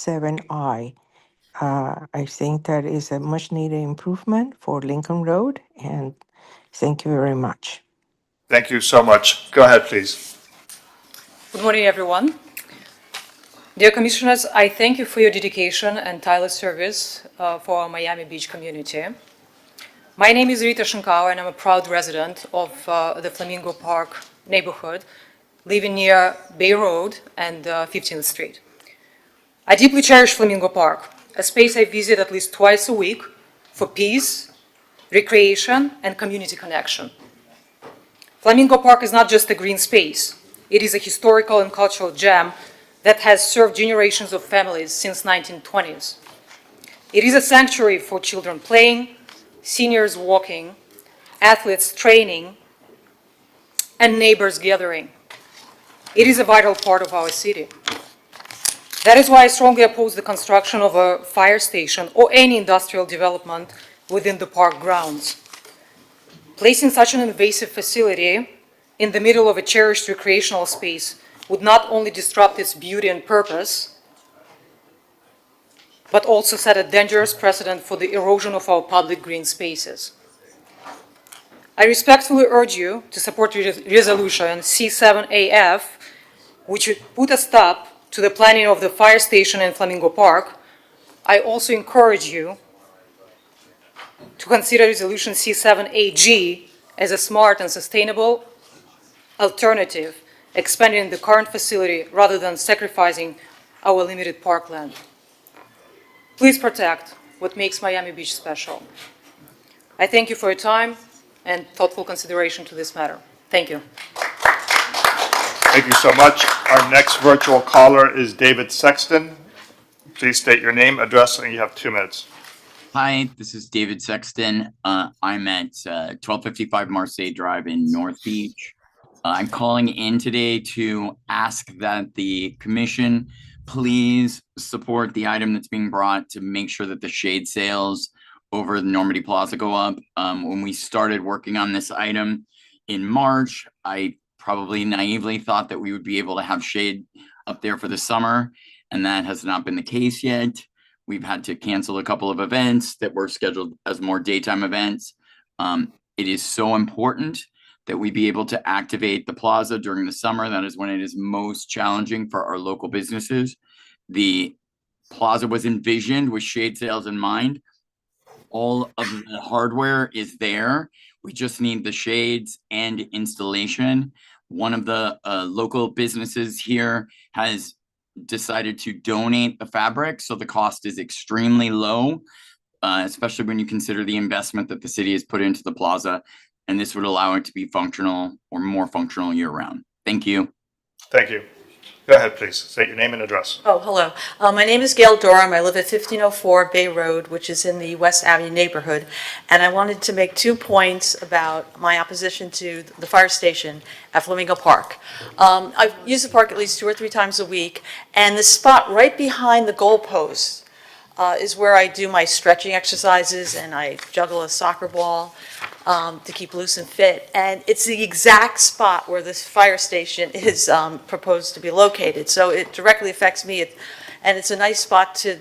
7I. I think that is a much needed improvement for Lincoln Road, and thank you very much. Thank you so much. Go ahead, please. Good morning, everyone. Dear Commissioners, I thank you for your dedication and tireless service for our Miami Beach community. My name is Rita Shinkawa, and I'm a proud resident of the Flamingo Park neighborhood, living near Bay Road and 15th Street. I deeply cherish Flamingo Park, a space I visit at least twice a week for peace, recreation, and community connection. Flamingo Park is not just a green space. It is a historical and cultural gem that has served generations of families since 1920s. It is a sanctuary for children playing, seniors walking, athletes training, and neighbors gathering. It is a vital part of our city. That is why I strongly oppose the construction of a fire station or any industrial development within the park grounds. Placing such an invasive facility in the middle of a cherished recreational space would not only disrupt its beauty and purpose, but also set a dangerous precedent for the erosion of our public green spaces. I respectfully urge you to support resolution C7AF, which would put a stop to the planning of the fire station in Flamingo Park. I also encourage you to consider resolution C7AG as a smart and sustainable alternative, expanding the current facility rather than sacrificing our limited parkland. Please protect what makes Miami Beach special. I thank you for your time and thoughtful consideration to this matter. Thank you. Thank you so much. Our next virtual caller is David Sexton. Please state your name, address, and you have 2 minutes. Hi, this is David Sexton. I'm at 1255 Marseille Drive in North Beach. I'm calling in today to ask that the commission please support the item that's being brought to make sure that the shade sales over the Normandy Plaza go up. When we started working on this item in March, I probably naively thought that we would be able to have shade up there for the summer, and that has not been the case yet. We've had to cancel a couple of events that were scheduled as more daytime events. It is so important that we be able to activate the plaza during the summer. That is when it is most challenging for our local businesses. The plaza was envisioned with shade sales in mind. All of the hardware is there. We just need the shades and installation. One of the local businesses here has decided to donate the fabric, so the cost is extremely low, especially when you consider the investment that the city has put into the plaza, and this would allow it to be functional or more functional year-round. Thank you. Thank you. Go ahead, please. State your name and address. Oh, hello. My name is Gail Durham. I live at 1504 Bay Road, which is in the West Avenue neighborhood. And I wanted to make 2 points about my opposition to the fire station at Flamingo Park. I've used the park at least 2 or 3 times a week, and the spot right behind the goalpost is where I do my stretching exercises, and I juggle a soccer ball to keep loose and fit. And it's the exact spot where this fire station is proposed to be located. So it directly affects me, and it's a nice spot to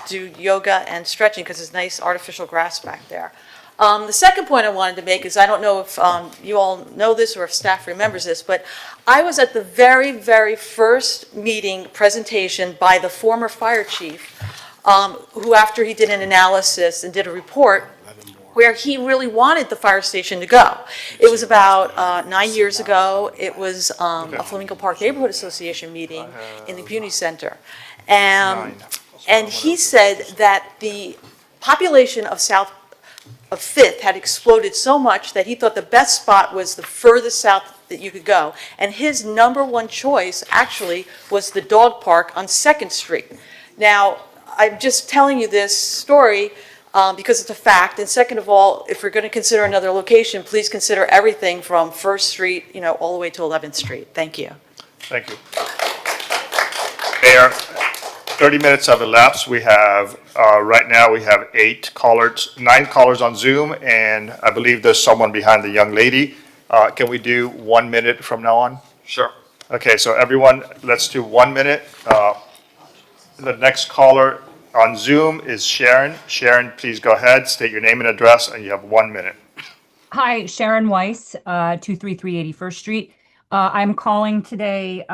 do yoga and stretching because there's nice artificial grass back there. The second point I wanted to make is, I don't know if you all know this or if staff remembers this, but I was at the very, very first meeting presentation by the former fire chief, who, after he did an analysis and did a report, where he really wanted the fire station to go. It was about 9 years ago. It was a Flamingo Park Neighborhood Association meeting in the community center. And he said that the population of Fifth had exploded so much that he thought the best spot was the furthest south that you could go. And his number one choice actually was the dog park on 2nd Street. Now, I'm just telling you this story because it's a fact. And second of all, if we're going to consider another location, please consider everything from 1st Street, all the way to 11th Street. Thank you. Thank you. Mayor, 30 minutes have elapsed. We have, right now, we have 9 callers on Zoom, and I believe there's someone behind the young lady. Can we do 1 minute from now on? Sure. Okay, so everyone, let's do 1 minute. The next caller on Zoom is Sharon. Sharon, please go ahead, state your name and address, and you have 1 minute. Hi, Sharon Weiss, 233 81st Street. I'm calling today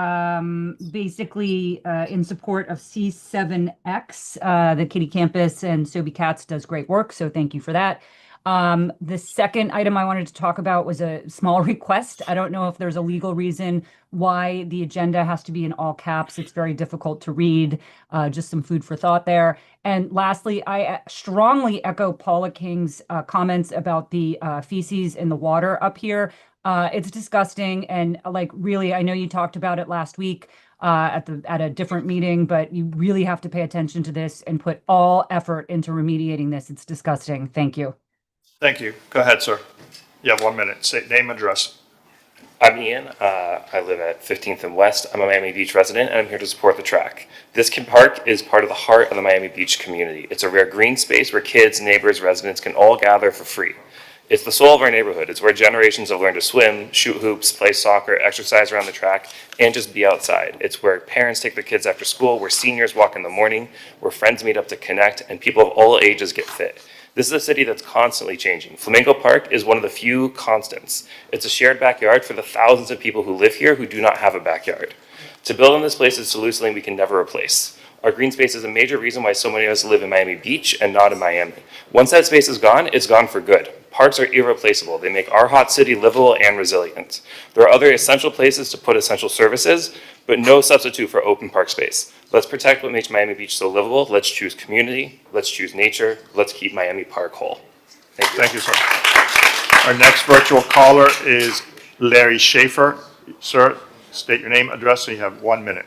basically in support of C7X. The Kitty Campus and Sobe Katz does great work, so thank you for that. The second item I wanted to talk about was a small request. I don't know if there's a legal reason why the agenda has to be in all caps. It's very difficult to read. Just some food for thought there. And lastly, I strongly echo Paula King's comments about the feces in the water up here. It's disgusting, and like really, I know you talked about it last week at a different meeting, but you really have to pay attention to this and put all effort into remediating this. It's disgusting. Thank you. Thank you. Go ahead, sir. You have 1 minute. Say name, address. I'm Ian. I live at 15th and West. I'm a Miami Beach resident, and I'm here to support the track. This park is part of the heart of the Miami Beach community. It's a rare green space where kids, neighbors, residents can all gather for free. It's the soul of our neighborhood. It's where generations have learned to swim, shoot hoops, play soccer, exercise around the track, and just be outside. It's where parents take their kids after school, where seniors walk in the morning, where friends meet up to connect, and people of all ages get fit. This is a city that's constantly changing. Flamingo Park is one of the few constants. It's a shared backyard for the thousands of people who live here who do not have a backyard. To build on this place is solution we can never replace. Our green space is a major reason why so many of us live in Miami Beach and not in Miami. Once that space is gone, it's gone for good. Parks are irreplaceable. They make our hot city livable and resilient. There are other essential places to put essential services, but no substitute for open park space. Let's protect what makes Miami Beach so livable. Let's choose community. Let's choose nature. Let's keep Miami Park whole. Thank you. Thank you, sir. Our next virtual caller is Larry Schaefer. Sir, state your name, address, and you have 1 minute.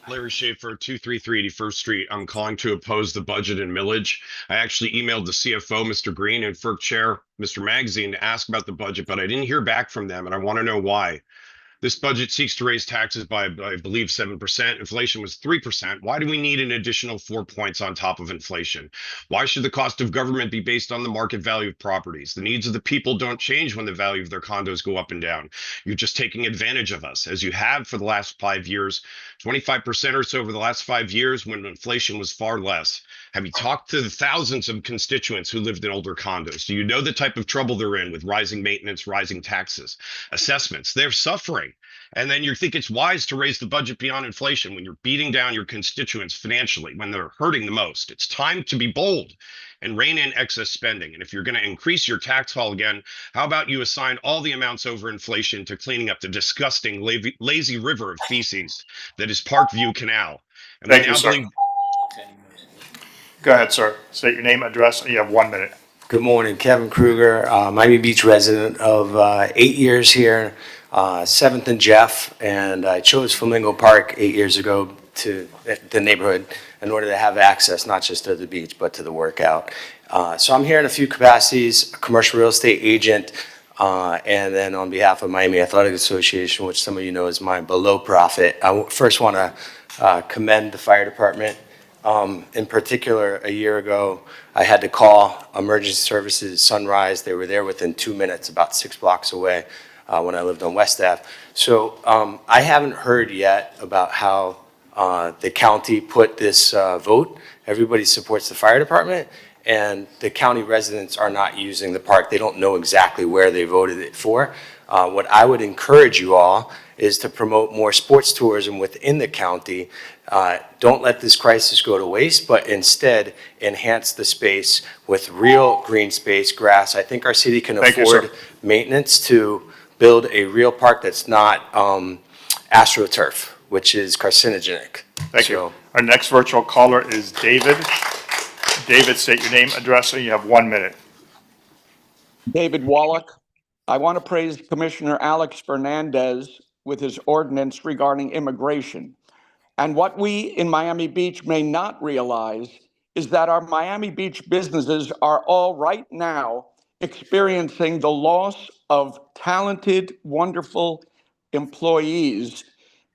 Larry Schaefer, 233 81st Street. I'm calling to oppose the budget and millage. I actually emailed the CFO, Mr. Green, and FERC Chair, Mr. Magazine, to ask about the budget, but I didn't hear back from them, and I want to know why. This budget seeks to raise taxes by, I believe, 7%. Inflation was 3%. Why do we need an additional 4 points on top of inflation? Why should the cost of government be based on the market value of properties? The needs of the people don't change when the value of their condos go up and down. You're just taking advantage of us, as you have for the last 5 years, 25% or so over the last 5 years when inflation was far less. Have you talked to the thousands of constituents who lived in older condos? Do you know the type of trouble they're in with rising maintenance, rising taxes, assessments? They're suffering. And then you think it's wise to raise the budget beyond inflation when you're beating down your constituents financially, when they're hurting the most. It's time to be bold and rein in excess spending. And if you're going to increase your tax haul again, how about you assign all the amounts over inflation to cleaning up the disgusting lazy river of feces that is Parkview Canal? And Thank you, sir. Go ahead, sir. State your name, address, and you have 1 minute. Good morning, Kevin Kruger, Miami Beach resident of 8 years here, 7th and Jeff, and I chose Flamingo Park 8 years ago to the neighborhood in order to have access not just to the beach but to the workout. So I'm here in a few capacities: a commercial real estate agent, and then on behalf of Miami Athletic Association, which some of you know is my below profit. I first want to commend the fire department. In particular, a year ago, I had to call emergency services Sunrise. They were there within 2 minutes, about 6 blocks away, when I lived on West Ave. So I haven't heard yet about how the county put this vote. Everybody supports the fire department, and the county residents are not using the park. They don't know exactly where they voted it for. What I would encourage you all is to promote more sports tourism within the county. Don't let this crisis go to waste, but instead enhance the space with real green space, grass. I think our city can afford maintenance to build a real park that's not astroturf, which is carcinogenic. Thank you. Our next virtual caller is David. David, state your name, address, and you have 1 minute. David Wallach. I want to praise Commissioner Alex Fernandez with his ordinance regarding immigration. And what we in Miami Beach may not realize is that our Miami Beach businesses are all right now experiencing the loss of talented, wonderful employees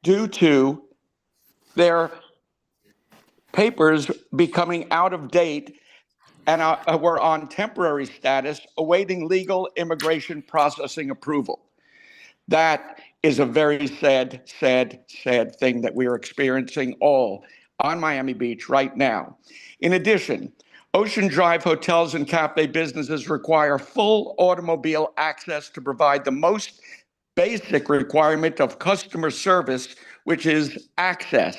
due to their papers becoming out of date and were on temporary status awaiting legal immigration processing approval. That is a very sad, sad, sad thing that we are experiencing all on Miami Beach right now. In addition, Ocean Drive hotels and cafe businesses require full automobile access to provide the most basic requirement of customer service, which is access.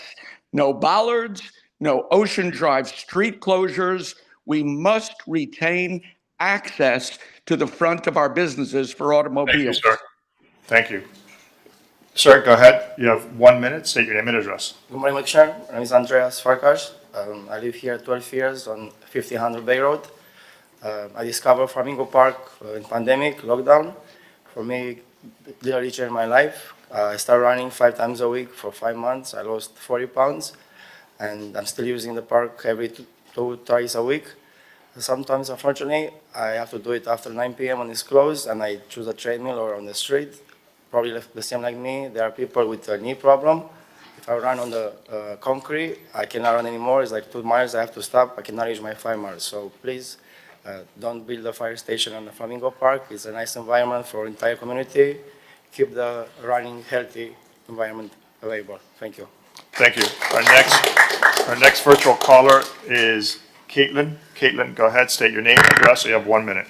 No bollards, no Ocean Drive street closures. We must retain access to the front of our businesses for automobiles. Thank you, sir. Thank you. Sir, go ahead. You have 1 minute. State your name and address. Good morning, Commissioner. My name is Andreas Farkas. I live here 12 years on 1500 Bay Road. I discovered Flamingo Park in pandemic, lockdown. For me, literally changed my life. I started running 5 times a week for 5 months. I lost 40 pounds, and I'm still using the park every twice a week. Sometimes, unfortunately, I have to do it after 9 p.m. when it's closed, and I choose a treadmill or on the street. Probably the same like me. There are people with a knee problem. If I run on the concrete, I cannot run anymore. It's like 2 miles. I have to stop. I cannot reach my 5 miles. So please, don't build a fire station on the Flamingo Park. It's a nice environment for entire community. Keep the running healthy environment available. Thank you. Thank you. Our next virtual caller is Caitlin. Caitlin, go ahead. State your name and address. You have 1 minute.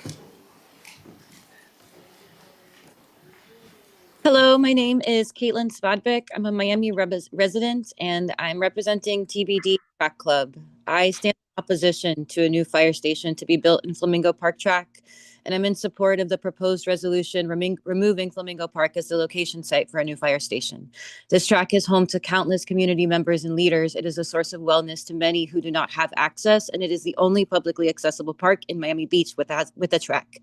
Hello, my name is Caitlin Svadvik. I'm a Miami resident, and I'm representing TBD Track Club. I stand in opposition to a new fire station to be built in Flamingo Park track, and I'm in support of the proposed resolution removing Flamingo Park as the location site for a new fire station. This track is home to countless community members and leaders. It is a source of wellness to many who do not have access, and it is the only publicly accessible park in Miami Beach with a track.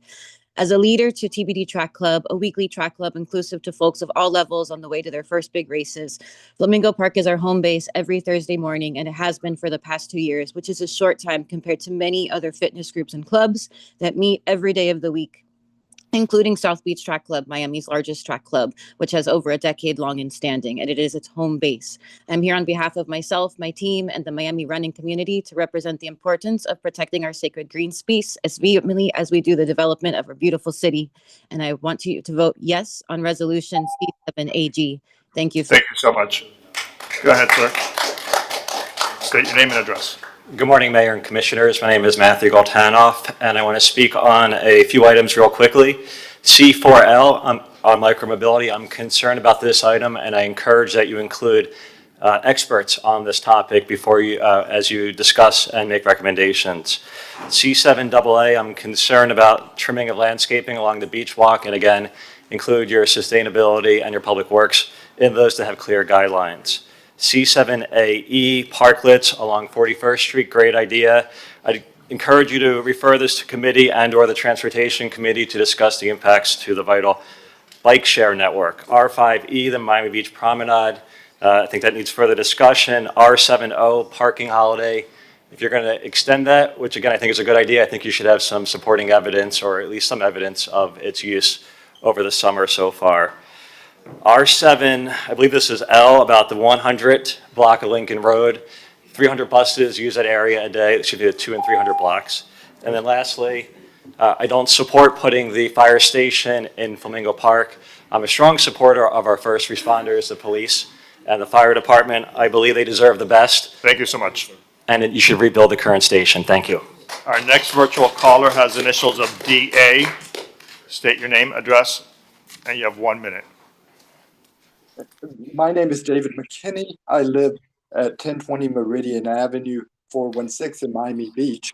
As a leader to TBD Track Club, a weekly track club inclusive to folks of all levels on the way to their first big races, Flamingo Park is our home base every Thursday morning, and it has been for the past 2 years, which is a short time compared to many other fitness groups and clubs that meet every day of the week, including South Beach Track Club, Miami's largest track club, which has over a decade long in standing, and it is its home base. I'm here on behalf of myself, my team, and the Miami running community to represent the importance of protecting our sacred green space as vehemently as we do the development of our beautiful city. And I want you to vote yes on resolution C7AG. Thank you. Thank you so much. Go ahead, sir. State your name and address. Good morning, Mayor and Commissioners. My name is Matthew Goltanoff, and I want to speak on a few items real quickly. C4L on micromobility. I'm concerned about this item, and I encourage that you include experts on this topic before you, as you discuss and make recommendations. C7AA, I'm concerned about trimming of landscaping along the beach walk, and again, include your sustainability and your public works in those that have clear guidelines. C7AE, parklets along 41st Street, great idea. I encourage you to refer this to committee and or the Transportation Committee to discuss the impacts to the vital bike share network. R5E, the Miami Beach Promenade, I think that needs further discussion. R70, parking holiday. If you're going to extend that, which again I think is a good idea, I think you should have some supporting evidence or at least some evidence of its use over the summer so far. R7, I believe this is L, about the 100 block of Lincoln Road. 300 buses use that area a day. It should be the 200 and 300 blocks. And then lastly, I don't support putting the fire station in Flamingo Park. I'm a strong supporter of our first responders, the police, and the fire department. I believe they deserve the best. Thank you so much. And you should rebuild the current station. Thank you. Our next virtual caller has initials of DA. State your name, address, and you have 1 minute. My name is David McKinney. I live at 1020 Meridian Avenue, 416 in Miami Beach.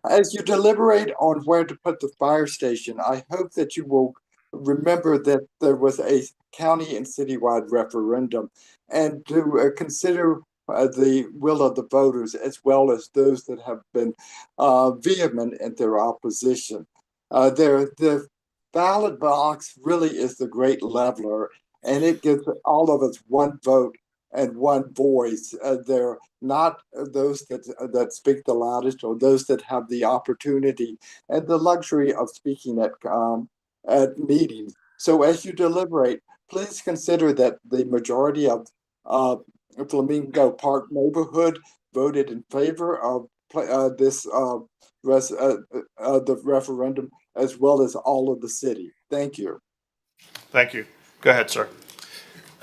As you deliberate on where to put the fire station, I hope that you will remember that there was a county and citywide referendum and to consider the will of the voters as well as those that have been vehement in their opposition. The ballot box really is the great leveler, and it gives all of us one vote and one voice. They're not those that speak the loudest or those that have the opportunity and the luxury of speaking at meetings. So as you deliberate, please consider that the majority of Flamingo Park neighborhood voted in favor of the referendum, as well as all of the city. Thank you. Thank you. Go ahead, sir.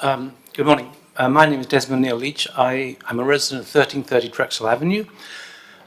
Good morning. My name is Desmond Neil Leach. I'm a resident of 1330 Drexel Avenue.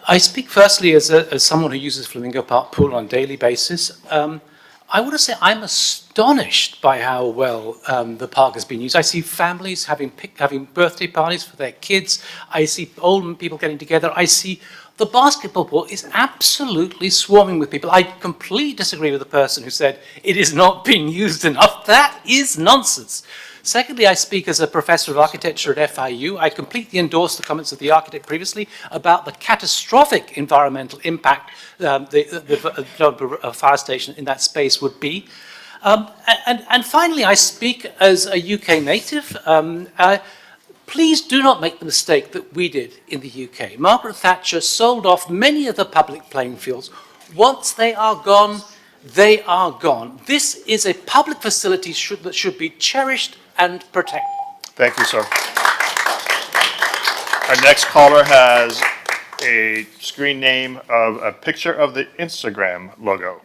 I speak firstly as someone who uses Flamingo Park pool on a daily basis. I want to say I'm astonished by how well the park has been used. I see families having birthday parties for their kids. I see old people getting together. I see the basketball court is absolutely swarming with people. I completely disagree with the person who said it is not being used enough. That is nonsense. Secondly, I speak as a professor of architecture at FIU. I completely endorse the comments of the architect previously about the catastrophic environmental impact the fire station in that space would be. And finally, I speak as a UK native. Please do not make the mistake that we did in the UK. Margaret Thatcher sold off many of the public playing fields. Once they are gone, they are gone. This is a public facility that should be cherished and protected. Thank you, sir. Our next caller has a screen name of a picture of the Instagram logo.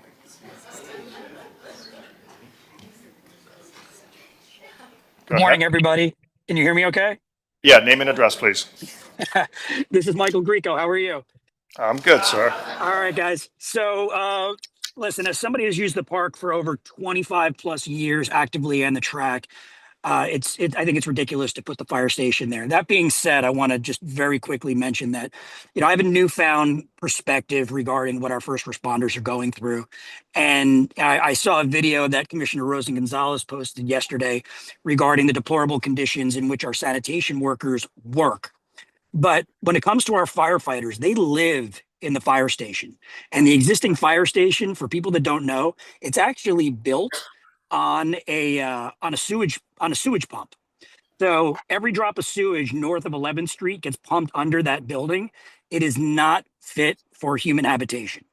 Good morning, everybody. Can you hear me okay? Yeah, name and address, please. This is Michael Greco. How are you? I'm good, sir. All right, guys. So, listen, as somebody who's used the park for over 25 plus years actively and the track, I think it's ridiculous to put the fire station there. That being said, I want to just very quickly mention that, I have a newfound perspective regarding what our first responders are going through. And I saw a video that Commissioner Rosen Gonzalez posted yesterday regarding the deplorable conditions in which our sanitation workers work. But when it comes to our firefighters, they live in the fire station. And the existing fire station, for people that don't know, it's actually built on a sewage pump. So every drop of sewage north of 11th Street gets pumped under that building. It is not fit for human habitation.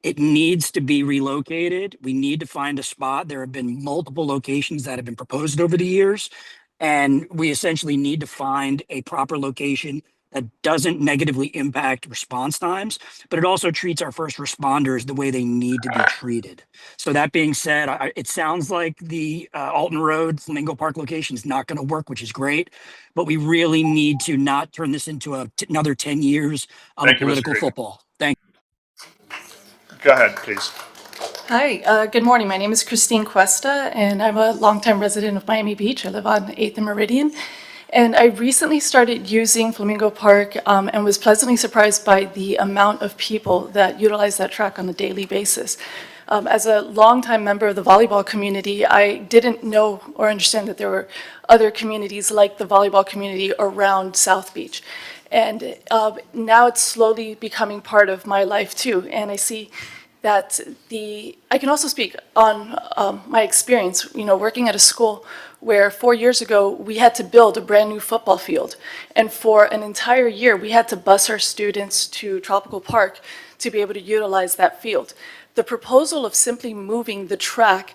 It needs to be relocated. We need to find a spot. There have been multiple locations that have been proposed over the years, and we essentially need to find a proper location that doesn't negatively impact response times, but it also treats our first responders the way they need to be treated. So that being said, it sounds like the Alton Road Flamingo Park location is not going to work, which is great, but we really need to not turn this into another 10 years of a political football. Thank you. Go ahead, please. Hi, good morning. My name is Christine Cuesta, and I'm a longtime resident of Miami Beach. I live on 8th and Meridian. And I recently started using Flamingo Park and was pleasantly surprised by the amount of people that utilize that track on a daily basis. As a longtime member of the volleyball community, I didn't know or understand that there were other communities like the volleyball community around South Beach. And now it's slowly becoming part of my life too. And I see that I can also speak on my experience, working at a school where 4 years ago we had to build a brand new football field. And for an entire year, we had to bus our students to Tropical Park to be able to utilize that field. The proposal of simply moving the track,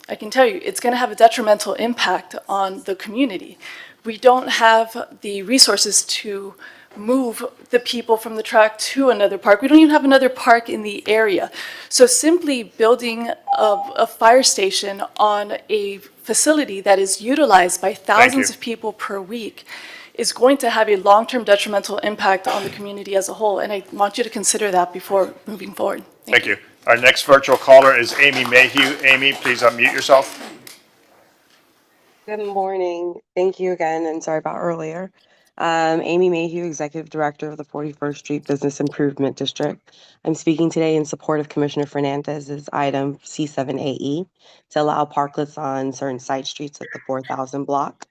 I can tell you, it's going to have a detrimental impact on the community. We don't have the resources to move the people from the track to another park. We don't even have another park in the area. So simply building a fire station on a facility that is utilized by thousands of people per week is going to have a long-term detrimental impact on the community as a whole. And I want you to consider that before moving forward. Thank you. Our next virtual caller is Amy Mayhew. Amy, please unmute yourself. Good morning. Thank you again, and sorry about earlier. Amy Mayhew, Executive Director of the 41st Street Business Improvement District. I'm speaking today in support of Commissioner Fernandez's item C7AE to allow parklets on certain side streets at the 4000 block.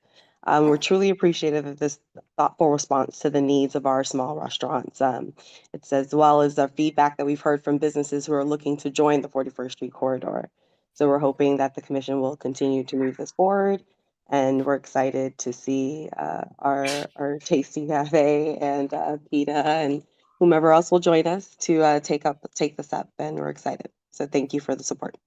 We're truly appreciative of this thoughtful response to the needs of our small restaurants. It's as well as the feedback that we've heard from businesses who are looking to join the 41st Street corridor. So we're hoping that the commission will continue to move this forward. And we're excited to see our Tasty Cafe and PETA and whomever else will join us to take this up. And we're excited. So thank you for the support.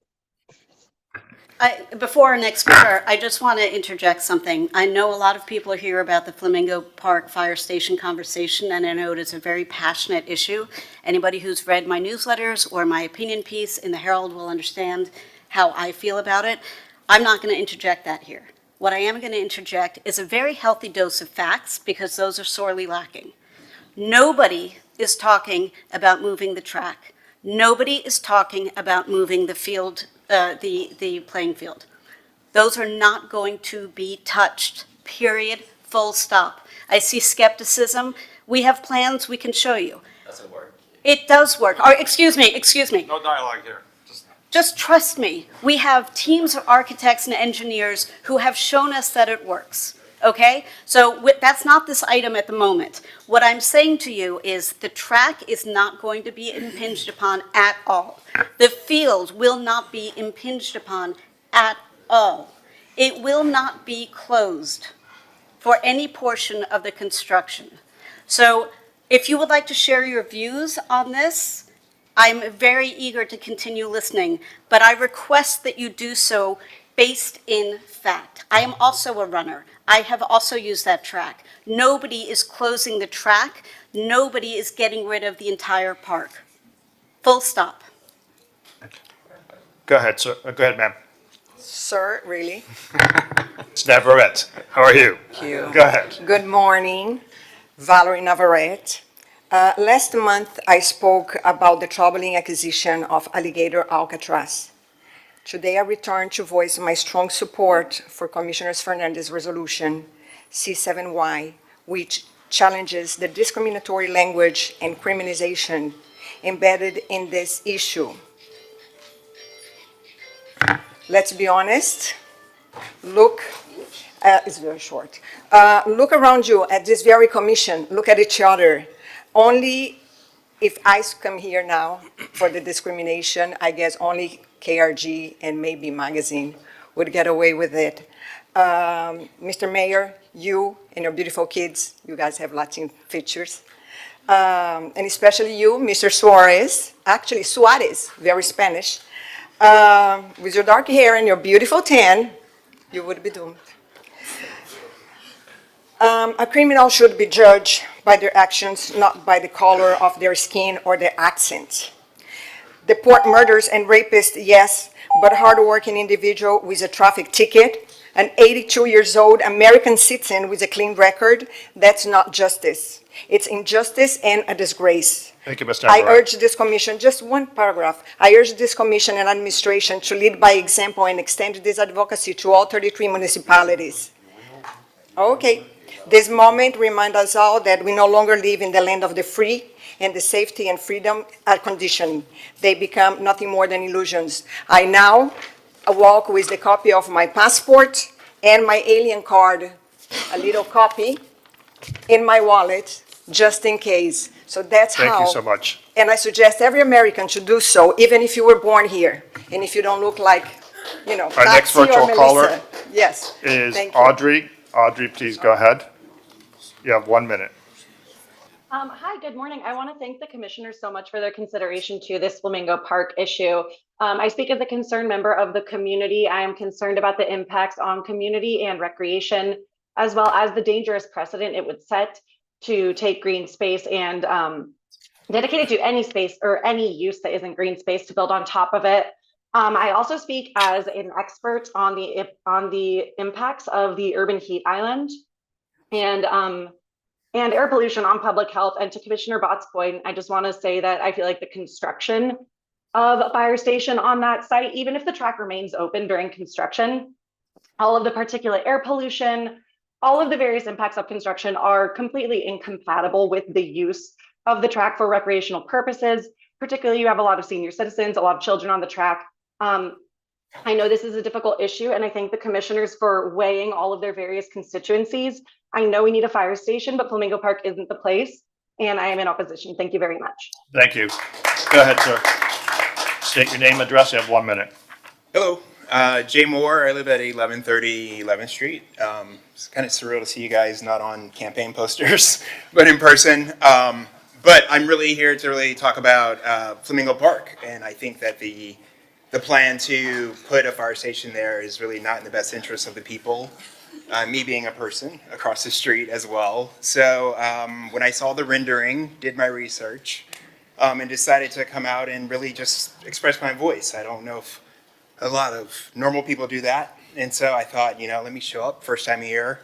Before our next speaker, I just want to interject something. I know a lot of people are here about the Flamingo Park Fire Station conversation, and I know it is a very passionate issue. Anybody who's read my newsletters or my opinion piece in the Herald will understand how I feel about it. I'm not going to interject that here. What I am going to interject is a very healthy dose of facts, because those are sorely lacking. Nobody is talking about moving the track. Nobody is talking about moving the field, the playing field. Those are not going to be touched, period, full stop. I see skepticism. We have plans we can show you. Doesn't work. It does work. Oh, excuse me. No dialogue here. Just trust me. We have teams of architects and engineers who have shown us that it works. Okay? So that's not this item at the moment. What I'm saying to you is the track is not going to be impinged upon at all. The field will not be impinged upon at all. It will not be closed for any portion of the construction. So if you would like to share your views on this, I'm very eager to continue listening, but I request that you do so based in fact. I am also a runner. I have also used that track. Nobody is closing the track. Nobody is getting rid of the entire park. Full stop. Go ahead, sir. Go ahead, ma'am. Sir, really? It's Navarrete. How are you? Thank you. Go ahead. Good morning, Valerie Navarrete. Last month, I spoke about the troubling acquisition of Alligator Alcatraz. Today, I return to voice my strong support for Commissioner Fernandez's resolution, C7Y, which challenges the discriminatory language and criminalization embedded in this issue. Let's be honest. Look, it's very short. Look around you at this very commission. Look at each other. Only if I come here now for the discrimination, I guess only KRG and maybe Magazine would get away with it. Mr. Mayor, you and your beautiful kids, you guys have Latin features. And especially you, Mr. Suarez, actually Suarez, very Spanish. With your dark hair and your beautiful tan, you would be doomed. A criminal should be judged by their actions, not by the color of their skin or their accent. Deport murderers and rapists, yes, but hardworking individual with a traffic ticket, an 82 years old American citizen with a clean record, that's not justice. It's injustice and a disgrace. Thank you, Ms. I Navarrete. urge this commission, just one paragraph, I urge this commission and administration to lead by example and extend this advocacy to all 33 municipalities. Okay. This moment reminds us all that we no longer live in the land of the free, and the safety and freedom are conditioned. They become nothing more than illusions. I now walk with the copy of my passport and my alien card, a little copy, in my wallet, just in case. So that's how. Thank you so much. And I suggest every American should do so, even if you were born here, and if you don't look like, you know, Our next Patsy or virtual caller Melissa. Yes. is Thank you. Audrey. Audrey, please go ahead. You have 1 minute. Hi, good morning. I want to thank the commissioners so much for their consideration to this Flamingo Park issue. I speak as a concerned member of the community. I am concerned about the impacts on community and recreation, as well as the dangerous precedent it would set to take green space and dedicate it to any space or any use that isn't green space to build on top of it. I also speak as an expert on the impacts of the urban heat island and air pollution on public health. And to Commissioner Bott's point, I just want to say that I feel like the construction of a fire station on that site, even if the track remains open during construction, all of the particulate air pollution, all of the various impacts of construction are completely incompatible with the use of the track for recreational purposes. Particularly, you have a lot of senior citizens, a lot of children on the track. I know this is a difficult issue, and I thank the commissioners for weighing all of their various constituencies. I know we need a fire station, but Flamingo Park isn't the place, and I am in opposition. Thank you very much. Thank you. Go ahead, sir. State your name, address. You have 1 minute. Hello, Jay Moore. I live at 1130 11th Street. It's kind of surreal to see you guys not on campaign posters, but in person. But I'm really here to really talk about Flamingo Park, and I think that the plan to put a fire station there is really not in the best interest of the people. Me being a person across the street as well. So when I saw the rendering, did my research, and decided to come out and really just express my voice. I don't know if a lot of normal people do that, And so I thought, let me show up, first time here.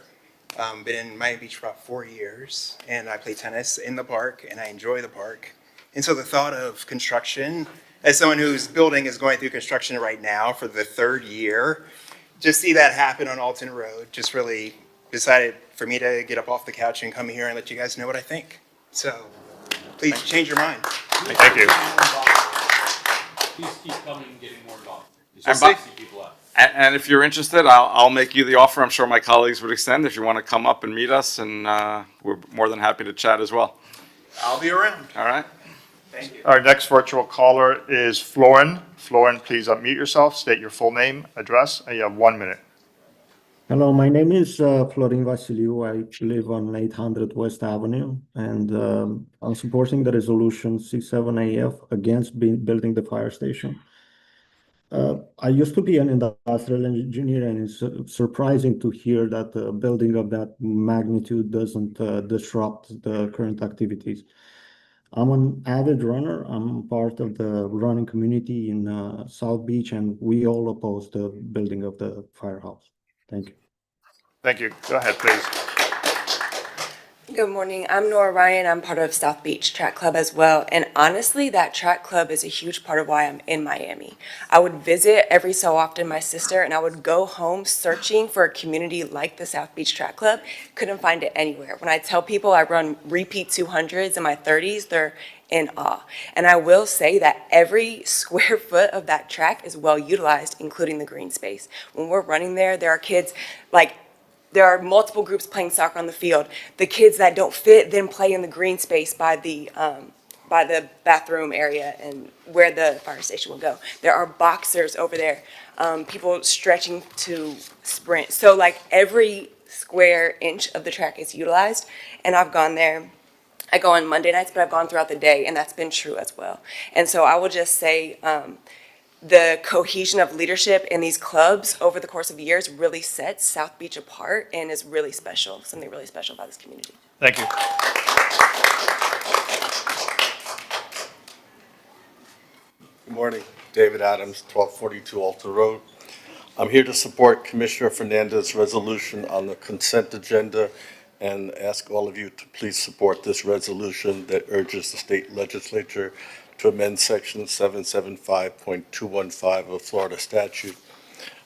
Been in Miami Beach for about 4 years, and I play tennis in the park, and I enjoy the park. And so the thought of construction, as someone whose building is going through construction right now for the 3rd year, just see that happen on Alton Road, just really decided for me to get up off the couch and come here and let you guys know what I think. So please change your mind. Thank you. Please keep coming and getting more involved. And by- People out. And if you're interested, I'll make you the offer. I'm sure my colleagues would extend if you want to come up and meet us, and we're more than happy to chat as well. I'll be around. All right. Thank you. Our next virtual caller is Florin. Florin, please unmute yourself, state your full name, address, and you have 1 minute. Hello, my name is Florin Vasiliu. I live on 800 West Avenue, and I'm supporting the resolution C7AF against building the fire station. I used to be an industrial engineer, and it's surprising to hear that the building of that magnitude doesn't disrupt the current activities. I'm an avid runner. I'm part of the running community in South Beach, and we all oppose the building of the firehouse. Thank you. Thank you. Go ahead, please. Good morning. I'm Nora Ryan. I'm part of South Beach Track Club as well. And honestly, that track club is a huge part of why I'm in Miami. I would visit every so often my sister, and I would go home searching for a community like the South Beach Track Club. Couldn't find it anywhere. When I tell people I run repeat 200s in my 30s, they're in awe. And I will say that every square foot of that track is well utilized, including the green space. When we're running there, there are kids there are multiple groups playing soccer on the field. The kids that don't fit then play in the green space by the bathroom area and where the fire station will go. There are boxers over there, people stretching to sprint. So every square inch of the track is utilized, and I've gone there. I go on Monday nights, but I've gone throughout the day, and that's been true as well. And so I will just say, the cohesion of leadership in these clubs over the course of years really sets South Beach apart and is really special, something really special about this community. Thank you. Good morning, David Adams, 1242 Alta Road. I'm here to support Commissioner Fernandez's resolution on the consent agenda and ask all of you to please support this resolution that urges the state legislature to amend section 775.215 of Florida statute.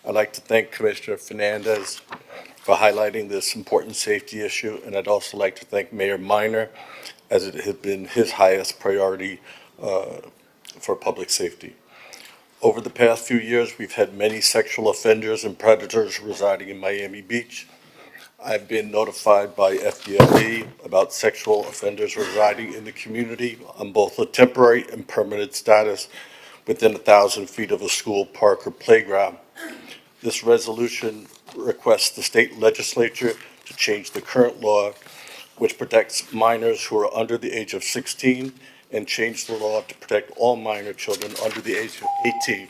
I'd like to thank Commissioner Fernandez for highlighting this important safety issue, and I'd also like to thank Mayor Minor, as it has been his highest priority for public safety. Over the past few years, we've had many sexual offenders and predators residing in Miami Beach. I've been notified by FDLE about sexual offenders residing in the community on both a temporary and permanent status within 1,000 feet of a school, park, or playground. This resolution requests the state legislature to change the current law, which protects minors who are under the age of 16, and change the law to protect all minor children under the age of 18.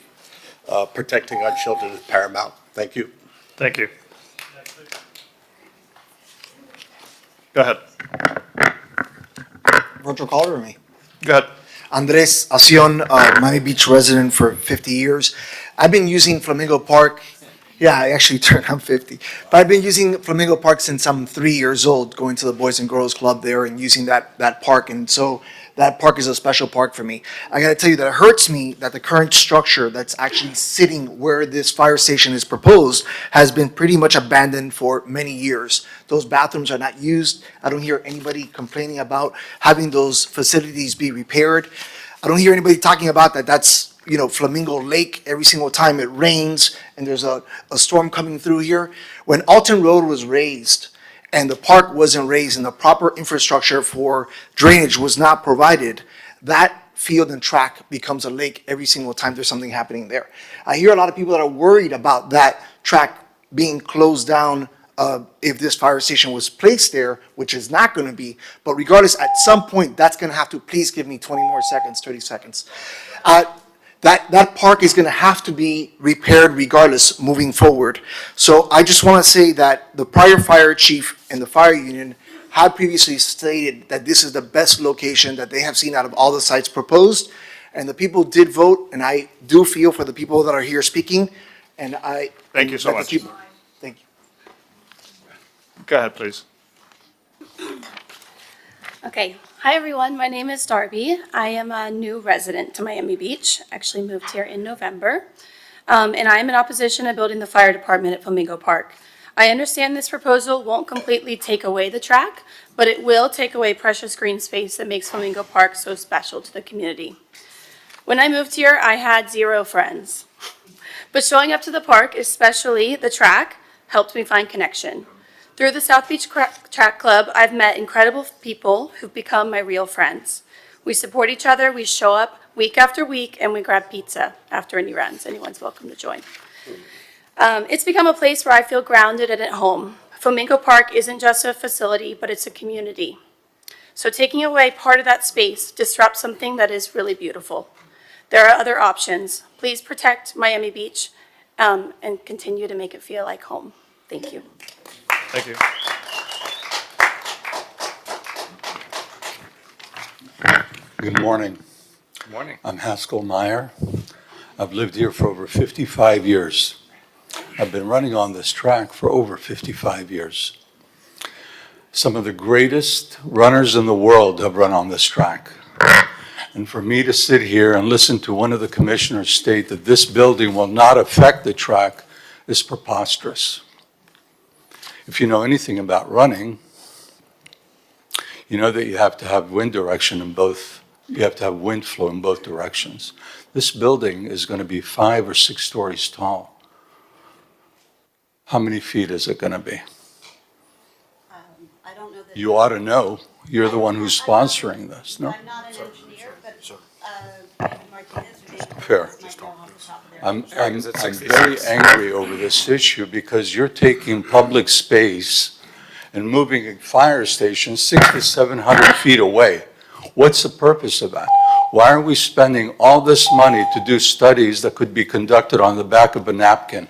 Protecting our children is paramount. Thank you. Thank you. Go ahead. Virtual caller or me? Go ahead. Andres Acion, Miami Beach resident for 50 years. I've been using Flamingo Park. Yeah, I actually I'm 50. But I've been using Flamingo Park since I'm 3 years old, going to the Boys and Girls Club there and using that park. And so that park is a special park for me. I gotta tell you that it hurts me that the current structure that's actually sitting where this fire station is proposed has been pretty much abandoned for many years. Those bathrooms are not used. I don't hear anybody complaining about having those facilities be repaired. I don't hear anybody talking about that's Flamingo Lake every single time it rains and there's a storm coming through here. When Alton Road was raised and the park wasn't raised and the proper infrastructure for drainage was not provided, that field and track becomes a lake every single time there's something happening there. I hear a lot of people that are worried about that track being closed down if this fire station was placed there, which is not going to be. But regardless, at some point, that's going to have to, please give me 20 more seconds, 30 seconds. That park is going to have to be repaired regardless moving forward. So I just want to say that the prior fire chief and the fire union had previously stated that this is the best location that they have seen out of all the sites proposed. And the people did vote, and I do feel for the people that are here speaking. And Thank you so Let the much. people- Thank you. Go ahead, please. Okay, hi everyone, my name is Darby. I am a new resident to Miami Beach, actually moved here in November. And I am in opposition to building the fire department at Flamingo Park. I understand this proposal won't completely take away the track, but it will take away precious green space that makes Flamingo Park so special to the community. When I moved here, I had 0 friends. But showing up to the park, especially the track, helped me find connection. Through the South Beach Track Club, I've met incredible people who've become my real friends. We support each other, we show up week after week, and we grab pizza after any runs. Anyone's welcome to join. It's become a place where I feel grounded and at home. Flamingo Park isn't just a facility, but it's a community. So taking away part of that space disrupts something that is really beautiful. There are other options. Please protect Miami Beach and continue to make it feel like home. Thank you. Thank you. Good morning. Good morning. I'm Haskell Meyer. I've lived here for over 55 years. I've been running on this track for over 55 years. Some of the greatest runners in the world have run on this track. And for me to sit here and listen to one of the commissioners state that this building will not affect the track is preposterous. If you know anything about running, you know that you have to have wind direction in both, you have to have wind flow in both directions. This building is going to be 5 or 6 stories tall. How many feet is it going to be? I don't know that. You ought to know. You're the one who's sponsoring this, no? I'm not an engineer, but David Martinez or David Fair. Martinez might know off the top of their I'm head. very angry over this issue because you're taking public space and moving a fire station 600 to 700 feet away. What's the purpose of that? Why are we spending all this money to do studies that could be conducted on the back of a napkin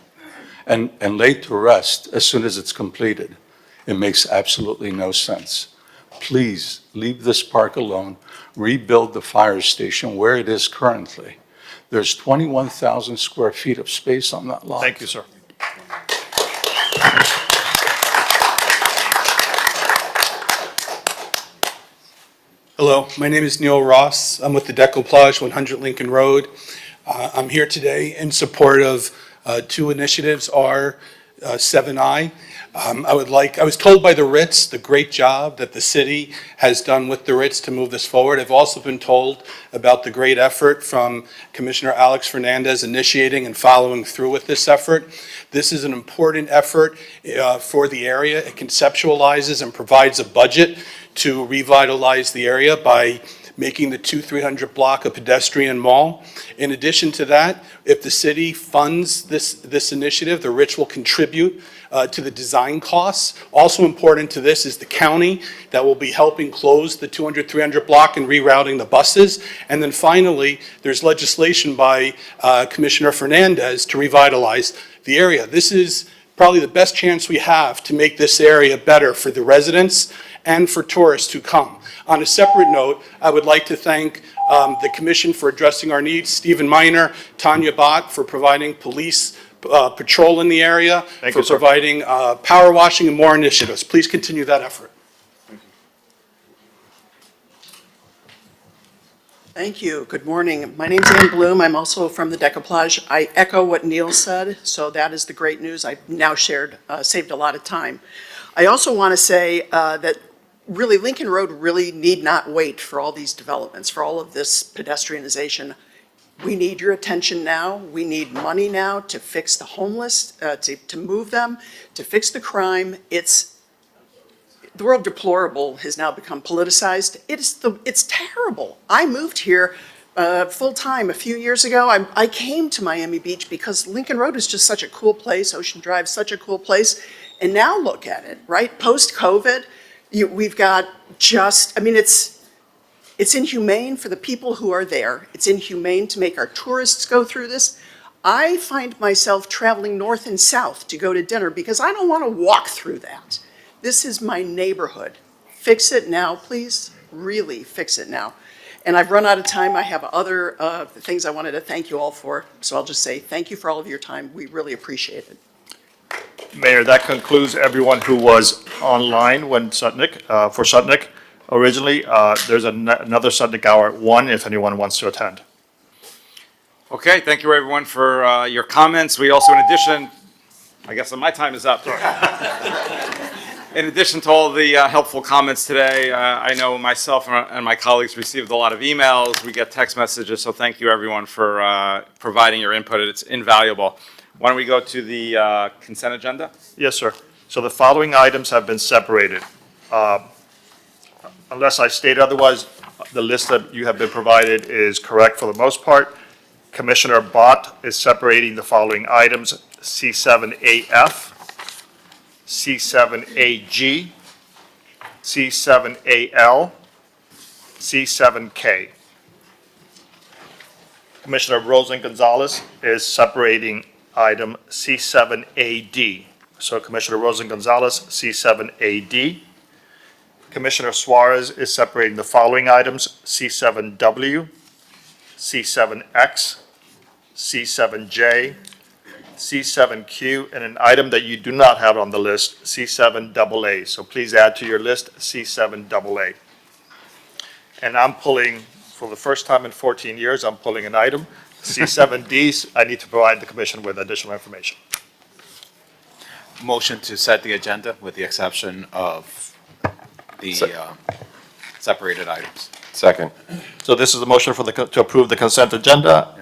and laid to rest as soon as it's completed? It makes absolutely no sense. Please leave this park alone, rebuild the fire station where it is currently. There's 21,000 square feet of space on that lot. Thank you, sir. Hello, my name is Neil Ross. I'm with the Decoupage 100 Lincoln Road. I'm here today in support of 2 initiatives, R7I. I was told by the Ritz the great job that the city has done with the Ritz to move this forward. I've also been told about the great effort from Commissioner Alex Fernandez initiating and following through with this effort. This is an important effort for the area. It conceptualizes and provides a budget to revitalize the area by making the 2300 block a pedestrian mall. In addition to that, if the city funds this initiative, the Ritz will contribute to the design costs. Also important to this is the county that will be helping close the 200-300 block and rerouting the buses. And then finally, there's legislation by Commissioner Fernandez to revitalize the area. This is probably the best chance we have to make this area better for the residents and for tourists who come. On a separate note, I would like to thank the Commission for addressing our needs, Stephen Miner, Tanya Bott for providing police patrol in the area, for providing power washing and more initiatives. Please continue that effort. Thank you. Good morning. My name's Ann Bloom. I'm also from the Decoupage. I echo what Neil said, so that is the great news. I've now saved a lot of time. I also want to say that really Lincoln Road really need not wait for all these developments, for all of this pedestrianization. We need your attention now. We need money now to fix the homeless, to move them, to fix the crime. The word deplorable has now become politicized. It's terrible. I moved here full-time a few years ago. I came to Miami Beach because Lincoln Road is just such a cool place. Ocean Drive, such a cool place. And now look at it, right? Post-COVID, we've got it's inhumane for the people who are there. It's inhumane to make our tourists go through this. I find myself traveling north and south to go to dinner because I don't want to walk through that. This is my neighborhood. Fix it now, please. Really fix it now. And I've run out of time. I have other things I wanted to thank you all for. So I'll just say thank you for all of your time. We really appreciate it. Mayor, that concludes everyone who was online when Sutnick, for Sutnick originally. There's another Sutnick hour at 1 if anyone wants to attend. Okay, thank you everyone for your comments. We also, in addition, I guess my time is up. In addition to all the helpful comments today, I know myself and my colleagues received a lot of emails. We get text messages, so thank you everyone for providing your input. It's invaluable. Why don't we go to the consent agenda? Yes, sir. So the following items have been separated. Unless I state otherwise, the list that you have been provided is correct for the most part. Commissioner Bott is separating the following items: C7AF, C7AG, C7AL, C7K. Commissioner Rosen Gonzalez is separating item C7AD. So Commissioner Rosen Gonzalez, C7AD. Commissioner Suarez is separating the following items: C7W, C7X, C7J, C7Q, and an item that you do not have on the list, C7AA. So please add to your list C7AA. And I'm pulling, for the first time in 14 years, I'm pulling an item, C7D. I need to provide the commission with additional information. Motion to set the agenda with the exception of the separated items. Second. So this is the motion for to approve the consent agenda.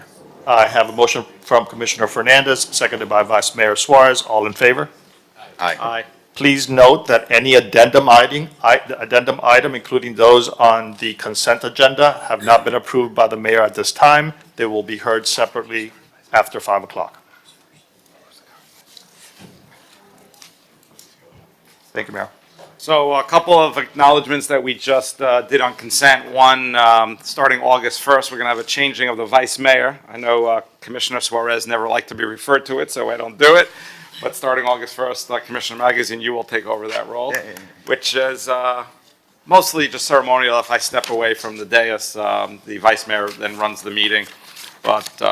I have a motion from Commissioner Fernandez, seconded by Vice Mayor Suarez. All in favor? Aye. Aye. Please note that any addendum item, including those on the consent agenda, have not been approved by the mayor at this time. They will be heard separately after 5 o'clock. Thank you, Mayor. So a couple of acknowledgements that we just did on consent. One, starting August 1st, we're going to have a changing of the vice mayor. I know Commissioner Suarez never liked to be referred to it, so I don't do it. But starting August 1st, Commissioner Magazine, you will take over that role, which is mostly just ceremonial. If I step away from the dais, the vice mayor then runs the meeting. But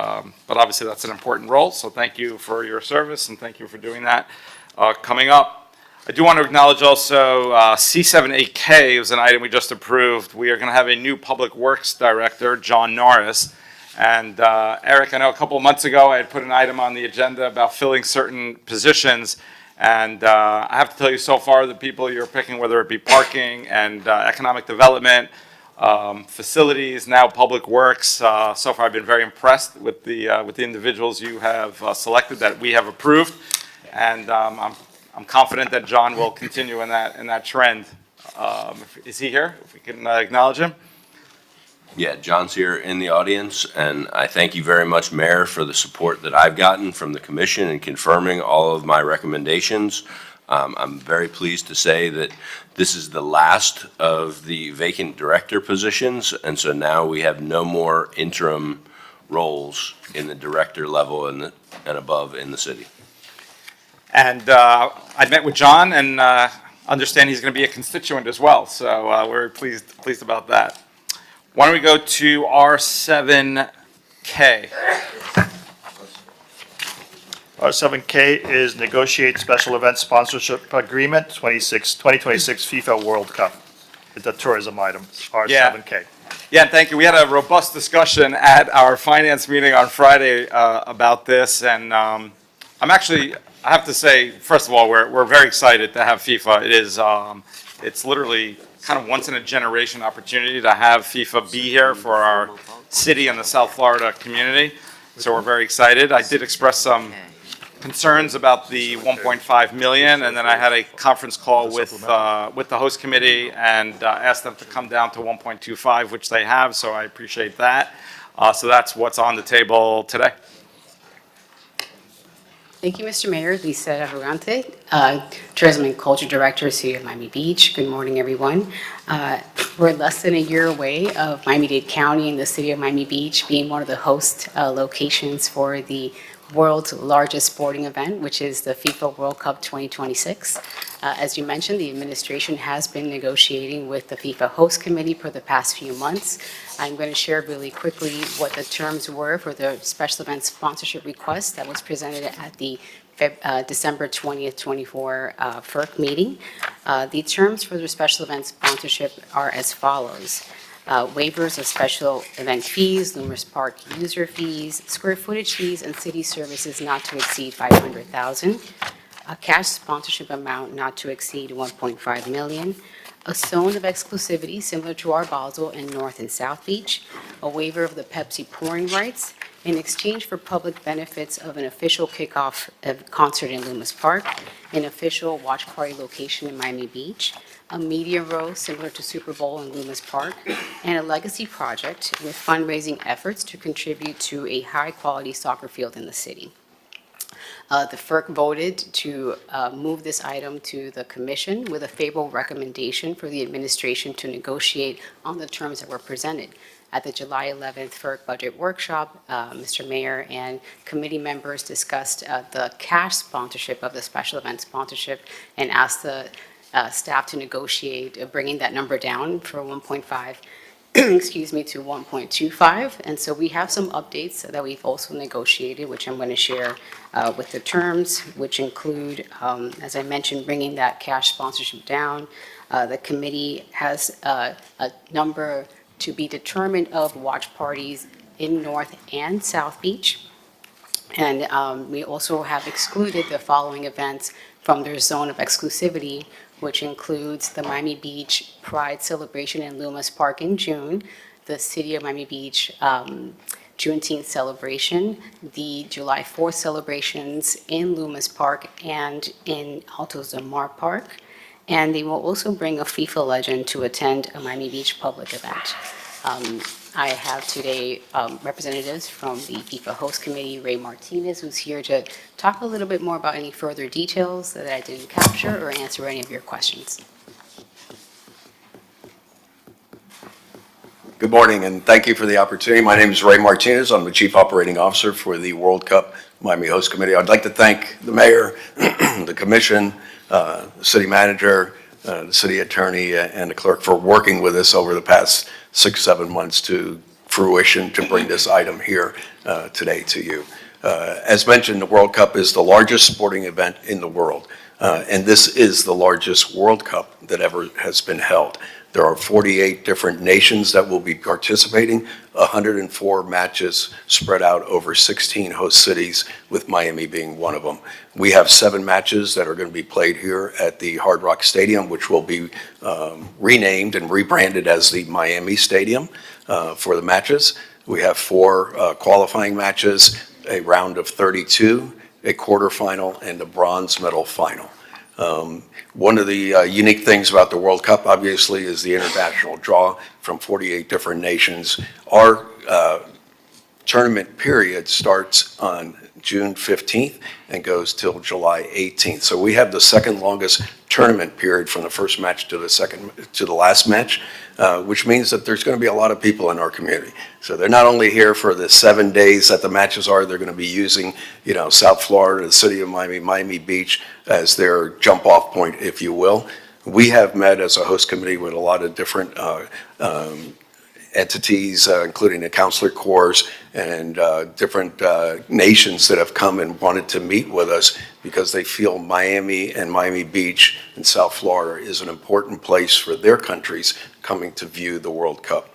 obviously that's an important role, so thank you for your service and thank you for doing that. Coming up, I do want to acknowledge also C7AK was an item we just approved. We are going to have a new Public Works Director, John Norris. And Eric, I know a couple of months ago I had put an item on the agenda about filling certain positions. And I have to tell you, so far, the people you're picking, whether it be parking and economic development, facilities, now Public Works, so far I've been very impressed with the individuals you have selected that we have approved. And I'm confident that John will continue in that trend. Is he here? If we can acknowledge him. Yeah, John's here in the audience, and I thank you very much, Mayor, for the support that I've gotten from the commission in confirming all of my recommendations. I'm very pleased to say that this is the last of the vacant director positions, and so now we have no more interim roles in the director level and above in the city. And I met with John and understand he's going to be a constituent as well. So we're pleased about that. Why don't we go to R7K? R7K is negotiate special event sponsorship agreement 2026 FIFA World Cup. It's a tourism item, R7K. Yeah, thank you. We had a robust discussion at our finance meeting on Friday about this. And I'm actually, I have to say, first of all, we're very excited to have FIFA. It is, it's literally kind of once in a generation opportunity to have FIFA be here for our city and the South Florida community. So we're very excited. I did express some concerns about the 1.5 million, and then I had a conference call with the host committee and asked them to come down to 1.25, which they have. So I appreciate that. So that's what's on the table today. Thank you, Mr. Mayor. Lisa Averante, Tourism and Culture Director, City of Miami Beach. Good morning, everyone. We're less than a year away of Miami-Dade County and the City of Miami Beach being one of the host locations for the world's largest sporting event, which is the FIFA World Cup 2026. As you mentioned, the administration has been negotiating with the FIFA host committee for the past few months. I'm going to share really quickly what the terms were for the special event sponsorship request that was presented at the December 20th, 24 FERC meeting. The terms for the special event sponsorship are as follows. Waivers of special event fees, Loomis Park user fees, square footage fees, and city services not to exceed $500,000. A cash sponsorship amount not to exceed $1.5 million. A zone of exclusivity similar to our Basel in North and South Beach. A waiver of the Pepsi pouring rights in exchange for public benefits of an official kickoff concert in Loomis Park, an official watch party location in Miami Beach, a media row similar to Super Bowl in Loomis Park, and a legacy project with fundraising efforts to contribute to a high-quality soccer field in the city. The FERC voted to move this item to the commission with a favorable recommendation for the administration to negotiate on the terms that were presented. At the July 11th FERC budget workshop, Mr. Mayor and committee members discussed the cash sponsorship of the special event sponsorship and asked the staff to negotiate bringing that number down from 1.5 excuse me, to 1.25. And so we have some updates that we've also negotiated, which I'm going to share with the terms, which include, as I mentioned, bringing that cash sponsorship down. The committee has a number to be determined of watch parties in North and South Beach. And we also have excluded the following events from their zone of exclusivity, which includes the Miami Beach Pride celebration in Loomis Park in June, the City of Miami Beach Juneteenth celebration, the July 4th celebrations in Loomis Park and in Altos del Mar Park. And they will also bring a FIFA legend to attend a Miami Beach public event. I have today representatives from the FIFA host committee, Ray Martinez, who's here to talk a little bit more about any further details that I didn't capture or answer any of your questions. Good morning, and thank you for the opportunity. My name is Ray Martinez. I'm the Chief Operating Officer for the World Cup Miami Host Committee. I'd like to thank the mayor, the commission, the city manager, the city attorney, and the clerk for working with us over the past 6-7 months to fruition to bring this item here today to you. As mentioned, the World Cup is the largest sporting event in the world, and this is the largest World Cup that ever has been held. There are 48 different nations that will be participating, 104 matches spread out over 16 host cities, with Miami being one of them. We have 7 matches that are going to be played here at the Hard Rock Stadium, which will be renamed and rebranded as the Miami Stadium for the matches. We have 4 qualifying matches, a round of 32, a quarterfinal, and a bronze medal final. One of the unique things about the World Cup, obviously, is the international draw from 48 different nations. Our tournament period starts on June 15th and goes till July 18th. So we have the second longest tournament period from the first match to the last match, which means that there's going to be a lot of people in our community. So they're not only here for the 7 days that the matches are, they're going to be using, South Florida, the city of Miami, Miami Beach as their jump off point, if you will. We have met as a host committee with a lot of different entities, including the consular corps and different nations that have come and wanted to meet with us because they feel Miami and Miami Beach in South Florida is an important place for their countries coming to view the World Cup.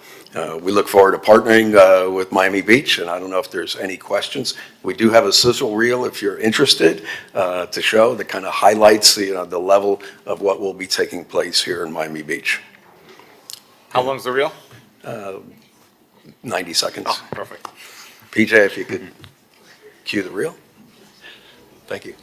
We look forward to partnering with Miami Beach, and I don't know if there's any questions. We do have a sizzle reel if you're interested to show that kind of highlights the level of what will be taking place here in Miami Beach. How long's the reel? 90 seconds. Oh, perfect. PJ, if you could cue the reel. Thank you.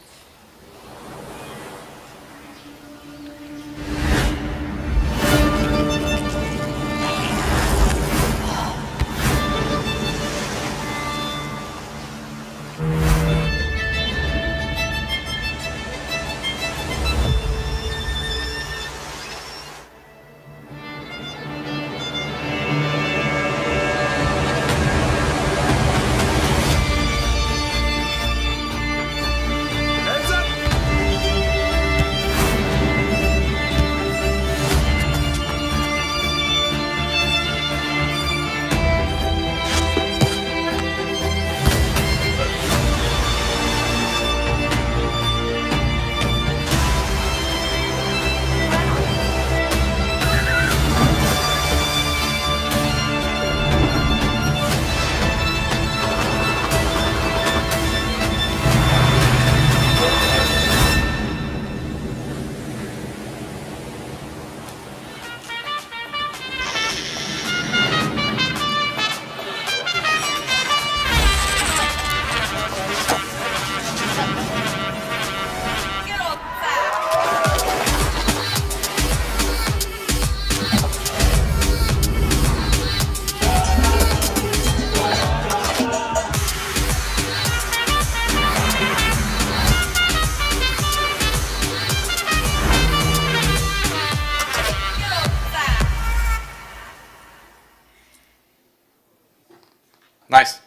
Nice.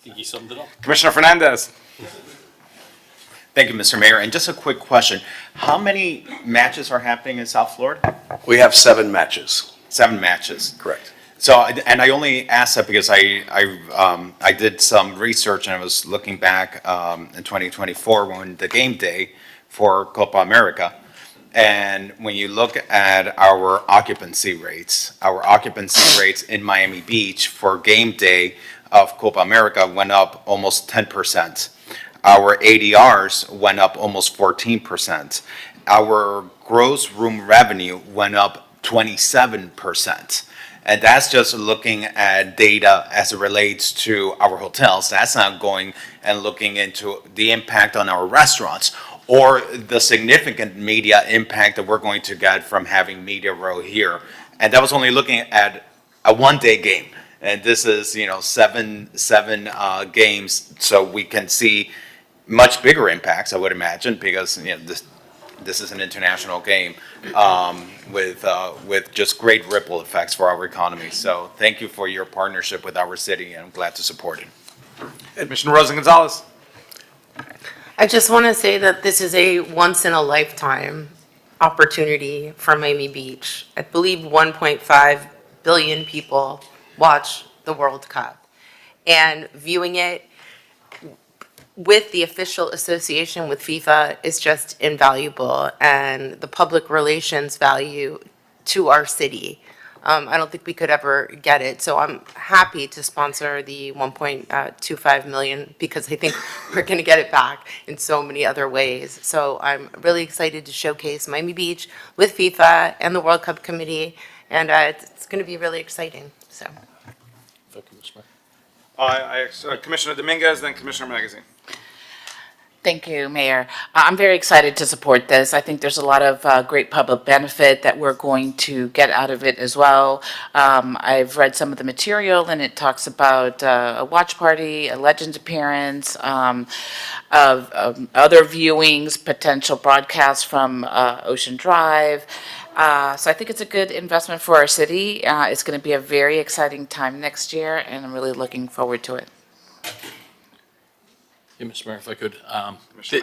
Think you summed it up. Commissioner Fernandez. Thank you, Mr. Mayor. And just a quick question. How many matches are happening in South Florida? We have 7 matches. 7 matches. Correct. So, and I only asked that because I did some research and I was looking back in 2024 when the game day for Copa America. And when you look at our occupancy rates in Miami Beach for game day of Copa America went up almost 10%. Our ADRs went up almost 14%. Our gross room revenue went up 27%. And that's just looking at data as it relates to our hotels. That's not going and looking into the impact on our restaurants or the significant media impact that we're going to get from having Media Row here. And that was only looking at a one-day game. And this is, seven games, so we can see much bigger impacts, I would imagine, because, this is an international game with just great ripple effects for our economy. So thank you for your partnership with our city, and I'm glad to support it. Commissioner Rosa Gonzalez. I just want to say that this is a once-in-a-lifetime opportunity for Miami Beach. I believe 1.5 billion people watch the World Cup. And viewing it with the official association with FIFA is just invaluable, and the public relations value to our city. I don't think we could ever get it, so I'm happy to sponsor the 1.25 million because I think we're going to get it back in so many other ways. So I'm really excited to showcase Miami Beach with FIFA and the World Cup Committee, and it's going to be really exciting. So. Commissioner Dominguez, then Commissioner Magazine. Thank you, Mayor. I'm very excited to support this. I think there's a lot of great public benefit that we're going to get out of it as well. I've read some of the material, and it talks about a watch party, a Legends appearance, of other viewings, potential broadcasts from Ocean Drive. So I think it's a good investment for our city. It's going to be a very exciting time next year, and I'm really looking forward to it. Yeah, Mr. Mayor, if I could,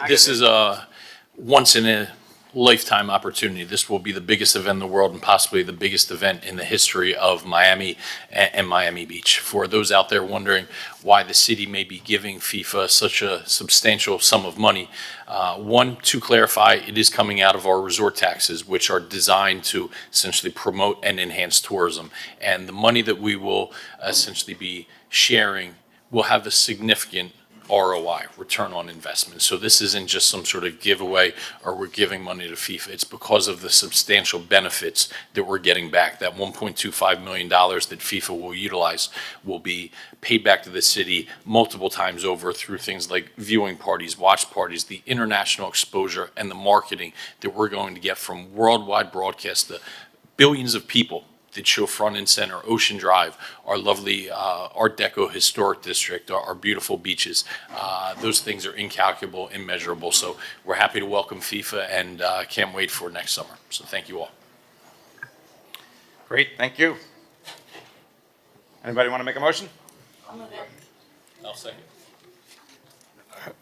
this is a once-in-a-lifetime opportunity. This will be the biggest event in the world and possibly the biggest event in the history of Miami and Miami Beach. For those out there wondering why the city may be giving FIFA such a substantial sum of money, one, to clarify, it is coming out of our resort taxes, which are designed to essentially promote and enhance tourism. And the money that we will essentially be sharing will have a significant ROI, return on investment. So this isn't just some sort of giveaway or we're giving money to FIFA. It's because of the substantial benefits that we're getting back. That $1.25 million that FIFA will utilize will be paid back to the city multiple times over through things like viewing parties, watch parties, the international exposure, and the marketing that we're going to get from worldwide broadcast to billions of people that show front and center Ocean Drive, our lovely Art Deco historic district, our beautiful beaches. Those things are incalculable, immeasurable. So we're happy to welcome FIFA and can't wait for next summer. So thank you all. Great, thank you. Anybody want to make a motion? I'll second.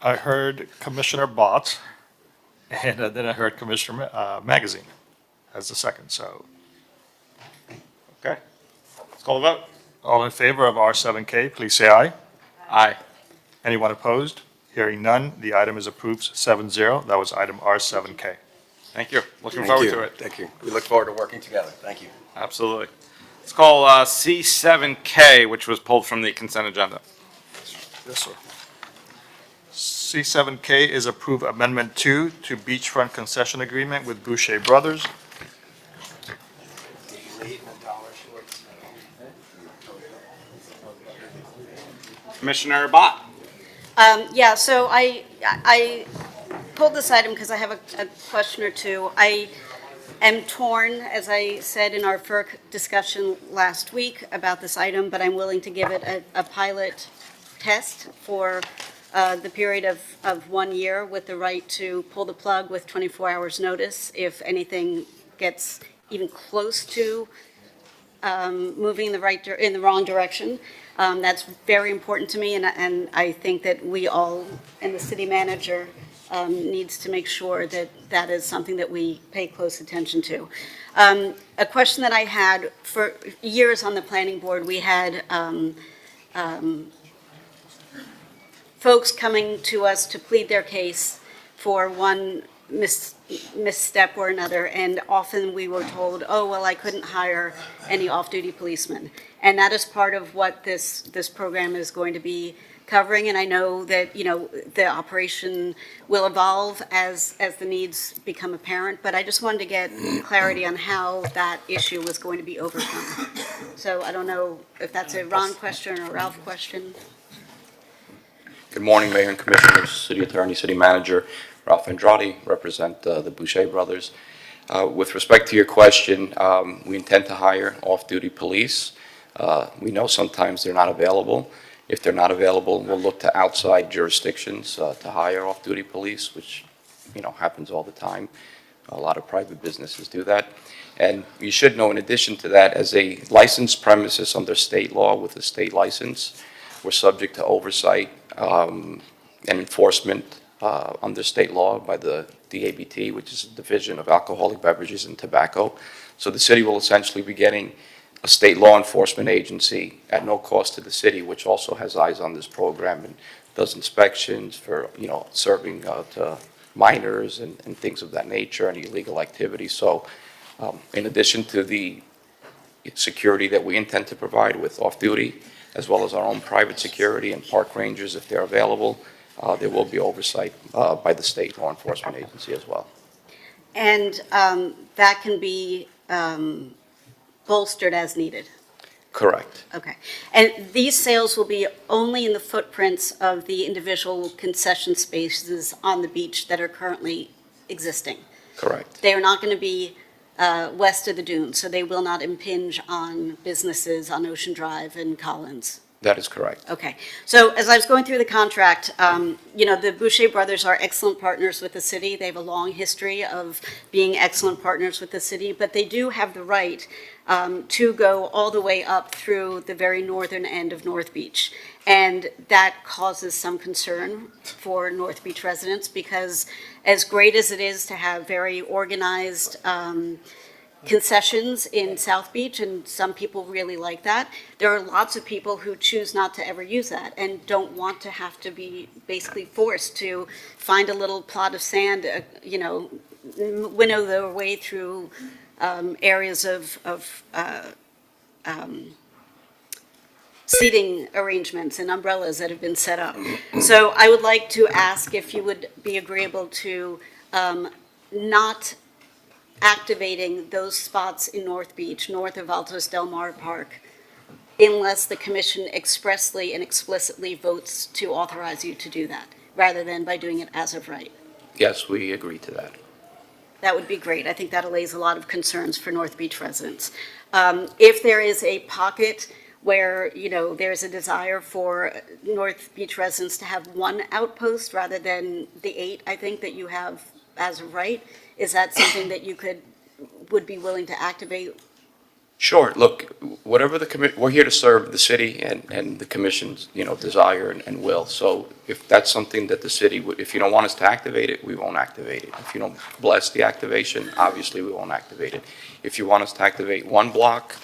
I heard Commissioner Bott, and then I heard Commissioner Magazine as the second, so. Okay, let's call the vote. All in favor of R7K, please say aye. Aye. Anyone opposed? Hearing none, the item is approved 7-0. That was item R7K. Thank you. Looking Thank forward you. to it. Thank you. We look forward to working together. Thank you. Absolutely. Let's call C7K, which was pulled from the consent agenda. Yes, sir. C7K is approve Amendment 2 to Beachfront Concession Agreement with Boucher Brothers. Commissioner Bott. Yeah, so I pulled this item because I have a question or two. I am torn, as I said in our FERC discussion last week about this item, but I'm willing to give it a pilot test for the period of 1 year with the right to pull the plug with 24 hours notice if anything gets even close to moving in the wrong direction. That's very important to me, and I think that we all, and the city manager, needs to make sure that that is something that we pay close attention to. A question that I had for years on the planning board, we had folks coming to us to plead their case for one misstep or another, and often we were told, oh, well, I couldn't hire any off-duty policemen. And that is part of what this program is going to be covering, and I know that, you know, the operation will evolve as the needs become apparent, but I just wanted to get clarity on how that issue was going to be overcome. So I don't know if that's a Ron question or a Ralph question. Good morning, Mayor and Commissioners, City Attorney, City Manager, Ralph Andrade, represent the Boucher brothers. With respect to your question, we intend to hire off-duty police. We know sometimes they're not available. If they're not available, we'll look to outside jurisdictions to hire off-duty police, which, you know, happens all the time. A lot of private businesses do that. And you should know, in addition to that, as a licensed premises under state law with a state license, we're subject to oversight and enforcement under state law by the DABT, which is a Division of Alcoholic Beverages and Tobacco. So the city will essentially be getting a state law enforcement agency at no cost to the city, which also has eyes on this program and does inspections for, you know, serving to minors and things of that nature, any illegal activity. So in addition to the security that we intend to provide with off-duty, as well as our own private security and park rangers if they're available, there will be oversight by the state law enforcement agency as well. And that can be bolstered as needed. Correct. Okay. And these sales will be only in the footprints of the individual concession spaces on the beach that are currently existing. Correct. They are not going to be west of the dunes, so they will not impinge on businesses on Ocean Drive and Collins. That is correct. Okay. So as I was going through the contract, you know, the Boucher brothers are excellent partners with the city. They have a long history of being excellent partners with the city, but they do have the right to go all the way up through the very northern end of North Beach. And that causes some concern for North Beach residents because as great as it is to have very organized concessions in South Beach, and some people really like that, there are lots of people who choose not to ever use that and don't want to have to be basically forced to find a little plot of sand, you know, winnow their way through areas of seating arrangements and umbrellas that have been set up. So I would like to ask if you would be agreeable to not activating those spots in North Beach, north of Altos Del Mar Park, unless the commission expressly and explicitly votes to authorize you to do that, rather than by doing it as of right. Yes, we agree to that. That would be great. I think that allays a lot of concerns for North Beach residents. If there is a pocket where, you know, there's a desire for North Beach residents to have one outpost rather than the 8, I think, that you have as of right, is that something that you would be willing to activate? Sure. Look, whatever we're here to serve the city and the commission's, you know, desire and will. So if that's something that the city would, if you don't want us to activate it, we won't activate it. If you don't bless the activation, obviously we won't activate it. If you want us to activate one block,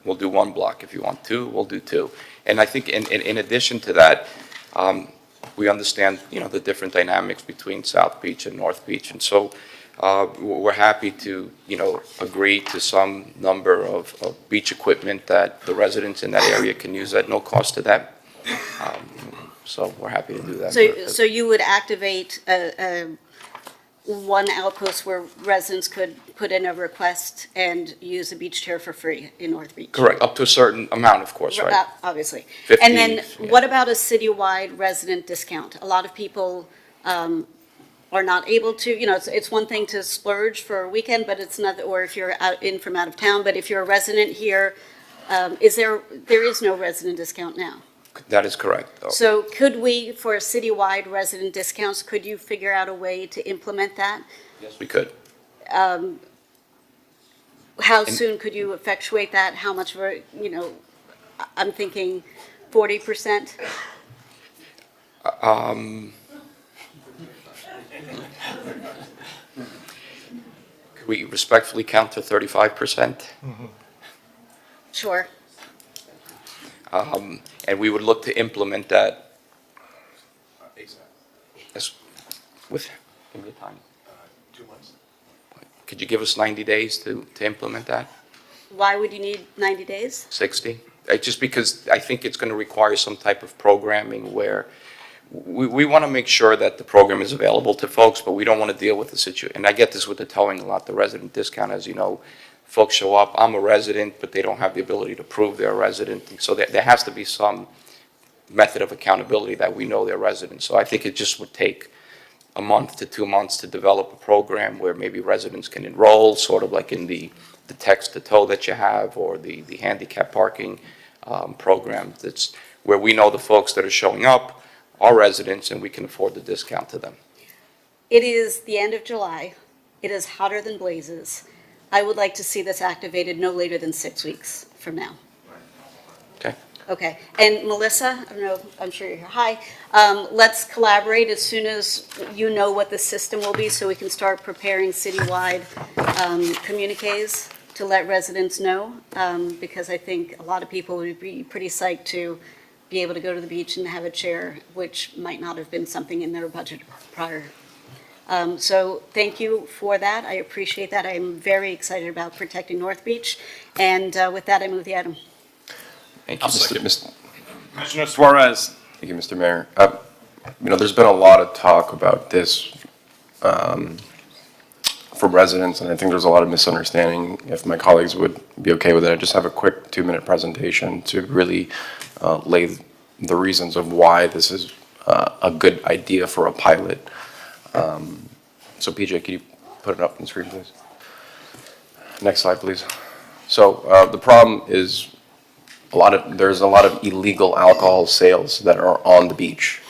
we'll do one block. If you want 2, we'll do 2. And I think in addition to that, we understand, you know, the different dynamics between South Beach and North Beach. And so we're happy to, you know, agree to some number of beach equipment that the residents in that area can use at no cost to them. So we're happy to do that. So you would activate one outpost where residents could put in a request and use a beach chair for free in North Beach? Correct, up to a certain amount, of course, right? Obviously. 50, And then yeah. what about a citywide resident discount? A lot of people are not able to, you know, it's one thing to splurge for a weekend, but it's not, or if you're from out of town, but if you're a resident here, there is no resident discount now. That is correct. So could we, for citywide resident discounts, could you figure out a way to implement that? Yes, we could. How soon could you effectuate that? How much of a, I'm thinking 40%? Could we respectfully count to 35%? Sure. And we would look to implement that. Yes, give me time. 2 months. Could you give us 90 days to implement that? Why would you need 90 days? 60? Just because I think it's going to require some type of programming where we want to make sure that the program is available to folks, but we don't want to deal with the situation. And I get this with the towing a lot, the resident discount, as you know, folks show up, I'm a resident, but they don't have the ability to prove they're a resident. So there has to be some method of accountability that we know they're residents. So I think it just would take a month to 2 months to develop a program where maybe residents can enroll, sort of like in the text to tow that you have, or the handicap parking program. That's where we know the folks that are showing up are residents and we can afford the discount to them. It is the end of July. It is hotter than blazes. I would like to see this activated no later than 6 weeks from now. Okay. Okay. And Melissa, I don't know, I'm sure you're here. Hi. Let's collaborate as soon as you know what the system will be so we can start preparing citywide communiques to let residents know, because I think a lot of people would be pretty psyched to be able to go to the beach and have a chair, which might not have been something in their budget prior. So thank you for that. I appreciate that. I'm very excited about protecting North Beach. And with that, I move the item. Thank you, Mr. Commissioner Suarez. Thank you, Mr. Mayor. There's been a lot of talk about this from residents, and I think there's a lot of misunderstanding. If my colleagues would be okay with it, I just have a quick 2-minute presentation to really lay the reasons of why this is a good idea for a pilot. So PJ, can you put it up on the screen, please? Next slide, please. So the problem is there's a lot of illegal alcohol sales that are on the beach.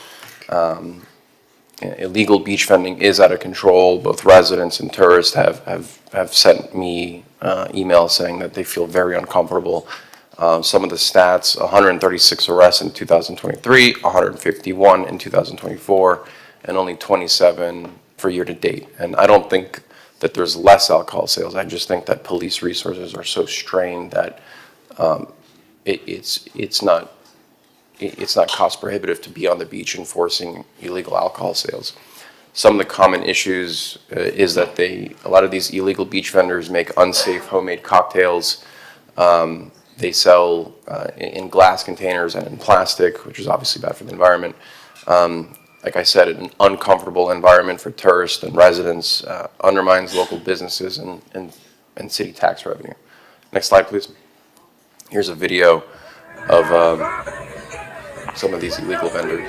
Illegal beach vending is out of control. Both residents and tourists have sent me emails saying that they feel very uncomfortable. Some of the stats: 136 arrests in 2023, 151 in 2024, and only 27 for year to date. And I don't think that there's less alcohol sales. I just think that police resources are so strained that it's not cost prohibitive to be on the beach enforcing illegal alcohol sales. Some of the common issues is that a lot of these illegal beach vendors make unsafe homemade cocktails. They sell in glass containers and in plastic, which is obviously bad for the environment. Like I said, an uncomfortable environment for tourists and residents, undermines local businesses and city tax revenue. Next slide, please. Here's a video of some of these illegal vendors.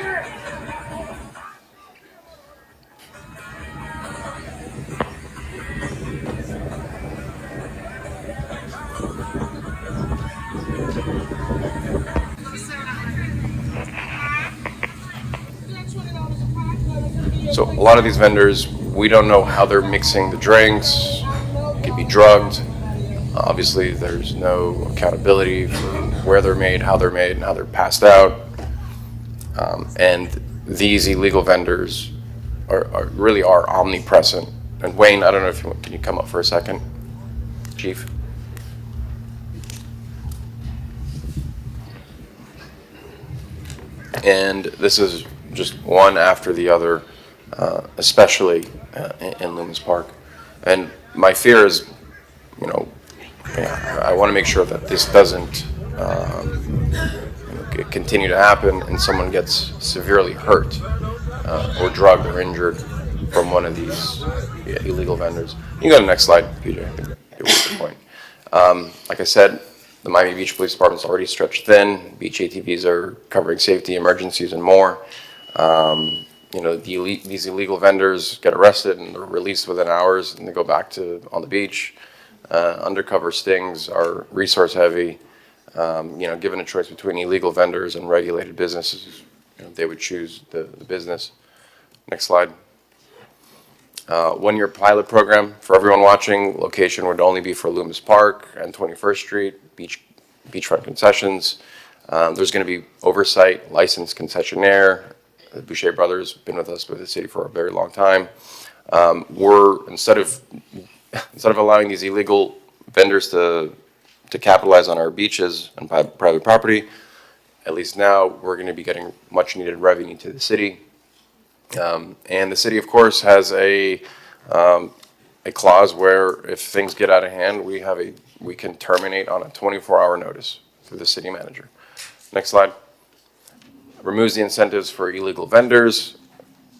So a lot of these vendors, we don't know how they're mixing the drinks. It could be drugged. Obviously, there's no accountability for where they're made, how they're made, and how they're passed out. And these illegal vendors really are omnipresent. And Wayne, I don't know if can you come up for a second, Chief? And this is just one after the other, especially in Loomis Park. And my fear is, I want to make sure that this doesn't continue to happen and someone gets severely hurt or drugged or injured from one of these illegal vendors. You can go to the next slide, PJ. I think it was the point. Like I said, the Miami Beach Police Department is already stretched thin. Beach ATVs are covering safety, emergencies, and more. These illegal vendors get arrested and they're released within hours and they go back on the beach. Undercover stings are resource heavy. Given a choice between illegal vendors and regulated businesses, they would choose the business. Next slide. One-year pilot program for everyone watching. Location would only be for Loomis Park and 21st Street, beachfront concessions. There's going to be oversight, licensed concessionaire. The Boucher brothers have been with us with the city for a very long time. Instead of allowing these illegal vendors to capitalize on our beaches and private property, at least now we're going to be getting much needed revenue to the city. And the city, of course, has a clause where if things get out of hand, we can terminate on a 24-hour notice through the city manager. Next slide. Removes the incentives for illegal vendors,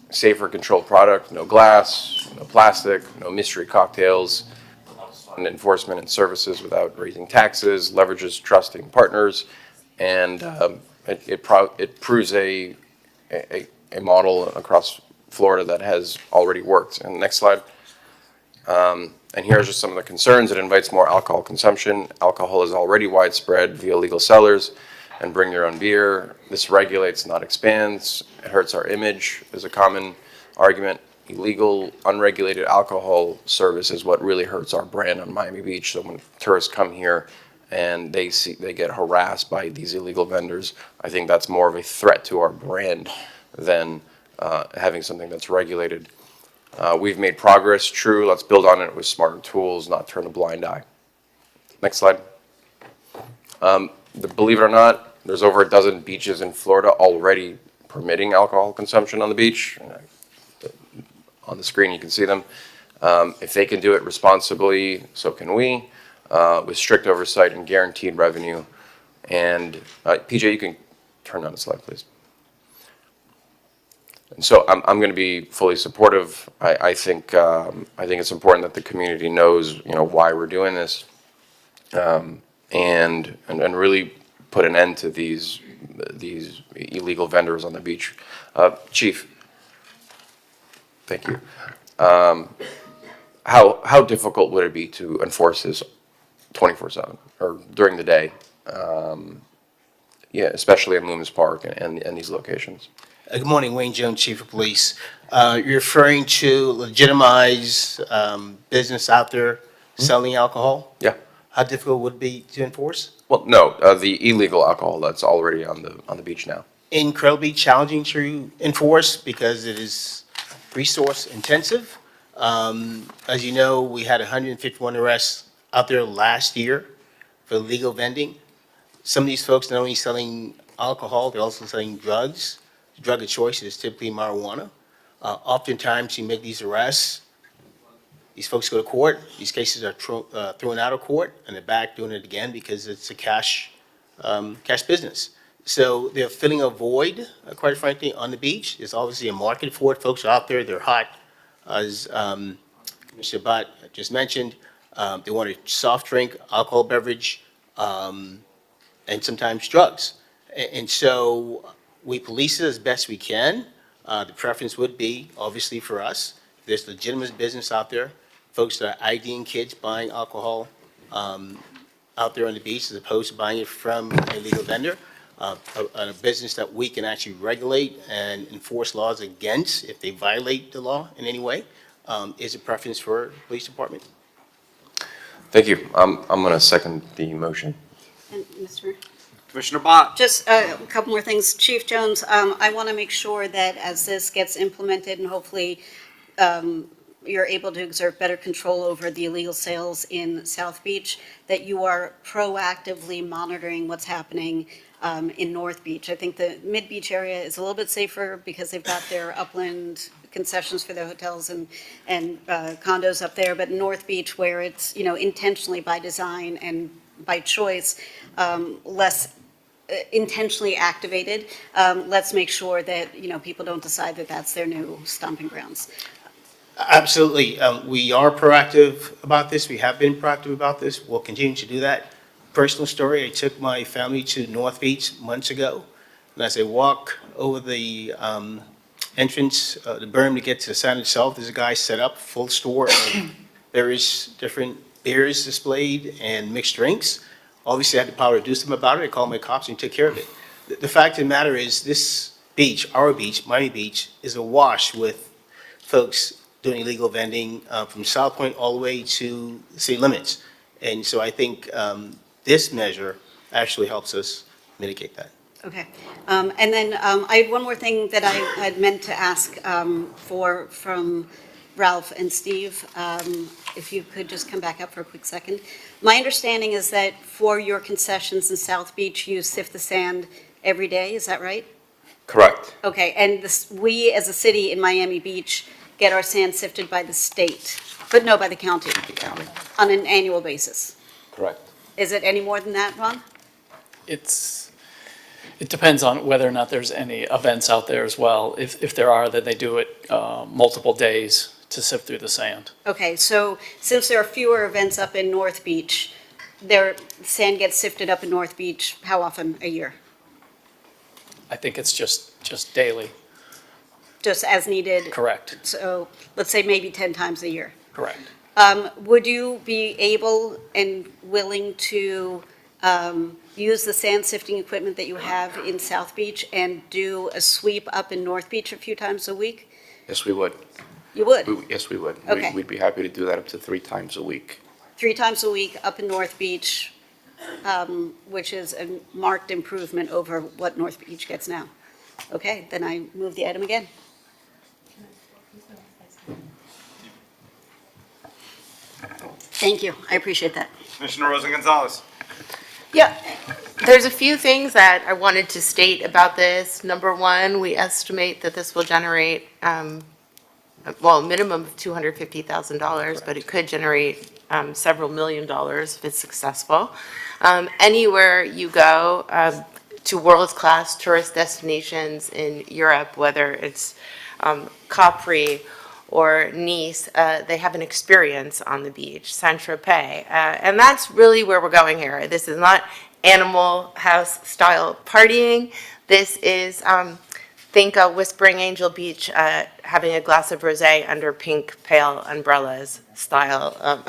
safer controlled product, no glass, no plastic, no mystery cocktails, and enforcement and services without raising taxes, leverages trusting partners, and it proves a model across Florida that has already worked. And next slide. And here are just some of the concerns. It invites more alcohol consumption. Alcohol is already widespread via legal sellers and bring your own beer. This regulates, not expands. It hurts our image is a common argument. Illegal, unregulated alcohol service is what really hurts our brand on Miami Beach. So when tourists come here and they get harassed by these illegal vendors, I think that's more of a threat to our brand than having something that's regulated. We've made progress, true. Let's build on it with smarter tools, not turn a blind eye. Next slide. Believe it or not, there's over a dozen beaches in Florida already permitting alcohol consumption on the beach. On the screen, you can see them. If they can do it responsibly, so can we, with strict oversight and guaranteed revenue. And PJ, you can turn on the slide, please. And so I'm going to be fully supportive. I think it's important that the community knows, why we're doing this, and really put an end to these illegal vendors on the beach. Chief, thank you. How difficult would it be to enforce this 24/7 or during the day? Especially in Loomis Park and these locations. Good morning, Wayne Jones, Chief of Police. You're referring to legitimize business out there selling alcohol? Yeah. How difficult would it be to enforce? Well, no, the illegal alcohol that's already on the beach now. Incredibly challenging to enforce because it is resource intensive. As you know, we had 151 arrests out there last year for illegal vending. Some of these folks not only selling alcohol, they're also selling drugs. The drug of choice is typically marijuana. Oftentimes you make these arrests, these folks go to court, these cases are thrown out of court, and they're back doing it again because it's a cash business. So they're filling a void, quite frankly, on the beach. There's obviously a market for it. Folks are out there, they're hot. As Mr. Bhatt just mentioned, they want a soft drink, alcohol beverage, and sometimes drugs. And so we police it as best we can. The preference would be, obviously, for us. There's legitimate business out there. Folks that are IDing kids buying alcohol out there on the beach as opposed to buying it from a legal vendor. A business that we can actually regulate and enforce laws against if they violate the law in any way is a preference for the police department. Thank you. I'm going to second the motion. And Mr. Commissioner Bott. Just a couple more things. Chief Jones, I want to make sure that as this gets implemented and hopefully you're able to exert better control over the illegal sales in South Beach, that you are proactively monitoring what's happening in North Beach. I think the Mid-Beach area is a little bit safer because they've got their upland concessions for their hotels and condos up there, but North Beach, where it's, intentionally by design and by choice, less intentionally activated, let's make sure that, people don't decide that that's their new stomping grounds. Absolutely. We are proactive about this. We have been proactive about this. We'll continue to do that. Personal story, I took my family to North Beach months ago, and as I walk over the entrance, the berm to get to the sand itself, there's a guy set up, full store of various different beers displayed and mixed drinks. Obviously, I had the power to do something about it. I called my cops and took care of it. The fact of the matter is this beach, our beach, Miami Beach, is awash with folks doing illegal vending from South Point all the way to city limits. And so I think this measure actually helps us mitigate that. Okay. And then I had one more thing that I had meant to ask from Ralph and Steve. If you could just come back up for a quick second. My understanding is that for your concessions in South Beach, you sift the sand every day, is that right? Correct. Okay, and we as a city in Miami Beach get our sand sifted by the state, but no, by the county? The county. On an annual basis. Correct. Is it any more than that, Ron? It depends on whether or not there's any events out there as well. If there are, then they do it multiple days to sift through the sand. Okay, so since there are fewer events up in North Beach, sand gets sifted up in North Beach how often a year? I think it's just daily. Just as needed? Correct. So let's say maybe 10 times a year. Correct. Would you be able and willing to use the sand sifting equipment that you have in South Beach and do a sweep up in North Beach a few times a week? Yes, we would. You would? Yes, we would. Okay. We'd be happy to do that up to 3 times a week. 3 times a week up in North Beach, which is a marked improvement over what North Beach gets now. Okay, then I move the item again. Thank you, I appreciate that. Commissioner Rosa Gonzalez. Yeah, there's a few things that I wanted to state about this. Number one, we estimate that this will generate, a minimum of $250,000, but it could generate several $1,000,000 if it's successful. Anywhere you go to world-class tourist destinations in Europe, whether it's Capri or Nice, they have an experience on the beach, Saint-Tropez. And that's really where we're going here. This is not Animal House style partying. This is, think Whispering Angel Beach having a glass of rosé under pink pale umbrellas style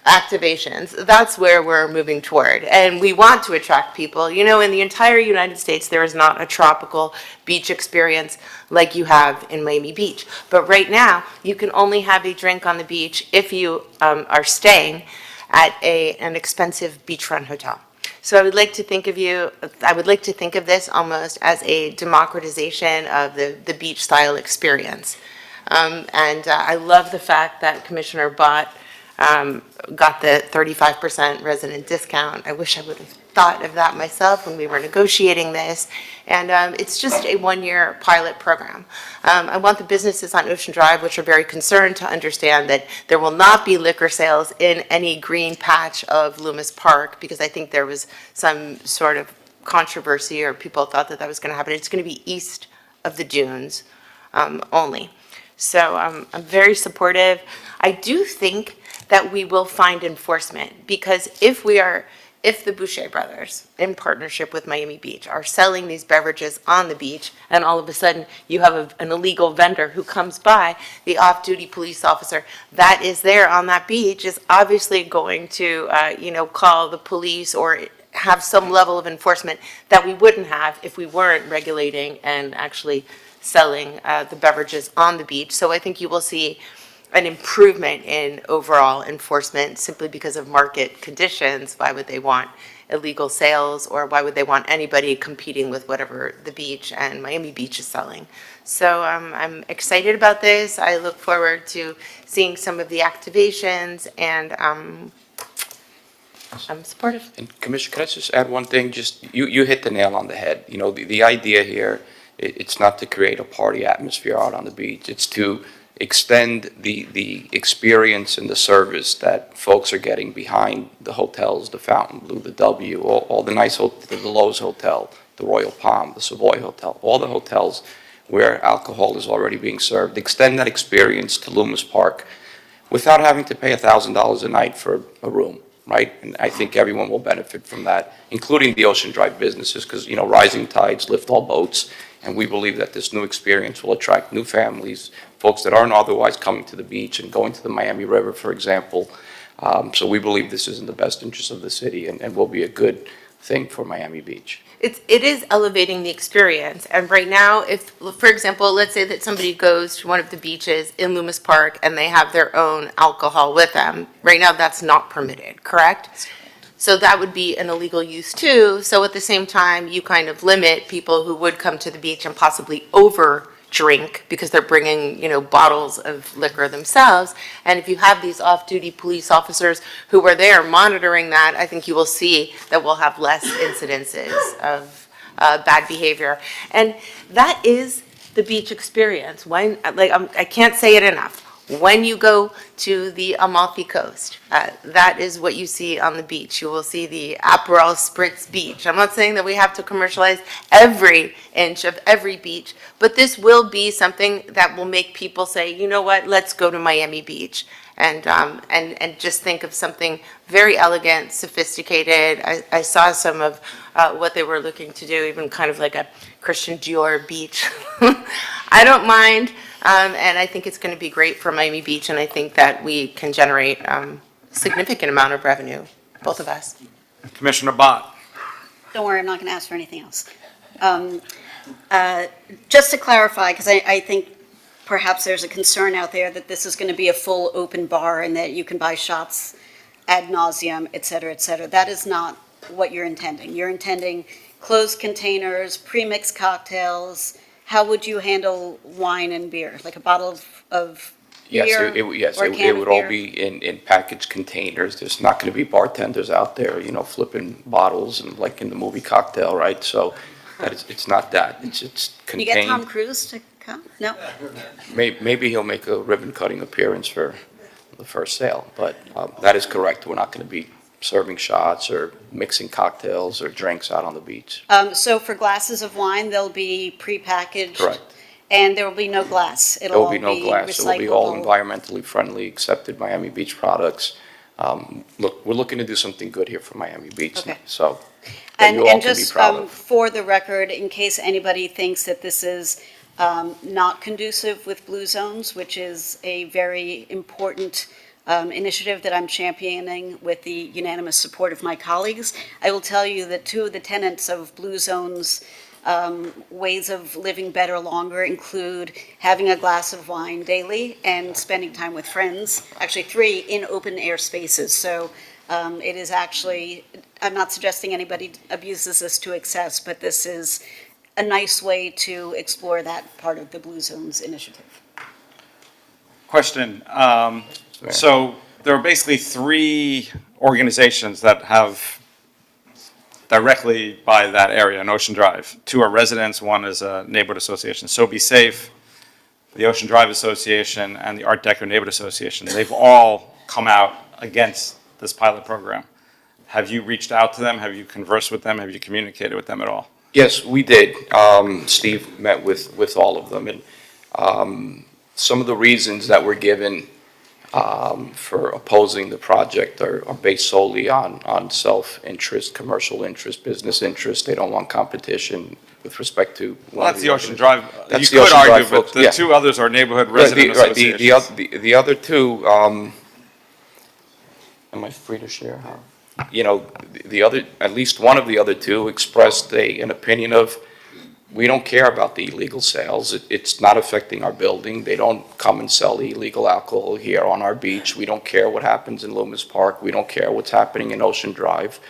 activations. That's where we're moving toward. And we want to attract people. You know, in the entire United States, there is not a tropical beach experience like you have in Miami Beach. But right now, you can only have a drink on the beach if you are staying at an expensive beachfront hotel. So I would like to think of this almost as a democratization of the beach style experience. I love the fact that Commissioner Bott got the 35% resident discount. I wish I would have thought of that myself when we were negotiating this. And it's just a one-year pilot program. I want the businesses on Ocean Drive, which are very concerned, to understand that there will not be liquor sales in any green patch of Loomis Park, because I think there was some sort of controversy or people thought that was going to happen. It's going to be east of the dunes only. So I'm very supportive. I do think that we will find enforcement, because if the Boucher brothers, in partnership with Miami Beach, are selling these beverages on the beach, and all of a sudden you have an illegal vendor who comes by, the off-duty police officer that is there on that beach is obviously going to, call the police or have some level of enforcement that we wouldn't have if we weren't regulating and actually selling the beverages on the beach. So I think you will see an improvement in overall enforcement simply because of market conditions. Why would they want illegal sales, or why would they want anybody competing with whatever the beach and Miami Beach is selling? So I'm excited about this. I look forward to seeing some of the activations, and I'm supportive. And Commissioner, can I just add one thing? Just, you hit the nail on the head. You know, the idea here, it's not to create a party atmosphere out on the beach. It's to extend the experience and the service that folks are getting behind the hotels, the Fontainebleau, the W, all the nice hotels, the Lowe's Hotel, the Royal Palm, the Savoy Hotel, all the hotels where alcohol is already being served. Extend that experience to Loomis Park without having to pay $1,000 a night for a room, right? And I think everyone will benefit from that, including the Ocean Drive businesses, because, rising tides lift all boats. And we believe that this new experience will attract new families, folks that aren't otherwise coming to the beach and going to the Miami River, for example. So we believe this is in the best interest of the city and will be a good thing for Miami Beach. It is elevating the experience. And right now, if, for example, let's say that somebody goes to one of the beaches in Loomis Park and they have their own alcohol with them, right now that's not permitted, correct? So that would be an illegal use too. So at the same time, you kind of limit people who would come to the beach and possibly over-drink because they're bringing, bottles of liquor themselves. And if you have these off-duty police officers who are there monitoring that, I think you will see that we'll have less incidences of bad behavior. And that is the beach experience. I can't say it enough. When you go to the Amalfi Coast, that is what you see on the beach. You will see the Aperol Spritz beach. I'm not saying that we have to commercialize every inch of every beach, but this will be something that will make people say, you know what, let's go to Miami Beach. And just think of something very elegant, sophisticated. I saw some of what they were looking to do, even kind of like a Christian Dior beach. I don't mind. And I think it's going to be great for Miami Beach, and I think that we can generate significant amount of revenue, both of us. Commissioner Bott. Don't worry, I'm not going to ask for anything else. Just to clarify, because I think perhaps there's a concern out there that this is going to be a full open bar and that you can buy shots ad nauseum, et cetera, et cetera. That is not what you're intending. You're intending closed containers, pre-mixed cocktails. How would you handle wine and beer? Like a bottle of Yes, beer? yes, or a it can of would all beer? be in packaged containers. There's not going to be bartenders out there, flipping bottles and like in the movie Cocktail, right? So it's not that. It's Can you get Tom contained. Cruise to come? No? Maybe he'll make a ribbon cutting appearance for the first sale, but that is correct. We're not going to be serving shots or mixing cocktails or drinks out on the beach. So for glasses of wine, they'll be prepackaged? Correct. And there will be no glass? There It'll will all be no glass. It will be all recyclable? environmentally friendly, accepted Miami Beach products. Look, we're looking to do something good here for Miami Beach, Okay. so that you all And can be just proud of. for the record, in case anybody thinks that this is not conducive with Blue Zones, which is a very important initiative that I'm championing with the unanimous support of my colleagues, I will tell you that two of the tenets of Blue Zones ways of living better longer include having a glass of wine daily and spending time with friends, actually 3 in open air spaces. So it is actually, I'm not suggesting anybody abuses this to excess, but this is a nice way to explore that part of the Blue Zones initiative. Question. So there are basically 3 organizations that have directly by that area in Ocean Drive. 2 are residents, 1 is a neighborhood association. So Be Safe, the Ocean Drive Association, and the Art Deco Neighborhood Association. They've all come out against this pilot program. Have you reached out to them? Have you conversed with them? Have you communicated with them at all? Yes, we did. Steve met with all of them, and some of the reasons that were given for opposing the project are based solely on self-interest, commercial interest, business interest. They don't want competition with respect to. Well, that's the Ocean Drive. You That's the could Ocean argue, Drive but folks, the yeah. 2 others are neighborhood Right, resident associations. the other 2, am I free to share how? The other, at least one of the other 2 expressed an opinion of, we don't care about the illegal sales. It's not affecting our building. They don't come and sell illegal alcohol here on our beach. We don't care what happens in Loomis Park. We don't care what's happening in Ocean Drive.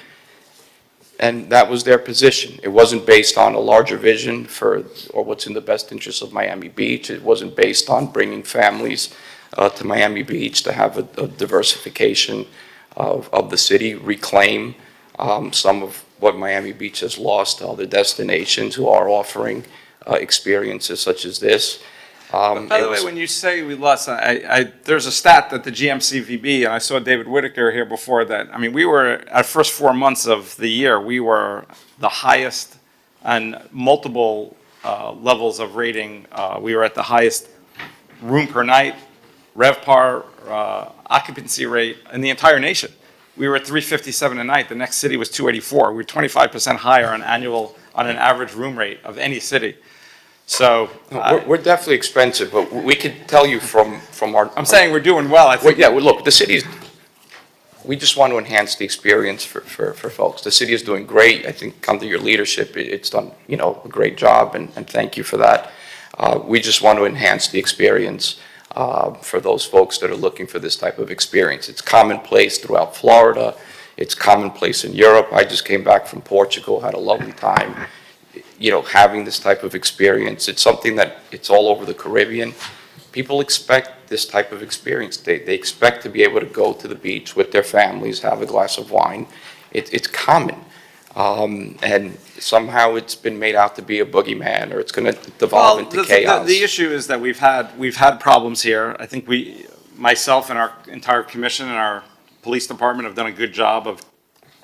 And that was their position. It wasn't based on a larger vision or what's in the best interest of Miami Beach. It wasn't based on bringing families to Miami Beach to have a diversification of the city, reclaim some of what Miami Beach has lost to other destinations who are offering experiences such as this. By the way, when you say we lost, there's a stat that the GMCVB, and I saw David Whitaker here before that, we were, at first 4 months of the year, we were the highest on multiple levels of rating. We were at the highest room per night, RevPAR, occupancy rate in the entire nation. We were at 357 a night. The next city was 284. We were 25% higher on an average room rate of any city. So we're definitely expensive, but we could tell you from our. I'm saying we're doing well. I think. Well, yeah. Well, look, the city's. we just want to enhance the experience for folks. The city is doing great. I think under your leadership, it's done, a great job, and thank you for that. We just want to enhance the experience for those folks that are looking for this type of experience. It's commonplace throughout Florida. It's commonplace in Europe. I just came back from Portugal, had a lovely time, having this type of experience. It's something that it's all over the Caribbean. People expect this type of experience. They expect to be able to go to the beach with their families, have a glass of wine. It's common. And somehow it's been made out to be a boogeyman, or it's going to devolve into chaos. The issue is that we've had problems here. I think myself and our entire commission and our police department have done a good job of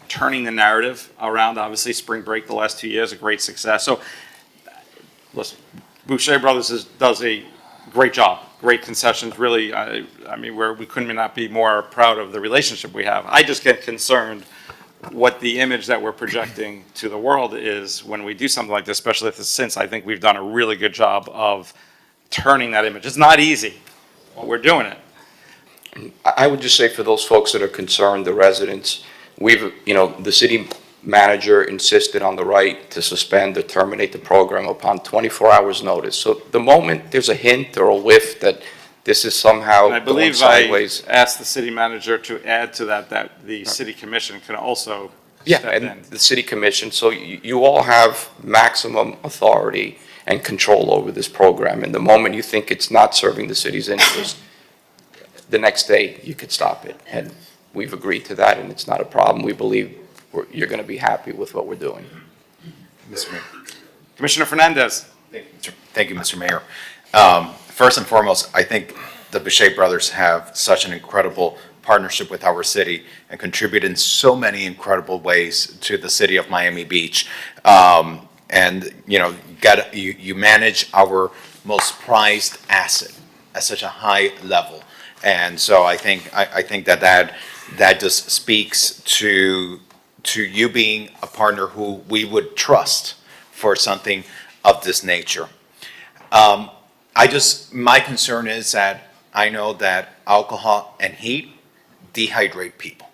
turning the narrative around. Obviously, spring break the last 2 years, a great success. So, listen, Boucher Brothers does a great job, great concessions, really. We couldn't not be more proud of the relationship we have. I just get concerned what the image that we're projecting to the world is when we do something like this, especially since I think we've done a really good job of turning that image. It's not easy, but we're doing it. I would just say for those folks that are concerned, the residents, the city manager insisted on the right to suspend or terminate the program upon 24 hours notice. So the moment there's a hint or a whiff that this is somehow And I going believe sideways. I asked the city manager to add to that the city commission can also Yeah, step in. and the city commission, so you all have maximum authority and control over this program. And the moment you think it's not serving the city's interest, the next day you could stop it. And we've agreed to that, and it's not a problem. We believe you're going to be happy with what we're doing. Mr. Mayor. Commissioner Fernandez. Thank you, Mr. Mayor. First and foremost, I think the Boucher brothers have such an incredible partnership with our city and contribute in so many incredible ways to the city of Miami Beach. You manage our most prized asset at such a high level. And so I think that just speaks to you being a partner who we would trust for something of this nature. My concern is that I know that alcohol and heat dehydrate people.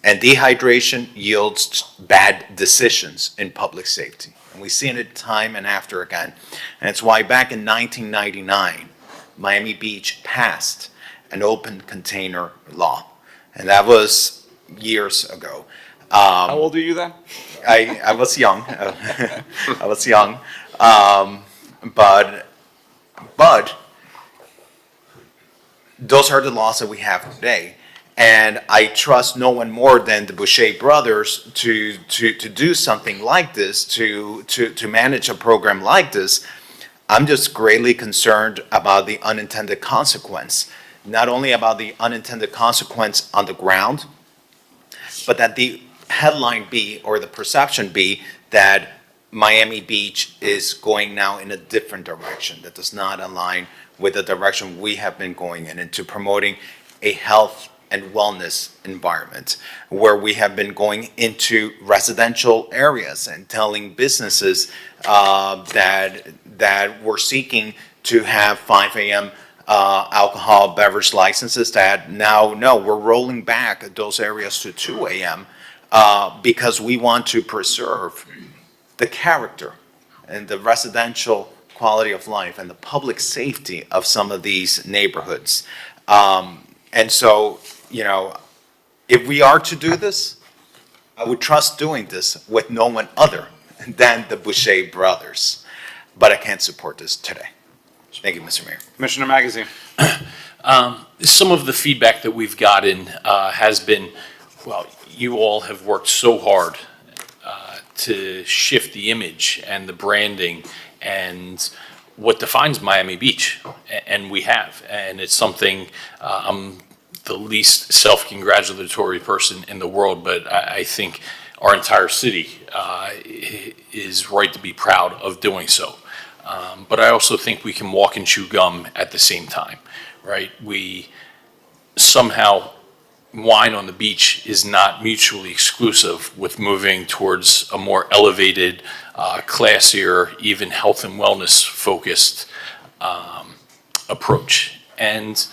And dehydration yields bad decisions in public safety. And we've seen it time and after again. And it's why back in 1999, Miami Beach passed an open container law. And that was years ago. How old are you then? I was young. I was young. But those are the laws that we have today. And I trust no one more than the Boucher brothers to do something like this, to manage a program like this. I'm just greatly concerned about the unintended consequence. Not only about the unintended consequence on the ground, but that the headline be, or the perception be, that Miami Beach is going now in a different direction that does not align with the direction we have been going in, into promoting a health and wellness environment, where we have been going into residential areas and telling businesses that we're seeking to have 5 a.m. Alcohol beverage licenses, that now, no, we're rolling back those areas to 2 a.m. Because we want to preserve the character and the residential quality of life and the public safety of some of these neighborhoods. And so, if we are to do this, I would trust doing this with no one other than the Boucher brothers. But I can't support this today. Thank you, Mr. Mayor. Commissioner Magazine. Some of the feedback that we've gotten has been, well, you all have worked so hard to shift the image and the branding and what defines Miami Beach, and we have. And it's something, I'm the least self-congratulatory person in the world, but I think our entire city is right to be proud of doing so. But I also think we can walk and chew gum at the same time, right? We somehow, wine on the beach is not mutually exclusive with moving towards a more elevated, classier, even health and wellness focused approach. And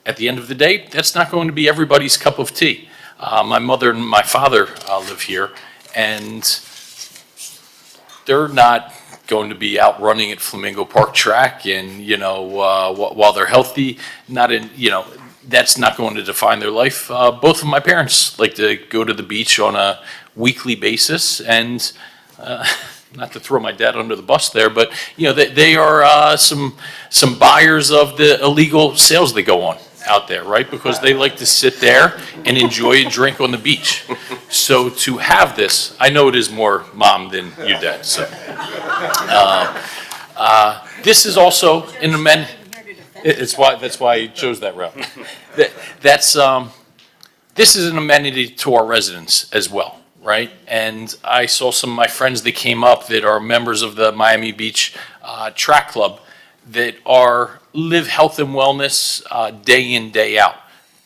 at the end of the day, that's not going to be everybody's cup of tea. My mother and my father live here, and they're not going to be out running at Flamingo Park track and, while they're healthy, not in, that's not going to define their life. Both of my parents like to go to the beach on a weekly basis, and not to throw my dad under the bus there, but they are some buyers of the illegal sales that go on out there, right? Because they like to sit there and enjoy a drink on the beach. So to have this, I know it is more mom than you, Dad. So this is also an amendment. That's why I chose that route. This is an amenity to our residents as well, right? And I saw some of my friends that came up that are members of the Miami Beach Track Club that live health and wellness day in, day out.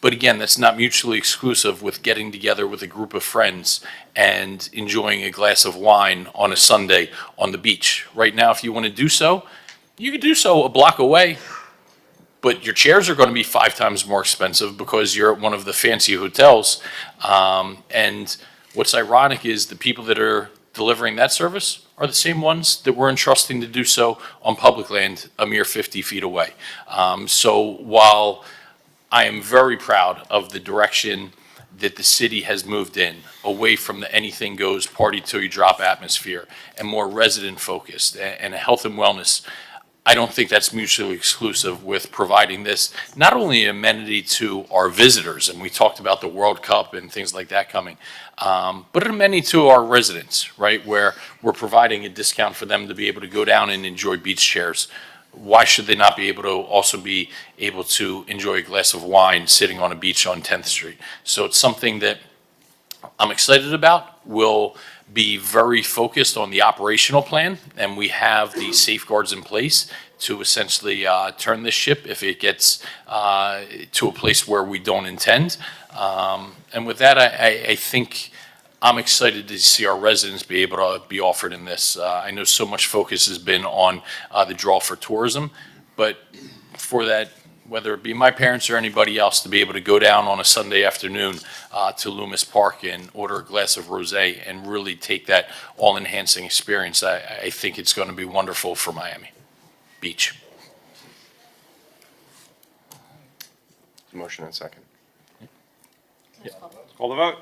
But again, that's not mutually exclusive with getting together with a group of friends and enjoying a glass of wine on a Sunday on the beach. Right now, if you want to do so, you can do so a block away, but your chairs are going to be 5 times more expensive because you're at one of the fancy hotels. And what's ironic is the people that are delivering that service are the same ones that we're entrusting to do so on public land a mere 50 feet away. So while I am very proud of the direction that the city has moved in, away from the anything goes, party till you drop atmosphere, and more resident focused and a health and wellness, I don't think that's mutually exclusive with providing this, not only an amenity to our visitors, and we talked about the World Cup and things like that coming, but an amenity to our residents, right, where we're providing a discount for them to be able to go down and enjoy beach chairs. Why should they not be able to also be able to enjoy a glass of wine sitting on a beach on 10th Street? So it's something that I'm excited about. We'll be very focused on the operational plan, and we have the safeguards in place to essentially turn this ship if it gets to a place where we don't intend. And with that, I think I'm excited to see our residents be able to be offered in this. I know so much focus has been on the draw for tourism, but for that, whether it be my parents or anybody else, to be able to go down on a Sunday afternoon to Loomis Park and order a glass of rosé and really take that all-enhancing experience, I think it's going to be wonderful for Miami Beach. Motion and second. Call the vote.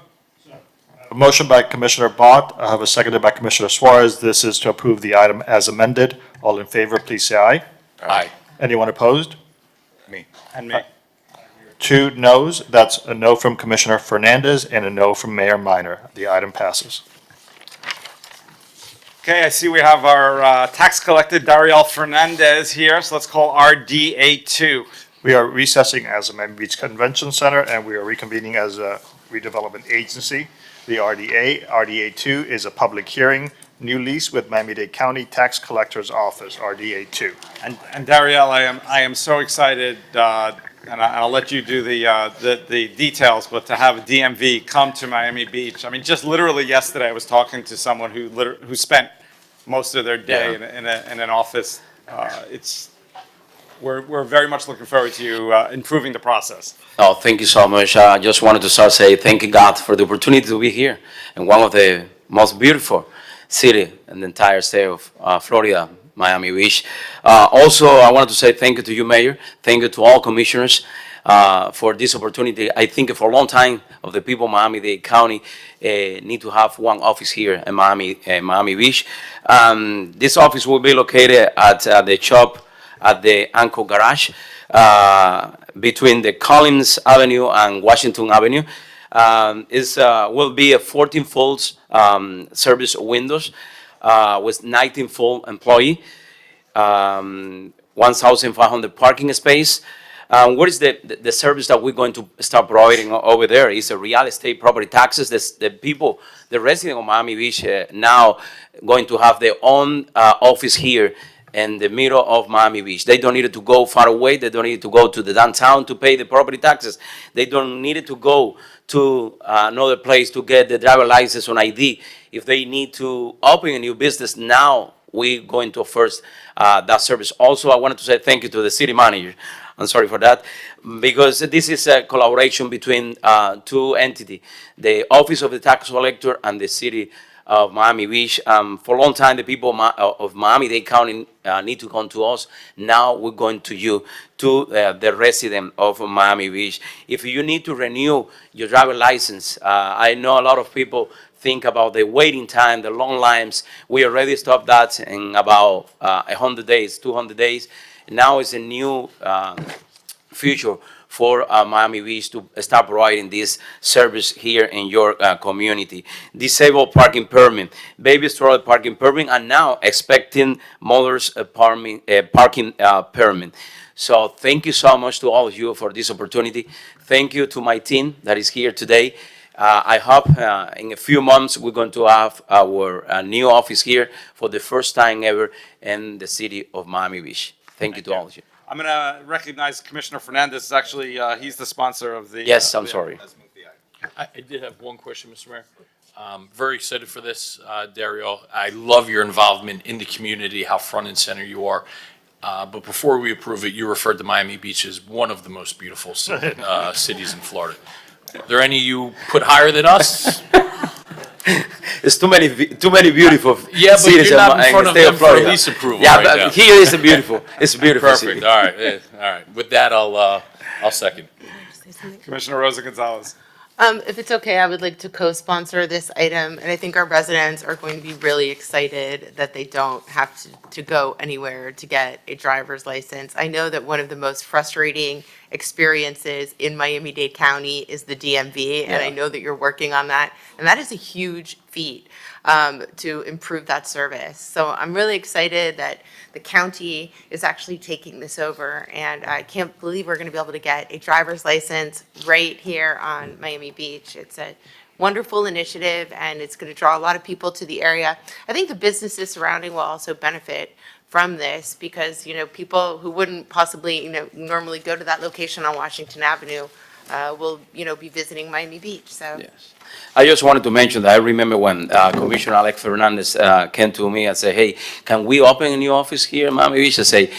A motion by Commissioner Bott. I have a seconded by Commissioner Suarez. This is to approve the item as amended. All in favor, please say aye. Aye. Anyone opposed? Me. And me. 2 noes. That's a no from Commissioner Fernandez and a no from Mayor Minor. The item passes. Okay, I see we have our tax collector, Dariel Fernandez here, so let's call RDA2. We are recessing as a Miami Beach Convention Center, and we are reconvening as a redevelopment agency. The RDA2 is a public hearing, new lease with Miami-Dade County Tax Collector's Office, RDA2. And Dariel, I am so excited, and I'll let you do the details, but to have a DMV come to Miami Beach, I mean, just literally yesterday, I was talking to someone who spent most of their day in an office. We're very much looking forward to you improving the process. Oh, thank you so much. I just wanted to start say thank you God for the opportunity to be here in one of the most beautiful city in the entire state of Florida, Miami Beach. Also, I wanted to say thank you to you, Mayor. Thank you to all commissioners for this opportunity. I think for a long time of the people of Miami-Dade County need to have one office here in Miami Beach. This office will be located at the shop at the Anchor Garage between the Collins Avenue and Washington Avenue. Will be a 14-fold service windows with 19-fold employee, 1,500 parking space. What is the service that we're going to start providing over there? Is a real estate property taxes. The people, the residents of Miami Beach now going to have their own office here in the middle of Miami Beach. They don't need to go far away. They don't need to go to the downtown to pay the property taxes. They don't need to go to another place to get the driver license or ID. If they need to open a new business, now we're going to offer that service. Also, I wanted to say thank you to the city manager, I'm sorry for that, because this is a collaboration between two entities, the Office of the Tax Collector and the City of Miami Beach. For a long time, the people of Miami-Dade County need to come to us. Now we're going to you, to the resident of Miami Beach. If you need to renew your driver license, I know a lot of people think about the waiting time, the long lines. We already stopped that in about 100 days, 200 days. Now it's a new future for Miami Beach to start providing this service here in your community. Disabled parking permit, baby stroller parking permit, and now expecting mothers parking permit. So thank you so much to all of you for this opportunity. Thank you to my team that is here today. I hope in a few months we're going to have our new office here for the first time ever in the city of Miami Beach. Thank you to all of you. I'm going to recognize Commissioner Fernandez. Actually, he's the sponsor of the. Yes, I'm sorry. I did have one question, Mr. Mayor. Very excited for this, Dario. I love your involvement in the community, how front and center you are. But before we approve it, you referred to Miami Beach as one of the most beautiful cities in Florida. Are there any you put higher than us? It's too many beautiful Yeah, but cities you're not in the front of state them for Florida. lease approval Yeah, right but now. here is a beautiful. It's a beautiful Perfect. city. All right. All right. With that, I'll second. Commissioner Rosa Gonzalez. If it's okay, I would like to co-sponsor this item, and I think our residents are going to be really excited that they don't have to go anywhere to get a driver's license. I know that one of the most frustrating experiences in Miami-Dade County is the DMV, and I know that you're working on that, and that is a huge feat to improve that service. So I'm really excited that the county is actually taking this over, and I can't believe we're going to be able to get a driver's license right here on Miami Beach. It's a wonderful initiative, and it's going to draw a lot of people to the area. I think the businesses surrounding will also benefit from this because, you know, people who wouldn't possibly, you know, normally go to that location on Washington Avenue will, you know, be visiting Miami Beach, so. Yes. I just wanted to mention that I remember when Commissioner Alex Fernandez came to me and said, hey, can we open a new office here in Miami Beach? I say,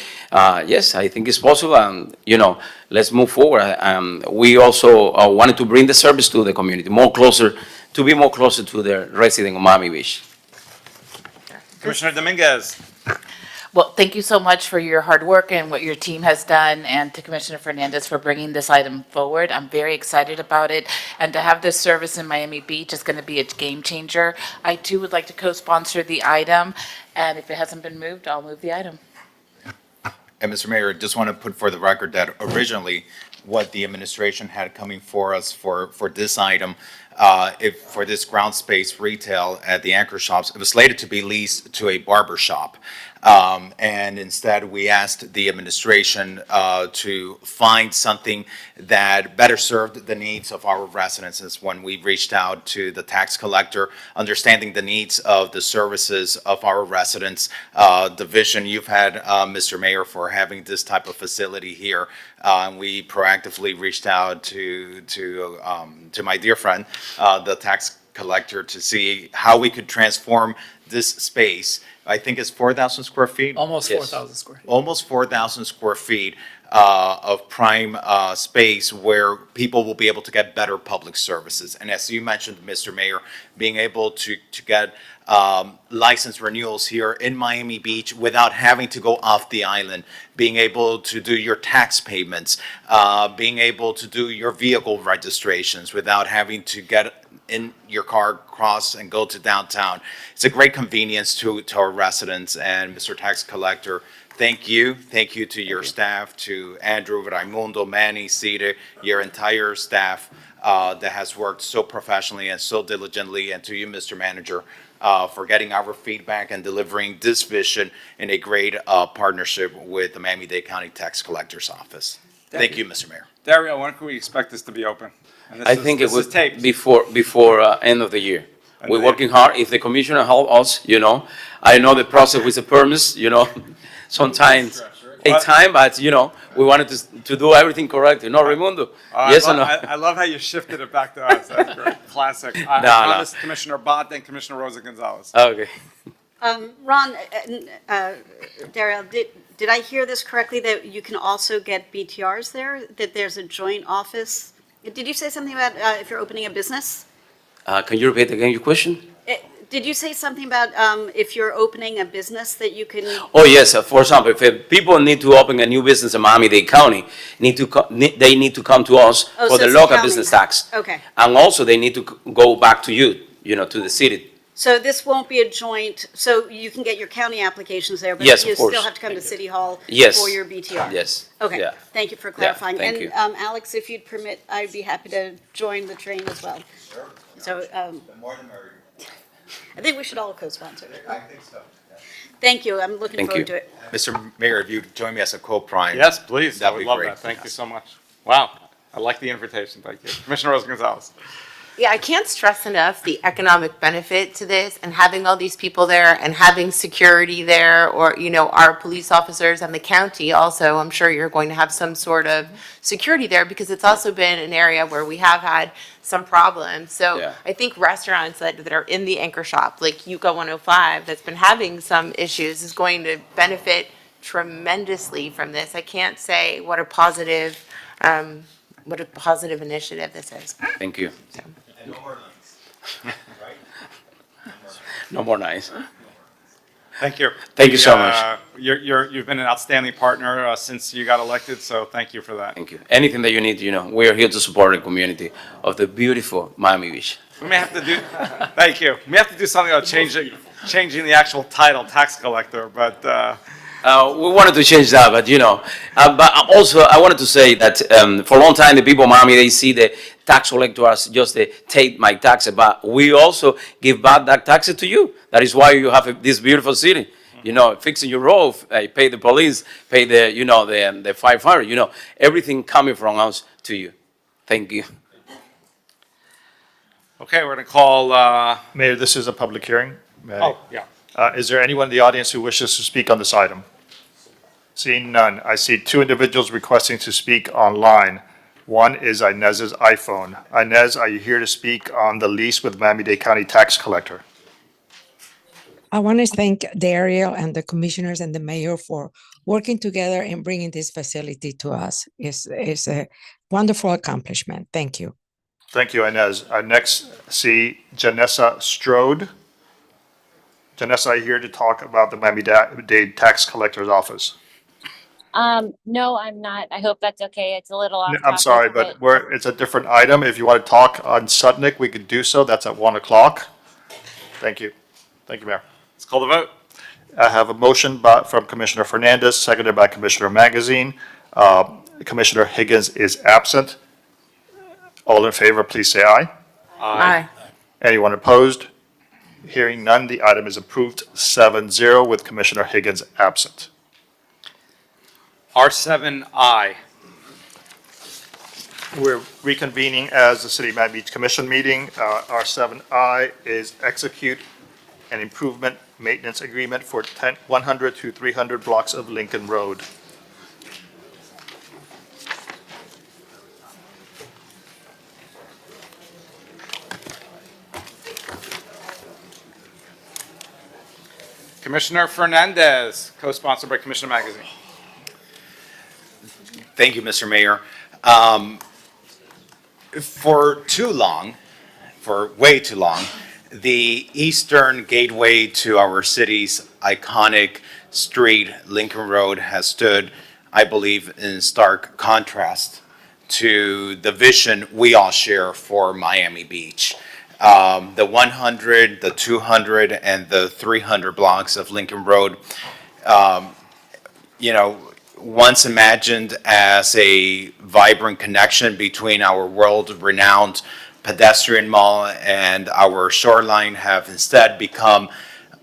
yes, I think it's possible, and, you know, let's move forward. We also wanted to bring the service to the community, to be more closer to the resident of Miami Beach. Commissioner Dominguez. Well, thank you so much for your hard work and what your team has done, and to Commissioner Fernandez for bringing this item forward. I'm very excited about it, and to have this service in Miami Beach is going to be a game changer. I too would like to co-sponsor the item, and if it hasn't been moved, I'll move the item. And Mr. Mayor, just want to put for the record that originally what the administration had coming for us for this item, for this ground space retail at the anchor shops, it was slated to be leased to a barber shop. And instead, we asked the administration to find something that better served the needs of our residents. It's when we reached out to the tax collector, understanding the needs of the services of our residents, the vision you've had, Mr. Mayor, for having this type of facility here. We proactively reached out to my dear friend, the tax collector, to see how we could transform this space. I think it's 4,000 square feet. Almost Yes. 4,000 square feet. Almost 4,000 square feet of prime space where people will be able to get better public services. And as you mentioned, Mr. Mayor, being able to get license renewals here in Miami Beach without having to go off the island, being able to do your tax payments, being able to do your vehicle registrations without having to get in your car, cross, and go to downtown. It's a great convenience to our residents. And Mr. Tax Collector, thank you. Thank you to your staff, to Andrew, Raimundo, Manny, Cedar, your entire staff that has worked so professionally and so diligently, and to you, Mr. Manager, for getting our feedback and delivering this vision in a great partnership with the Miami-Dade County Tax Collector's Office. Thank you, Mr. Mayor. Dario, when can we expect this to be open? And I think it this is was taped. before end of the year. We're working hard. If the commissioner help us, you know, I know the process with the permits, you know, sometimes take time, but, you know, we wanted to do everything correct. You know, Raimundo? Yes or no? I love how you shifted it back to us. That's great. Classic. I No. promised Commissioner Bott and Commissioner Rosa Gonzalez. Okay. Ron, Daryl, did I hear this correctly, that you can also get BTRs there? That there's a joint office? Did you say something about if you're opening a business? Can you repeat again your question? Did you say something about if you're opening a business that you can? Oh, yes, for example, if people need to open a new business in Miami-Dade County, they need to come to us Oh, for so the it's the local county. business tax. Okay. And also, they need to go back to you, to the city. So this won't be a joint, so you can get your county applications there, but Yes, you of course. still have to come to City Hall Yes. for your BTR? Yes. Okay, Yeah. thank you for clarifying. thank you. And Alex, if you'd permit, I'd be happy to join the train as well. Sure. So, I think we should all co-sponsor. I think so. Thank you, I'm looking Thank forward you. to it. Mr. Mayor, if you'd join me as a co-prime. Yes, please. I That'd would be love great. that. Thank you so much. Wow. I like the invitation. Thank you. Commissioner Rose Gonzalez. Yeah, I can't stress enough the economic benefit to this and having all these people there and having security there or, our police officers and the county also, I'm sure you're going to have some sort of security there because it's also been an area where we have had some problems. So Yeah. I think restaurants that are in the anchor shop, like Yucca 105, that's been having some issues is going to benefit tremendously from this. I can't say what a positive initiative this is. Thank you. And no more lines, right? No more nice. Thank you. Thank you so much. You've been an outstanding partner since you got elected, so thank you for that. Thank you. Anything that you need, we are here to support the community of the beautiful Miami Beach. We may have to do, thank you. We have to do something about changing the actual title, tax collector, but, We wanted to change that, but also I wanted to say that for a long time, the people of Miami, they see the tax collector as just take my taxes, but we also give back that taxes to you. That is why you have this beautiful city. Fixing your road, pay the police, pay the firefighter, everything coming from us to you. Thank you. okay, we're going to call, Mayor, this is a public hearing. May I? oh, yeah. Is there anyone in the audience who wishes to speak on this item? Seeing none, I see two individuals requesting to speak online. One is Inez's iPhone. Inez, are you here to speak on the lease with Miami-Dade County Tax Collector? I want to thank Dario and the commissioners and the mayor for working together and bringing this facility to us. It's a wonderful accomplishment. Thank you. Thank you, Inez. Next, see Janessa Strode. Janessa, are you here to talk about the Miami-Dade Tax Collector's Office? No, I'm not. I hope that's okay. It's a little off I'm sorry, but it's a different item. If you want to talk on Sutnick, we could do so. That's at 1 o'clock. Thank you. Thank you, Mayor. Let's call the vote. I have a motion from Commissioner Fernandez, seconded by Commissioner Magazine. Commissioner Higgins is absent. All in favor, please say aye. Aye. Anyone opposed? Hearing none, the item is approved 7-0 with Commissioner Higgins absent. R7I. We're reconvening as the City of Miami Beach Commission meeting. R7I is execute an improvement maintenance agreement for 100 to 300 blocks of Lincoln Road. Commissioner Fernandez, co-sponsored by Commissioner Magazine. Thank you, Mr. Mayor. For way too long, the eastern gateway to our city's iconic street, Lincoln Road, has stood, I believe, in stark contrast to the vision we all share for Miami Beach. The 100, the 200, and the 300 blocks of Lincoln Road, once imagined as a vibrant connection between our world-renowned pedestrian mall and our shoreline, have instead become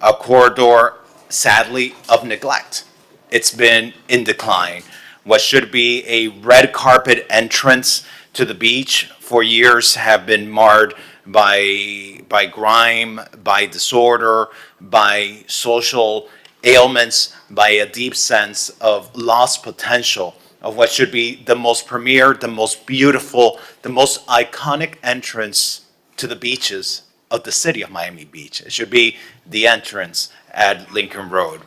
a corridor, sadly, of neglect. It's been in decline. What should be a red carpet entrance to the beach for years have been marred by grime, by disorder, by social ailments, by a deep sense of lost potential of what should be the most premier, the most beautiful, the most iconic entrance to the beaches of the city of Miami Beach. It should be the entrance at Lincoln Road.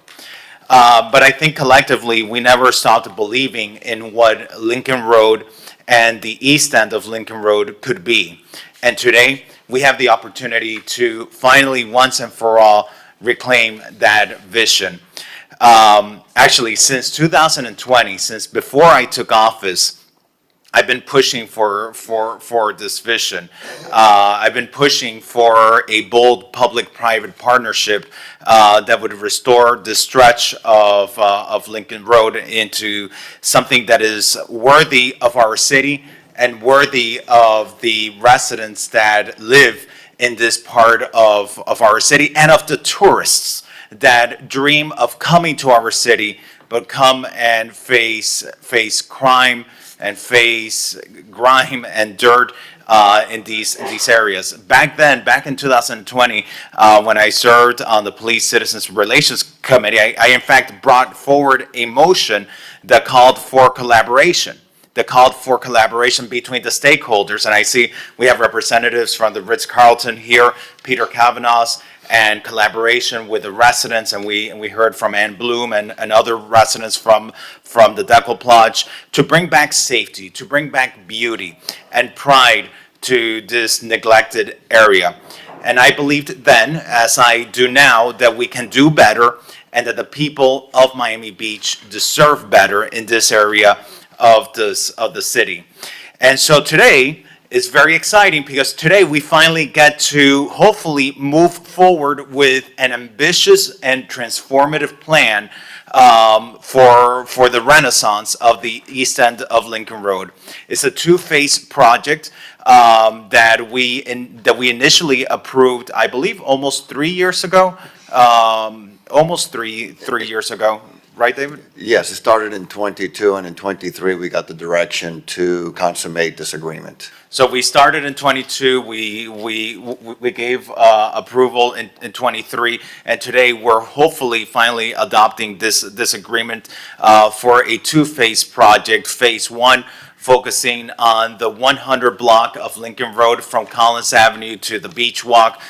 But I think collectively, we never stopped believing in what Lincoln Road and the east end of Lincoln Road could be. And today, we have the opportunity to finally, once and for all, reclaim that vision. Actually, since 2020, since before I took office, I've been pushing for this vision. I've been pushing for a bold public-private partnership that would restore the stretch of Lincoln Road into something that is worthy of our city and worthy of the residents that live in this part of our city and of the tourists that dream of coming to our city but come and face crime and face grime and dirt in these areas. Back then, back in 2020, when I served on the Police Citizens Relations Committee, I in fact brought forward a motion that called for collaboration. Between the stakeholders. And I see we have representatives from the Ritz-Carlton here, Peter Kavanaugh's, and collaboration with the residents, and we heard from Ann Bloom and other residents from the Decolplage to bring back safety, to bring back beauty and pride to this neglected area. And I believed then, as I do now, that we can do better and that the people of Miami Beach deserve better in this area of the city. And so today is very exciting because today we finally get to hopefully move forward with an ambitious and transformative plan for the renaissance of the east end of Lincoln Road. It's a two-phase project that we initially approved, I believe, almost 3 years ago. Almost three years ago. Right, David? Yes, it started in '22, and in '23, we got the direction to consummate this agreement. So we started in '22, we gave approval in '23, and today we're hopefully finally adopting this agreement for a two-phase project. Phase one, focusing on the 100 block of Lincoln Road from Collins Avenue to the Beach Walk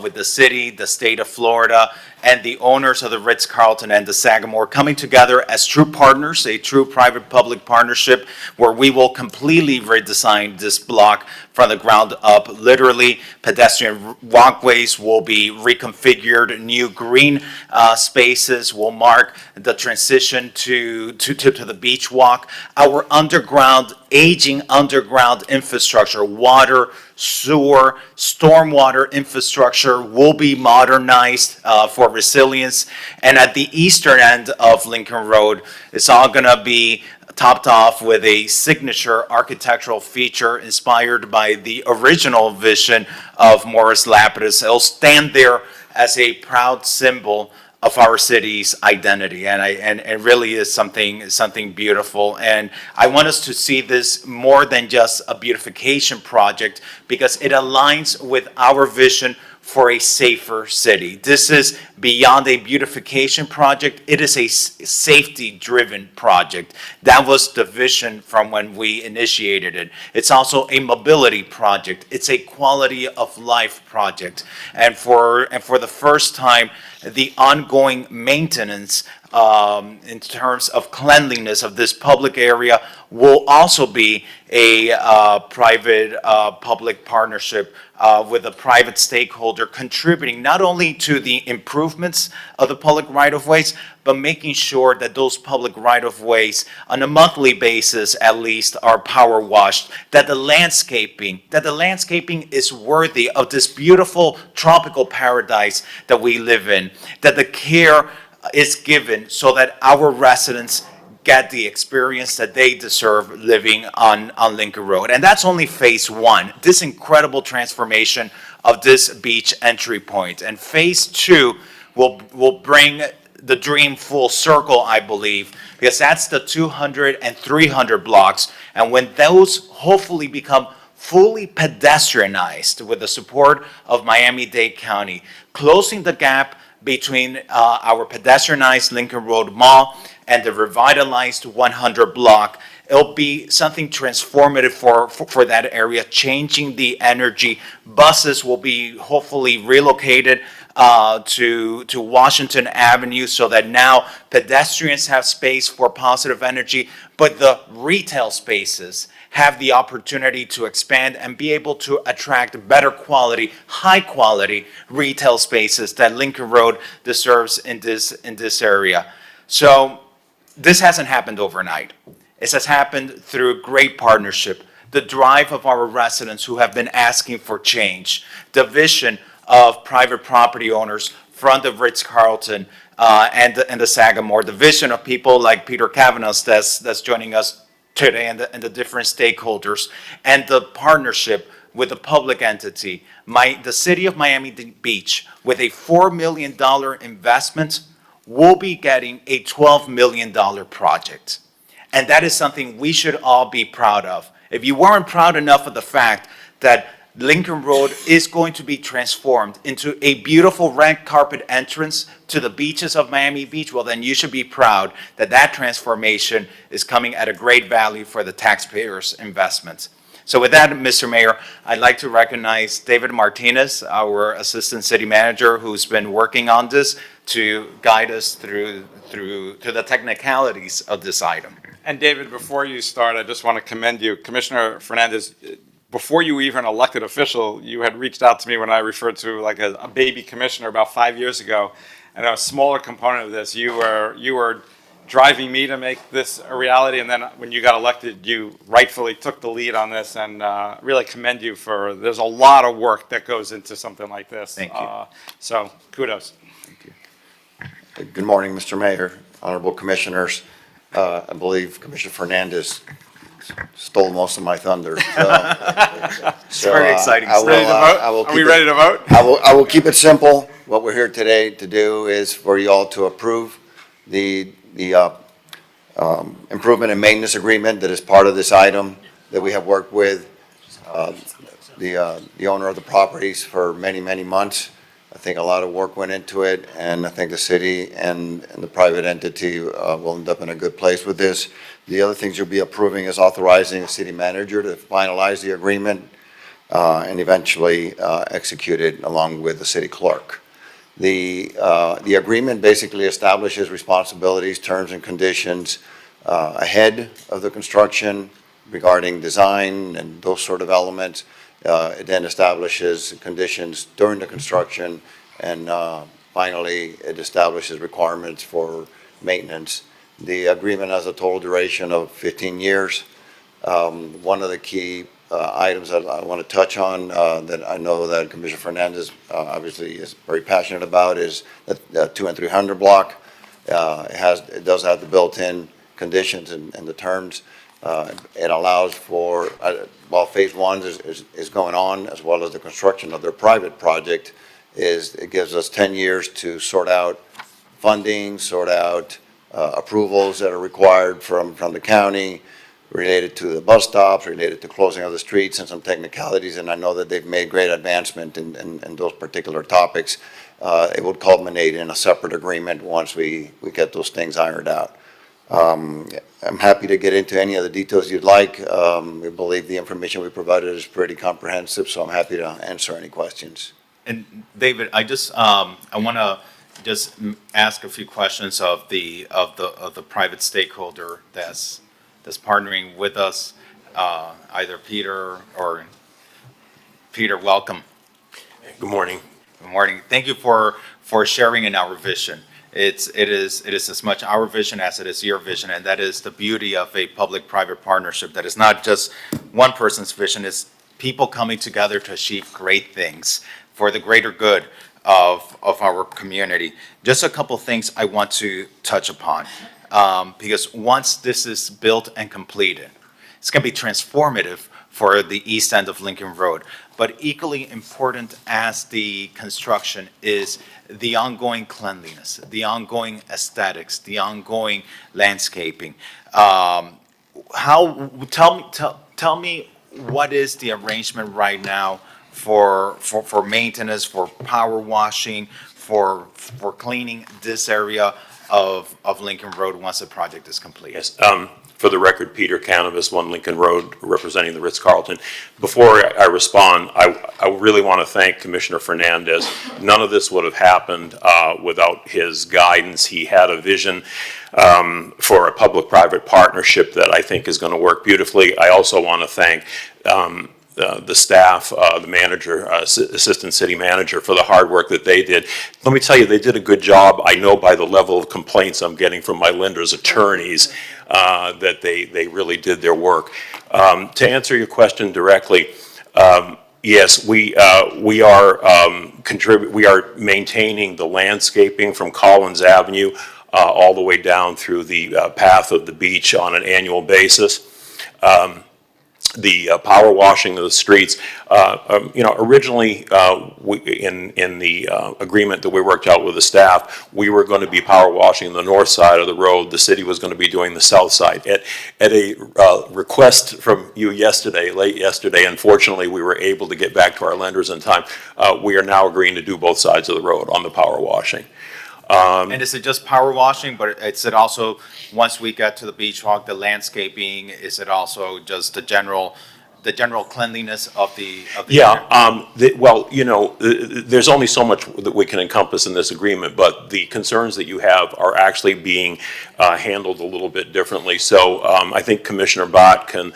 with the city, the state of Florida, and the owners of the Ritz-Carlton and the Sagamore coming together as true partners, a true private-public partnership where we will completely redesign this block from the ground up. Literally, pedestrian walkways will be reconfigured, new green spaces will mark the transition to the beach walk. Our aging underground infrastructure, water, sewer, stormwater infrastructure will be modernized for resilience. And at the eastern end of Lincoln Road, it's all going to be topped off with a signature architectural feature inspired by the original vision of Morris Lapidus. It'll stand there as a proud symbol of our city's identity, and really is something beautiful. And I want us to see this more than just a beautification project because it aligns with our vision for a safer city. This is beyond a beautification project. It is a safety-driven project. That was the vision from when we initiated it. It's also a mobility project. It's a quality of life project. And for the first time, the ongoing maintenance in terms of cleanliness of this public area will also be a private-public partnership with a private stakeholder contributing not only to the improvements of the public right-of-ways, but making sure that those public right-of-ways on a monthly basis at least are power washed, that the landscaping is worthy of this beautiful tropical paradise that we live in, that the care is given so that our residents get the experience that they deserve living on Lincoln Road. And that's only phase one, this incredible transformation of this beach entry point. And phase two will bring the dream full circle, I believe, because that's the 200 and 300 blocks. And when those hopefully become fully pedestrianized with the support of Miami-Dade County, closing the gap between our pedestrianized Lincoln Road Mall and the revitalized 100 block, it'll be something transformative for that area, changing the energy. Buses will be hopefully relocated to Washington Avenue so that now pedestrians have space for positive energy, but the retail spaces have the opportunity to expand and be able to attract better quality, high quality retail spaces that Lincoln Road deserves in this area. So this hasn't happened overnight. It has happened through great partnership, the drive of our residents who have been asking for change, the vision of private property owners, front of Ritz-Carlton, and the Sagamore, the vision of people like Peter Kavanaugh that's joining us today, and the different stakeholders, and the partnership with the public entity. The city of Miami Beach, with a $4 million investment, will be getting a $12 million project. And that is something we should all be proud of. If you weren't proud enough of the fact that Lincoln Road is going to be transformed into a beautiful red carpet entrance to the beaches of Miami Beach, well, then you should be proud that that transformation is coming at a great value for the taxpayers' investments. So with that, Mr. Mayor, I'd like to recognize David Martinez, our Assistant City Manager, who's been working on this to guide us through the technicalities of this item. And David, before you start, I just want to commend you. Commissioner Fernandez, before you were even elected official, you had reached out to me when I referred to like a baby commissioner about 5 years ago. And a smaller component of this, you were driving me to make this a reality. And then when you got elected, you rightfully took the lead on this, and really commend you for, there's a lot of work that goes into something like this. Thank you. So kudos. Thank you. Good morning, Mr. Mayor, honorable commissioners. I believe Commissioner Fernandez stole most of my thunder. It's very exciting. Are we ready to vote? I will keep it simple. What we're here today to do is for you all to approve the improvement and maintenance agreement that is part of this item that we have worked with the owner of the properties for many, many months. I think a lot of work went into it, and I think the city and the private entity will end up in a good place with this. The other things you'll be approving is authorizing the city manager to finalize the agreement and eventually execute it along with the city clerk. The agreement basically establishes responsibilities, terms, and conditions ahead of the construction regarding design and those sort of elements. It then establishes conditions during the construction, and finally, it establishes requirements for maintenance. The agreement has a total duration of 15 years. One of the key items that I want to touch on that I know that Commissioner Fernandez obviously is very passionate about is the 2 and 300 block. It does have the built-in conditions and the terms. It allows for, while phase one is going on, as well as the construction of their private project, it gives us 10 years to sort out funding, sort out approvals that are required from the county related to the bus stops, related to closing of the streets, and some technicalities. And I know that they've made great advancement in those particular topics. It would culminate in a separate agreement once we get those things ironed out. I'm happy to get into any of the details you'd like. We believe the information we provided is pretty comprehensive, so I'm happy to answer any questions. And David, I want to just ask a few questions of the private stakeholder that's partnering with us, either Peter or Peter. Welcome. Good morning. Good morning. Thank you for sharing in our vision. It is as much our vision as it is your vision, and that is the beauty of a public-private partnership. That is not just one person's vision; it's people coming together to achieve great things for the greater good of our community. Just a couple things I want to touch upon, because once this is built and completed, it's going to be transformative for the east end of Lincoln Road. But equally important as the construction is the ongoing cleanliness, the ongoing aesthetics, the ongoing landscaping. Tell me what is the arrangement right now for maintenance, for power washing, for cleaning this area? of Lincoln Road once the project is complete. Yes. For the record, Peter Cannabis, 1 Lincoln Road, representing the Ritz-Carlton. Before I respond, I really want to thank Commissioner Fernandez. None of this would have happened without his guidance. He had a vision for a public-private partnership that I think is going to work beautifully. I also want to thank the staff, the manager, assistant city manager, for the hard work that they did. Let me tell you, they did a good job. I know by the level of complaints I'm getting from my lenders' attorneys that they really did their work. To answer your question directly, yes, we are maintaining the landscaping from Collins Avenue all the way down through the path of the beach on an annual basis. The power washing of the streets, originally in the agreement that we worked out with the staff, we were going to be power washing the north side of the road. The city was going to be doing the south side. At a request from you late yesterday, unfortunately, we were able to get back to our lenders in time. We are now agreeing to do both sides of the road on the power washing. And is it just power washing, but is it also, once we get to the beach walk, the landscaping, is it also just the general cleanliness of the Yeah, well, there's only so much that we can encompass in this agreement, but the concerns that you have are actually being handled a little bit differently. So I think Commissioner Bott can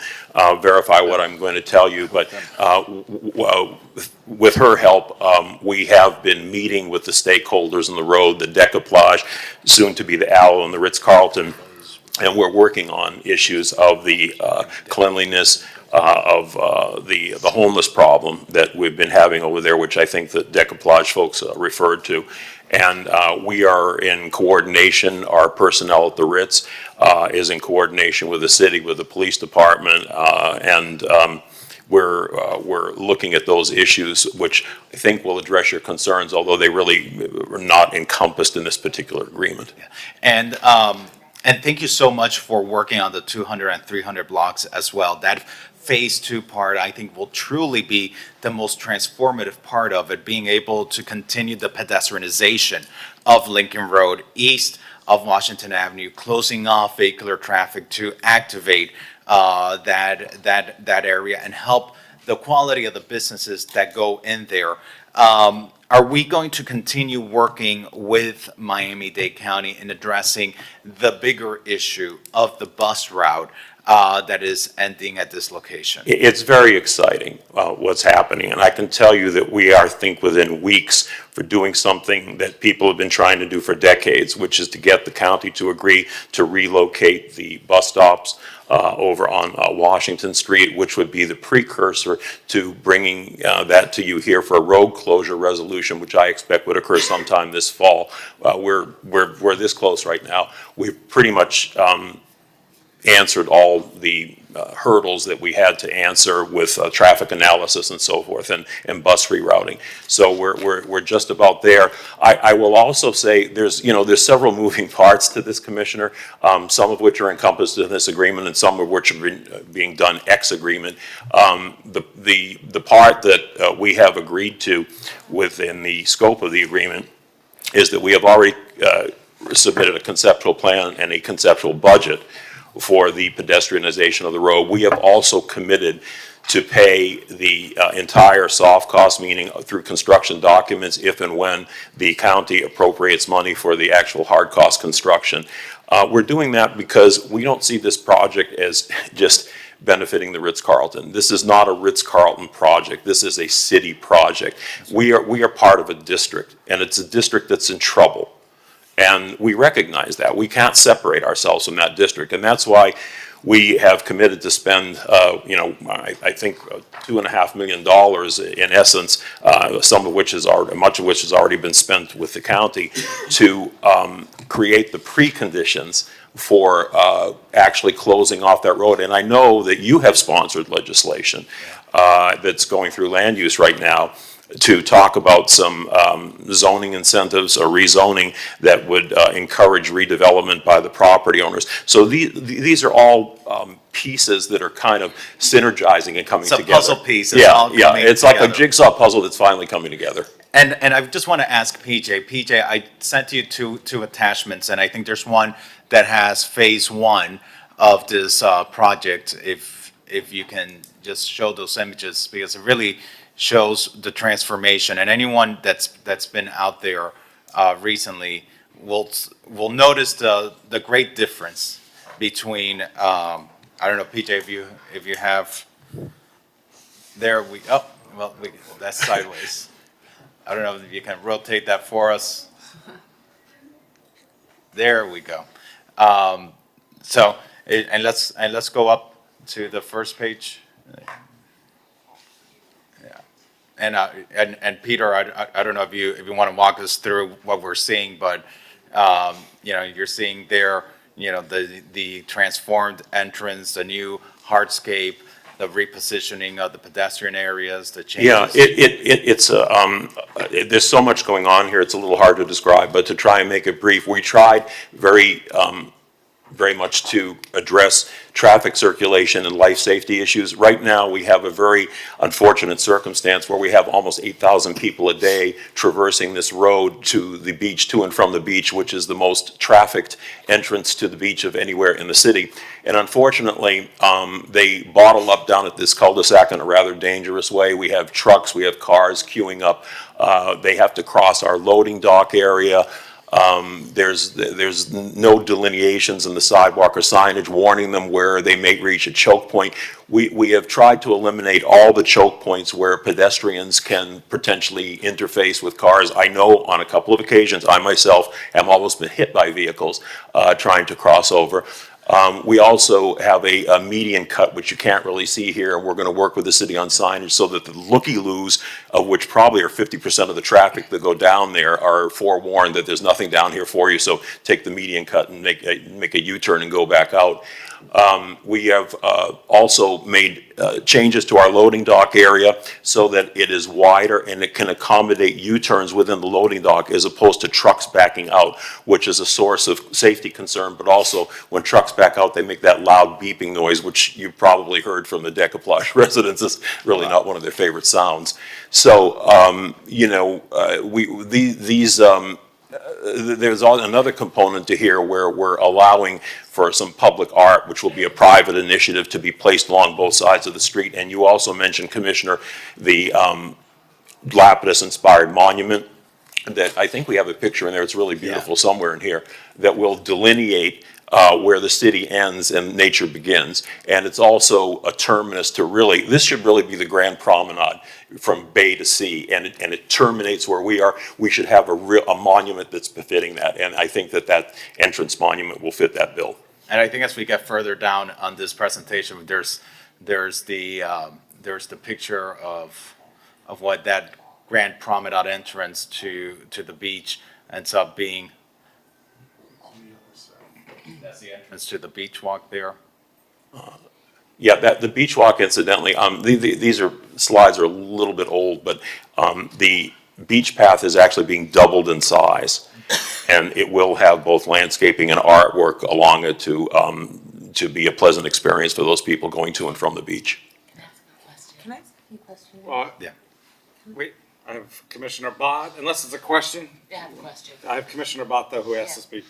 verify what I'm going to tell you, but with her help, we have been meeting with the stakeholders on the road, the Decoplage, soon to be the Owl and the Ritz-Carlton, and we're working on issues of the cleanliness, of the homeless problem that we've been having over there, which I think the Decoplage folks referred to. And we are in coordination. Our personnel at the Ritz is in coordination with the city, with the police department, and we're looking at those issues, which I think will address your concerns, although they really are not encompassed in this particular agreement. And thank you so much for working on the 200 and 300 blocks as well. That phase 2 part, I think, will truly be the most transformative part of it, being able to continue the pedestrianization of Lincoln Road east of Washington Avenue, closing off vehicular traffic to activate that area and help the quality of the businesses that go in there. Are we going to continue working with Miami-Dade County in addressing the bigger issue of the bus route that is ending at this location? It's very exciting what's happening, and I can tell you that we are, I think, within weeks for doing something that people have been trying to do for decades, which is to get the county to agree to relocate the bus stops over on Washington Street, which would be the precursor to bringing that to you here for a road closure resolution, which I expect would occur sometime this fall. We're this close right now. We've pretty much answered all the hurdles that we had to answer with traffic analysis and so forth, and bus rerouting. So we're just about there. I will also say there's several moving parts to this, Commissioner, some of which are encompassed in this agreement and some of which are being done ex agreement. The part that we have agreed to within the scope of the agreement is that we have already submitted a conceptual plan and a conceptual budget for the pedestrianization of the road. We have also committed to pay the entire soft cost, meaning through construction documents, if and when the county appropriates money for the actual hard cost construction. We're doing that because we don't see this project as just benefiting the Ritz-Carlton. This is not a Ritz-Carlton project. This is a city project. We are part of a district, and it's a district that's in trouble. And we recognize that. We can't separate ourselves from that district. And that's why we have committed to spend, I think $2.5 million in essence, some of which much of which has already been spent with the county to create the preconditions for actually closing off that road. And I know that you have sponsored legislation that's going through land use right now to talk about some zoning incentives or rezoning that would encourage redevelopment by the property owners. So these are all pieces that are kind of synergizing and coming together. Some puzzle pieces. Yeah, it's like a jigsaw puzzle that's finally coming together. And I just want to ask PJ. PJ, I sent you two attachments, and I think there's one that has phase one of this project. If you can just show those images, because it really shows the transformation. And anyone that's been out there recently will notice the great difference between. I don't know, PJ, if you have. There we go. Well, that's sideways. I don't know if you can rotate that for us. There we go. And let's go up to the first page. Yeah. And Peter, I don't know if you want to walk us through what we're seeing, but you're seeing there, the transformed entrance, the new hardscape, the repositioning of the pedestrian areas, the changes. Yeah, it's there's so much going on here, it's a little hard to describe, but to try and make it brief, we tried very much to address traffic circulation and life safety issues. Right now, we have a very unfortunate circumstance where we have almost 8,000 people a day traversing this road to the beach, to and from the beach, which is the most trafficked entrance to the beach of anywhere in the city. And unfortunately, they bottle up down at this cul-de-sac in a rather dangerous way. We have trucks, we have cars queuing up. They have to cross our loading dock area. There's no delineations in the sidewalk or signage warning them where they may reach a choke point. We have tried to eliminate all the choke points where pedestrians can potentially interface with cars. I know on a couple of occasions, I myself have almost been hit by vehicles trying to cross over. We also have a median cut, which you can't really see here, and we're going to work with the city on signage so that the looky-loos, of which probably are 50% of the traffic that go down there, are forewarned that there's nothing down here for you, so take the median cut and make a U-turn and go back out. We have also made changes to our loading dock area so that it is wider and it can accommodate U-turns within the loading dock as opposed to trucks backing out, which is a source of safety concern, but also when trucks back out, they make that loud beeping noise, which you probably heard from the Decoplage residents. It's really not one of their favorite sounds. So, there's another component to here where we're allowing for some public art, which will be a private initiative to be placed along both sides of the street. And you also mentioned, Commissioner, the Lapidus-inspired monument that I think we have a picture in there. It's really beautiful somewhere in here that will delineate where the city ends and nature begins. And it's also a terminus to really, this should really be the grand promenade from bay to sea, and it terminates where we are. We should have a monument that's befitting that, and I think that entrance monument will fit that bill. And I think as we get further down on this presentation, there's the picture of what that grand promenade entrance to the beach ends up being. That's the entrance to the beach walk there. Yeah, the beach walk, incidentally, these slides are a little bit old, but the beach path is actually being doubled in size, and it will have both landscaping and artwork along it to be a pleasant experience for those people going to and from the beach. Can I ask you a question? Yeah. Wait, I have Commissioner Bott, unless it's a question. Yeah, I have a question. I have Commissioner Bott, though, who has to speak.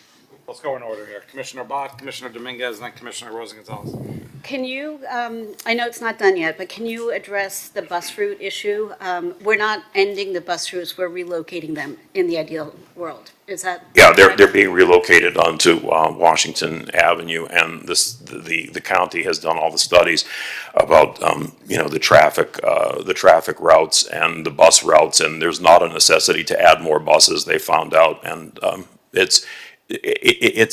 Let's go in order here. Commissioner Bott, Commissioner Dominguez, and then Commissioner Rosa Gonzalez. Can you, I know it's not done yet, but can you address the bus route issue? We're not ending the bus routes, we're relocating them in the ideal world. Is that? Yeah, they're being relocated onto Washington Avenue, and the county has done all the studies about the traffic routes and the bus routes, and there's not a necessity to add more buses. They found out, and it's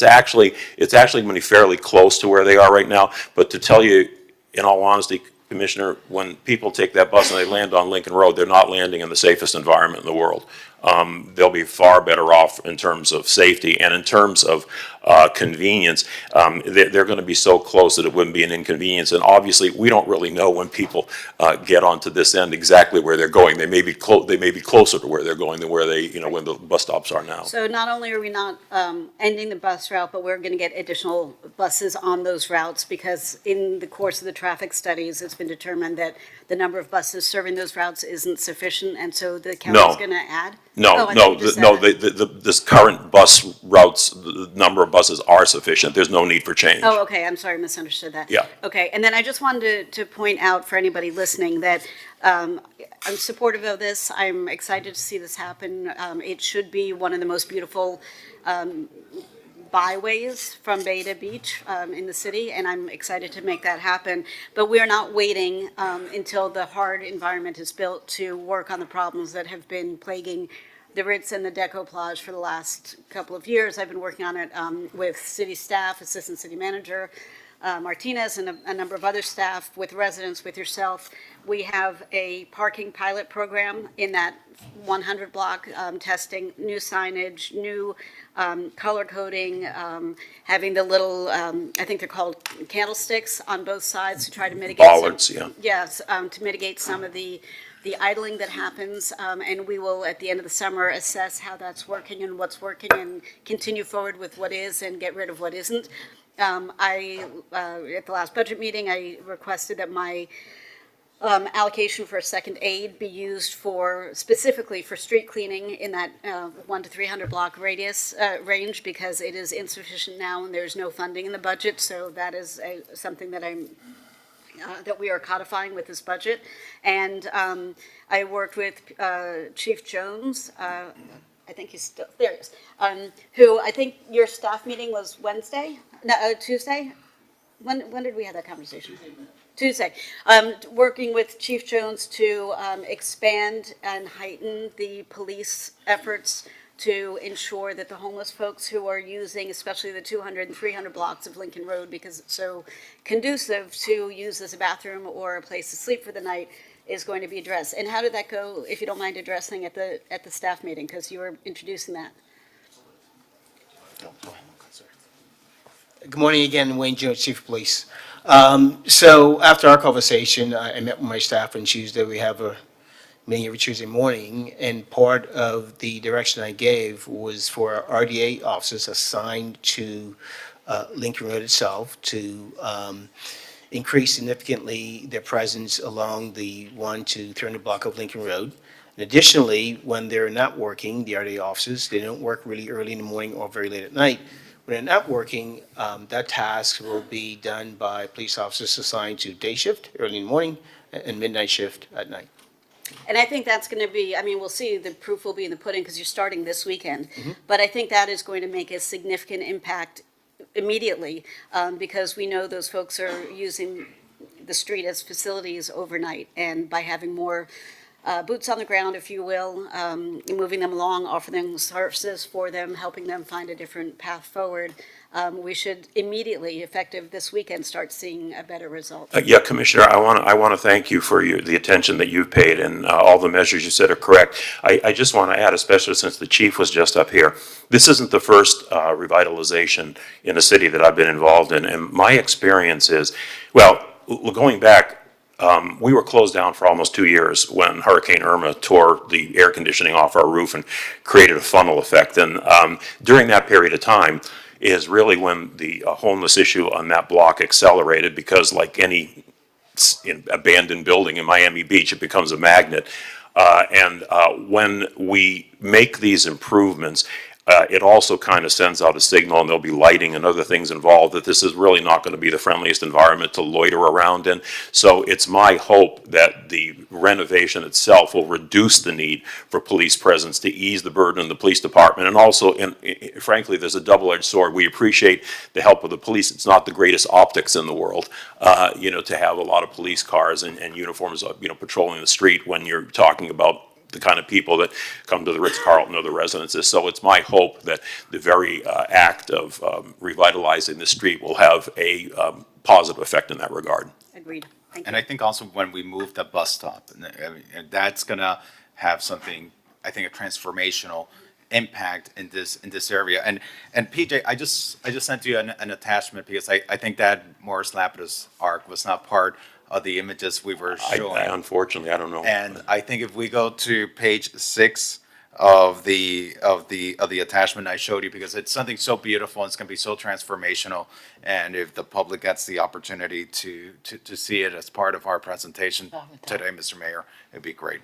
actually going to be fairly close to where they are right now. But to tell you, in all honesty, Commissioner, when people take that bus and they land on Lincoln Road, they're not landing in the safest environment in the world. they'll be far better off in terms of safety and in terms of convenience. They're going to be so close that it wouldn't be an inconvenience. And obviously, we don't really know when people get onto this end exactly where they're going. They may be closer to where they're going than where they, when the bus stops are now. So not only are we not ending the bus route, but we're going to get additional buses on those routes because in the course of the traffic studies, it's been determined that the number of buses serving those routes isn't sufficient, and so the county's going to add? No, this current bus routes, the number of buses are sufficient. There's no need for change. Oh, okay, I'm sorry, misunderstood that. Yeah. Okay, and then I just wanted to point out for anybody listening that I'm supportive of this. I'm excited to see this happen. It should be one of the most beautiful byways from bay to beach in the city, and I'm excited to make that happen. But we're not waiting until the hard environment is built to work on the problems that have been plaguing the Ritz and the Decoplage for the last couple of years. I've been working on it with city staff, assistant city manager, Martinez, and a number of other staff, with residents, with yourself. We have a parking pilot program in that 100 block, testing new signage, new color coding, having the little, I think they're called candlesticks on both sides to try to mitigate. Bollards, yeah. Yes, to mitigate some of the idling that happens, and we will, at the end of the summer, assess how that's working and what's working and continue forward with what is and get rid of what isn't. At the last budget meeting, I requested that my allocation for a second aid be used specifically for street cleaning in that 1 to 300 block radius range, because it is insufficient now and there's no funding in the budget. So that is something that that we are codifying with this budget. And I worked with Chief Jones, I think he's still, there he is, who I think your staff meeting was Wednesday? No, Tuesday? When did we have that conversation? Tuesday. Working with Chief Jones to expand and heighten the police efforts to ensure that the homeless folks who are using, especially the 200 and 300 blocks of Lincoln Road, because it's so conducive to use as a bathroom or a place to sleep for the night, is going to be addressed. And how did that go, if you don't mind addressing at the staff meeting, because you were introducing that? Good morning again, Wayne Jones, Chief of Police. So after our conversation, I met with my staff on Tuesday. We have a meeting every Tuesday morning, and part of the direction I gave was for our RDA officers assigned to Lincoln Road itself to increase significantly their presence along the 1 to 300 block of Lincoln Road. And additionally, when they're not working, the RDA officers, they don't work really early in the morning or very late at night. When they're not working, that task will be done by police officers assigned to day shift, early in the morning, and midnight shift at night. And I think that's going to be, I mean, we'll see, the proof will be in the pudding because you're starting this weekend. But I think that is going to make a significant impact immediately, because we know those folks are using the street as facilities overnight. And by having more boots on the ground, if you will, moving them along, offering services for them, helping them find a different path forward, we should immediately, effective this weekend, start seeing a better result. Yeah, Commissioner, I want to thank you for the attention that you've paid, and all the measures you said are correct. I just want to add, especially since the chief was just up here, this isn't the first revitalization in a city that I've been involved in, and my experience is, well, going back, we were closed down for almost 2 years when Hurricane Irma tore the air conditioning off our roof and created a funnel effect. And during that period of time is really when the homeless issue on that block accelerated, because like any abandoned building in Miami Beach, it becomes a magnet. When we make these improvements, it also kind of sends out a signal, and there'll be lighting and other things involved, that this is really not going to be the friendliest environment to loiter around in. So it's my hope that the renovation itself will reduce the need for police presence to ease the burden on the police department. And also, frankly, there's a double-edged sword. We appreciate the help of the police. It's not the greatest optics in the world, to have a lot of police cars and uniforms, patrolling the street when you're talking about the kind of people that come to the Ritz-Carlton or the residences. So it's my hope that the very act of revitalizing the street will have a positive effect in that regard. Agreed. Thank you. And I think also when we move the bus stop, that's going to have something I think, a transformational impact in this area. And PJ, I just sent you an attachment because I think that Morris Lapidus arc was not part of the images we were showing. Unfortunately, I don't know. And I think if we go to page 6 of the attachment I showed you, because it's something so beautiful, and it's going to be so transformational, and if the public gets the opportunity to see it as part of our presentation today, Mr. Mayor, it'd be great.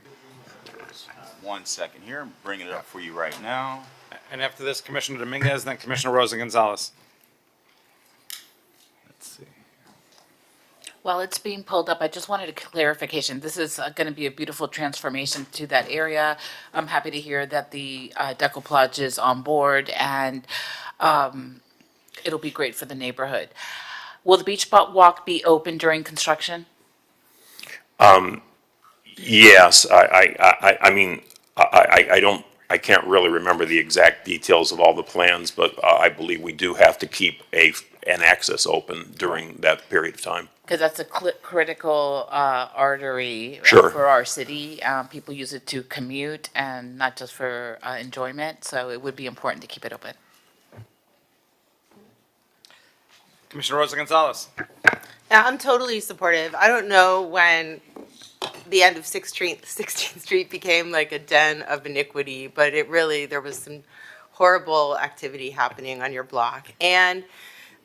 1 second here, I'm bringing it up for you right now. And after this, Commissioner Dominguez, then Commissioner Rosa Gonzalez. Let's see. While it's being pulled up, I just wanted a clarification. This is going to be a beautiful transformation to that area. I'm happy to hear that the decoupage is on board, and it'll be great for the neighborhood. Will the beach walk be open during construction? Yes, I mean, I can't really remember the exact details of all the plans, but I believe we do have to keep an access open during that period of time. Because that's a critical artery Sure. for our city. People use it to commute and not just for enjoyment, so it would be important to keep it open. Commissioner Rosa Gonzalez. Yeah, I'm totally supportive. I don't know when the end of 16th Street became like a den of iniquity, but there was some horrible activity happening on your block. And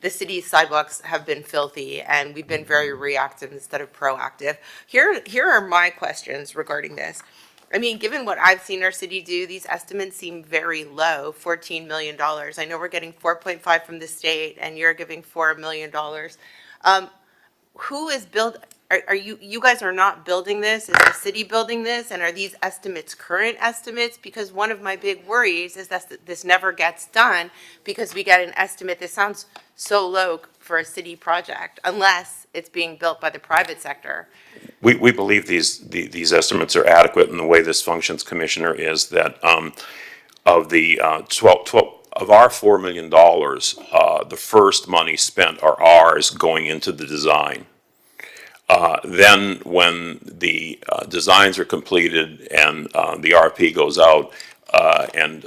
the city's sidewalks have been filthy, and we've been very reactive instead of proactive. Here are my questions regarding this. I mean, given what I've seen our city do, these estimates seem very low, $14 million. I know we're getting 4.5 from the state, and you're giving $4 million. Who is are you guys are not building this? Is the city building this? And are these estimates current estimates? Because one of my big worries is that this never gets done because we get an estimate that sounds so low for a city project, unless it's being built by the private sector. We believe these estimates are adequate, and the way this functions, Commissioner, is that of the of our $4 million, the first money spent are ours going into the design. Then when the designs are completed and the RP goes out, and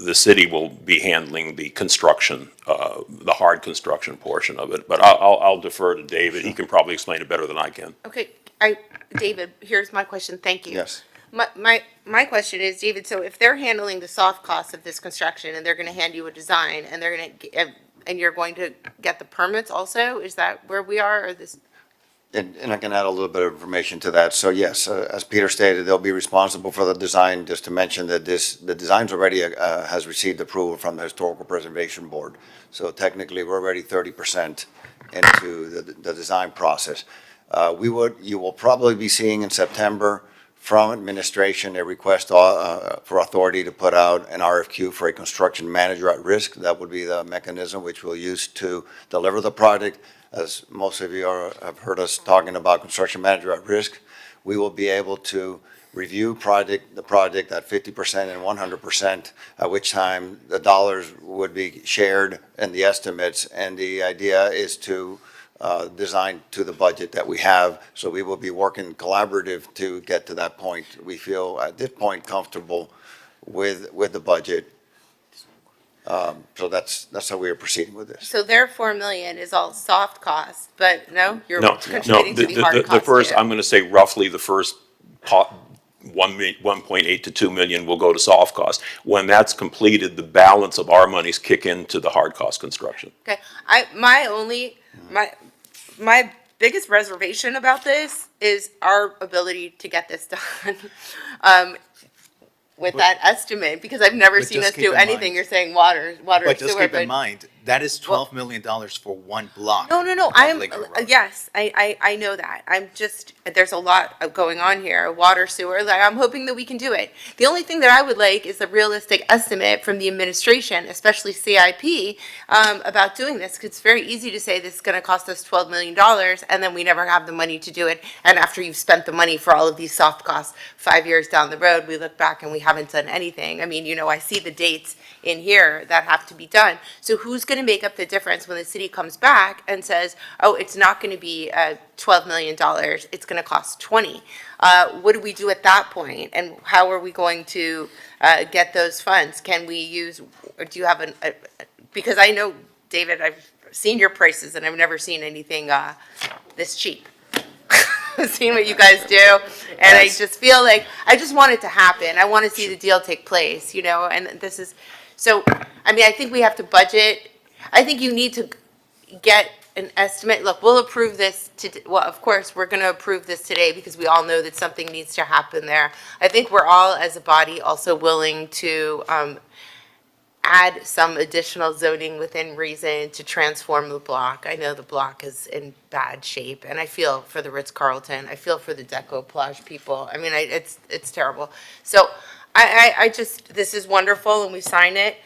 the city will be handling the construction, the hard construction portion of it. But I'll defer to David. He can probably explain it better than I can. Okay, David, here's my question. Thank you. Yes. My question is, David, so if they're handling the soft costs of this construction and they're going to hand you a design and and you're going to get the permits also, is that where we are, or this? And I can add a little bit of information to that. So yes, as Peter stated, they'll be responsible for the design. Just to mention that the design's already has received approval from the Historical Preservation Board. So technically, we're already 30% into the design process. You will probably be seeing in September from administration a request for authority to put out an RFQ for a construction manager at risk. That would be the mechanism which we'll use to deliver the project. As most of you have heard us talking about construction manager at risk, we will be able to review the project at 50% and 100%, at which time the dollars would be shared in the estimates. And the idea is to design to the budget that we have. So we will be working collaborative to get to that point. We feel at this point comfortable with the budget. So that's how we are proceeding with this. So their 4 million is all soft costs, but no, you're No, contributing to the hard the costs first, too. I'm going to say roughly the first 1.8 to 2 million will go to soft cost. When that's completed, the balance of our monies kick into the hard cost construction. Okay, my biggest reservation about this is our ability to get this done. With that estimate, because I've never But seen just us keep do in anything. mind- You're saying water, But sewer, just keep in mind, that is $12 million for one block. No, of I'm, Lake Road. yes, I know that. I'm just, there's a lot going on here, water, sewer, like, I'm hoping that we can do it. The only thing that I would like is a realistic estimate from the administration, especially CIP, about doing this, because it's very easy to say this is gonna cost us $12 million, and then we never have the money to do it, and after you've spent the money for all of these soft costs, 5 years down the road, we look back and we haven't done anything. I mean, I see the dates in here that have to be done. So who's going to make up the difference when the city comes back and says, oh, it's not going to be $12 million, it's going to cost 20? What do we do at that point? And how are we going to get those funds? Can we use, or do you have because I know, David, I've seen your prices and I've never seen anything this cheap. I've seen what you guys do, and I just feel like, I just want it to happen. I want to see the deal take place, and this is, so, I mean, I think we have to budget. I think you need to get an estimate. Look, we'll approve this well, of course, we're going to approve this today because we all know that something needs to happen there. I think we're all, as a body, also willing to add some additional zoning within reason to transform the block. I know the block is in bad shape, and I feel for the Ritz-Carlton. I feel for the Deco Plage people. I mean, it's terrible. So I just, this is wonderful, and we sign it.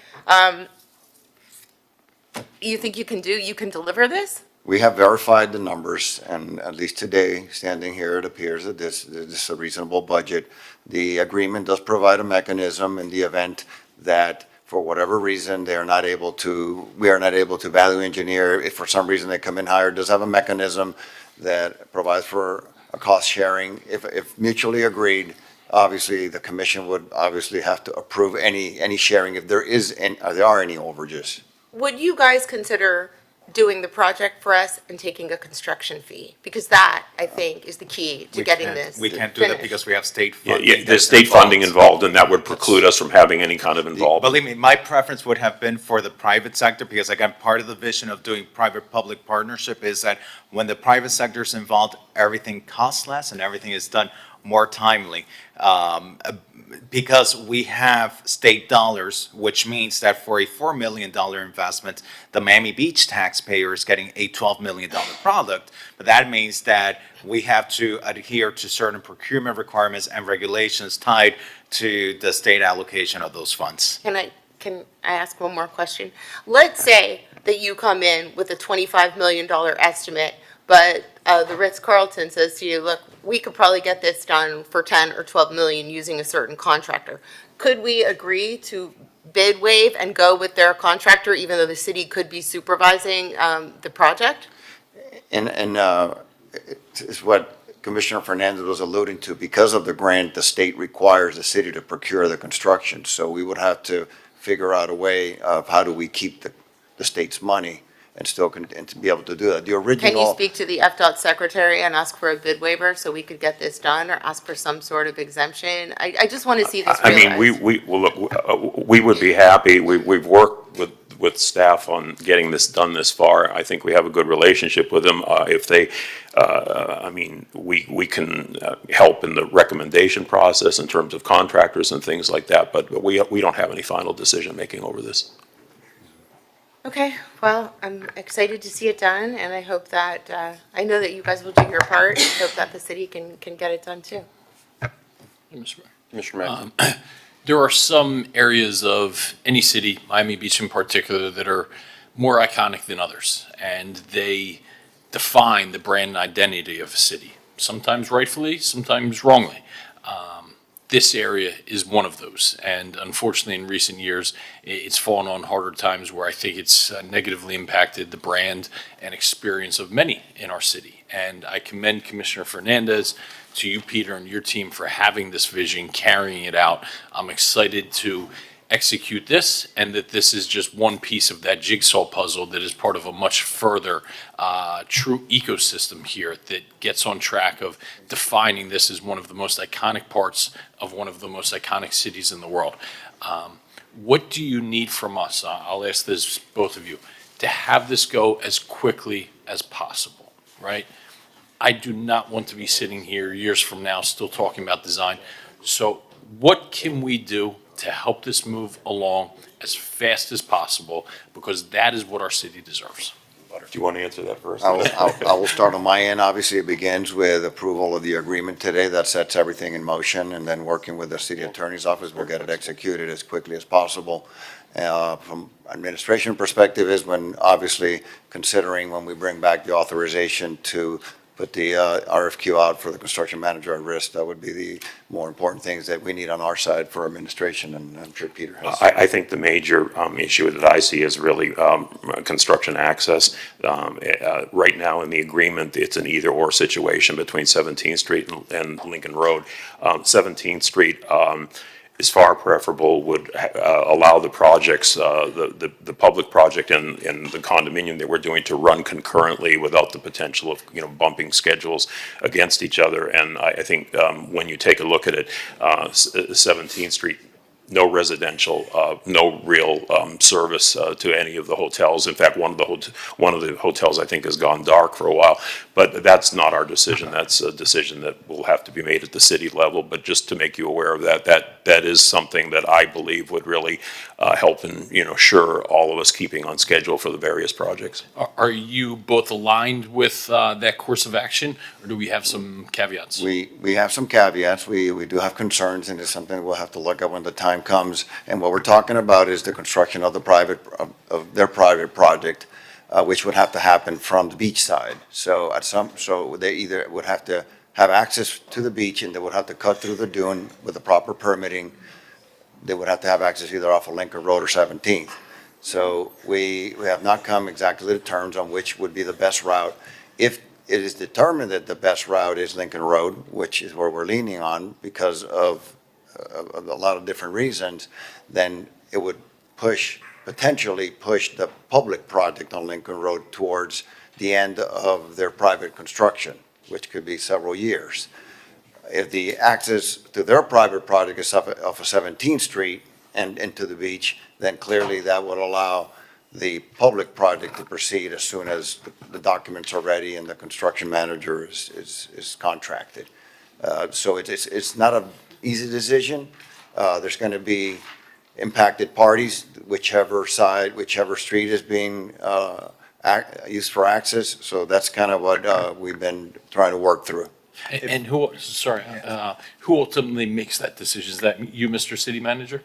You think you can deliver this? We have verified the numbers, and at least today, standing here, it appears that this is a reasonable budget. The agreement does provide a mechanism in the event that for whatever reason, we are not able to value engineer. If for some reason they come in higher, it does have a mechanism that provides for a cost sharing. If mutually agreed, obviously the commission would obviously have to approve any sharing if there are any overages. Would you guys consider doing the project for us and taking a construction fee? Because that, I think, is the key to getting this We can't do that finished. because we have state funding. Yeah, there's state funding involved, and that would preclude us from having any kind of involvement. Believe me, my preference would have been for the private sector, because again, part of the vision of doing private-public partnership is that when the private sector is involved, everything costs less and everything is done more timely. Because we have state dollars, which means that for a $4 million investment, the Miami Beach taxpayer is getting a $12 million product. But that means that we have to adhere to certain procurement requirements and regulations tied to the state allocation of those funds. Can I ask one more question? Let's say that you come in with a $25 million estimate, but the Ritz-Carlton says to you, look, we could probably get this done for 10 or 12 million using a certain contractor. Could we agree to bid waive and go with their contractor, even though the city could be supervising the project? And it's what Commissioner Fernandez was alluding to. Because of the grant, the state requires the city to procure the construction. So we would have to figure out a way of how do we keep the state's money and still and to be able to do that. The original. Can you speak to the FDOT secretary and ask for a bid waiver so we could get this done, or ask for some sort of exemption? I just want to see this I realized. mean, well, look, we would be happy. We've worked with staff on getting this done this far. I think we have a good relationship with them. If they, I mean, we can help in the recommendation process in terms of contractors and things like that, but we don't have any final decision-making over this. Okay, well, I'm excited to see it done, and I hope that, I know that you guys will do your part. I hope that the city can get it done too. Commissioner There are some areas of any city, Miami Beach in particular, that are more iconic than others, and they define the brand identity of a city, sometimes rightfully, sometimes wrongly. This area is one of those, and unfortunately in recent years it's fallen on harder times where I think it's negatively impacted the brand and experience of many in our city. And I commend Commissioner Fernandez, to you, Peter, and your team for having this vision, carrying it out. I'm excited to execute this, and that this is just one piece of that jigsaw puzzle that is part of a much further true ecosystem here that gets on track of defining this as one of the most iconic parts of one of the most iconic cities in the world. What do you need from us? I'll ask this, both of you, to have this go as quickly as possible, right? I do not want to be sitting here years from now still talking about design. So what can we do to help this move along as fast as possible, because that is what our city deserves? Do you want to answer that first? I will start on my end. Obviously, it begins with approval of the agreement today. That sets everything in motion, and then working with the city attorney's office, we'll get it executed as quickly as possible. From administration perspective is when, obviously, considering when we bring back the authorization to put the RFQ out for the construction manager at risk. That would be the more important things that we need on our side for administration, and I'm sure Peter has. I think the major issue that I see is really construction access. Right now in the agreement, it's an either-or situation between 17th Street and Lincoln Road. 17th Street is far preferable, would allow the projects, the public project and the condominium that we're doing to run concurrently without the potential of, bumping schedules against each other. And I think when you take a look at it, 17th Street, no residential, no real service to any of the hotels. In fact, one of the hotels I think has gone dark for a while. But that's not our decision. That's a decision that will have to be made at the city level. But just to make you aware of that is something that I believe would really help and assure all of us keeping on schedule for the various projects. Are you both aligned with that course of action, or do we have some caveats? We have some caveats. We do have concerns, and it's something we'll have to look at when the time comes. And what we're talking about is the construction of their private project, which would have to happen from the beach side. So they either would have to have access to the beach, and they would have to cut through the dune with the proper permitting. They would have to have access either off of Lincoln Road or 17th. So we have not come exactly to terms on which would be the best route. If it is determined that the best route is Lincoln Road, which is where we're leaning on because of a lot of different reasons, then it would potentially push the public project on Lincoln Road towards the end of their private construction, which could be several years. If the access to their private project is off of 17th Street and into the beach, then clearly that would allow the public project to proceed as soon as the documents are ready and the construction manager is contracted. So it's not an easy decision. There's going to be impacted parties, whichever street is being used for access. So that's kind of what we've been trying to work through. And who ultimately makes that decision? Is that you, Mr. City Manager?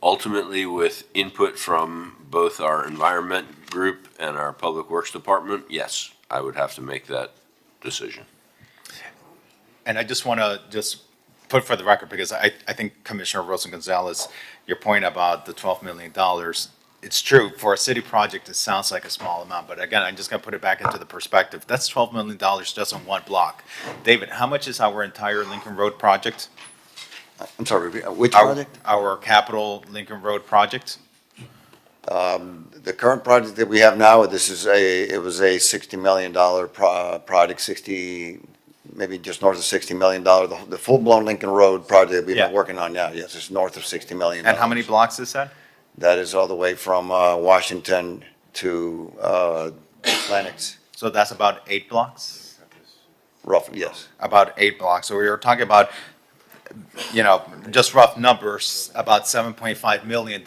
Ultimately, with input from both our environment group and our public works department, yes, I would have to make that decision. And I just want to put for the record, because I think Commissioner Rosen-Gonzalez, your point about the $12 million, it's true, for a city project, it sounds like a small amount, but again, I'm just going to put it back into the perspective. That's $12 million just on one block. David, how much is our entire Lincoln Road project? I'm sorry, which project? Our capital Lincoln Road project? The current project that we have now, it was a $60 million project, maybe just north of $60 million. The full-blown Lincoln Road project we've been working on now, yes, it's north of $60 million. And how many blocks is that? That is all the way from Washington to Lenox. So that's about 8 blocks? Roughly, yes. About 8 blocks. So we were talking about, just rough numbers, about $7.5 million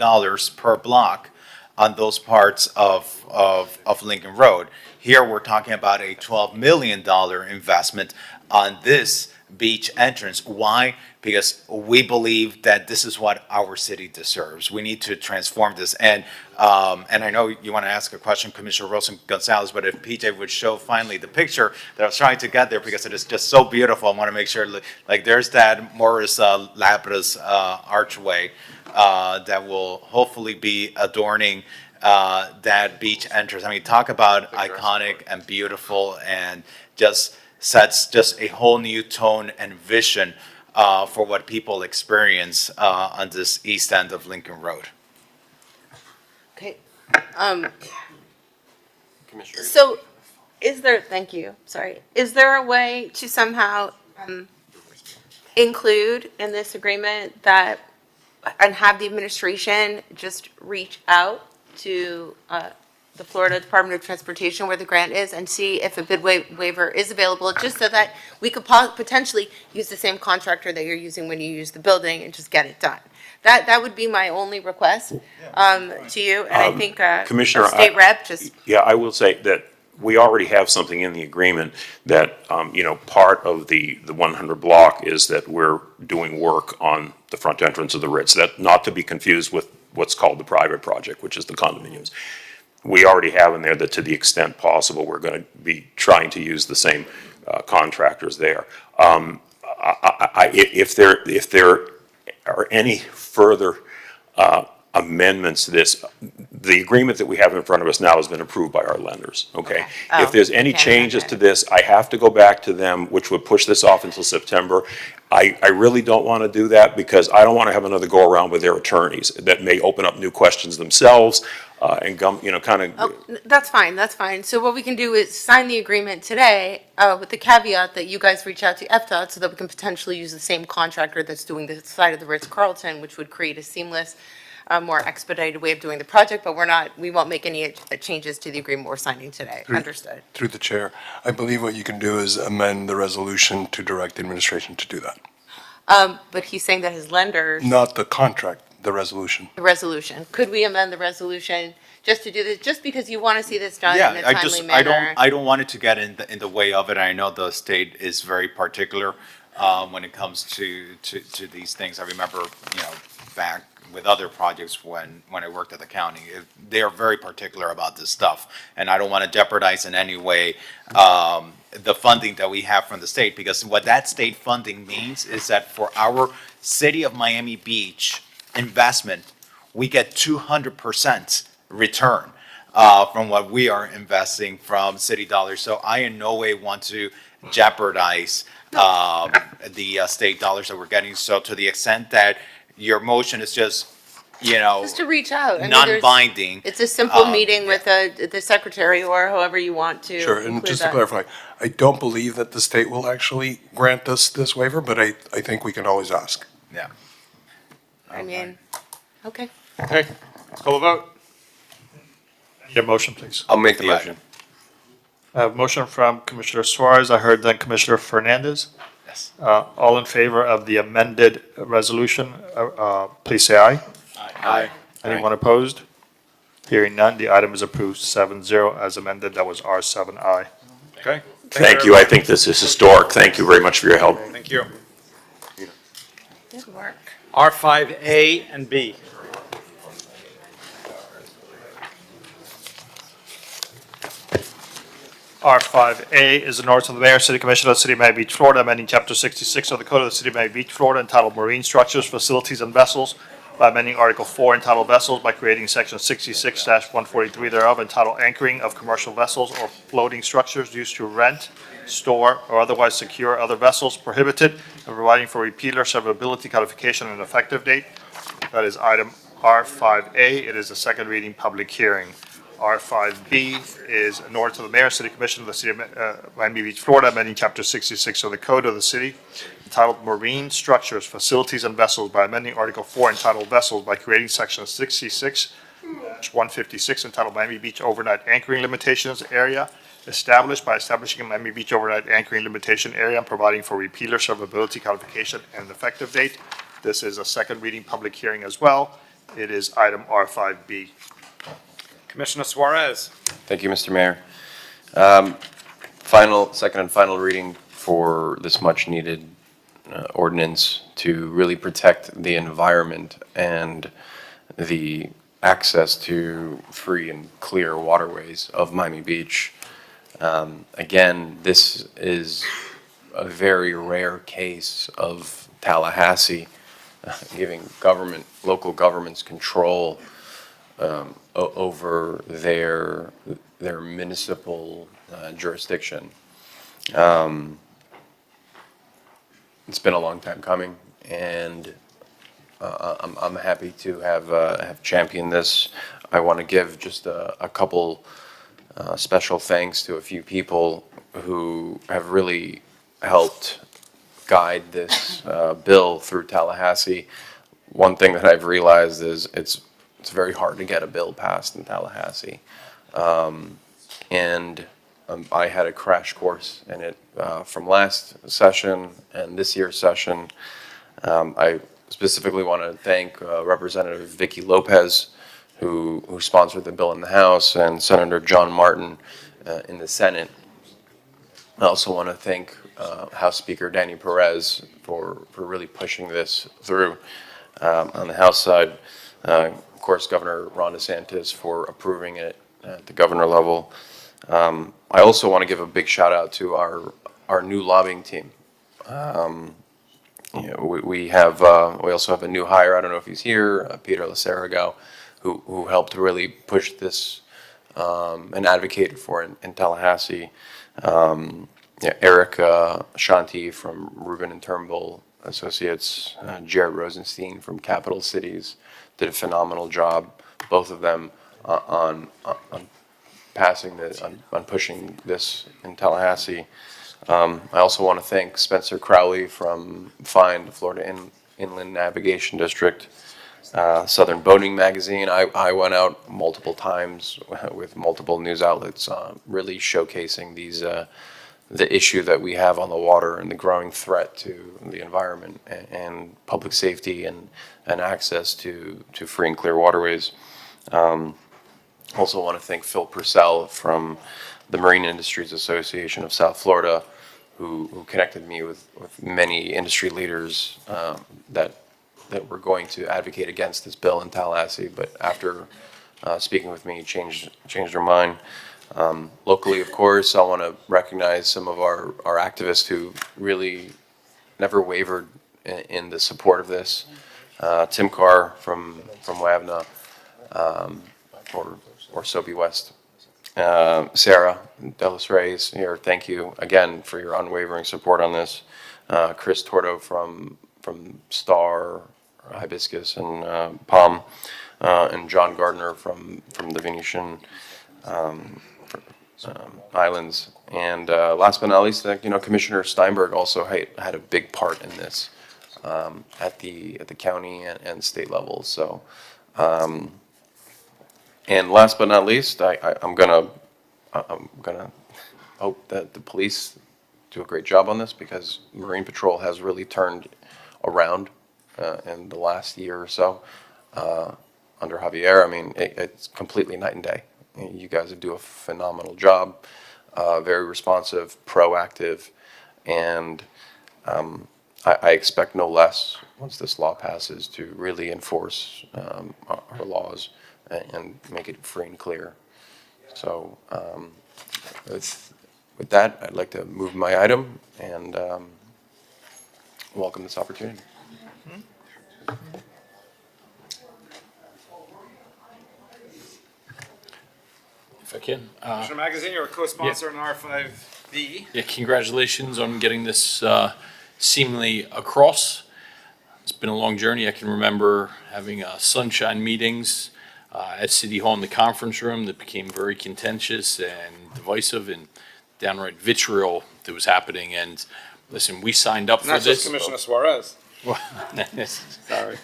per block on those parts of Lincoln Road. Here, we're talking about a $12 million investment on this beach entrance. Why? Because we believe that this is what our city deserves. We need to transform this. And I know you want to ask a question, Commissioner Rosen-Gonzalez, but if PJ would show finally the picture that I was trying to get there, because it is just so beautiful. I want to make sure, like there's that Morris Lapras archway that will hopefully be adorning that beach entrance. I mean, talk about iconic and beautiful, and just sets just a whole new tone and vision for what people experience on this east end of Lincoln Road. Okay. So thank you, sorry. Is there a way to somehow include in this agreement that, and have the administration just reach out to the Florida Department of Transportation where the grant is and see if a bid waiver is available, just so that we could potentially use the same contractor that you're using when you use the building and just get it done? That would be my only request to you, and I think Commissioner, State Rep just. Yeah, I will say that we already have something in the agreement that, part of the 100 block is that we're doing work on the front entrance of the Ritz. That not to be confused with what's called the private project, which is the condominiums. we already have in there that to the extent possible, we're going to be trying to use the same contractors there. If there are any further amendments to this, the agreement that we have in front of us now has been approved by our lenders, okay? Oh, If there's any okay, changes okay. to this, I have to go back to them, which would push this off until September. I really don't want to do that because I don't want to have another go-around with their attorneys that may open up new questions themselves and kind of. Oh, that's fine, that's fine. So what we can do is sign the agreement today, with the caveat that you guys reach out to FDOT so that we can potentially use the same contractor that's doing the side of the Ritz-Carlton, which would create a seamless, more expedited way of doing the project, but we won't make any changes to the agreement we're signing today. Understood. Through the chair, I believe what you can do is amend the resolution to direct the administration to do that. But he's saying that his lenders. Not the contract, the resolution. The resolution. Could we amend the resolution just to do this, just because you want to see this done in a Yeah, timely manner? I don't want it to get in the way of it. I know the state is very particular when it comes to these things. I remember, back with other projects when I worked at the county, they are very particular about this stuff. And I don't want to jeopardize in any way the funding that we have from the state, because what that state funding means is that for our city of Miami Beach investment, we get 200% return from what we are investing from city dollars. So I in no way want to jeopardize the state dollars that we're getting. So to the extent that your motion is just, Just to reach out. I mean, non-binding. It's a simple meeting with the secretary or however you want to. Sure, and include just to that. clarify, I don't believe that the state will actually grant us this waiver, but I think we can always ask. Yeah. I mean, okay. Okay, let's call a vote. Your motion, please. I'll make the motion. I have a motion from Commissioner Suarez. I heard then Commissioner Fernandez. Yes. All in favor of the amended resolution, please say aye. Aye. Anyone opposed? Hearing none, the item is approved 7-0 as amended. That was R7I. Okay? Thank you. I think this is historic. Thank you very much for your help. Thank you. Good work. R5A and B. R5A is an ordinance of the Mayor and City Commission of the City of Miami Beach, Florida, amending Chapter 66 of the Code of the City of Miami Beach, Florida, entitled Marine Structures, Facilities, and Vessels, by amending Article 4 entitled Vessels by creating Section 66-143 thereof, entitled Anchoring of Commercial Vessels or Floating Structures used to rent, store, or otherwise secure other vessels prohibited, and providing for repealer, severability, codification, and effective date. That is item R5A. It is a second reading public hearing. R5B is an ordinance of the Mayor and City Commission of the City of Miami Beach, Florida, amending Chapter 66 of the Code of the City entitled Marine Structures, Facilities, and Vessels by amending Article 4 entitled Vessels by creating Section 66-156 entitled Miami Beach Overnight Anchoring Limitations Area, established by establishing a Miami Beach Overnight Anchoring Limitation Area and providing for repealer, severability, codification, and an effective date. This is a second reading public hearing as well. It is item R5B. Commissioner Suarez. Thank you, Mr. Mayor. Second and final reading for this much-needed ordinance to really protect the environment and the access to free and clear waterways of Miami Beach. Again, this is a very rare case of Tallahassee giving local governments control over their municipal jurisdiction. It's been a long time coming, and I'm happy to have championed this. I want to give just a couple special thanks to a few people who have really helped guide this bill through Tallahassee. One thing that I've realized is it's very hard to get a bill passed in Tallahassee. And I had a crash course in it from last session and this year's session. I specifically want to thank Representative Vicky Lopez, who sponsored the bill in the House, and Senator John Martin in the Senate. I also want to thank House Speaker Danny Perez for really pushing this through. On the House side, of course, Governor Ron DeSantis for approving it at the governor level. I also want to give a big shout out to our new lobbying team. You know, we also have a new hire. I don't know if he's here, Peter Laceragao, who helped really push this and advocated for it in Tallahassee. Yeah, Eric Shanti from Rubin and Turnbull Associates, Jared Rosenstein from Capital Cities did a phenomenal job. Both of them on passing this, on pushing this in Tallahassee. I also want to thank Spencer Crowley from FIND, Florida Inland Navigation District, Southern Boating Magazine. I went out multiple times with multiple news outlets, really showcasing the issue that we have on the water and the growing threat to the environment and public safety and access to free and clear waterways. Also want to thank Phil Purcell from the Marine Industries Association of South Florida, who connected me with many industry leaders that were going to advocate against this bill in Tallahassee, but after speaking with me, changed their mind. Locally, of course, I want to recognize some of our activists who really never wavered in the support of this. Tim Carr from WAVNA, or Soapy West. Sarah Delis Reyes here, thank you again for your unwavering support on this. Chris Tordo from Star, Hibiscus, and Palm, and John Gardner from the Venetian Islands. And last but not least, Commissioner Steinberg also had a big part in this at the county and state levels. So, and last but not least, I'm gonna hope that the police do a great job on this, because Marine Patrol has really turned around in the last year or so under Javier. I mean, it's completely night and day. You guys do a phenomenal job, very responsive, proactive, and I expect no less once this law passes to really enforce our laws and make it free and clear. So with that, I'd like to move my item and welcome this opportunity. If I can. Commissioner Magazine, you're a co-sponsor on R5B. Yeah, congratulations on getting this seemingly across. It's been a long journey. I can remember having sunshine meetings at City Hall in the conference room that became very contentious and divisive and downright vitriol that was happening. And listen, we signed up for Not this. just Commissioner Suarez. Sorry.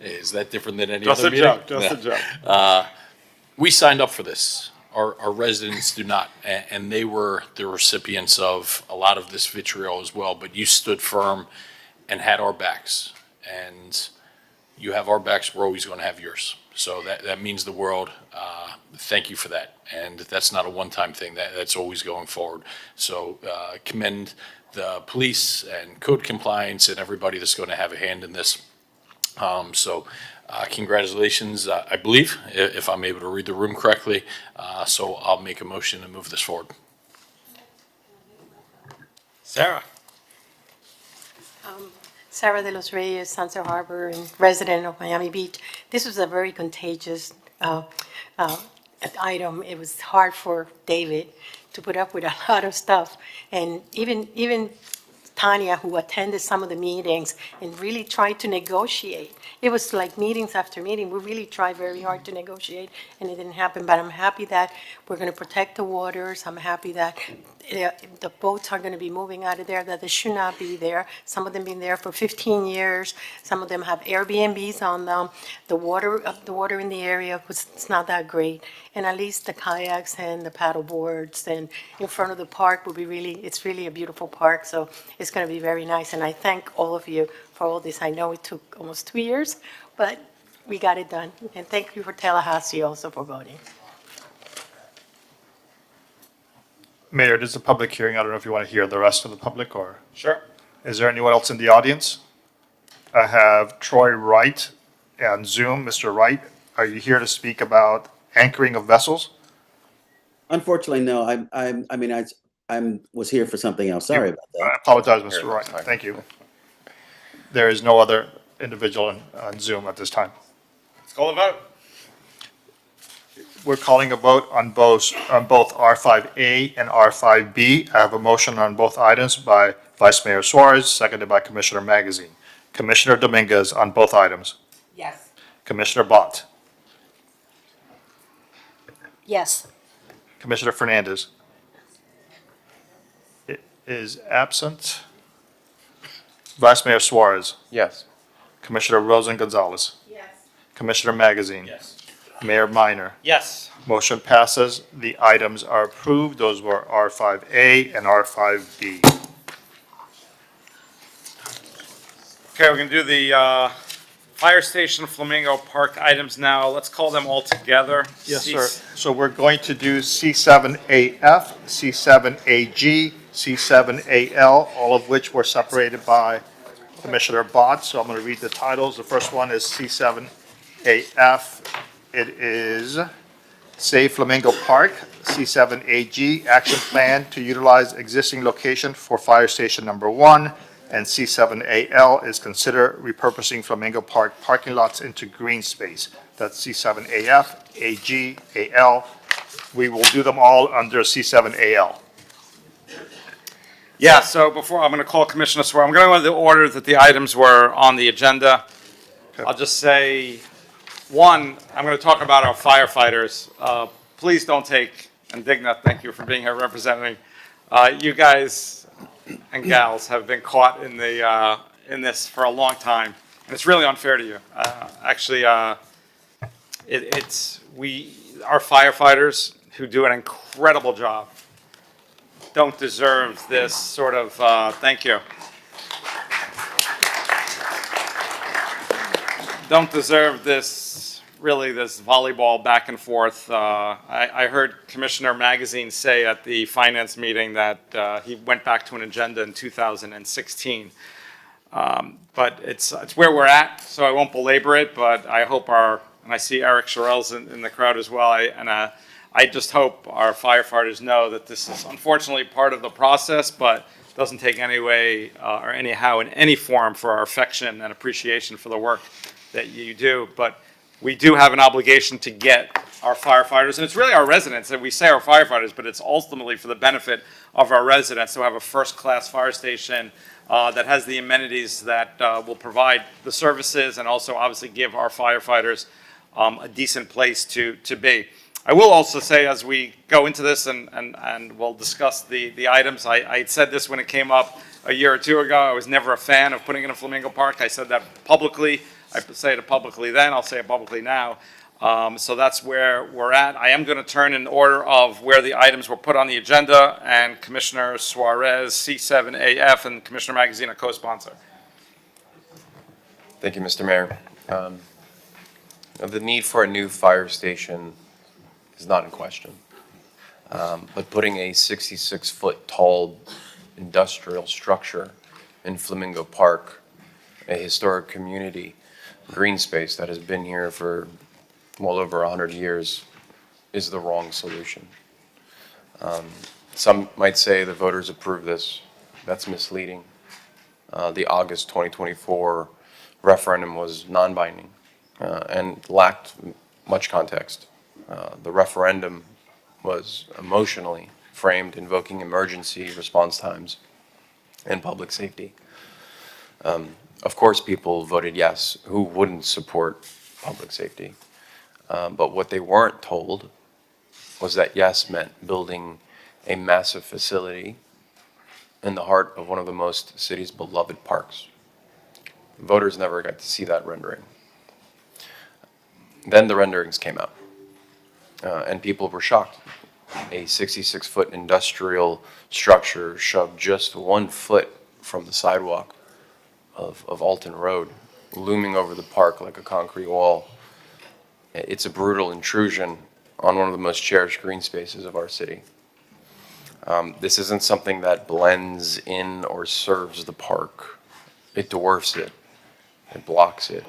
Is that different than any Just other a meeting? joke, just a joke. We signed up for this. Our residents do not, and they were the recipients of a lot of this vitriol as well, but you stood firm and had our backs. And you have our backs, we're always going to have yours. So that means the world. Thank you for that. And that's not a one-time thing. That's always going forward. So commend the police and code compliance and everybody that's going to have a hand in this. Congratulations, I believe, if I'm able to read the room correctly. So I'll make a motion to move this forward. Sarah. Sarah de los Reyes, Sunset Harbor, and resident of Miami Beach. This was a very contagious item. It was hard for David to put up with a lot of stuff. And even Tanya, who attended some of the meetings and really tried to negotiate. It was like meetings after meeting. We really tried very hard to negotiate, and it didn't happen. But I'm happy that we're going to protect the waters. I'm happy that the boats are going to be moving out of there, that they should not be there. Some of them been there for 15 years. Some of them have Airbnbs on them. The water in the area it's not that great. And at least the kayaks and the paddle boards and in front of the park will be it's really a beautiful park. So it's going to be very nice. And I thank all of you for all this. I know it took almost 2 years, but we got it done. And thank you for Tallahassee also for voting. Mayor, this is a public hearing. I don't know if you want to hear the rest of the public or. Sure. Is there anyone else in the audience? I have Troy Wright on Zoom. Mr. Wright, Are you here to speak about anchoring of vessels? Unfortunately, no. I mean, I was here for something else. Sorry about that. I apologize, Mr. Roy. Thank you. There is no other individual on Zoom at this time. Let's call a vote. We're calling a vote on both R5A and R5B. I have a motion on both items by Vice Mayor Suarez, seconded by Commissioner Magazine. Commissioner Dominguez on both items. Yes. Commissioner Bott. Yes. Commissioner Fernandez is absent. Vice Mayor Suarez. Yes. Commissioner Rosen Gonzalez. Yes. Commissioner Magazine. Yes. Mayor Minor. Yes. Motion passes. The items are approved. Those were R5A and R5B. Okay, we're gonna do the Fire Station Flamingo Park items now. Let's call them all together. Yes, sir. So we're going to do C7AF, C7AG, C7AL, all of which were separated by Commissioner Bott. So I'm going to read the titles. The first one is C7AF. It is Save Flamingo Park. C7AG, Action Plan to Utilize Existing Location for Fire Station Number 1. And C7AL is Consider Repurposing Flamingo Park Parking Lots into Green Space. That's C7AF, AG, AL. We will do them all under C7AL. Yeah, so before, I'm gonna call Commissioner Suarez. I'm gonna go in the order that the items were on the agenda. I'll just say, one, I'm gonna talk about our firefighters. Please don't take, and Digna, thank you for being here representing. You guys and gals have been caught in this for a long time, and it's really unfair to you. Actually, our firefighters who do an incredible job don't deserve this sort of, thank you. Don't deserve this, really, this volleyball back and forth. I heard Commissioner Magazine say at the finance meeting that he went back to an agenda in 2016. But it's where we're at, so I won't belabor it, but I hope and I see Eric Sherrell's in the crowd as well, I just hope our firefighters know that this is unfortunately part of the process, but doesn't take any way or anyhow in any form for our affection and appreciation for the work that you do. But we do have an obligation to get our firefighters, and it's really our residents, and we say our firefighters, but it's ultimately for the benefit of our residents to have a first-class fire station that has the amenities that will provide the services and also obviously give our firefighters a decent place to be. I will also say, as we go into this and we'll discuss the items, I said this when it came up a year or two ago. I was never a fan of putting in a Flamingo Park. I said that publicly. I say it publicly then, I'll say it publicly now. So that's where we're at. I am going to turn in order of where the items were put on the agenda, and Commissioner Suarez, C7AF, and Commissioner Magazine, a co-sponsor. Thank you, Mr. Mayor. The need for a new fire station is not in question. But putting a 66-foot tall industrial structure in Flamingo Park, a historic community, green space that has been here for well over 100 years, is the wrong solution. Some might say the voters approved this. That's misleading. The August 2024 referendum was non-binding and lacked much context. The referendum was emotionally framed, invoking emergency response times and public safety. Of course, people voted yes. Who wouldn't support public safety? But what they weren't told was that yes meant building a massive facility in the heart of one of the most city's beloved parks. Voters never got to see that rendering. Then the renderings came out, and people were shocked. A 66-foot industrial structure shoved just 1 foot from the sidewalk of Alton Road, looming over the park like a concrete wall. It's a brutal intrusion on one of the most cherished green spaces of our city. This isn't something that blends in or serves the park. It dwarfs it, it blocks it,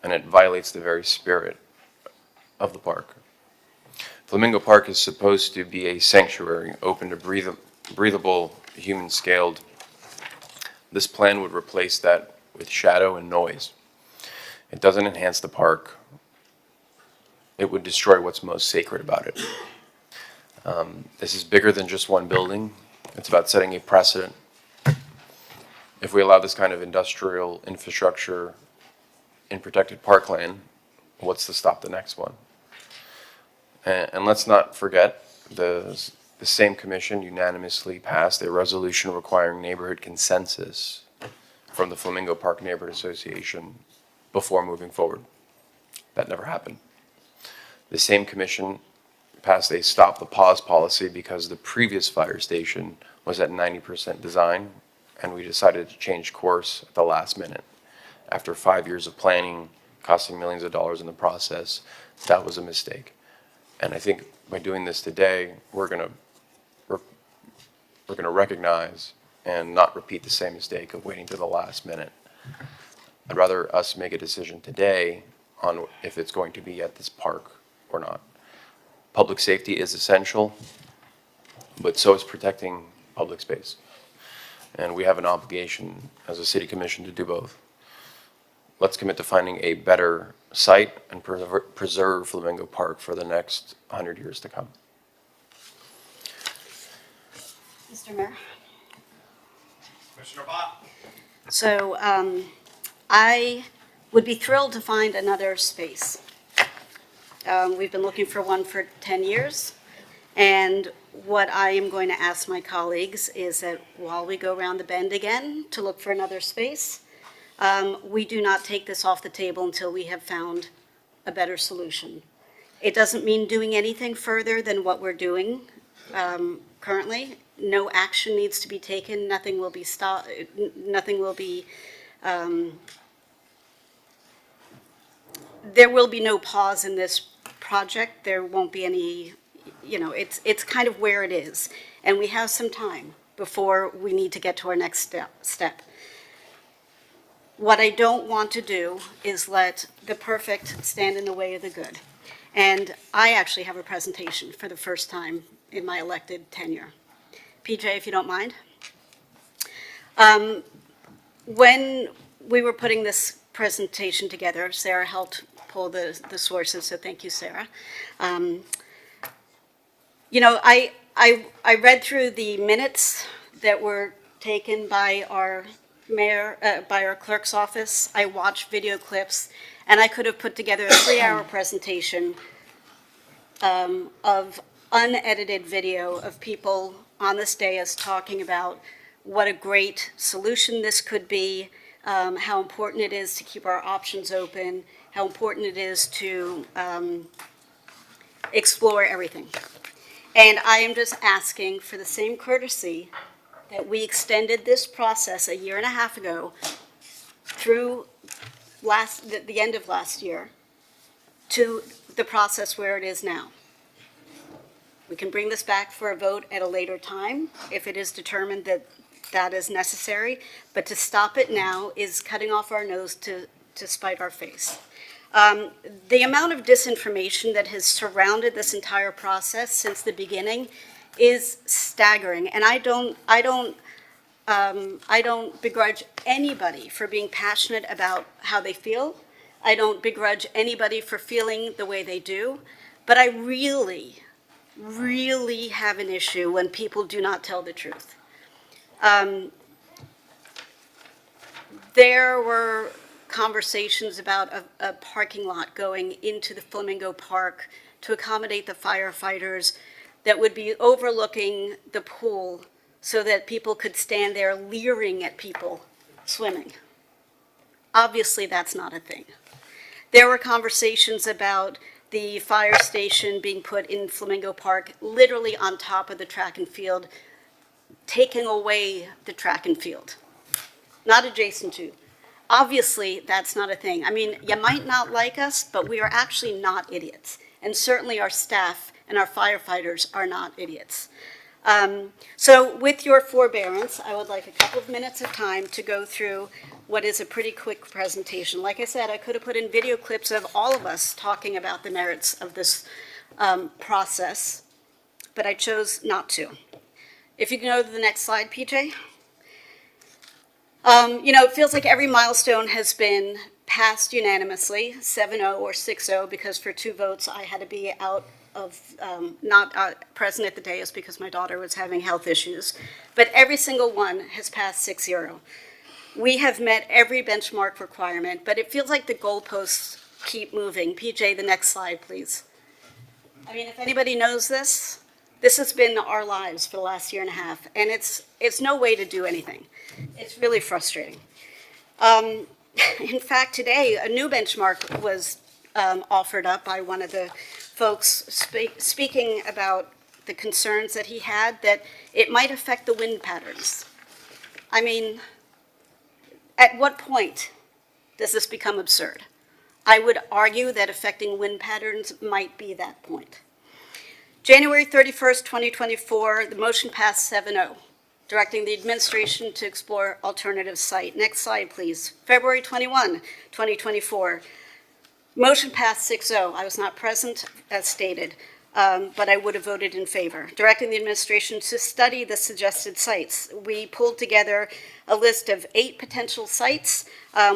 and it violates the very spirit of the park. Flamingo Park is supposed to be a sanctuary open to breathable, human-scaled. This plan would replace that with shadow and noise. It doesn't enhance the park. It would destroy what's most sacred about it. This is bigger than just one building. It's about setting a precedent. If we allow this kind of industrial infrastructure in protected parkland, what's to stop the next one? And let's not forget, the same commission unanimously passed a resolution requiring neighborhood consensus from the Flamingo Park Neighborhood Association before moving forward. That never happened. The same commission passed a stop the pause policy because the previous fire station was at 90% design, and we decided to change course at the last minute. After 5 years of planning, costing millions of dollars in the process, that was a mistake. And I think by doing this today, we're gonna recognize and not repeat the same mistake of waiting to the last minute. I'd rather us make a decision today on if it's going to be at this park or not. Public safety is essential, but so is protecting public space. And we have an obligation as a city commission to do both. Let's commit to finding a better site and preserve Flamingo Park for the next 100 years to come. Mr. Mayor? Commissioner Bott. So I would be thrilled to find another space. We've been looking for one for 10 years. And what I am going to ask my colleagues is that while we go around the bend again to look for another space, we do not take this off the table until we have found a better solution. It doesn't mean doing anything further than what we're doing currently. No action needs to be taken. Nothing will be stopped. Nothing will be. There will be no pause in this project. There won't be any. You know, it's kind of where it is, and we have some time before we need to get to our next step. What I don't want to do is let the perfect stand in the way of the good. And I actually have a presentation for the first time in my elected tenure. PJ, if you don't mind. When we were putting this presentation together, Sarah helped pull the sources, so thank you, Sarah. You know, I read through the minutes that were taken by our mayor, by our clerk's office. I watched video clips, and I could have put together a 3-hour presentation of unedited video of people on this dais talking about what a great solution this could be, how important it is to keep our options open, how important it is to explore everything. And I am just asking for the same courtesy that we extended this process 1.5 years ago through the end of last year to the process where it is now. We can bring this back for a vote at a later time if it is determined that that is necessary, but to stop it now is cutting off our nose to spite our face. The amount of disinformation that has surrounded this entire process since the beginning is staggering, and I don't begrudge anybody for being passionate about how they feel. I don't begrudge anybody for feeling the way they do, but I really have an issue when people do not tell the truth. There were conversations about a parking lot going into the Flamingo Park to accommodate the firefighters that would be overlooking the pool so that people could stand there leering at people swimming. Obviously, that's not a thing. There were conversations about the fire station being put in Flamingo Park, literally on top of the track and field, taking away the track and field, not adjacent to. Obviously, that's not a thing. I mean, you might not like us, but we are actually not idiots. And certainly our staff and our firefighters are not idiots. So with your forbearance, I would like a couple of minutes of time to go through what is a pretty quick presentation. Like I said, I could have put in video clips of all of us talking about the merits of this process, but I chose not to. If you can go to the next slide, PJ. It feels like every milestone has been passed unanimously, 7-0 or 6-0, because for 2 votes I had to be out of, not present at the dais because my daughter was having health issues. But every single one has passed 6-0. We have met every benchmark requirement, but it feels like the goalposts keep moving. PJ, the next slide, please. I mean, if anybody knows this, this has been our lives for the last year and a half, and it's no way to do anything. It's really frustrating. In fact, today, a new benchmark was offered up by one of the folks speaking about the concerns that he had, that it might affect the wind patterns. I mean, at what point does this become absurd? I would argue that affecting wind patterns might be that point. January 31st, 2024, the motion passed 7-0, directing the administration to explore alternative site. Next slide, please. February 21, 2024, motion passed 6-0. I was not present, as stated, but I would have voted in favor, directing the administration to study the suggested sites. We pulled together a list of 8 potential sites.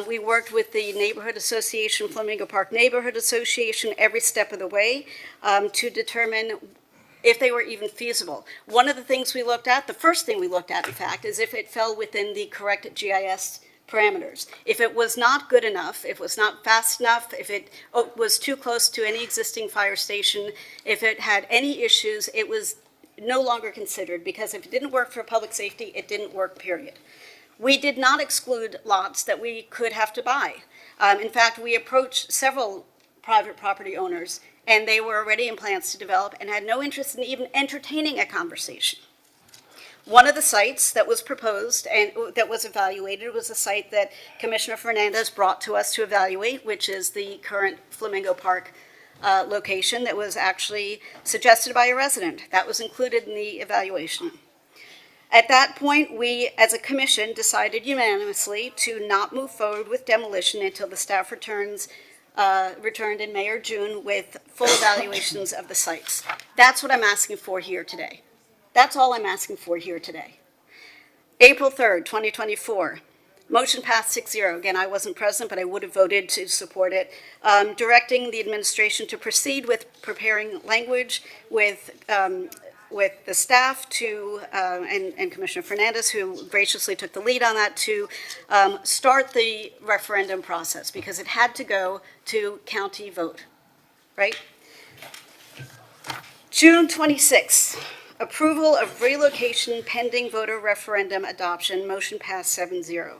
We worked with the Neighborhood Association, Flamingo Park Neighborhood Association, every step of the way to determine if they were even feasible. One of the things we looked at, the first thing we looked at, in fact, is if it fell within the correct GIS parameters. If it was not good enough, if it was not fast enough, if it was too close to any existing fire station, if it had any issues, it was no longer considered, because if it didn't work for public safety, it didn't work, period. We did not exclude lots that we could have to buy. In fact, we approached several private property owners, and they were already in plans to develop and had no interest in even entertaining a conversation. One of the sites that was proposed and that was evaluated was a site that Commissioner Fernandez brought to us to evaluate, which is the current Flamingo Park location that was actually suggested by a resident. That was included in the evaluation. At that point, we, as a commission, decided unanimously to not move forward with demolition until the staff returned in May or June with full evaluations of the sites. That's what I'm asking for here today. That's all I'm asking for here today. April 3rd, 2024, motion passed 6-0. Again, I wasn't present, but I would have voted to support it. Directing the administration to proceed with preparing language with the staff to, and Commissioner Fernandez, who graciously took the lead on that, to start the referendum process, because it had to go to county vote, right? June 26th, approval of relocation pending voter referendum adoption, motion passed 7-0.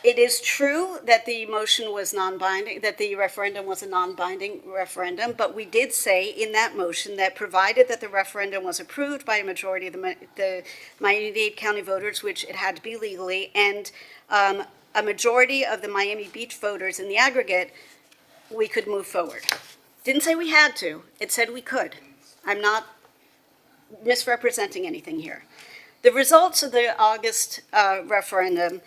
It is true that the motion was non-binding, that the referendum was a non-binding referendum, but we did say in that motion that provided that the referendum was approved by a majority of the Miami-Dade County voters, which it had to be legally, and a majority of the Miami Beach voters in the aggregate, we could move forward. Didn't say we had to, it said we could. I'm not misrepresenting anything here. The results of the August referendum,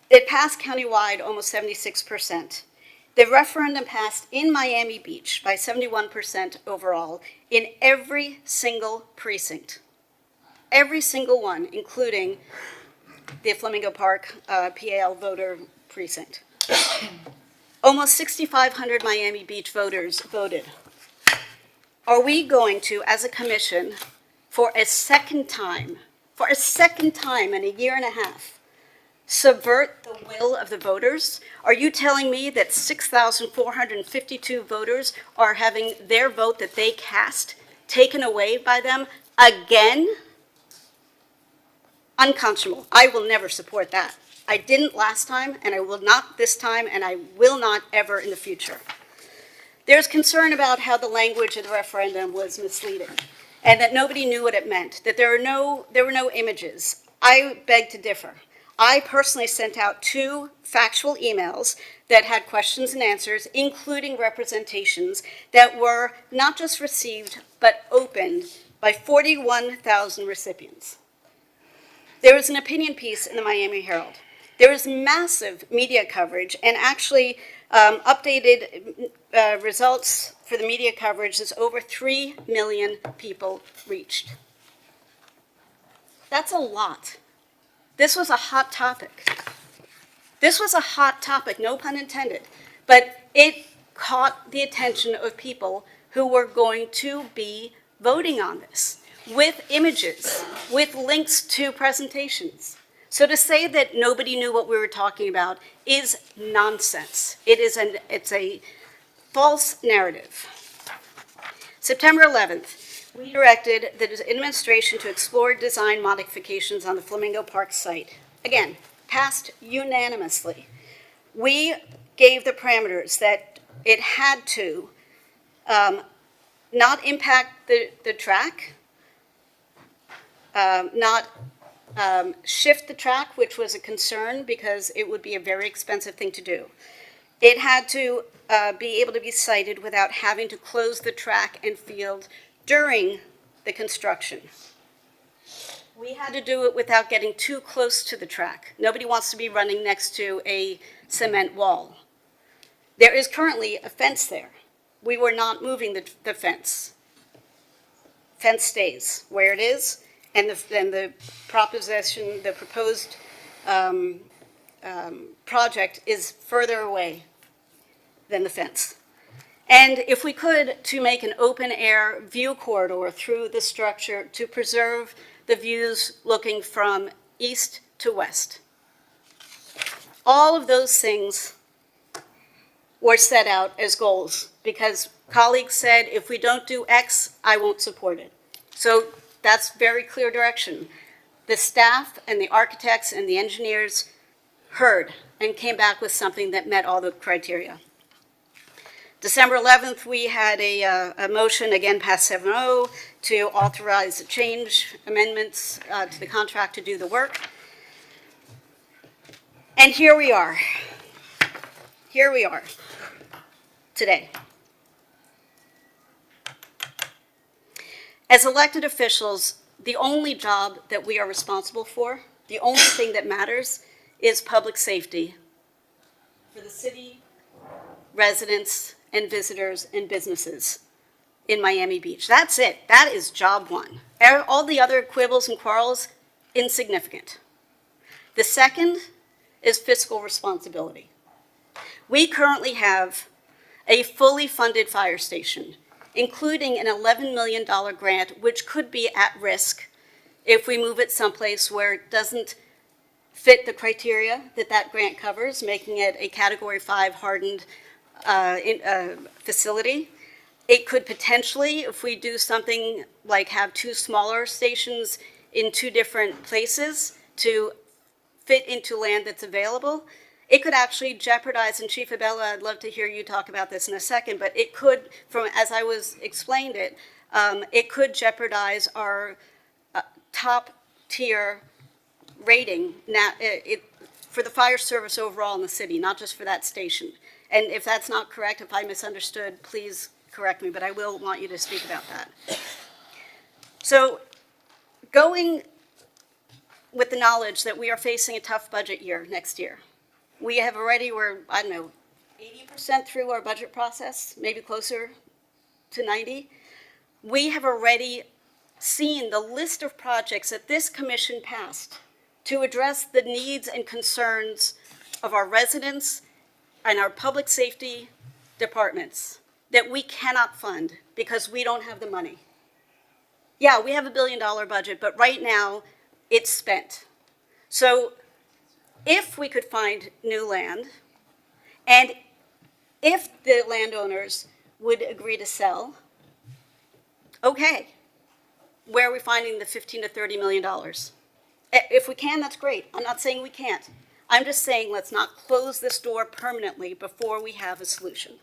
it passed countywide almost 76%. The referendum passed in Miami Beach by 71% overall in every single precinct. Every single one, including the Flamingo Park PAL voter precinct. Almost 6,500 Miami Beach voters voted. Are we going to, as a commission, for a second time in a year and a half, subvert the will of the voters? Are you telling me that 6,452 voters are having their vote that they cast taken away by them again? Unconscionable. I will never support that. I didn't last time, and I will not this time, and I will not ever in the future. There's concern about how the language of the referendum was misleading, and that nobody knew what it meant, that there were no images. I beg to differ. I personally sent out 2 factual emails that had questions and answers, including representations that were not just received, but opened by 41,000 recipients. There was an opinion piece in the Miami Herald. There was massive media coverage, and actually updated results for the media coverage is over 3 million people reached. That's a lot. This was a hot topic. This was a hot topic, no pun intended, but it caught the attention of people who were going to be voting on this, with images, with links to presentations. So to say that nobody knew what we were talking about is nonsense. It's a false narrative. September 11th, we directed the administration to explore design modifications on the Flamingo Park site. Again, passed unanimously. We gave the parameters that it had to not impact the track, not shift the track, which was a concern because it would be a very expensive thing to do. It had to be able to be sited without having to close the track and field during the construction. We had to do it without getting too close to the track. Nobody wants to be running next to a cement wall. There is currently a fence there. We were not moving the fence. Fence stays where it is, and the proposition, the proposed project is further away than the fence. And if we could, to make an open air view corridor through the structure to preserve the views looking from east to west. All of those things were set out as goals because colleagues said, if we don't do X, I won't support it. So that's very clear direction. The staff and the architects and the engineers heard and came back with something that met all the criteria. December 11th, we had a motion, again passed 7-0, to authorize the change amendments to the contract to do the work. And here we are. Here we are today. As elected officials, the only job that we are responsible for, the only thing that matters, is public safety for the city, residents, and visitors and businesses in Miami Beach. That's it. That is job one. All the other quibbles and quarrels, insignificant. The second is fiscal responsibility. We currently have a fully funded fire station, including an $11 million grant, which could be at risk if we move it someplace where it doesn't fit the criteria that grant covers, making it a Category 5 hardened facility. It could potentially, if we do something like have two smaller stations in two different places to fit into land that's available, it could actually jeopardize, and Chief Abella, I'd love to hear you talk about this in a second, but it could, as I explained it, it could jeopardize our top tier rating for the fire service overall in the city, not just for that station. And if that's not correct, if I misunderstood, please correct me, but I will want you to speak about that. So going with the knowledge that we are facing a tough budget year next year, we have already, we're, I don't know, 80% through our budget process, maybe closer to 90. We have already seen the list of projects that this commission passed to address the needs and concerns of our residents and our public safety departments that we cannot fund because we don't have the money. Yeah, we have a $1 billion budget, but right now it's spent. So if we could find new land, and if the landowners would agree to sell, okay, where are we finding the $15 to $30 million? If we can, that's great. I'm not saying we can't. I'm just saying let's not close this door permanently before we have a solution.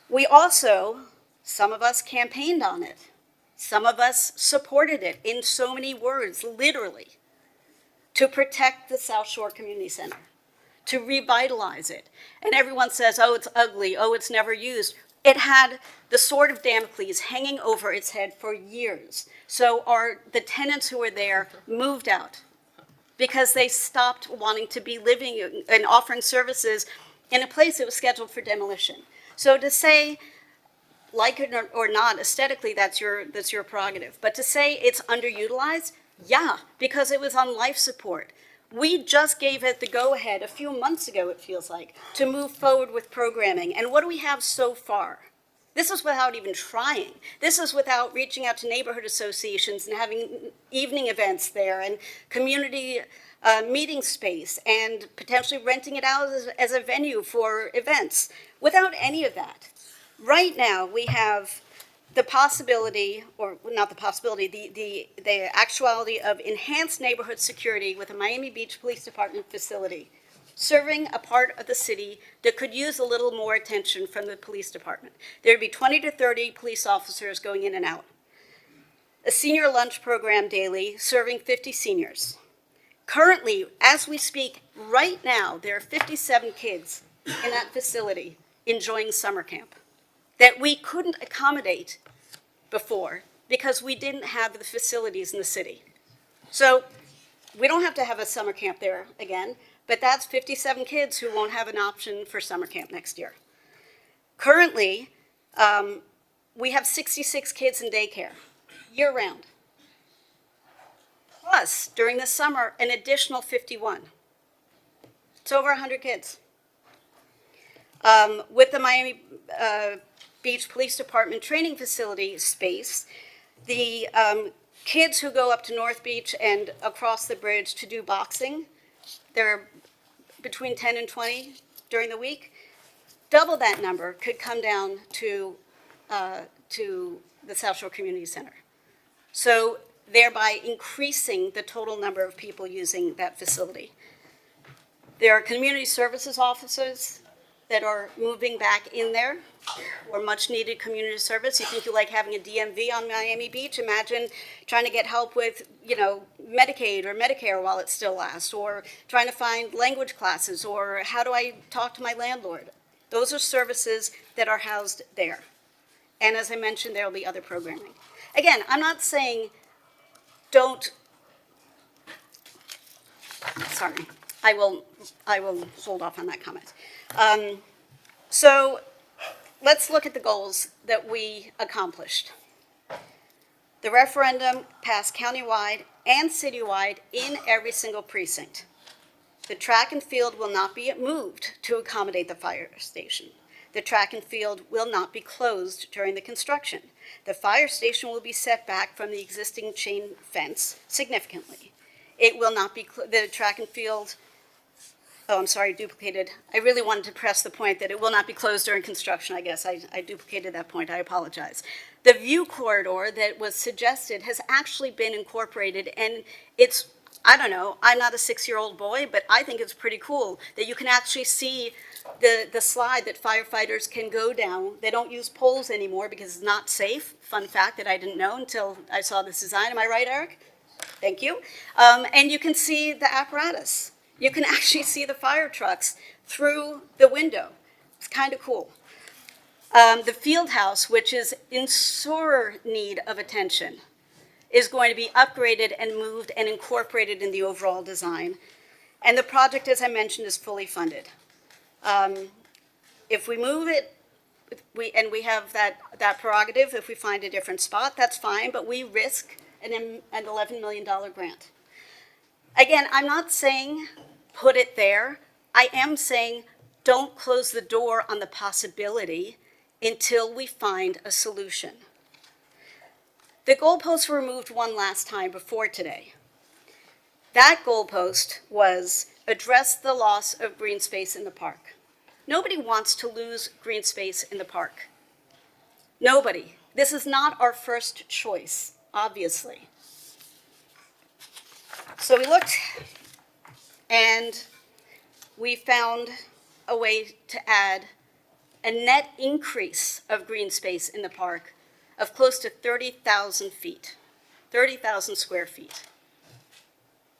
We also, some of us campaigned on it. Some of us supported it in so many words, literally, to protect the South Shore Community Center, to revitalize it. And everyone says, oh, it's ugly, oh, it's never used. It had the sword of Damocles hanging over its head for years. So the tenants who were there moved out because they stopped wanting to be living and offering services in a place that was scheduled for demolition. So to say, like it or not, aesthetically, that's your prerogative. But to say it's underutilized, yeah, because it was on life support. We just gave it the go-ahead a few months ago, it feels like, to move forward with programming. And what do we have so far? This is without even trying. This is without reaching out to neighborhood associations and having evening events there and community meeting space and potentially renting it out as a venue for events. Without any of that. Right now, we have the possibility, or not the possibility, the actuality of enhanced neighborhood security with a Miami Beach Police Department facility, serving a part of the city that could use a little more attention from the police department. There'd be 20 to 30 police officers going in and out. A senior lunch program daily, serving 50 seniors. Currently, as we speak, right now, there are 57 kids in that facility enjoying summer camp that we couldn't accommodate before because we didn't have the facilities in the city. So we don't have to have a summer camp there again, but that's 57 kids who won't have an option for summer camp next year. Currently, we have 66 kids in daycare year-round. Plus, during the summer, an additional 51. It's over 100 kids. With the Miami Beach Police Department training facility space, the kids who go up to North Beach and across the bridge to do boxing, they're between 10 and 20 during the week. Double that number could come down to the South Shore Community Center. So thereby increasing the total number of people using that facility. There are community services offices that are moving back in there, or much needed community service. You think you like having a DMV on Miami Beach? Imagine trying to get help with, Medicaid or Medicare while it still lasts, or trying to find language classes, or how do I talk to my landlord? Those are services that are housed there. And as I mentioned, there will be other programming. Again, I'm not saying sorry, I will hold off on that comment. So let's look at the goals that we accomplished. The referendum passed countywide and citywide in every single precinct. The track and field will not be moved to accommodate the fire station. The track and field will not be closed during the construction. The fire station will be set back from the existing chain fence significantly. It will not be, the track and field, duplicated. I really wanted to press the point that it will not be closed during construction. I guess I duplicated that point. I apologize. The view corridor that was suggested has actually been incorporated, and it's, I don't know, I'm not a 6-year-old boy, but I think it's pretty cool that you can actually see the slide that firefighters can go down. They don't use poles anymore because it's not safe. Fun fact that I didn't know until I saw this design. Am I right, Eric? Thank you. And you can see the apparatus. You can actually see the fire trucks through the window. It's kind of cool. The field house, which is in sore need of attention, is going to be upgraded and moved and incorporated in the overall design. And the project, as I mentioned, is fully funded. If we move it, we have that prerogative, if we find a different spot, that's fine, but we risk an $11 million grant. Again, I'm not saying put it there. I am saying don't close the door on the possibility until we find a solution. The goalposts were moved one last time before today. That goalpost was address the loss of green space in the park. Nobody wants to lose green space in the park. Nobody. This is not our first choice, obviously. So we looked and we found a way to add a net increase of green space in the park of close to 30,000 feet, 30,000 square feet.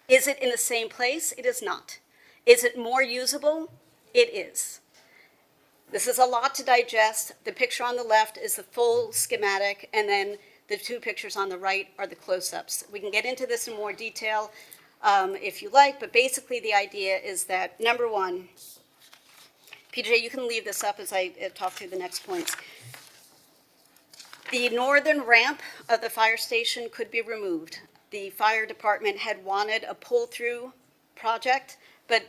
Is it in the same place? It is not. Is it more usable? It is. This is a lot to digest. The picture on the left is the full schematic, and then the two pictures on the right are the close-ups. We can get into this in more detail if you like, but basically the idea is that, number one, PJ, you can leave this up as I talk through the next points. The northern ramp of the fire station could be removed. The fire department had wanted a pull-through project, but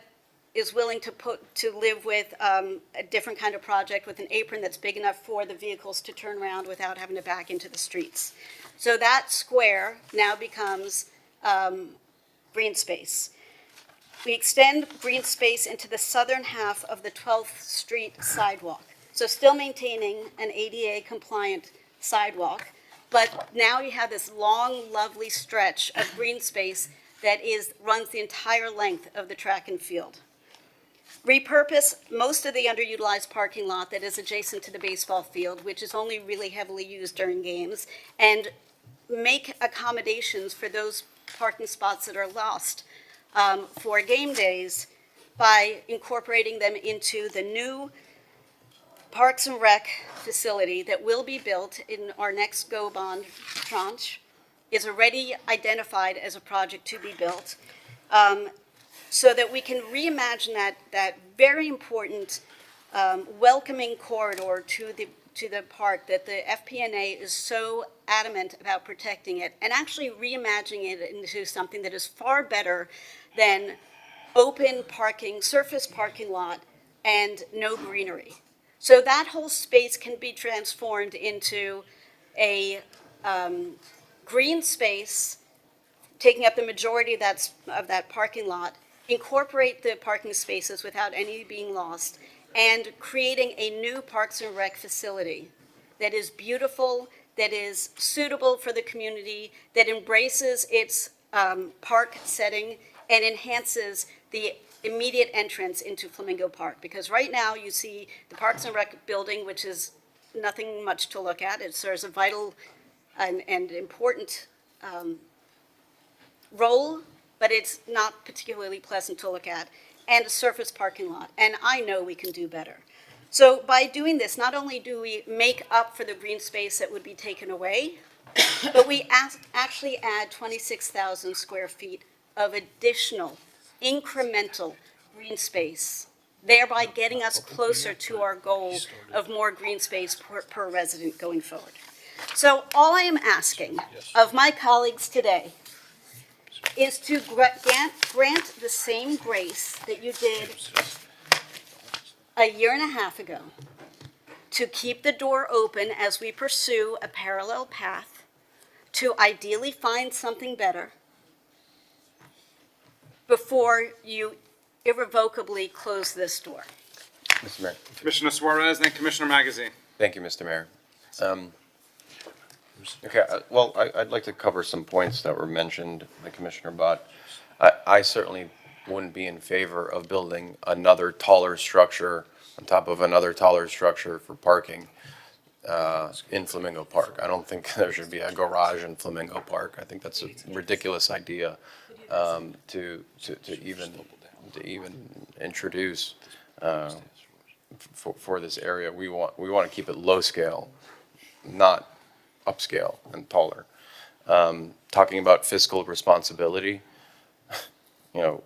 is willing to live with a different kind of project with an apron that's big enough for the vehicles to turn around without having to back into the streets. So that square now becomes green space. We extend green space into the southern half of the 12th Street sidewalk. So still maintaining an ADA compliant sidewalk, but now you have this long, lovely stretch of green space that runs the entire length of the track and field. Repurpose most of the underutilized parking lot that is adjacent to the baseball field, which is only really heavily used during games, and make accommodations for those parking spots that are lost for game days by incorporating them into the new Parks and Rec facility that will be built in our next GO bond tranche, is already identified as a project to be built, so that we can reimagine that very important welcoming corridor to the park that the FP&A is so adamant about protecting it, and actually reimagining it into something that is far better than open parking, surface parking lot, and no greenery. So that whole space can be transformed into a green space, taking up the majority of that parking lot, incorporate the parking spaces without any being lost, and creating a new Parks and Rec facility that is beautiful, that is suitable for the community, that embraces its park setting and enhances the immediate entrance into Flamingo Park. Because right now you see the Parks and Rec building, which is nothing much to look at. It serves a vital and important role, but it's not particularly pleasant to look at, and a surface parking lot. And I know we can do better. So by doing this, not only do we make up for the green space that would be taken away, but we actually add 26,000 square feet of additional incremental green space, thereby getting us closer to our goal of more green space per resident going forward. So all I am asking of my colleagues today is to grant the same grace that you did a year and a half ago, to keep the door open as we pursue a parallel path, to ideally find something better before you irrevocably close this door. Mr. Mayor. Commissioner Suarez, then Commissioner Magazine. Thank you, Mr. Mayor. Okay, well, I'd like to cover some points that were mentioned by Commissioner Bott. I certainly wouldn't be in favor of building another taller structure on top of another taller structure for parking in Flamingo Park. I don't think there should be a garage in Flamingo Park. I think that's a ridiculous idea to even introduce for this area. We want to keep it low scale, not upscale and taller. Talking about fiscal responsibility, you know,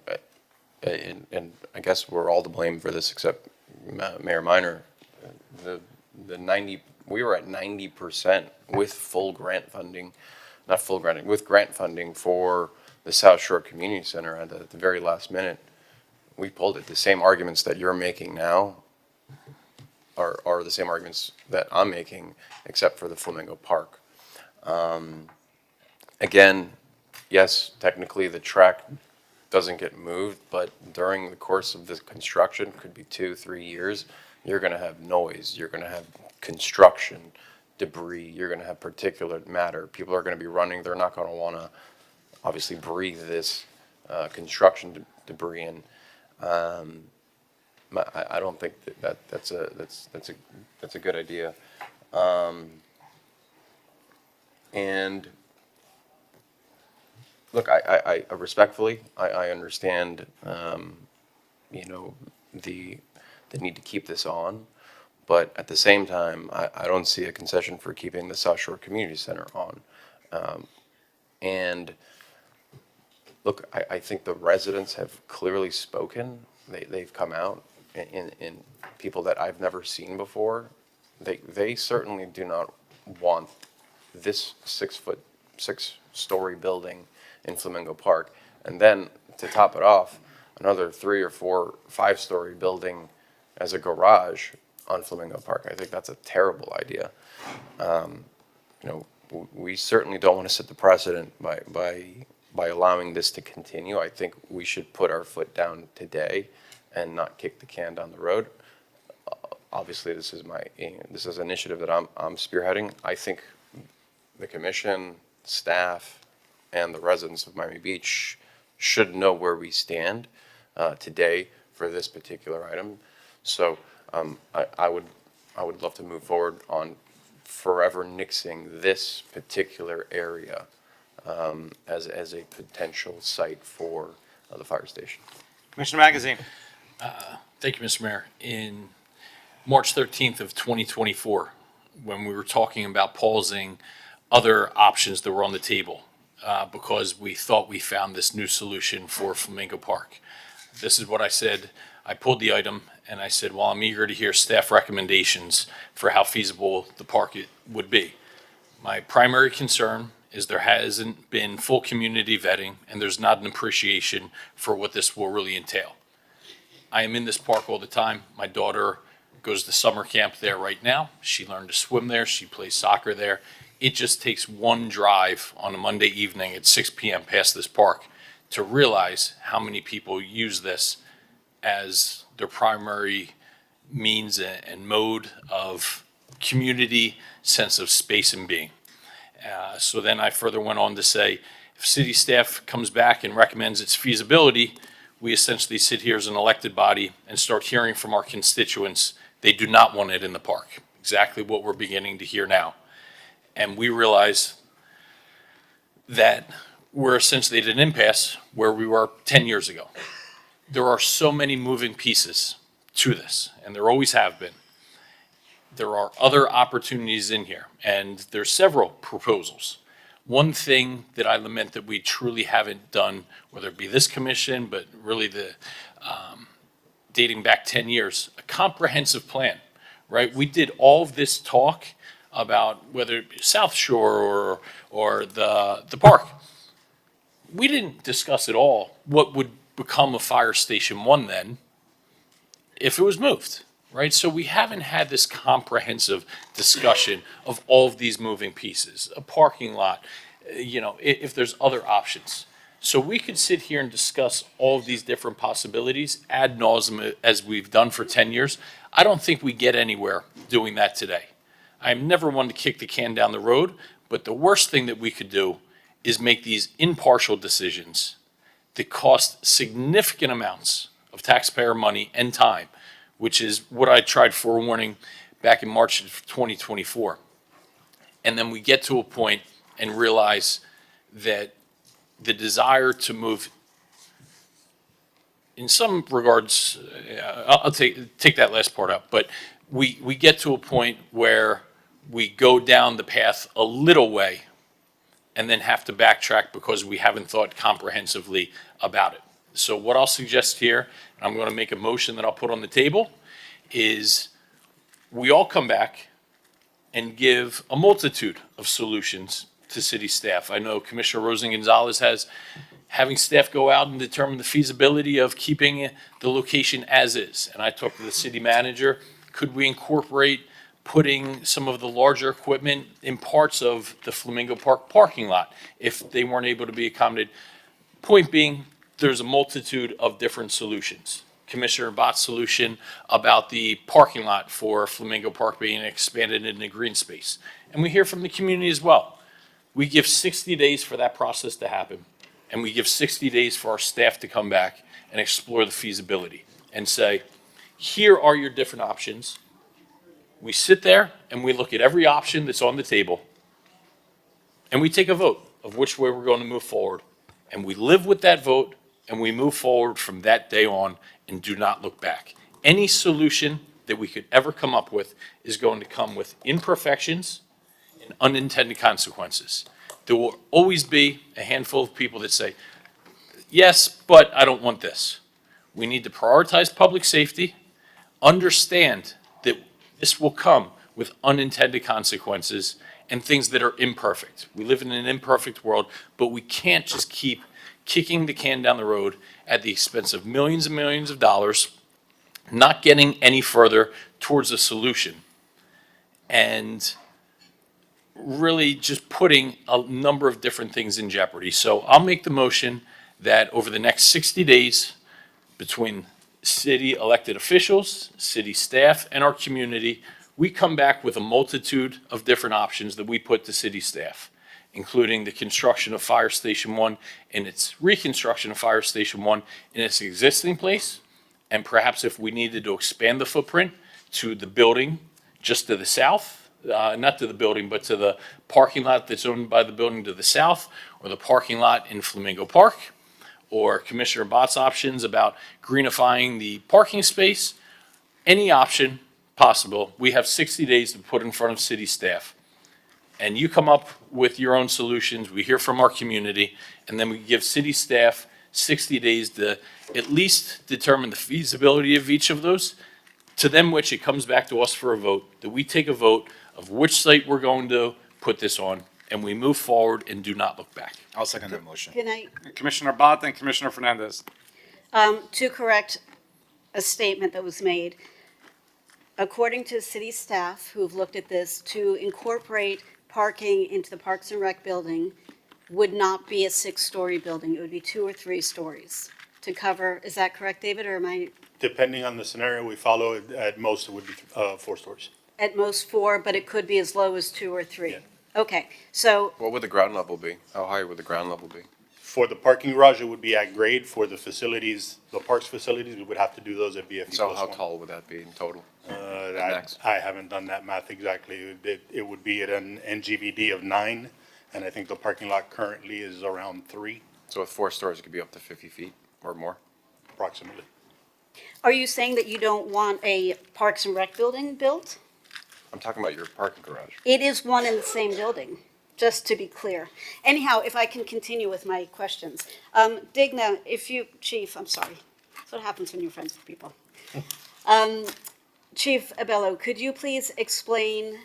and I guess we're all to blame for this except Mayor Minor. We were at 90% with full grant funding, not full granting, with grant funding for the South Shore Community Center at the very last minute. We pulled it. The same arguments that you're making now are the same arguments that I'm making, except for the Flamingo Park. Again, yes, technically the track doesn't get moved, but during the course of this construction, could be 2-3 years, you're going to have noise, you're going to have construction debris, you're going to have particulate matter. People are going to be running, they're not going to want to obviously breathe this construction debris in. I don't think that's a good idea. And look, I respectfully, I understand you know, the need to keep this on. But at the same time, I don't see a concession for keeping the South Shore Community Center on. And look, I think the residents have clearly spoken. They've come out in people that I've never seen before. They certainly do not want this 6-story building in Flamingo Park. And then to top it off, another 3 or 4, 5-story building as a garage on Flamingo Park. I think that's a terrible idea. You know, we certainly don't want to set the precedent by allowing this to continue. I think we should put our foot down today and not kick the can down the road. Obviously, this is an initiative that I'm spearheading. I think the commission, staff, and the residents of Miami Beach should know where we stand today for this particular item. So I would love to move forward on forever nixing this particular area as a potential site for the fire station. Commissioner Magazine. Thank you, Mr. Mayor. In March 13th of 2024, when we were talking about pausing other options that were on the table because we thought we found this new solution for Flamingo Park. This is what I said. I pulled the item and I said, well, I'm eager to hear staff recommendations for how feasible the park would be. My primary concern is there hasn't been full community vetting and there's not an appreciation for what this will really entail. I am in this park all the time. My daughter goes to summer camp there right now. She learned to swim there. She plays soccer there. It just takes one drive on a Monday evening at 6 p.m. past this park to realize how many people use this as their primary means and mode of community, sense of space and being. So then I further went on to say, if city staff comes back and recommends its feasibility, we essentially sit here as an elected body and start hearing from our constituents. They do not want it in the park. Exactly what we're beginning to hear now. And we realize that we're essentially at an impasse where we were 10 years ago. There are so many moving pieces to this, and there always have been. There are other opportunities in here, and there's several proposals. One thing that I lament that we truly haven't done, whether it be this commission, but really the dating back 10 years, a comprehensive plan, right? We did all of this talk about whether it be South Shore or the park. We didn't discuss at all what would become of Fire Station 1 then if it was moved, right? So we haven't had this comprehensive discussion of all of these moving pieces, a parking lot, you know, if there's other options. So we could sit here and discuss all of these different possibilities ad nauseum as we've done for 10 years. I don't think we get anywhere doing that today. I'm never one to kick the can down the road, but the worst thing that we could do is make these impartial decisions that cost significant amounts of taxpayer money and time, which is what I tried forewarning back in March of 2024. And then we get to a point and realize that the desire to move, in some regards, I'll take that last part out, but we get to a point where we go down the path a little way and then have to backtrack because we haven't thought comprehensively about it. So what I'll suggest here, and I'm going to make a motion that I'll put on the table, is we all come back and give a multitude of solutions to city staff. I know Commissioner Rosen Gonzalez has having staff go out and determine the feasibility of keeping the location as is. And I talked to the city manager. Could we incorporate putting some of the larger equipment in parts of the Flamingo Park parking lot if they weren't able to be accommodated? Point being, there's a multitude of different solutions. Commissioner Bott's solution about the parking lot for Flamingo Park being expanded into green space. And we hear from the community as well. We give 60 days for that process to happen, and we give 60 days for our staff to come back and explore the feasibility and say, here are your different options. We sit there and we look at every option that's on the table, and we take a vote of which way we're going to move forward. And we live with that vote, and we move forward from that day on and do not look back. Any solution that we could ever come up with is going to come with imperfections and unintended consequences. There will always be a handful of people that say, yes, but I don't want this. We need to prioritize public safety, understand that this will come with unintended consequences and things that are imperfect. We live in an imperfect world, but we can't just keep kicking the can down the road at the expense of millions and millions of dollars, not getting any further towards a solution, and really just putting a number of different things in jeopardy. So I'll make the motion that over the next 60 days, between city elected officials, city staff, and our community, we come back with a multitude of different options that we put to city staff, including the construction of Fire Station 1 and its reconstruction of Fire Station 1 in its existing place, and perhaps if we needed to expand the footprint to the building just to the south, not to the building, but to the parking lot that's owned by the building to the south, or the parking lot in Flamingo Park, or Commissioner Bott's options about greenifying the parking space, any option possible, we have 60 days to put in front of city staff. And you come up with your own solutions, we hear from our community, and then we give city staff 60 days to at least determine the feasibility of each of those, to then which it comes back to us for a vote, that we take a vote of which site we're going to put this on, and we move forward and do not look back. I'll second that motion. Can I, Commissioner Bott and Commissioner Fernandez. to correct a statement that was made, according to city staff who've looked at this, to incorporate parking into the Parks and Rec building would not be a 6-story building. It would be 2 or 3 stories to cover. Is that correct, David, or am I? Depending on the scenario we follow, at most it would be 4 stories. At most 4, but it could be as low as 2 or 3. Okay, so What would the ground level be? How high would the ground level be? For the parking garage, it would be at grade. For the facilities, the parks facilities, we would have to do those at BFE So plus how 1. tall would that be in total? I haven't done that math exactly. It would be at an NGVD of 9, and I think the parking lot currently is around 3, So with 4 stories, it could be up to 50 feet or more? approximately. are you saying that you don't want a Parks and Rec building built? I'm talking about your parking garage. It is one in the same building, just to be clear. Anyhow, if I can continue with my questions. Digna, Chief, I'm sorry. That's what happens when you're friends with people. Chief Abello, could you please explain,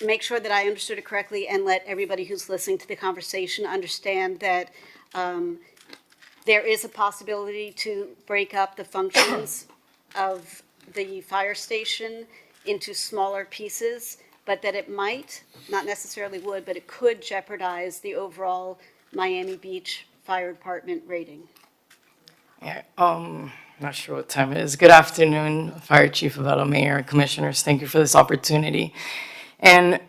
make sure that I understood it correctly, and let everybody who's listening to the conversation understand that there is a possibility to break up the functions of the fire station into smaller pieces, but that it might, not necessarily would, but it could jeopardize the overall Miami Beach Fire Department rating? Yeah, not sure what time it is. Good afternoon, Fire Chief Avello, Mayor, Commissioners. Thank you for this opportunity. And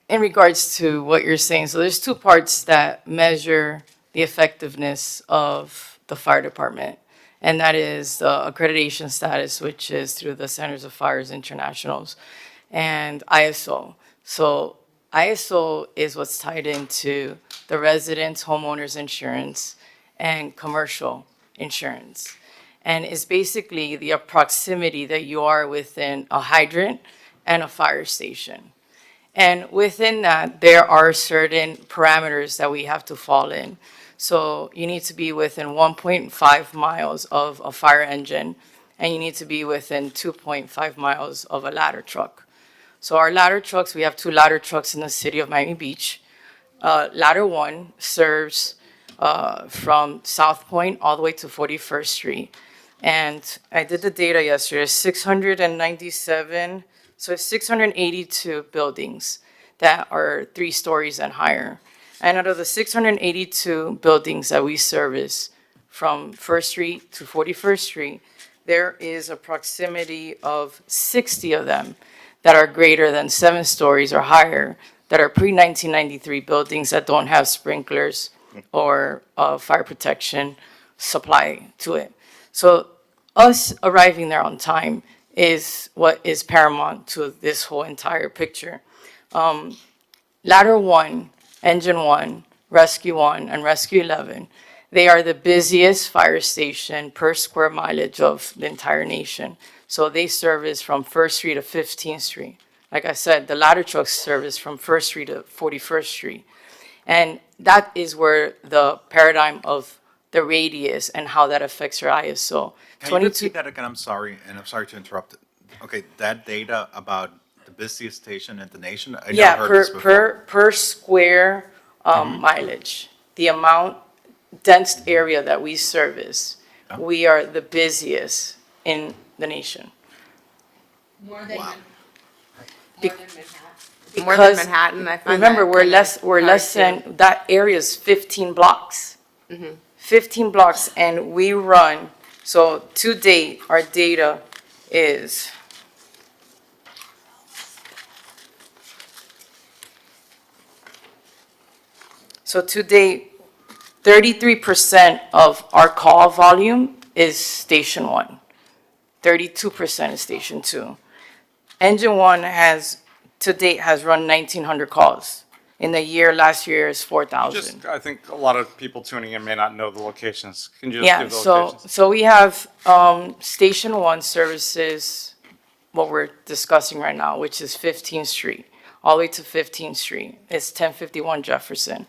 in regards to what you're saying, so there's 2 parts that measure the effectiveness of the fire department, and that is the accreditation status, which is through the Centers of Fires Internationals, and ISO. So ISO is what's tied into the residents, homeowners insurance, and commercial insurance. And it's basically the proximity that you are within a hydrant and a fire station. And within that, there are certain parameters that we have to fall in. So you need to be within 1.5 miles of a fire engine, and you need to be within 2.5 miles of a ladder truck. So our ladder trucks, we have 2 ladder trucks in the city of Miami Beach. Ladder 1 serves from South Point all the way to 41st Street. And I did the data yesterday, 697, so it's 682 buildings that are 3 stories and higher. And out of the 682 buildings that we service from 1st Street to 41st Street, there is a proximity of 60 of them that are greater than 7 stories or higher, that are pre-1993 buildings that don't have sprinklers or fire protection supply to it. So us arriving there on time is what is paramount to this whole entire picture. Ladder 1, Engine 1, Rescue 1, and Rescue 11, They are the busiest fire station per square mileage of the entire nation. So they service from First Street to 15th Street. Like I said, the ladder trucks service from First Street to 41st Street. And that is where the paradigm of the radius and how that affects your ISO. Can you repeat that again? I'm sorry, and I'm sorry to interrupt. Okay, that data about the busiest station in the nation? I never Yeah, heard this before. per square mileage, the amount, dense area that we service, we are the busiest in the nation. More than Because, Manhattan, I find remember, that we're kind of less hard than, that area is 15 blocks. Mhm. 15 blocks, and we run, so to date, our data is, so to date, 33% of our call volume is Station 1. 32% is Station 2. Engine 1 has, to date, has run 1,900 calls. In the year, last year is 4,000. Just, I think a lot of people tuning in may not know the locations. Can you just Yeah, give the so, locations? so we have, Station 1 services what we're discussing right now, which is 15th Street, all the way to 15th Street. It's 1051 Jefferson.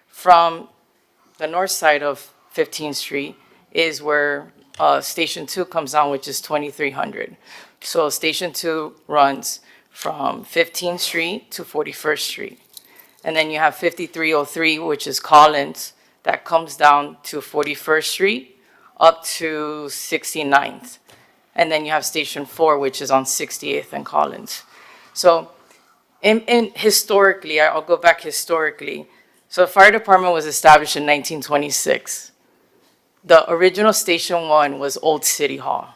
From the north side of 15th Street is where, Station 2 comes on, which is 2300. So Station 2 runs from 15th Street to 41st Street. And then you have 5303, which is Collins, that comes down to 41st Street up to 69th. And then you have Station 4, which is on 68th and Collins. So in historically, I'll go back historically. So the fire department was established in 1926. The original Station 1 was Old City Hall.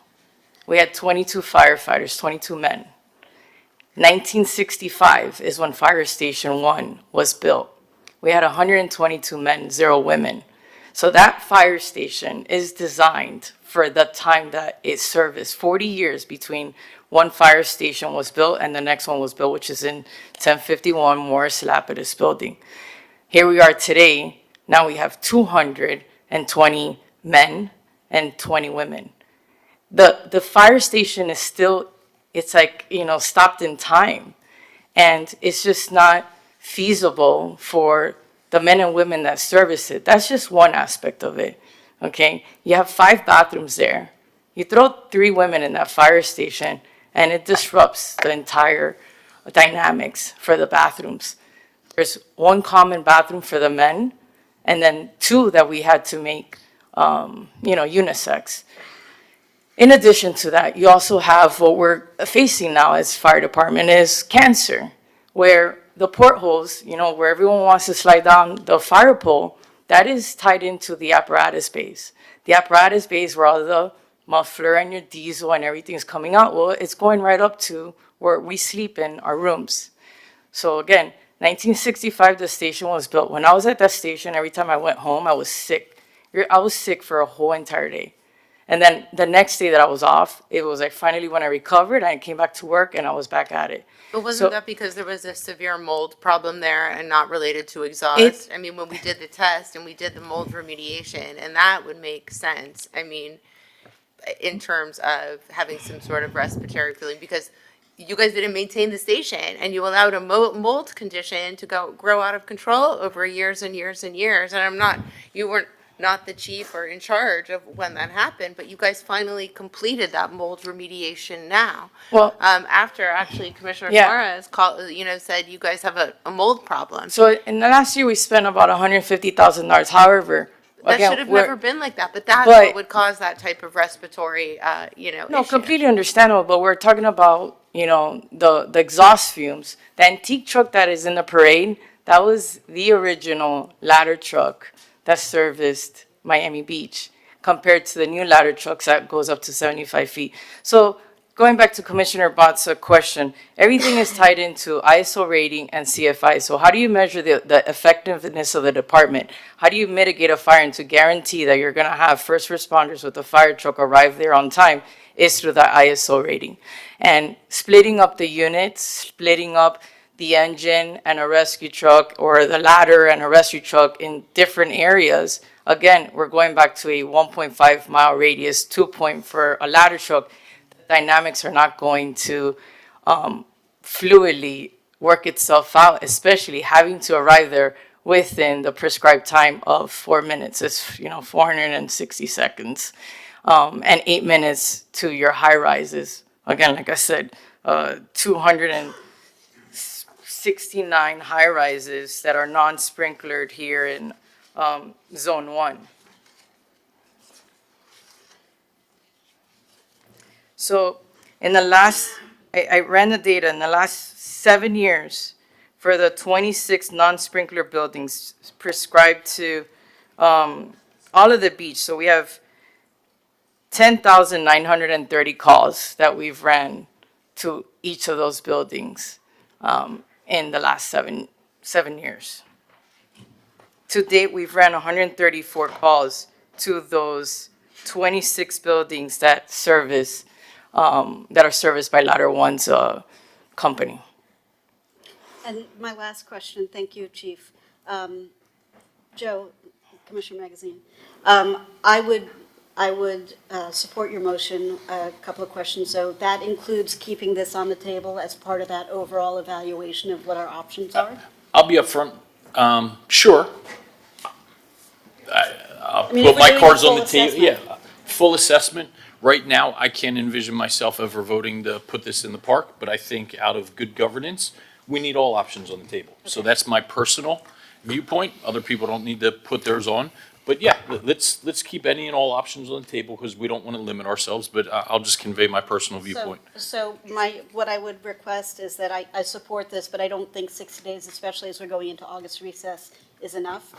We had 22 firefighters, 22 men. 1965 is when Fire Station 1 was built. We had 122 men, 0 women. So that fire station is designed for the time that it serviced, 40 years between one fire station was built and the next one was built, which is in 1051 Morris Lapidus building. Here we are today, now we have 220 men and 20 women. The fire station is still, it's like, stopped in time. And it's just not feasible for the men and women that service it. That's just one aspect of it, okay? You have 5 bathrooms there. You throw 3 women in that fire station, and it disrupts the entire dynamics for the bathrooms. There's 1 common bathroom for the men, and then 2 that we had to make, unisex. In addition to that, you also have what we're facing now as fire department is cancer, where the portholes, where everyone wants to slide down the fire pole, that is tied into the apparatus bays. The apparatus bays where all the muffler and your diesel and everything's coming out, well, it's going right up to where we sleep in our rooms. So again, 1965, the station was built. When I was at that station, every time I went home, I was sick. I was sick for a whole entire day. And then the next day that I was off, it was like finally when I recovered, I came back to work and I was back at it. But wasn't So- that because there was a severe mold problem there and not related to exhaust? I mean, when we did the test and we did the mold remediation, and that would make sense, I mean, in terms of having some sort of respiratory feeling, because you guys didn't maintain the station and you allowed a mold condition to grow out of control over years and years and years. And you weren't not the chief or in charge of when that happened, but you guys finally completed that mold remediation now. Well- After actually Commissioner Yeah. Suarez said you guys have a mold problem. So in the last year, we spent about $150,000. However, That again, should have we're- never been like that, but that's but- what would cause that type of respiratory, No, issue. completely understandable, but we're talking about, the exhaust fumes. The antique truck that is in the parade, that was the original ladder truck that serviced Miami Beach, compared to the new ladder trucks that goes up to 75 feet. So going back to Commissioner Bott's question, everything is tied into ISO rating and CFI. So how do you measure the effectiveness of the department? How do you mitigate a fire and to guarantee that you're gonna have first responders with a fire truck arrive there on time is through the ISO rating. And splitting up the units, splitting up the engine and a rescue truck, or the ladder and a rescue truck in different areas, Again, we're going back to a 1.5 mile radius, 2 point for a ladder truck. The dynamics are not going to fluidly work itself out, especially having to arrive there within the prescribed time of 4 minutes. It's, 460 seconds. And 8 minutes to your high rises. Again, like I said, 269 high rises that are non-sprinklered here in Zone 1. So in the last, I ran the data, in the last 7 years, for the 26 non-sprinkler buildings prescribed to all of the beach, so we have 10,930 calls that we've ran to each of those buildings in the last seven years. To date, we've ran 134 calls to those 26 buildings that service, that are serviced by Ladder One's company. And my last question, thank you, Chief. Joe, Commissioner Magazine. I would support your motion. A couple of questions, though. That includes keeping this on the table as part of that overall evaluation of what our options are? I'll be upfront. Sure. I'll mean, put if we're my doing a cards on full the table. assessment. Yeah, full assessment. Right now, I can't envision myself ever voting to put this in the park, but I think out of good governance, we need all options on the table. So that's my personal viewpoint. Other people don't need to put theirs on. But yeah, let's keep any and all options on the table because we don't want to limit ourselves, but I'll just convey my personal viewpoint. So what I would request is that I support this, but I don't think 60 days, especially as we're going into August recess, is enough.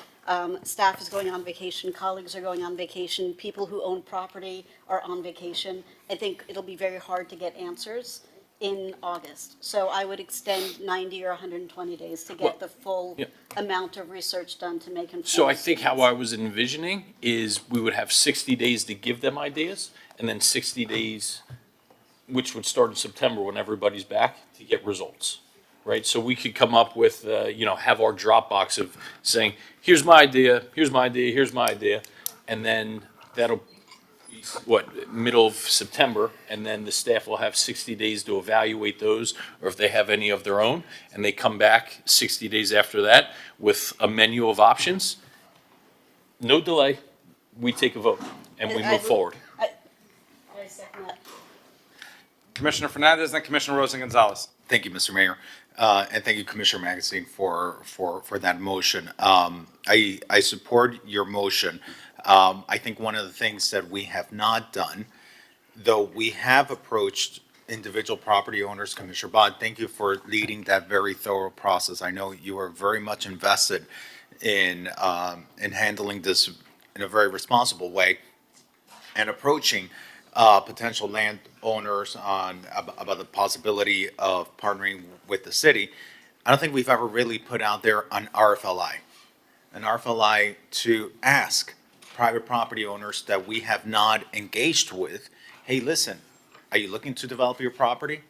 Staff is going on vacation, colleagues are going on vacation, people who own property are on vacation. I think it'll be very hard to get answers in August. So I would extend 90 or 120 days to get the full amount of research done to make informed So I think how decisions. I was envisioning is we would have 60 days to give them ideas and then 60 days, which would start in September when everybody's back, to get results, right? So we could come up with, have our Dropbox of saying, here's my idea, here's my idea, here's my idea. And then that'll be, middle of September, and then the staff will have 60 days to evaluate those, or if they have any of their own, and they come back 60 days after that with a menu of options. No delay, we take a vote, and we move forward. I second that. Commissioner Fernandez and Commissioner Rosa Gonzalez. Thank you, Mr. Mayor. And thank you, Commissioner Magazine, for that motion. I support your motion. I think one of the things that we have not done, though we have approached individual property owners, Commissioner Bott, thank you for leading that very thorough process. I know you are very much invested in handling this in a very responsible way and approaching potential landowners about the possibility of partnering with the city. I don't think we've ever really put out there an RFLI to ask private property owners that we have not engaged with, hey, listen, are you looking to develop your property?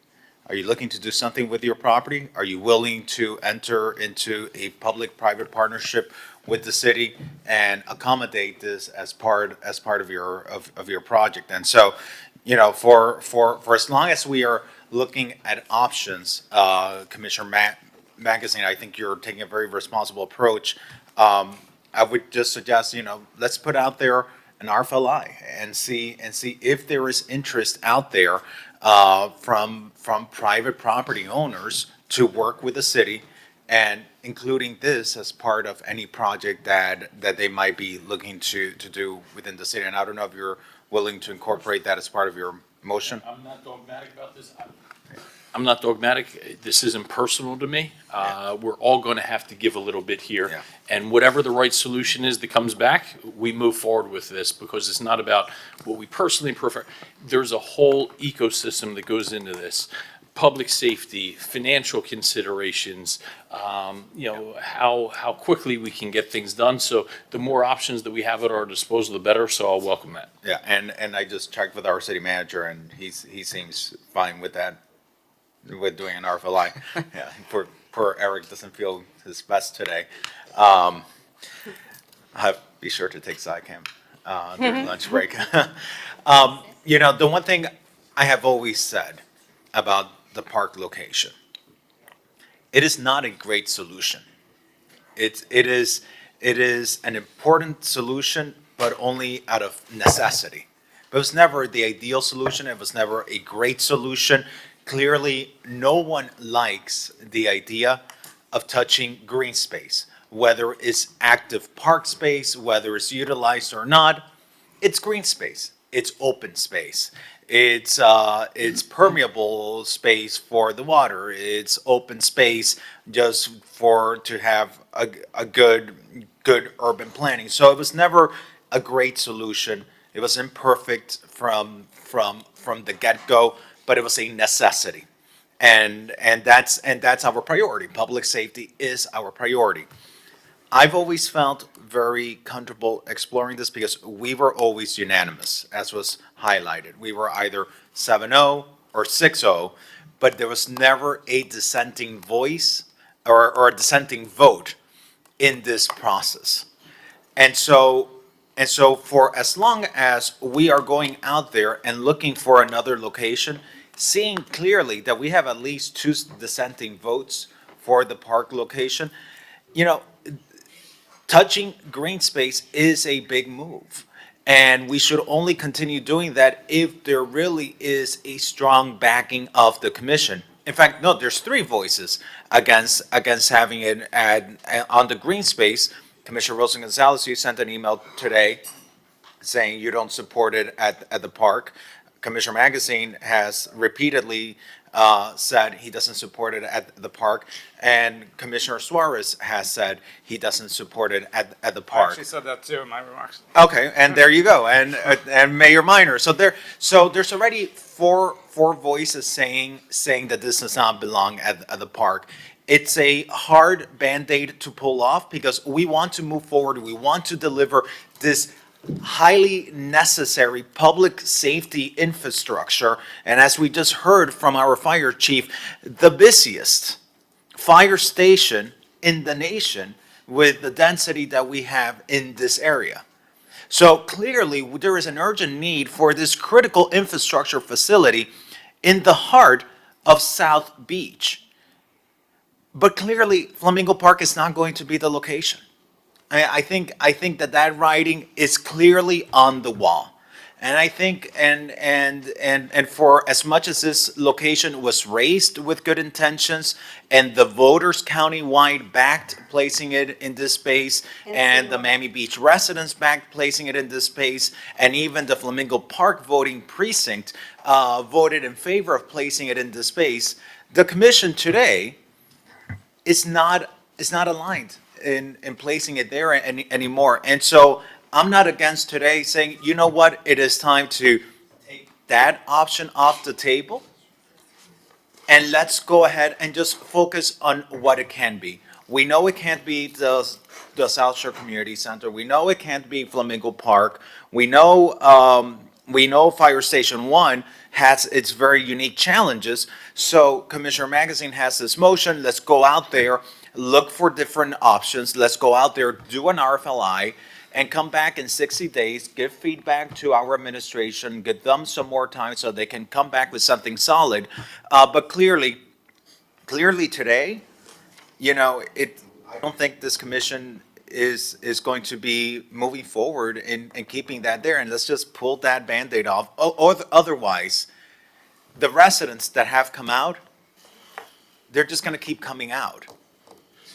Are you looking to do something with your property? Are you willing to enter into a public-private partnership with the city and accommodate this as part of your project? And so, for as long as we are looking at options, Commissioner Magazine, I think you're taking a very responsible approach. I would just suggest, let's put out there an RFLI and see if there is interest out there from private property owners to work with the city, and including this as part of any project that they might be looking to do within the city. And I don't know if you're willing to incorporate that as part of your motion. I'm not dogmatic about this. I'm not dogmatic. This isn't personal to me. We're all going to have to give a little bit here. Yeah. And whatever the right solution is that comes back, we move forward with this because it's not about what we personally prefer. There's a whole ecosystem that goes into this. Public safety, financial considerations, how quickly we can get things done. So the more options that we have at our disposal, the better. So I'll welcome that. Yeah, and I just checked with our city manager, and he seems fine with that, with doing an RFLI. Yeah, poor Eric doesn't feel his best today. Be sure to take Zycam during lunch break. You know, the one thing I have always said about the park location, it is not a great solution. It is an important solution, but only out of necessity. It was never the ideal solution. It was never a great solution. Clearly, no one likes the idea of touching green space, whether it's active park space, whether it's utilized or not. It's green space. It's open space. It's permeable space for the water. It's open space just to have a good urban planning. So it was never a great solution. It was imperfect from the get-go, but it was a necessity. And that's our priority. Public safety is our priority. I've always felt very comfortable exploring this because we were always unanimous, as was highlighted. We were either 7-0 or 6-0, but there was never a dissenting voice or a dissenting vote in this process. And so for as long as we are going out there and looking for another location, seeing clearly that we have at least 2 dissenting votes for the park location, you know, touching green space is a big move. And we should only continue doing that if there really is a strong backing of the commission. In fact, no, there's 3 voices against having it on the green space. Commissioner Wilson Gonzalez, you sent an email today saying you don't support it at the park. Commissioner Magazine has repeatedly said he doesn't support it at the park, and Commissioner Suarez has said he doesn't support it at the I park. actually said that too in my remarks. Okay, and there you go, and Mayor Minor. So there's already four voices saying that this does not belong at the park. It's a hard Band-Aid to pull off because we want to move forward. We want to deliver this highly necessary public safety infrastructure. And as we just heard from our fire chief, the busiest fire station in the nation with the density that we have in this area. So clearly, there is an urgent need for this critical infrastructure facility in the heart of South Beach. But clearly, Flamingo Park is not going to be the location. I think that writing is clearly on the wall. And I think, and for as much as this location was raised with good intentions, and the voters countywide backed placing it in this space, and the Miami Beach residents backed placing it in this space, and even the Flamingo Park voting precinct voted in favor of placing it in this space, the commission today is not aligned in placing it there anymore. And so I'm not against today saying, you know what, it is time to take that option off the table, and let's go ahead and just focus on what it can be. We know it can't be the South Shore Community Center. We know it can't be Flamingo Park. We know Fire Station 1 has its very unique challenges. So Commissioner Magazine has this motion. Let's go out there, look for different options. Let's go out there, do an RFLI, and come back in 60 days, give feedback to our administration, give them some more time so they can come back with something solid. But clearly today, you know, I don't think this commission is going to be moving forward in keeping that there. And let's just pull that Band-Aid off. Or otherwise, the residents that have come out, they're just going to keep coming out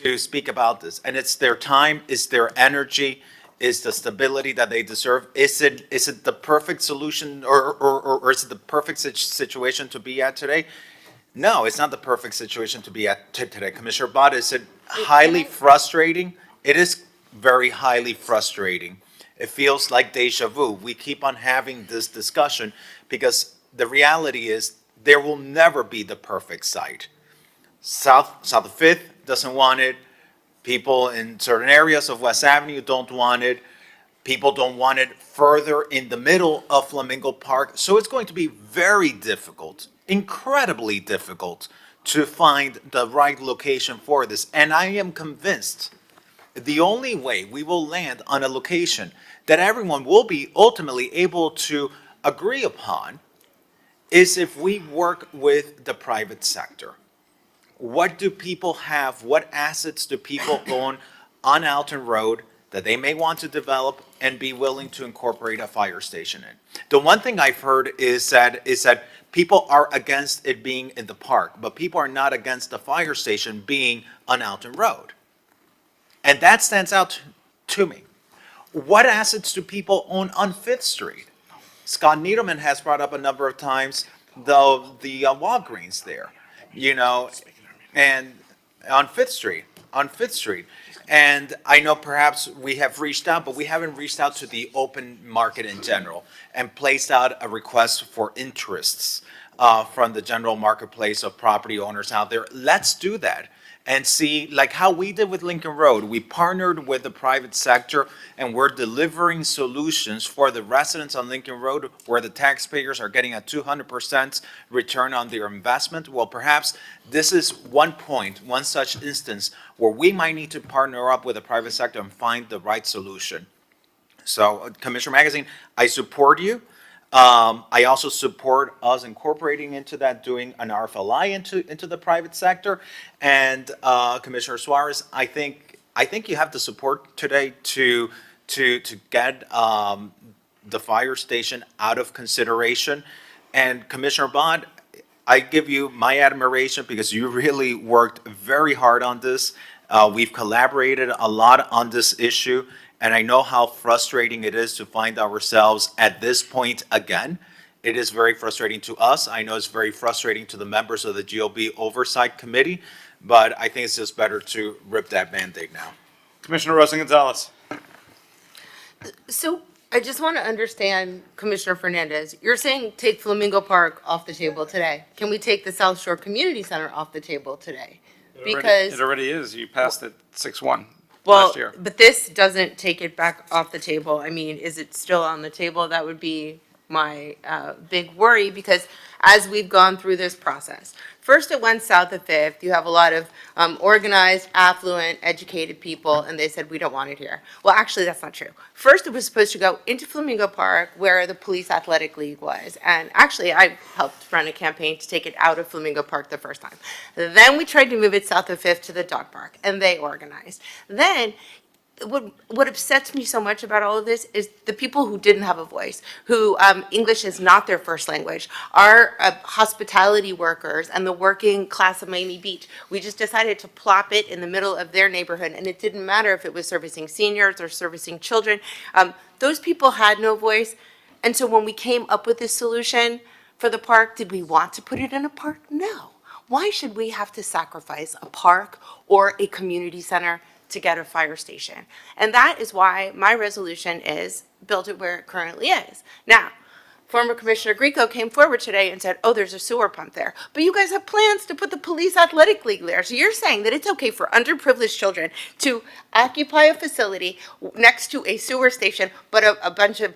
to speak about this. And it's their time, it's their energy, it's the stability that they deserve. Is it the perfect solution or is it the perfect situation to be at today? No, it's not the perfect situation to be at today. Commissioner Bott, is it highly frustrating? It is very highly frustrating. It feels like deja vu. We keep on having this discussion because the reality is there will never be the perfect site. South of 5th doesn't want it. People in certain areas of West Avenue don't want it. People don't want it further in the middle of Flamingo Park. So it's going to be very difficult, incredibly difficult, to find the right location for this. And I am convinced the only way we will land on a location that everyone will be ultimately able to agree upon is if we work with the private sector. What do people have? What assets do people own on Alton Road that they may want to develop and be willing to incorporate a fire station in? The one thing I've heard is that people are against it being in the park, but people are not against the fire station being on Alton Road. And that stands out to me. What assets do people own on Fifth Street? Scott Niederman has brought up a number of times the Walgreens there, and on Fifth Street. And I know perhaps we have reached out, but we haven't reached out to the open market in general and placed out a request for interests from the general marketplace of property owners out there. Let's do that and see, like how we did with Lincoln Road. We partnered with the private sector and we're delivering solutions for the residents on Lincoln Road where the taxpayers are getting a 200% return on their investment. Well, perhaps this is one such instance where we might need to partner up with the private sector and find the right solution. So, Commissioner Magazine, I support you. I also support us incorporating into that, doing an RFLI into the private sector. And Commissioner Suarez, I think you have the support today to get the fire station out of consideration. And Commissioner Bond, I give you my admiration because you really worked very hard on this. We've collaborated a lot on this issue. And I know how frustrating it is to find ourselves at this point again. It is very frustrating to us. I know it's very frustrating to the members of the GOB Oversight Committee, but I think it's just better to rip that Band-Aid now. Commissioner Rosa Gonzalez. So I just want to understand, Commissioner Fernandez, you're saying take Flamingo Park off the table today. Can we take the South Shore Community Center off the table today? Because It already is. You passed it 6-1. Well, last year. but this doesn't take it back off the table. I mean, is it still on the table? That would be my big worry, because as we've gone through this process, first it went south of Fifth. You have a lot of organized, affluent, educated people, and they said, we don't want it here. Well, actually, that's not true. First, it was supposed to go into Flamingo Park, where the Police Athletic League was. And actually, I helped run a campaign to take it out of Flamingo Park the first time. Then we tried to move it south of Fifth to the dog park, and they organized. Then what upsets me so much about all of this is the people who didn't have a voice, who English is not their first language, our hospitality workers and the working class of Miami Beach. We just decided to plop it in the middle of their neighborhood, and it didn't matter if it was servicing seniors or servicing children. Those people had no voice. And so when we came up with this solution for the park, did we want to put it in a park? No. Why should we have to sacrifice a park or a community center to get a fire station? And that is why my resolution is build it where it currently is. Now, former Commissioner Grieco came forward today and said, oh, there's a sewer pump there. But you guys have plans to put the Police Athletic League there. So you're saying that it's okay for underprivileged children to occupy a facility next to a sewer station, but a bunch of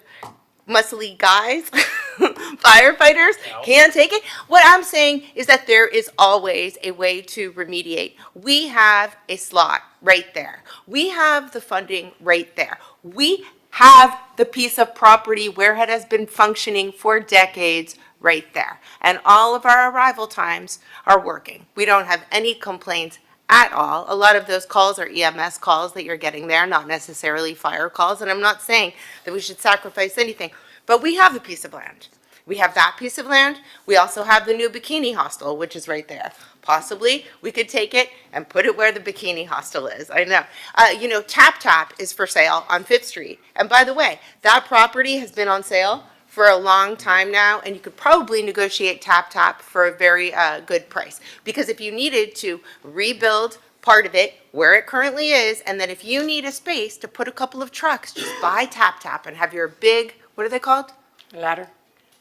muscly guys, firefighters, can't take it? What I'm saying is that there is always a way to remediate. We have a slot right there. We have the funding right there. We have the piece of property where it has been functioning for decades right there. And all of our arrival times are working. We don't have any complaints at all. A lot of those calls are EMS calls that you're getting there, not necessarily fire calls. And I'm not saying that we should sacrifice anything, but we have the piece of land. We have that piece of land. We also have the new bikini hostel, which is right there. Possibly, we could take it and put it where the bikini hostel is. I know. Tap Tap is for sale on Fifth Street. And by the way, that property has been on sale for a long time now, and you could probably negotiate Tap Tap for a very good price. Because if you needed to rebuild part of it where it currently is, and then if you need a space to put a couple of trucks, just buy Tap Tap and have your big, what are they called? Ladder.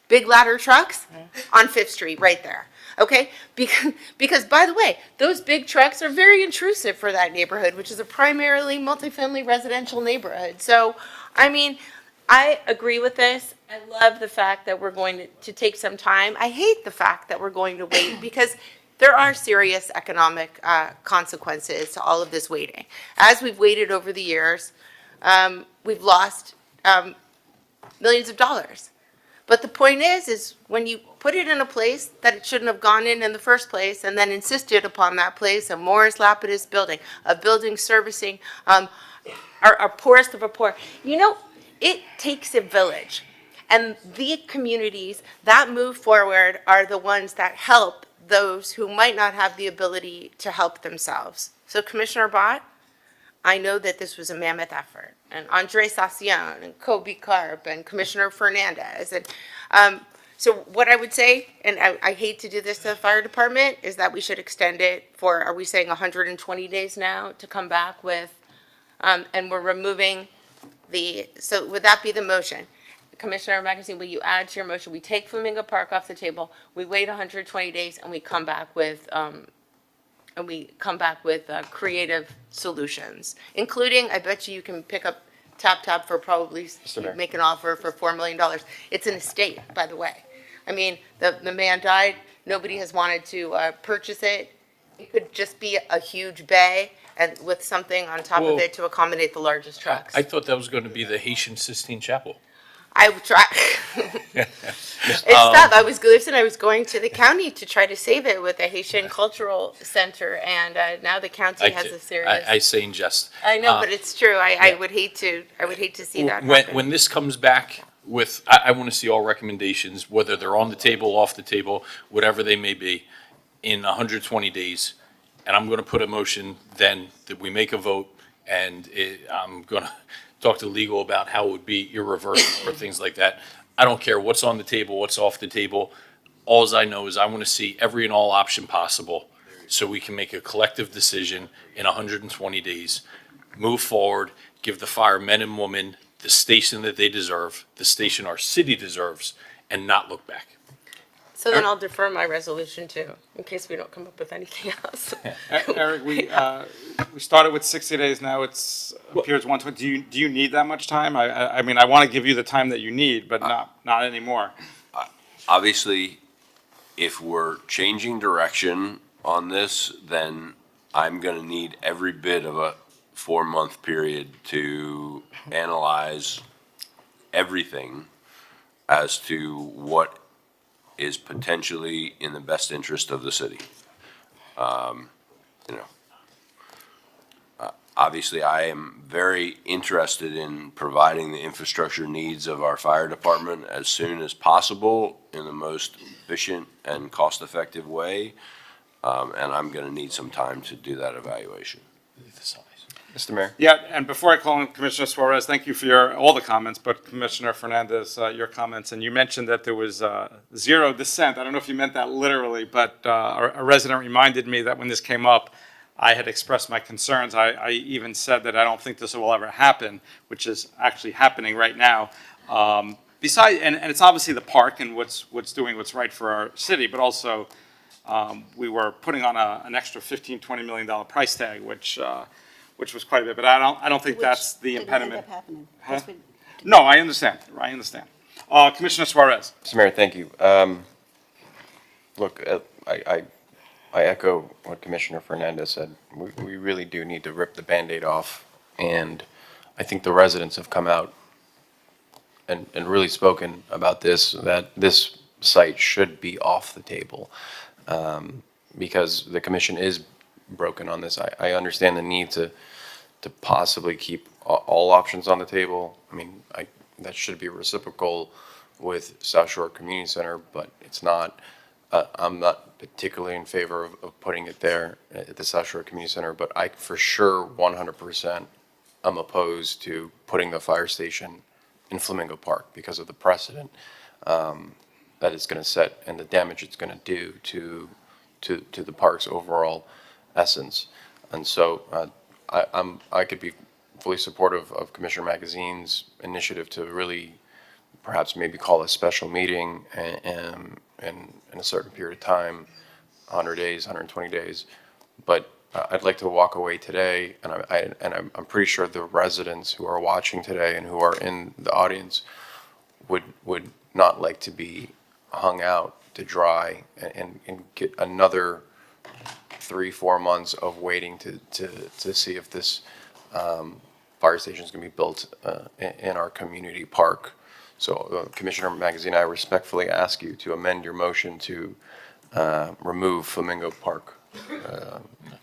Big ladder trucks on Fifth Street right there. Okay? Because, by the way, those big trucks are very intrusive for that neighborhood, which is a primarily multifamily residential neighborhood. So, I mean, I agree with this. I love the fact that we're going to take some time. I hate the fact that we're going to wait, because there are serious economic consequences to all of this waiting. As we've waited over the years, we've lost millions of dollars. But the point is when you put it in a place that it shouldn't have gone in the first place, and then insisted upon that place, a Morris Lapidus building, a building servicing our poorest of our poor. You know, it takes a village. And the communities that move forward are the ones that help those who might not have the ability to help themselves. So Commissioner Bott, I know that this was a mammoth effort, and Andre Sacion and Kobe Karp and Commissioner Fernandez. And so what I would say, and I hate to do this to the fire department, is that we should extend it for, are we saying 120 days now to come back with, and we're removing so would that be the motion? Commissioner Magazine, will you add to your motion? We take Flamingo Park off the table, we wait 120 days, and we come back with, creative solutions, including, I bet you can pick up Tap for probably, Mayor. make an offer for $4 million. It's an estate, by the way. I mean, the man died, nobody has wanted to purchase it. It could just be a huge bay and with something on top of it to accommodate the largest trucks. I thought that was going to be the Haitian Sistine Chapel. I would try. It's tough. I was going to the county to try to save it with a Haitian cultural center, and now the county has a serious. I say in jest. I know, but it's true. I would hate to see that happen. When this comes back with, I want to see all recommendations, whether they're on the table, off the table, whatever they may be, in 120 days. And I'm going to put a motion then that we make a vote, and I'm going to talk to legal about how it would be irreversible or things like that. I don't care what's on the table, what's off the table. Alls I know is I want to see every and all option possible so we can make a collective decision in 120 days, move forward, give the firemen and women the station that they deserve, the station our city deserves, and not look back. So then I'll defer my resolution too, in case we don't come up with anything else. Eric, we started with 60 days, now it's appears 120. Do you need that much time? I mean, I want to give you the time that you need, but not anymore. Obviously, if we're changing direction on this, then I'm going to need every bit of a 4-month period to analyze everything as to what is potentially in the best interest of the city. Obviously, I am very interested in providing the infrastructure needs of our fire department as soon as possible in the most efficient and cost-effective way, and I'm going to need some time to do that evaluation. Mr. Mayor? Yeah, and before I call on Commissioner Suarez, thank you for all the comments, but Commissioner Fernandez, your comments, and you mentioned that there was zero dissent. I don't know if you meant that literally, but a resident reminded me that when this came up, I had expressed my concerns. I even said that I don't think this will ever happen, which is actually happening right now. Besides, and it's obviously the park and what's doing what's right for our city, but also we were putting on an extra $15-20 million price tag, which was quite a bit. But I don't think that's the impediment. Huh? No, I understand. Commissioner Suarez. Mr. Mayor, thank you. Look, I echo what Commissioner Fernandez said. We really do need to rip the Band-Aid off, and I think the residents have come out and really spoken about this, that this site should be off the table, because the commission is broken on this. I understand the need to possibly keep all options on the table. I mean, that should be reciprocal with South Shore Community Center, but it's not. I'm not particularly in favor of putting it there at the South Shore Community Center, but I for sure 100% am opposed to putting the fire station in Flamingo Park because of the precedent that it's going to set and the damage it's going to do to the park's overall essence. And so I could be fully supportive of Commissioner Magazine's initiative to really perhaps maybe call a special meeting and in a certain period of time, 100 days, 120 days. But I'd like to walk away today, and I'm pretty sure the residents who are watching today and who are in the audience would not like to be hung out to dry and get another 3-4 months of waiting to see if this fire station is going to be built in our community park. So Commissioner Magazine, I respectfully ask you to amend your motion to remove Flamingo Park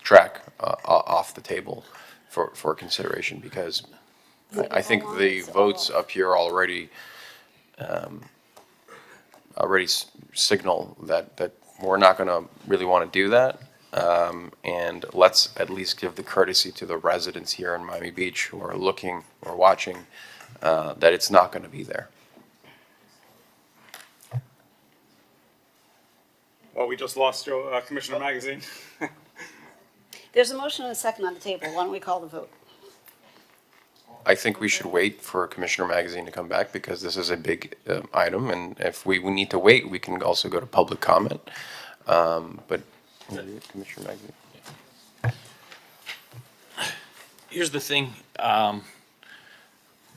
track off the table for consideration, because I think the votes up here already signal that we're not going to really want to do that. And let's at least give the courtesy to the residents here in Miami Beach who are looking or watching that it's not going to be there. Well, we just lost Commissioner Magazine. There's a motion and a second on the table. Why don't we call the vote? I think we should wait for Commissioner Magazine to come back, because this is a big item, and if we need to wait, we can also go to public comment. But Commissioner Magazine. Here's the thing.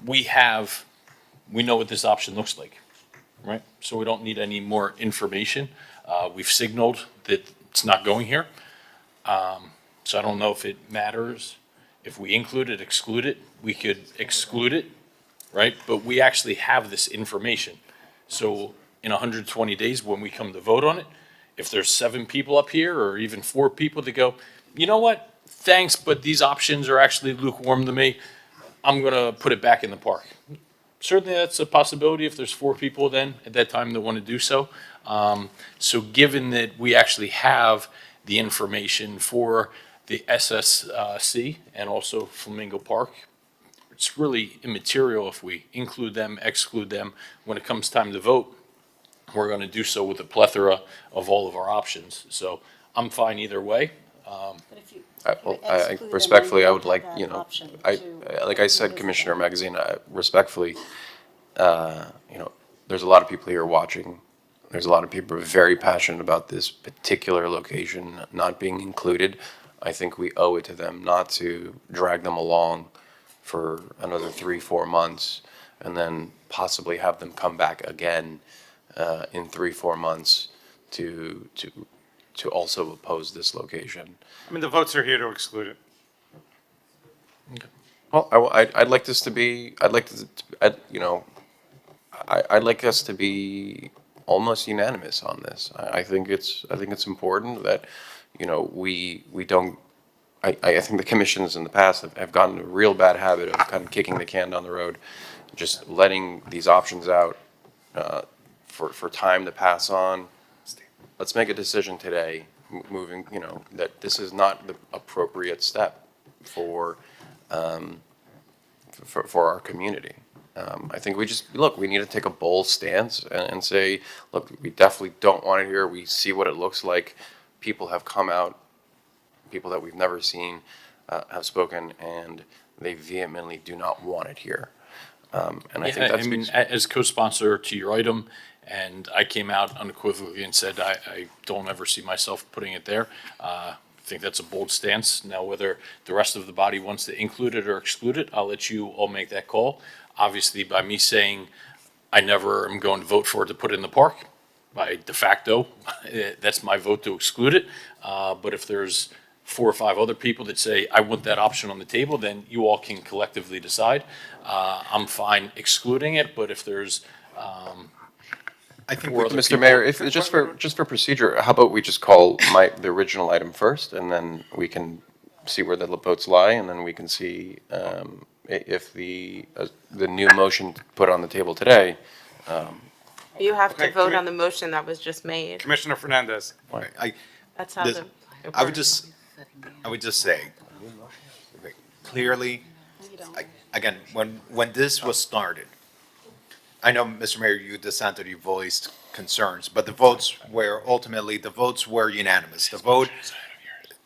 We know what this option looks like, right? So we don't need any more information. We've signaled that it's not going here. So I don't know if it matters if we include it, exclude it. We could exclude it, right? But we actually have this information. So in 120 days, when we come to vote on it, if there's 7 people up here or even 4 people that go, you know what, thanks, but these options are actually lukewarm to me, I'm going to put it back in the park. Certainly that's a possibility if there's 4 people then at that time that want to do so. So given that we actually have the information for the SSC and also Flamingo Park, it's really immaterial if we include them, exclude them. When it comes time to vote, we're going to do so with a plethora of all of our options. So I'm fine either way. I respectfully, I would like, like I said, Commissioner Magazine, respectfully, there's a lot of people here watching. There's a lot of people who are very passionate about this particular location not being included. I think we owe it to them not to drag them along for another 3-4 months and then possibly have them come back again in 3-4 months to also oppose this location. I mean, the votes are here to exclude it. Well, I'd like this to be, I'd like us to be almost unanimous on this. I think it's important that, we don't, I think the commissions in the past have gotten a real bad habit of kind of kicking the can down the road, just letting these options out for time to pass on. Let's make a decision today, moving, that this is not the appropriate step for our community. I think we need to take a bold stance and say, look, we definitely don't want it here. We see what it looks like. People have come out, people that we've never seen have spoken, and they vehemently do not want it here. And I think that's as co-sponsor to your item, and I came out unequivocally and said, I don't ever see myself putting it there. I think that's a bold stance. Now, whether the rest of the body wants to include it or exclude it, I'll let you all make that call. Obviously, by me saying I never am going to vote for it to put it in the park, by de facto, that's my vote to exclude it. But if there's 4 or 5 other people that say, I want that option on the table, then you all can collectively decide. I'm fine excluding it, but if there's, I think, Mr. Mayor, if just for procedure, how about we just call the original item first, and then we can see where the votes lie, and then we can see if the new motion put on the table today. You have to Okay, vote on the motion that was just made. Commissioner Fernandez. That's how This- it I would works. just say, clearly, again, when this was started, I know, Mr. Mayor, you dissented, you voiced concerns, but the votes were unanimous. The vote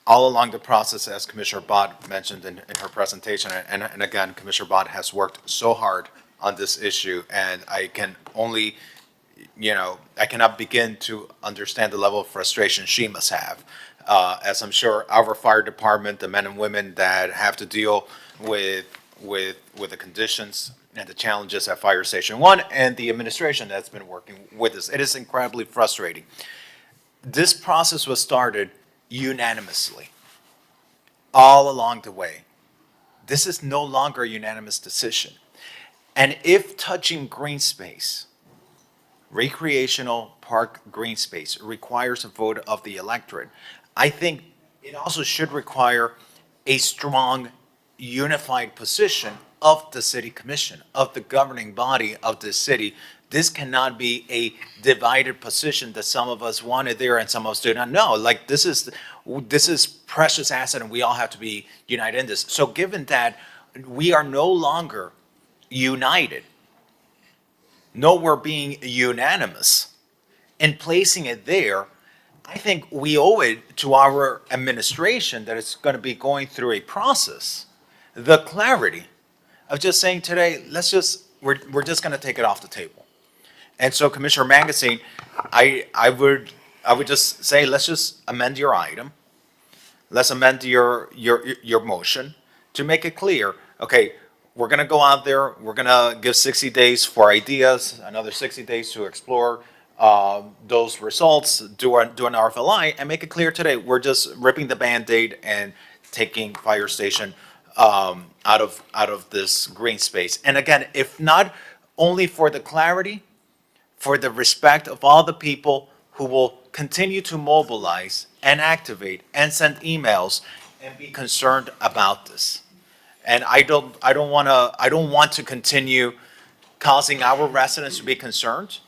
all along the process, as Commissioner Bott mentioned in her presentation, and again, Commissioner Bott has worked so hard on this issue, and I can only, I cannot begin to understand the level of frustration she must have. As I'm sure our fire department, the men and women that have to deal with the conditions and the challenges at Fire Station 1, and the administration that's been working with us. It is incredibly frustrating. This process was started unanimously all along the way. This is no longer a unanimous decision. And if touching green space, recreational park green space, requires a vote of the electorate, I think it also should require a strong, unified position of the city commission, of the governing body of the city. This cannot be a divided position that some of us wanted there and some of us do not know. Like, this is precious asset and we all have to be united in this. So given that we are no longer united, nowhere being unanimous, and placing it there, I think we owe it to our administration that it's going to be going through a process, the clarity of just saying today, we're just going to take it off the table. And so, Commissioner Magazine, I would just say, let's just amend your item. Let's amend your motion to make it clear, okay, we're going to go out there, we're going to give 60 days for ideas, another 60 days to explore those results, do an RFLI, and make it clear today, we're just ripping the Band-Aid and taking fire station out of this green space. And again, if not only for the clarity, for the respect of all the people who will continue to mobilize and activate and send emails and be concerned about this. And I don't want to continue causing our residents to be concerned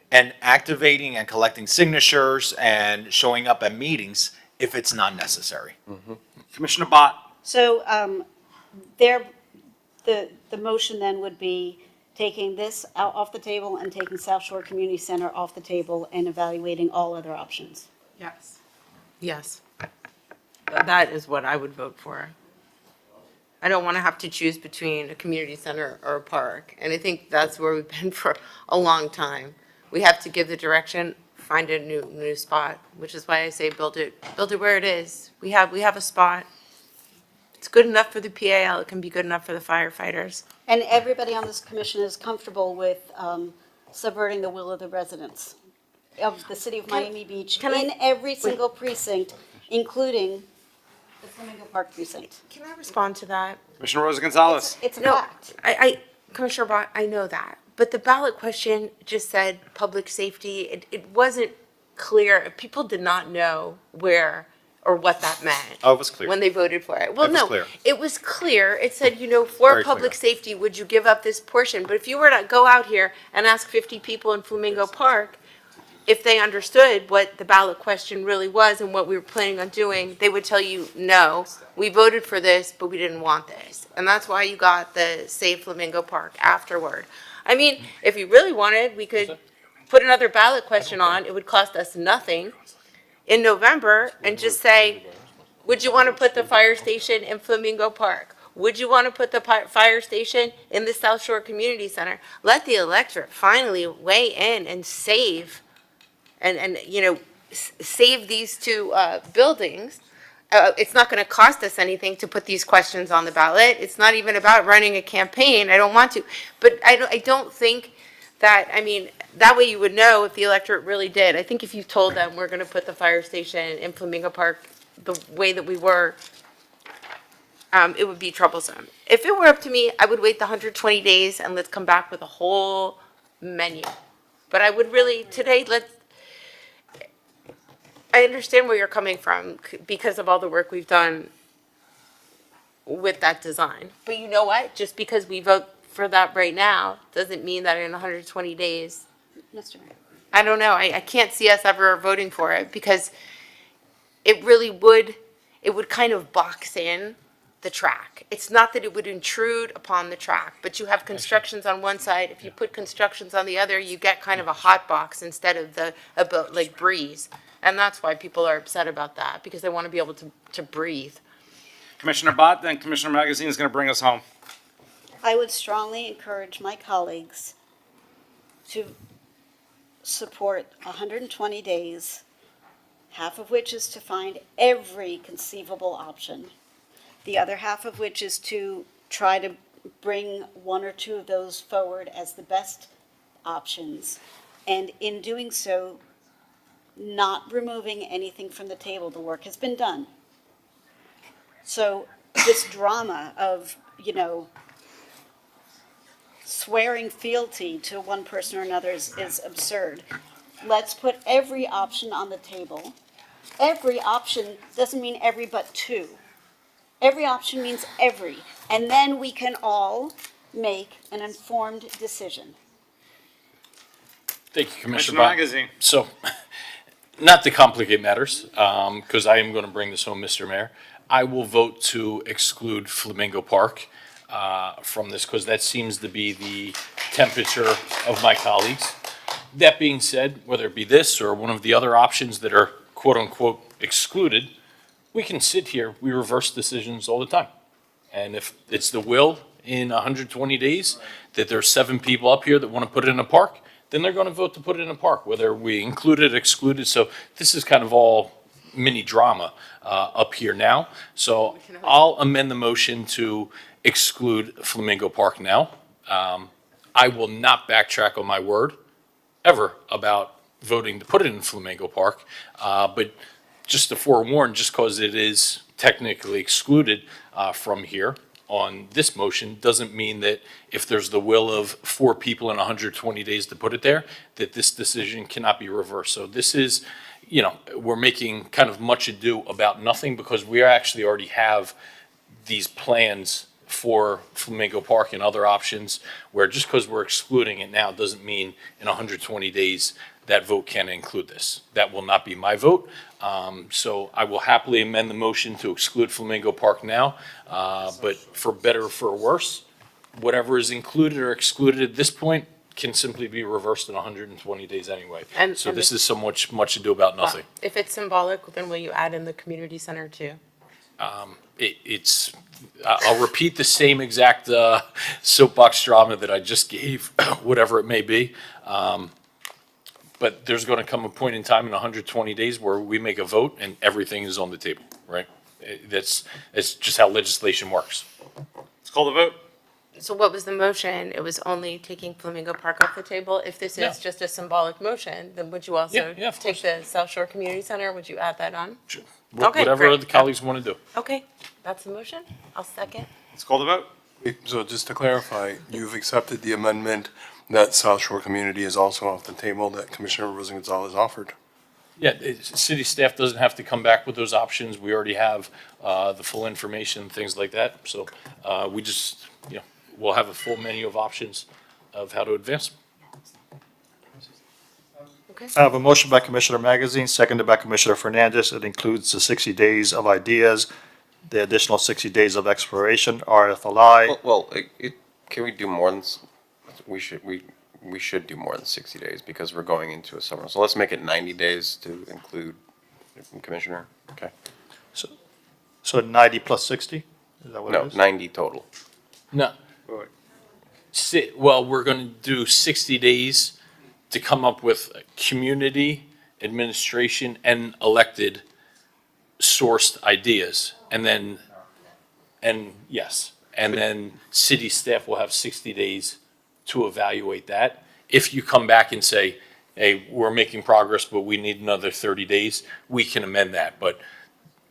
and activating and collecting signatures and showing up at meetings if it's not necessary. Commissioner Bott. So the motion then would be taking this out off the table and taking South Shore Community Center off the table and evaluating all other options. Yes. Yes. That is what I would vote for. I don't want to have to choose between a community center or a park. And I think that's where we've been for a long time. We have to give the direction, find a new spot, which is why I say build it where it is. We have a spot. It's good enough for the PAL, it can be good enough for the firefighters. And everybody on this commission is comfortable with subverting the will of the residents of the city of Miami Beach in every single precinct, including the Flamingo Park precinct. Can I respond to that? Commissioner Rosa Gonzalez. It's a No, fact. Commissioner Bott, I know that. But the ballot question just said public safety. It wasn't clear. People did not know where or what that meant. Oh, it was clear. When they voted for it. Well, It was no, clear. it was clear. It said, for Very public clear. safety, would you give up this portion? But if you were to go out here and ask 50 people in Flamingo Park if they understood what the ballot question really was and what we were planning on doing, they would tell you, no, we voted for this, but we didn't want this. And that's why you got the Save Flamingo Park afterward. I mean, if you really wanted, we could put another ballot question on. It would cost us nothing in November and just say, would you want to put the fire station in Flamingo Park? Would you want to put the fire station in the South Shore Community Center? Let the electorate finally weigh in and save save these two buildings. It's not going to cost us anything to put these questions on the ballot. It's not even about running a campaign. I don't want to. But I don't think that, that way you would know if the electorate really did. I think if you told them we're going to put the fire station in Flamingo Park the way that we were, it would be troublesome. If it were up to me, I would wait the 120 days and let's come back with a whole menu. But I would really, today, I understand where you're coming from because of all the work we've done with that design. But you know what? Just because we vote for that right now doesn't mean that in 120 days, Mr. Mayor. I don't know. I can't see us ever voting for it because it really would kind of box in the track. It's not that it would intrude upon the track, but you have constructions on one side. If you put constructions on the other, you get kind of a hot box instead of like breeze. And that's why people are upset about that, because they want to be able to breathe. Commissioner Bott, then Commissioner Magazine is going to bring us home. I would strongly encourage my colleagues to support 120 days, half of which is to find every conceivable option. The other half of which is to try to bring one or two of those forward as the best options. And in doing so, not removing anything from the table. The work has been done. So this drama of, swearing fealty to one person or another is absurd. Let's put every option on the table. Every option doesn't mean every but two. Every option means every. And then we can all make an informed decision. Thank you, Commissioner Commissioner Bott. Magazine. So, not to complicate matters, because I am going to bring this home, Mr. Mayor, I will vote to exclude Flamingo Park from this, because that seems to be the temperature of my colleagues. That being said, whether it be this or one of the other options that are quote-unquote excluded, we can sit here, we reverse decisions all the time. And if it's the will in 120 days that there's 7 people up here that want to put it in a park, then they're going to vote to put it in a park, whether we include it, exclude it. So this is kind of all mini drama up here now. So I'll amend the motion to exclude Flamingo Park now. I will not backtrack on my word ever about voting to put it in Flamingo Park. But just to forewarn, just because it is technically excluded from here on this motion, doesn't mean that if there's the will of 4 people in 120 days to put it there, that this decision cannot be reversed. So this is, we're making kind of much ado about nothing, because we actually already have these plans for Flamingo Park and other options, where just because we're excluding it now doesn't mean in 120 days that vote can include this. That will not be my vote. So I will happily amend the motion to exclude Flamingo Park now. But for better or for worse, whatever is included or excluded at this point can simply be reversed in 120 days anyway. So this is so much ado about nothing. If it's symbolic, then will you add in the community center too? I'll repeat the same exact soapbox drama that I just gave, whatever it may be. But there's going to come a point in time in 120 days where we make a vote and everything is on the table, right? That's just how legislation works. Let's call the vote. So what was the motion? It was only taking Flamingo Park off the table. If this Yeah. is just a symbolic motion, then would you also Yeah, of take the South Shore Community Center? Would you add that on? Sure. Okay, Whatever great. the colleagues want to do. Okay, that's the motion. I'll second. Let's call the vote. So just to clarify, you've accepted the amendment that South Shore Community is also off the table that Commissioner Rosen-Gonzalez offered? Yeah, city staff doesn't have to come back with those options. We already have the full information, things like that. So we just, we'll have a full menu of options of how to advance. Okay. I have a motion by Commissioner Magazine, seconded by Commissioner Fernandez. It includes the 60 days of ideas, the additional 60 days of exploration, RFLI. Can we do more than, we should do more than 60 days because we're going into a summer. So let's make it 90 days to include Commissioner. Okay. So 90 plus 60? Is that what it No, is? 90 total. No. Well, we're going to do 60 days to come up with community, administration, and elected sourced ideas. And then city staff will have 60 days to evaluate that. If you come back and say, hey, we're making progress, but we need another 30 days, we can amend that. But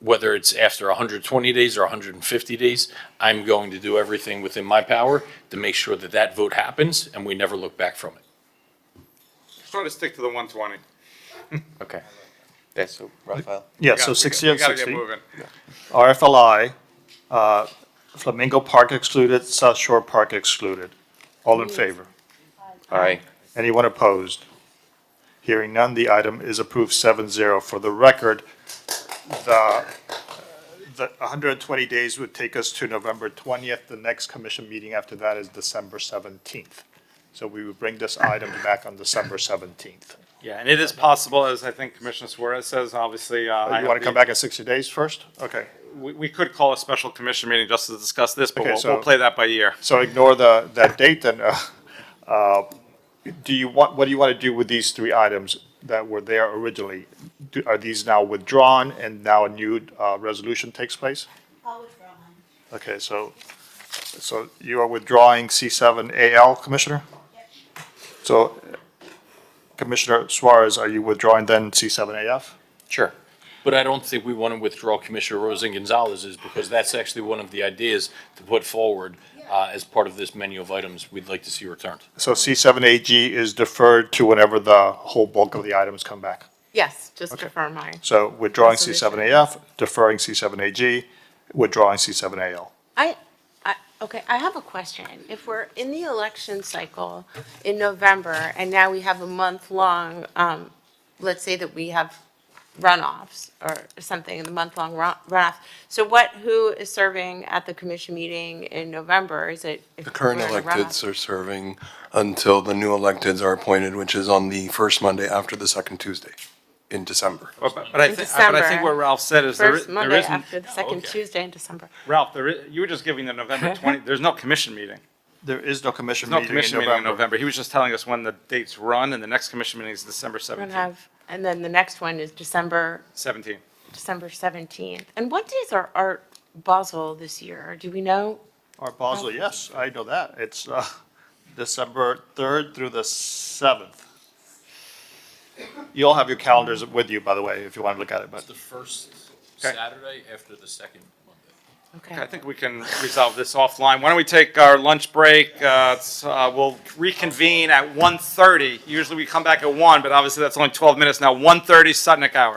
whether it's after 120 days or 150 days, I'm going to do everything within my power to make sure that that vote happens and we never look back from it. Try to stick to the 120. Okay. Yeah, so Raphael? Yeah, so 60 and We gotta 60. get moving. RFLI, Flamingo Park excluded, South Shore Park excluded. All in favor? Aye. Anyone opposed? Hearing none, the item is approved 7-0. For the record, the 120 days would take us to November 20th. The next commission meeting after that is December 17th. So we would bring this item back on December 17th. Yeah, and it is possible, as I think Commissioner Suarez says, obviously. You want to come back in 60 days first? Okay. We could call a special commission meeting just to discuss this, but Okay, we'll play that by ear. So ignore that date then. What do you want to do with these 3 items that were there originally? Are these now withdrawn and now a new resolution takes place? I'll withdraw mine. Okay, so you are withdrawing C7AL, Commissioner? So Commissioner Suarez, are you withdrawing then C7AF? Sure. But I don't think we want to withdraw Commissioner Rosa Gonzalez's, because that's actually one of the ideas to put forward as part of this menu of items we'd like to see returned. So C7AG is deferred to whenever the whole bulk of the items come back. Yes, just defer mine. So withdrawing Resolution. C7AF, deferring C7AG, withdrawing C7AL. Okay, I have a question. If we're in the election cycle in November, and now we have a month-long, let's say that we have runoffs or something, the month-long runoff. So who is serving at the commission meeting in November? Is it? if The current we're in a runoff? electeds are serving until the new electeds are appointed, which is on the first Monday after the second Tuesday in December. But I think what Ralph said is First there Monday isn't, after the second Tuesday in December. Ralph, you were just giving the November 20, there's no commission meeting. There is no commission There's no meeting in commission meeting in November. November. He was just telling us when the dates run, and the next commission meeting is December We're gonna 17th. have, and then the next one is December 17th. And what days are Art Basel this year? Do we know? Art Basel, yes, I know that. It's December 3rd through the 7th. You all have your calendars with you, by the way, if you want to look at it, but. It's the first Okay. Saturday after the second Monday. Okay, I think we can resolve this offline. Why don't we take our lunch break? We'll reconvene at 1:30. Usually we come back at 1, but obviously that's only 12 minutes now. 1:30 Sutnick hour.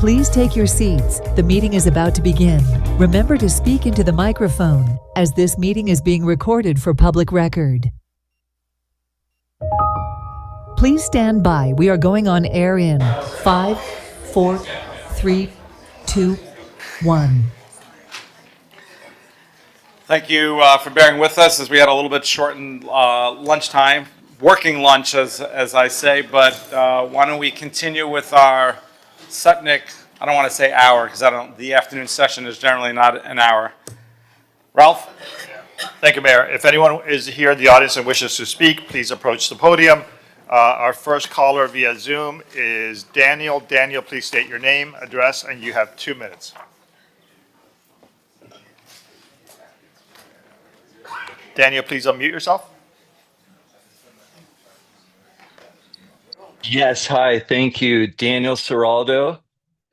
Please take your seats. The meeting is about to begin. Remember to speak into the microphone, as this meeting is being recorded for public record. Please stand by. We are going on air in 5, 4, 3, 2, 1. Thank you for bearing with us as we had a little bit shortened lunchtime, working lunch as I say, but why don't we continue with our Sutnick, I don't want to say hour because the afternoon session is generally not an hour. Ralph? Thank you, Mayor. If anyone is here in the audience and wishes to speak, please approach the podium. Our first caller via Zoom is Daniel. Daniel, please state your name, address, and you have 2 minutes. Daniel, please unmute yourself. Yes, hi, thank you. Daniel Seraldo,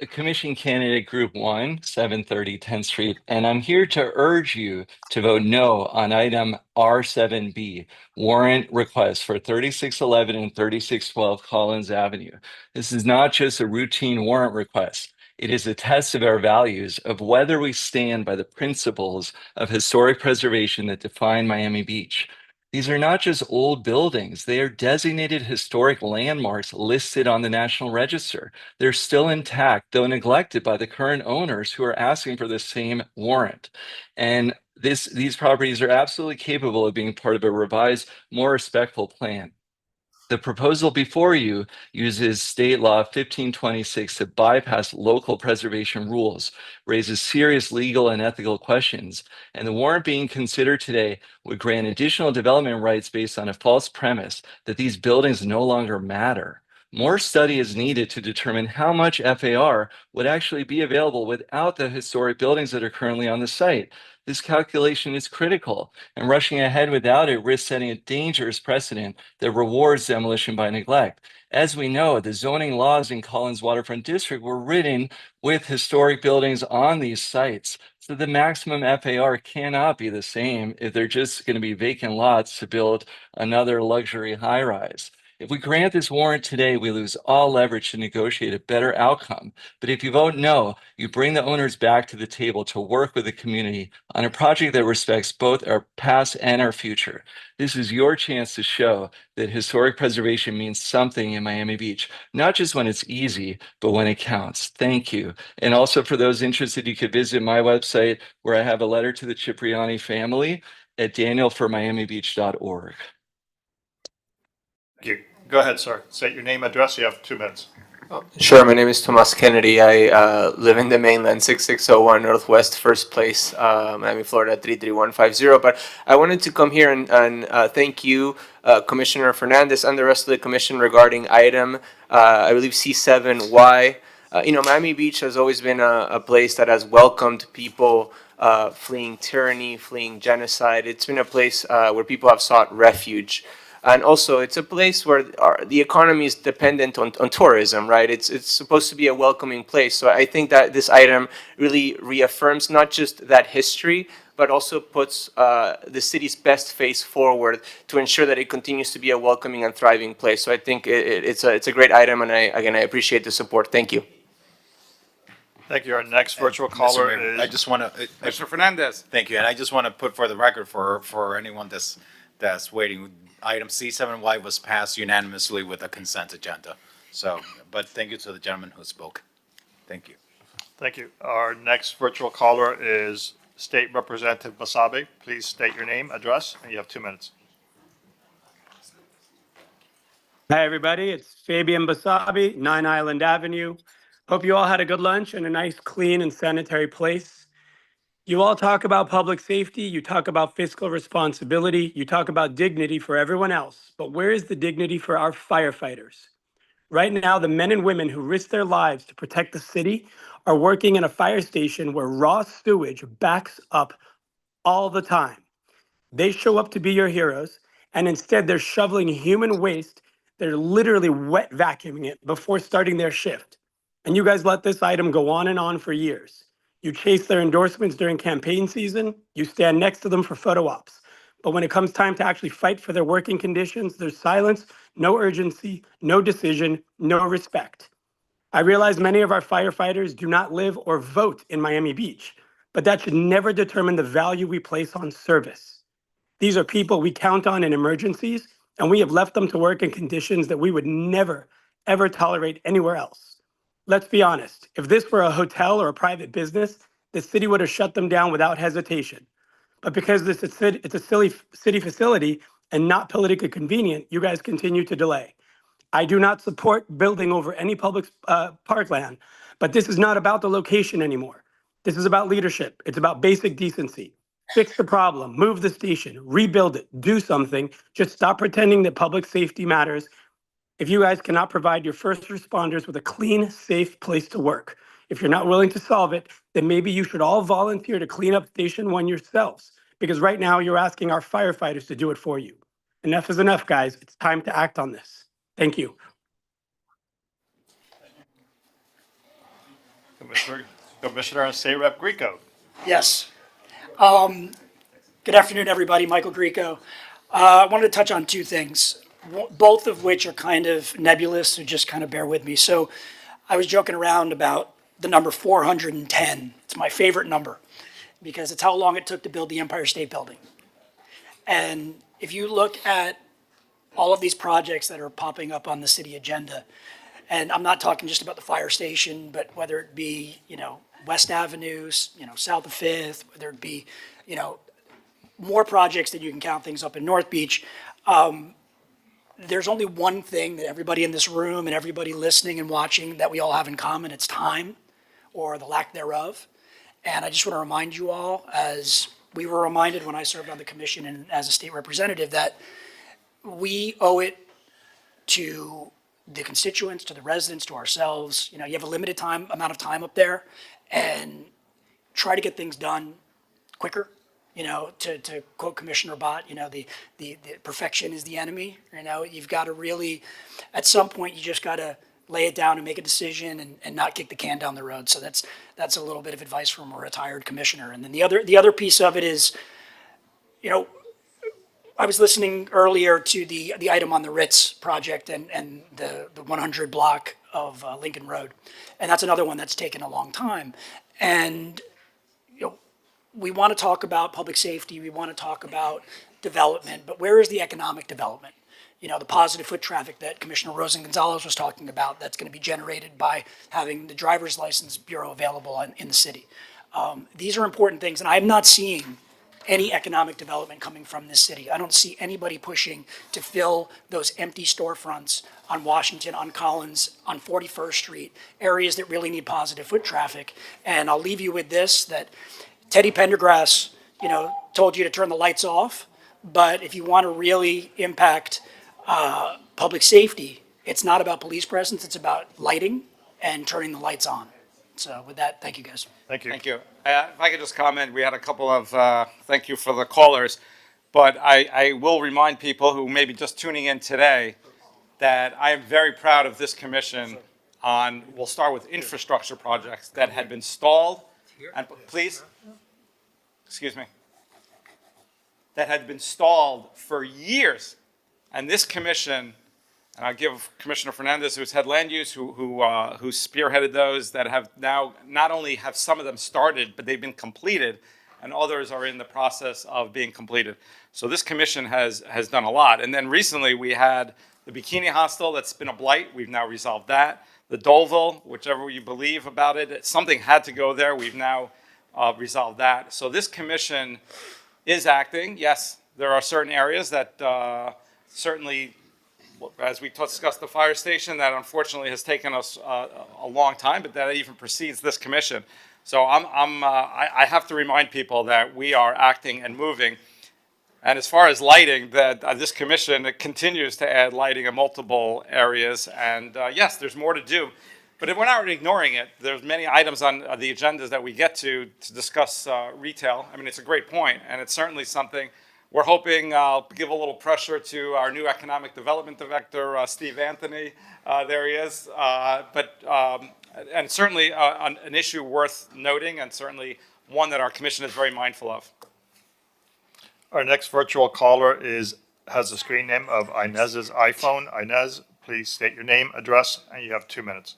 a commission candidate, Group 1, 730 10th Street, and I'm here to urge you to vote no on item R7B, warrant request for 3611 and 3612 Collins Avenue. This is not just a routine warrant request. It is a test of our values of whether we stand by the principles of historic preservation that define Miami Beach. These are not just old buildings. They are designated historic landmarks listed on the National Register. They're still intact, though neglected by the current owners who are asking for the same warrant. And these properties are absolutely capable of being part of a revised, more respectful plan. The proposal before you uses state law 1526 to bypass local preservation rules, raises serious legal and ethical questions, and the warrant being considered today would grant additional development rights based on a false premise that these buildings no longer matter. More study is needed to determine how much FAR would actually be available without the historic buildings that are currently on the site. This calculation is critical, and rushing ahead without it risks setting a dangerous precedent that rewards demolition by neglect. As we know, the zoning laws in Collins Waterfront District were written with historic buildings on these sites, so the maximum FAR cannot be the same if they're just going to be vacant lots to build another luxury high-rise. If we grant this warrant today, we lose all leverage to negotiate a better outcome. But if you vote no, you bring the owners back to the table to work with the community on a project that respects both our past and our future. This is your chance to show that historic preservation means something in Miami Beach, not just when it's easy, but when it counts. Thank you. And also for those interested, you could visit my website where I have a letter to the Cipriani family at danielformiamibeach.org. Thank you. Go ahead, sir. State your name, address. You have 2 minutes. Sure, my name is Tomas Kennedy. I live in the mainland, 6601 Northwest First Place, Miami, Florida, 33150. But I wanted to come here and thank you, Commissioner Fernandez, and the rest of the commission regarding item, I believe C7Y. Miami Beach has always been a place that has welcomed people fleeing tyranny, fleeing genocide. It's been a place where people have sought refuge. And also, it's a place where the economy is dependent on tourism, right? It's supposed to be a welcoming place. So I think that this item really reaffirms not just that history, but also puts the city's best face forward to ensure that it continues to be a welcoming and thriving place. So I think it's a great item, and I appreciate the support. Thank you. Thank you. Our next virtual caller Mayor, is... I just want to... Mr. Fernandez. Thank you, and I just want to put for the record for anyone that's waiting, item C7Y was passed unanimously with a consent agenda. So, but thank you to the gentleman who spoke. Thank you. Thank you. Our next virtual caller is State Representative Basabe. Please state your name, address, and you have 2 minutes. Hi, everybody. It's Fabian Basabe, 9 Island Avenue. Hope you all had a good lunch in a nice, clean, and sanitary place. You all talk about public safety, you talk about fiscal responsibility, you talk about dignity for everyone else, but where is the dignity for our firefighters? Right now, the men and women who risk their lives to protect the city are working in a fire station where raw sewage backs up all the time. They show up to be your heroes, and instead they're shoveling human waste. They're literally wet vacuuming it before starting their shift. And you guys let this item go on and on for years. You chase their endorsements during campaign season, you stand next to them for photo ops. But when it comes time to actually fight for their working conditions, there's silence, no urgency, no decision, no respect. I realize many of our firefighters do not live or vote in Miami Beach, but that should never determine the value we place on service. These are people we count on in emergencies, and we have left them to work in conditions that we would never, ever tolerate anywhere else. Let's be honest, if this were a hotel or a private business, the city would have shut them down without hesitation. But because it's a silly city facility and not politically convenient, you guys continue to delay. I do not support building over any public parkland, but this is not about the location anymore. This is about leadership. It's about basic decency. Fix the problem, move the station, rebuild it, do something. Just stop pretending that public safety matters. If you guys cannot provide your first responders with a clean, safe place to work, if you're not willing to solve it, then maybe you should all volunteer to clean up Station 1 yourselves, because right now you're asking our firefighters to do it for you. Enough is enough, guys. It's time to act on this. Thank you. Commissioner State Rep Greco. Yes. Good afternoon, everybody. Michael Greco. I wanted to touch on two things, both of which are kind of nebulous, so just kind of bear with me. So I was joking around about the number 410. It's my favorite number because it's how long it took to build the Empire State Building. And if you look at all of these projects that are popping up on the city agenda, and I'm not talking just about the fire station, but whether it be, West Avenue, south of Fifth, whether it be, more projects that you can count things up in North Beach. There's only one thing that everybody in this room and everybody listening and watching that we all have in common. It's time, or the lack thereof. And I just want to remind you all, as we were reminded when I served on the commission and as a state representative, that we owe it to the constituents, to the residents, to ourselves. You have a limited amount of time up there, and try to get things done quicker. To quote Commissioner Bott, the perfection is the enemy. You've got to really, at some point, you just got to lay it down and make a decision and not kick the can down the road. So that's a little bit of advice from a retired commissioner. And then the other piece of it is, I was listening earlier to the item on the Ritz project and the 100 block of Lincoln Road. And that's another one that's taken a long time. And we want to talk about public safety, we want to talk about development, but where is the economic development? The positive foot traffic that Commissioner Rosen-Gonzalez was talking about that's going to be generated by having the driver's license bureau available in the city. These are important things, and I'm not seeing any economic development coming from this city. I don't see anybody pushing to fill those empty storefronts on Washington, on Collins, on 41st Street, areas that really need positive foot traffic. And I'll leave you with this, that Teddy Pendergrass, told you to turn the lights off, but if you want to really impact public safety, it's not about police presence, it's about lighting and turning the lights on. So with that, thank you, guys. Thank you. Thank you. If I could just comment, we had a couple of, thank you for the callers, but I will remind people who may be just tuning in today that I am very proud of this commission on, we'll start with infrastructure projects that had been stalled, and please, excuse me, that had been stalled for years. And this commission, and I'll give Commissioner Fernandez, who's head land use, who spearheaded those, that have now, not only have some of them started, but they've been completed, and others are in the process of being completed. So this commission has done a lot. And then recently we had the Bikini Hostel that's been a blight. We've now resolved that. The Doleville, whichever you believe about it, something had to go there. We've now resolved that. So this commission is acting. Yes, there are certain areas that certainly, as we discussed the fire station, that unfortunately has taken us a long time, but that even precedes this commission. So I have to remind people that we are acting and moving. And as far as lighting, that this commission continues to add lighting in multiple areas. And yes, there's more to do. But if we're not ignoring it, there's many items on the agendas that we get to discuss retail. I mean, it's a great point, and it's certainly something we're hoping give a little pressure to our new economic development director, Steve Anthony. There he is. And certainly an issue worth noting, and certainly one that our commission is very mindful of. Our next virtual caller has the screen name of Inez's iPhone. Inez, please state your name, address, and you have 2 minutes.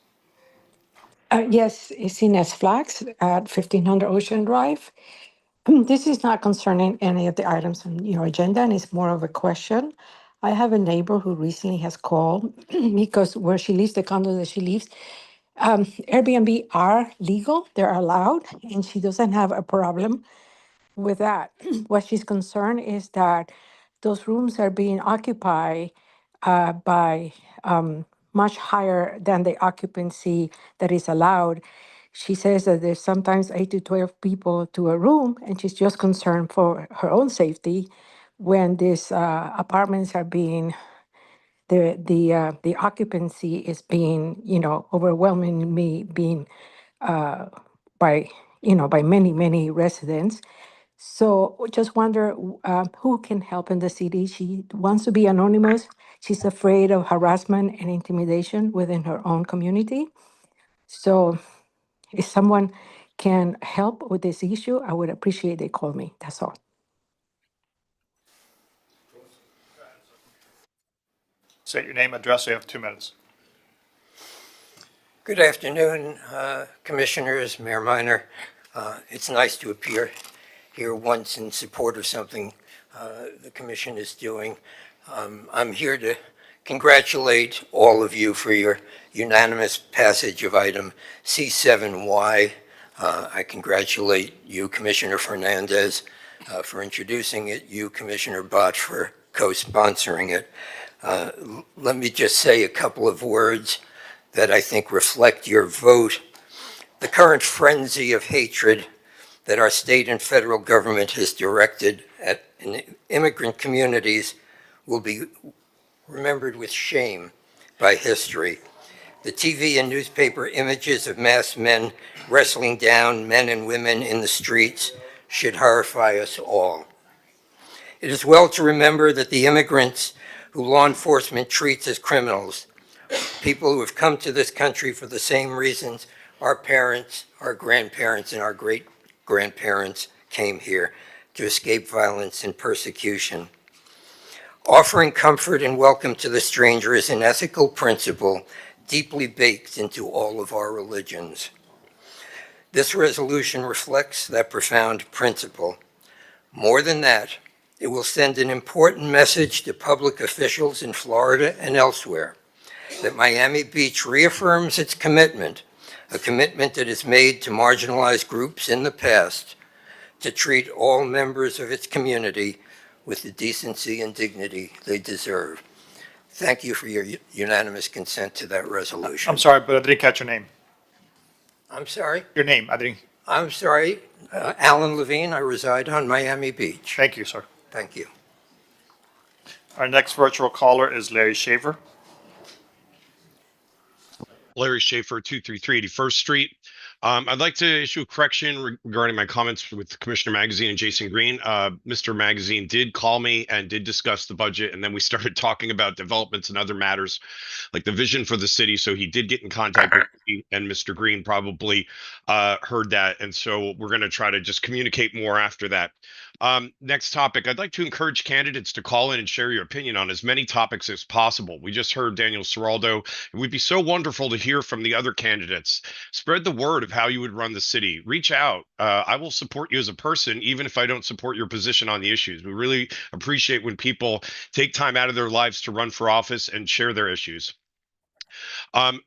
Yes, it's in S Flags at 1500 Ocean Drive. This is not concerning any of the items on your agenda, and it's more of a question. I have a neighbor who recently has called because where she lives, the condo that she lives, Airbnb are legal, they're allowed, and she doesn't have a problem with that. What she's concerned is that those rooms are being occupied by much higher than the occupancy that is allowed. She says that there's sometimes 8 to 12 people to a room, and she's just concerned for her own safety when these apartments are being the occupancy is being, overwhelmingly being by, by many residents. So just wonder who can help in the city. She wants to be anonymous. She's afraid of harassment and intimidation within her own community. So if someone can help with this issue, I would appreciate they call me. That's all. State your name, address, you have 2 minutes. Good afternoon, Commissioners, Mayor Minor. It's nice to appear here once in support of something the Commission is doing. I'm here to congratulate all of you for your unanimous passage of item C7Y. I congratulate you, Commissioner Fernandez, for introducing it, you, Commissioner Bott, for co-sponsoring it. Let me just say a couple of words that I think reflect your vote. The current frenzy of hatred that our state and federal government has directed at immigrant communities will be remembered with shame by history. The TV and newspaper images of masked men wrestling down men and women in the streets should horrify us all. It is well to remember that the immigrants who law enforcement treats as criminals, people who have come to this country for the same reasons our parents, our grandparents, and our great-grandparents came here, to escape violence and persecution. Offering comfort and welcome to the stranger is an ethical principle deeply baked into all of our religions. This resolution reflects that profound principle. More than that, it will send an important message to public officials in Florida and elsewhere that Miami Beach reaffirms its commitment, a commitment that is made to marginalized groups in the past, to treat all members of its community with the decency and dignity they deserve. Thank you for your unanimous consent to that resolution. I'm sorry, but I didn't catch your name. I'm sorry? Your name, I didn't. I'm sorry, Alan Levine. I reside on Miami Beach. Thank you, sir. Thank you. Our next virtual caller is Larry Shaver. Larry Schaefer, 233 81st Street. I'd like to issue a correction regarding my comments with Commissioner Magazine and Jason Green. Mr. Magazine did call me and did discuss the budget, and then we started talking about developments and other matters like the vision for the city. So he did get in contact with me, and Mr. Green probably heard that. And so we're going to try to just communicate more after that. Next topic, I'd like to encourage candidates to call in and share your opinion on as many topics as possible. We just heard Daniel Ciraldo. It would be so wonderful to hear from the other candidates. Spread the word of how you would run the city. Reach out. I will support you as a person, even if I don't support your position on the issues. We really appreciate when people take time out of their lives to run for office and share their issues.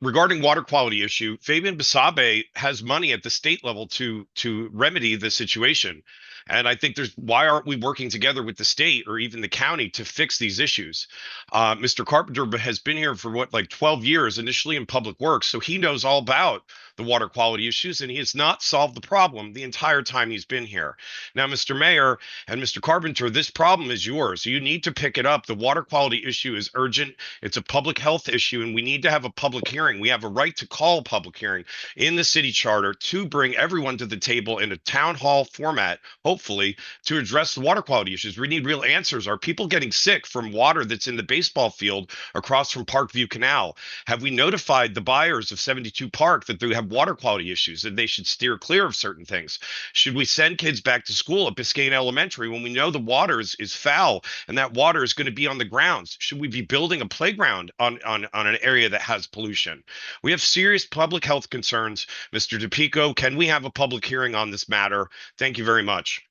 Regarding water quality issue, Fabian Basabe has money at the state level to remedy the situation. And I think why aren't we working together with the state or even the county to fix these issues? Mr. Carpenter has been here for 12 years, initially in public works. So he knows all about the water quality issues, and he has not solved the problem the entire time he's been here. Now, Mr. Mayor and Mr. Carpenter, this problem is yours. You need to pick it up. The water quality issue is urgent. It's a public health issue, and we need to have a public hearing. We have a right to call a public hearing in the city charter to bring everyone to the table in a town hall format, hopefully, to address the water quality issues. We need real answers. Are people getting sick from water that's in the baseball field across from Parkview Canal? Have we notified the buyers of 72 Park that they have have water quality issues and they should steer clear of certain things? Should we send kids back to school at Biscayne Elementary when we know the water is foul and that water is going to be on the grounds? Should we be building a playground on an area that has pollution? We have serious public health concerns. Mr. DePico, can we have a public hearing on this matter? Thank you very much.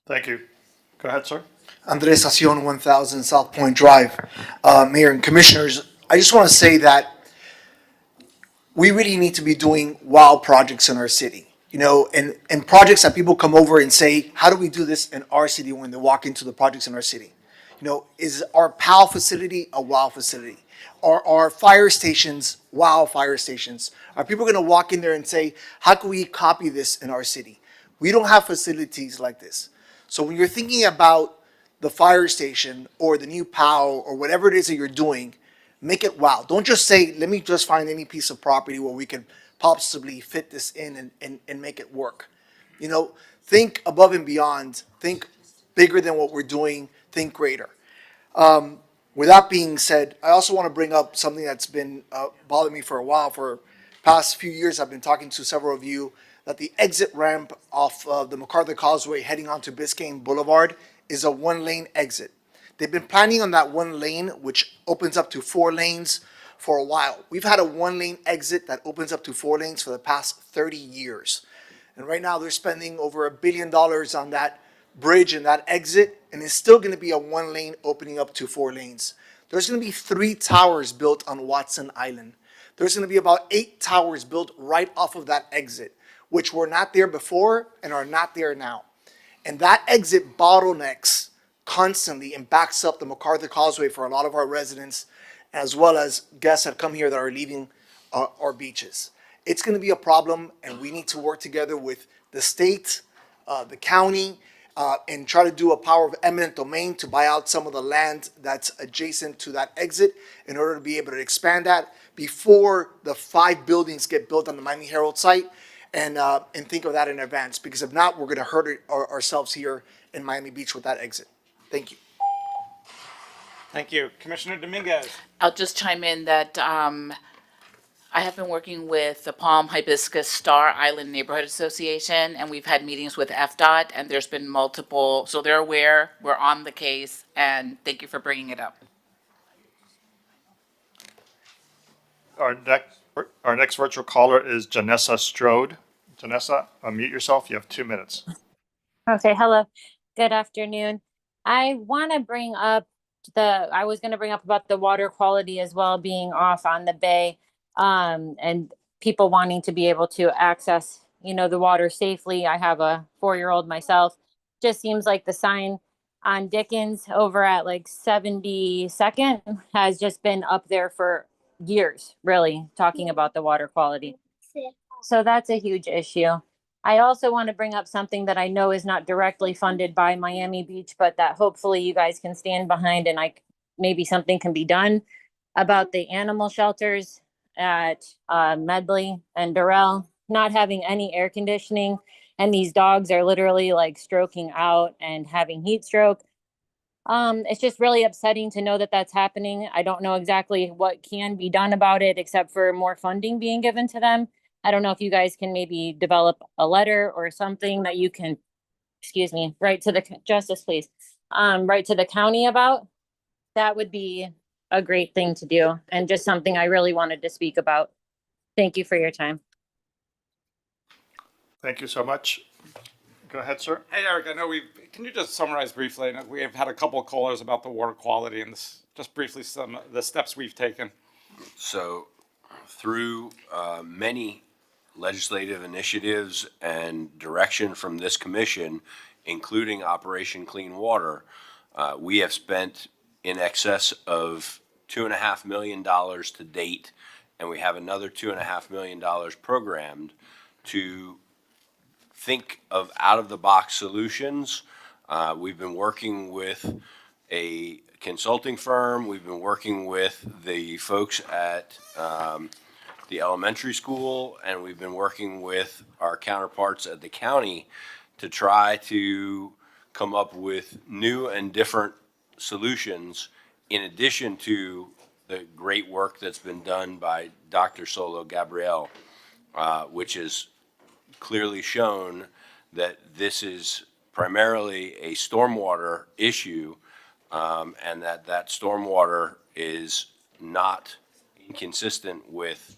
Thank you. Go ahead, sir. Andres Acion, 1000 South Point Drive. Mayor and Commissioners, I just want to say that we really need to be doing wow projects in our city. You know, and projects that people come over and say, how do we do this in our city when they walk into the projects in our city? You know, is our PAL facility a wow facility? Are our fire stations wow fire stations? Are people going to walk in there and say, how can we copy this in our city? We don't have facilities like this. So when you're thinking about the fire station or the new PAL or whatever it is that you're doing, make it wow. Don't just say, let me just find any piece of property where we can possibly fit this in and make it work. You know, think above and beyond, think bigger than what we're doing, think greater. With that being said, I also want to bring up something that's been bothering me for a while. For past few years, I've been talking to several of you that the exit ramp off of the MacArthur Causeway heading onto Biscayne Boulevard is a one-lane exit. They've been planning on that one lane, which opens up to 4 lanes for a while. We've had a one-lane exit that opens up to 4 lanes for the past 30 years. And right now they're spending over $1 billion on that bridge and that exit, and it's still going to be a one lane opening up to 4 lanes. There's going to be 3 towers built on Watson Island. There's going to be about 8 towers built right off of that exit, which were not there before and are not there now. And that exit bottlenecks constantly and backs up the MacArthur Causeway for a lot of our residents, as well as guests that come here that are leaving our beaches. It's going to be a problem, and we need to work together with the state, the county, and try to do a power of eminent domain to buy out some of the land that's adjacent to that exit in order to be able to expand that before the 5 buildings get built on the Miami Herald site, and think of that in advance, because if not, we're going to hurt ourselves here in Miami Beach with that exit. Thank you. Thank you. Commissioner Dominguez. I'll just chime in that I have been working with the Palm Hibiscus Star Island Neighborhood Association, and we've had meetings with FDOT, and there's been multiple, so they're aware, we're on the case, and thank you for bringing it up. Our next virtual caller is Janessa Strode. Janessa, unmute yourself. You have 2 minutes. Okay, hello. Good afternoon. I want to bring up I was going to bring up about the water quality as well being off on the bay, and people wanting to be able to access, the water safely. I have a 4-year-old myself. Just seems like the sign on Dickens over at like 72nd has just been up there for years, really, talking about the water quality. So that's a huge issue. I also want to bring up something that I know is not directly funded by Miami Beach, but that hopefully you guys can stand behind, and maybe something can be done about the animal shelters at Medley and Durrell not having any air conditioning, and these dogs are literally like stroking out and having heat stroke. It's just really upsetting to know that that's happening. I don't know exactly what can be done about it except for more funding being given to them. I don't know if you guys can maybe develop a letter or something that you can, write to the justice, please, write to the county about. That would be a great thing to do, and just something I really wanted to speak about. Thank you for your time. Thank you so much. Go ahead, sir. Hey, Eric, can you just summarize briefly? I know we have had a couple of callers about the water quality, and just briefly some of the steps we've taken. So through many legislative initiatives and direction from this commission, including Operation Clean Water, we have spent in excess of $2.5 million to date, and we have another $2.5 million programmed to think of out-of-the-box solutions. We've been working with a consulting firm. We've been working with the folks at the elementary school, and we've been working with our counterparts at the county to try to come up with new and different solutions, in addition to the great work that's been done by Dr. Solo Gabrielle. which is clearly shown that this is primarily a stormwater issue, and that stormwater is not inconsistent with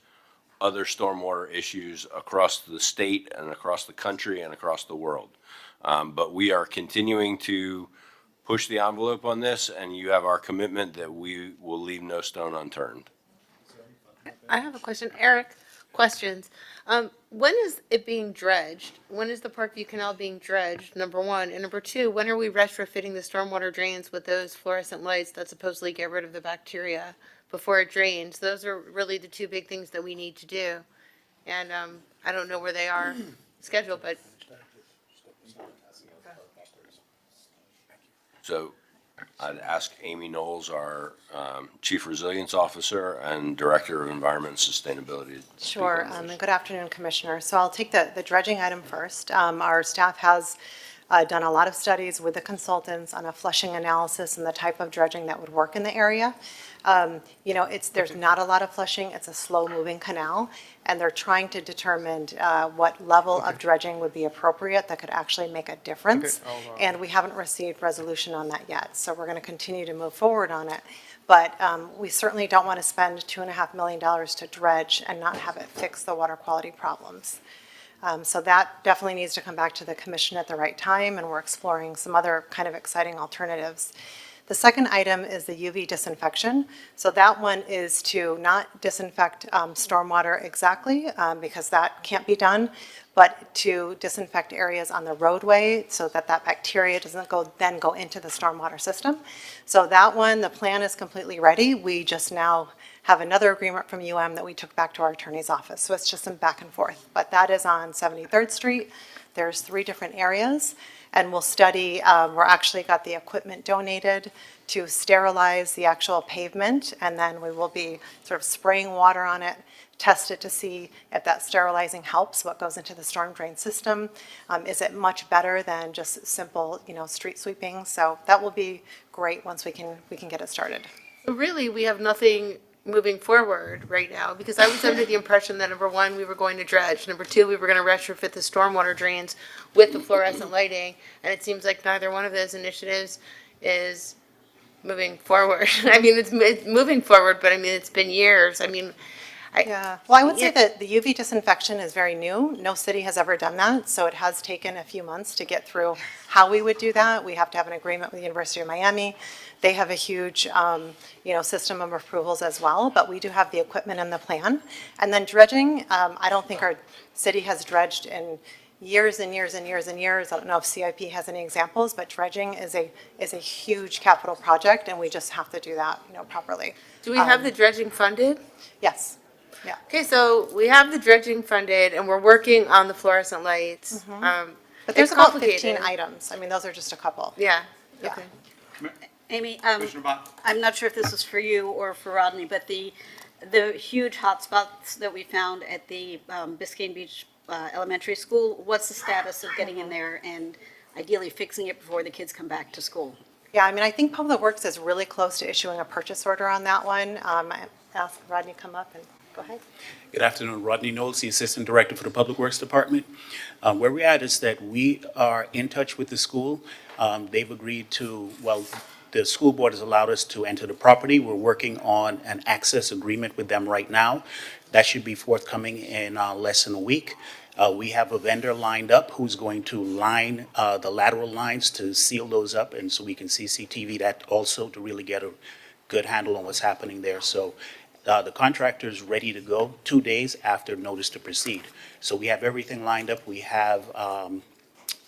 other stormwater issues across the state and across the country and across the world. But we are continuing to push the envelope on this, and you have our commitment that we will leave no stone unturned. I have a question. Eric, questions. When is it being dredged? When is the Parkview Canal being dredged, number one? And number two, when are we retrofitting the stormwater drains with those fluorescent lights that supposedly get rid of the bacteria before it drains? Those are really the two big things that we need to do. And I don't know where they are scheduled, but So I'd ask Amy Knowles, our Chief Resilience Officer and Director of Environment and Sustainability. to speak Sure, on this. and good afternoon, Commissioner. So I'll take the dredging item first. Our staff has done a lot of studies with the consultants on a flushing analysis and the type of dredging that would work in the area. You know, there's not a lot of flushing, it's a slow-moving canal, and they're trying to determine what level of dredging would be appropriate that could actually make a difference. And we haven't received resolution on that yet, so we're going to continue to move forward on it. But we certainly don't want to spend $2.5 million to dredge and not have it fix the water quality problems. So that definitely needs to come back to the commission at the right time, and we're exploring some other kind of exciting alternatives. The second item is the UV disinfection. So that one is to not disinfect stormwater exactly, because that can't be done, but to disinfect areas on the roadway so that that bacteria doesn't then go into the stormwater system. So that one, the plan is completely ready. We just now have another agreement from that we took back to our attorney's office. So it's just some back and forth. But that is on 73rd Street. There's 3 different areas. And we'll study, we're actually got the equipment donated to sterilize the actual pavement. And then we will be sort of spraying water on it, test it to see if that sterilizing helps, what goes into the storm drain system. Is it much better than just simple, street sweeping? So that will be great once we can get it started. really, we have nothing moving forward right now, because I was under the impression that number one, we were going to dredge, number two, we were going to retrofit the stormwater drains with the fluorescent lighting, and it seems like neither one of those initiatives is moving forward. I mean, it's moving forward, but I mean, it's been years. I mean, Yeah, well, I would say that the UV disinfection is very new. No city has ever done that, so it has taken a few months to get through how we would do that. We have to have an agreement with the University of Miami. They have a huge, system of approvals as well, but we do have the equipment and the plan. And then dredging, I don't think our city has dredged in years and years and years and years. I don't know if CIP has any examples, but dredging is a huge capital project, and we just have to do that, properly. do we have the dredging funded? Yes. Yeah. Okay, so we have the dredging funded, and we're working on the fluorescent lights. But there's It's about complicated. 15 items. I mean, those are just a couple. Yeah. Yeah. Okay. Amy, I'm not sure if this is for you or for Rodney, but the huge hotspots that we found at the Biscayne Beach Elementary School, what's the status of getting in there and ideally fixing it before the kids come back to school? Yeah, I mean, I think Public Works is really close to issuing a purchase order on that one. I asked Rodney to come up and go ahead. Good afternoon, Rodney Knowles, the Assistant Director for the Public Works Department. Where we're at is that we are in touch with the school. They've agreed to, the school board has allowed us to enter the property. We're working on an access agreement with them right now. That should be forthcoming in less than a week. We have a vendor lined up who's going to line the lateral lines to seal those up, and so we can CCTV that also to really get a good handle on what's happening there. So the contractor's ready to go 2 days after notice to proceed. So we have everything lined up. We have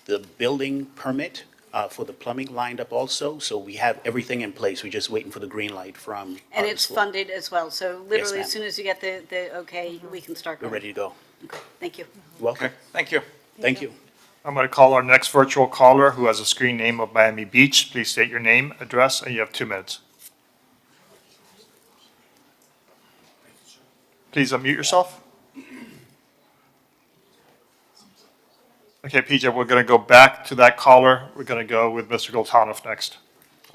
the building permit for the plumbing lined up also. So we have everything in place. We're just waiting for the green light from. And it's funded as well, so literally ma'am. as soon as you get the okay, we can start We're going. ready to go. Thank you. Welcome. Thank you. Thank you. I'm going to call our next virtual caller who has a screen name of Miami Beach. Please state your name, address, and you have 2 minutes. Please unmute yourself. Okay, PJ, we're going to go back to that caller. We're going to go with Mr. Gultanov next.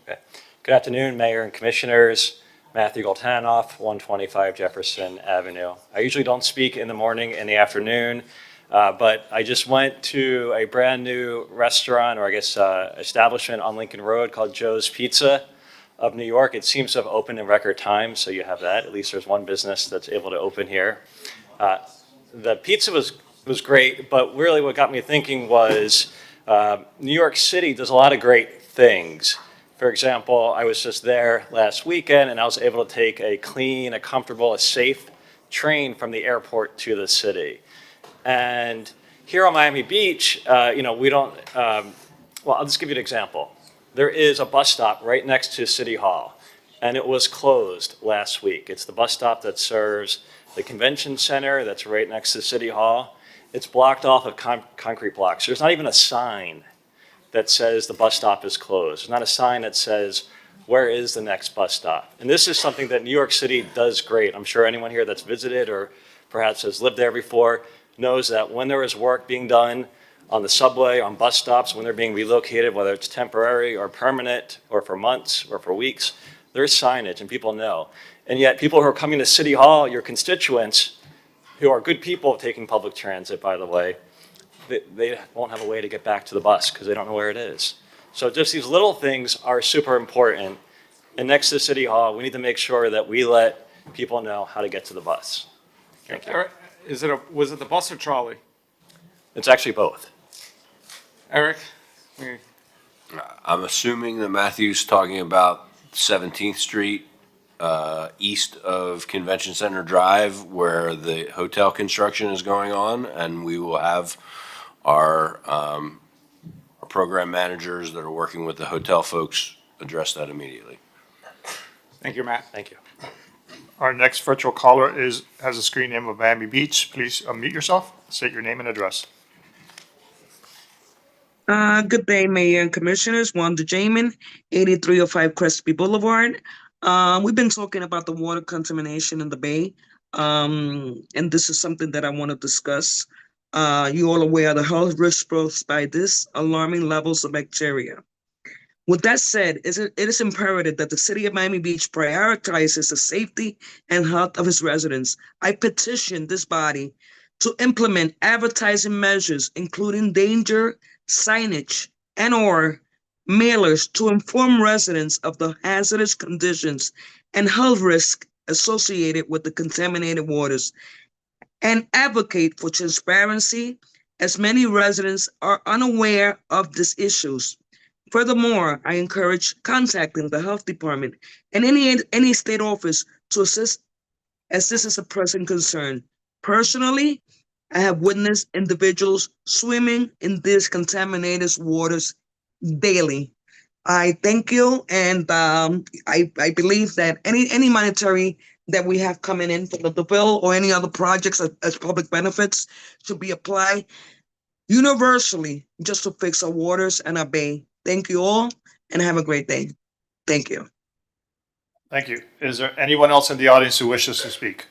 Okay. Good afternoon, Mayor and Commissioners. Matthew Goltanoff, 125 Jefferson Avenue. I usually don't speak in the morning and the afternoon, but I just went to a brand new restaurant, or I guess establishment on Lincoln Road called Joe's Pizza of New York. It seems to have opened in record time, so you have that. At least there's one business that's able to open here. The pizza was great, but really what got me thinking was New York City does a lot of great things. For example, I was just there last weekend and I was able to take a clean, a comfortable, a safe train from the airport to the city. And here on Miami Beach, we don't, well, I'll just give you an example. There is a bus stop right next to City Hall, and it was closed last week. It's the bus stop that serves the convention center that's right next to City Hall. It's blocked off of concrete blocks. There's not even a sign that says the bus stop is closed. There's not a sign that says, where is the next bus stop? And this is something that New York City does great. I'm sure anyone here that's visited or perhaps has lived there before knows that when there is work being done on the subway, on bus stops, when they're being relocated, whether it's temporary or permanent or for months or for weeks, there's signage and people know. And yet people who are coming to City Hall, your constituents, who are good people taking public transit, by the way, they won't have a way to get back to the bus because they don't know where it is. So just these little things are super important. And next to City Hall, we need to make sure that we let people know how to get to the bus. Thank you. Eric, was it the bus or trolley? It's actually both. Eric? I'm assuming that Matthew's talking about 17th Street, east of Convention Center Drive, where the hotel construction is going on, and we will have our program managers that are working with the hotel folks address that immediately. Thank you, Matt. Thank you. Our next virtual caller has a screen name of Miami Beach. Please unmute yourself, state your name and address. Good day, Mayor and Commissioners. Wanda Jamin, 8305 Crespi Boulevard. We've been talking about the water contamination in the Bay, and this is something that I want to discuss. You all aware of the health risks posed by this alarming levels of bacteria. With that said, it is imperative that the city of Miami Beach prioritizes the safety and health of its residents. I petition this body to implement advertising measures, including danger signage and/or mailers to inform residents of the hazardous conditions and health risks associated with the contaminated waters, and advocate for transparency, as many residents are unaware of these issues. Furthermore, I encourage contacting the health department and any state office to assist, as this is a pressing concern. Personally, I have witnessed individuals swimming in these contaminated waters daily. I thank you, and I believe that any monetary that we have coming in from the bill or any other projects as public benefits should be applied universally just to fix our waters and our bay. Thank you all, and have a great day. Thank you. Thank you. Is there anyone else in the audience who wishes to speak?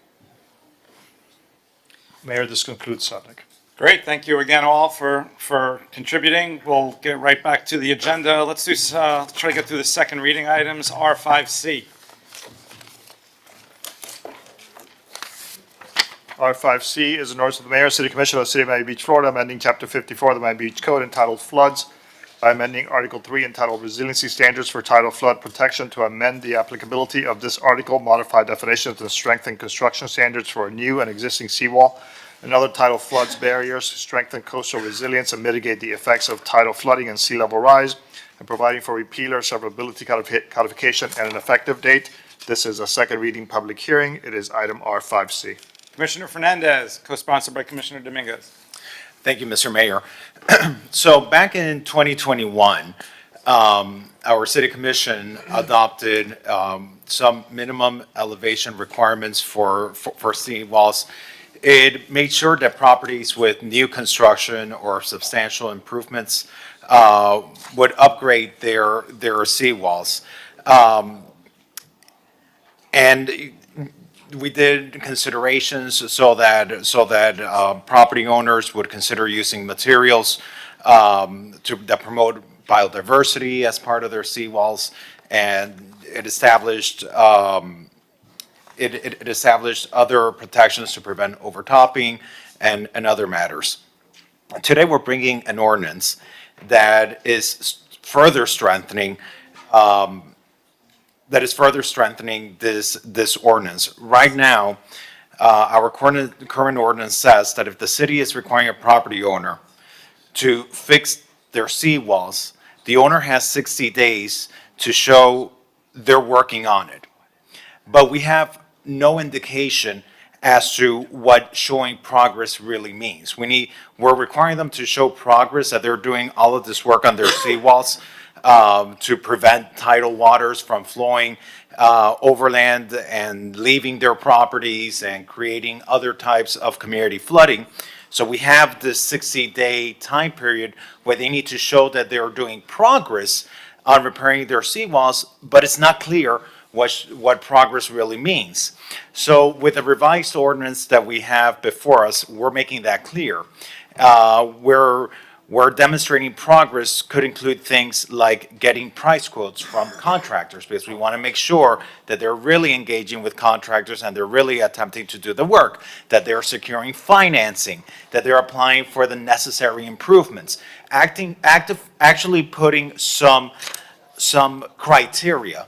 Mayor, this concludes subject. Great, thank you again all for contributing. We'll get right back to the agenda. Let's try to get through the second reading items, R5C. R5C is an ordinance of the Mayor, City Commission of the City of Miami Beach, Florida, amending Chapter 54 of the Miami Beach Code entitled Floods by amending Article 3 entitled Resiliency Standards for Tidal Flood Protection to amend the applicability of this article, modify definitions, and strengthen construction standards for a new and existing seawall and other tidal floods barriers, strengthen coastal resilience, and mitigate the effects of tidal flooding and sea level rise, and providing for repeal or severability codification and an effective date. This is a second reading public hearing. It is item R5C. Commissioner Fernandez, co-sponsored by Commissioner Dominguez. Thank you, Mr. Mayor. So back in 2021, our city commission adopted some minimum elevation requirements for seawalls. It made sure that properties with new construction or substantial improvements would upgrade their seawalls. And we did considerations so that property owners would consider using materials that promote biodiversity as part of their seawalls, and it established it established other protections to prevent overtopping and other matters. Today, we're bringing an ordinance that is further strengthening this ordinance. Right now, our current ordinance says that if the city is requiring a property owner to fix their seawalls, the owner has 60 days to show they're working on it. But we have no indication as to what showing progress really means. We're requiring them to show progress, that they're doing all of this work on their seawalls to prevent tidal waters from flowing overland and leaving their properties and creating other types of community flooding. So we have this 60-day time period where they need to show that they're doing progress on repairing their seawalls, but it's not clear what progress really means. So with the revised ordinance that we have before us, we're making that clear. We're demonstrating progress could include things like getting price quotes from contractors, because we want to make sure that they're really engaging with contractors and they're really attempting to do the work, that they're securing financing, that they're applying for the necessary improvements, actually putting some criteria,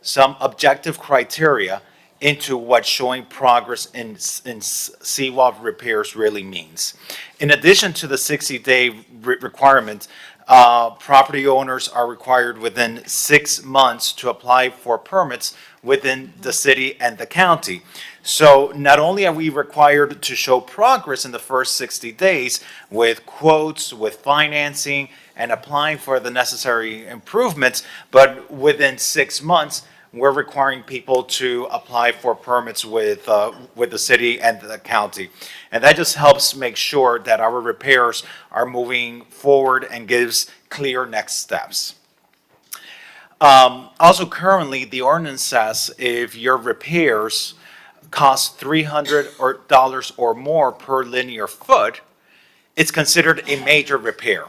some objective criteria into what showing progress in seawall repairs really means. In addition to the 60-day requirement, property owners are required within 6 months to apply for permits within the city and the county. So not only are we required to show progress in the first 60 days with quotes, with financing, and applying for the necessary improvements, but within 6 months, we're requiring people to apply for permits with the city and the county. And that just helps make sure that our repairs are moving forward and gives clear next steps. Also, currently, the ordinance says if your repairs cost $300 or more per linear foot, it's considered a major repair.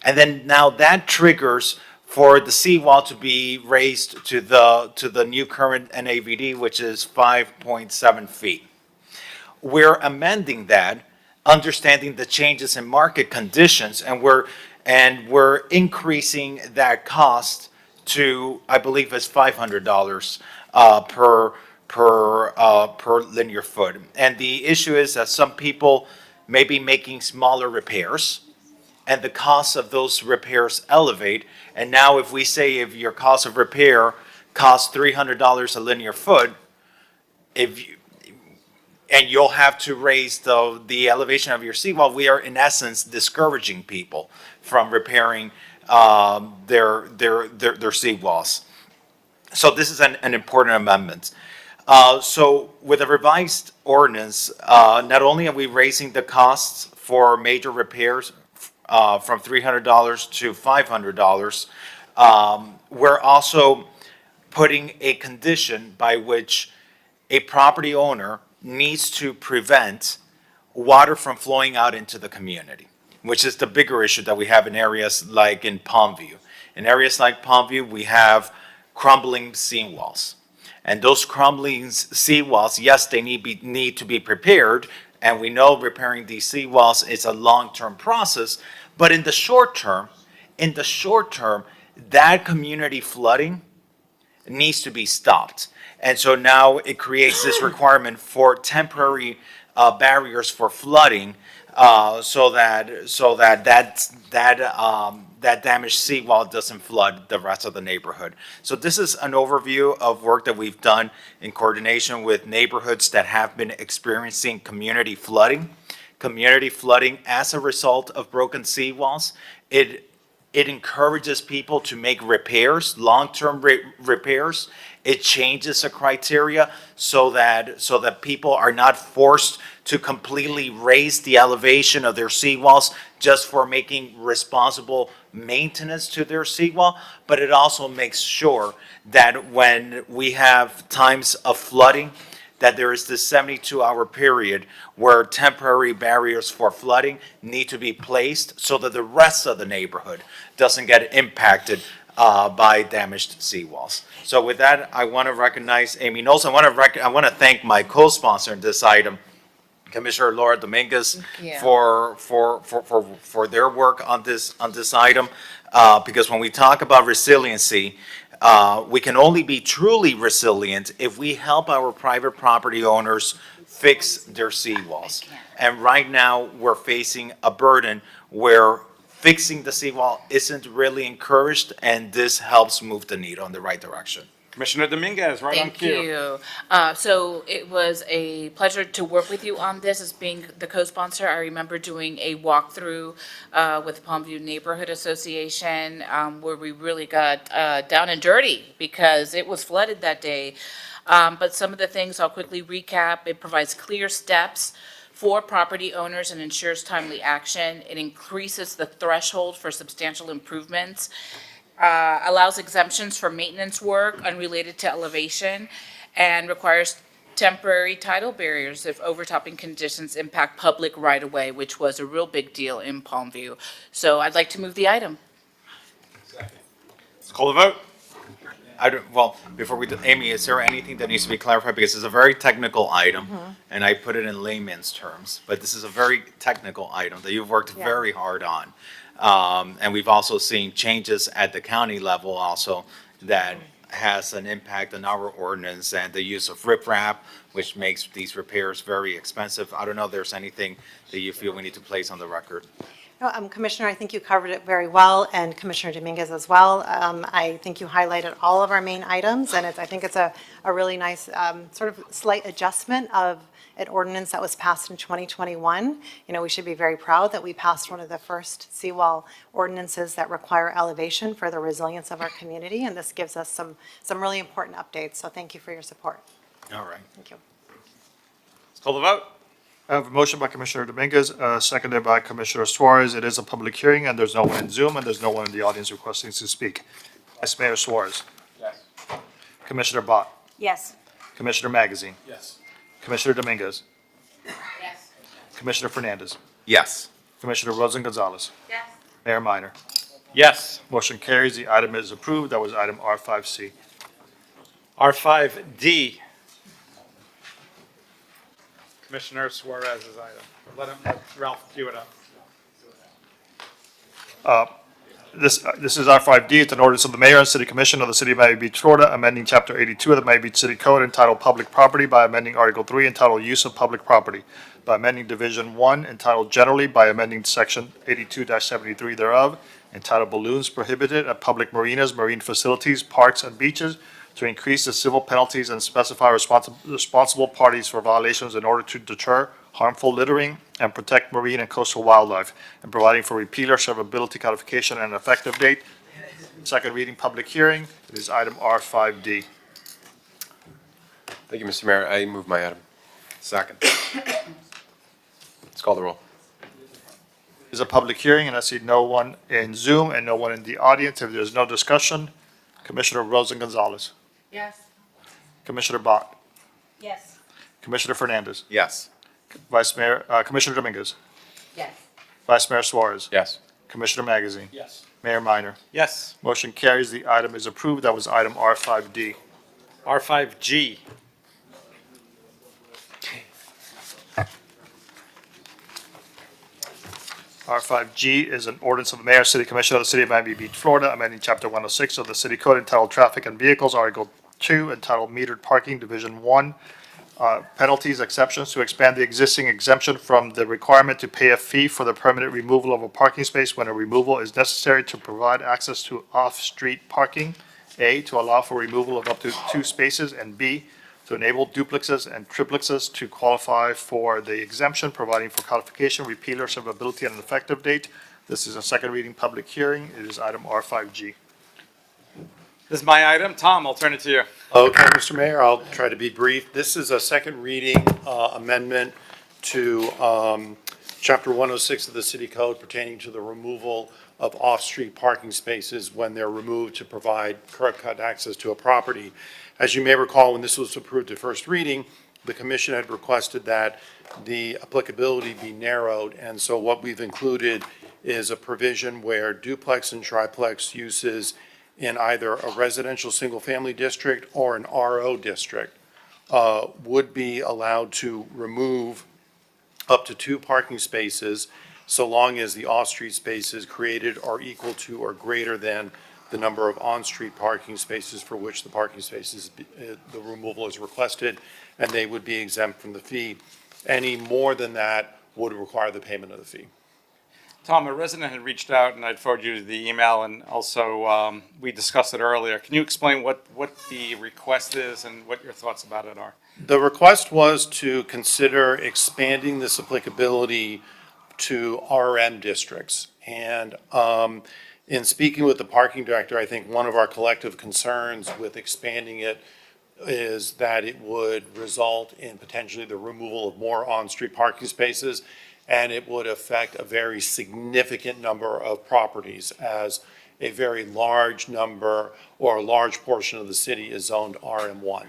And then now that triggers for the seawall to be raised to the new current NAVD, which is 5.7 feet. We're amending that, understanding the changes in market conditions, and we're increasing that cost to, I believe, it's $500 per linear foot. And the issue is that some people may be making smaller repairs, and the costs of those repairs elevate. And now if we say if your cost of repair costs $300 a linear foot, and you'll have to raise the elevation of your seawall, we are in essence discouraging people from repairing their seawalls. So this is an important amendment. So with a revised ordinance, not only are we raising the costs for major repairs from $300 to $500, we're also putting a condition by which a property owner needs to prevent water from flowing out into the community, which is the bigger issue that we have in areas like in Palmview. In areas like Palmview, we have crumbling seawalls. And those crumbling seawalls, yes, they need to be prepared, and we know repairing these seawalls is a long-term process, but in the short term, that community flooding needs to be stopped. And so now it creates this requirement for temporary barriers for flooding, so that damaged seawall doesn't flood the rest of the neighborhood. So this is an overview of work that we've done in coordination with neighborhoods that have been experiencing community flooding. Community flooding as a result of broken seawalls. It encourages people to make repairs, long-term repairs. It changes the criteria so that people are not forced to completely raise the elevation of their seawalls just for making responsible maintenance to their seawall. But it also makes sure that when we have times of flooding, that there is this 72-hour period where temporary barriers for flooding need to be placed so that the rest of the neighborhood doesn't get impacted by damaged seawalls. So with that, I want to recognize Amy Knowles. I want to thank my co-sponsor in this item, Commissioner Laura Dominguez, you. for their work on this item. Because when we talk about resiliency, we can only be truly resilient if we help our private property owners fix their seawalls. And right now, we're facing a burden where fixing the seawall isn't really encouraged, and this helps move the needle in the right direction. Commissioner Dominguez, right on Thank cue. you. So it was a pleasure to work with you on this as being the co-sponsor. I remember doing a walkthrough with Palmview Neighborhood Association where we really got down and dirty because it was flooded that day. But some of the things I'll quickly recap. It provides clear steps for property owners and ensures timely action. It increases the threshold for substantial improvements. Allows exemptions for maintenance work unrelated to elevation, and requires temporary tidal barriers if overtopping conditions impact public right-of-way, which was a real big deal in Palmview. So I'd like to move the item. Let's call the vote. Well, before we do, Amy, is there anything that needs to be clarified? Because it's a very technical item, and I put it in layman's terms, but this is a very technical item that you've worked very hard on. And we've also seen changes at the county level also that has an impact on our ordinance and the use of riprap, which makes these repairs very expensive. I don't know if there's anything that you feel we need to place on the record. No, Commissioner, I think you covered it very well, and Commissioner Dominguez as well. I think you highlighted all of our main items, and I think it's a really nice sort of slight adjustment of an ordinance that was passed in 2021. You know, we should be very proud that we passed one of the first seawall ordinances that require elevation for the resilience of our community, and this gives us some really important updates. So thank you for your support. All right. Thank you. Let's call the vote. I have a motion by Commissioner Dominguez, seconded by Commissioner Suarez. It is a public hearing, and there's no one in Zoom, and there's no one in the audience requesting to speak. Vice Mayor Suarez. Yes. Commissioner Bott. Yes. Commissioner Magazine. Yes. Commissioner Dominguez. Yes. Commissioner Fernandez. Yes. Commissioner Rosen Gonzalez. Yes. Mayor Minor. Yes. Motion carries. The item is approved. That was item R5C. R5D. Commissioner Suarez's item. Let Ralph cue it up. This is R5D. It's an ordinance of the mayor and city commission of the city of Miami Beach, Florida, amending chapter 82 of the Miami Beach City Code entitled Public Property by amending Article 3 entitled Use of Public Property, by amending Division 1 entitled Generally, by amending section 82-73 thereof entitled Balloons Prohibited at Public Marinas, Marine Facilities, Parks, and Beaches, to increase the civil penalties and specify responsible parties for violations in order to deter harmful littering and protect marine and coastal wildlife, and providing for repealer, severability, codification, and effective date. Second reading, public hearing. It is item R5D. Thank you, Mr. Mayor. I move my item. Second. Let's call the roll. It is a public hearing, and I see no one in Zoom and no one in the audience. If there's no discussion, Commissioner Rosen Gonzalez. Yes. Commissioner Bott. Yes. Commissioner Fernandez. Yes. Vice Mayor, Commissioner Dominguez. Yes. Vice Mayor Suarez. Yes. Commissioner Magazine. Yes. Mayor Minor. Yes. Motion carries. The item is approved. That was item R5D. R5G. R5G is an ordinance of the mayor, city commission of the city of Miami Beach, Florida, amending chapter 106 of the city code entitled Traffic and Vehicles, Article 2 entitled Metered Parking, Division 1, penalties, exceptions, to expand the existing exemption from the requirement to pay a fee for the permanent removal of a parking space when a removal is necessary to provide access to off-street parking. A, to allow for removal of up to 2 spaces, and B, to enable duplexes and triplexes to qualify for the exemption, providing for codification, repealer, severability, and an effective date. This is a second reading public hearing. It is item R5G. This is my item. Tom, I'll turn it to you. Okay, Mr. Mayor, I'll try to be brief. This is a second reading amendment to Chapter 106 of the City Code pertaining to the removal of off-street parking spaces when they're removed to provide curb-cut access to a property. As you may recall, when this was approved at first reading, the commission had requested that the applicability be narrowed, and so what we've included is a provision where duplex and triplex uses in either a residential single-family district or an RO district would be allowed to remove up to 2 parking spaces so long as the off-street spaces created are equal to or greater than the number of on-street parking spaces for which the parking spaces, the removal is requested, and they would be exempt from the fee. Any more than that would require the payment of the fee. Tom, a resident had reached out, and I'd forward you the email, and also we discussed it earlier. Can you explain what the request is and what your thoughts about it are? The request was to consider expanding this applicability to RM districts. And in speaking with the parking director, I think one of our collective concerns with expanding it is that it would result in potentially the removal of more on-street parking spaces, and it would affect a very significant number of properties, as a very large number or a large portion of the city is zoned RM1.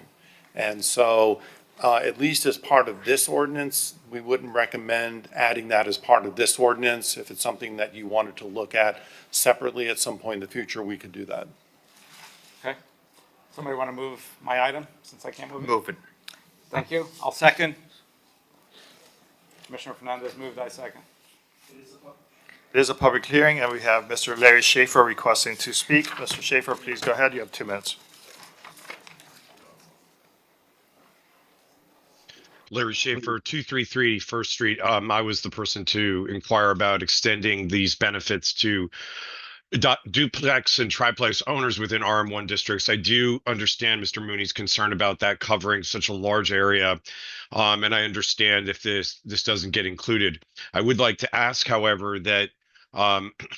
And so, at least as part of this ordinance, we wouldn't recommend adding that as part of this ordinance. If it's something that you wanted to look at separately at some point in the future, we could do that. Okay. Somebody want to move my item, since I can't move it? Move it. Thank you. I'll second. Commissioner Fernandez moved, I second. It is a public hearing, and we have Mr. Larry Schaefer requesting to speak. Mr. Schaefer, please go ahead. You have 2 minutes. Larry Schaefer, 233 First Street. I was the person to inquire about extending these benefits to duplex and triplex owners within RM1 districts. I do understand Mr. Mooney's concern about that covering such a large area, and I understand if this doesn't get included. I would like to ask, however, that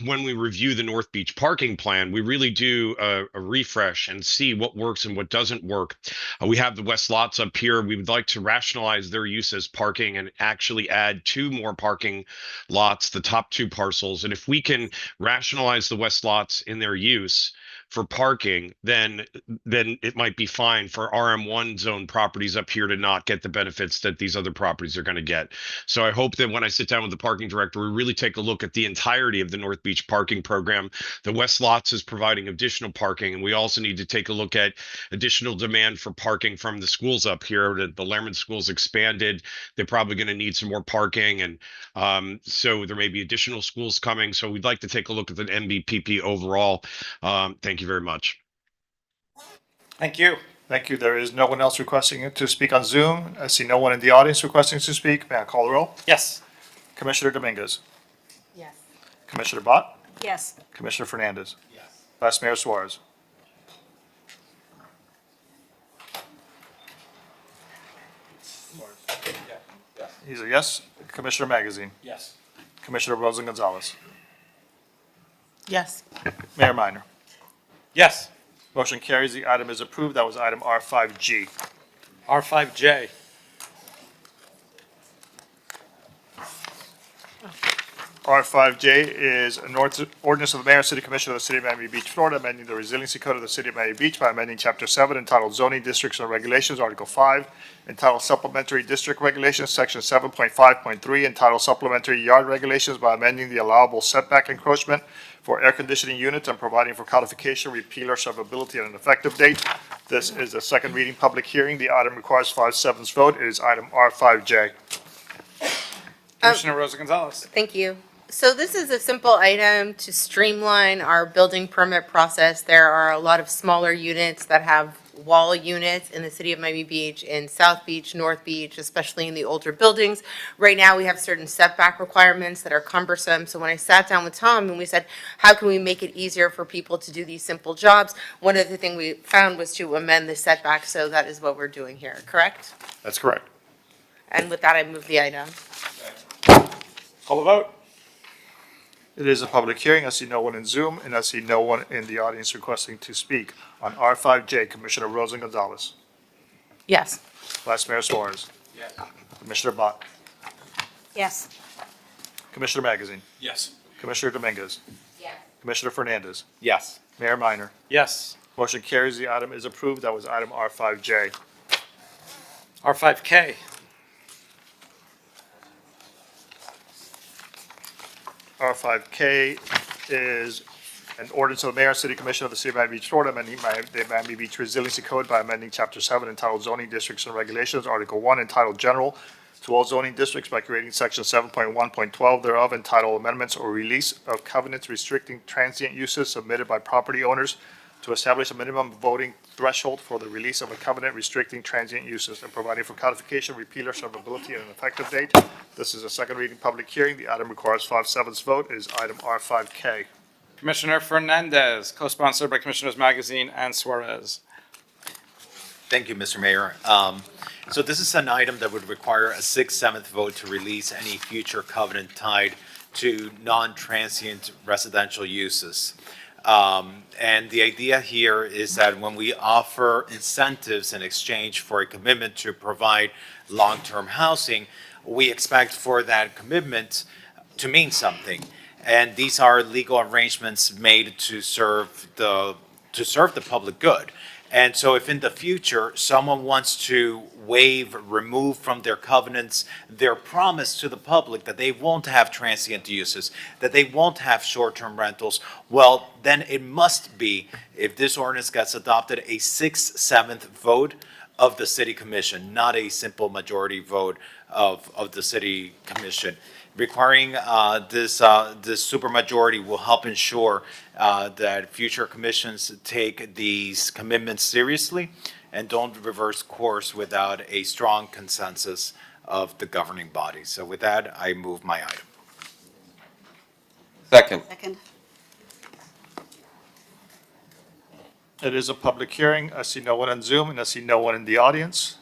when we review the North Beach parking plan, we really do a refresh and see what works and what doesn't work. We have the West lots up here. We would like to rationalize their use as parking and actually add 2 more parking lots, the top 2 parcels. And if we can rationalize the West lots in their use for parking, then it might be fine for RM1 zone properties up here to not get the benefits that these other properties are going to get. So I hope that when I sit down with the parking director, we really take a look at the entirety of the North Beach parking program. The West lots is providing additional parking, and we also need to take a look at additional demand for parking from the schools up here. The Lehrman School's expanded. They're probably going to need some more parking, and so there may be additional schools coming. So we'd like to take a look at the MBPP overall. Thank you very much. Thank you. Thank you. There is no one else requesting to speak on Zoom. I see no one in the audience requesting to speak. May I call the roll? Yes. Commissioner Dominguez. Yes. Commissioner Bott. Yes. Commissioner Fernandez. Yes. Vice Mayor Suarez. He's a yes. Commissioner Magazine. Yes. Commissioner Rosen Gonzalez. Yes. Mayor Minor. Yes. Motion carries. The item is approved. That was item R5G. R5J. R5J is an ordinance of the Mayor and City Commission of the City of Miami Beach, Florida, amending the Resiliency Code of the City of Miami Beach by amending Chapter 7 entitled Zoning Districts and Regulations, Article 5, entitled Supplementary District Regulations, Section 7.5.3, entitled Supplementary Yard Regulations by amending the allowable setback encroachment for air conditioning units and providing for codification, repeal, or severability at an effective date. This is a second reading public hearing. The item requires 5/7 vote. It is item R5J. Commissioner Rosa Gonzalez. Thank you. So this is a simple item to streamline our building permit process. There are a lot of smaller units that have wall units in the city of Miami Beach, in South Beach, North Beach, especially in the older buildings. Right now, we have certain setback requirements that are cumbersome. So when I sat down with Tom and we said, how can we make it easier for people to do these simple jobs? One of the things we found was to amend the setback. So that is what we're doing here, correct? That's correct. And with that, I move the item. Call the vote. It is a public hearing. I see no one in Zoom, and I see no one in the audience requesting to speak. On R5J, Commissioner Rosen Gonzalez. Yes. Vice Mayor Suarez. Yes. Commissioner Bott. Yes. Commissioner Magazine. Yes. Commissioner Dominguez. Yes. Commissioner Fernandez. Yes. Mayor Minor. Yes. Motion carries. The item is approved. That was item R5J. R5K. R5K is An ordinance of the Mayor and City Commission of the City of Miami Beach, Florida, amending the Miami Beach Resiliency Code by amending Chapter 7 entitled Zoning Districts and Regulations, Article 1 entitled General to all zoning districts by creating Section 7.1.12 thereof entitled Amendments or Release of Covenants Restricting Transient Uses Submitted by Property Owners to establish a minimum voting threshold for the release of a covenant restricting transient uses and providing for codification, repealer, servability, and an effective date. This is a second reading public hearing. The item requires 5/7 vote. It is item R5K. Commissioner Fernandez, co-sponsored by Commissioners Magazine and Suarez. Thank you, Mr. Mayor. So this is an item that would require a 6/7 vote to release any future covenant tied to non-transient residential uses. And the idea here is that when we offer incentives in exchange for a commitment to provide long-term housing, we expect for that commitment to mean something. And these are legal arrangements made to serve the public good. And so if in the future, someone wants to waive, remove from their covenants, their promise to the public that they won't have transient uses, that they won't have short-term rentals, well, then it must be, if this ordinance gets adopted, a 6/7 vote of the city commission, not a simple majority vote of the city commission. Requiring this supermajority will help ensure that future commissions take these commitments seriously and don't reverse course without a strong consensus of the governing body. So with that, I move my item. Second. Second. It is a public hearing. I see no one on Zoom and I see no one in the audience.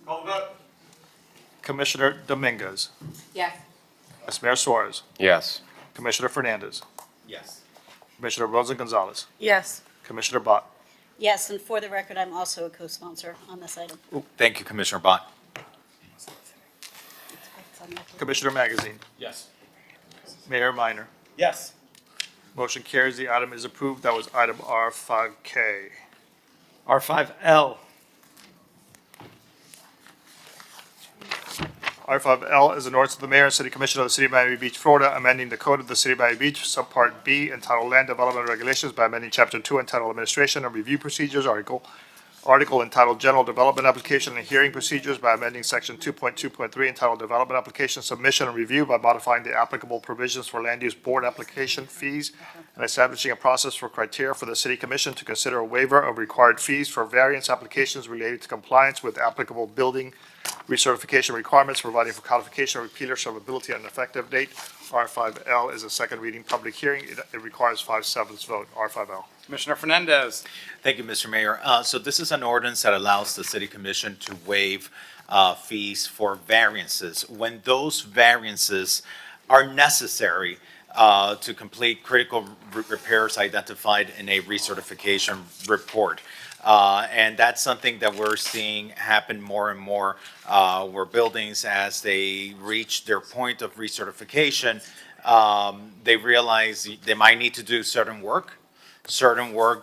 Call the vote. Commissioner Dominguez. Yes. Vice Mayor Suarez. Yes. Commissioner Fernandez. Yes. Commissioner Rosa Gonzalez. Yes. Commissioner Bott. Yes, and for the record, I'm also a co-sponsor on this item. Thank you, Commissioner Bott. Commissioner Magazine. Yes. Mayor Minor. Yes. Motion carries. The item is approved. That was item R5K. R5L. R5L is an ordinance of the Mayor and City Commission of the City of Miami Beach, Florida, amending the Code of the City of Miami Beach, Subpart B, entitled Land Development Regulations by amending Chapter 2 entitled Administration and Review Procedures, Article entitled General Development Application and Hearing Procedures by amending Section 2.2.3 entitled Development Application Submission and Review by modifying the applicable provisions for land use board application fees and establishing a process for criteria for the City Commission to consider a waiver of required fees for variance applications related to compliance with applicable building recertification requirements, providing for codification, repealer, servability, and an effective date. R5L is a second reading public hearing. It requires 5/7 vote. R5L. Commissioner Fernandez. Thank you, Mr. Mayor. So this is an ordinance that allows the city commission to waive fees for variances when those variances are necessary to complete critical repairs identified in a recertification report. And that's something that we're seeing happen more and more, where buildings, as they reach their point of recertification, they realize they might need to do certain work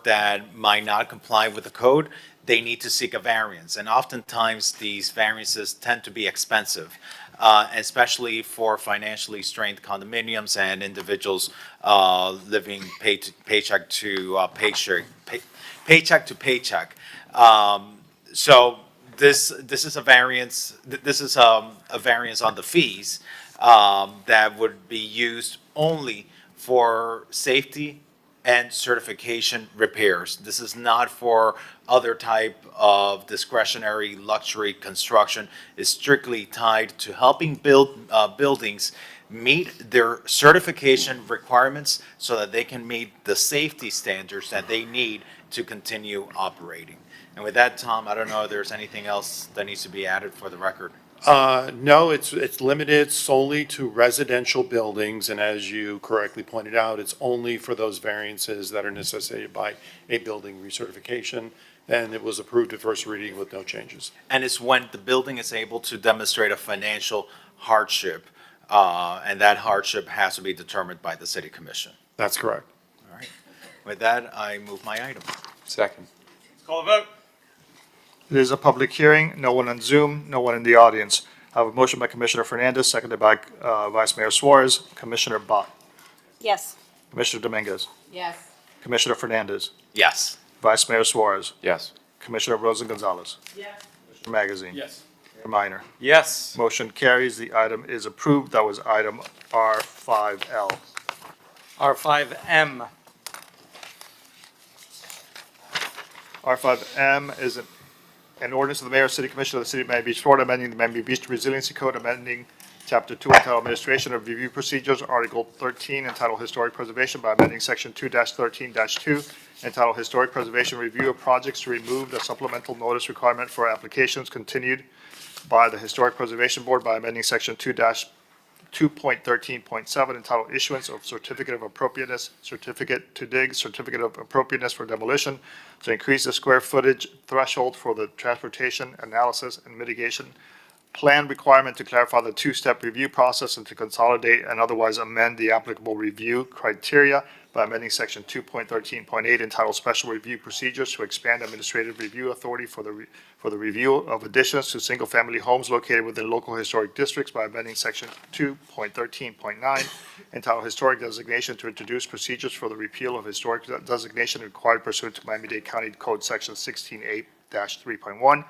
that might not comply with the code. They need to seek a variance. And oftentimes, these variances tend to be expensive, especially for financially strained condominiums and individuals living paycheck to paycheck. So this is a variance. This is a variance on the fees that would be used only for safety and certification repairs. This is not for other type of discretionary luxury construction. It's strictly tied to helping buildings meet their certification requirements so that they can meet the safety standards that they need to continue operating. And with that, Tom, I don't know if there's anything else that needs to be added for the record. No, it's limited solely to residential buildings, and as you correctly pointed out, it's only for those variances that are necessitated by a building recertification, and it was approved at first reading with no changes. And it's when the building is able to demonstrate a financial hardship, and that hardship has to be determined by the city commission. That's correct. All right. With that, I move my item. Second. Call the vote. It is a public hearing. No one on Zoom, no one in the audience. I have a motion by Commissioner Fernandez, seconded by Vice Mayor Suarez. Commissioner Bott. Yes. Commissioner Dominguez, Yes. Commissioner Fernandez, Yes. Vice Mayor Suarez, Yes. Commissioner Rosen Gonzalez, Yes. Commissioner Magazine. Yes. Mayor Minor. Yes. Motion carries. The item is approved. That was item R5L. R5M. R5M is an ordinance of the Mayor and City Commission of the City of Miami Beach, Florida, amending the Miami Beach Resiliency Code, amending Chapter 2 entitled Administration of Review Procedures, Article 13 entitled Historic Preservation by amending Section 2-13-2 entitled Historic Preservation Review of Projects to remove the supplemental notice requirement for applications continued by the Historic Preservation Board by amending Section 2.13.7 entitled Issuance of Certificate of Appropriateness, Certificate to Dig, Certificate of Appropriateness for Demolition, to increase the square footage threshold for the transportation, analysis, and mitigation plan requirement, to clarify the two-step review process, and to consolidate and otherwise amend the applicable review criteria by amending Section 2.13.8 entitled Special Review Procedures to expand administrative review authority for the review of additions to single-family homes located within local historic districts by amending Section 2.13.9 entitled Historic Designation to introduce procedures for the repeal of historic designation required pursuant to Miami-Dade County Code Section 16.8-3.1,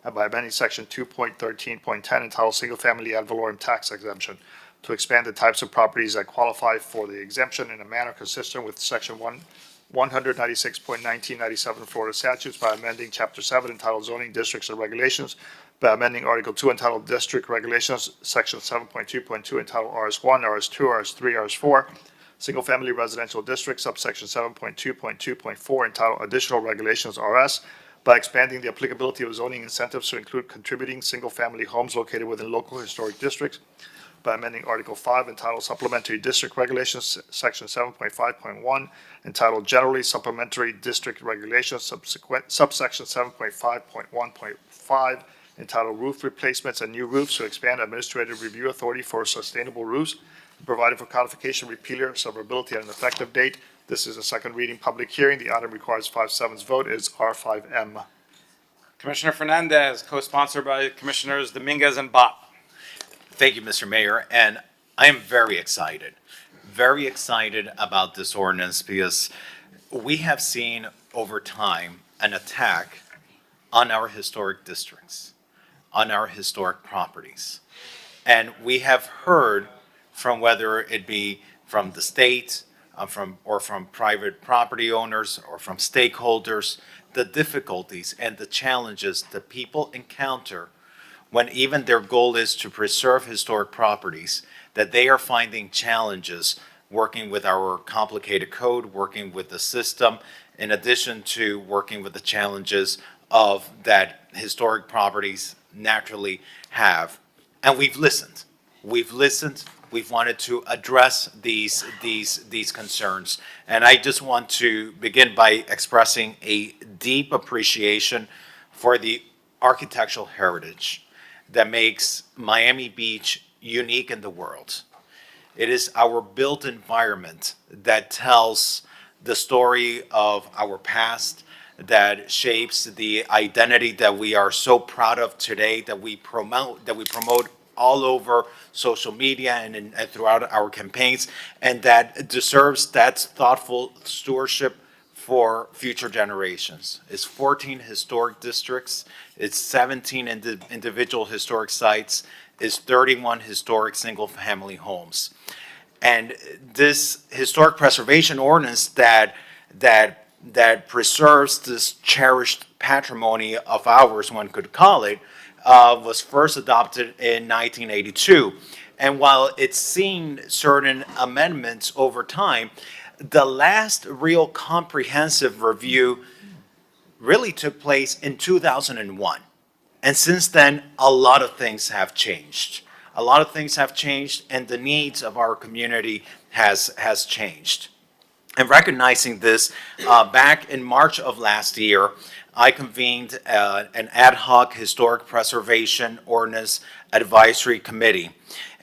and by amending Section 2.13.10 entitled Single Family Ad Valorem Tax Exemption to expand the types of properties that qualify for the exemption in a manner consistent with Section 196.1997 Florida statutes by amending Chapter 7 entitled Zoning Districts and Regulations, by amending Article 2 entitled District Regulations, Section 7.2.2 entitled RS1, RS2, RS3, RS4, Single Family Residential District, subsection 7.2.2.4 entitled Additional Regulations RS, by expanding the applicability of zoning incentives to include contributing single-family homes located within local historic districts, by amending Article 5 entitled Supplementary District Regulations, Section 7.5.1, entitled Generally Supplementary District Regulations, subsection 7.5.1.5, entitled Roof Replacements and New Roofs to expand administrative review authority for sustainable roofs, providing for codification, repealer, severability, and an effective date. This is a second reading public hearing. The item requires 5/7 vote. It is R5M. Commissioner Fernandez, co-sponsored by Commissioners Dominguez and Bott. Thank you, Mr. Mayor, and I am very excited about this ordinance because we have seen over time an attack on our historic districts, on our historic properties. And we have heard from whether it be from the state, from private property owners or from stakeholders, the difficulties and the challenges that people encounter when even their goal is to preserve historic properties, that they are finding challenges working with our complicated code, working with the system, in addition to working with the challenges of that historic properties naturally have. And we've listened. We've wanted to address these concerns. And I just want to begin by expressing a deep appreciation for the architectural heritage that makes Miami Beach unique in the world. It is our built environment that tells the story of our past, that shapes the identity that we are so proud of today, that we promote all over social media and throughout our campaigns, and that deserves that thoughtful stewardship for future generations. It's 14 historic districts, it's 17 individual historic sites, it's 31 historic single-family homes. And this historic preservation ordinance that preserves this cherished patrimony of ours, one could call it, was first adopted in 1982. And while it's seen certain amendments over time, the last real comprehensive review really took place in 2001. And since then, a lot of things have changed. A lot of things have changed, and the needs of our community has changed. And recognizing this, back in March of last year, I convened an ad hoc historic preservation ordinance advisory committee.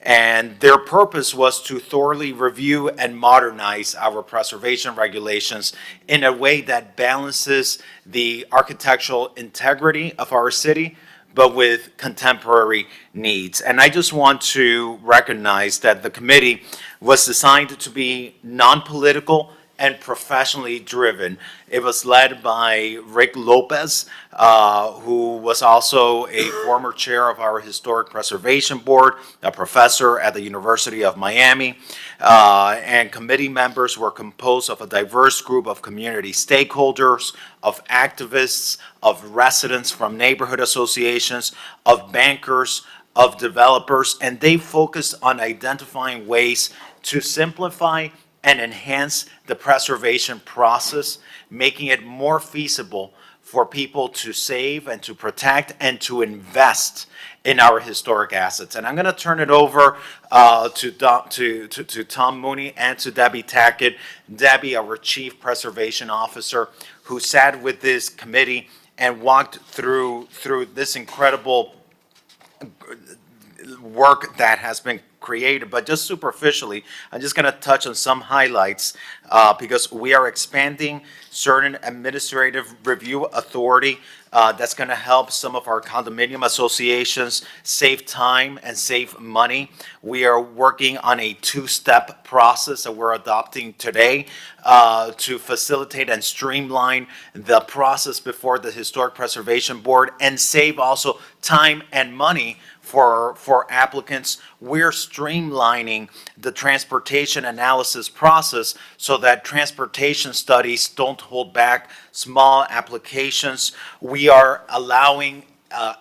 And their purpose was to thoroughly review and modernize our preservation regulations in a way that balances the architectural integrity of our city, but with contemporary needs. And I just want to recognize that the committee was designed to be non-political and professionally driven. It was led by Rick Lopez, who was also a former chair of our Historic Preservation Board, a professor at the University of Miami, and committee members were composed of a diverse group of community stakeholders, of activists, of residents from neighborhood associations, of bankers, of developers, and they focused on identifying ways to simplify and enhance the preservation process, making it more feasible for people to save and to protect and to invest in our historic assets. And I'm going to turn it over to Tom Mooney and to Debbie Tackett. Debbie, our Chief Preservation Officer, who sat with this committee and walked through this incredible work that has been created. But just superficially, I'm just going to touch on some highlights because we are expanding certain administrative review authority that's going to help some of our condominium associations save time and save money. We are working on a two-step process that we're adopting today to facilitate and streamline the process before the Historic Preservation Board and save also time and money for applicants. We're streamlining the transportation analysis process so that transportation studies don't hold back small applications. We are allowing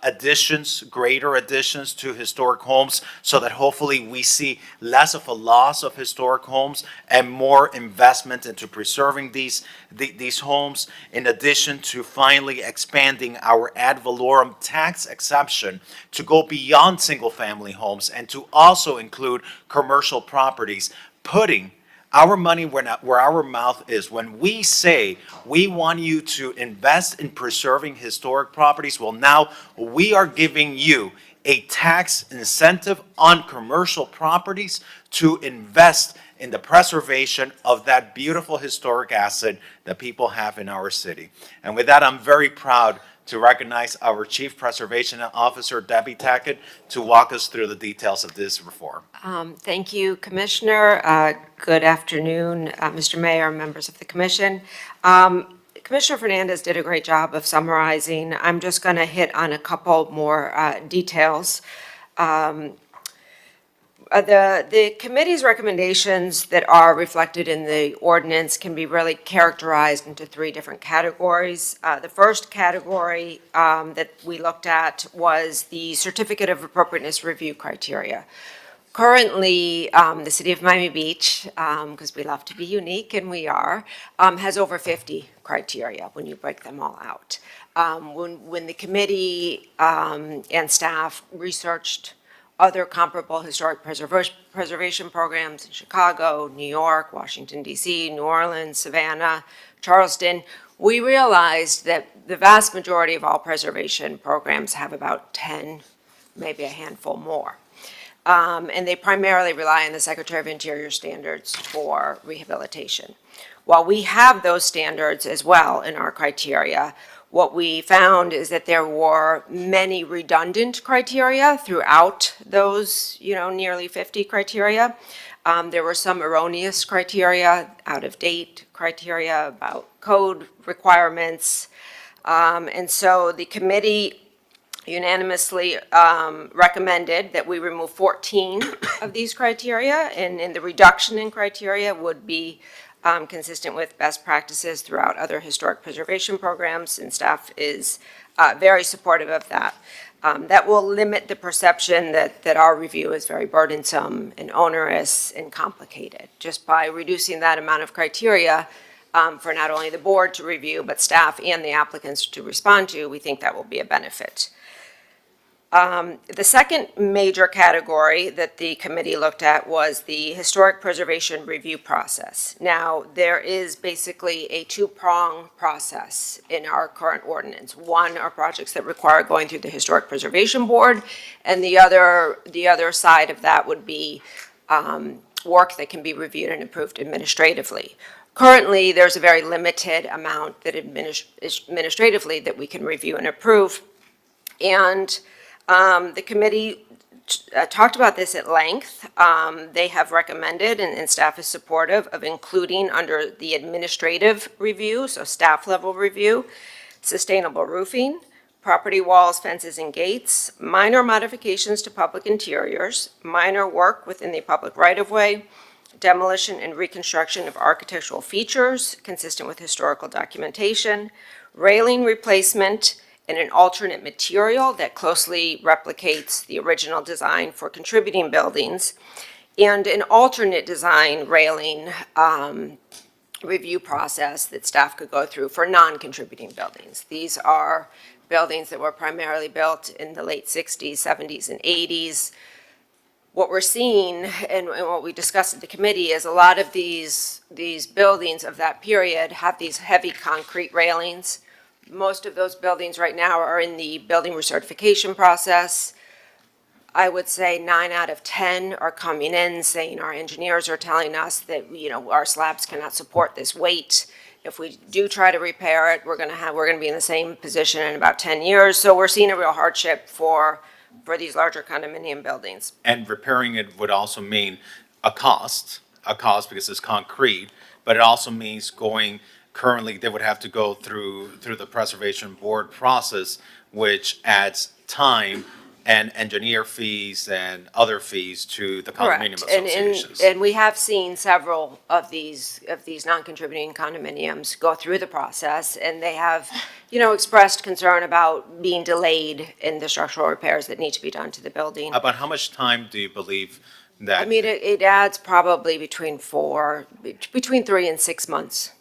additions, greater additions to historic homes so that hopefully we see less of a loss of historic homes and more investment into preserving these homes, in addition to finally expanding our ad valorem tax exception to go beyond single-family homes and to also include commercial properties, putting our money where our mouth is. When we say we want you to invest in preserving historic properties, well, now we are giving you a tax incentive on commercial properties to invest in the preservation of that beautiful historic asset that people have in our city. And with that, I'm very proud to recognize our Chief Preservation Officer, Debbie Tackett, to walk us through the details of this reform. Thank you, Commissioner. Good afternoon, Mr. Mayor, members of the Commission. Commissioner Fernandez did a great job of summarizing. I'm just going to hit on a couple more details. The committee's recommendations that are reflected in the ordinance can be really characterized into three different categories. The first category that we looked at was the Certificate of Appropriateness Review criteria. Currently, the City of Miami Beach, because we love to be unique, and we are, has over 50 criteria when you break them all out. When the committee and staff researched other comparable historic preservation programs in Chicago, New York, Washington, D.C., New Orleans, Savannah, Charleston, we realized that the vast majority of all preservation programs have about 10, maybe a handful more. And they primarily rely on the Secretary of Interior standards for rehabilitation. While we have those standards as well in our criteria, what we found is that there were many redundant criteria throughout those, nearly 50 criteria. There were some erroneous criteria, out-of-date criteria about code requirements. And so the committee unanimously recommended that we remove 14 of these criteria, and the reduction in criteria would be consistent with best practices throughout other historic preservation programs, and staff is very supportive of that. That will limit the perception that our review is very burdensome and onerous and complicated. Just by reducing that amount of criteria for not only the board to review, but staff and the applicants to respond to, we think that will be a benefit. The second major category that the committee looked at was the historic preservation review process. Now, there is basically a two-prong process in our current ordinance. One are projects that require going through the Historic Preservation Board, and the other side of that would be work that can be reviewed and approved administratively. Currently, there's a very limited amount that administratively that we can review and approve. And the committee talked about this at length. They have recommended, and staff is supportive of including under the administrative review, so staff level review, sustainable roofing, property walls, fences, and gates, minor modifications to public interiors, minor work within the public right-of-way, demolition and reconstruction of architectural features consistent with historical documentation, railing replacement in an alternate material that closely replicates the original design for contributing buildings, and an alternate design railing review process that staff could go through for non-contributing buildings. These are buildings that were primarily built in the late 60s, 70s, and 80s. What we're seeing and what we discussed at the committee is a lot of these buildings of that period have these heavy concrete railings. Most of those buildings right now are in the building recertification process. I would say 9 out of 10 are coming in saying our engineers are telling us that, our slabs cannot support this weight. If we do try to repair it, we're gonna be in the same position in about 10 years. So we're seeing a real hardship for these larger condominium buildings. And repairing it would also mean a cost because it's concrete, but it also means currently they would have to go through the preservation board process, which adds time and engineer fees and other fees to the condominium Correct. associations. And we have seen several of these non-contributing condominiums go through the process, and they have, expressed concern about being delayed in the structural repairs that need to be done to the building. About how much time do you believe that? I mean, it adds probably between 3 and 6 months.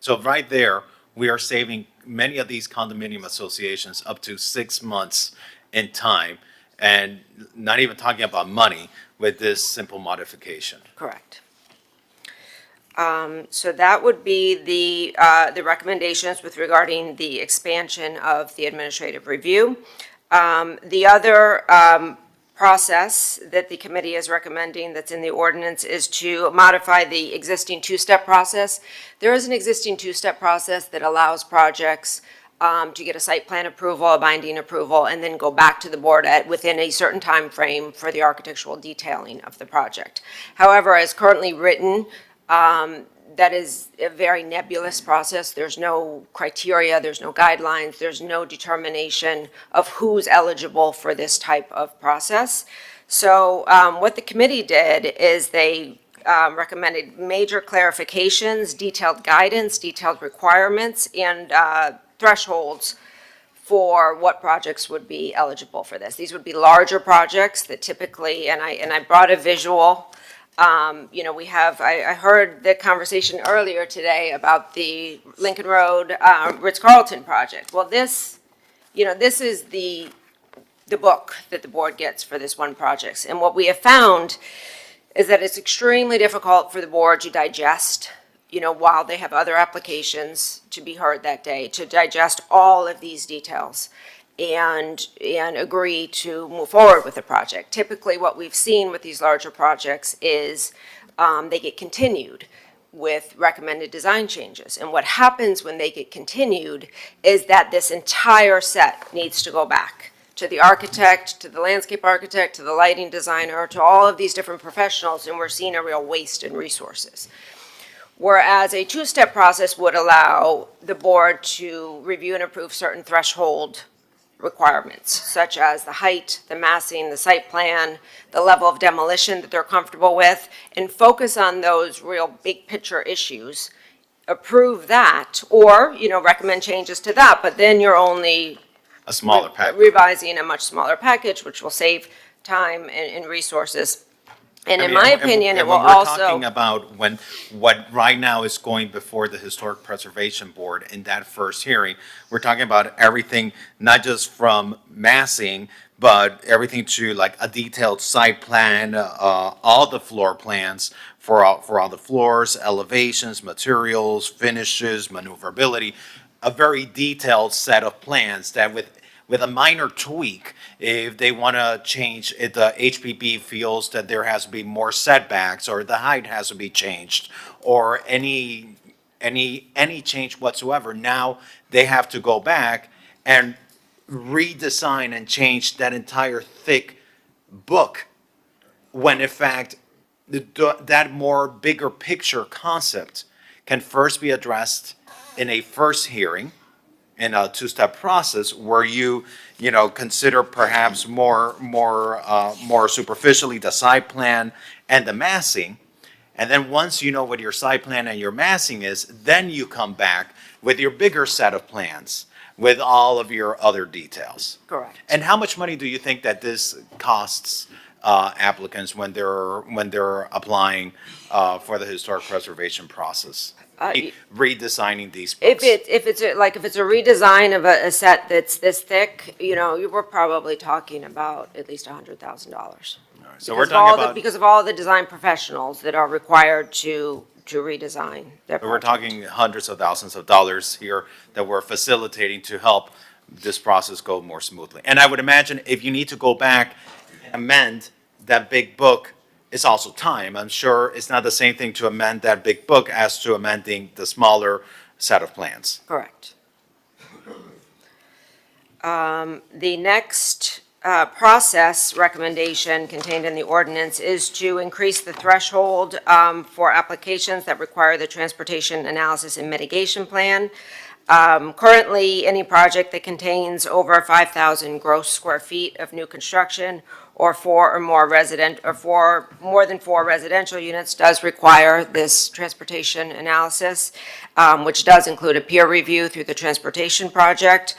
So right there, we are saving many of these condominium associations up to 6 months in time, and not even talking about money with this simple modification. Correct. So that would be the recommendations with regarding the expansion of the administrative review. The other process that the committee is recommending that's in the ordinance is to modify the existing two-step process. There is an existing two-step process that allows projects to get a site plan approval, a binding approval, and then go back to the board within a certain time frame for the architectural detailing of the project. However, as currently written, that is a very nebulous process. There's no criteria, there's no guidelines, there's no determination of who's eligible for this type of process. So what the committee did is they recommended major clarifications, detailed guidance, detailed requirements, and thresholds for what projects would be eligible for this. These would be larger projects that typically, and I brought a visual. I heard the conversation earlier today about the Lincoln Road Ritz-Carlton project. Well, this is the book that the board gets for this one project. And what we have found is that it's extremely difficult for the board to digest, while they have other applications to be heard that day, to digest all of these details and agree to move forward with the project. Typically, what we've seen with these larger projects is they get continued with recommended design changes. And what happens when they get continued is that this entire set needs to go back to the architect, to the landscape architect, to the lighting designer, to all of these different professionals, and we're seeing a real waste in resources. Whereas a two-step process would allow the board to review and approve certain threshold requirements, such as the height, the massing, the site plan, the level of demolition that they're comfortable with, and focus on those real big picture issues, approve that, or, recommend changes to that, but then you're only A smaller package. revising a much smaller package, which will save time and resources. And in my opinion, it will When we're also. talking about what right now is going before the Historic Preservation Board in that first hearing, we're talking about everything, not just from massing, but everything to like a detailed site plan, all the floor plans for all the floors, elevations, materials, finishes, maneuverability, a very detailed set of plans that with a minor tweak, if they want to change, if the HPB feels that there has to be more setbacks or the height has to be changed or any change whatsoever, now they have to go back and redesign and change that entire thick book when in fact that more bigger picture concept can first be addressed in a first hearing in a two-step process where you consider perhaps more superficially the site plan and the massing. And then once you know what your site plan and your massing is, then you come back with your bigger set of plans with all of your other details. Correct. And how much money do you think that this costs applicants when they're applying for the historic preservation process? Redesigning these books? If it's a redesign of a set that's this thick, we're probably talking about at least $100,000. So we're talking about, because of all the design professionals that are required to redesign their project. we're talking hundreds of thousands of dollars here that we're facilitating to help this process go more smoothly. And I would imagine if you need to go back and amend that big book, it's also time. I'm sure it's not the same thing to amend that big book as to amending the smaller set of plans. Correct. The next process recommendation contained in the ordinance is to increase the threshold for applications that require the transportation analysis and mitigation plan. Currently, any project that contains over 5,000 gross square feet of new construction or more than four residential units does require this transportation analysis, which does include a peer review through the transportation project.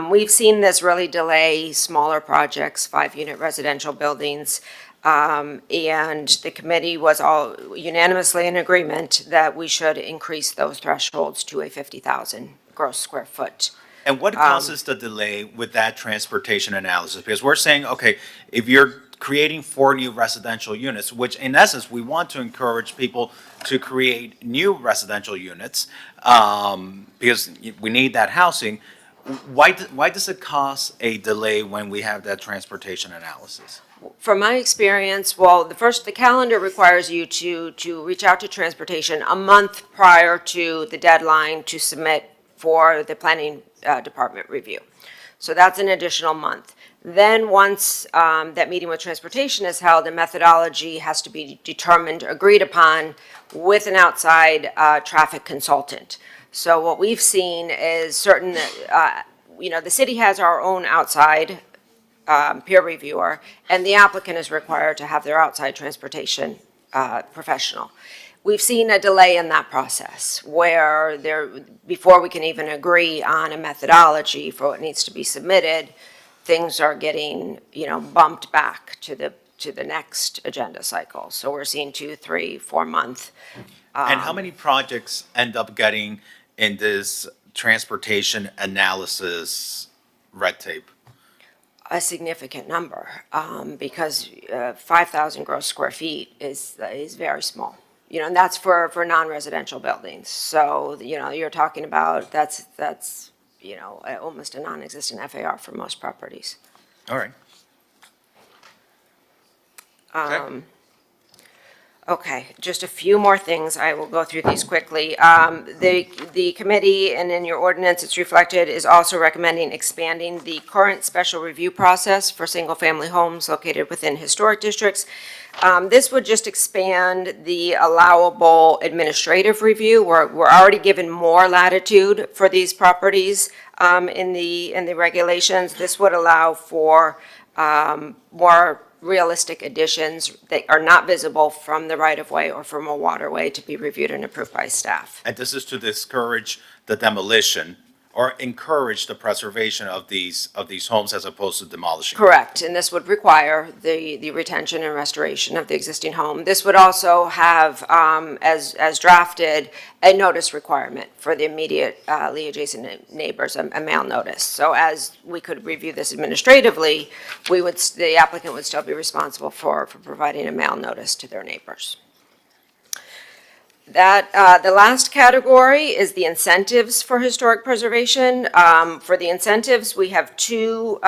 We've seen this really delay smaller projects, 5-unit residential buildings, and the committee was all unanimously in agreement that we should increase those thresholds to a 50,000 gross square foot. And what causes the delay with that transportation analysis? Because we're saying, okay, if you're creating 4 new residential units, which in essence, we want to encourage people to create new residential units, because we need that housing, why does it cause a delay when we have that transportation analysis? From my experience, well, the calendar requires you to reach out to transportation a month prior to the deadline to submit for the planning department review. So that's an additional month. Then once that meeting with transportation is held, a methodology has to be determined, agreed upon with an outside traffic consultant. So what we've seen is the city has our own outside peer reviewer, and the applicant is required to have their outside transportation professional. We've seen a delay in that process where before we can even agree on a methodology for what needs to be submitted, things are getting, bumped back to the next agenda cycle. So we're seeing 2, 3, 4 month. And how many projects end up getting in this transportation analysis red tape? A significant number, because 5,000 gross square feet is very small. And that's for non-residential buildings. So, you're talking about, that's almost a non-existent FAR for most properties. All right. Okay, just a few more things. I will go through these quickly. The committee, and in your ordinance, it's reflected, is also recommending expanding the current special review process for single-family homes located within historic districts. This would just expand the allowable administrative review. We're already given more latitude for these properties in the regulations. This would allow for more realistic additions that are not visible from the right-of-way or from a waterway to be reviewed and approved by staff. And this is to discourage the demolition or encourage the preservation of these homes as opposed to demolishing? Correct, and this would require the retention and restoration of the existing home. This would also have, as drafted, a notice requirement for the immediately adjacent neighbors, a mail notice. So as we could review this administratively, the applicant would still be responsible for providing a mail notice to their neighbors. The last category is the incentives for historic preservation. For the incentives, we have two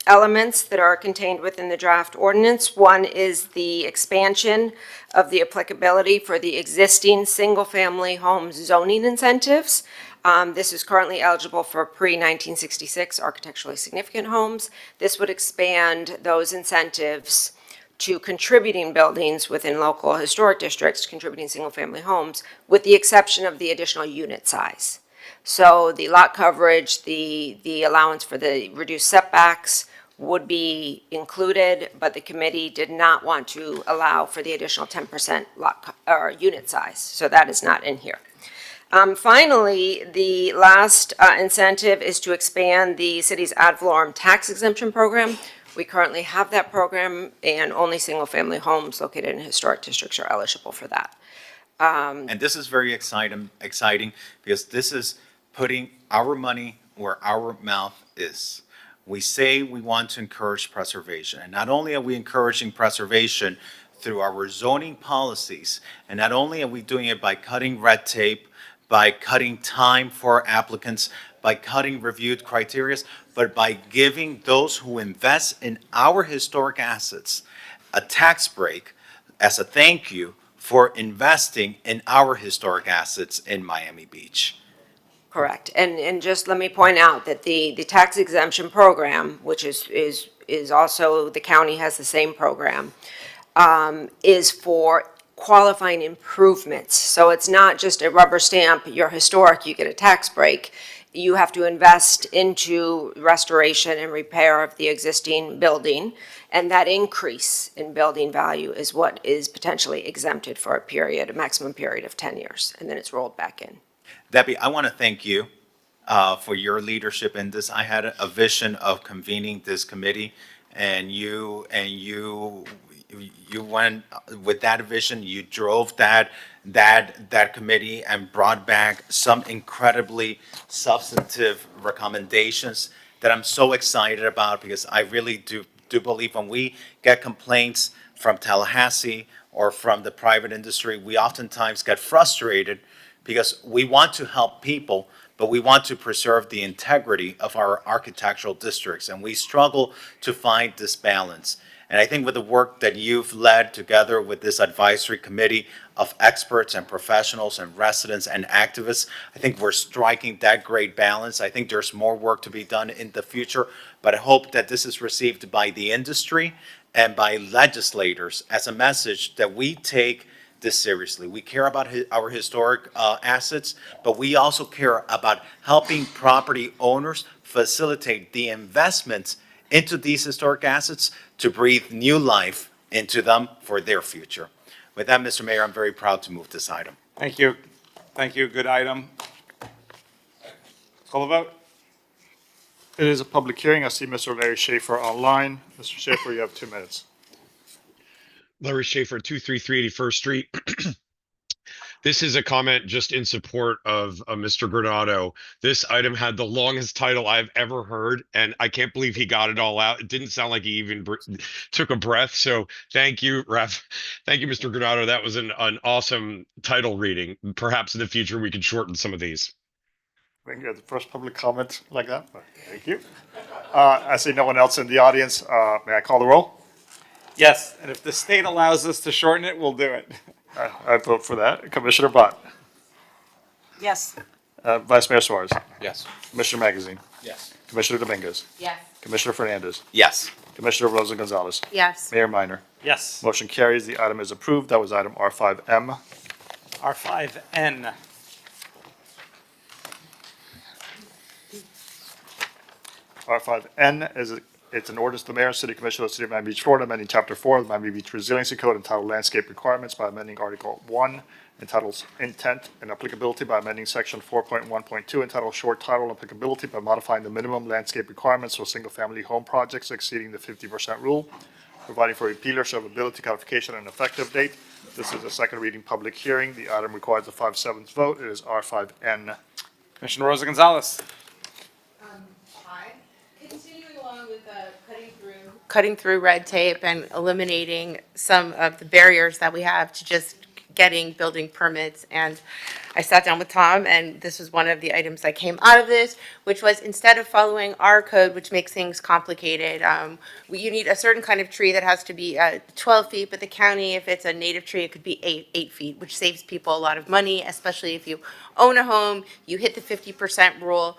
elements that are contained within the draft ordinance. One is the expansion of the applicability for the existing single-family home zoning incentives. This is currently eligible for pre-1966 architecturally significant homes. This would expand those incentives to contributing buildings within local historic districts, contributing single-family homes, with the exception of the additional unit size. So the lot coverage, the allowance for the reduced setbacks would be included, but the committee did not want to allow for the additional 10% or unit size. So that is not in here. Finally, the last incentive is to expand the city's ad valorem tax exemption program. We currently have that program, and only single-family homes located in historic districts are eligible for that. And this is very exciting because this is putting our money where our mouth is. We say we want to encourage preservation, and not only are we encouraging preservation through our zoning policies, and not only are we doing it by cutting red tape, by cutting time for applicants, by cutting reviewed criteria, but by giving those who invest in our historic assets a tax break as a thank you for investing in our historic assets in Miami Beach. Correct. And just let me point out that the tax exemption program, which is also, the county has the same program, is for qualifying improvements. So it's not just a rubber stamp, you're historic, you get a tax break. You have to invest into restoration and repair of the existing building, and that increase in building value is what is potentially exempted for a maximum period of 10 years, and then it's rolled back in. Debbie, I want to thank you for your leadership in this. I had a vision of convening this committee, and you went with that vision. You drove that committee and brought back some incredibly substantive recommendations that I'm so excited about, because I really do believe when we get complaints from Tallahassee or from the private industry, we oftentimes get frustrated because we want to help people, but we want to preserve the integrity of our architectural districts, and we struggle to find this balance. And I think with the work that you've led together with this advisory committee of experts and professionals and residents and activists, I think we're striking that great balance. I think there's more work to be done in the future, but I hope that this is received by the industry and by legislators as a message that we take this seriously. We care about our historic assets, but we also care about helping property owners facilitate the investments into these historic assets to breathe new life into them for their future. With that, Mr. Mayor, I'm very proud to move this item. Thank you. Thank you. Good item. Call the vote. It is a public hearing. I see Mr. Larry Schaefer online. Mr. Schaefer, you have 2 minutes. Larry Schaefer, 233 81st Street. This is a comment just in support of Mr. Granado. This item had the longest title I've ever heard, and I can't believe he got it all out. It didn't sound like he even took a breath. So thank you, Ref. Thank you, Mr. Granado. That was an awesome title reading. Perhaps in the future we could shorten some of these. We can get the first public comment like that. Thank you. I see no one else in the audience. May I call the roll? Yes, and if the state allows us to shorten it, we'll do it. I vote for that. Commissioner Bott. Yes. Vice Mayor Suarez. Yes. Commissioner Magazine. Yes. Commissioner Dominguez. Yes. Commissioner Fernandez. Yes. Commissioner Rosa Gonzalez. Yes. Mayor Minor. Yes. Motion carries. The item is approved. That was item R5M. R5N. R5N is it's an ordinance to the mayor and city commission of the city of Miami Beach, Florida, amending chapter 4 of the Miami Beach Resiliency Code entitled Landscape Requirements by amending Article 1 entitled Intent and Applicability by amending section 4.1.2 entitled Short Title and Applicability by modifying the minimum landscape requirements for single-family home projects exceeding the 50% rule, providing for repealer, servability, codification, and effective date. This is a second reading public hearing. The item requires a 5/7 vote. It is R5N. Commissioner Rosa Gonzalez. Continuing along with cutting through red tape and eliminating some of the barriers that we have to just getting building permits. And I sat down with Tom, and this was one of the items that came out of this, which was instead of following our code, which makes things complicated, you need a certain kind of tree that has to be 12 feet, but the county, if it's a native tree, it could be 8 feet, which saves people a lot of money, especially if you own a home, you hit the 50% rule,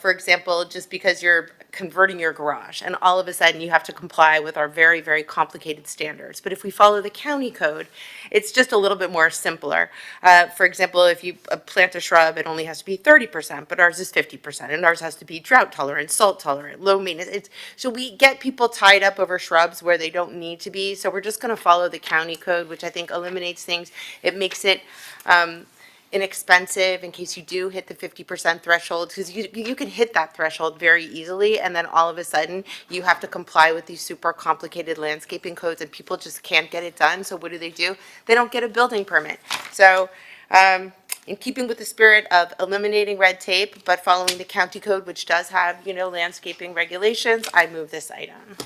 for example, just because you're converting your garage, and all of a sudden you have to comply with our very, very complicated standards. But if we follow the county code, it's just a little bit more simpler. For example, if you plant a shrub, it only has to be 30%, but ours is 50%, and ours has to be drought tolerant, salt tolerant, low maintenance. So we get people tied up over shrubs where they don't need to be. So we're just going to follow the county code, which I think eliminates things. It makes it inexpensive in case you do hit the 50% threshold, because you can hit that threshold very easily, and then all of a sudden you have to comply with these super complicated landscaping codes, and people just can't get it done. So what do? They don't get a building permit. So in keeping with the spirit of eliminating red tape but following the county code, which does have landscaping regulations, I move this item.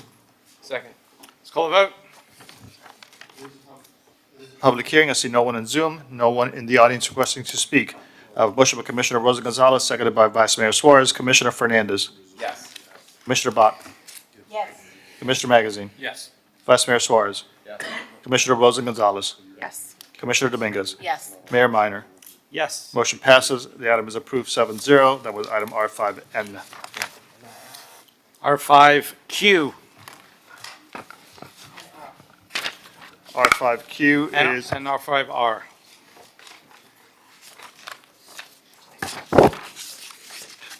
Second. Let's call a vote. Public hearing, I see no one on Zoom, no one in the audience requesting to speak. I have a motion by Commissioner Rosa Gonzalez, seconded by Vice Mayor Suarez. Commissioner Fernandez. Yes. Commissioner Bott. Yes. Commissioner Magazine. Yes. Vice Mayor Suarez. Yes. Commissioner Rosa Gonzalez. Yes. Commissioner Dominguez. Yes. Mayor Minor. Yes. Motion passes. The item is approved 7-0. That was item R5N. R5Q. R5Q And is R5R.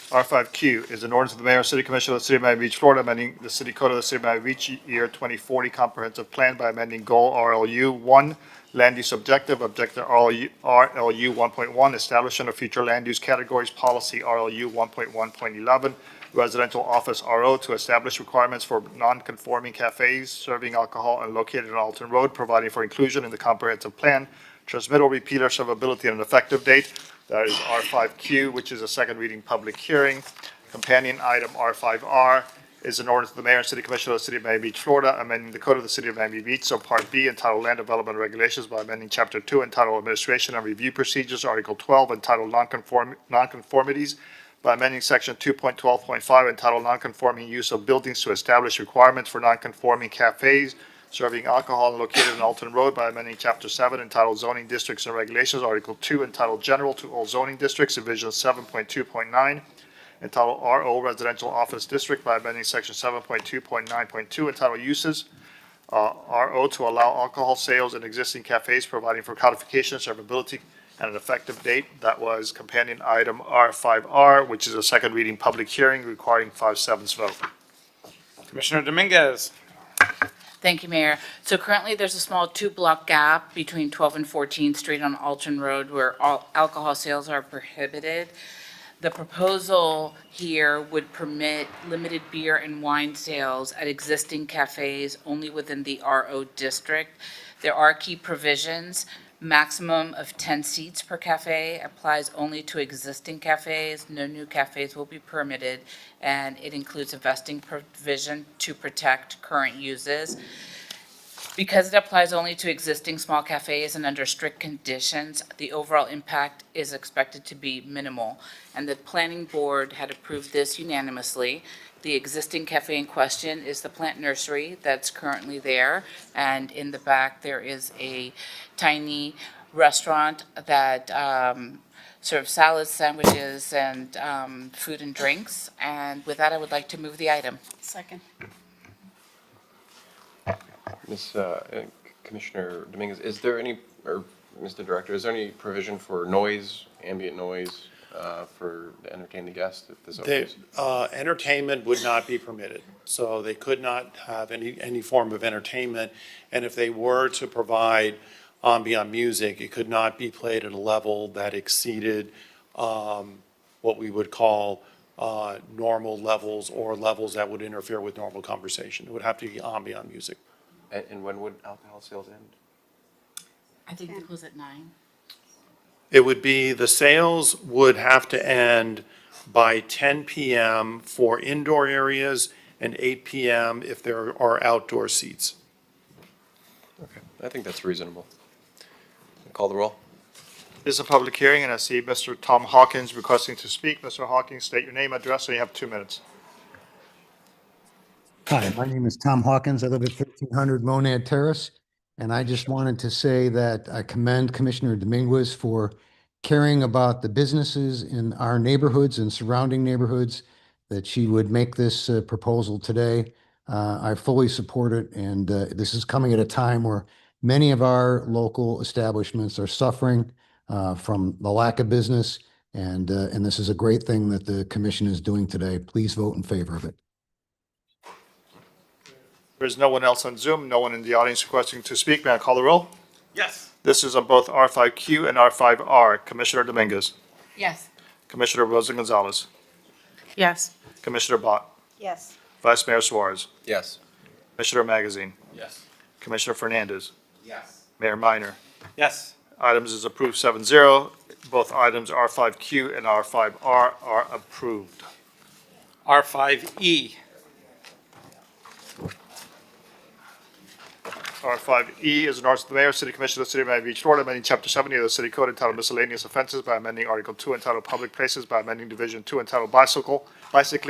R5Q is an ordinance of the Mayor and City Commission of the City of Miami Beach, Florida, amending the City Code of the City of Miami Beach Year 2040 Comprehensive Plan by amending Goal RLU 1, Land Use Objective, Objective RLU 1.1, Establishment of Future Land Use Categories Policy RLU 1.1.11, Residential Office RO to establish requirements for non-conforming cafes serving alcohol and located on Alton Road, providing for inclusion in the comprehensive plan, transmittal, repealer, servability, and an effective date. That is R5Q, which is a second reading public hearing. Companion item R5R is an ordinance of the Mayor and City Commission of the City of Miami Beach, Florida, amending the Code of the City of Miami Beach, so Part B, entitled Land Development Regulations, by amending Chapter 2, entitled Administration and Review Procedures, Article 12, entitled Nonconformities, by amending Section 2.12.5, entitled Nonconforming Use of Buildings to establish requirements for nonconforming cafes serving alcohol and located on Alton Road, by amending Chapter 7, entitled Zoning Districts and Regulations, Article 2, entitled General to All Zoning Districts, Division 7.2.9, entitled RO Residential Office District, by amending Section 7.2.9.2, entitled Uses, RO to allow alcohol sales in existing cafes, providing for codification, servability, and an effective date. That was companion item R5R, which is a second reading public hearing requiring 5/7 vote. Commissioner Dominguez. Thank you, Mayor. So currently, there's a small 2-block gap between 12th and 14th Street on Alton Road where all alcohol sales are prohibited. The proposal here would permit limited beer and wine sales at existing cafes only within the RO district. There are key provisions. Maximum of 10 seats per cafe applies only to existing cafes. No new cafes will be permitted, and it includes a vesting provision to protect current uses. Because it applies only to existing small cafes and under strict conditions, the overall impact is expected to be minimal. And the planning board had approved this unanimously. The existing cafe in question is the plant nursery that's currently there. And in the back, there is a tiny restaurant that serves salads, sandwiches, and food and drinks. And with that, I would like to move the item. Second. Commissioner Dominguez, is there any, or Mr. Director, is there any provision for noise, ambient noise, to entertain the guests if this opens? Entertainment would not be permitted, so they could not have any form of entertainment. And if they were to provide ambient music, it could not be played at a level that exceeded what we would call normal levels or levels that would interfere with normal conversation. It would have to be ambient music. And when would alcohol sales end? I think it was at 9. It would be, the sales would have to end by 10 p.m. for indoor areas and 8 p.m. if there are outdoor seats. Okay, I think that's reasonable. Call the roll. This is a public hearing, and I see Mr. Tom Hawkins requesting to speak. Mr. Hawkins, state your name, address, and you have 2 minutes. Hi, my name is Tom Hawkins. I live at 1300 Monad Terrace. And I just wanted to say that I commend Commissioner Dominguez for caring about the businesses in our neighborhoods and surrounding neighborhoods, that she would make this proposal today. I fully support it, and this is coming at a time where many of our local establishments are suffering from the lack of business, and this is a great thing that the commission is doing today. Please vote in favor of it. There is no one else on Zoom, no one in the audience requesting to speak. May I call the roll? Yes. This is on both R5Q and R5R. Commissioner Dominguez, Yes. Commissioner Rosa Gonzalez, Yes. Commissioner Bott, Yes. Vice Mayor Suarez, Yes. Commissioner Magazine, Yes. Commissioner Fernandez, Yes. Mayor Minor. Yes. Items is approved 7-0. Both items R5Q and R5R are approved. R5E. R5E is an ordinance of the mayor, city commission of the city of Miami Beach, Florida, amending chapter 70 of the city code entitled miscellaneous offenses by amending article 2 entitled public places by amending division 2 entitled bicycling,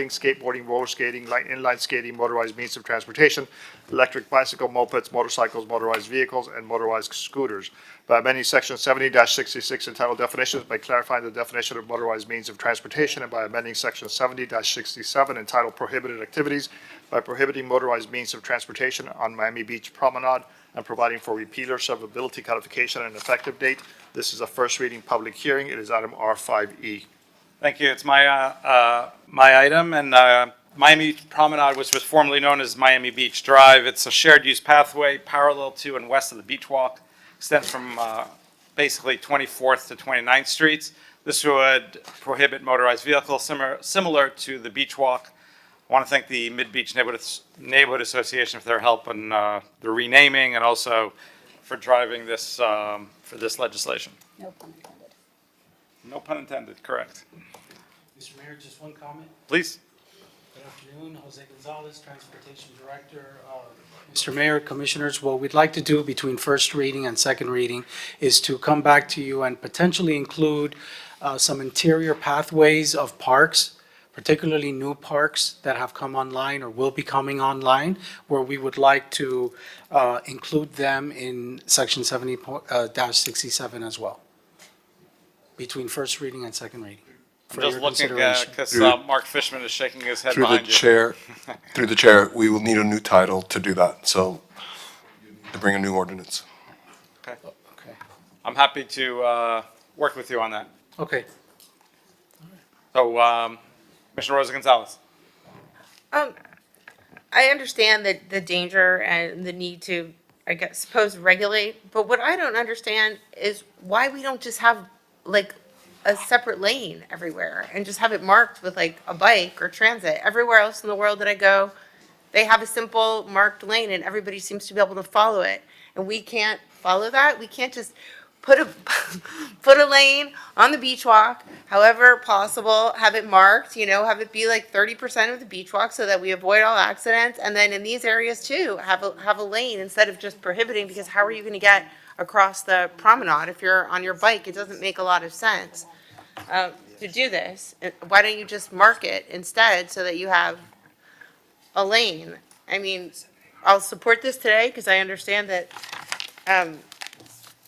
skateboarding, roller skating, inline skating, motorized means of transportation, electric bicycle, mopeds, motorcycles, motorized vehicles, and motorized scooters. By amending section 70-66 entitled definitions by clarifying the definition of motorized means of transportation, and by amending section 70-67 entitled prohibited activities by prohibiting motorized means of transportation on Miami Beach Promenade and providing for repealer servability codification and effective date. This is a first reading public hearing. It is item R5E. Thank you. It's my item, and Miami Beach Promenade, which was formerly known as Miami Beach Drive. It's a shared use pathway parallel to and west of the beach walk. Extends from basically 24th to 29th Streets. This would prohibit motorized vehicles similar to the beach walk. I want to thank the Mid-Beach Neighborhood Association for their help in the renaming and also for driving this, for this legislation. No pun intended. No pun intended, correct. Mr. Mayor, just one comment. Please. Good afternoon, Jose Gonzalez, Transportation Director. Mr. Mayor, Commissioners, what we'd like to do between first reading and second reading is to come back to you and potentially include some interior pathways of parks, particularly new parks that have come online or will be coming online, where we would like to include them in section 70-67 as well, between first reading and second reading. I'm just looking because Mark Fishman is shaking his head Through the behind you. chair, through the chair, we will need a new title to do that, so to bring a new ordinance. Okay. I'm happy to work with you on that. Okay. So, Commissioner Rosa Gonzalez. I understand that the danger and the need to, I guess, suppose regulate, but what I don't understand is why we don't just have like a separate lane everywhere and just have it marked with like a bike or transit. Everywhere else in the world that I go, they have a simple marked lane and everybody seems to be able to follow it. And we can't follow that. We can't just put a lane on the beach walk, however possible, have it marked, have it be like 30% of the beach walk so that we avoid all accidents. And then in these areas too, have a lane instead of just prohibiting, because how are you going to get across the promenade if you're on your bike? It doesn't make a lot of sense to do this. Why don't you just mark it instead so that you have a lane? I mean, I'll support this today because I understand that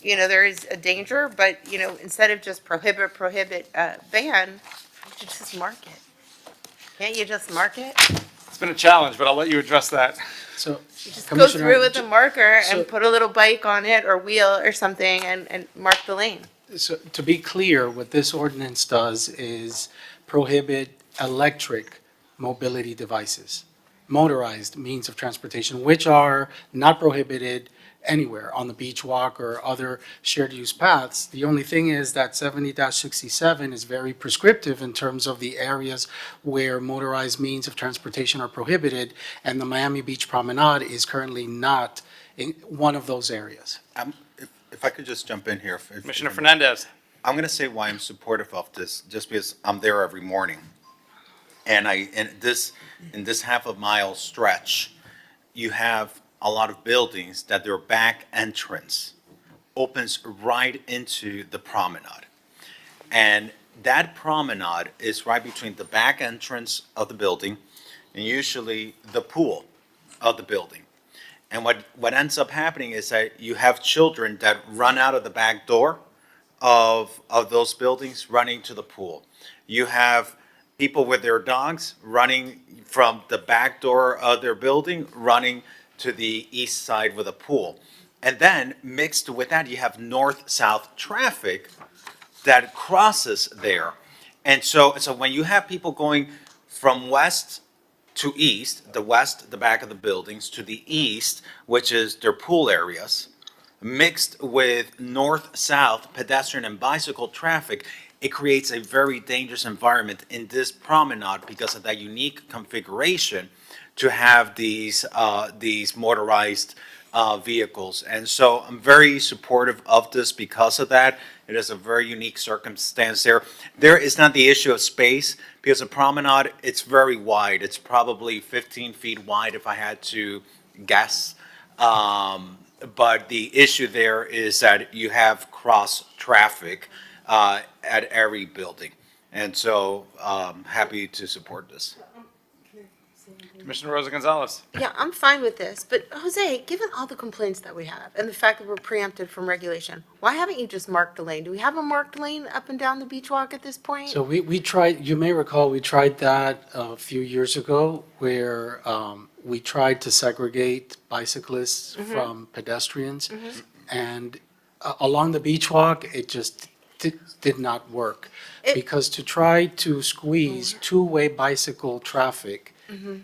there is a danger, but, instead of just prohibit, ban, you should just mark it. Can't you just mark it? It's been a challenge, but I'll let you address that. So, You just go through with a marker and put a little bike on it or wheel or something and mark the lane. So to be clear, what this ordinance does is prohibit electric mobility devices, motorized means of transportation, which are not prohibited anywhere on the beach walk or other shared use paths. The only thing is that 70-67 is very prescriptive in terms of the areas where motorized means of transportation are prohibited, and the Miami Beach Promenade is currently not in one of those areas. If I could just jump in here. Commissioner Fernandez. I'm going to say why I'm supportive of this, just because I'm there every morning. And in this half a mile stretch, you have a lot of buildings that their back entrance opens right into the promenade. And that promenade is right between the back entrance of the building and usually the pool of the building. And what ends up happening is that you have children that run out of the back door of those buildings running to the pool. You have people with their dogs running from the back door of their building, running to the east side with a pool. And then mixed with that, you have north-south traffic that crosses there. And so when you have people going from west to east, the west, the back of the buildings, to the east, which is their pool areas, mixed with north-south pedestrian and bicycle traffic, it creates a very dangerous environment in this promenade because of that unique configuration to have these motorized vehicles. And so I'm very supportive of this because of that. It is a very unique circumstance there. There is not the issue of space because the promenade, it's very wide. It's probably 15 feet wide if I had to guess. But the issue there is that you have cross traffic at every building. And so happy to support this. Commissioner Rosa Gonzalez. Yeah, I'm fine with this, but Jose, given all the complaints that we have and the fact that we're preempted from regulation, why haven't you just marked the lane? Do we have a marked lane up and down the beach walk at this point? So we tried, you may recall, we tried that a few years ago where we tried to segregate bicyclists from pedestrians. And along the beach walk, it just did not work. Because to try to squeeze two-way bicycle traffic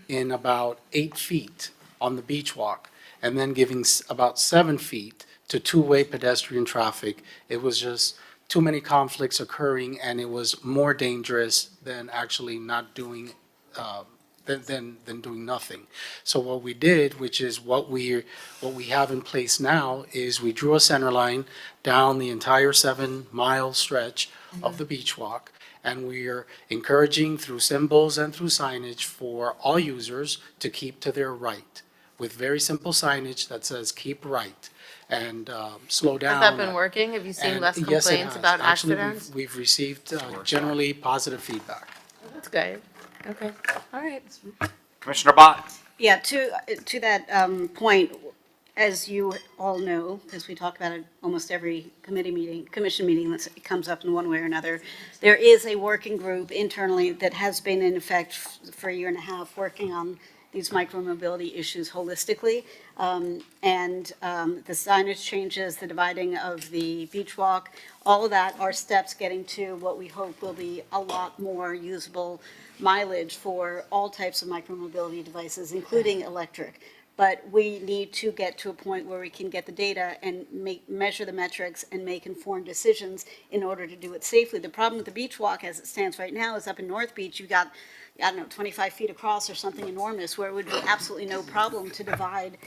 in about 8 feet on the beach walk, and then giving about 7 feet to two-way pedestrian traffic, it was just too many conflicts occurring, and it was more dangerous than actually not doing, than doing nothing. So what we did, which is what we have in place now, is we drew a center line down the entire 7-mile stretch of the beach walk. And we are encouraging through symbols and through signage for all users to keep to their right, with very simple signage that says "keep right" and slow down. Has that been working? Have you seen And less yes, it complaints has. about Actually, accidents? we've received generally positive feedback. That's good. Okay, all right. Commissioner Bott. Yeah, to that point, as you all know, because we talk about it almost every commission meeting that comes up in one way or another, there is a working group internally that has been in effect for a year and a half, working on these micromobility issues holistically. The signage changes, the dividing of the beach walk, all of that are steps getting to what we hope will be a lot more usable mileage for all types of micromobility devices, including electric. But we need to get to a point where we can get the data and measure the metrics and make informed decisions in order to do it safely. The problem with the beach walk as it stands right now is up in North Beach, you got, I don't know, 25 feet across or something enormous, where it would be absolutely no problem to divide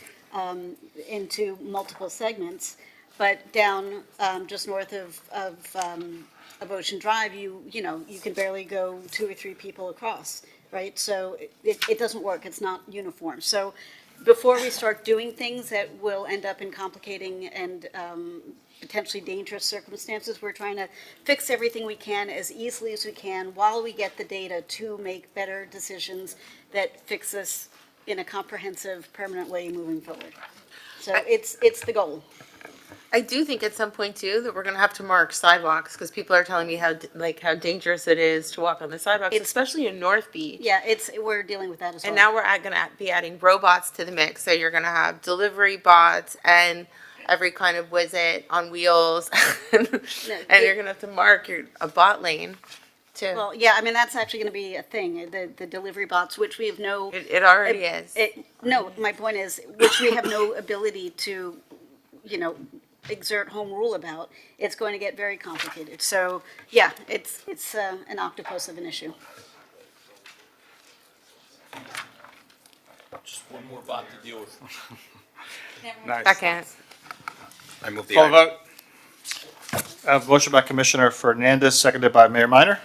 into multiple segments. But down just north of Ocean Drive, you can barely go 2 or 3 people across, right? So it doesn't work. It's not uniform. So before we start doing things that will end up in complicating and potentially dangerous circumstances, we're trying to fix everything we can as easily as we can while we get the data to make better decisions that fix us in a comprehensive, permanent way moving forward. So it's the goal. I do think at some point too that we're gonna have to mark sidewalks because people are telling me how dangerous it is to walk on the sidewalks, especially in North Beach. Yeah, we're dealing with that as well. And now we're gonna be adding robots to the mix. So you're gonna have delivery bots and every kind of whiz-it on wheels, and you're gonna have to mark a bot lane too. Well, yeah, I mean, that's actually going to be a thing, the delivery bots, which we have no. It already is. No, my point is, which we have no ability to, exert home rule about. It's going to get very complicated. So, yeah, it's an octopus of an issue. Just one more bot to deal with. Nice. Second. I move the Full item. vote. Motion by Commissioner Fernandez, seconded by Mayor Minor.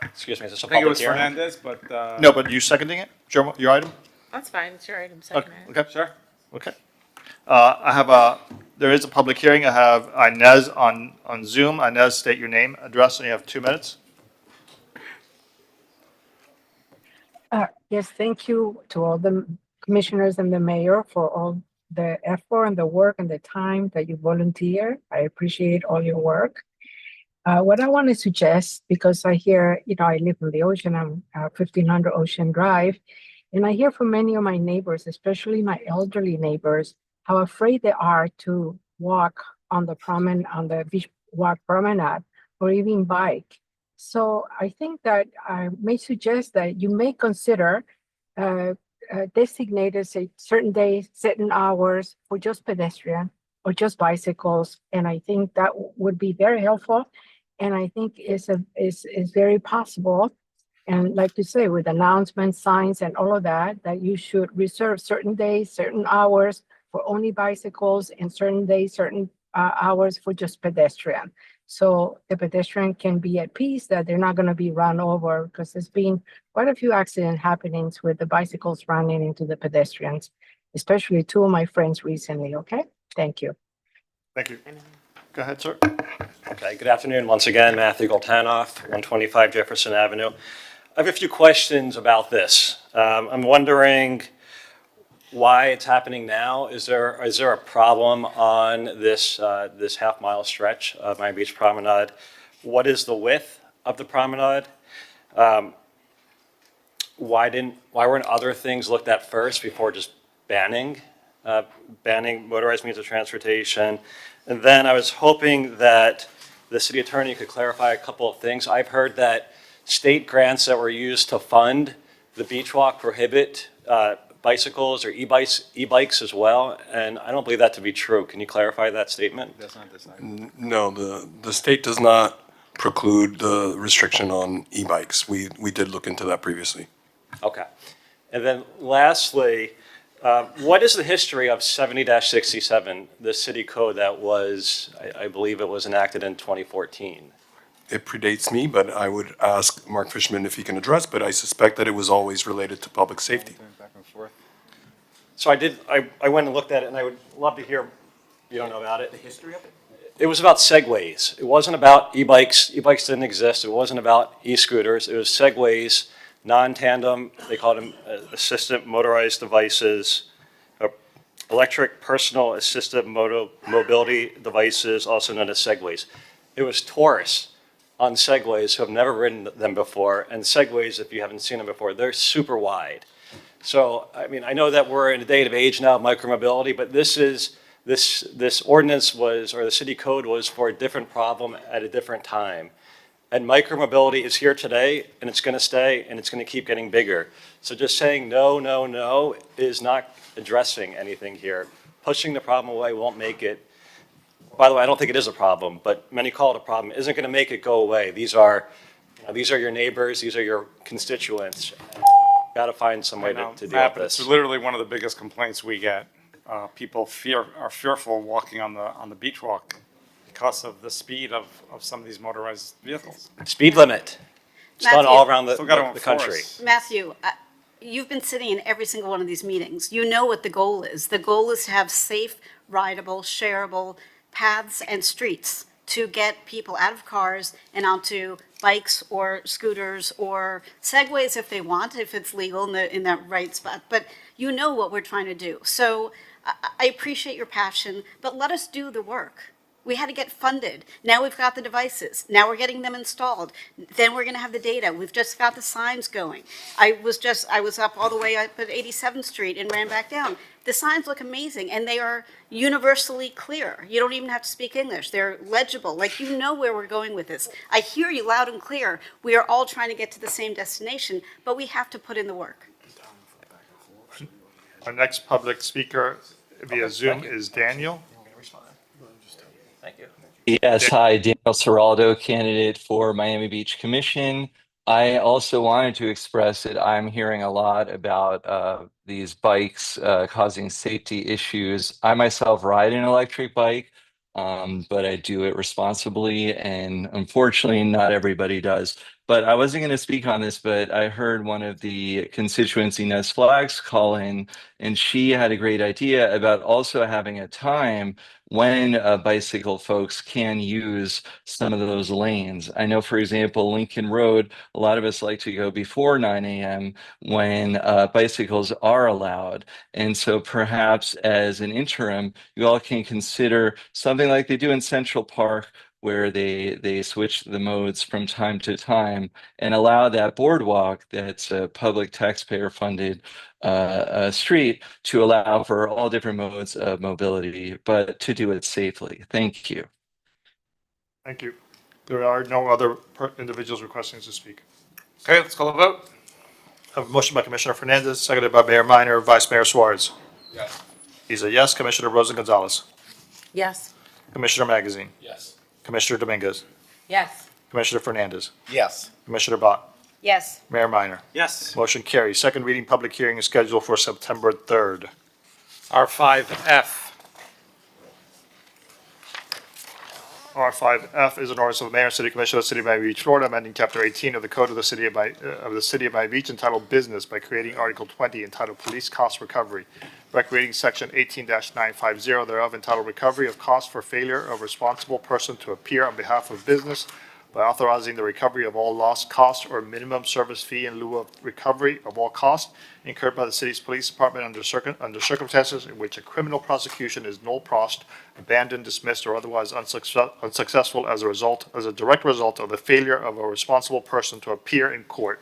Excuse me, is this a I think it public was hearing? Fernandez, but. No, but you seconding it? Your item? That's fine. It's your item. Second. Okay. Sure. Okay. I have a There is a public hearing. I have Inez on Zoom. Inez, state your name, address, and you have 2 minutes. Yes, thank you to all the commissioners and the mayor for all the effort and the work and the time that you volunteer. I appreciate all your work. What I want to suggest, because I hear, I live on the ocean, I'm 1500 Ocean Drive, and I hear from many of my neighbors, especially my elderly neighbors, how afraid they are to walk on the beach walk promenade, or even bike. So I think that I may suggest that you may consider designated, say, certain days, certain hours for just pedestrian or just bicycles, and I think that would be very helpful. And I think is very possible. And like you say, with announcements, signs, and all of that, that you should reserve certain days, certain hours for only bicycles, and certain days, certain hours for just pedestrian. So the pedestrian can be at peace that they're not going to be run over, because there's been quite a few accident happenings with the bicycles running into the pedestrians, especially 2 of my friends recently. Okay, thank you. Thank you. Go ahead, sir. Okay, good afternoon. Once again, Matthew Goltanoff, 125 Jefferson Avenue. I have a few questions about this. I'm wondering why it's happening now. Is there a problem on this half-mile stretch of Miami Beach Promenade? What is the width of the promenade? Why weren't other things looked at first before just banning motorized means of transportation? And then I was hoping that the city attorney could clarify a couple of things. I've heard that state grants that were used to fund the beach walk prohibit bicycles or e-bikes as well, and I don't believe that to be true. Can you clarify that statement? No, the state does not preclude the restriction on e-bikes. We did look into that previously. Okay. And then lastly, what is the history of 70-67, the city code that was, I believe it was enacted in 2014? It predates me, but I would ask Mark Fishman if he can address, but I suspect that it was always related to public safety. So I went and looked at it, and I would love to hear, you don't know about it. The history of it? It was about segways. It wasn't about e-bikes. E-bikes didn't exist. It wasn't about e-scooters. It was segways, non-tandem, they called them assistant motorized devices, electric personal assistive mobility devices, also known as segways. It was tourists on segways who have never ridden them before, and segways, if you haven't seen them before, they're super wide. So, I mean, I know that we're in a day of age now of micromobility, but this ordinance was, or the city code was for a different problem at a different time. And micromobility is here today, and it's going to stay, and it's going to keep getting bigger. So just saying no, no, no is not addressing anything here. Pushing the problem away won't make it. By the way, I don't think it is a problem, but many call it a problem. It isn't going to make it go away. These are your neighbors. These are your constituents. Got to find some way to deal with this. It's literally one of the biggest complaints we get. People are fearful walking on the beach walk because of the speed of some of these motorized vehicles. Speed limit. It's done Matthew. all around the country. enforce. Matthew, you've been sitting in every single one of these meetings. You know what the goal is. The goal is to have safe, rideable, shareable paths and streets to get people out of cars and onto bikes or scooters or segways if they want, if it's legal in that right spot. But you know what we're trying to do. So I appreciate your passion, but let us do the work. We had to get funded. Now we've got the devices. Now we're getting them installed. Then we're going to have the data. We've just got the signs going. I was up all the way up at 87th Street and ran back down. The signs look amazing, and they are universally clear. You don't even have to speak English. They're legible. Like, you know where we're going with this. I hear you loud and clear. We are all trying to get to the same destination, but we have to put in the work. Our next public speaker via Zoom is Daniel. Thank you. Yes, hi, Daniel Seraldo, candidate for Miami Beach Commission. I also wanted to express that I'm hearing a lot about these bikes causing safety issues. I myself ride an electric bike, but I do it responsibly, and unfortunately, not everybody does. But I wasn't going to speak on this, but I heard one of the constituency Nez Flags call in, and she had a great idea about also having a time when bicycle folks can use some of those lanes. I know, for example, Lincoln Road, a lot of us like to go before 9 a.m. when bicycles are allowed. And so perhaps as an interim, you all can consider something like they do in Central Park, where they switch the modes from time to time and allow that boardwalk that's a public taxpayer funded street to allow for all different modes of mobility, but to do it safely. Thank you. Thank you. There are no other individuals requesting to speak. Okay, let's call a vote. I have a motion by Commissioner Fernandez, seconded by Mayor Minor, Vice Mayor Suarez. Yes. He's a yes. Commissioner Rosa Gonzalez. Yes. Commissioner Magazine. Yes. Commissioner Dominguez. Yes. Commissioner Fernandez. Yes. Commissioner Bott. Yes. Mayor Minor. Yes. Motion carries. Second reading, public hearing is scheduled for September 3rd. R5F. R5F is an ordinance of the mayor and city commission of the city of Miami Beach, Florida, amending chapter 18 of the code of the city of Miami Beach entitled Business by creating Article 20 entitled Police Cost Recovery, by creating section 18-950 thereof entitled Recovery of Cost for Failure of Responsible Person to Appear on Behalf of Business, by authorizing the recovery of all lost costs or minimum service fee in lieu of recovery of all costs incurred by the city's police department under circumstances in which a criminal prosecution is null prost, abandoned, dismissed, or otherwise unsuccessful as a direct result of the failure of a responsible person to appear in court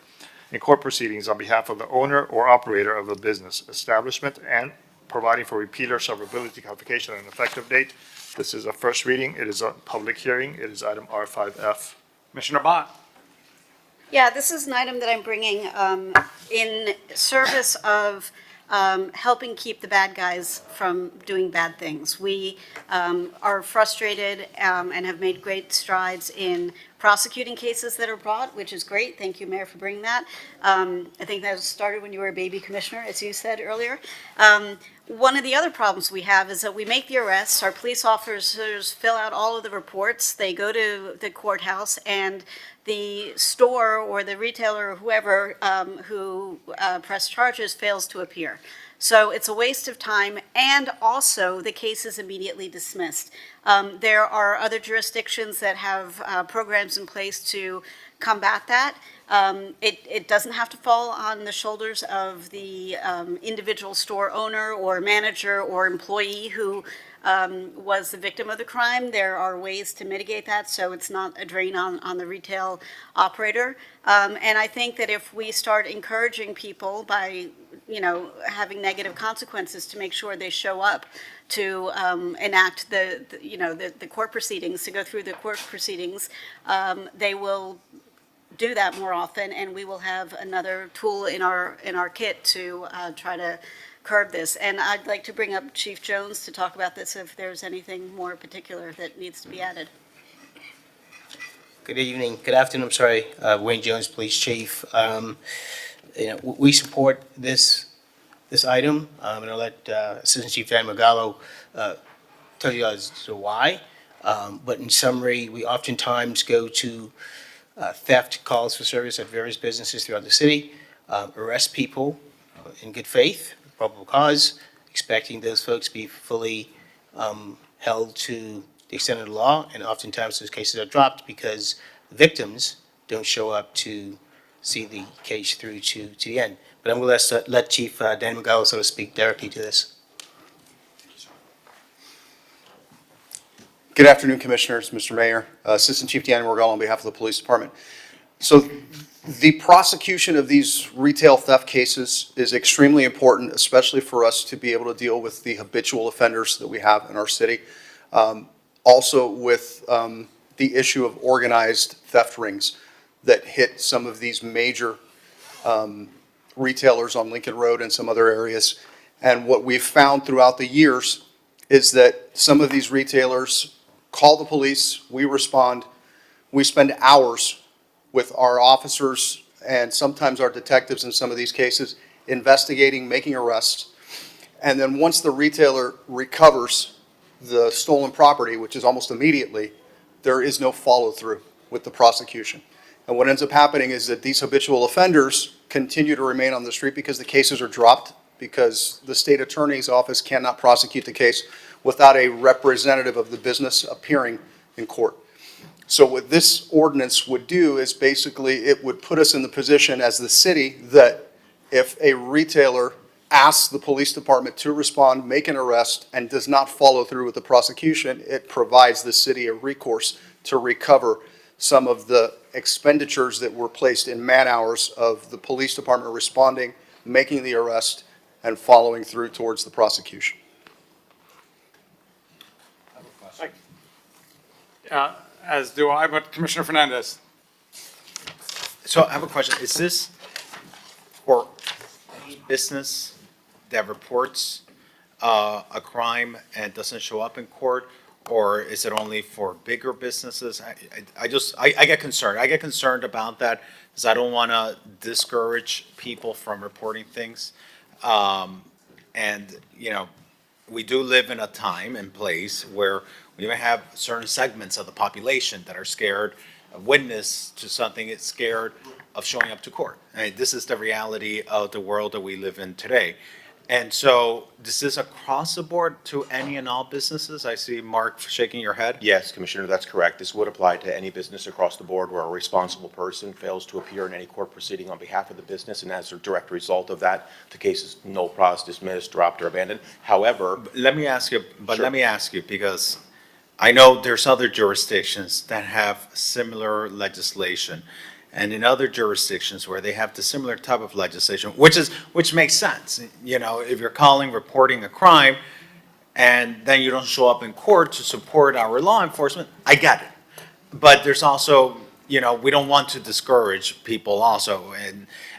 proceedings on behalf of the owner or operator of a business establishment, and providing for repealer severability, qualification, and effective date. This is a first reading. It is a public hearing. It is item R5F. Commissioner Bott. Yeah, this is an item that I'm bringing in service of helping keep the bad guys from doing bad things. We are frustrated and have made great strides in prosecuting cases that are brought, which is great. Thank you, Mayor, for bringing that. I think that started when you were a baby commissioner, as you said earlier. One of the other problems we have is that we make the arrests, our police officers fill out all of the reports, they go to the courthouse, and the store or the retailer or whoever who pressed charges fails to appear. So it's a waste of time, and also the case is immediately dismissed. There are other jurisdictions that have programs in place to combat that. It doesn't have to fall on the shoulders of the individual store owner or manager or employee who was the victim of the crime. There are ways to mitigate that so it's not a drain on the retail operator. And I think that if we start encouraging people by having negative consequences to make sure they show up to enact the court proceedings, to go through the court proceedings, they will do that more often, and we will have another tool in our kit to try to curb this. And I'd like to bring up Chief Jones to talk about this if there's anything more particular that needs to be added. Good evening, good afternoon, I'm sorry, Wayne Jones, Police Chief. We support this item, and I'll let Assistant Chief Dan Magallo tell you as to why. But in summary, we oftentimes go to theft calls for service at various businesses throughout the city, arrest people in good faith, probable cause, expecting those folks to be fully held to the extent of the law, and oftentimes those cases are dropped because victims don't show up to see the case through to the end. But I'm going to let Chief Dan Magallo sort of speak directly to this. Good afternoon, Commissioners, Mr. Mayor. Assistant Chief Dan Magallo on behalf of the Police Department. So the prosecution of these retail theft cases is extremely important, especially for us to be able to deal with the habitual offenders that we have in our city. Also with the issue of organized theft rings that hit some of these major retailers on Lincoln Road and some other areas. And what we've found throughout the years is that some of these retailers call the police, we respond, we spend hours with our officers and sometimes our detectives in some of these cases investigating, making arrests. And then once the retailer recovers the stolen property, which is almost immediately, there is no follow through with the prosecution. And what ends up happening is that these habitual offenders continue to remain on the street because the cases are dropped, because the state attorney's office cannot prosecute the case without a representative of the business appearing in court. So what this ordinance would do is basically it would put us in the position as the city that if a retailer asks the police department to respond, make an arrest, and does not follow through with the prosecution, it provides the city a recourse to recover some of the expenditures that were placed in man hours of the police department responding, making the arrest, and following through towards the prosecution. As do I, but Commissioner Fernandez. So I have a question. Is this for any business that reports a crime and doesn't show up in court? Or is it only for bigger businesses? I get concerned. I get concerned about that because I don't want to discourage people from reporting things. And, you know, we do live in a time and place where we may have certain segments of the population that are scared. A witness to something is scared of showing up to court. I mean, this is the reality of the world that we live in today. And so, is this across the board to any and all businesses? I see Mark shaking your head. Yes, Commissioner, that's correct. This would apply to any business across the board where a responsible person fails to appear in any court proceeding on behalf of the business, and as a direct result of that, the case is null pros, dismissed, dropped, or abandoned. However, Let me ask you, Sure. because I know there's other jurisdictions that have similar legislation. And in other jurisdictions where they have the similar type of legislation, which makes sense. You know, if you're reporting a crime, and then you don't show up in court to support our law enforcement, I get it. But there's also, you know, we don't want to discourage people also.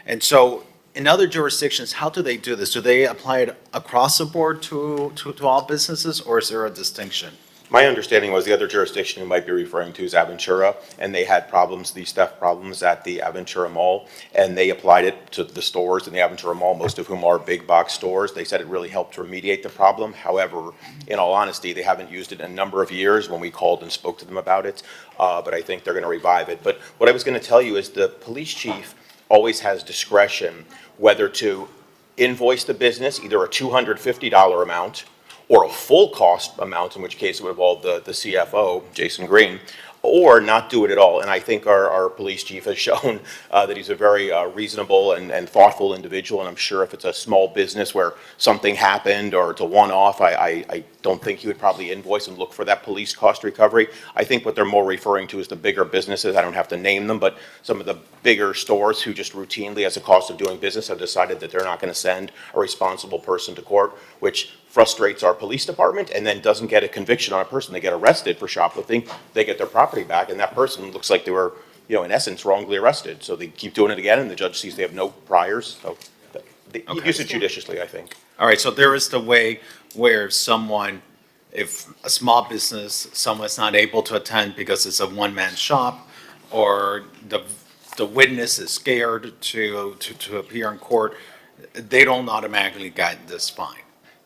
And so in other jurisdictions, how do they do this? Do they apply it across the board to all businesses, or is there a distinction? my understanding was the other jurisdiction you might be referring to is Aventura, and they had problems, these theft problems at the Aventura Mall, and they applied it to the stores in the Aventura Mall, most of whom are big box stores. They said it really helped to remediate the problem. However, in all honesty, they haven't used it in a number of years when we called and spoke to them about it, but I think they're going to revive it. But what I was going to tell you is the police chief always has discretion whether to invoice the business, either a $250 amount or a full cost amount, in which case it would involve the CFO, Jason Green, or not do it at all. And I think our police chief has shown that he's a very reasonable and thoughtful individual, and I'm sure if it's a small business where something happened or it's a one-off, I don't think he would probably invoice and look for that police cost recovery. I think what they're more referring to is the bigger businesses. I don't have to name them, but some of the bigger stores who just routinely, as a cost of doing business, have decided that they're not going to send a responsible person to court, which frustrates our police department and then doesn't get a conviction on a person. They get arrested for shoplifting, they get their property back, and that person looks like they were, in essence, wrongly arrested. So they keep doing it again, and the judge sees they have no priors. So they use it judiciously, I think. All right, so there is the way where someone, if a small business, someone's not able to attend because it's a one-man shop, or the witness is scared to appear in court, they don't automatically get this fine.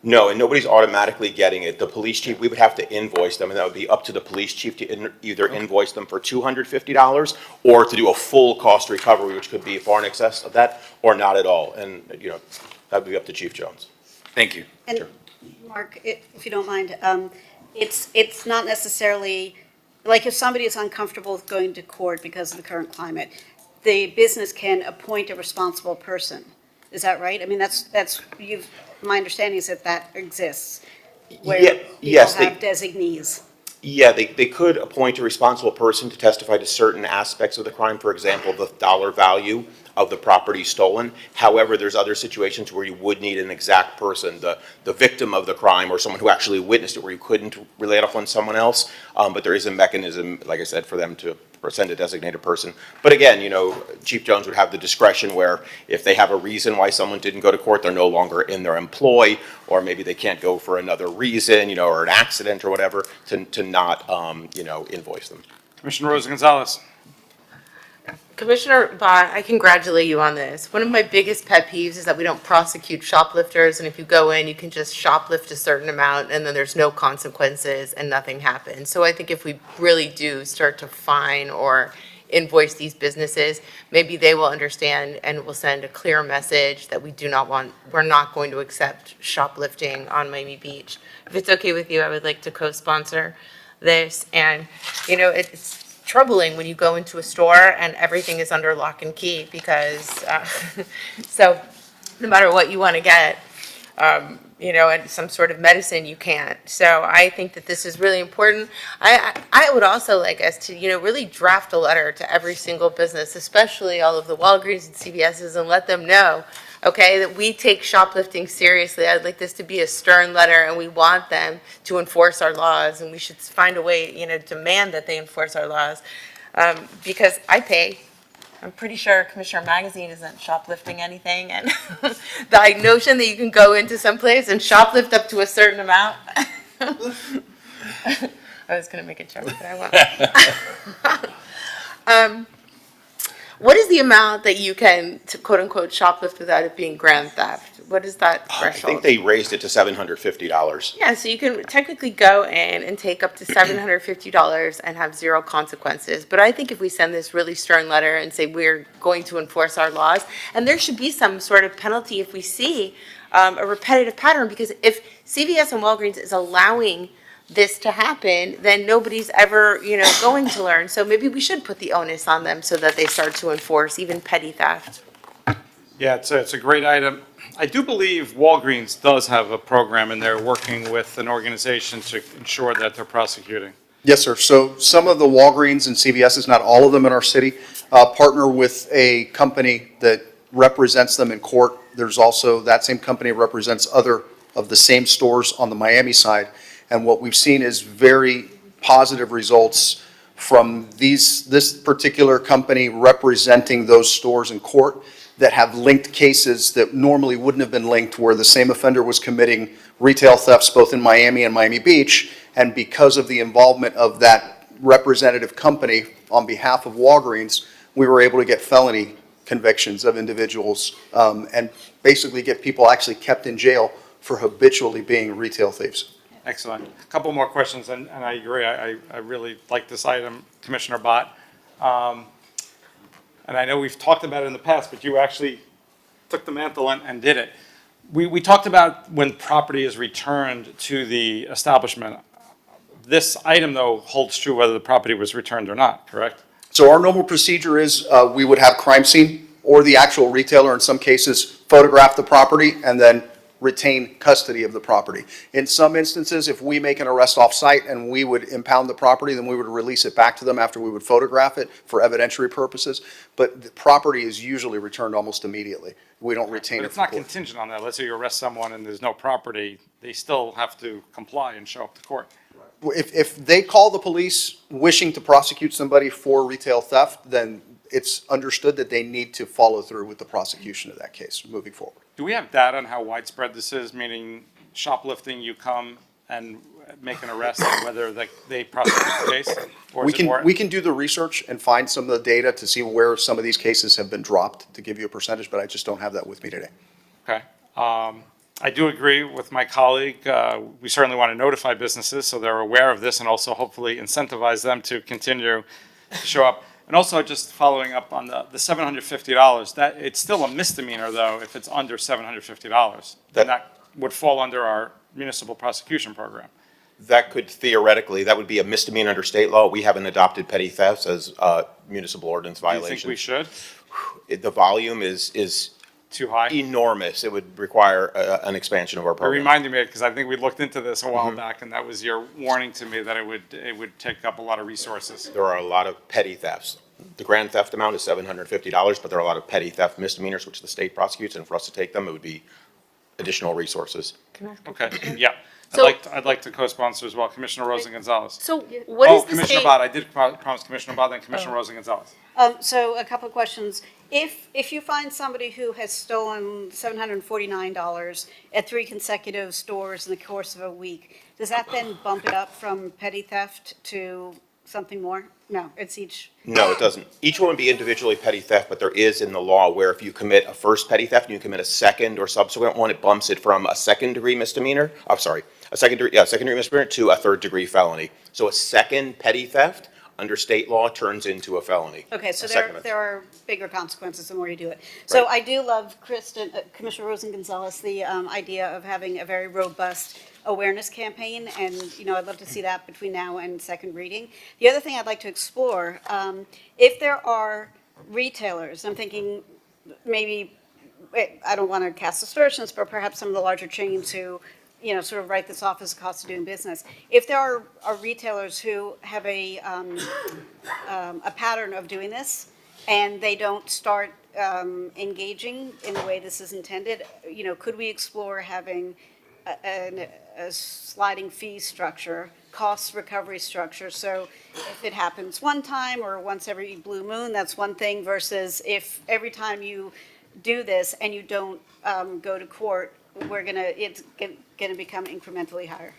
No, and nobody's automatically getting it. The police chief, we would have to invoice them, and that would be up to the police chief to either invoice them for $250 or to do a full cost recovery, which could be far in excess of that, or not at all. And, that would be up to Chief Jones. Thank you. And Mark, if you don't mind, it's not necessarily, like if somebody is uncomfortable with going to court because of the current climate, the business can appoint a responsible person. Is that right? I mean, my understanding is that exists, where people have designees. Yeah, they could appoint a responsible person to testify to certain aspects of the crime, for example, the dollar value of the property stolen. However, there's other situations where you would need an exact person, the victim of the crime or someone who actually witnessed it, where you couldn't relay it off on someone else. But there is a mechanism, like I said, for them to send a designated person. But again, Chief Jones would have the discretion where if they have a reason why someone didn't go to court, they're no longer in their employ, or maybe they can't go for another reason, or an accident or whatever, to not, invoice them. Commissioner Rosa Gonzalez. Commissioner Bott, I congratulate you on this. One of my biggest pet peeves is that we don't prosecute shoplifters, and if you go in, you can just shoplift a certain amount, and then there's no consequences and nothing happens. So I think if we really do start to fine or invoice these businesses, maybe they will understand and will send a clear message that we're not going to accept shoplifting on Miami Beach. If it's okay with you, I would like to co-sponsor this. And, it's troubling when you go into a store and everything is under lock and key because, so no matter what you want to get, and some sort of medicine, you can't. So I think that this is really important. I would also like us to, really draft a letter to every single business, especially all of the Walgreens and CVS's, and let them know, okay, that we take shoplifting seriously. I'd like this to be a stern letter, and we want them to enforce our laws, and we should find a way, demand that they enforce our laws. Because I pay. I'm pretty sure Commissioner Magazine isn't shoplifting anything, and the notion that you can go into some place and shoplift up to a certain amount. I was going to make a joke, but I won't. What is the amount that you can, quote unquote, shoplift without it being grand theft? What is that I threshold? think they raised it to $750. Yeah, so you can technically go in and take up to $750 and have zero consequences. But I think if we send this really stern letter and say we're going to enforce our laws, and there should be some sort of penalty if we see a repetitive pattern, because if CVS and Walgreens is allowing this to happen, then nobody's ever, going to learn. So maybe we should put the onus on them so that they start to enforce even petty theft. Yeah, it's a great item. I do believe Walgreens does have a program, and they're working with an organization to ensure that they're prosecuting. Yes, sir. So some of the Walgreens and CVS's, not all of them in our city, partner with a company that represents them in court. There's also, that same company represents other of the same stores on the Miami side. And what we've seen is very positive results from this particular company representing those stores in court that have linked cases that normally wouldn't have been linked, where the same offender was committing retail thefts both in Miami and Miami Beach. And because of the involvement of that representative company on behalf of Walgreens, we were able to get felony convictions of individuals and basically get people actually kept in jail for habitually being retail thieves. Excellent. A couple more questions, and I agree. I really like this item, Commissioner Bott. And I know we've talked about it in the past, but you actually took the mantle and did it. We talked about when property is returned to the establishment. This item, though, holds true whether the property was returned or not, correct? So our normal procedure is we would have crime scene or the actual retailer in some cases photograph the property and then retain custody of the property. In some instances, if we make an arrest off-site and we would impound the property, then we would release it back to them after we would photograph it for evidentiary purposes. But the property is usually returned almost immediately. We don't retain it. But it's not contingent on that. Let's say you arrest someone and there's no property, they still have to comply and show up to court. If they call the police wishing to prosecute somebody for retail theft, then it's understood that they need to follow through with the prosecution of that case moving forward. Do we have data on how widespread this is, meaning shoplifting, you come and make an arrest, and whether they prosecute the case? Or We can do the research and find some of the data to see where some of these cases have been dropped, to give you a percentage, but I just don't have that with me today. Okay. I do agree with my colleague. We certainly want to notify businesses so they're aware of this, and also hopefully incentivize them to continue to show up. And also, just following up on the $750, that it's still a misdemeanor, though, if it's under $750. Then that would fall under our municipal prosecution program. That could theoretically, that would be a misdemeanor under state law. We haven't adopted petty thefts as municipal ordinance violations. Do you think we should? The volume is too high? Enormous. It would require an expansion of our It program. reminded me, because I think we looked into this a while back, and that was your warning to me that it would take up a lot of resources. There are a lot of petty thefts. The grand theft amount is $750, but there are a lot of petty theft misdemeanors which the state prosecutes, and for us to take them, it would be additional resources. Okay, yeah. So- I'd like to co-sponsor as well, Commissioner Rosa Gonzalez. So what is the Commissioner state? Bott, I did promise Commissioner Bott, then Commissioner Rosa Gonzalez. So a couple of questions. If you find somebody who has stolen $749 at 3 consecutive stores in the course of a week, does that then bump it up from petty theft to something more? No, it's each. No, it doesn't. Each one would be individually petty theft, but there is in the law where if you commit a first petty theft and you commit a second or subsequent one, it bumps it from a second-degree misdemeanor, a secondary misdemeanor to a third-degree felony. So a second petty theft Under state law, turns into a felony. Okay, so A second offense. there are bigger consequences the more you do it. So I do love Commissioner Rosen Gonzalez, the idea of having a very robust awareness campaign, and, you know, I'd love to see that between now and second reading. The other thing I'd like to explore, if there are retailers, I'm thinking maybe, I don't want to cast aspersions, but perhaps some of the larger chains who, you know, sort of write this off as a cost of doing business. If there are retailers who have a pattern of doing this and they don't start engaging in the way this is intended, you know, could we explore having a sliding fee structure, cost recovery structure? So if it happens one time or once every blue moon, that's one thing, versus if every time you do this and you don't go to court, it's gonna become incrementally higher.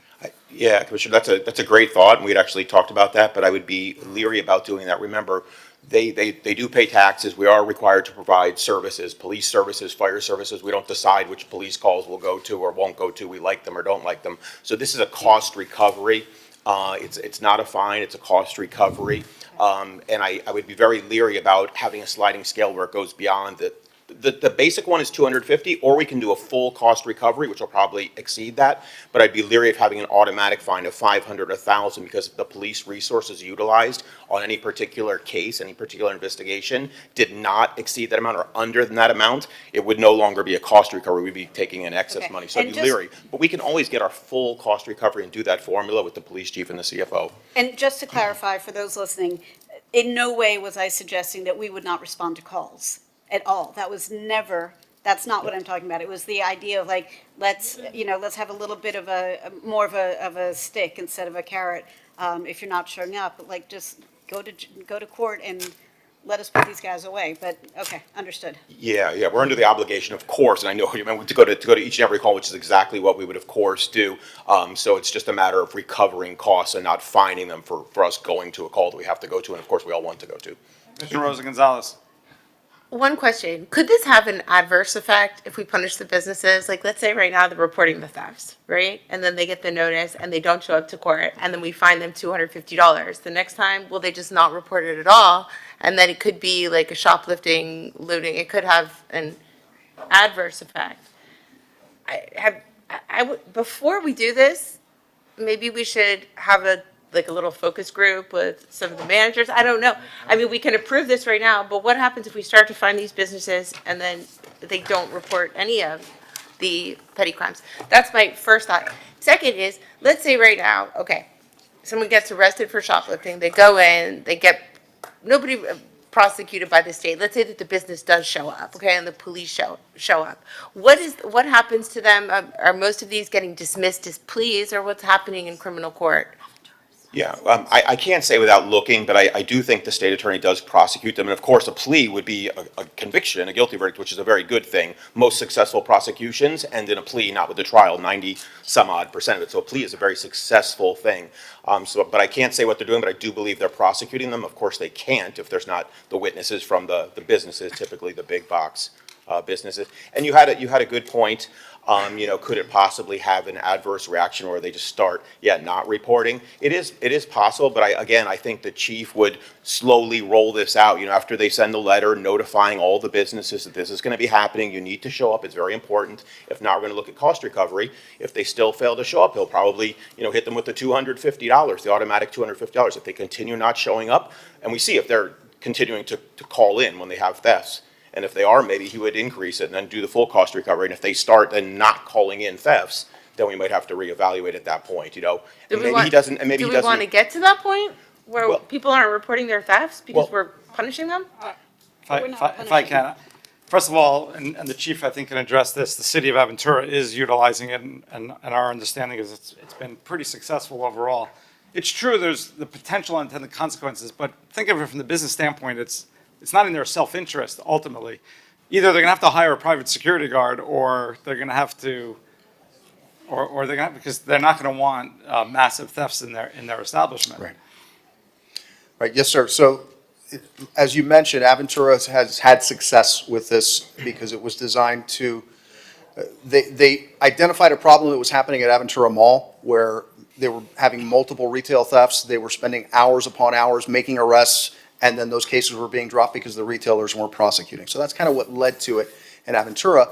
Yeah, Commissioner, that's a great thought, and we'd actually talked about that, but I would be leery about doing that. Remember, they do pay taxes. We are required to provide services, police services, fire services. We don't decide which police calls we'll go to or won't go to. We like them or don't like them. So this is a cost recovery. It's not a fine, it's a cost recovery. And I would be very leery about having a sliding scale where it goes beyond the basic one is 250, or we can do a full cost recovery, which will probably exceed that. But I'd be leery of having an automatic fine of 500 or 1,000, because if the police resources utilized on any particular case, any particular investigation, did not exceed that amount or under than that amount, it would no longer be a cost recovery. We'd be taking in excess money. So I'd be leery. But we can always get our full cost recovery and do that formula with the police chief and the CFO. And just to clarify for those listening, in no way was I suggesting that we would not respond to calls at all. That was never, that's not what I'm talking about. It was the idea of like, let's have a little bit of more of a stick instead of a carrot. If you're not showing up, like, just go to court and let us put these guys away. But okay, understood. Yeah, we're under the obligation, of course, and I know you meant to go to each and every call, which is exactly what we would, of course, do. So it's just a matter of recovering costs and not fining them for us going to a call that we have to go to, and of course we all want to go to. Mr. Rosa Gonzalez. One question, could this have an adverse effect if we punish the businesses? Like, let's say right now they're reporting the thefts, right? And then they get the notice and they don't show up to court, and then we fine them $250. The next time, will they just not report it at all? And then it could be like a shoplifting, looting, it could have an adverse effect. Before we do this, maybe we should have a little focus group with some of the managers. I don't know. I mean, we can approve this right now, but what happens if we start to find these businesses and then they don't report any of the petty crimes? That's my first thought. Second is, let's say right now, okay, someone gets arrested for shoplifting, they go in, they get, nobody prosecuted by the state. Let's say that the business does show up, okay, and the police show up. What happens to them? Are most of these getting dismissed as pleas, or what's happening in criminal court? Yeah, I can't say without looking, but I do think the state attorney does prosecute them. And of course, a plea would be a conviction, a guilty verdict, which is a very good thing. Most successful prosecutions end in a plea, not with a trial, 90-some-odd% of it. So a plea is a very successful thing. But I can't say what they're doing, but I do believe they're prosecuting them. Of course, they can't if there's not the witnesses from the businesses, typically the big box businesses. And you had a good point. Could it possibly have an adverse reaction where they just start, not reporting? It is possible, but I think the chief would slowly roll this out, after they send the letter notifying all the businesses that this is going to be happening, you need to show up, it's very important. If not, we're going to look at cost recovery. If they still fail to show up, he'll probably, hit them with the $250, the automatic $250. If they continue not showing up, and we see if they're continuing to call in when they have thefts, and if they are, maybe he would increase it and then do the full cost recovery. And if they start then not calling in thefts, then we might have to reevaluate at that point, Do we want to get to that point where people aren't reporting their thefts because we're punishing them? If I can, first of all, and the chief I think can address this, the city of Aventura is utilizing it, and our understanding is it's been pretty successful overall. It's true there's the potential unintended consequences, but think of it from the business standpoint, it's not in their self-interest, ultimately. Either they're going to have to hire a private security guard, or they're going to have to, or they're going to, because they're not going to want massive thefts in their establishment. Right, yes, sir. So, as you mentioned, Aventura has had success with this because it was designed to, they identified a problem that was happening at Aventura Mall where They were having multiple retail thefts. They were spending hours upon hours making arrests, and then those cases were being dropped because the retailers weren't prosecuting. So that's kind of what led to it in Aventura.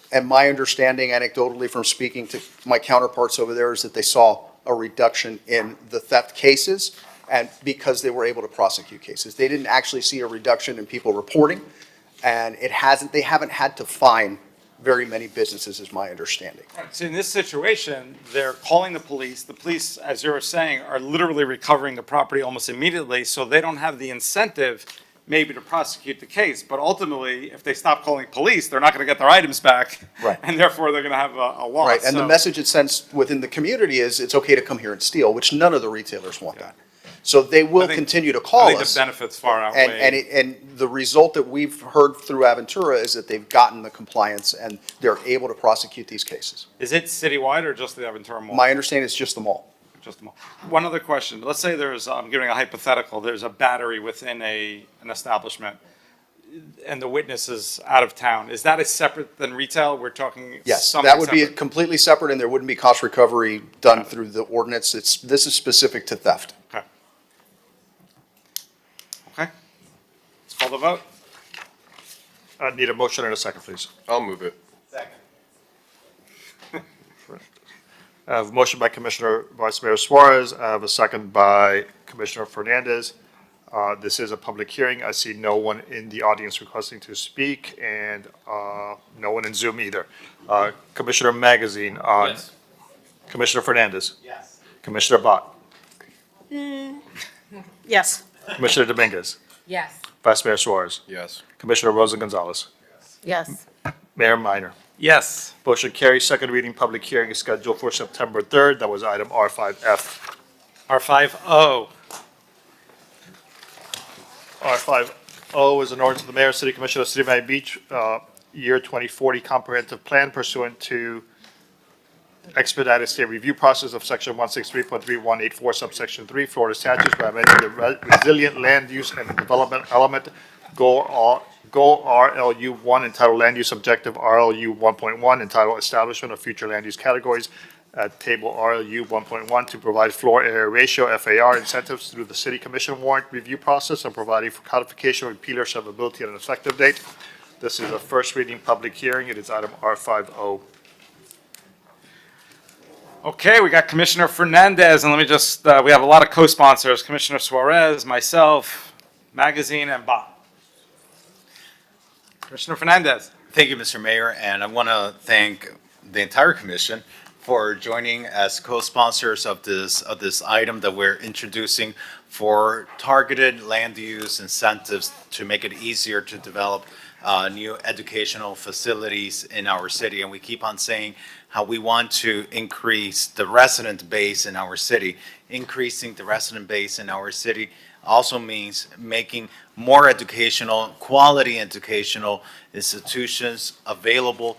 And my understanding anecdotally from speaking to my counterparts over there is that they saw a reduction in the theft cases, and because they were able to prosecute cases. They didn't actually see a reduction in people reporting, and they haven't had to fine very many businesses, is my understanding. So in this situation, they're calling the police. The police, as you were saying, are literally recovering the property almost immediately, so they don't have the incentive maybe to prosecute the case. But ultimately, if they stop calling police, they're not going to get their items back. Right. And therefore, they're going to have a loss. Right, and the So- message it sends within the community is it's okay to come here and steal, which none of the retailers want that. So they will continue to call us. I think the benefits far outweigh. And the result that we've heard through Aventura is that they've gotten the compliance and they're able to prosecute these cases. Is it citywide or just the Aventura Mall? My understanding is just the mall. Just the mall. One other question. Let's say I'm giving a hypothetical, there's a battery within an establishment and the witness is out of town. Is that a separate than retail? We're talking Yes, something that would be separate? completely separate and there wouldn't be cost recovery done through the ordinance. This is specific to theft. Okay. Okay. Let's call the vote. I need a motion and a second, please. I'll move it. I have a motion by Commissioner Vice Mayor Suarez. I have a second by Commissioner Fernandez. This is a public hearing. I see no one in the audience requesting to speak and no one in Zoom either. Commissioner Magazine. Yes. Commissioner Fernandez. Yes. Commissioner Bott. Yes. Commissioner Dominguez. Yes. Vice Mayor Suarez. Yes. Commissioner Rosa Gonzalez. Yes. Mayor Minor. Yes. Motion carries. Second reading, public hearing is scheduled for September 3rd. That was item R5F. R50. R50 is an ordinance of the mayor, city commission of City of Miami Beach, year 2040 comprehensive plan pursuant to expedited state review process of section 163.3184 subsection 3 Florida statutes by amending the resilient land use and development element goal RLU 1 entitled land use objective RLU 1.1 entitled establishment of future land use categories at table RLU 1.1 to provide floor area ratio FAR incentives through the city commission warrant review process and providing for codification, repealer, severability, and an effective date. This is a first reading public hearing. It is item R50. Okay, we got Commissioner Fernandez, and let me just, we have a lot of co-sponsors, Commissioner Suarez, myself, Magazine, and Bob. Commissioner Fernandez. Thank you, Mr. Mayor, and I want to thank the entire commission for joining as co-sponsors of this item that we're introducing for targeted land use incentives to make it easier to develop new educational facilities in our city. And we keep on saying how we want to increase the resident base in our city. Increasing the resident base in our city also means making more educational, quality educational institutions available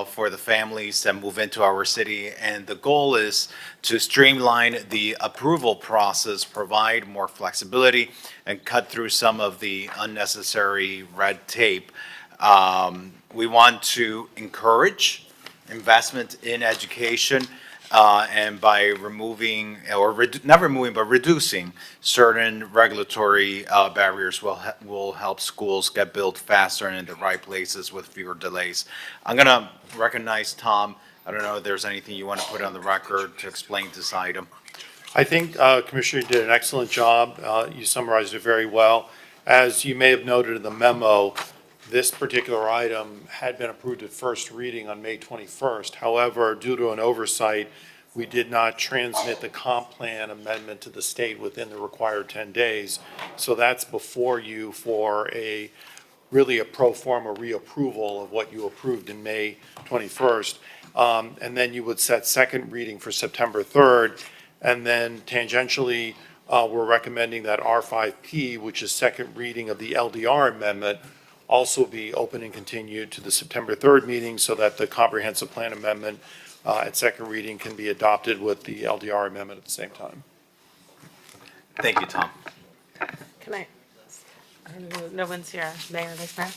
for the families that move into our city. And the goal is to streamline the approval process, provide more flexibility, and cut through some of the unnecessary red tape. We want to encourage investment in education, and by removing, or not removing, but reducing certain regulatory barriers will help schools get built faster and in the right places with fewer delays. I'm going to recognize Tom. I don't know if there's anything you want to put on the record to explain this item. I think, Commissioner, you did an excellent job. You summarized it very well. As you may have noted in the memo, this particular item had been approved at first reading on May 21st. However, due to an oversight, we did not transmit the comp plan amendment to the state within the required 10 days. So that's before you for really a pro forma reapproval of what you approved in May 21st. And then you would set second reading for September 3rd. And then tangentially, we're recommending that R5P, which is second reading of the LDR amendment, also be open and continued to the September 3rd meeting so that the comprehensive plan amendment at second reading can be adopted with the LDR amendment at the same time. Thank you, Tom. Can I? No one's here, Mayor, Vice Mayor.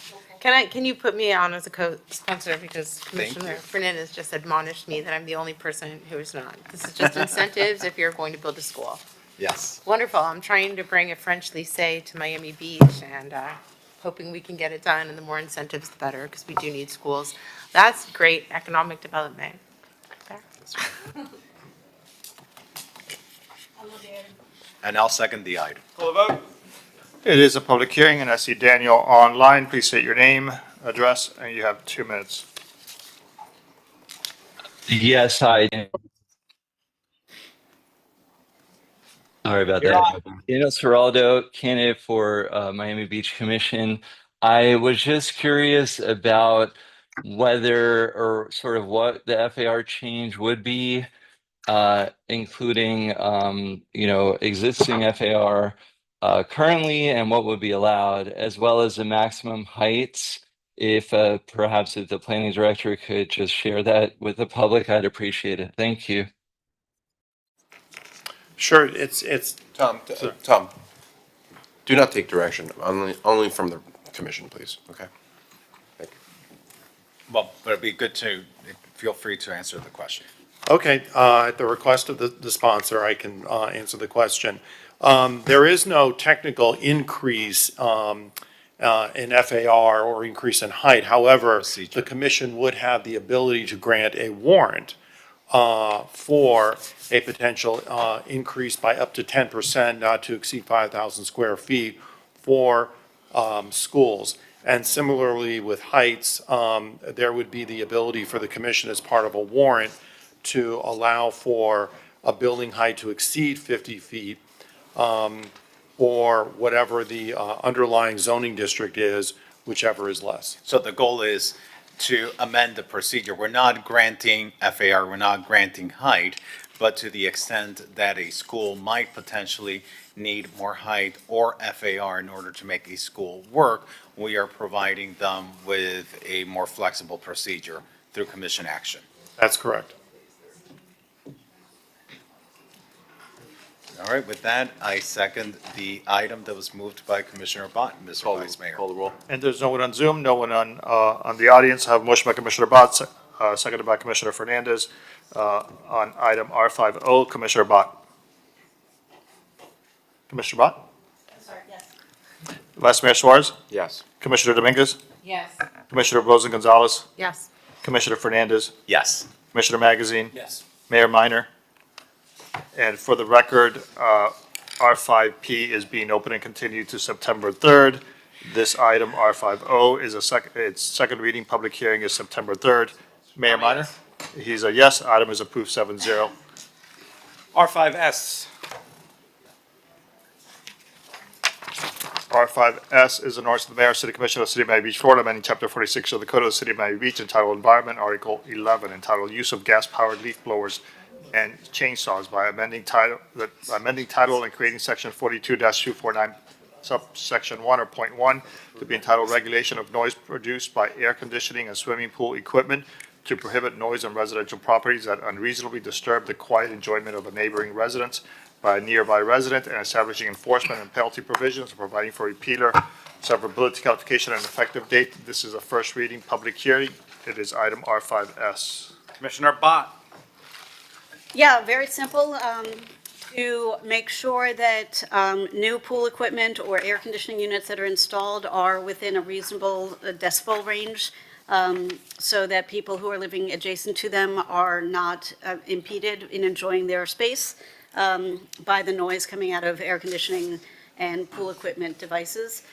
Can you put me on as a co-sponsor, because Commissioner Fernandez just admonished me that I'm the only person who is not. This is just incentives if you're going to build a school. Yes. Wonderful, I'm trying to bring a French lycée to Miami Beach, and hoping we can get it done, and the more incentives, the better, because we do need schools. That's great economic development. And I'll second the item. Call the vote. It is a public hearing, and I see Daniel online. Please state your name, address, and you have 2 minutes. Yes, hi. Sorry about that. Daniel Seraldo, candidate for Miami Beach Commission. I was just curious about whether or sort of what the FAR change would be, including existing FAR currently and what would be allowed, as well as the maximum heights. If perhaps if the planning director could just share that with the public, I'd appreciate it. Thank you. Sure, it's. Tom, do not take direction, only from the commission, please, okay? Thank you. Well, but it'd be good to, feel free to answer the question. Okay, at the request of the sponsor, I can answer the question. There is no technical increase in FAR or increase in height. However, the commission would have the ability to grant a warrant for a potential increase by up to 10%, not to exceed 5,000 square feet for schools. And similarly with heights, there would be the ability for the commission as part of a warrant to allow for a building height to exceed 50 feet or whatever the underlying zoning district is, whichever is less. So the goal is to amend the procedure. We're not granting FAR, we're not granting height, but to the extent that a school might potentially need more height or FAR in order to make a school work, we are providing them with a more flexible procedure through commission action. That's correct. All right, with that, I second the item that was moved by Commissioner Bott, Mr. Vice Mayor. Call the roll. And there's no one on Zoom, no one on the audience. I have a motion by Commissioner Bott, seconded by Commissioner Fernandez, on item R50. Commissioner Bott. Commissioner Bott? I'm sorry, yes. Vice Mayor Suarez? Yes. Commissioner Dominguez? Yes. Commissioner Rosen Gonzalez? Yes. Commissioner Fernandez? Yes. Commissioner Magazine? Yes. Mayor Minor? And for the record, R5P is being open and continued to September 3rd. This item, R50, is its second reading. Public hearing is September 3rd. Mayor Minor? He's a yes. Item is approved 7-0. R5S. R5S is an ordinance of the Mayor, City Commission of the City of Miami Beach, Florida, amending Chapter 46 of the Code of the City of Miami Beach entitled Environment, Article 11, entitled Use of Gas-Powered Leaf Blowers and Chainsaws by amending title and creating Section 42-249, subsection 1 or point 1, to be entitled Regulation of Noise Produced by Air Conditioning and Swimming Pool Equipment to prohibit noise on residential properties that unreasonably disturb the quiet enjoyment of a neighboring residence by a nearby resident, and establishing enforcement and penalty provisions, and providing for repealer, severability qualification, and effective date. This is a first reading public hearing. It is item R5S. Commissioner Bott. Yeah, very simple. To make sure that new pool equipment or air conditioning units that are installed are within a reasonable decibel range, so that people who are living adjacent to them are not impeded in enjoying their space by the noise coming out of air conditioning and pool equipment devices.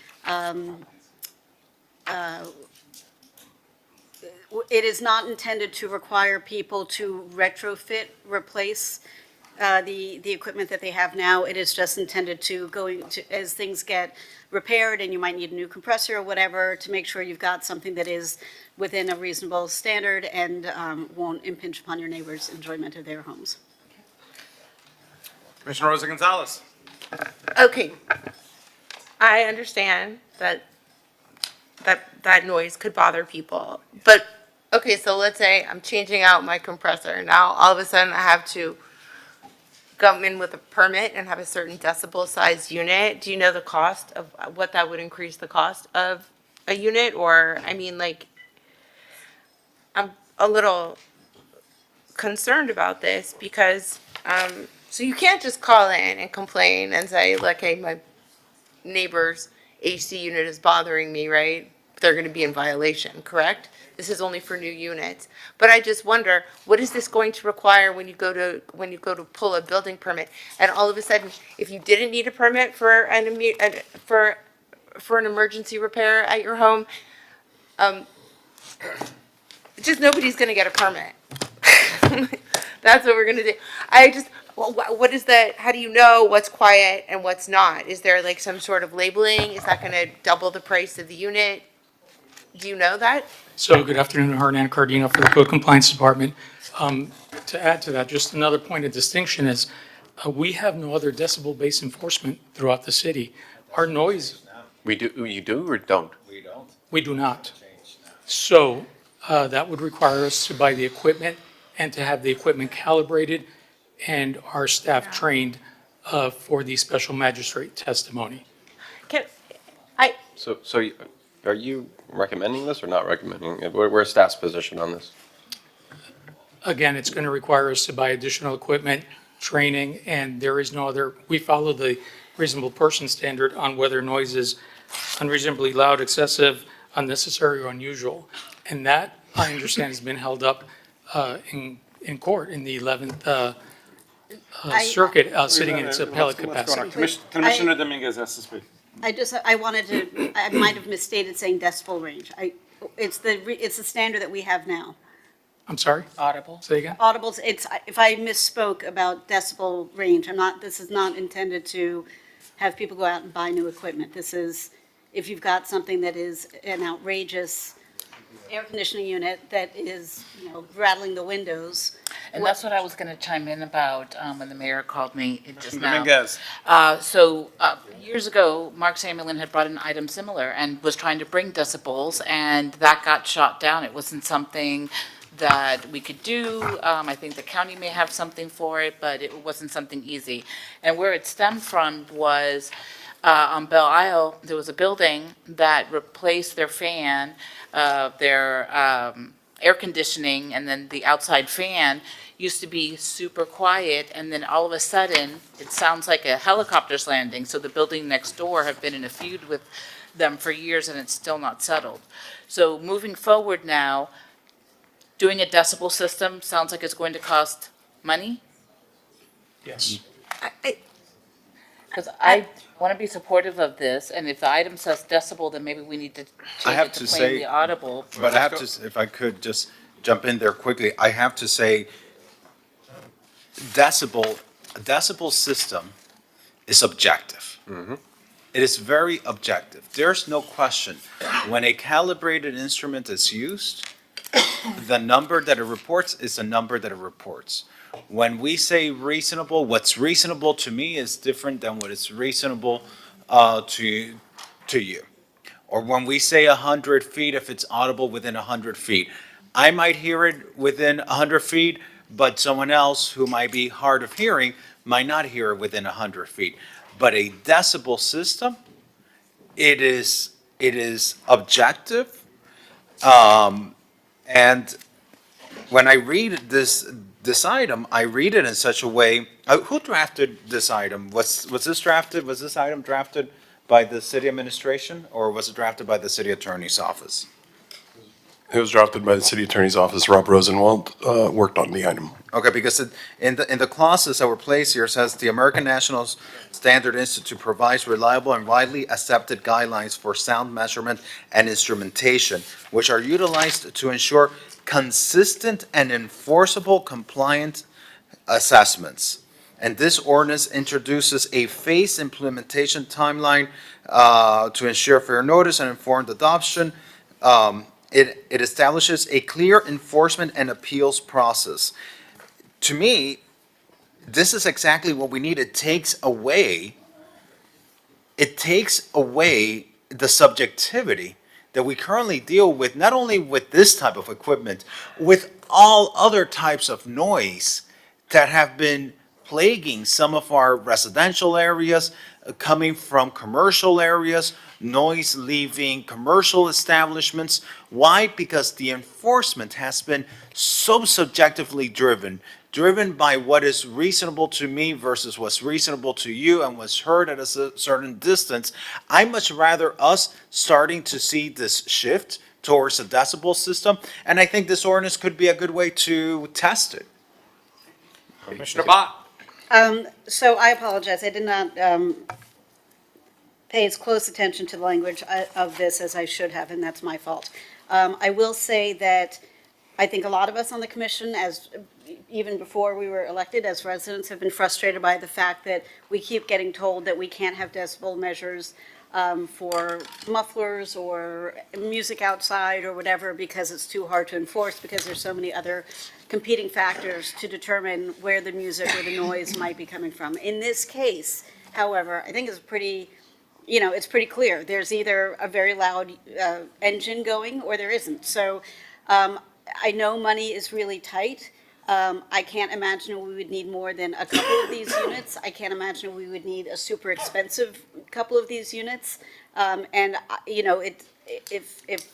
It is not intended to require people to retrofit, replace the equipment that they have now. It is just intended to as things get repaired and you might need a new compressor or whatever, to make sure you've got something that is within a reasonable standard and won't impinge upon your neighbor's enjoyment of their homes. Commissioner Rosa Gonzalez. Okay. I understand that noise could bother people, but, okay, so let's say I'm changing out my compressor. Now, all of a sudden, I have to come in with a permit and have a certain decibel size unit, do you know the cost of what that would increase the cost of a unit? Or, I mean, like, I'm a little concerned about this because, so you can't just call in and complain and say, like, hey, my neighbor's AC unit is bothering me, right? They're gonna be in violation, correct? This is only for new units. But I just wonder, what is this going to require when you go to pull a building permit? And all of a sudden, if you didn't need a permit for for an emergency repair at your home, just nobody's gonna get a permit. That's what we're gonna do. I just, what is that, how do you know what's quiet and what's not? Is there like some sort of labeling? Is that gonna double the price of the unit? Do you know that? So good afternoon, Hernan Cardino for the Code Compliance Department. To add to that, just another point of distinction is we have no other decibel-based enforcement throughout the city. Our noise, We do, you do or don't? we do not. So that would require us to buy the equipment and to have the equipment calibrated and our staff trained for the special magistrate testimony. So are you recommending this or not recommending it? Where's staff's position on this? Again, it's going to require us to buy additional equipment, training, and there is no other, we follow the reasonable person standard on whether noise is unreasonably loud, excessive, unnecessary, or unusual. And that, I understand, has been held up in court in the 11th Circuit, sitting in its appellate capacity. Commissioner Dominguez has to speak. I wanted to, I might have misstated saying decibel range. It's the standard that we have now. I'm sorry? Audible. Say again? Audibles, if I misspoke about decibel range, this is not intended to have people go out and buy new equipment. This is, if you've got something that is an outrageous air conditioning unit that is, rattling the windows. And that's what I was going to chime in about when the mayor called me just now. Dominguez. Years ago, Mark Samuelin had brought an item similar and was trying to bring decibels, and that got shot down. It wasn't something that we could do. I think the county may have something for it, but it wasn't something easy. And where it stemmed from was on Belle Isle, there was a building that replaced their fan, their air conditioning, and then the outside fan used to be super quiet, and then all of a sudden, it sounds like a helicopter's landing. So the building next door have been in a feud with them for years, and it's still not settled. So moving forward now, doing a decibel system sounds like it's going to cost money? Yes. Because I want to be supportive of this, and if the item says decibel, then maybe we need to I change have it to to plainly say- audible. But I have to, if I could just jump in there quickly, I have to say a decibel system is objective. It is very objective. There's no question. When a calibrated instrument is used, the number that it reports is the number that it reports. When we say reasonable, what's reasonable to me is different than what is reasonable to you. Or when we say 100 feet, if it's audible within 100 feet. I might hear it within 100 feet, but someone else who might be hard of hearing might not hear it within 100 feet. But a decibel system, it is objective. And when I read this item, I read it in such a way, who drafted this item? Was this item drafted by the city administration, or was it drafted by the city attorney's office? It was drafted by the city attorney's office. Rob Rosenwald worked on the item. Okay, because in the clauses that were placed here, it says the American National Standard Institute provides reliable and widely accepted guidelines for sound measurement and instrumentation, which are utilized to ensure consistent and enforceable compliant assessments. And this ordinance introduces a phased implementation timeline to ensure fair notice and informed adoption. It establishes a clear enforcement and appeals process. To me, this is exactly what we need. It takes away the subjectivity that we currently deal with, not only with this type of equipment, with all other types of noise that have been plaguing some of our residential areas, coming from commercial areas, noise leaving commercial establishments. Why? Because the enforcement has been so subjectively driven by what is reasonable to me versus what's reasonable to you and what's heard at a certain distance. I much rather us starting to see this shift towards a decibel system, and I think this ordinance could be a good way to test it. Commissioner Bott. So I apologize. I did not pay as close attention to the language of this as I should have, and that's my fault. I will say that I think a lot of us on the commission, as even before we were elected, as residents, have been frustrated by the fact that we keep getting told that we can't have decibel measures for mufflers or music outside or whatever because it's too hard to enforce because there's so many other competing factors to determine where the music or the noise might be coming from. In this case, however, I think it's pretty, it's pretty clear. There's either a very loud engine going or there isn't. So I know money is really tight. I can't imagine we would need more than a couple of these units. I can't imagine we would need a super expensive couple of these units. And if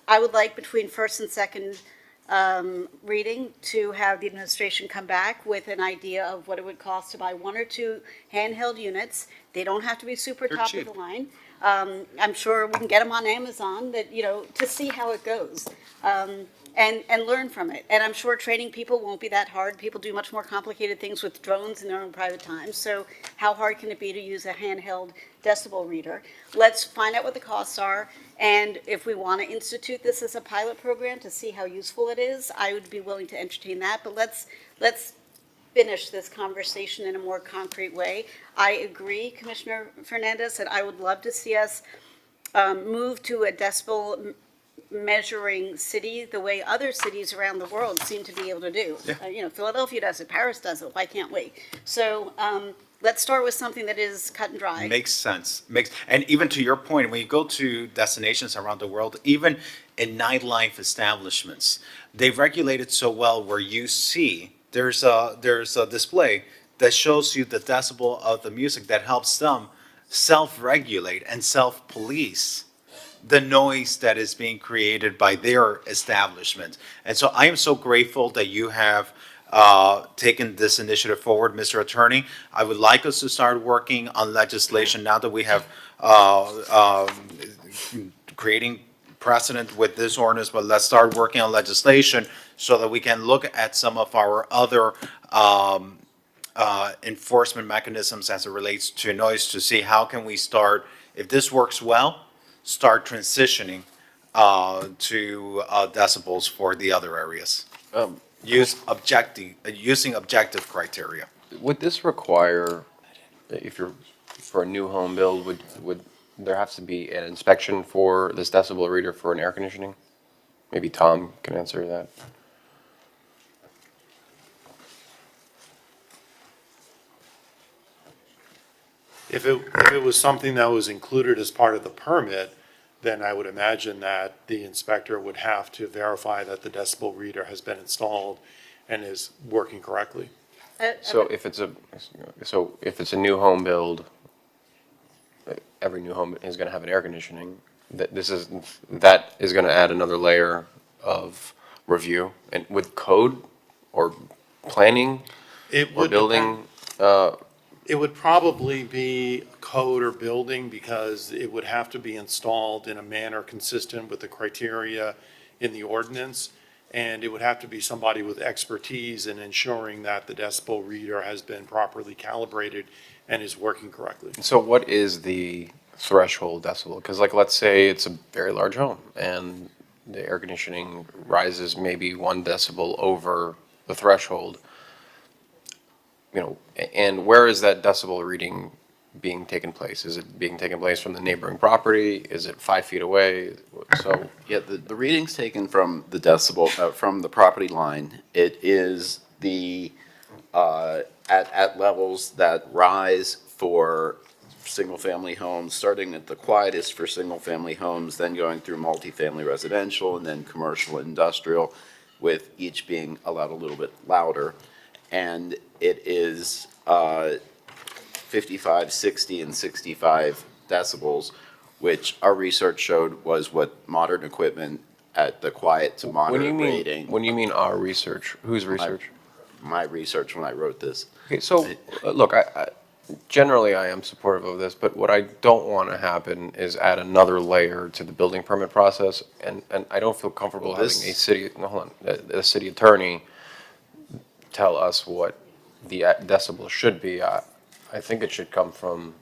I would like between first and second reading to have the administration come back with an idea of what it would cost to buy 1 or 2 handheld units. They don't have to be super They're top cheap. of the line. I'm sure we can get them on Amazon that, to see how it goes. And learn from it. And I'm sure training people won't be that hard. People do much more complicated things with drones in their own private time. So how hard can it be to use a handheld decibel reader? Let's find out what the costs are. And if we want to institute this as a pilot program to see how useful it is, I would be willing to entertain that. But let's finish this conversation in a more concrete way. I agree, Commissioner Fernandez, that I would love to see us move to a decibel measuring city the way other cities around the world seem to be able to do. Yeah. Philadelphia does it, Paris does it, why can't we? So let's start with something that is cut and dry. Makes sense. And even to your point, when you go to destinations around the world, even in nightlife establishments, they've regulated so well where you see there's a display that shows you the decibel of the music that helps them self-regulate and self-police the noise that is being created by their establishment. And so I am so grateful that you have taken this initiative forward, Mr. Attorney. I would like us to start working on legislation now that we have creating precedent with this ordinance, but let's start working on legislation so that we can look at some of our other enforcement mechanisms as it relates to noise to see how can we start, if this works well, start transitioning to decibels for the other areas. Using objective criteria. Would this require, if you're for a new home build, would there have to be an inspection for this decibel reader for an air conditioning? Maybe Tom can answer that. If it was something that was included as part of the permit, then I would imagine that the inspector would have to verify that the decibel reader has been installed and is working correctly. So if it's a new home build, every new home is going to have an air conditioning. That is going to add another layer of review. And with code or planning or building. It would probably be code or building because it would have to be installed in a manner consistent with the criteria in the ordinance. And it would have to be somebody with expertise in ensuring that the decibel reader has been properly calibrated and is working correctly. So what is the threshold decibel? Because let's say it's a very large home and the air conditioning rises maybe 1 decibel over the threshold. And where is that decibel reading being taken place? Is it being taken place from the neighboring property? Is it 5 feet away? So yeah, the reading's taken from the decibel, from the property line. It is the at levels that rise for single-family homes, starting at the quietest for single-family homes, then going through multifamily residential, and then commercial and industrial, with each being allowed a little bit louder. and it is 55, 60, and 65 decibels, which our research showed was what modern equipment at the quiet to moderate rating. When you mean our research, whose research? My research when I wrote this. Okay, so, look, generally I am supportive of this, but what I don't want to happen is add another layer to the building permit process, and I don't feel comfortable Well, having this- a city, no, hold on, a city attorney tell us what the decibel should be. I think it should come from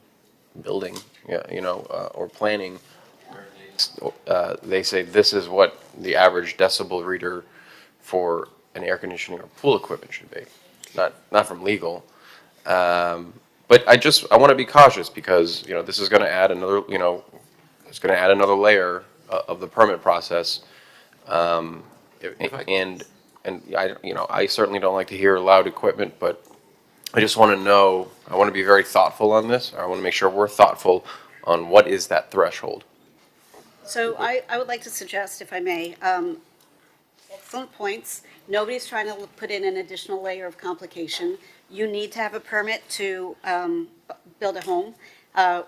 building, or planning. They say this is what the average decibel reader for an air conditioning or pool equipment should be, not from legal. But I want to be cautious because, this is going to add another, it's going to add another layer of the permit process. And I certainly don't like to hear loud equipment, but I just want to know, I want to be very thoughtful on this. I want to make sure we're thoughtful on what is that threshold. So I would like to suggest, if I may, excellent points. Nobody's trying to put in an additional layer of complication. You need to have a permit to build a home,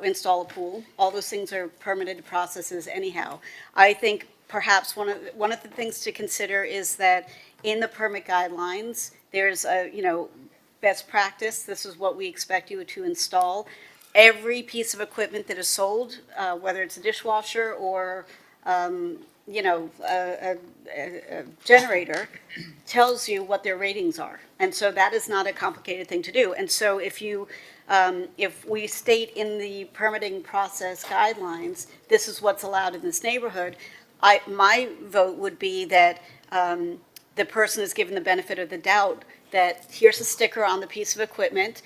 install a pool. All those things are permitted processes anyhow. I think perhaps one of the things to consider is that in the permit guidelines, there's a, best practice. This is what we expect you to install. Every piece of equipment that is sold, whether it's a dishwasher or, a generator, tells you what their ratings are. And so that is not a complicated thing to do. And so if we state in the permitting process guidelines, this is what's allowed in this neighborhood, my vote would be that the person is given the benefit of the doubt that here's a sticker on the piece of equipment,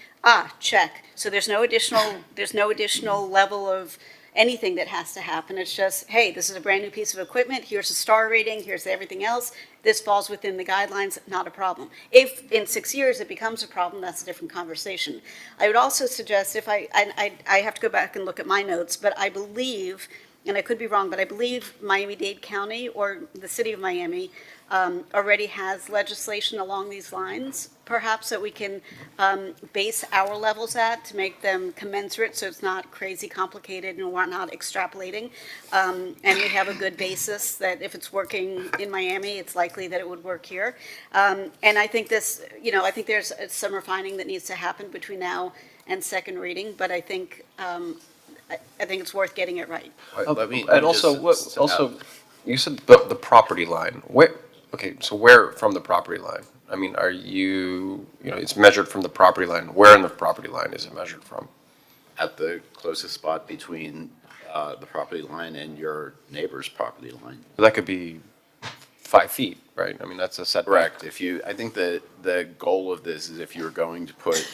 check. So there's no additional level of anything that has to happen. It's just, hey, this is a brand new piece of equipment, here's a star rating, here's everything else. This falls within the guidelines, not a problem. If in 6 years it becomes a problem, that's a different conversation. I would also suggest, I have to go back and look at my notes, but I believe, and I could be wrong, but I believe Miami-Dade County or the city of Miami already has legislation along these lines, perhaps that we can base our levels at to make them commensurate so it's not crazy complicated and we're not extrapolating. And we have a good basis that if it's working in Miami, it's likely that it would work here. And I think I think there's some refining that needs to happen between now and second reading, but I think it's worth getting it right. And also, you said the property line. Where from the property line? I mean, are it's measured from the property line. Where in the property line is it measured from? At the closest spot between the property line and your neighbor's property line. That could be 5 feet, right? I mean, that's a setback. Correct. I think that the goal of this is if you're going to put,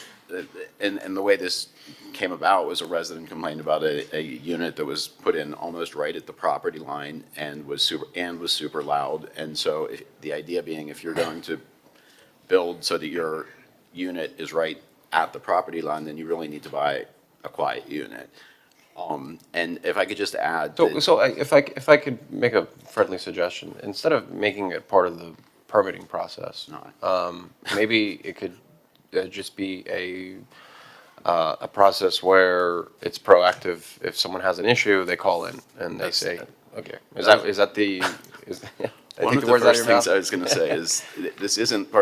and the way this came about was a resident complained about a unit that was put in almost right at the property line and was super loud. And so the idea being, if you're going to build so that your unit is right at the property line, then you really need to buy a quiet unit. And if I could just add. If I could make a friendly suggestion, instead of making it part of the permitting process, maybe it could just be a process where it's proactive. If someone has an issue, they call in and they say, okay, is that the? One of the first things I was going to say is this isn't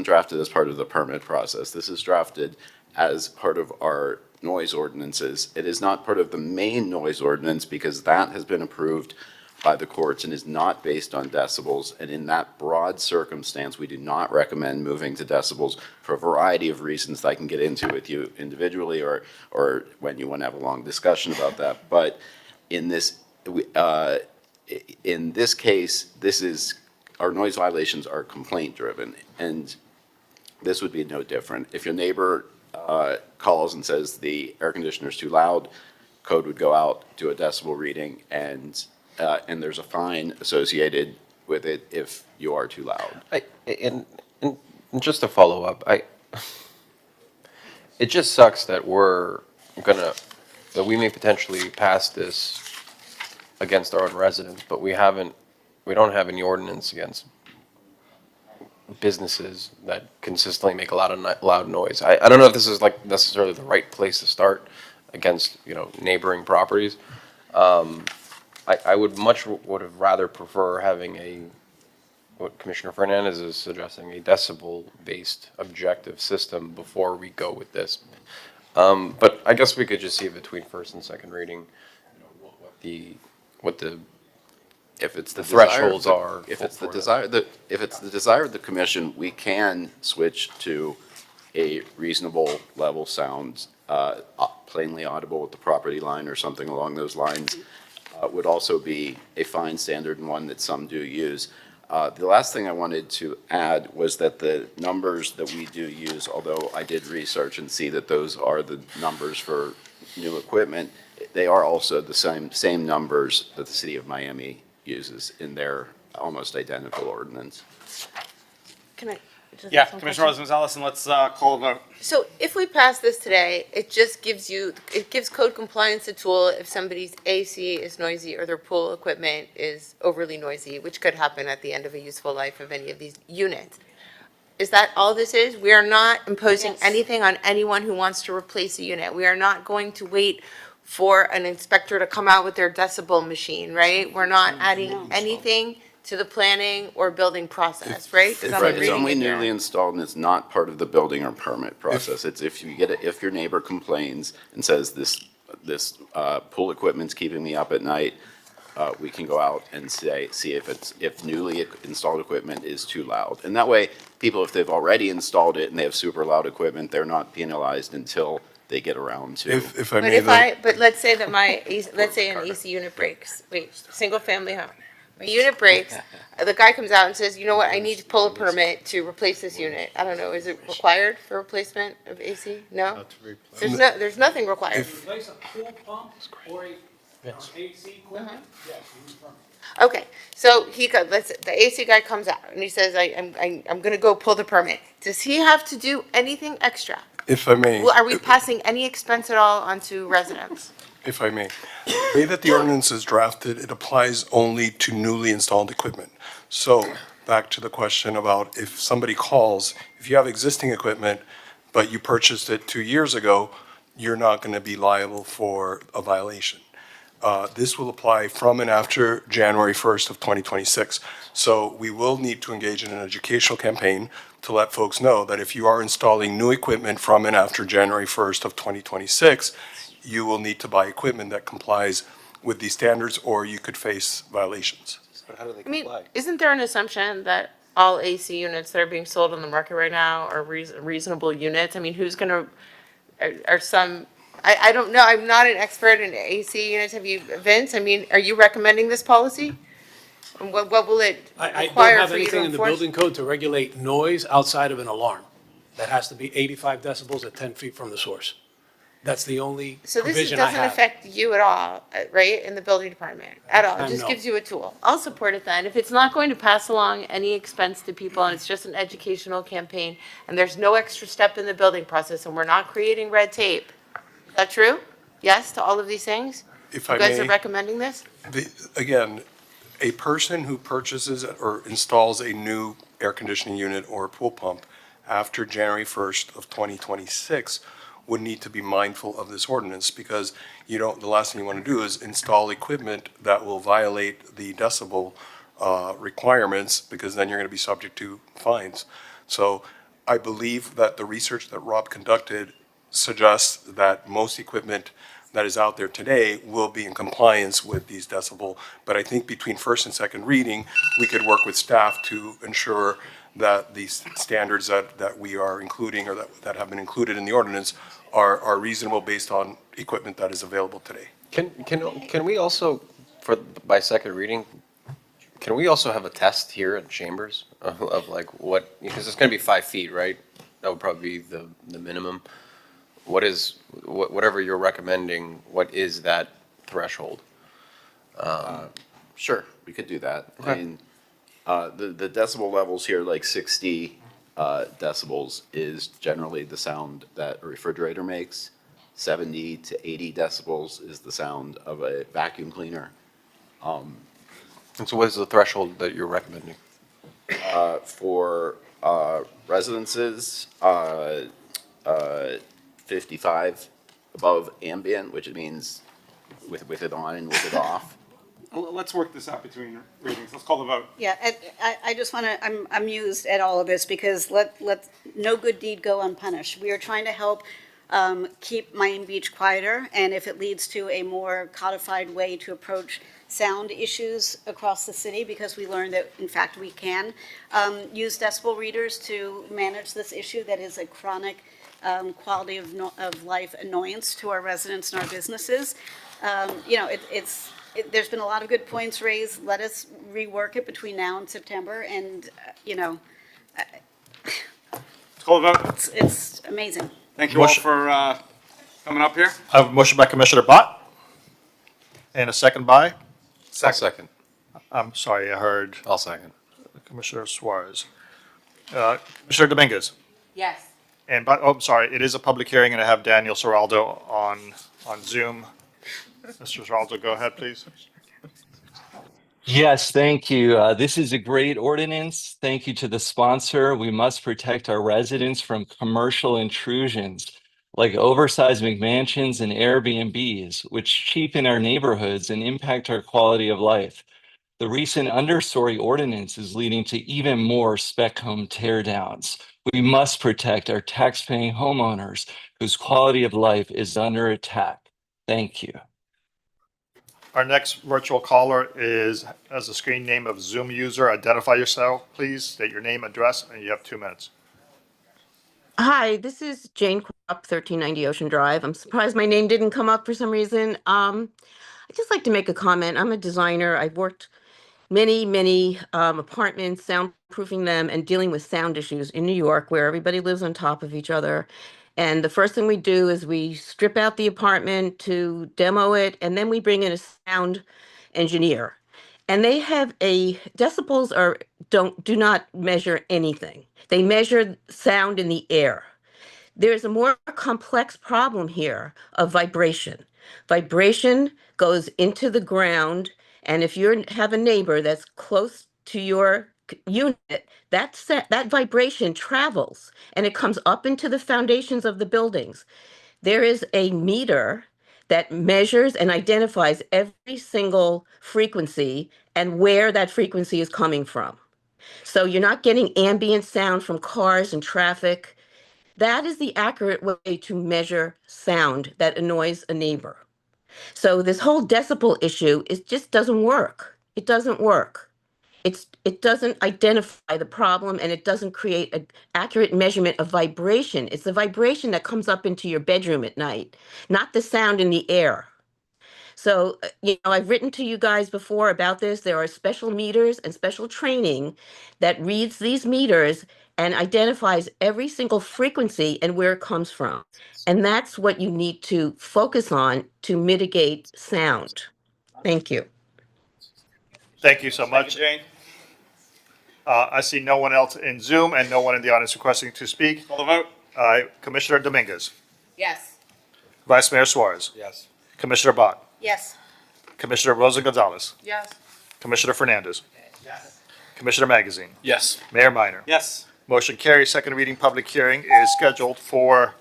drafted as part of the permit process. This is drafted as part of our noise ordinances. It is not part of the main noise ordinance because that has been approved by the courts and is not based on decibels. And in that broad circumstance, we do not recommend moving to decibels for a variety of reasons that I can get into with you individually or when you want to have a long discussion about that. But in this case, our noise violations are complaint driven, and this would be no different. If your neighbor calls and says the air conditioner is too loud, code would go out, do a decibel reading, and there's a fine associated with it if you are too loud. And just to follow up, it just sucks that that we may potentially pass this against our own residents, but we don't have any ordinance against businesses that consistently make a lot of loud noise. I don't know if this is like necessarily the right place to start against, you know, neighboring properties. I would have rather prefer having what Commissioner Fernandez is suggesting, a decibel-based objective system before we go with this. But I guess we could just see between first and second reading, you know, what the If it's the thresholds are. If it's the desire of the commission, we can switch to a reasonable level sound, plainly audible at the property line or something along those lines. Would also be a fine standard and one that some do use. The last thing I wanted to add was that the numbers that we do use, although I did research and see that those are the numbers for new equipment, they are also the same numbers that the city of Miami uses in their almost identical ordinance. Can I? just Yeah, ask one Commissioner question? Rosales, and let's call a vote. So if we pass this today, it just gives it gives code compliance a tool if somebody's AC is noisy or their pool equipment is overly noisy, which could happen at the end of a useful life of any of these units. Is that all this is? We are not imposing anything on anyone who wants to replace a unit. We are not going to wait for an inspector to come out with their decibel machine, right? We're not adding anything to the planning or building process, right? Because I'm Right, it's reading only it there. newly installed and it's not part of the building or permit process. It's if your neighbor complains and says this pool equipment's keeping me up at night, we can go out and see if newly installed equipment is too loud. And that way, people, if they've already installed it and they have super loud equipment, they're not penalized until they get around to. If I But may, but let's say that let's say an AC unit breaks, single family home. My unit breaks, the guy comes out and says, you know what, I need to pull a permit to replace this unit. I don't know, is it required for replacement of AC? No? There's nothing required. Replace a pool pump or a AC equipment? Yes, you need a permit. Okay, so the AC guy comes out and he says, I'm gonna go pull the permit. Does he have to do anything extra? if I may. Are we passing any expense at all onto residents? If I may. The way that the ordinance is drafted, it applies only to newly installed equipment. So back to the question about if somebody calls, if you have existing equipment, but you purchased it 2 years ago, you're not going to be liable for a violation. This will apply from and after January 1st of 2026. So we will need to engage in an educational campaign to let folks know that if you are installing new equipment from and after January 1st of 2026, you will need to buy equipment that complies with these standards, or you could face violations. How do they I mean, isn't there an assumption that all AC units that are being sold on the market right now are reasonable units? I mean, who's gonna, are some, I don't know, I'm not an expert in AC units. Have you, Vince? I mean, are you recommending this policy? And what will it I don't require have for you to anything in the enforce? building code to regulate noise outside of an alarm. That has to be 85 decibels at 10 feet from the source. That's the only So this provision I doesn't have. affect you at all, right, in the building department, at all? It just No. gives you a tool. I'll support it then. If it's not going to pass along any expense to people and it's just an educational campaign and there's no extra step in the building process and we're not creating red tape, is that true? Yes to all of these things? If You I guys are may, recommending this? again, a person who purchases or installs a new air conditioning unit or a pool pump after January 1st of 2026 would need to be mindful of this ordinance, because the last thing you want to do is install equipment that will violate the decibel requirements, because then you're going to be subject to fines. So I believe that the research that Rob conducted suggests that most equipment that is out there today will be in compliance with these decibel. But I think between first and second reading, we could work with staff to ensure that these standards that we are including, or that have been included in the ordinance, are reasonable based on equipment that is available today. Can we also, by second reading, can we also have a test here in chambers of like what, because it's gonna be 5 feet, right? That would probably be the minimum. Whatever you're recommending, what is that threshold? Sure, we could do that. I Okay. mean, the decibel levels here, like 60 decibels is generally the sound that a refrigerator makes. 70 to 80 decibels is the sound of a vacuum cleaner. And so what is the threshold that you're recommending? For residences, 55 above ambient, which means with it on and with it off. Well, let's work this out between readings. Let's call the vote. Yeah, I just want to, I'm amused at all of this because let no good deed go unpunished. We are trying to help keep Miami Beach quieter, and if it leads to a more codified way to approach sound issues across the city, because we learned that, in fact, we can use decibel readers to manage this issue that is a chronic quality of life annoyance to our residents and our businesses. You know, there's been a lot of good points raised. Let us rework it between now and September, and, you know, Let's call the vote. it's amazing. Thank you all for coming up here. I have a motion by Commissioner Bott and a second by? I'll second. I'm sorry, I heard I'll second. Commissioner Suarez. Commissioner Dominguez. Yes. And, I'm sorry, it is a public hearing, and I have Daniel Seraldo on Zoom. Mr. Seraldo, go ahead, please. Yes, thank you. This is a great ordinance. Thank you to the sponsor. We must protect our residents from commercial intrusions like oversized McMansions and Airbnbs, which cheapen our neighborhoods and impact our quality of life. The recent understory ordinance is leading to even more spec home teardowns. We must protect our taxpaying homeowners whose quality of life is under attack. Thank you. Our next virtual caller has a screen name of Zoom user. Identify yourself, please. State your name, address, and you have 2 minutes. Hi, this is Jane Kropp, 1390 Ocean Drive. I'm surprised my name didn't come up for some reason. I'd just like to make a comment. I'm a designer. I've worked many apartments, soundproofing them and dealing with sound issues in New York where everybody lives on top of each other. And the first thing we do is we strip out the apartment to demo it, and then we bring in a sound engineer. And they have decibels do not measure anything. They measure sound in the air. There's a more complex problem here of vibration. Vibration goes into the ground, and if you have a neighbor that's close to your unit, that vibration travels and it comes up into the foundations of the buildings. There is a meter that measures and identifies every single frequency and where that frequency is coming from. So you're not getting ambient sound from cars and traffic. That is the accurate way to measure sound that annoys a neighbor. So this whole decibel issue just doesn't work. It doesn't work. It doesn't identify the problem, and it doesn't create an accurate measurement of vibration. It's the vibration that comes up into your bedroom at night, not the sound in the air. So, I've written to you guys before about this. There are special meters and special training that reads these meters and identifies every single frequency and where it comes from. And that's what you need to focus on to mitigate sound. Thank you. Thank you so much. Jane. I see no one else in Zoom and no one in the audience requesting to speak. Call the vote. Commissioner Dominguez. Yes. Vice Mayor Suarez. Yes. Commissioner Bott. Yes. Commissioner Rosa Gonzalez. Yes. Commissioner Fernandez. Yes. Commissioner Magazine. Yes. Mayor Minor. Yes. Motion carries. Second reading public hearing is scheduled for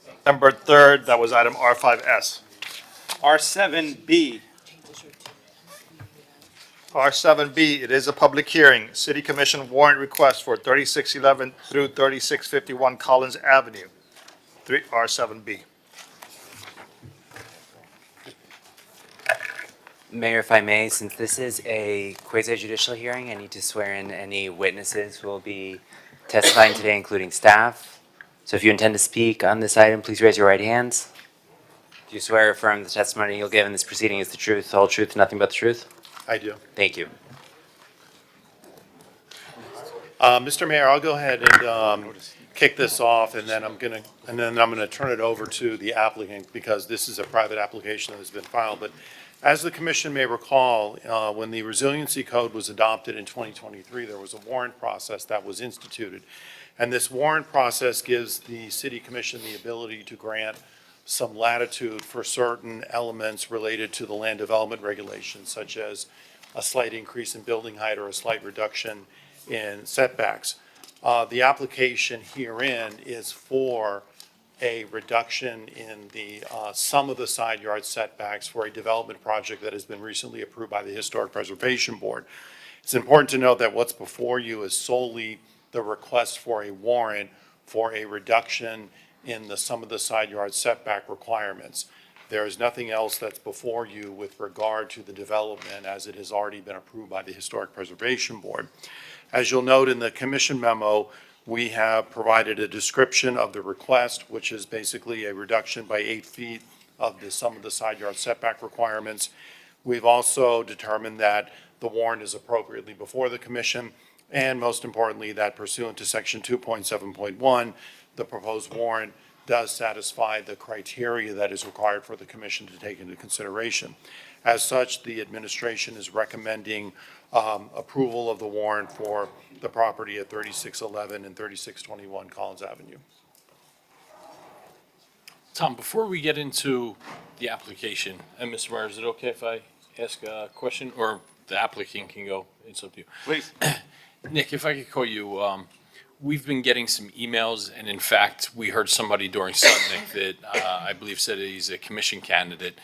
September 3rd. That was item R5S. R7B. R7B, it is a public hearing. City Commission warrant request for 3611 through 3651 Collins Avenue. R7B. Mayor, if I may, since this is a quasi-judicial hearing, I need to swear in any witnesses who will be testifying today, including staff. So if you intend to speak on this item, please raise your right hands. Do you swear or affirm the testimony you'll give in this proceeding is the truth, the whole truth, nothing but the truth? I do. Thank you. Mr. Mayor, I'll go ahead and kick this off, and then I'm gonna turn it over to the applicant because this is a private application that has been filed. But as the commission may recall, when the resiliency code was adopted in 2023, there was a warrant process that was instituted. And this warrant process gives the city commission the ability to grant some latitude for certain elements related to the land development regulations, such as a slight increase in building height or a slight reduction in setbacks. The application herein is for a reduction in the sum of the side yard setbacks for a development project that has been recently approved by the Historic Preservation Board. It's important to note that what's before you is solely the request for a warrant for a reduction in the sum of the side yard setback requirements. There is nothing else that's before you with regard to the development, as it has already been approved by the Historic Preservation Board. As you'll note in the commission memo, we have provided a description of the request, which is basically a reduction by 8 feet of the sum of the side yard setback requirements. We've also determined that the warrant is appropriately before the commission, and most importantly, that pursuant to section 2.7.1, the proposed warrant does satisfy the criteria that is required for the commission to take into consideration. As such, the administration is recommending approval of the warrant for the property at 3611 and 3621 Collins Avenue. Tom, before we get into the application, and Mr. Meyer, is it okay if I ask a question, or the applicant can go? It's up to you. Please. Nick, if I could call you, we've been getting some emails, and in fact, we heard somebody during Sutnick that I believe said he's a commission candidate,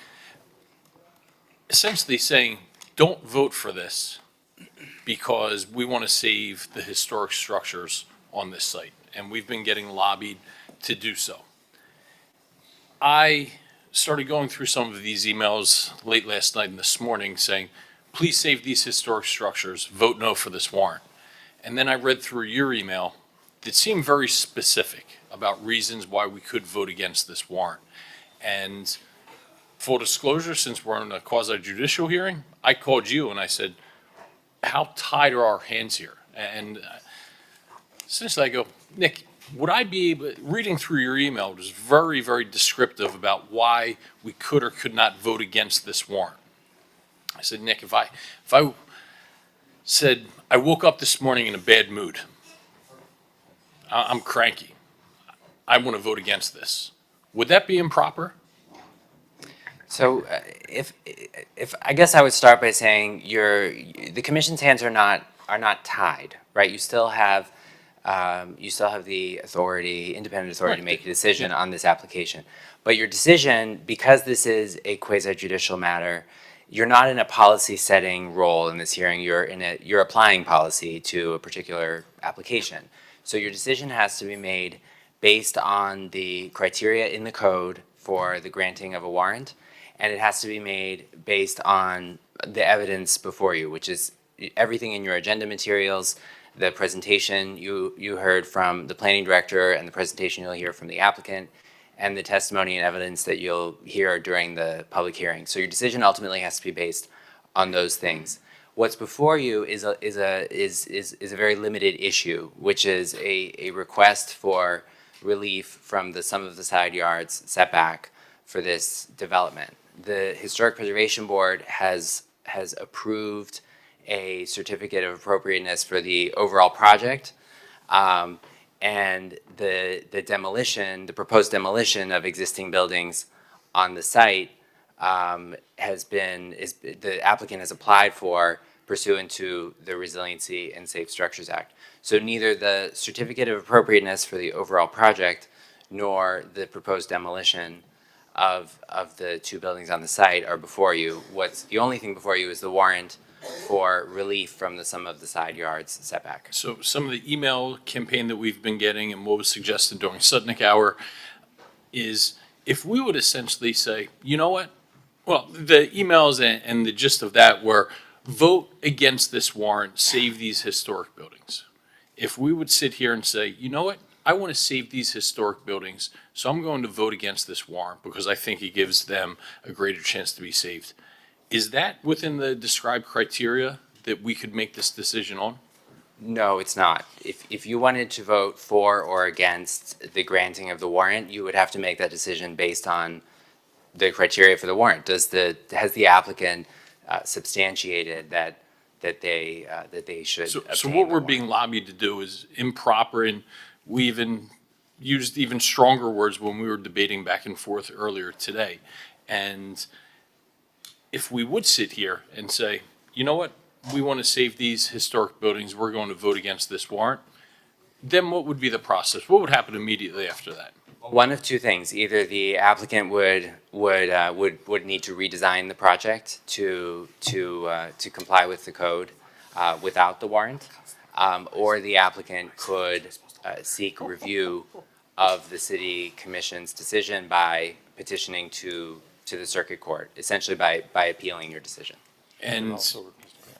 essentially saying, don't vote for this because we want to save the historic structures on this site, and we've been getting lobbied to do so. I started going through some of these emails late last night and this morning saying, please save these historic structures, vote no for this warrant. And then I read through your email that seemed very specific about reasons why we could vote against this warrant. And full disclosure, since we're in a quasi-judicial hearing, I called you and I said, how tied are our hands here? And essentially I go, Nick, would I be able, reading through your email was very, very descriptive about why we could or could not vote against this warrant. I said, Nick, if I said, I woke up this morning in a bad mood, I'm cranky, I want to vote against this, would that be improper? So if I guess I would start by saying the commission's hands are not tied, right? You still have the authority, independent authority to make a decision on this application. But your decision, because this is a quasi-judicial matter, you're not in a policy setting role in this hearing. You're applying policy to a particular application. So your decision has to be made based on the criteria in the code for the granting of a warrant, and it has to be made based on the evidence before you, which is everything in your agenda materials, the presentation you heard from the planning director, and the presentation you'll hear from the applicant, and the testimony and evidence that you'll hear during the public hearing. So your decision ultimately has to be based on those things. What's before you is a very limited issue, which is a request for relief from the sum of the side yards setback for this development. The Historic Preservation Board has approved a certificate of appropriateness for the overall project, and the demolition, the proposed demolition of existing buildings on the site the applicant has applied for pursuant to the Resiliency and Safe Structures Act. So neither the certificate of appropriateness for the overall project nor the proposed demolition of the two buildings on the site are before you. The only thing before you is the warrant for relief from the sum of the side yards setback. So some of the email campaign that we've been getting and what was suggested during Sutnick Hour is if we would essentially say, you know what? Well, the emails and the gist of that were vote against this warrant, save these historic buildings. If we would sit here and say, you know what? I want to save these historic buildings, so I'm going to vote against this warrant because I think it gives them a greater chance to be saved. Is that within the described criteria that we could make this decision on? No, it's not. If you wanted to vote for or against the granting of the warrant, you would have to make that decision based on the criteria for the warrant. Has the applicant substantiated that they should obtain So what the we're being lobbied to do is improper, and we even used even stronger words when we were debating back and forth earlier today. And if we would sit here and say, you know what, we want to save these historic buildings, we're going to vote against this warrant, then what would be the process? What would happen immediately after that? One of two things: either the applicant would need to redesign the project to comply with the code without the warrant, or the applicant could seek review of the city commission's decision by petitioning to the circuit court, essentially by appealing your decision. And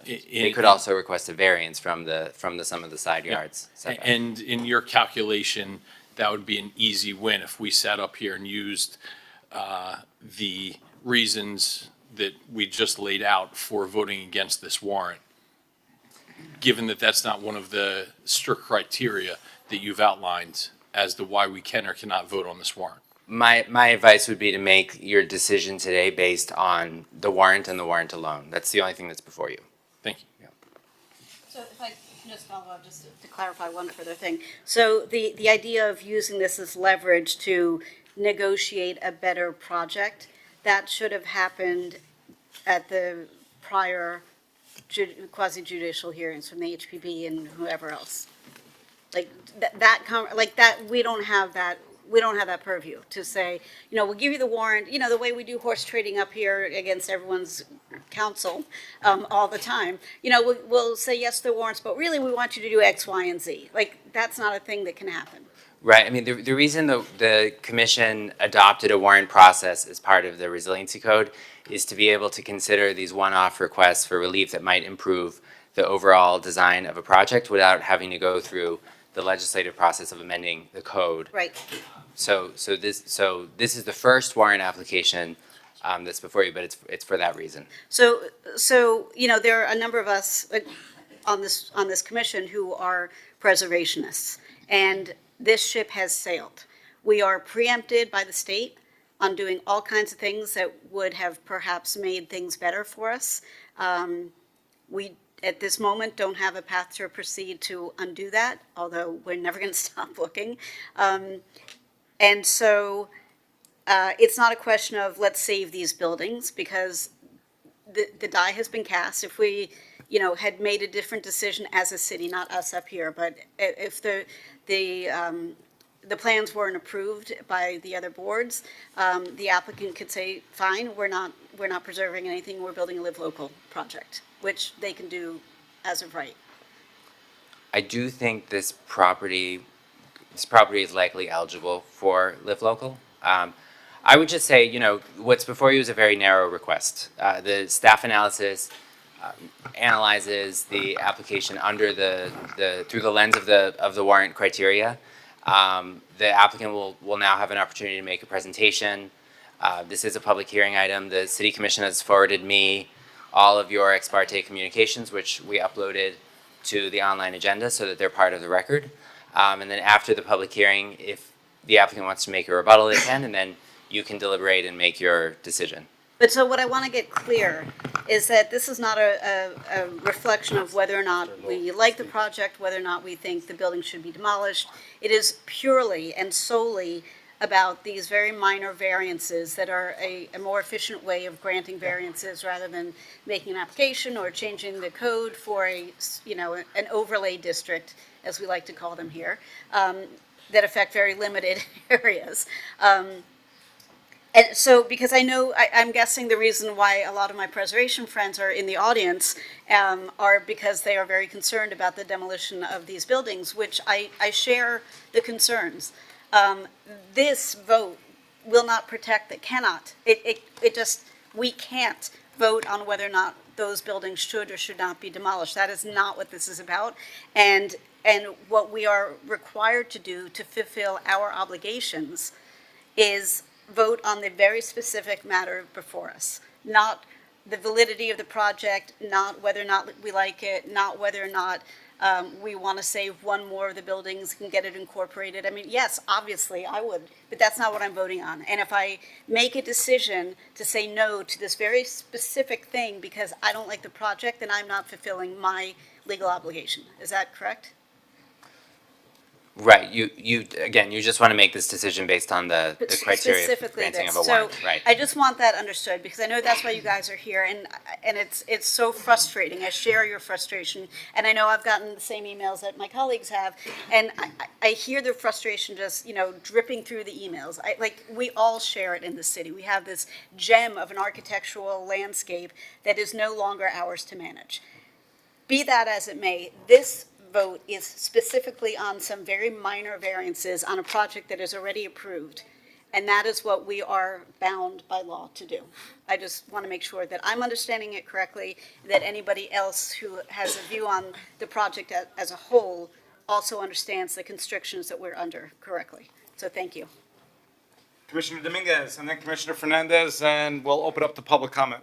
They could also request a variance from the sum of the side yards setback. And in your calculation, that would be an easy win if we sat up here and used the reasons that we just laid out for voting against this warrant, given that that's not one of the strict criteria that you've outlined as to why we can or cannot vote on this warrant. My advice would be to make your decision today based on the warrant and the warrant alone. That's the only thing that's before you. Thank you. So if I can just follow up, just to clarify one further thing. So the idea of using this as leverage to negotiate a better project, that should have happened at the prior quasi-judicial hearings from the HPP and whoever else. Like we don't have that purview to say, we'll give you the warrant, the way we do horse trading up here against everyone's counsel all the time. We'll say yes to the warrants, but really we want you to do X, Y, and Z. Like, that's not a thing that can happen. Right. I mean, the reason the commission adopted a warrant process as part of the resiliency code is to be able to consider these one-off requests for relief that might improve the overall design of a project without having to go through the legislative process of amending the code. Right. So this is the first warrant application that's before you, but it's for that reason. So there are a number of us on this commission who are preservationists, and this ship has sailed. We are preempted by the state on doing all kinds of things that would have perhaps made things better for us. We, at this moment, don't have a path to proceed to undo that, although we're never going to stop looking. And so it's not a question of let's save these buildings, because the die has been cast. If we, had made a different decision as a city, not us up here, but if the plans weren't approved by the other boards, the applicant could say, fine, we're not preserving anything, we're building a live local project, which they can do as of right. I do think this property is likely eligible for live local. I would just say, what's before you is a very narrow request. The staff analysis analyzes the application under through the lens of the warrant criteria. The applicant will now have an opportunity to make a presentation. This is a public hearing item. The City Commission has forwarded me all of your ex parte communications, which we uploaded to the online agenda so that they're part of the record. And then after the public hearing, if the applicant wants to make a rebuttal, they can, and then you can deliberate and make your decision. But so what I want to get clear is that this is not a reflection of whether or not we like the project, whether or not we think the building should be demolished. It is purely and solely about these very minor variances that are a more efficient way of granting variances rather than making an application or changing the code for an overlay district, as we like to call them here, that affect very limited areas. And so, because I'm guessing the reason why a lot of my preservation friends are in the audience are because they are very concerned about the demolition of these buildings, which I share the concerns. This vote will not protect, we can't vote on whether or not those buildings should or should not be demolished. That is not what this is about. And what we are required to do to fulfill our obligations is vote on the very specific matter before us, not the validity of the project, not whether or not we like it, not whether or not we want to save one more of the buildings and get it incorporated. I mean, yes, obviously I would, but that's not what I'm voting on. And if I make a decision to say no to this very specific thing because I don't like the project, then I'm not fulfilling my legal obligation. Is that correct? Right, again, you just want to make this decision based on the criteria for Specifically granting this. of a So warrant, right? I just want that understood, because I know that's why you guys are here, and it's so frustrating. I share your frustration, and I know I've gotten the same emails that my colleagues have, and I hear the frustration just, dripping through the emails. We all share it in the city. We have this gem of an architectural landscape that is no longer ours to manage. Be that as it may, this vote is specifically on some very minor variances on a project that is already approved. And that is what we are bound by law to do. I just want to make sure that I'm understanding it correctly, that anybody else who has a view on the project as a whole also understands the constrictions that we're under correctly. So thank you. Commissioner Dominguez, and then Commissioner Fernandez, and we'll open up to public comment.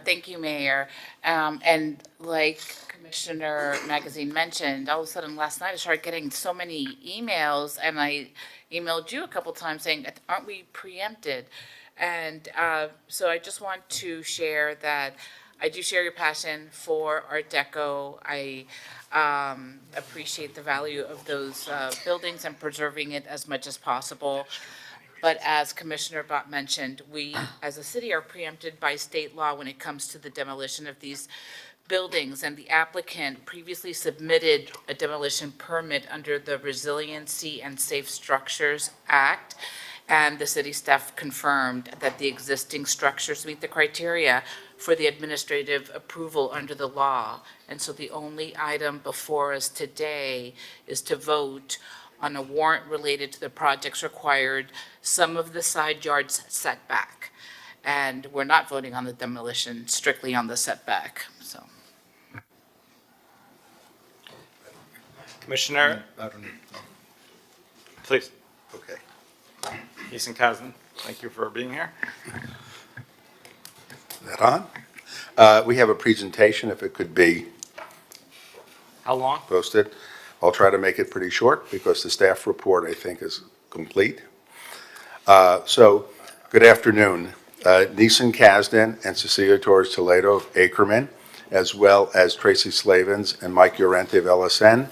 Thank you, Mayor. And like Commissioner Magazine mentioned, all of a sudden last night I started getting so many emails, and I emailed you a couple times saying, aren't we preempted? And so I just want to share that I do share your passion for Art Deco. I appreciate the value of those buildings and preserving it as much as possible. But as Commissioner Bott mentioned, we as a city are preempted by state law when it comes to the demolition of these buildings, and the applicant previously submitted a demolition permit under the Resiliency and Safe Structures Act, and the city staff confirmed that the existing structures meet the criteria for the administrative approval under the law. And so the only item before us today is to vote on a warrant related to the projects required some of the side yards setback. And we're not voting on the demolition, strictly on the setback, so. Commissioner, please. Okay. Ethan Kasdan, thank you for being here. Is that on? We have a presentation, if it could be How long? posted. I'll try to make it pretty short because the staff report, I think, is complete. So, good afternoon. Neeson Kasdan and Cecilia Torres Toledo of Ackerman, as well as Tracy Slavens and Mike Llorente of LSN,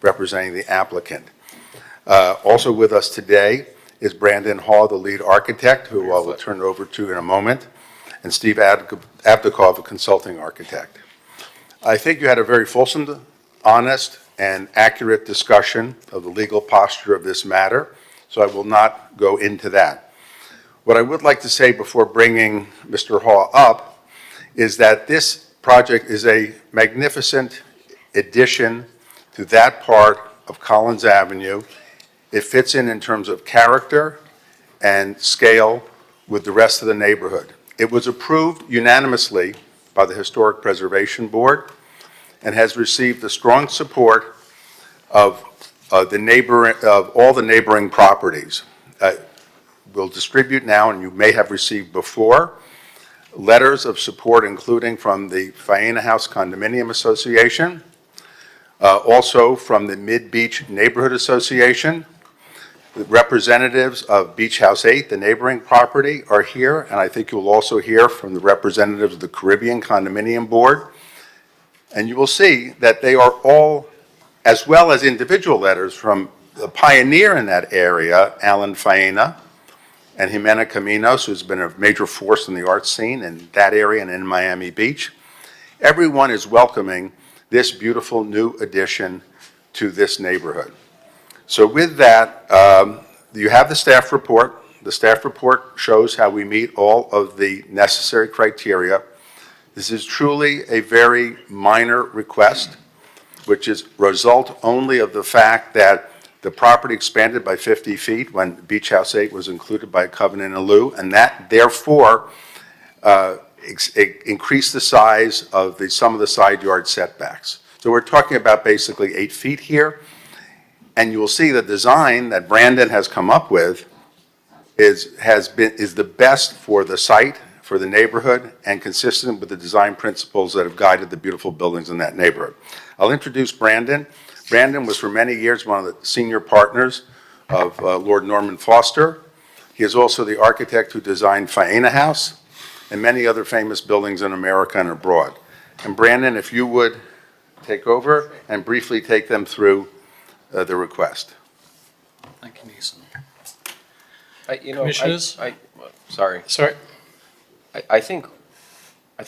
representing the applicant. Also with us today is Brandon Hall, the lead architect, who I will turn it over to in a moment, and Steve Abdikov, a consulting architect. I think you had a very fulsome, honest, and accurate discussion of the legal posture of this matter, so I will not go into that. What I would like to say before bringing Mr. Hall up is that this project is a magnificent addition to that part of Collins Avenue. It fits in terms of character and scale with the rest of the neighborhood. It was approved unanimously by the Historic Preservation Board and has received the strong support of all the neighboring properties. We'll distribute now, and you may have received before, letters of support, including from the Faena House Condominium Association, also from the Mid-Beach Neighborhood Association. The representatives of Beach House 8, the neighboring property, are here, and I think you'll also hear from the representatives of the Caribbean Condominium Board. And you will see that they are all, as well as individual letters from the pioneer in that area, Alan Faena, and Jimena Caminos, who's been a major force in the art scene in that area and in Miami Beach. Everyone is welcoming this beautiful new addition to this neighborhood. So with that, you have the staff report. The staff report shows how we meet all of the necessary criteria. This is truly a very minor request, which is result only of the fact that the property expanded by 50 feet when Beach House 8 was included by covenant in lieu, and that therefore increased the size of some of the side yard setbacks. So we're talking about basically 8 feet here, and you will see the design that Brandon has come up with is the best for the site, for the neighborhood, and consistent with the design principles that have guided the beautiful buildings in that neighborhood. I'll introduce Brandon. Brandon was for many years one of the senior partners of Lord Norman Foster. He is also the architect who designed Faena House and many other famous buildings in America and abroad. And Brandon, if you would take over and briefly take them through the request. Thank you, Neeson. Commissioners? Sorry. Sorry. I think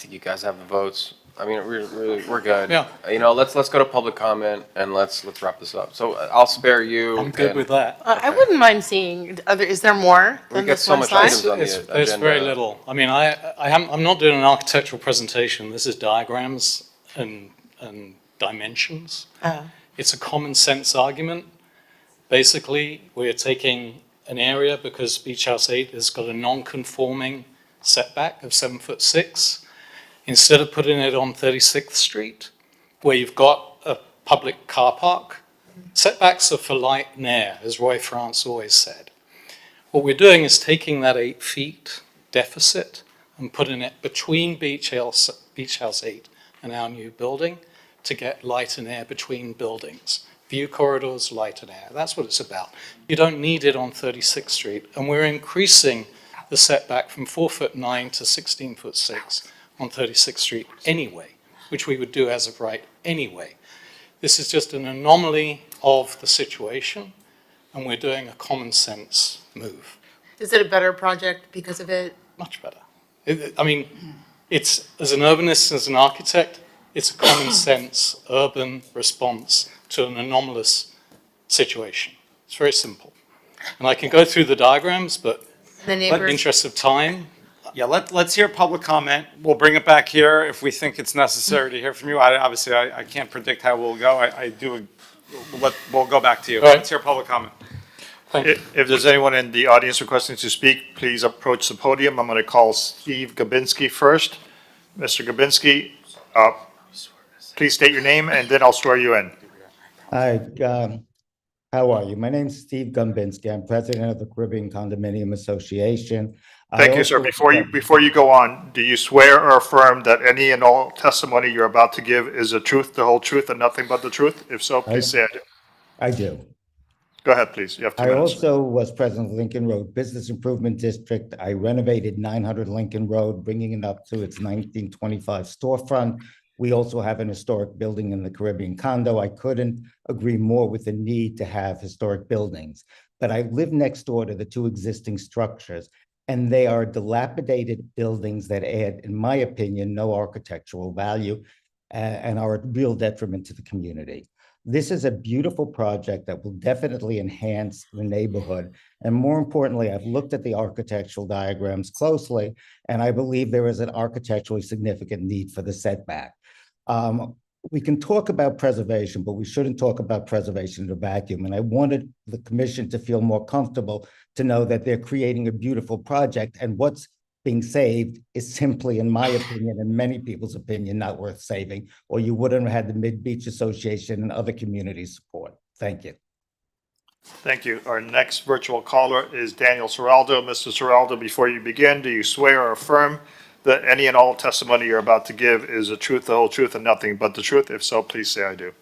you guys have the votes. I mean, we're good. Yeah. Let's go to public comment and let's wrap this up. So I'll spare you. I'm good and with that. I wouldn't mind seeing, is there more We than get this so one much slide? items on the There's very agenda. little. I mean, I'm not doing an architectural presentation. This is diagrams and dimensions. It's a common sense argument. Basically, we're taking an area because Beach House 8 has got a non-conforming setback of 7'6". Instead of putting it on 36th Street, where you've got a public car park, setbacks are for light and air, as Roy France always said. What we're doing is taking that 8 feet deficit and putting it between Beach House 8 and our new building to get light and air between buildings. View corridors, light and air. That's what it's about. You don't need it on 36th Street. And we're increasing the setback from 4'9" to 16'6" on 36th Street anyway, which we would do as of right anyway. This is just an anomaly of the situation, and we're doing a common sense move. Is it a better project because of it? Much better. I mean, it's, as an urbanist, as an architect, it's a common sense urban response to an anomalous situation. It's very simple. And I can go through the diagrams, but The in the neighbors, interest of time, Yeah, let's hear public comment. We'll bring it back here if we think it's necessary to hear from you. Obviously, I can't predict how we'll go. We'll go back to you. All right. Let's hear public comment. If there's anyone in the audience requesting to speak, please approach the podium. I'm going to call Steve Gabinski first. Mr. Gabinski, please state your name and then I'll swear you in. Hi, how are you? My name's Steve Gumbinski. I'm president of the Caribbean Condominium Association. Thank you, sir. Before you go on, do you swear or affirm that any and all testimony you're about to give is the truth, the whole truth, and nothing but the truth? If so, please say I do. I do. Go ahead, please. You have 2 I minutes. also was president of Lincoln Road Business Improvement District. I renovated 900 Lincoln Road, bringing it up to its 1925 storefront. We also have an historic building in the Caribbean condo. I couldn't agree more with the need to have historic buildings. But I live next door to the 2 existing structures, and they are dilapidated buildings that add, in my opinion, no architectural value and are a real detriment to the community. This is a beautiful project that will definitely enhance the neighborhood. And more importantly, I've looked at the architectural diagrams closely, and I believe there is an architecturally significant need for the setback. We can talk about preservation, but we shouldn't talk about preservation in a vacuum. And I wanted the commission to feel more comfortable to know that they're creating a beautiful project, and what's being saved is simply, in my opinion, and many people's opinion, not worth saving, or you wouldn't have had the Mid-Beach Association and other communities support. Thank you. Thank you. Our next virtual caller is Daniel Seraldo. Mr. Seraldo, before you begin, do you swear or affirm that any and all testimony you're about to give is the truth, the whole truth, and nothing but the truth? If so, please say I do.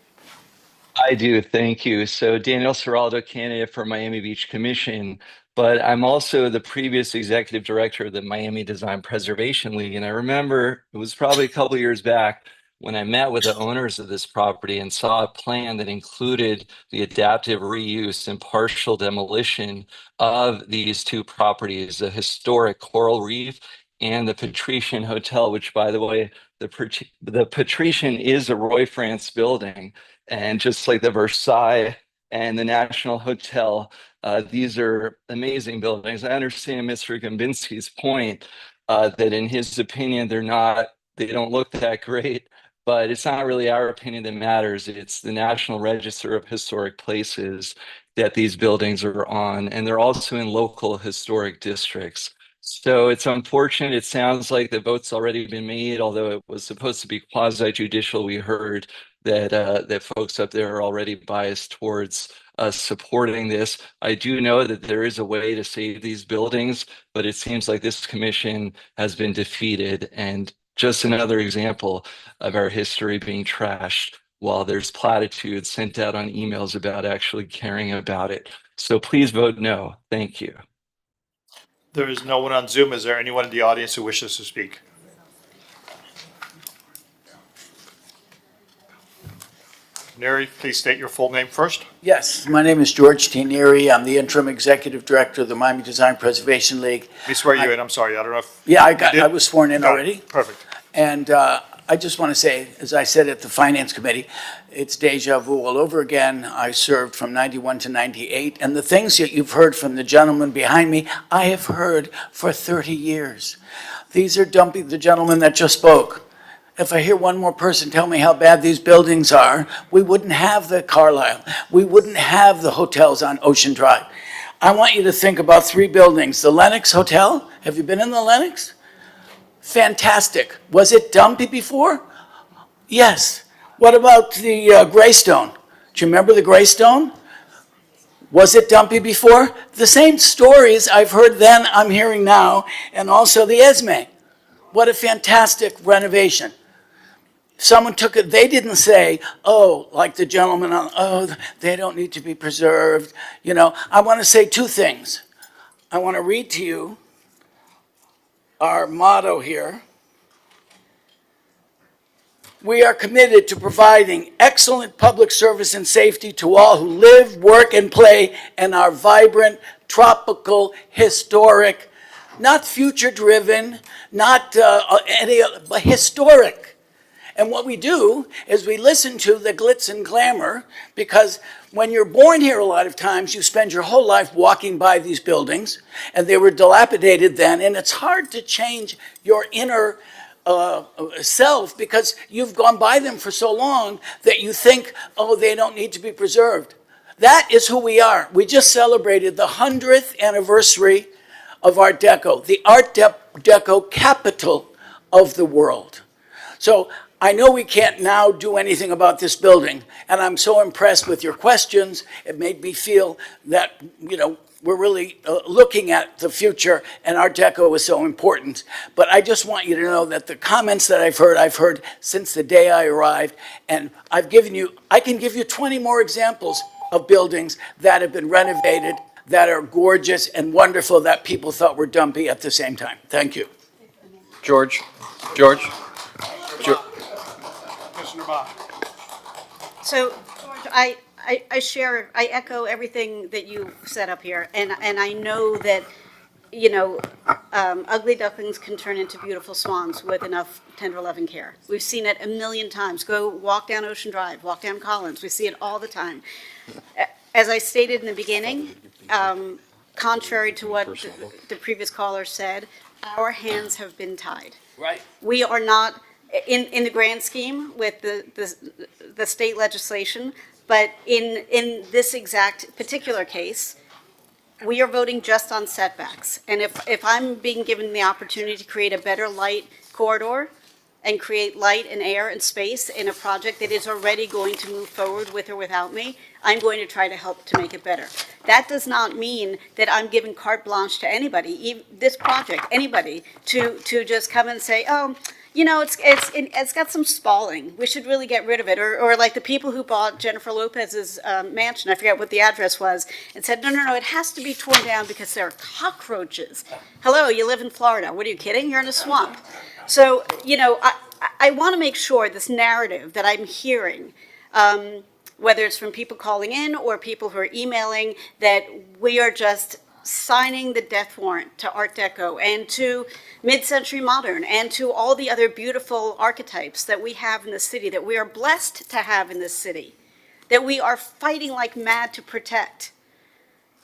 I do, thank you. So Daniel Seraldo, candidate for Miami Beach Commission, but I'm also the previous executive director of the Miami Design Preservation League. And I remember it was probably a couple of years back when I met with the owners of this property and saw a plan that included the adaptive reuse and partial demolition of these 2 properties, the historic Coral Reef and the Patrician Hotel, which, by the way, the Patrician is a Roy France building. And just like the Versailles and the National Hotel, these are amazing buildings. I understand Mr. Gambinski's point that in his opinion, they don't look that great, but it's not really our opinion that matters. It's the National Register of Historic Places that these buildings are on, and they're also in local historic districts. So it's unfortunate. It sounds like the vote's already been made, although it was supposed to be quasi-judicial. We heard that folks up there are already biased towards supporting this. I do know that there is a way to save these buildings, but it seems like this commission has been defeated, and just another example of our history being trashed while there's platitudes sent out on emails about actually caring about it. So please vote no. Thank you. There is no one on Zoom. Is there anyone in the audience who wishes to speak? Neri, please state your full name first. Yes, my name is George T. Neary. I'm the interim executive director of the Miami Design Preservation League. Let me swear you in, I'm sorry, I don't know if. Yeah, you did? I was sworn in Got it. already. Perfect. And I just want to say, as I said at the Finance Committee, it's deja vu all over again. I served from 91 to 98, and the things that you've heard from the gentleman behind me, I have heard for 30 years. These are dumpy, the gentleman that just spoke. If I hear one more person tell me how bad these buildings are, we wouldn't have the Carlisle. We wouldn't have the hotels on Ocean Drive. I want you to think about 3 buildings. The Lenox Hotel, have you been in the Lenox? Fantastic. Was it dumpy before? Yes. What about the Greystone? Do you remember the Greystone? Was it dumpy before? The same stories I've heard then, I'm hearing now, and also the Esme. What a fantastic renovation. Someone took it, they didn't say, oh, like the gentleman, oh, they don't need to be preserved. You know, I want to say 2 things. I want to read to you our motto here. We are committed to providing excellent public service and safety to all who live, work, and play in our vibrant, tropical, historic, not future-driven, not but historic. And what we do is we listen to the glitz and glamour, because when you're born here, a lot of times you spend your whole life walking by these buildings, and they were dilapidated then, and it's hard to change your inner self because you've gone by them for so long that you think, oh, they don't need to be preserved. That is who we are. We just celebrated the 100th anniversary of Art Deco, the Art Deco capital of the world. So I know we can't now do anything about this building, and I'm so impressed with your questions. It made me feel that, you know, we're really looking at the future, and Art Deco is so important. But I just want you to know that the comments that I've heard since the day I arrived, and I can give you 20 more examples of buildings that have been renovated, that are gorgeous and wonderful, that people thought were dumpy at the same time. Thank you. George. So, George, I echo everything that you said up here, and I know that, you know, ugly ducklings can turn into beautiful swans with enough tender loving care. We've seen it a million times. Go walk down Ocean Drive, walk down Collins. We see it all the time. As I stated in the beginning, contrary to what the previous caller said, our hands have been tied. Right. We are not in the grand scheme with the state legislation, but in this exact particular case, we are voting just on setbacks. And if I'm being given the opportunity to create a better light corridor and create light and air and space in a project that is already going to move forward with or without me, I'm going to try to help to make it better. That does not mean that I'm giving carte blanche to anybody, this project, anybody, to just come and say, oh, you know, it's got some spalling. We should really get rid of it. Or like the people who bought Jennifer Lopez's mansion, I forget what the address was, and said, no, it has to be torn down because there are cockroaches. Hello, you live in Florida. What, are you kidding? You're in a swamp. So, you know, I want to make sure this narrative that I'm hearing, whether it's from people calling in or people who are emailing, that we are just signing the death warrant to Art Deco and to mid-century modern and to all the other beautiful archetypes that we have in the city, that we are blessed to have in this city, that we are fighting like mad to protect,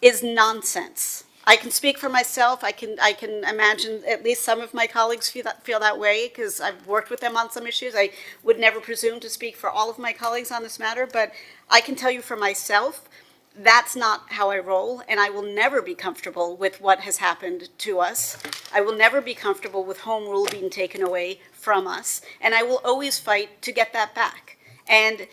is nonsense. I can speak for myself. I can imagine at least some of my colleagues feel that way, because I've worked with them on some issues. I would never presume to speak for all of my colleagues on this matter, but I can tell you for myself, that's not how I roll, and I will never be comfortable with what has happened to us. I will never be comfortable with home rule being taken away from us, and I will always fight to get that back. And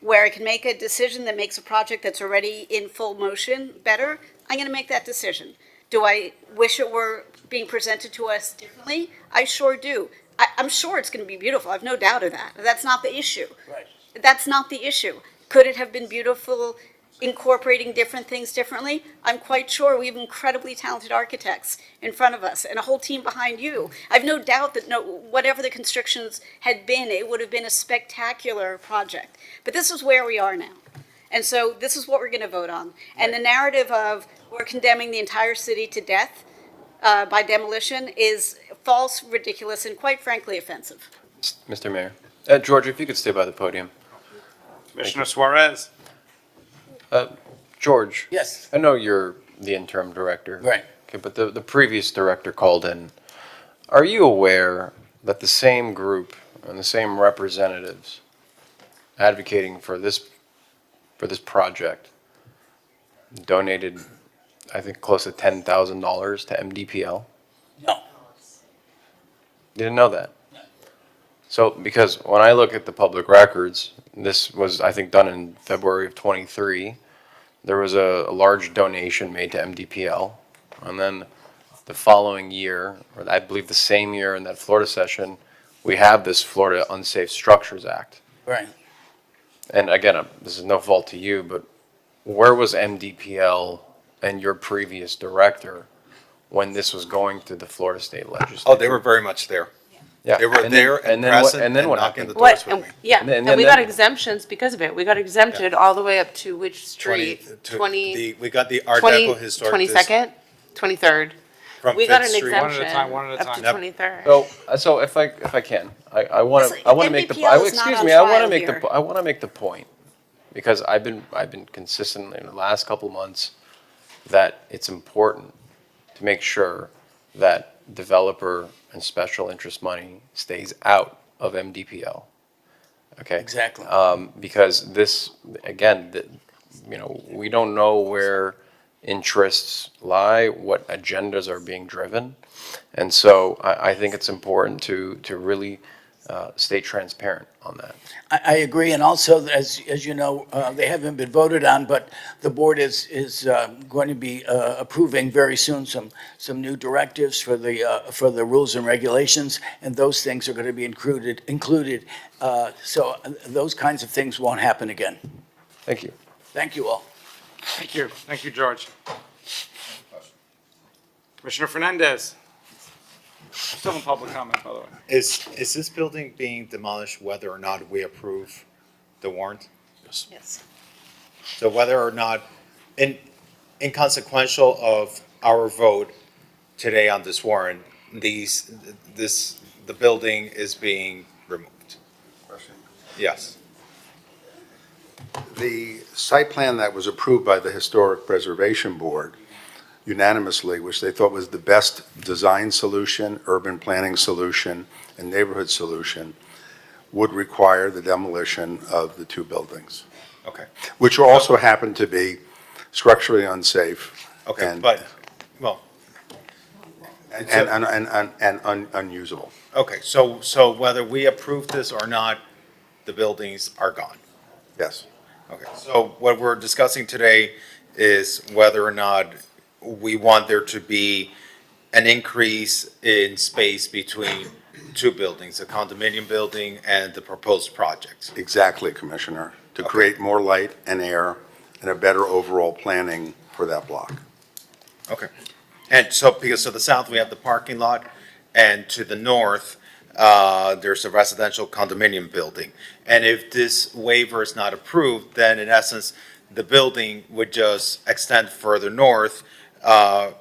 where I can make a decision that makes a project that's already in full motion better, I'm going to make that decision. Do I wish it were being presented to us differently? I sure do. I'm sure it's going to be beautiful. I have no doubt of that. That's not the issue. Right. That's not the issue. Could it have been beautiful incorporating different things differently. I'm quite sure we have incredibly talented architects in front of us and a whole team behind you. I've no doubt that whatever the constrictions had been, it would have been a spectacular project. But this is where we are now. And so this is what we're going to vote on. And the narrative of we're condemning the entire city to death by demolition is false, ridiculous, and quite frankly offensive. Mr. Mayor. George, if you could stay by the podium. Commissioner Suarez. George. Yes. I know you're the interim director. Right. Okay, but the previous director called in. Are you aware that the same group and the same representatives advocating for this project donated, I think, close to $10,000 to MDPL? No. You didn't know that? So, because when I look at the public records, this was, I think, done in February of '23. There was a large donation made to MDPL. And then the following year, or I believe the same year in that Florida session, we have this Florida Unsafe Structures Act. Right. And again, this is no fault to you, but where was MDPL and your previous director when this was going through the Florida State Legislature? Oh, they were very much there. Yeah. They were there and present and what knocking happened? the doors with me. Yeah, And and then- we got exemptions because of it. We got exempted all the way up to which street? We got the Art 20 Deco historic. 22nd, 23rd. From We got Fifth an Street. exemption One at a time, one at a up time. to Yep. 23rd. So if I can, I want Listen, to make the MDPL is not excuse on me, I want to trial make here. I want to make the point, because I've been consistently in the last couple of months that it's important to make sure that developer and special interest money stays out of MDPL. Okay. Exactly. Because this, again, we don't know where interests lie, what agendas are being driven. And so I think it's important to really stay transparent on that. I agree, and also, as you know, they haven't been voted on, but the board is going to be approving very soon some new directives for the rules and regulations, and those things are going to be included. So those kinds of things won't happen again. Thank you. Thank you all. Thank you. Thank you, George. Commissioner Fernandez. Still in public comment, by the way. Is this building being demolished whether or not we approve the warrant? Yes. So whether or not, inconsequential of our vote today on this warrant, the building is being removed? Yes. The site plan that was approved by the Historic Preservation Board unanimously, which they thought was the best design solution, urban planning solution, and neighborhood solution, would require the demolition of the two buildings. Okay. Which also happen to be structurally unsafe. Okay, and- but, well. And unusable. Okay, so whether we approve this or not, the buildings are gone? Yes. Okay, so what we're discussing today is whether or not we want there to be an increase in space between two buildings, the condominium building and the proposed project. Exactly, Commissioner, to create more light and air and a better overall planning for that block. Okay. And so, because to the south, we have the parking lot, and to the north, there's a residential condominium building. And if this waiver is not approved, then in essence, the building would just extend further north,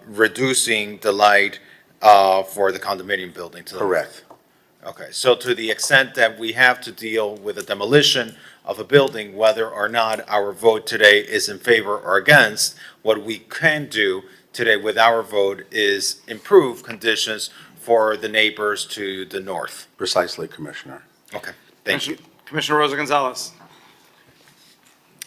reducing the light for the condominium building to the north. Correct. Okay, so to the extent that we have to deal with a demolition of a building, whether or not our vote today is in favor or against, what we can do today with our vote is improve conditions for the neighbors to the north. Precisely, Commissioner. Okay, thank you. Commissioner Rosa Gonzalez.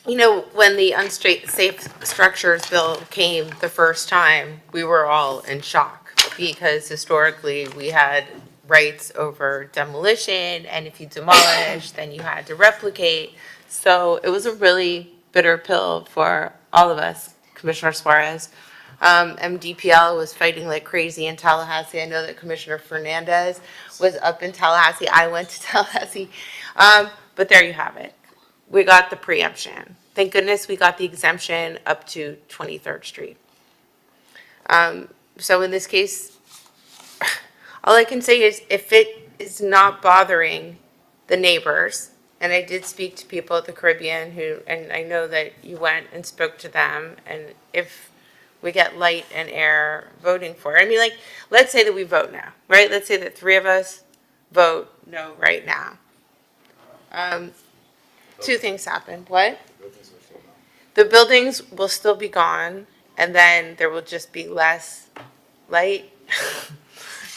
You know, when the unsafe structures bill came the first time, we were all in shock because historically we had rights over demolition, and if you demolish, then you had to replicate. So it was a really bitter pill for all of us, Commissioner Suarez. MDPL was fighting like crazy in Tallahassee. I know that Commissioner Fernandez was up in Tallahassee. I went to Tallahassee. But there you have it. We got the preemption. thank goodness we got the exemption up to 23rd Street. So in this case, all I can say is if it is not bothering the neighbors, and I did speak to people at the Caribbean who, and I know that you went and spoke to them, and if we get light and air voting for it, I mean, like, let's say that we vote now, right? Let's say that 3 of us vote no right now. Two things happen. What? The buildings will still be gone, and then there will just be less light,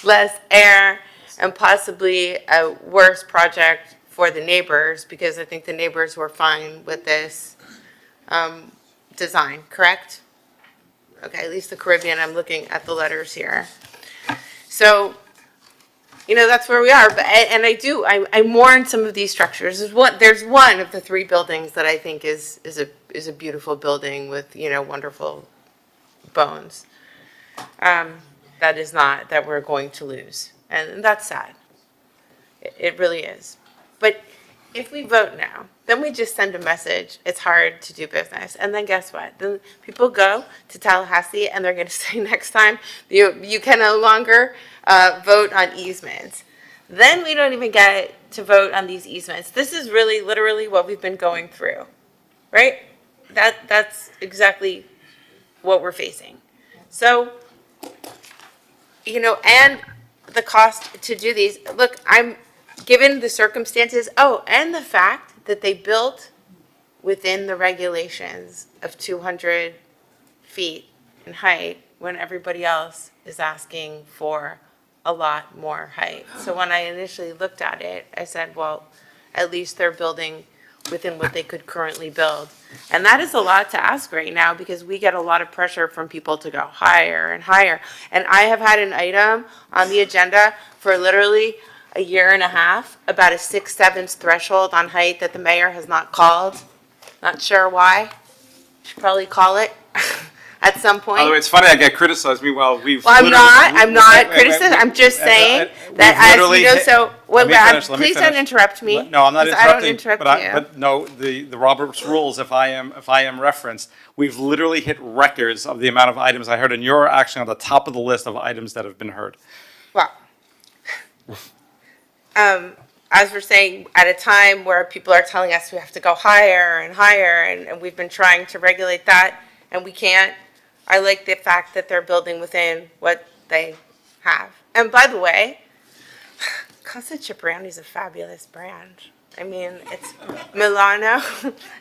less air, and possibly a worse project for the neighbors, because I think the neighbors were fine with this design, correct? Okay, at least the Caribbean, I'm looking at the letters here. So, you know, that's where we are. But and I mourn some of these structures. There's one of the 3 buildings that I think is a beautiful building with, you know, wonderful bones. That we're going to lose, and that's sad. It really is. But if we vote now, then we just send a message, it's hard to do business. And then guess what? Then people go to Tallahassee and they're going to say next time, you can no longer vote on easements. Then we don't even get to vote on these easements. This is really literally what we've been going through, right? That's exactly what we're facing. So, you know, and the cost to do these, look, given the circumstances, and the fact that they built within the regulations of 200 feet in height when everybody else is asking for a lot more height. So when I initially looked at it, I said, well, at least they're building within what they could currently build. And that is a lot to ask right now because we get a lot of pressure from people to go higher and higher. And I have had an item on the agenda for literally a year and a half about a 6/7 threshold on height that the mayor has not called. Not sure why. Should probably call it at some point. By the way, it's funny I get criticized. Meanwhile, we've. Well, I'm not wait, criticizing. I'm just saying we've that as literally you know, hit- so, Let me finish, let me please don't finish. interrupt me. No, I'm not 'cause interrupting. I don't interrupt you. But no, the Robert's rules, if I am referenced, we've literally hit records of the amount of items I heard, and you're actually on the top of the list of items that have been heard. Well, as we're saying, at a time where people are telling us we have to go higher and higher, and we've been trying to regulate that, and we can't. I like the fact that they're building within what they have. And by the way, Casa Cipriani is a fabulous brand. I mean, it's Milano.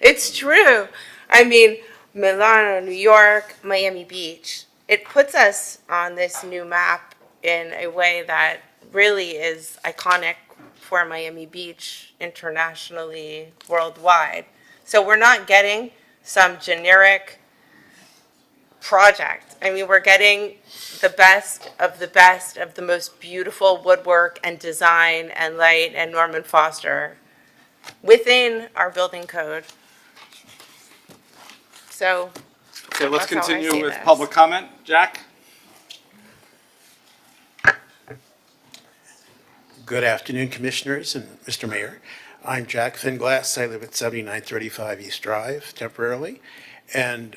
It's true. I mean, Milano, New York, Miami Beach. It puts us on this new map in a way that really is iconic for Miami Beach internationally, worldwide. So we're not getting some generic project. I mean, we're getting the best of the most beautiful woodwork and design and light and Norman Foster within our building code. So Okay, let's that's how I continue see with this. public comment. Jack? Good afternoon, Commissioners and Mr. Mayor. I'm Jack Finglass. I live at 7935 East Drive temporarily, and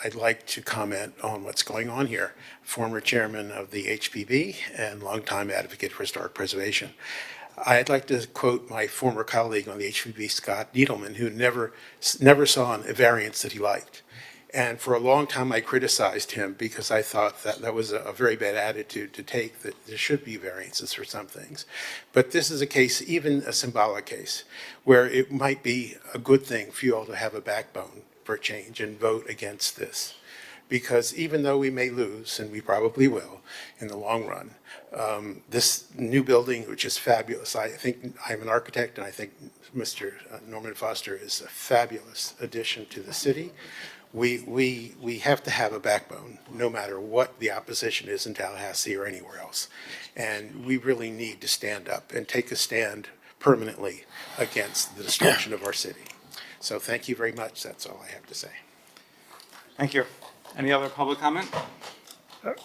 I'd like to comment on what's going on here. Former chairman of the HPB and longtime advocate for historic preservation. I'd like to quote my former colleague on the HPB, Scott Needleman, who never saw a variance that he liked. And for a long time, I criticized him because I thought that was a very bad attitude to take, that there should be variances for some things. But this is a case, even a symbolic case, where it might be a good thing for you all to have a backbone for a change and vote against this. Because even though we may lose, and we probably will in the long run, this new building, which is fabulous, I think I'm an architect, and I think Mr. Norman Foster is a fabulous addition to the city. We have to have a backbone, no matter what the opposition is in Tallahassee or anywhere else. And we really need to stand up and take a stand permanently against the destruction of our city. So thank you very much. That's all I have to say. Thank you. Any other public comment?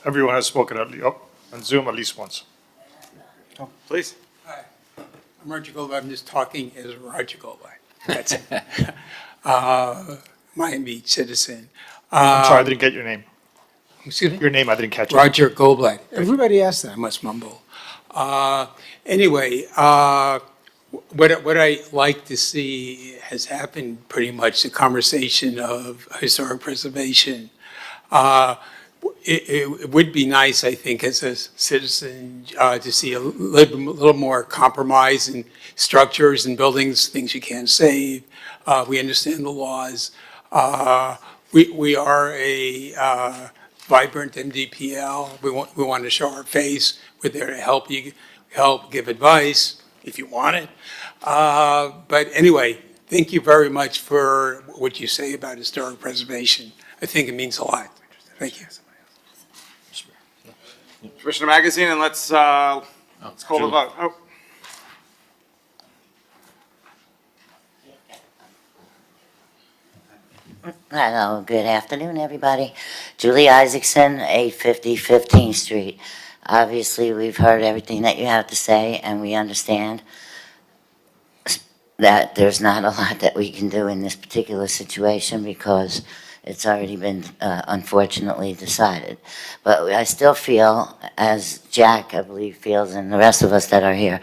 Everyone has spoken on Zoom at least once. Oh, please. Hi, I'm Roger Goldberg. I'm just talking as Roger Goldberg. That's it. Miami Beach citizen. I'm sorry, I didn't get your name. Excuse me? Your name, I didn't catch it. Roger Goldblatt. Everybody asks that, I must mumble. Anyway, what I like to see has happened pretty much, the conversation of historic preservation. It would be nice, I think, as a citizen, to see a little more compromise in structures and buildings, things you can't save. We understand the laws. We are a vibrant MDPL. We want to show our face. We're there to help you, give advice if you want it. But anyway, thank you very much for what you say about historic preservation. I think it means a lot. Thank you. Commissioner Magazine, and let's call the vote. Oh. Hello, good afternoon, everybody. Julie Isaacson, 850 15th Street. Obviously, we've heard everything that you have to say, and we understand that there's not a lot that we can do in this particular situation because it's already been unfortunately decided. But I still feel, as Jack, I believe, feels, and the rest of us that are here,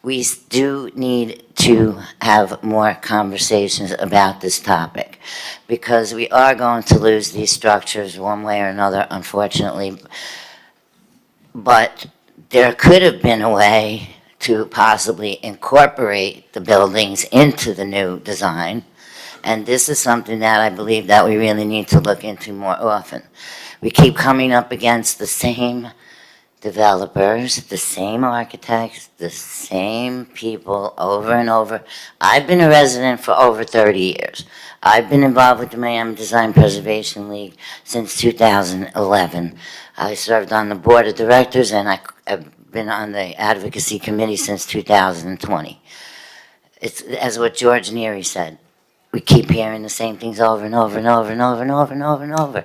we do need to have more conversations about this topic because we are going to lose these structures one way or another, unfortunately. But there could have been a way to possibly incorporate the buildings into the new design. And this is something that I believe that we really need to look into more often. We keep coming up against the same developers, the same architects, the same people over and over. I've been a resident for over 30 years. I've been involved with the Miami Design Preservation League since 2011. I served on the board of directors and I've been on the Advocacy Committee since 2020. It's as what George Neary said. We keep hearing the same things over and over and over and over and over and over and over.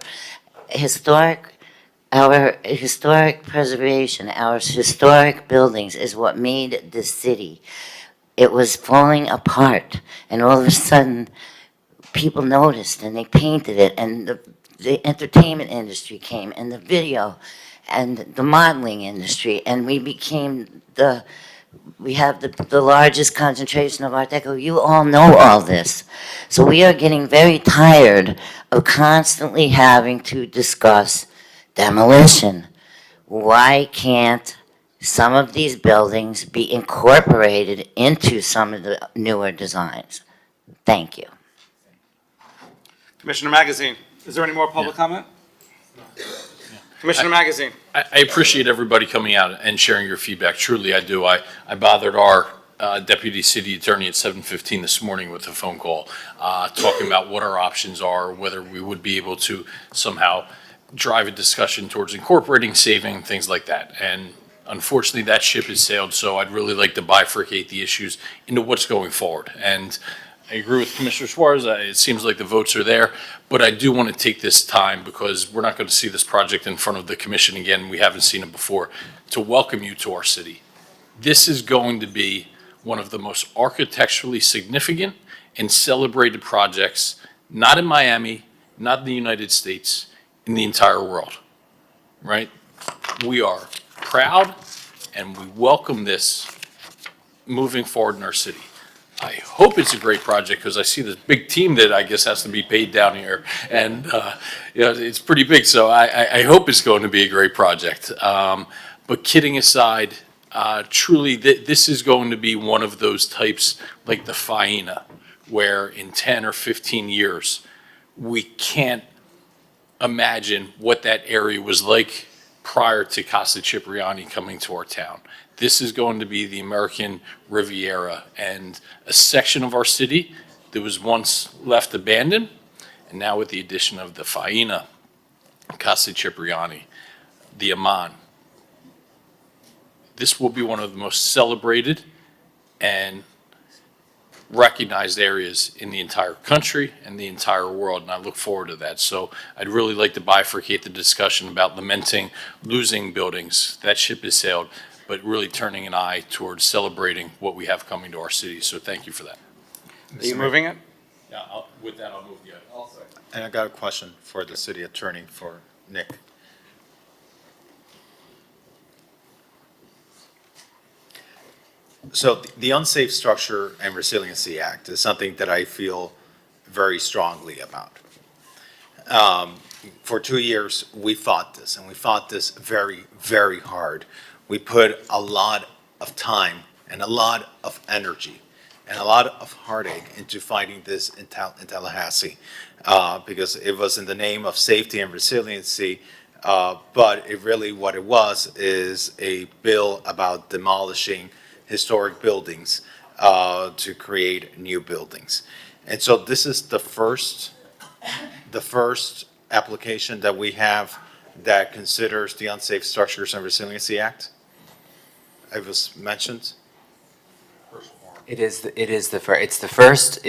Our historic preservation, our historic buildings is what made this city. It was falling apart, and all of a sudden, people noticed, and they painted it, and the entertainment industry came, and the video, and the modeling industry, and we have the largest concentration of Art Deco. You all know all this. So we are getting very tired of constantly having to discuss demolition. Why can't some of these buildings be incorporated into some of the newer designs? Thank you. Commissioner Magazine, is there any more public comment? Commissioner Magazine. I appreciate everybody coming out and sharing your feedback. Truly, I do. I bothered our Deputy City Attorney at 7:15 this morning with a phone call, talking about what our options are, whether we would be able to somehow drive a discussion towards incorporating, saving, things like that. And unfortunately, that ship has sailed, so I'd really like to bifurcate the issues into what's going forward. And I agree with Commissioner Suarez. It seems like the votes are there, but I do want to take this time because we're not going to see this project in front of the commission again. We haven't seen it before, to welcome you to our city. This is going to be one of the most architecturally significant and celebrated projects, not in Miami, not in the United States, in the entire world, right? We are proud and we welcome this moving forward in our city. I hope it's a great project because I see this big team that I guess has to be paid down here, and it's pretty big. So I hope it's going to be a great project. But kidding aside, truly, this is going to be one of those types like the Faena, where in 10 or 15 years we can't imagine what that area was like prior to Casa Cipriani coming to our town. This is going to be the American Riviera and a section of our city that was once left abandoned, and now with the addition of the Faena, Casa Cipriani, the Aman, this will be one of the most celebrated and recognized areas in the entire country and the entire world, and I look forward to that. So I'd really like to bifurcate the discussion about lamenting losing buildings. That ship has sailed, but really turning an eye towards celebrating what we have coming to our city. So thank you for that. Are you moving it? Yeah, with that, I'll move the item. And I got a question for the city attorney, for Nick. So the Unsafe Structure and Resiliency Act is something that I feel very strongly about. For 2 years, we fought this, and we fought this very, very hard. We put a lot of time and a lot of energy and a lot of heartache into fighting this in Tallahassee, because it was in the name of safety and resiliency, but it really, what it was is a bill about demolishing historic buildings to create new buildings. And so this is the first application that we have that considers the Unsafe Structures and Resiliency Act. It was mentioned. It's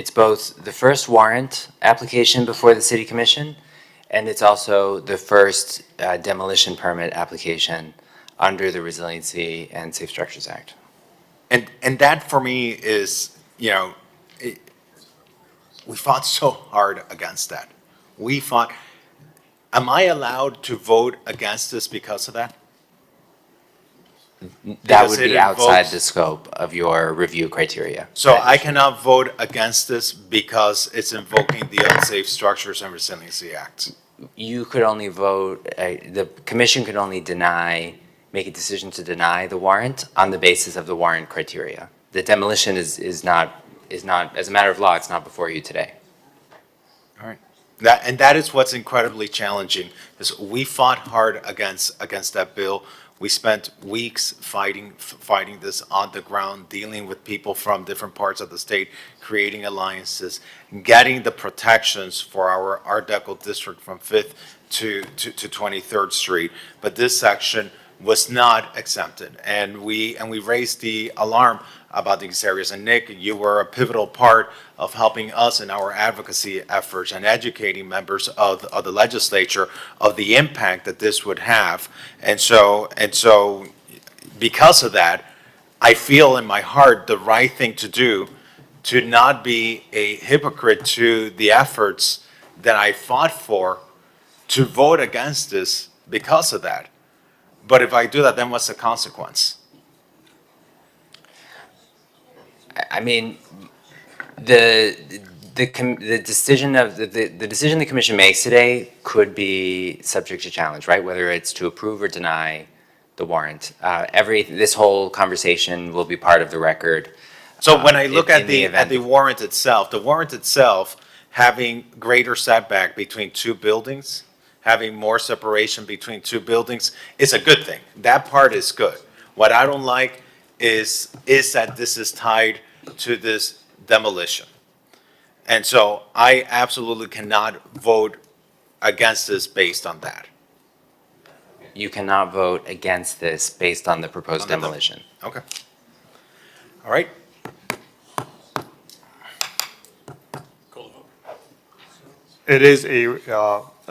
both the first warrant application before the city commission, and it's also the first demolition permit application under the Resiliency and Safe Structures Act. And that for me is, we fought so hard against that. We fought, am I allowed to vote against this because of that? That would Because be it outside invokes- the scope of your review criteria. So I cannot vote against this because it's invoking the Unsafe Structures and Resiliency Act. You could only vote, the commission could only make a decision to deny the warrant on the basis of the warrant criteria. The demolition is not, as a matter of law, it's not before you today. All right. That is what's incredibly challenging, is we fought hard against that bill. We spent weeks fighting this on the ground, dealing with people from different parts of the state, creating alliances, getting the protections for our Art Deco district from 5th to 23rd Street. But this section was not exempted, and we raised the alarm about these areas. And Nick, you were a pivotal part of helping us in our advocacy efforts and educating members of the legislature of the impact that this would have. And so because of that, I feel in my heart the right thing to do, to not be a hypocrite to the efforts that I fought for, to vote against this because of that. But if I do that, then what's the consequence? I mean, the decision the commission makes today could be subject to challenge, right? Whether it's to approve or deny the warrant. This whole conversation will be part of the record. So when I look in at the warrant itself having greater setback between two buildings, having more separation between two buildings, is a good thing. That part is good. What I don't like is that this is tied to this demolition. And so I absolutely cannot vote against this based on that. You cannot vote against this based on the proposed demolition. Okay. All right. It is a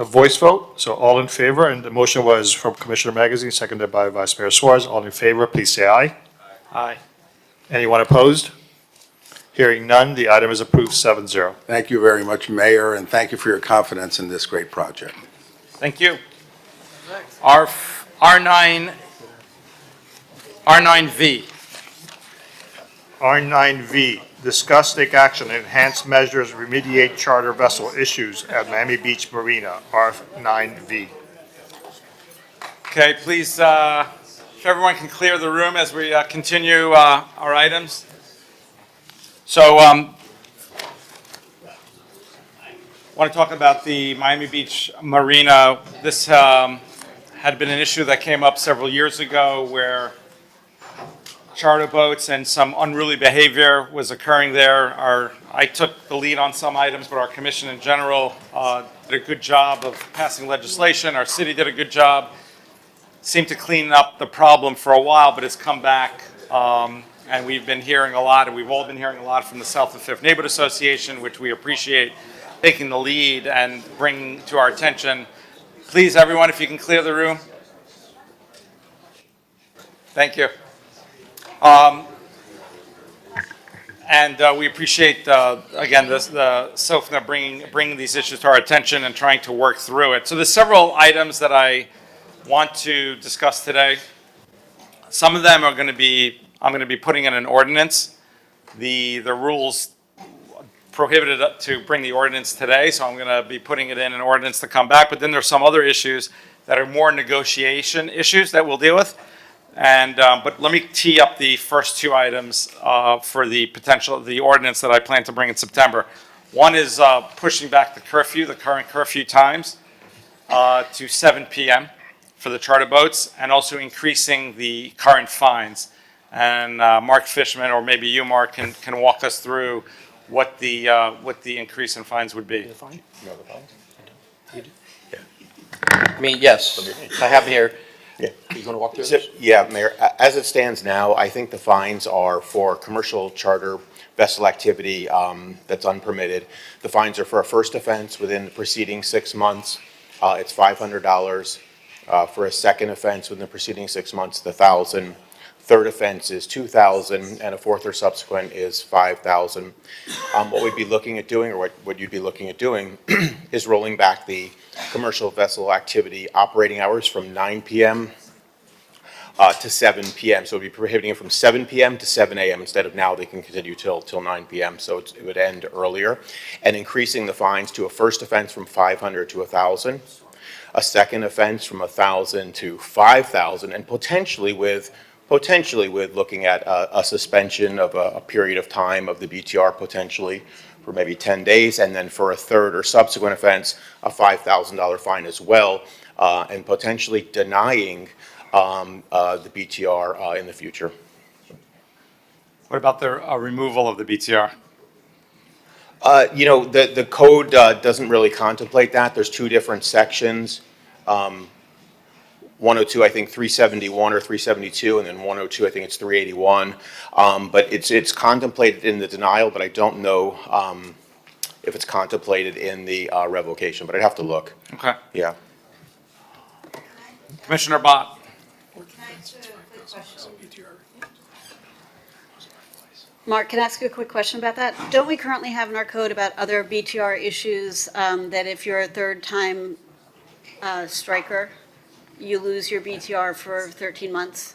voice vote, so all in favor, and the motion was from Commissioner Magazine, seconded by Vice Mayor Suarez. All in favor, please say aye. Aye. Anyone opposed? Hearing none, the item is approved 7-0. Thank you very much, Mayor, and thank you for your confidence in this great project. Thank you. R9V. R9V, discuss, take action, enhance measures, remediate charter vessel issues at Miami Beach Marina, R9V. Okay, please, if everyone can clear the room as we continue our items. So, want to talk about the Miami Beach Marina. This had been an issue that came up several years ago where charter boats and some unruly behavior was occurring there. I took the lead on some items, but our commission in general did a good job of passing legislation. Our city did a good job. Seemed to clean up the problem for a while, but it's come back. And we've been hearing a lot, and we've all been hearing a lot from the South and Fifth Neighborhood Association, which we appreciate taking the lead and bringing to our attention. Please, everyone, if you can clear the room. Thank you. And we appreciate, again, the SOFNA bringing these issues to our attention and trying to work through it. So there's several items that I want to discuss today. Some of them are going to be, I'm going to be putting in an ordinance. The rules prohibited to bring the ordinance today, so I'm going to be putting it in an ordinance to come back. But then there's some other issues that are more negotiation issues that we'll deal with. And but let me tee up the first two items for the ordinance that I plan to bring in September. One is pushing back the current curfew times to 7 p.m. for the charter boats, and also increasing the current fines. And Mark Fishman, or maybe you, Mark, can walk us through what the increase in fines would be. I mean, yes, I have here. Yeah. You want to walk through So, this? yeah, Mayor, as it stands now, I think the fines are for commercial charter vessel activity that's unpermitted. The fines are for a first offense within the preceding 6 months. It's $500. For a second offense within the preceding 6 months, the $1,000. Third offense is $2,000, and a fourth or subsequent is $5,000. What we'd be looking at doing, or what you'd be looking at doing, is rolling back the commercial vessel activity operating hours from 9 p.m. To 7 p.m. So it'd be prohibiting it from 7 p.m. to 7 a.m. instead of now they can continue till 9 p.m. So it would end earlier, and increasing the fines to a first offense from $500 to $1,000, a second offense from $1,000 to $5,000, and potentially with looking at a suspension of a period of time of the BTR, potentially for maybe 10 days, and then for a third or subsequent offense, a $5,000 fine as well, and potentially denying the BTR in the future. What about the removal of the BTR? You know, the code doesn't really contemplate that. There's two different sections. 102, I think 371 or 372, and then 102, I think it's 381. But it's contemplated in the denial, but I don't know if it's contemplated in the revocation, but I'd have to look. Okay. Yeah. Commissioner Bott. Mark, can I ask you a quick question about that? Don't we currently have in our code about other BTR issues that if you're a third-time striker, you lose your BTR for 13 months?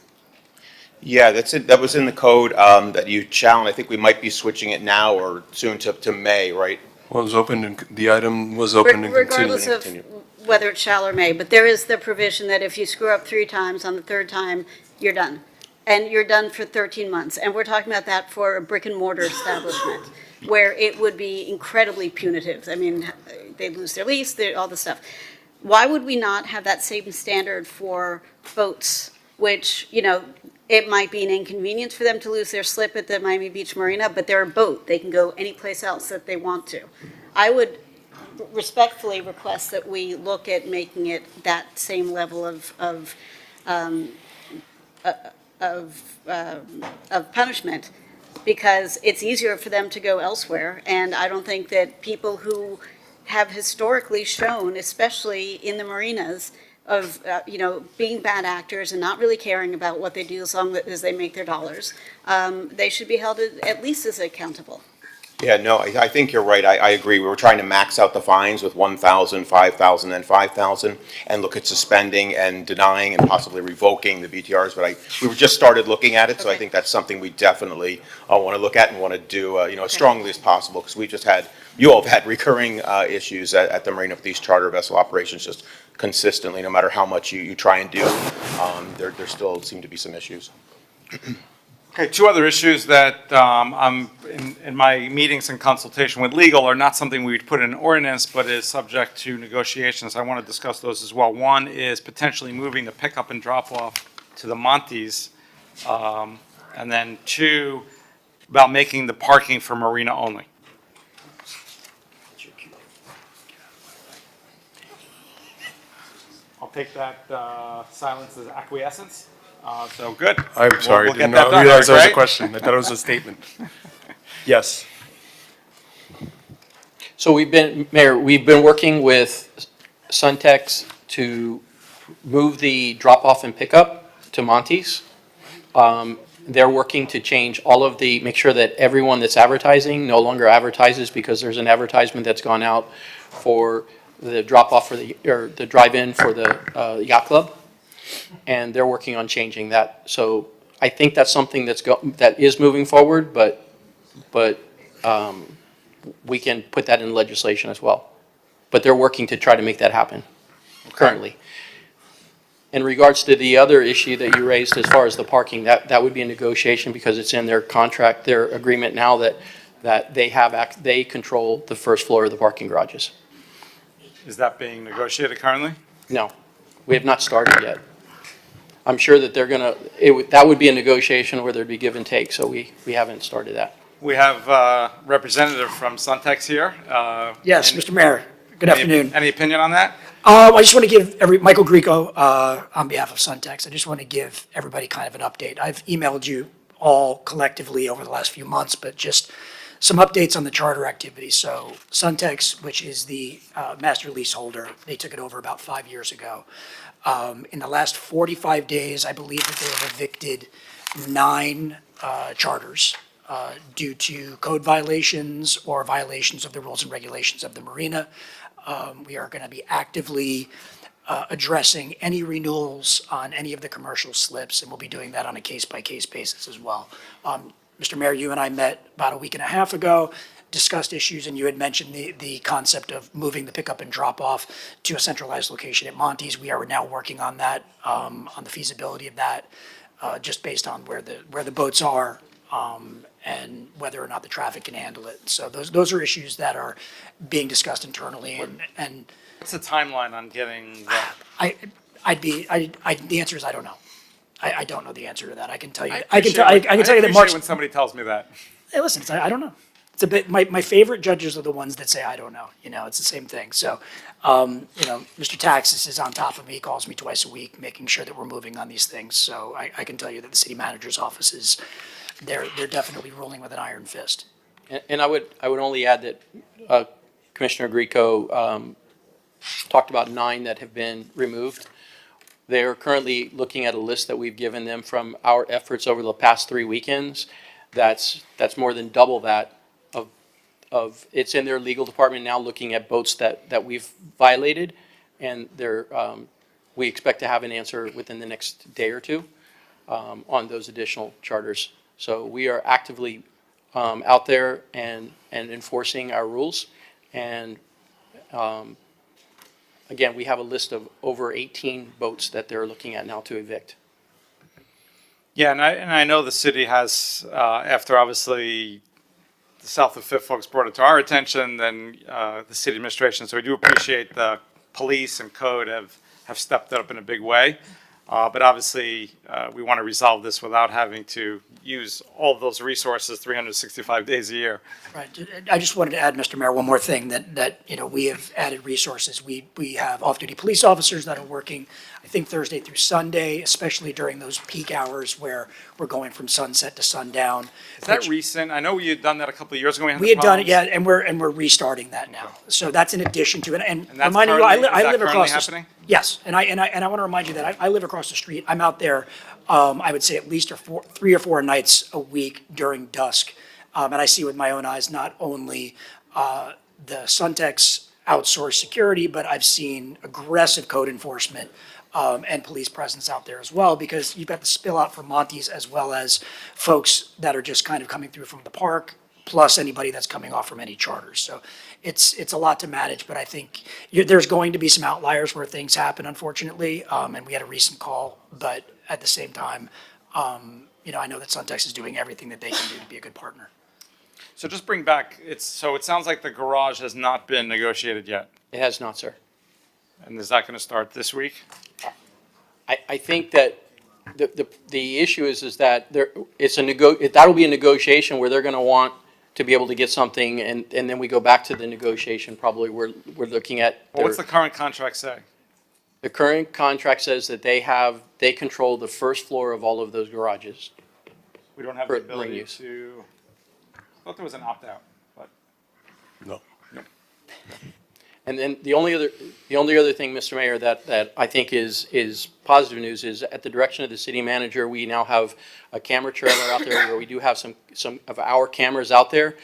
Yeah, that's it. That was in the code that you challenged. I think we might be switching it now or soon to May, right? Well, it was open, and the item was open and Regardless continuing. of whether it's shall or may, but there is the provision that if you screw up 3 times, on the third time, you're done. And you're done for 13 months. And we're talking about that for a brick and mortar establishment, where it would be incredibly punitive. I mean, they lose their lease, all this stuff. Why would we not have that same standard for boats, which, you know, it might be an inconvenience for them to lose their slip at the Miami Beach Marina, but they're a boat. They can go any place else that they want to. I would respectfully request that we look at making it that same level of punishment, because it's easier for them to go elsewhere. And I don't think that people who have historically shown, especially in the marinas, of you know, being bad actors and not really caring about what they do as long as they make their dollars, they should be held at least as accountable. Yeah, no, I think you're right. I agree. We were trying to max out the fines with 1,000, 5,000, and 5,000, and look at suspending and denying and possibly revoking the BTRs. But we were just started looking at it, so I think that's something we definitely want to look at and want to do, you know, as strongly as possible, because we just had, you all have had recurring issues at the Marina with these charter vessel operations, just consistently, no matter how much you try and do, there still seem to be some issues. Okay, two other issues that I'm in my meetings and consultation with legal are not something we would put in an ordinance, but is subject to negotiations. I want to discuss those as well. One is potentially moving the pickup and drop off to the Montes. And then two, about making the parking for Marina only. I'll take that silence as acquiescence. So good. I'm sorry, We'll didn't get that done, realize that was a right? question. I thought it was a statement. Yes. So Mayor, we've been working with Suntex to move the drop-off and pickup to Montes. They're working to change all of the, make sure that everyone that's advertising no longer advertises because there's an advertisement that's gone out for the drop-off for or the drive-in for the yacht club. And they're working on changing that. So I think that's something that is moving forward, but we can put that in legislation as well. But they're working to try to make that happen currently. In regards to the other issue that you raised as far as the parking, that would be a negotiation because it's in their contract, their agreement now that they control the first floor of the parking garages. Is that being negotiated currently? No, we have not started yet. I'm sure that they're gonna, that would be a negotiation where there'd be give and take, so we haven't started that. We have a representative from Suntex here. Yes, Mr. Mayor, good afternoon. Any opinion on that? I just want to give Michael Grieco, on behalf of Suntex, I just want to give everybody kind of an update. I've emailed you all collectively over the last few months, but just some updates on the charter activity. So Suntex, which is the master leaseholder, they took it over about 5 years ago. In the last 45 days, I believe that they have evicted 9 charters due to code violations or violations of the rules and regulations of the Marina. We are going to be actively addressing any renewals on any of the commercial slips, and we'll be doing that on a case-by-case basis as well. Mr. Mayor, you and I met about a week and a half ago, discussed issues, and you had mentioned the concept of moving the pickup and drop-off to a centralized location at Monty's. We are now working on that, on the feasibility of that, just based on where the boats are, and whether or not the traffic can handle it. So those are issues that are being discussed internally, and What's the timeline on getting that? the answer is I don't know. I don't know the answer to that. I can tell you. I can tell you that appreciate March. when somebody tells me that. Hey, listen, I don't know. It's a bit, my favorite judges are the ones that say, I don't know, it's the same thing. So, Mr. Taxis is on top of me, calls me twice a week, making sure that we're moving on these things. So I can tell you that the city manager's office is, they're definitely ruling with an iron fist. And I would only add that Commissioner Grieco talked about 9 that have been removed. They are currently looking at a list that we've given them from our efforts over the past 3 weekends. That's more than double that of it's in their legal department now looking at boats that we've violated, and we expect to have an answer within the next day or two on those additional charters. So we are actively out there and enforcing our rules, and again, we have a list of over 18 boats that they're looking at now to evict. Yeah, and I know the city has, after obviously the South of Fifth folks brought it to our attention, then the city administration, so we do appreciate the police and code have stepped up in a big way. But obviously, we want to resolve this without having to use all of those resources 365 days a year. Right. I just wanted to add, Mr. Mayor, one more thing that we have added resources. We have off-duty police officers that are working, I think, Thursday through Sunday, especially during those peak hours where we're going from sunset to sundown. Is that recent? I know we had done that a couple of years ago. We had done it, yeah, and we're restarting that now. So that's in addition to it. And that's reminding you, currently- I is that live across currently the happening? Yes, and I want to remind you that I live across the street. I'm out there, I would say at least 3 or 4 nights a week during dusk. And I see with my own eyes not only the Suntex outsourced security, but I've seen aggressive code enforcement and police presence out there as well, because you've got the spill out from Monty's as well as folks that are just kind of coming through from the park, plus anybody that's coming off from any charters. So it's a lot to manage, but I think there's going to be some outliers where things happen, unfortunately, and we had a recent call, but at the same time, I know that Suntex is doing everything that they can do to be a good partner. So just bring back, so it sounds like the garage has not been negotiated yet. It has not, sir. And is that going to start this week? I think that the issue is that that'll be a negotiation where they're going to want to be able to get something, and then we go back to the negotiation. Probably we're looking at. Well, what's the current contract say? The current contract says that they control the first floor of all of those garages. We don't have the ability to. I thought there was an opt-out, but No. And then the only other thing, Mr. Mayor, that I think is positive news is at the direction of the city manager, we now have a camera trailer out there where we do have some of our cameras out there.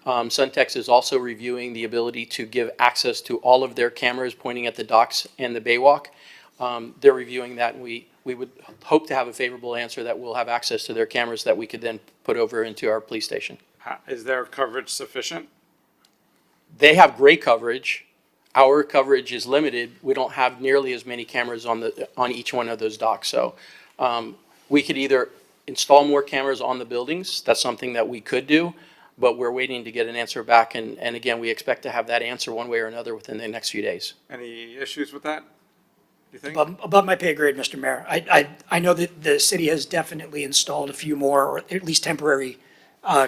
Suntex is also reviewing the ability to give access to all of their cameras pointing at the docks and the Baywalk. They're reviewing that, and we would hope to have a favorable answer that we'll have access to their cameras that we could then put over into our police station. Is their coverage sufficient? They have great coverage. Our coverage is limited. We don't have nearly as many cameras on each one of those docks. So we could either install more cameras on the buildings. That's something that we could do, but we're waiting to get an answer back. And again, we expect to have that answer one way or another within the next few days. Any issues with that, you think? Above my pay grade, Mr. Mayor. I know that the city has definitely installed a few more, or at least temporary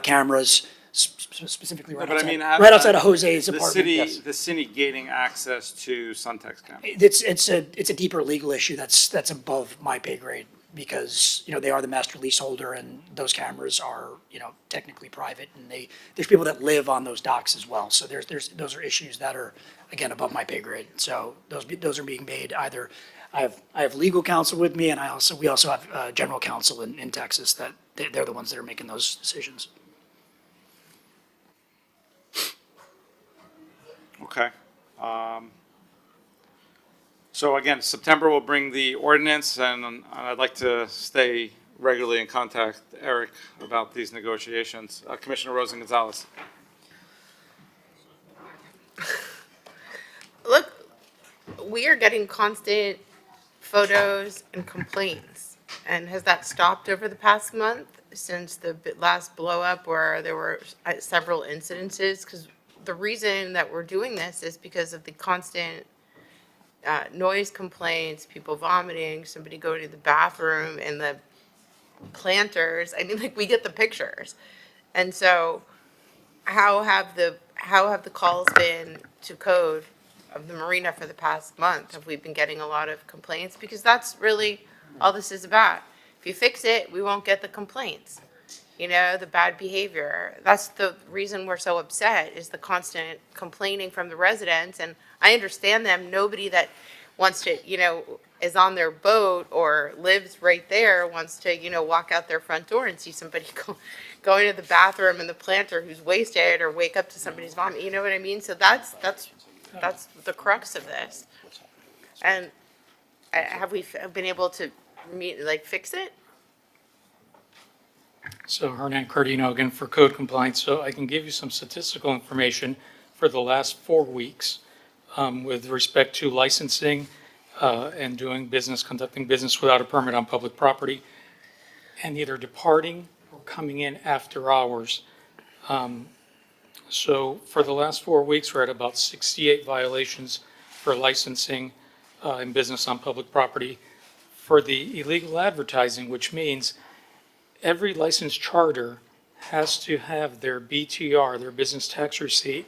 cameras, specifically right outside of Jose's apartment. The city gaining access to Suntex cameras. It's a deeper legal issue that's above my pay grade, because, they are the master leaseholder, and those cameras are, technically private, and there's people that live on those docks as well. So those are issues that are, again, above my pay grade. So those are being made either, I have legal counsel with me, and we also have general counsel in Texas that they're the ones that are making those decisions. Okay. So again, September will bring the ordinance, and I'd like to stay regularly in contact, Eric, about these negotiations. Commissioner Rosen Gonzalez. Look, we are getting constant photos and complaints. And has that stopped over the past month since the last blow up where there were several incidences? Because the reason that we're doing this is because of the constant noise complaints, people vomiting, somebody going to the bathroom, and the planters. I mean, we get the pictures. And so how have the calls been to code of the Marina for the past month? Have we been getting a lot of complaints? Because that's really all this is about. If you fix it, we won't get the complaints. The bad behavior. That's the reason we're so upset, is the constant complaining from the residents. And I understand them. Nobody that wants to, is on their boat or lives right there wants to, walk out their front door and see somebody going to the bathroom and the planter who's wasted, or wake up to somebody's vomit. You know what I mean? So that's the crux of this. And have we been able to fix it? So Hernan Cardino again for code compliance. So I can give you some statistical information for the last 4 weeks with respect to licensing and conducting business without a permit on public property, and either departing or coming in after hours. So for the last 4 weeks, we're at about 68 violations for licensing and business on public property. For the illegal advertising, which means every licensed charter has to have their BTR, their business tax receipt,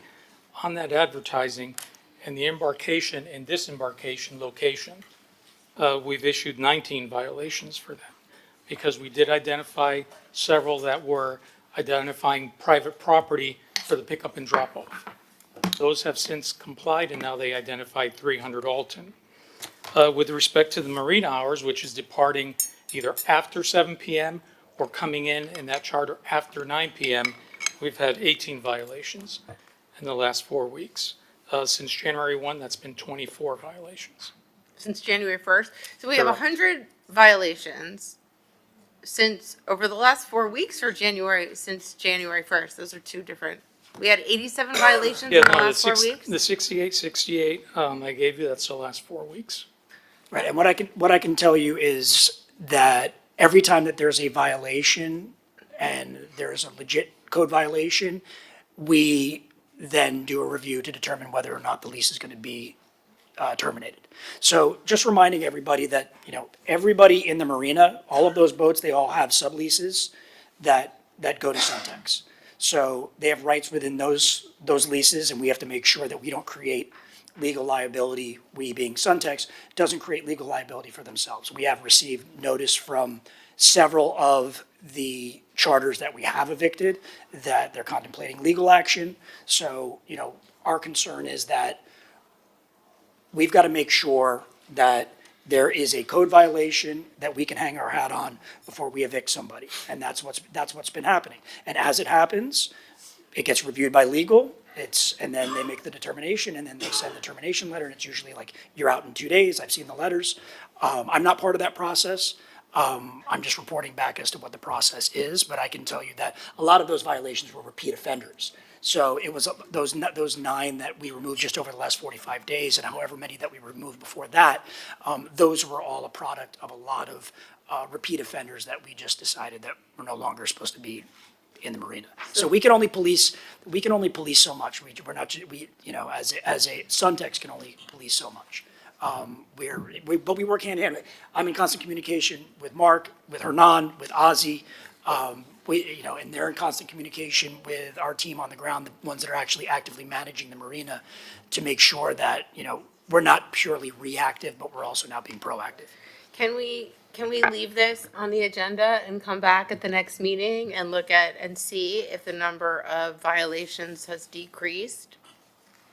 on that advertising, and the embarkation and disembarkation location. We've issued 19 violations for that, because we did identify several that were identifying private property for the pickup and drop off. Those have since complied, and now they identified 300 Alton. With respect to the marina hours, which is departing either after 7 p.m. or coming in that charter after 9 p.m., we've had 18 violations in the last 4 weeks. Since January 1, that's been 24 violations. Since January 1st? So we have 100 violations since over the last 4 weeks, or since January 1st? Those are two different. We had 87 violations in the last 4 weeks? The 68 I gave you, that's the last 4 weeks. Right, and what I can tell you is that every time that there's a violation and there's a legit code violation, we then do a review to determine whether or not the lease is going to be terminated. So just reminding everybody that, everybody in the marina, all of those boats, they all have subleases that go to Suntex. So they have rights within those leases, and we have to make sure that we don't create legal liability, we being Suntex, doesn't create legal liability for themselves. We have received notice from several of the charters that we have evicted that they're contemplating legal action. So, our concern is that we've got to make sure that there is a code violation that we can hang our hat on before we evict somebody. And that's what's been happening. And as it happens, it gets reviewed by legal, and then they make the determination, and then they send the termination letter, and it's usually like, you're out in 2 days. I've seen the letters. I'm not part of that process. I'm just reporting back as to what the process is, but I can tell you that a lot of those violations were repeat offenders. So it was those 9 that we removed just over the last 45 days, and however many that we removed before that, those were all a product of a lot of repeat offenders that we just decided that were no longer supposed to be in the marina. So we can only police so much. We're not, as a Suntex can only police so much. But we work hand in hand. I'm in constant communication with Mark, with Hernan, with Ozzy. And they're in constant communication with our team on the ground, the ones that are actually actively managing the marina, to make sure that, we're not purely reactive, but we're also now being proactive. Can we leave this on the agenda and come back at the next meeting and look at and see if the number of violations has decreased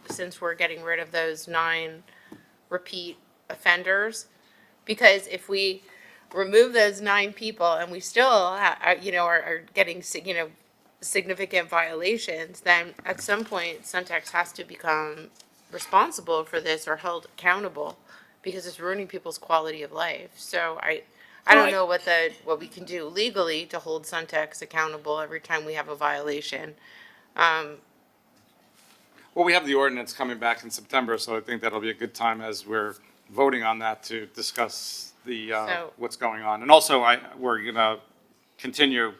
since we're getting rid of those 9 repeat offenders? Because if we remove those 9 people and we still are getting significant violations, then at some point Suntex has to become responsible for this or held accountable, because it's ruining people's quality of life. So I don't know what we can do legally to hold Suntex accountable every time we have a violation. Well, we have the ordinance coming back in September, so I think that'll be a good time as we're voting on that to discuss what's going on. And also, we're going to continue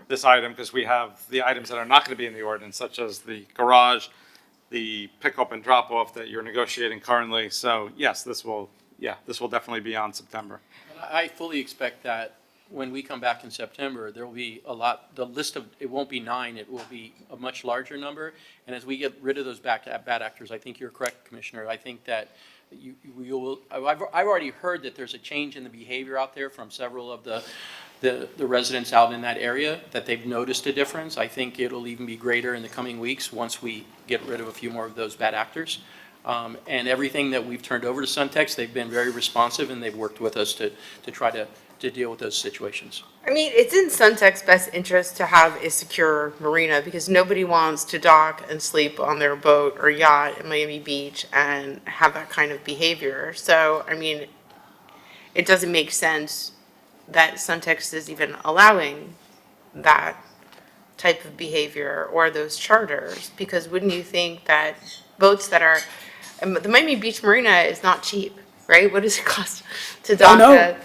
this item because we have the items that are not going to be in the ordinance, such as the garage, the pickup and drop off that you're negotiating currently. So yes, this will definitely be on September. I fully expect that when we come back in September, there will be a lot, the list of, it won't be 9, it will be a much larger number. And as we get rid of those bad actors, I think you're correct, Commissioner. I think that I've already heard that there's a change in the behavior out there from several of the residents out in that area, that they've noticed a difference. I think it'll even be greater in the coming weeks once we get rid of a few more of those bad actors. And everything that we've turned over to Suntex, they've been very responsive, and they've worked with us to try to deal with those situations. I mean, it's in Suntex's best interest to have a secure marina, because nobody wants to dock and sleep on their boat or yacht in Miami Beach and have that kind of behavior. So, I mean, it doesn't make sense that Suntex is even allowing that type of behavior or those charters, because wouldn't you think that boats that are, the Miami Beach Marina is not cheap, right? What does it cost to dock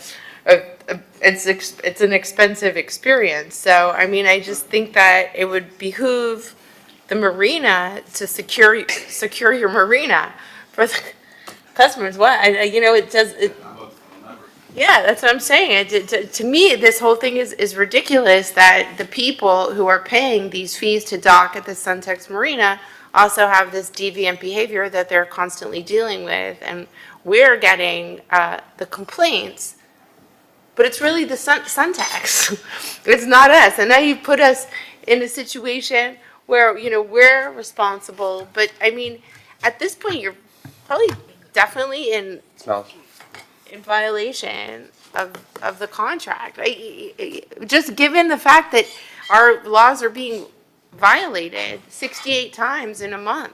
it's an expensive experience. So, I mean, I just think that it would behoove the marina to secure your marina for the customers. Yeah, that's what I'm saying. To me, this whole thing is ridiculous, that the people who are paying these fees to dock at the Suntex Marina also have this deviant behavior that they're constantly dealing with. And we're getting the complaints, but it's really the Suntex. It's not us. And now you put us in a situation where, we're responsible. But, I mean, at this point, you're probably definitely in violation of the contract. Just given the fact that our laws are being violated 68 times in a month.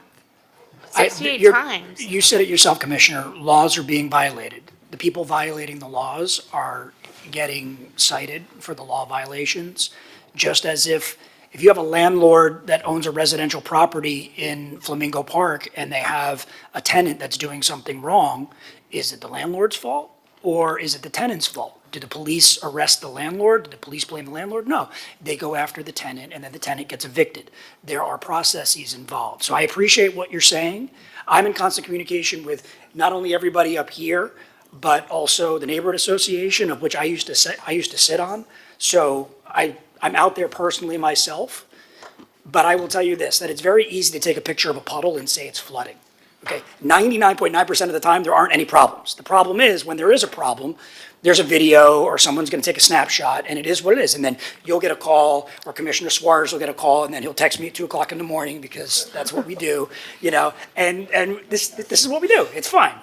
68 times. You said it yourself, Commissioner, laws are being violated. The people violating the laws are getting cited for the law violations, just as if you have a landlord that owns a residential property in Flamingo Park and they have a tenant that's doing something wrong, is it the landlord's fault or is it the tenant's fault? Did the police arrest the landlord? Did the police blame the landlord? No. They go after the tenant, and then the tenant gets evicted. There are processes involved. So I appreciate what you're saying. I'm in constant communication with not only everybody up here, but also the neighborhood association, of which I used to sit on. So I'm out there personally myself. But I will tell you this, that it's very easy to take a picture of a puddle and say it's flooding. Okay, 99.9% of the time, there aren't any problems. The problem is when there is a problem, there's a video or someone's going to take a snapshot, and it is what it is. And then you'll get a call, or Commissioner Suarez will get a call, and then he'll text me at 2 o'clock in the morning because that's what we do, you know. And this is what we do. It's fine.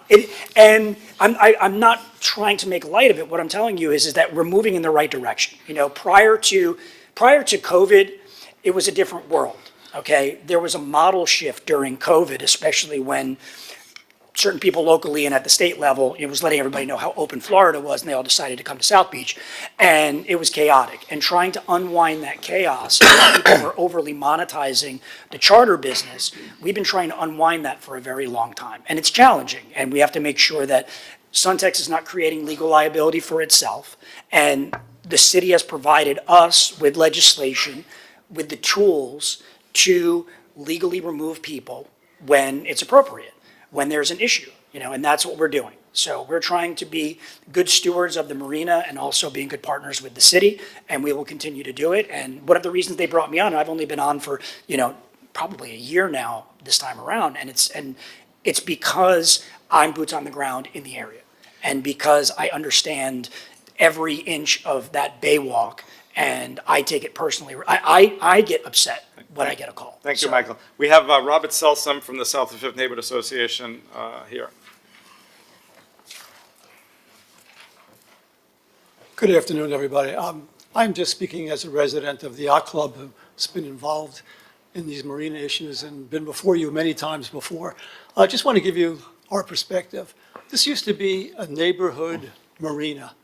And I'm not trying to make light of it. What I'm telling you is that we're moving in the right direction. You know, prior to COVID, it was a different world. Okay, there was a model shift during COVID, especially when certain people locally and at the state level, it was letting everybody know how open Florida was, and they all decided to come to South Beach, and it was chaotic. And trying to unwind that chaos, people were overly monetizing the charter business. We've been trying to unwind that for a very long time, and it's challenging. And we have to make sure that Suntex is not creating legal liability for itself, and the city has provided us with legislation, with the tools to legally remove people when it's appropriate, when there's an issue, you know, and that's what we're doing. So we're trying to be good stewards of the marina and also being good partners with the city, and we will continue to do it. And one of the reasons they brought me on, I've only been on for, you know, probably a year now this time around, and it's because I'm boots on the ground in the area, and because I understand every inch of that baywalk, and I take it personally. I get upset when I get a call. Thank you, Michael. We have Robert Selsum from the South of Fifth Neighborhood Association here. Good afternoon, everybody. I'm just speaking as a resident of the yacht club who's been involved in these marina issues and been before you many times before. I just want to give you our perspective. This used to be a neighborhood marina.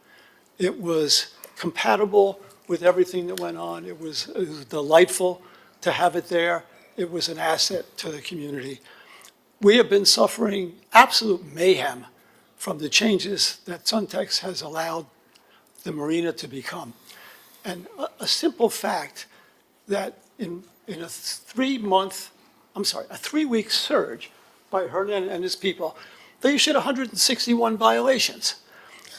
It was compatible with everything that went on. It was delightful to have it there. It was an asset to the community. We have been suffering absolute mayhem from the changes that Suntex has allowed the marina to become. And a simple fact that in a 3-week surge by Hernan and his people, they issued 161 violations,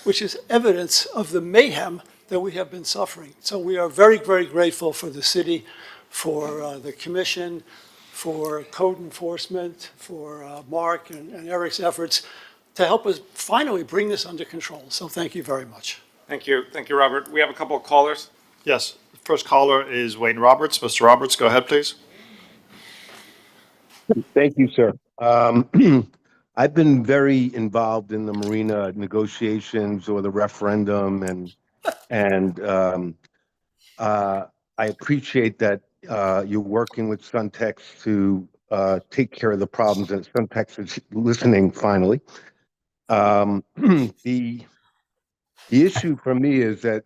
which is evidence of the mayhem that we have been suffering. So we are very, very grateful for the city, for the commission, for code enforcement, for Mark and Eric's efforts to help us finally bring this under control. So thank you very much. Thank you. Thank you, Robert. We have a couple of callers. Yes, first caller is Wayne Roberts. Mr. Roberts, go ahead, please. Thank you, sir. I've been very involved in the marina negotiations or the referendum, and I appreciate that you're working with Suntex to take care of the problems, and Suntex is listening finally. The issue for me is that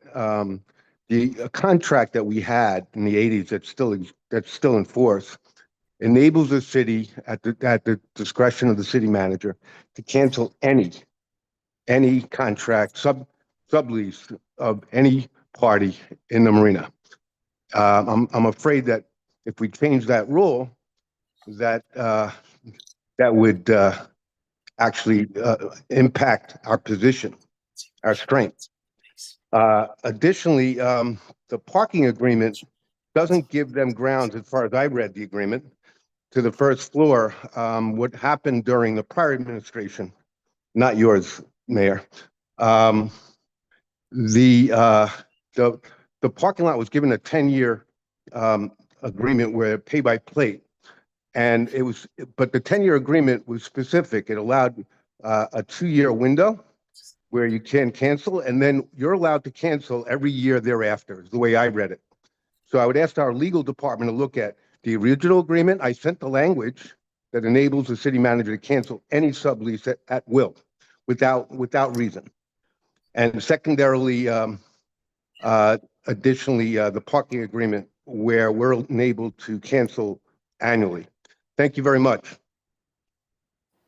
the contract that we had in the 80s that's still in force enables the city at the discretion of the city manager to cancel any contract sublease of any party in the marina. I'm afraid that if we change that rule, that would actually impact our position, our strength. Additionally, the parking agreement doesn't give them grounds, as far as I read the agreement, to the first floor. What happened during the prior administration, not yours, Mayor. The parking lot was given a 10-year agreement where pay by plate, and but the 10-year agreement was specific. It allowed a 2-year window where you can cancel, and then you're allowed to cancel every year thereafter, is the way I read it. So I would ask our legal department to look at the original agreement. I sent the language that enables the city manager to cancel any sublease at will, without reason. And secondarily, additionally, the parking agreement where we're enabled to cancel annually. Thank you very much.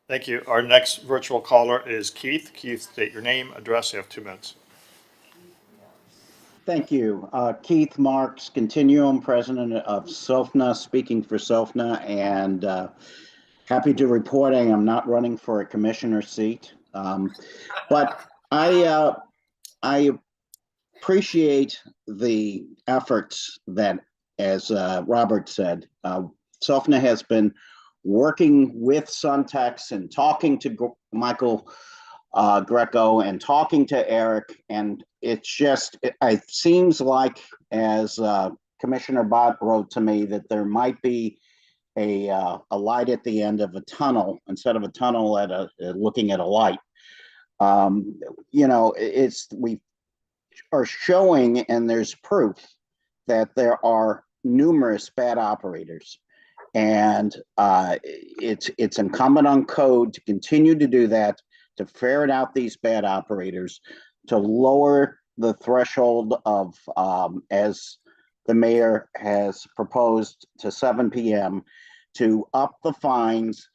Thank you. Our next virtual caller is Keith. Keith, state your name, address. You have 2 minutes. Thank you. Keith Marks, Continuum, president of SOFNA, speaking for SOFNA, and happy to reporting I'm not running for a commissioner seat. But I appreciate the efforts that, as Robert said, SOFNA has been working with Suntex and talking to Michael Greco and talking to Eric, and it's just, it seems like, as Commissioner Bott wrote to me, that there might be a light at the end of a tunnel instead of a tunnel at looking at a light. You know, we are showing, and there's proof that there are numerous bad operators, and it's incumbent on code to continue to do that, to ferret out these bad operators, to lower the threshold of, as the mayor has proposed, to 7 p.m., to up the fines.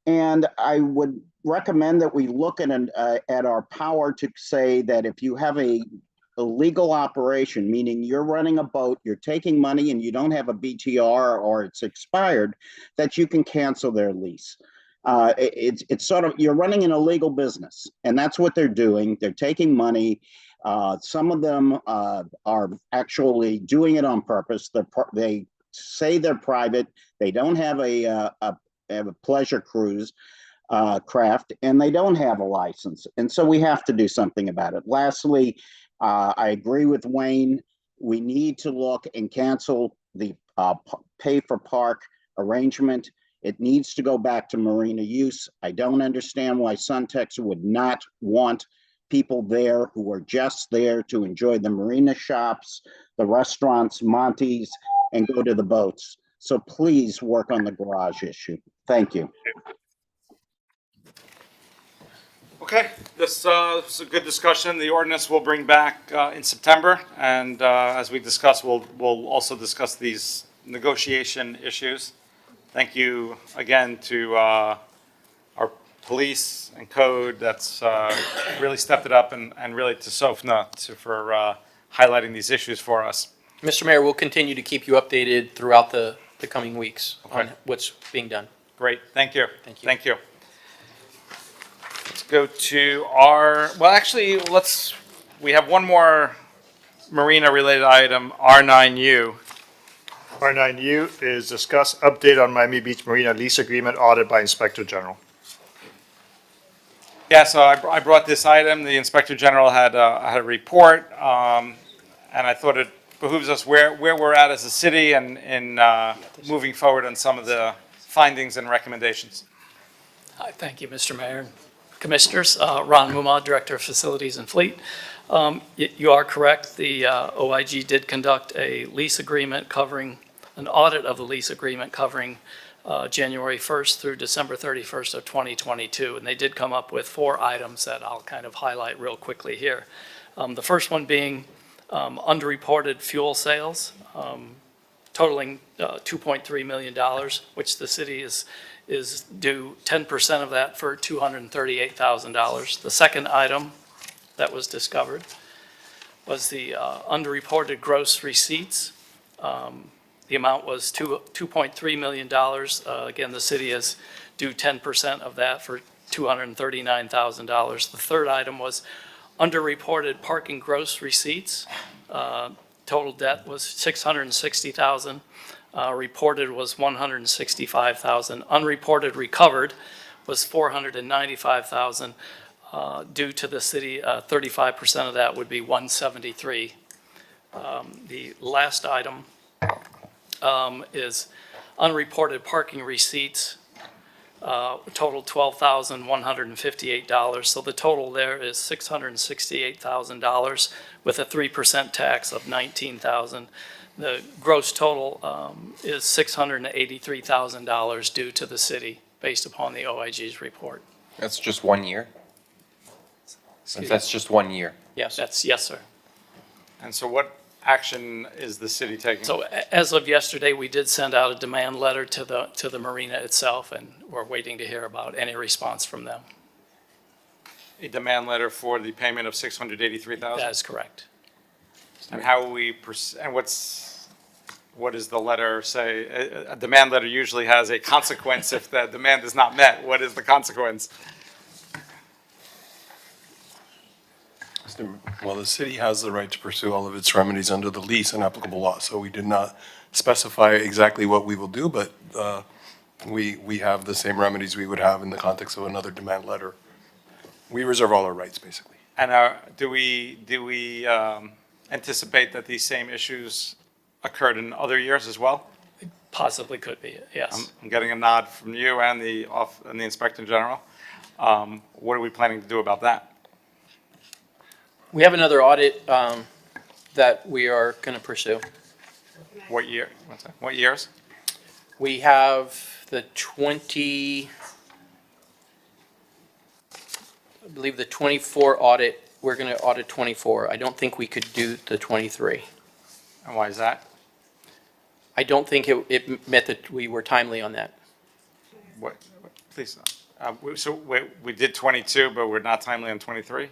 And I would recommend that we look at our power to say that if you have a illegal operation, meaning you're running a boat, you're taking money and you don't have a BTR or it's expired, that you can cancel their lease. It's sort of, you're running an illegal business, and that's what they're doing. They're taking money. Some of them are actually doing it on purpose. They say they're private. They don't have a pleasure cruise craft, and they don't have a license. And so we have to do something about it. Lastly, I agree with Wayne. We need to look and cancel the pay for park arrangement. It needs to go back to Marina use. I don't understand why Suntex would not want people there who are just there to enjoy the Marina shops, the restaurants, Monty's, and go to the boats. So please work on the garage issue. Thank you. Okay, this is a good discussion. The ordinance we'll bring back in September, and as we discuss, we'll also discuss these negotiation issues. Thank you again to our police and code that's really stepped it up, and really to SOFNA for highlighting these issues for us. Mr. Mayor, we'll continue to keep you updated throughout the coming weeks on what's being done. Great, thank you. Thank you. Thank you. Let's go to our, well, actually, we have one more marina-related item, R9U. R9U is discuss update on Miami Beach Marina lease agreement audit by Inspector General. Yeah, so I brought this item. The Inspector General had a report, and I thought it behooves us where we're at as a city and moving forward on some of the findings and recommendations. Hi, thank you, Mr. Mayor. Commissioners, Ron Mumad, Director of Facilities and Fleet. You are correct. The OIG did conduct a lease agreement covering, an audit of the lease agreement covering January 1st through December 31st of 2022. And they did come up with 4 items that I'll kind of highlight real quickly here. The first one being underreported fuel sales, totaling $2.3 million, which the city is due 10% of that for $238,000. The second item that was discovered was the underreported gross receipts. The amount was $2.3 million. Again, the city is due 10% of that for $239,000. The third item was underreported parking gross receipts. Total debt was $660,000. Reported was $165,000. Unreported recovered was $495,000. Due to the city, 35% of that would be $173,000. The last item is unreported parking receipts, total $12,158. So the total there is $668,000 with a 3% tax of $19,000. The gross total is $683,000 due to the city based upon the OIG's report. That's just 1 year? Excuse That's just 1 year? Yes. Yes, sir. And so what action is the city taking? So as of yesterday, we did send out a demand letter to the marina itself, and we're waiting to hear about any response from them. A demand letter for the payment of $683,000? That is correct. And how will we, and what does the letter say? A demand letter usually has a consequence if the demand is not met. What is the consequence? Well, the city has the right to pursue all of its remedies under the lease and applicable law, so we did not specify exactly what we will do, but we have the same remedies we would have in the context of another demand letter. We reserve all our rights, basically. And do we anticipate that these same issues occurred in other years as well? Possibly could be, yes. I'm getting a nod from you and the Inspector General. What are we planning to do about that? We have another audit that we are going to pursue. What year? What's that? What years? We have the I believe the 24 audit, we're going to audit 24. I don't think we could do the 23. And why is that? I don't think it meant that we were timely on that. What? Please. So we did 22, but we're not timely on 23?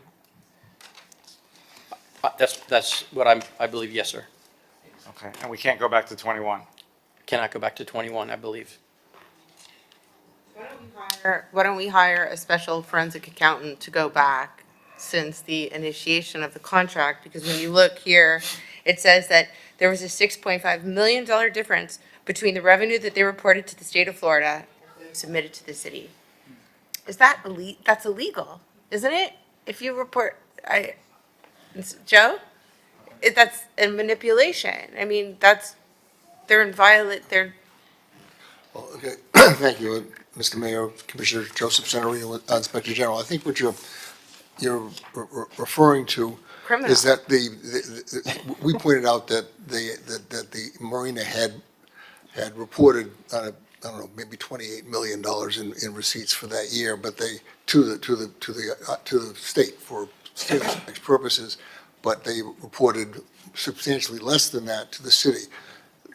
That's what I believe, yes, sir. Okay, and we can't go back to 21? Cannot go back to 21, I believe. Why don't we hire a special forensic accountant to go back since the initiation of the contract? Because when you look here, it says that there was a $6.5 million difference between the revenue that they reported to the state of Florida and submitted to the city. Is that that's illegal, isn't it? If you report, Joe? That's a manipulation. I mean, they're Well, okay, thank you, Mr. Mayor, Commissioner Joseph Senario, Inspector General. I think what you're referring to criminal. is that we pointed out that the Marina had reported, I don't know, maybe $28 million in receipts for that year, but they to the state for state tax purposes, but they reported substantially less than that to the city.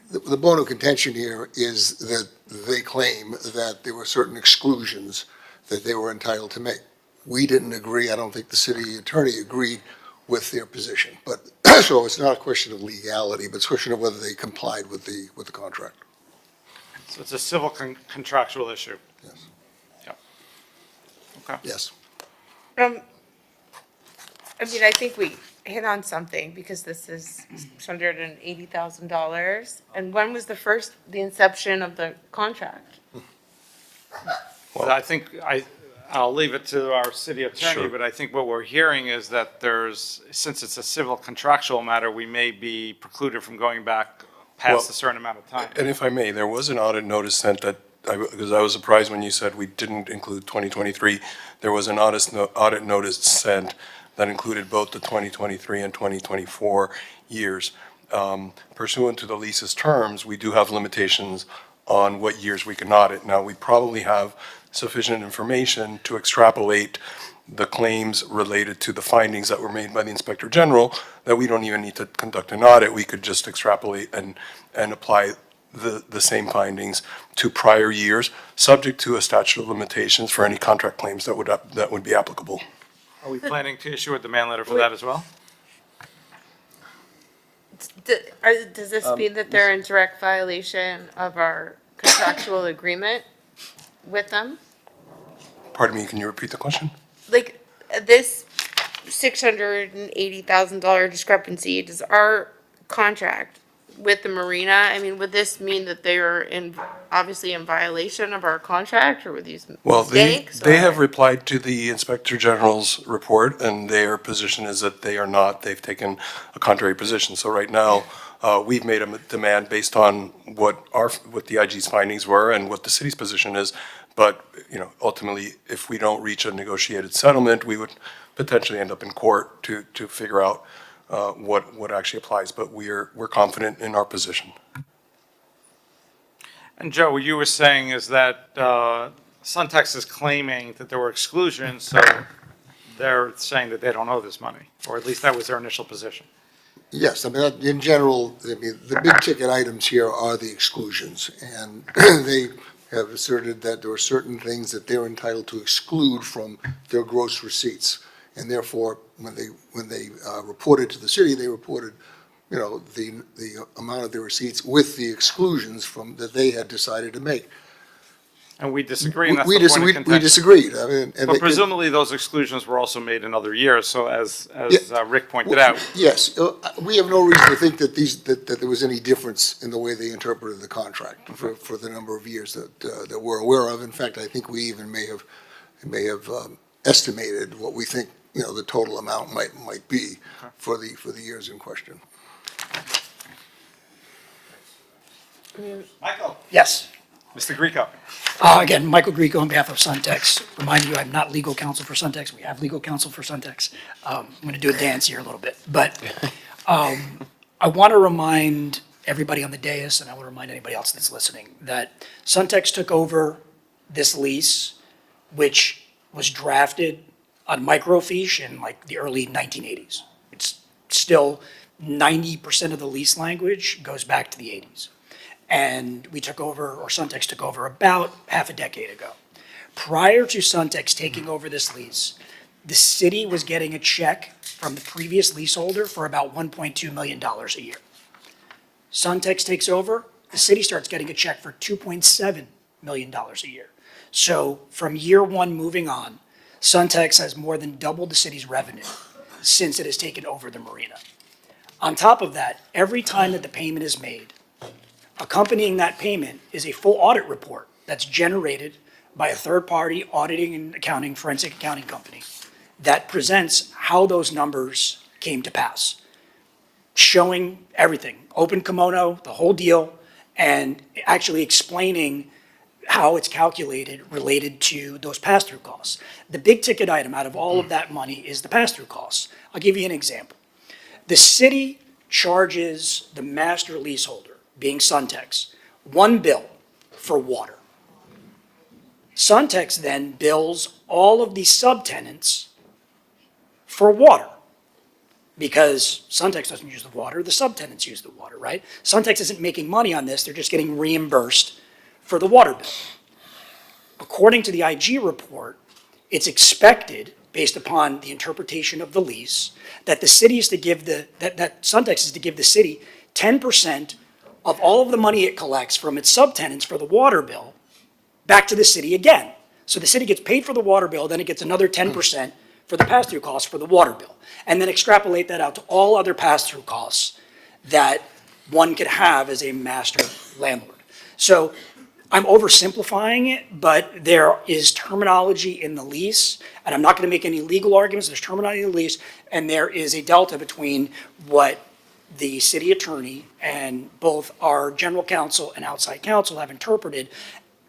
The bone of contention here is that they claim that there were certain exclusions that they were entitled to make. We didn't agree. I don't think the city attorney agreed with their position. But so it's not a question of legality, but it's a question of whether they complied with the contract. So it's a civil contractual issue? Yes. Yep. Okay. Yes. I mean, I think we hit on something because this is $680,000. And when was the inception of the contract? Well, I think I'll leave it to our city attorney, Sure. but I think what we're hearing is that since it's a civil contractual matter, we may be precluded from going back past a certain amount of time. And if I may, there was an audit notice sent because I was surprised when you said we didn't include 2023. There was an audit notice sent that included both the 2023 and 2024 years. Pursuant to the lease's terms, we do have limitations on what years we can audit. Now, we probably have sufficient information to extrapolate the claims related to the findings that were made by the Inspector General that we don't even need to conduct an audit. We could just extrapolate and apply the same findings to prior years, subject to a statute of limitations for any contract claims that would be applicable. Are we planning to issue a demand letter for that as well? Does this mean that they're in direct violation of our contractual agreement with them? Pardon me, can you repeat the question? Like, this $680,000 discrepancy, does our contract with the Marina, I mean, would this mean that they are obviously in violation of our contract, or were these Well, mistakes? they have replied to the Inspector General's report, and their position is that they are not. They've taken a contrary position. So right now, we've made a demand based on what the IG's findings were and what the city's position is. But, ultimately, if we don't reach a negotiated settlement, we would potentially end up in court to figure out what actually applies. But we're confident in our position. And Joe, what you were saying is that Suntex is claiming that there were exclusions, so they're saying that they don't owe this money, or at least that was their initial position. Yes, I mean, in general, the big ticket items here are the exclusions, and they have asserted that there are certain things that they're entitled to exclude from their gross receipts, and therefore, when they reported to the city, they reported, the amount of their receipts with the exclusions that they had decided to make. And we disagree, and that's We the point of we contention. disagreed. I mean, and But presumably, those exclusions were also made in other years, so as Rick pointed out. Yes, we have no reason to think that that there was any difference in the way they interpreted the contract for the number of years that we're aware of. In fact, I think we even may have estimated what we think, the total amount might be for the years in question. Michael. Yes. Mr. Grieco. Again, Michael Grieco on behalf of Suntex. Remind you, I'm not legal counsel for Suntex. We have legal counsel for Suntex. I'm going to do a dance here a little bit. But I want to remind everybody on the dais, and I want to remind anybody else that's listening, that Suntex took over this lease, which was drafted on microfiche in like the early 1980s. It's still 90% of the lease language goes back to the 80s. And we took over, or Suntex took over about half a decade ago. Prior to Suntex taking over this lease, the city was getting a check from the previous leaseholder for about $1.2 million a year. Suntex takes over, the city starts getting a check for $2.7 million a year. So from year one moving on, Suntex has more than doubled the city's revenue since it has taken over the marina. On top of that, every time that the payment is made, accompanying that payment is a full audit report that's generated by a third-party auditing and accounting, forensic accounting company that presents how those numbers came to pass, showing everything, open kimono, the whole deal, and actually explaining how it's calculated related to those pass-through costs. The big ticket item out of all of that money is the pass-through costs. I'll give you an example. The city charges the master leaseholder, being Suntex, one bill for water. Suntex then bills all of the subtenants for water because Suntex doesn't use the water, the subtenants use the water, right? Suntex isn't making money on this, they're just getting reimbursed for the water bill. According to the IG report, it's expected, based upon the interpretation of the lease, that the city is to give that Suntex is to give the city 10% of all of the money it collects from its subtenants for the water bill back to the city again. So the city gets paid for the water bill, then it gets another 10% for the pass-through costs for the water bill. And then extrapolate that out to all other pass-through costs that one could have as a master landlord. So I'm oversimplifying it, but there is terminology in the lease, and I'm not going to make any legal arguments. There's terminology in the lease, and there is a delta between what the city attorney and both our general counsel and outside counsel have interpreted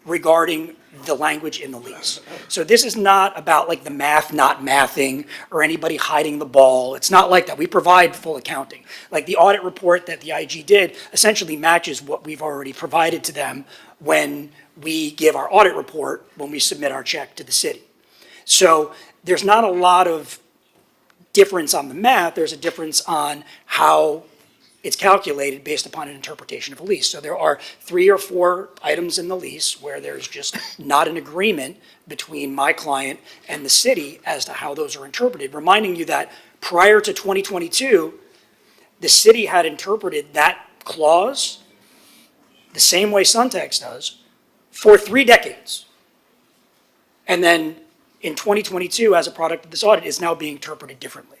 regarding the language in the lease. So this is not about like the math not mathing or anybody hiding the ball. It's not like that. We provide full accounting. Like the audit report that the IG did essentially matches what we've already provided to them when we give our audit report, when we submit our check to the city. So there's not a lot of difference on the math, there's a difference on how it's calculated based upon an interpretation of a lease. So there are 3 or 4 items in the lease where there's just not an agreement between my client and the city as to how those are interpreted, reminding you that prior to 2022, the city had interpreted that clause the same way Suntex does for 3 decades. And then in 2022, as a product of this audit, is now being interpreted differently.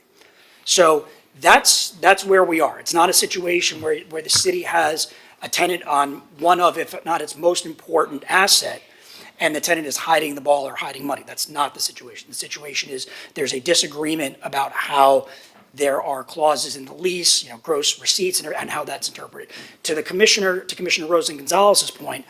So that's where we are. It's not a situation where the city has a tenant on one of, if not its most important asset, and the tenant is hiding the ball or hiding money. That's not the situation. The situation is there's a disagreement about how there are clauses in the lease, gross receipts, and how that's interpreted. To Commissioner Rosen-Gonzalez's point,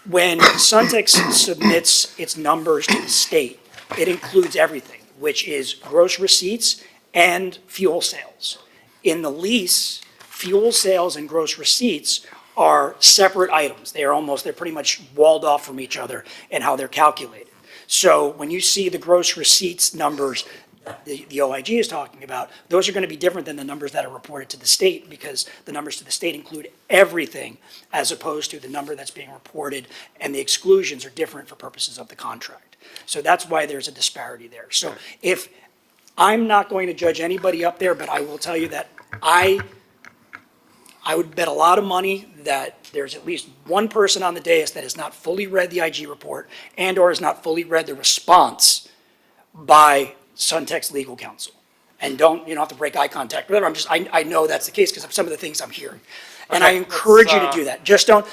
when Suntex submits its numbers to the state, it includes everything, which is gross receipts and fuel sales. In the lease, fuel sales and gross receipts are separate items. They're pretty much walled off from each other in how they're calculated. So when you see the gross receipts numbers the OIG is talking about, those are going to be different than the numbers that are reported to the state, because the numbers to the state include everything as opposed to the number that's being reported, and the exclusions are different for purposes of the contract. So that's why there's a disparity there. So if I'm not going to judge anybody up there, but I will tell you that I I would bet a lot of money that there's at least one person on the dais that has not fully read the IG report and/or has not fully read the response by Suntex legal counsel. And you don't have to break eye contact, whatever, I know that's the case because of some of the things I'm hearing. And I Okay, encourage you to let's, do that. Just don't,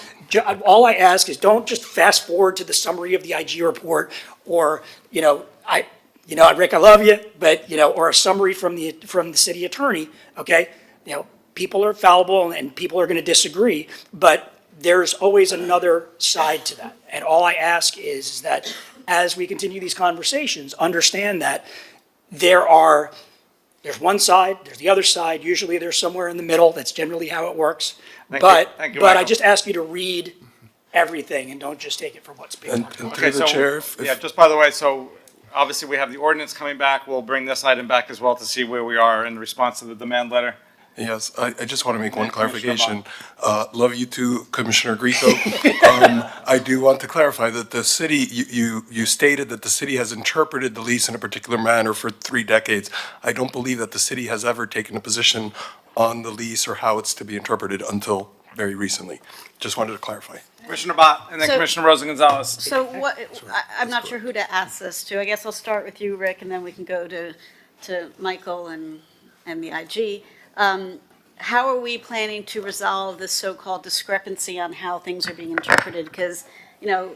all I ask is don't just fast forward to the summary of the IG report or, Rick, I love you, but, or a summary from the city attorney, okay? People are fallible and people are going to disagree, but there's always another side to that. And all I ask is that as we continue these conversations, understand that there's one side, there's the other side, usually there's somewhere in the middle, that's generally how it works. Thank you, But I Michael. just ask you to read everything and don't just take it for what's being talked about. through the chair, Yeah, just by the way, so obviously we have the ordinance coming back. We'll bring this item back as well to see where we are in response to the demand letter. Yes, I just want to make one clarification. Love you too, Commissioner Grieco. I do want to clarify that the city, you stated that the city has interpreted the lease in a particular manner for 3 decades. I don't believe that the city has ever taken a position on the lease or how it's to be interpreted until very recently. Just wanted to clarify. Commissioner Bott, and then So- Commissioner Rosa Gonzalez. So I'm not sure who to ask this to. I guess I'll start with you, Rick, and then we can go to Michael and the IG. How are we planning to resolve this so-called discrepancy on how things are being interpreted? Because, I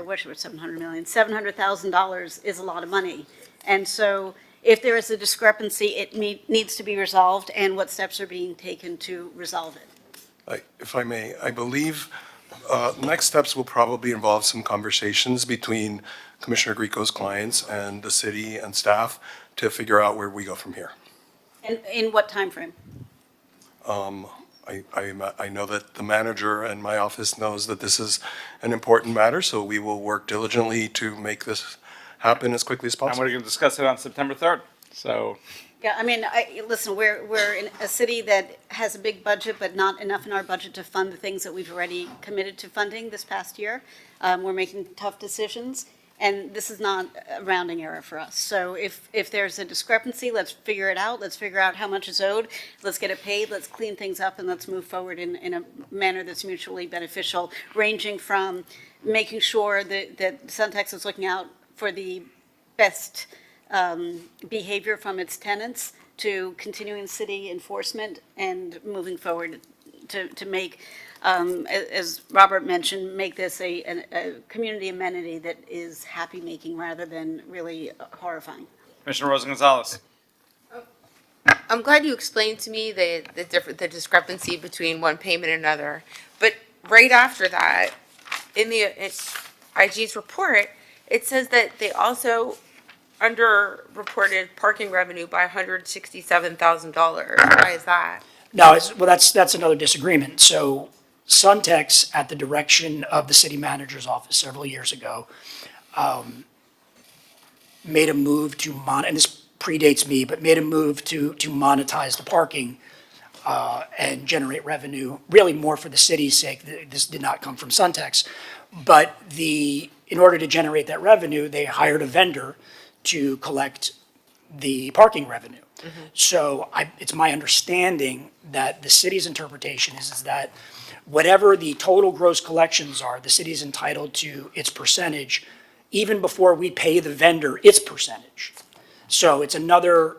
wish it was 700 million, $700,000 is a lot of money. And so if there is a discrepancy, it needs to be resolved, and what steps are being taken to resolve it? If I may, I believe next steps will probably involve some conversations between Commissioner Grieco's clients and the city and staff to figure out where we go from here. And in what timeframe? I know that the manager and my office knows that this is an important matter, so we will work diligently to make this happen as quickly as And possible. we're going to discuss it on September 3rd. So Yeah, I mean, listen, we're in a city that has a big budget, but not enough in our budget to fund the things that we've already committed to funding this past year. We're making tough decisions, and this is not a rounding error for us. So if there's a discrepancy, let's figure it out. Let's figure out how much is owed. Let's get it paid. Let's clean things up, and let's move forward in a manner that's mutually beneficial, ranging from making sure that Suntex is looking out for the best behavior from its tenants to continuing city enforcement and moving forward to make, as Robert mentioned, make this a community amenity that is happy-making rather than really horrifying. Commissioner Rosa Gonzalez. I'm glad you explained to me the discrepancy between one payment and another. But right after that, in the IG's report, it says that they also underreported parking revenue by $167,000. Why is that? No, that's another disagreement. So Suntex, at the direction of the city manager's office several years ago, made a move to and this predates me, but made a move to monetize the parking and generate revenue, really more for the city's sake. This did not come from Suntex. But in order to generate that revenue, they hired a vendor to collect the parking revenue. So it's my understanding that the city's interpretation is that whatever the total gross collections are, the city's entitled to its percentage even before we pay the vendor its percentage. So it's another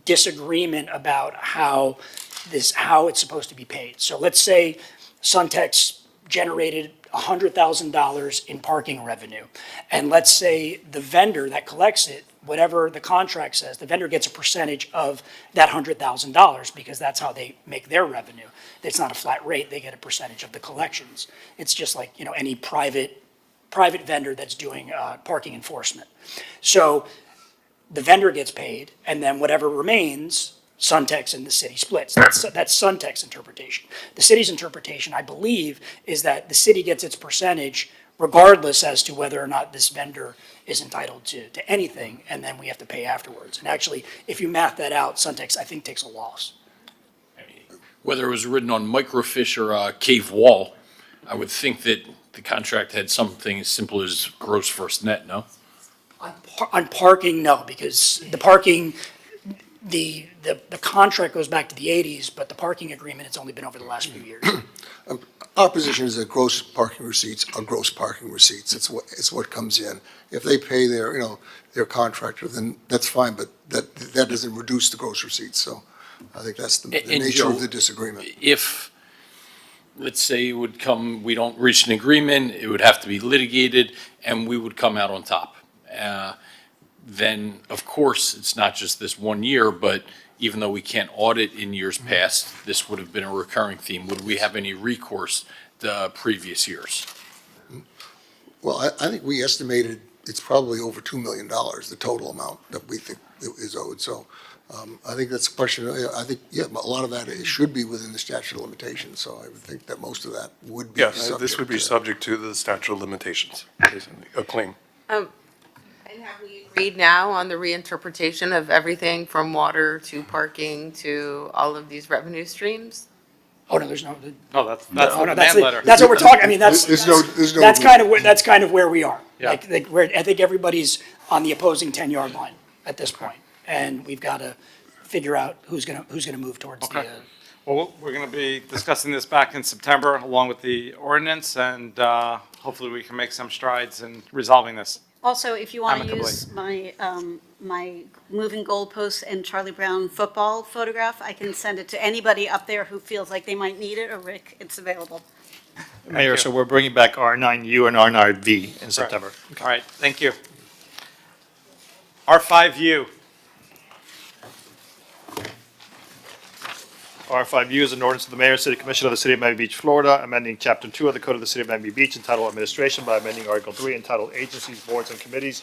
disagreement about how it's supposed to be paid. So let's say Suntex generated $100,000 in parking revenue. And let's say the vendor that collects it, whatever the contract says, the vendor gets a percentage of that $100,000 because that's how they make their revenue. It's not a flat rate, they get a percentage of the collections. It's just like, any private vendor that's doing parking enforcement. So the vendor gets paid, and then whatever remains, Suntex and the city splits. That's Suntex interpretation. The city's interpretation, I believe, is that the city gets its percentage regardless as to whether or not this vendor is entitled to anything, and then we have to pay afterwards. And actually, if you math that out, Suntex, I think, takes a loss. Whether it was written on microfiche or a cave wall, I would think that the contract had something as simple as gross first net, no? On parking, no, because the parking, the contract goes back to the 80s, but the parking agreement, it's only been over the last few years. Our position is that gross parking receipts are gross parking receipts. It's what comes in. If they pay their, their contractor, then that's fine, but that doesn't reduce the gross receipts. So I think that's the And nature Joe, of the disagreement. If, let's say it would come, we don't reach an agreement, it would have to be litigated, and we would come out on top. Then, of course, it's not just this 1 year, but even though we can't audit in years past, this would have been a recurring theme. Would we have any recourse to previous years? Well, I think we estimated it's probably over $2 million, the total amount that we think is owed. So I think that's a question, I think, yeah, a lot of that should be within the statute of limitations. So I would think that most of that would be Yes, subject this would be to- subject to the statute of limitations, a claim. And have we agreed now on the reinterpretation of everything from water to parking to all of these revenue streams? Oh, no, there's no. No, that's Oh, the no, that's demand letter. That's what we're talking, I mean, that's There's no that's kind of where we are. Yeah. I think everybody's on the opposing 10-yard line at this point, and we've got to figure out who's gonna move towards the. Okay. Well, we're going to be discussing this back in September along with the ordinance, and hopefully we can make some strides in resolving this. Also, if you want to Amicably. use my moving goalposts and Charlie Brown football photograph, I can send it to anybody up there who feels like they might need it, or Rick, it's available. Mayor, so we're bringing back R9U and R9V in September. All right, thank you. R5U. R5U is an ordinance of the mayor and city commission of the city of Miami Beach, Florida, amending chapter 2 of the code of the city of Miami Beach entitled Administration by amending article 3 entitled Agencies, Boards, and Committees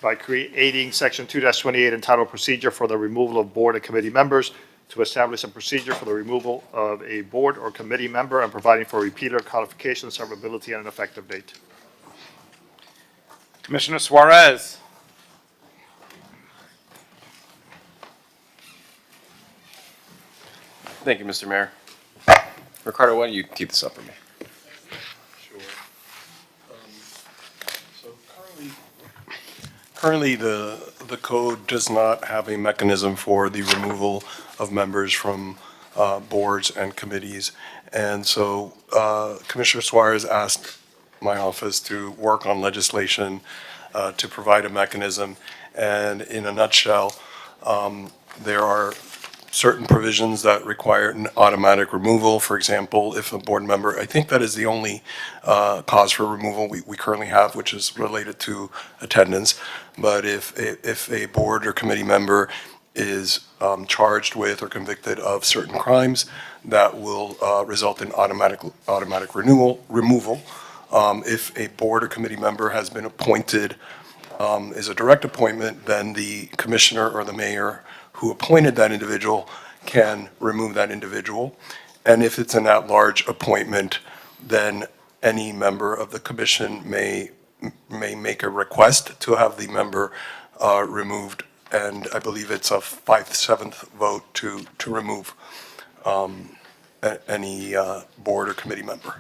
by creating section 2-28 entitled Procedure for the Removal of Board and Committee Members to establish a procedure for the removal of a board or committee member and providing for repealer codification, severability, and an effective date. Commissioner Suarez. Thank you, Mr. Mayor. Ricardo, why don't you tee this up for me? Sure. So currently, the code does not have a mechanism for the removal of members from boards and committees. And so Commissioner Suarez asked my office to work on legislation to provide a mechanism. And in a nutshell, there are certain provisions that require an automatic removal. For example, if a board member, I think that is the only cause for removal we currently have, which is related to attendance. But if a board or committee member is charged with or convicted of certain crimes, that will result in automatic removal. If a board or committee member has been appointed as a direct appointment, then the commissioner or the mayor who appointed that individual can remove that individual. And if it's an at-large appointment, then any member of the commission may make a request to have the member removed. And I believe it's a 5/7 vote to remove any board or committee member.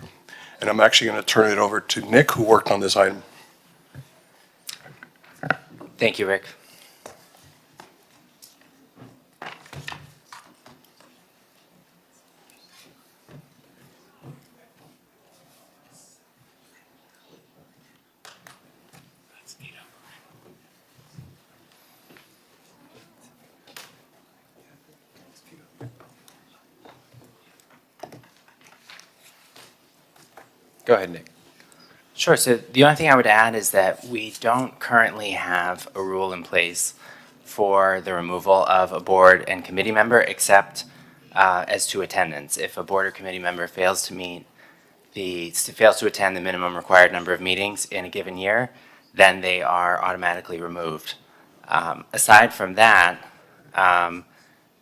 And I'm actually going to turn it over to Nick, who worked on this item. Thank you, Rick. Go ahead, Nick. Sure. So the only thing I would add is that we don't currently have a rule in place for the removal of a board and committee member, except as to attendance. If a board or committee member fails to attend the minimum required number of meetings in a given year, then they are automatically removed. Aside from that,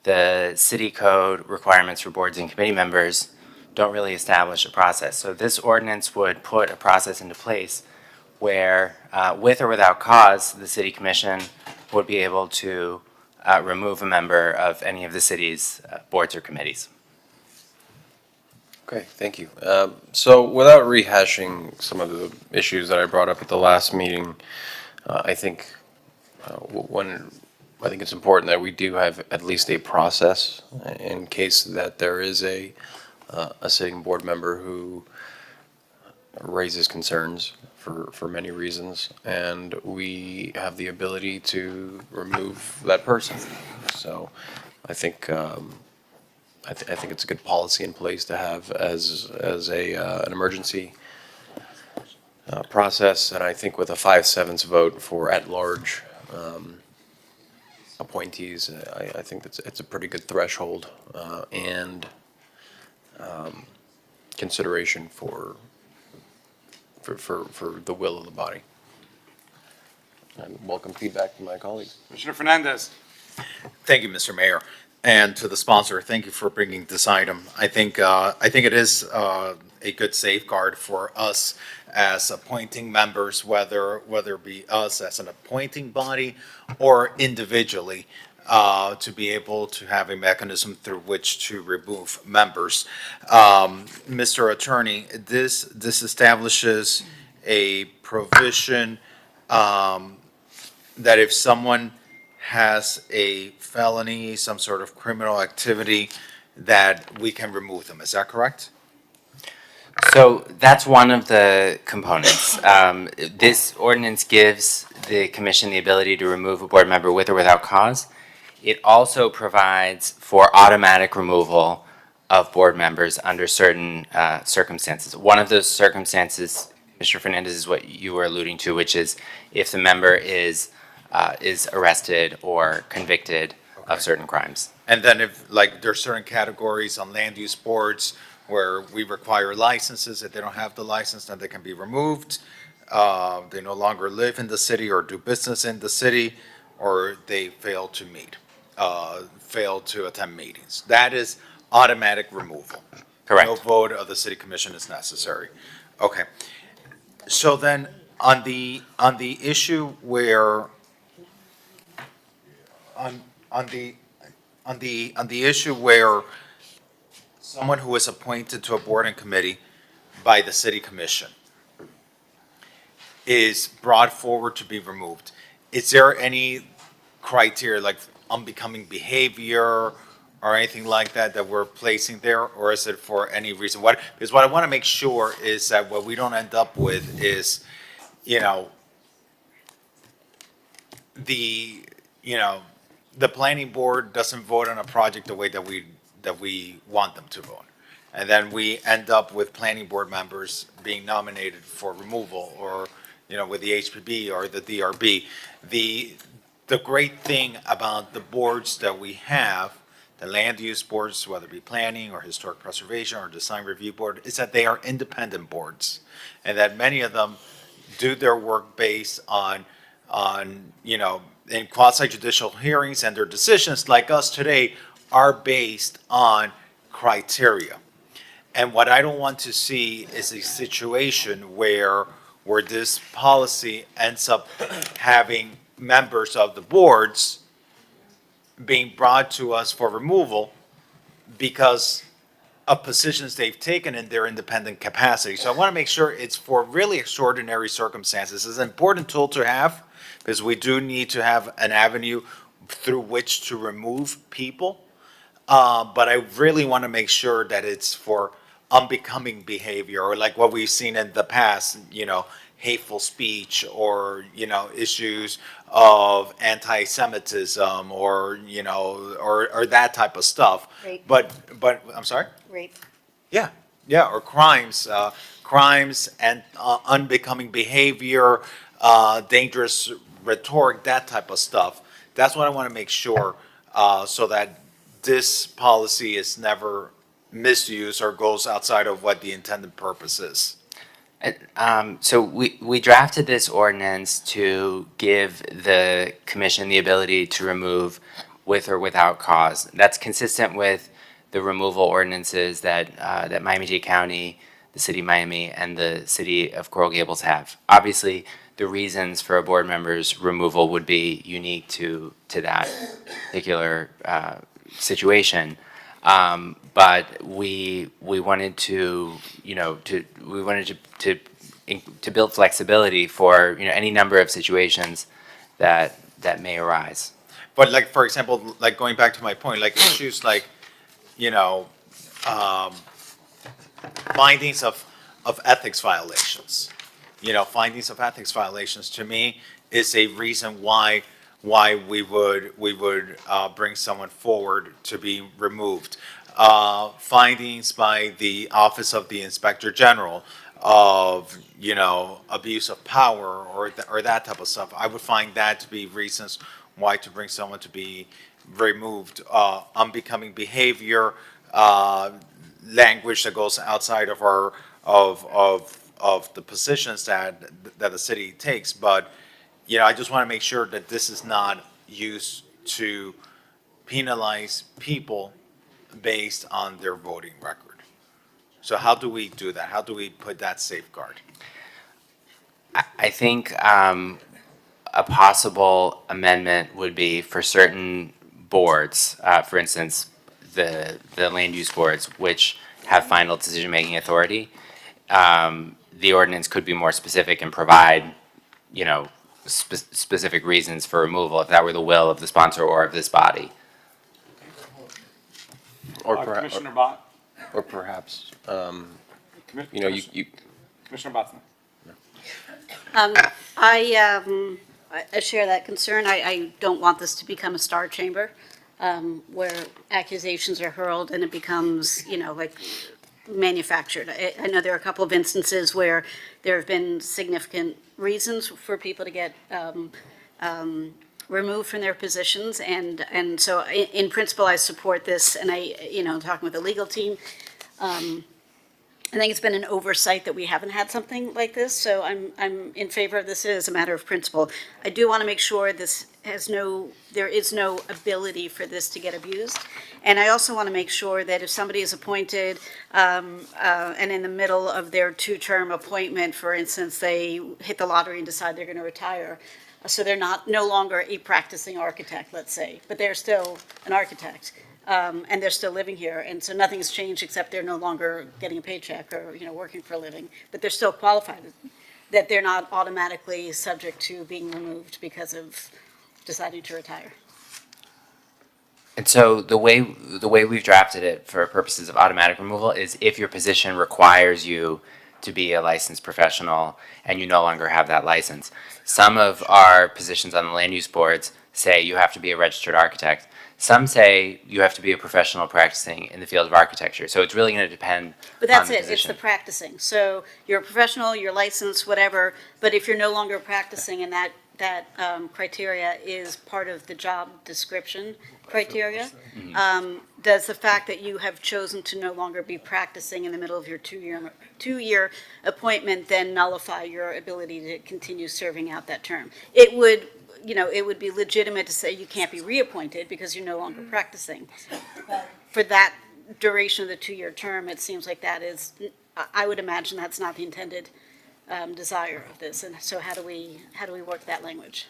the city code requirements for boards and committee members don't really establish a process. So this ordinance would put a process into place where, with or without cause, the city commission would be able to remove a member of any of the city's boards or committees. Okay, thank you. So without rehashing some of the issues that I brought up at the last meeting, I think when I think it's important that we do have at least a process in case that there is a sitting board member who raises concerns for many reasons, and we have the ability to remove that person. So I think, I think it's a good policy in place to have as an emergency process, and I think with a 5/7 vote for at-large appointees, I think it's a pretty good threshold and consideration for the will of the body. And welcome feedback from my colleagues. Commissioner Fernandez. Thank you, Mr. Mayor. And to the sponsor, thank you for bringing this item. I think it is a good safeguard for us as appointing members, whether it be us as an appointing body or individually, to be able to have a mechanism through which to remove members. Mr. Attorney, this establishes a provision that if someone has a felony, some sort of criminal activity, that we can remove them. Is that correct? So that's one of the components. This ordinance gives the commission the ability to remove a board member with or without cause. It also provides for automatic removal of board members under certain circumstances. One of those circumstances, Mr. Fernandez, is what you were alluding to, which is if the member is arrested or convicted of certain crimes. And then if, like, there are certain categories on land use boards where we require licenses, if they don't have the license, then they can be removed. They no longer live in the city or do business in the city, or they fail to attend meetings. That is automatic removal. Correct. No vote of the city commission is necessary. Okay. So then on the issue where on the issue where someone who is appointed to a board and committee by the city commission is brought forward to be removed, is there any criteria like unbecoming behavior or anything like that that we're placing there, or is it for any reason? Because what I want to make sure is that what we don't end up with is, the planning board doesn't vote on a project the way that we want them to vote. And then we end up with planning board members being nominated for removal, or, with the HPB or the DRB. The great thing about the boards that we have, the land use boards, whether it be planning or historic preservation or design review board, is that they are independent boards. And that many of them do their work based on in quasi-judicial hearings, and their decisions, like us today, are based on criteria. And what I don't want to see is a situation where this policy ends up having members of the boards being brought to us for removal because of positions they've taken in their independent capacity. So I want to make sure it's for really extraordinary circumstances. It's an important tool to have, because we do need to have an avenue through which to remove people. But I really want to make sure that it's for unbecoming behavior, or like what we've seen in the past, hateful speech, or, issues of anti-Semitism, or, or that type of stuff. Rape. But I'm sorry? Rape. Yeah, or crimes and unbecoming behavior, dangerous rhetoric, that type of stuff. That's what I want to make sure, so that this policy is never misused or goes outside of what the intended purpose is. So we drafted this ordinance to give the commission the ability to remove with or without cause. That's consistent with the removal ordinances that Miami-Dade County, the city of Miami, and the city of Coral Gables have. Obviously, the reasons for a board member's removal would be unique to that particular situation. But we wanted to build flexibility for any number of situations that may arise. But like, for example, like going back to my point, like issues like, findings of ethics violations. Findings of ethics violations to me is a reason why we would bring someone forward to be removed. Findings by the Office of the Inspector General of, abuse of power or that type of stuff. I would find that to be reasons why to bring someone to be removed. Unbecoming behavior, language that goes outside of our, of the positions that the city takes. But, I just want to make sure that this is not used to penalize people based on their voting record. So how do we do that? How do we put that safeguard? I think a possible amendment would be for certain boards, for instance, the land use boards, which have final decision-making authority. The ordinance could be more specific and provide, specific reasons for removal if that were the will of the sponsor or of this body. Or Commissioner Bott? or perhaps, Commissioner Botson? I share that concern. I don't want this to become a star chamber, where accusations are hurled and it becomes, like manufactured. I know there are a couple of instances where there have been significant reasons for people to get removed from their positions, and so in principle, I support this, and talking with the legal team, I think it's been an oversight that we haven't had something like this, so I'm in favor of this as a matter of principle. I do want to make sure there is no ability for this to get abused. And I also want to make sure that if somebody is appointed, and in the middle of their two-term appointment, for instance, they hit the lottery and decide they're going to retire, so they're no longer a practicing architect, let's say, but they're still an architect. And they're still living here, and so nothing's changed except they're no longer getting a paycheck or, working for a living, but they're still qualified, that they're not automatically subject to being removed because of deciding to retire. And so the way we've drafted it for purposes of automatic removal is if your position requires you to be a licensed professional and you no longer have that license. Some of our positions on the land use boards say you have to be a registered architect. Some say you have to be a professional practicing in the field of architecture. So it's really going to depend But that's on the it, it's position. the practicing. So you're a professional, you're licensed, whatever, but if you're no longer practicing and that criteria is part of the job description criteria, does the fact that you have chosen to no longer be practicing in the middle of your two-year appointment then nullify your ability to continue serving out that term? It would, it would be legitimate to say you can't be reappointed because you're no longer practicing. For that duration of the two-year term, it seems like that is, I would imagine that's not the intended desire of this. And so how do we work that language?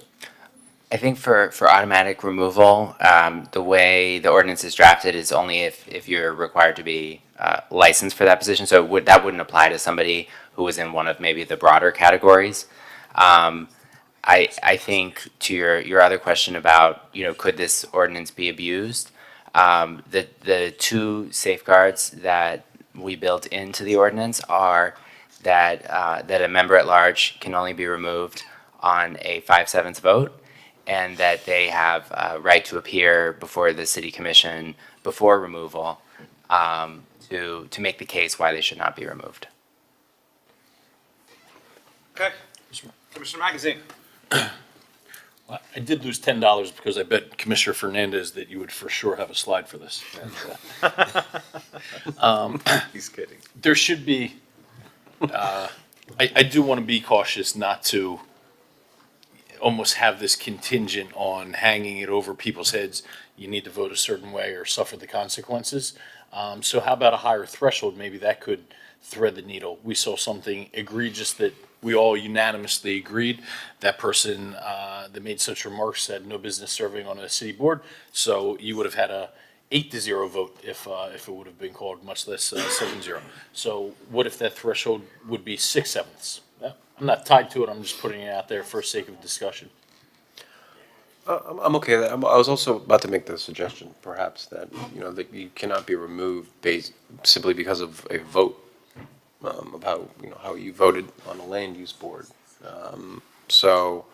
I think for automatic removal, the way the ordinance is drafted is only if you're required to be licensed for that position. So that wouldn't apply to somebody who was in one of maybe the broader categories. I think to your other question about, could this ordinance be abused? The two safeguards that we built into the ordinance are that a member at large can only be removed on a 5/7 vote, and that they have a right to appear before the city commission before removal to make the case why they should not be removed. Okay. Commissioner Magazine. Well, I did lose $10 because I bet Commissioner Fernandez that you would for sure have a slide for this. He's kidding. There should be, I do want to be cautious not to almost have this contingent on hanging it over people's heads. You need to vote a certain way or suffer the consequences. So how about a higher threshold? Maybe that could thread the needle. We saw something egregious that we all unanimously agreed. That person that made such remarks had no business serving on a city board. So you would have had a 8-0 vote if it would have been called, much less 7-0. So what if that threshold would be 6/7? I'm not tied to it. I'm just putting it out there for sake of discussion. I'm okay with that. I was also about to make the suggestion, perhaps, that, that you cannot be removed based simply because of a vote, of how you voted on the land use board. So,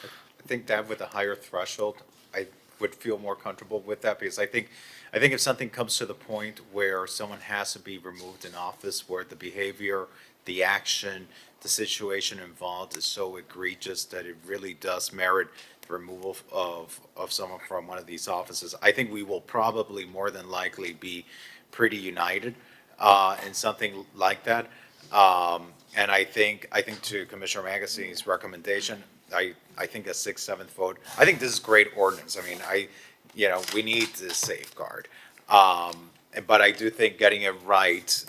I think that with a higher threshold, I would feel more comfortable with that because I think if something comes to the point where someone has to be removed in office, where the behavior, the action, the situation involved is so egregious that it really does merit the removal of someone from one of these offices, I think we will probably more than likely be pretty united in something like that. And I think to Commissioner Magazine's recommendation, I think a 6/7 vote, I think this is great ordinance. I mean, we need this safeguard. But I do think getting it right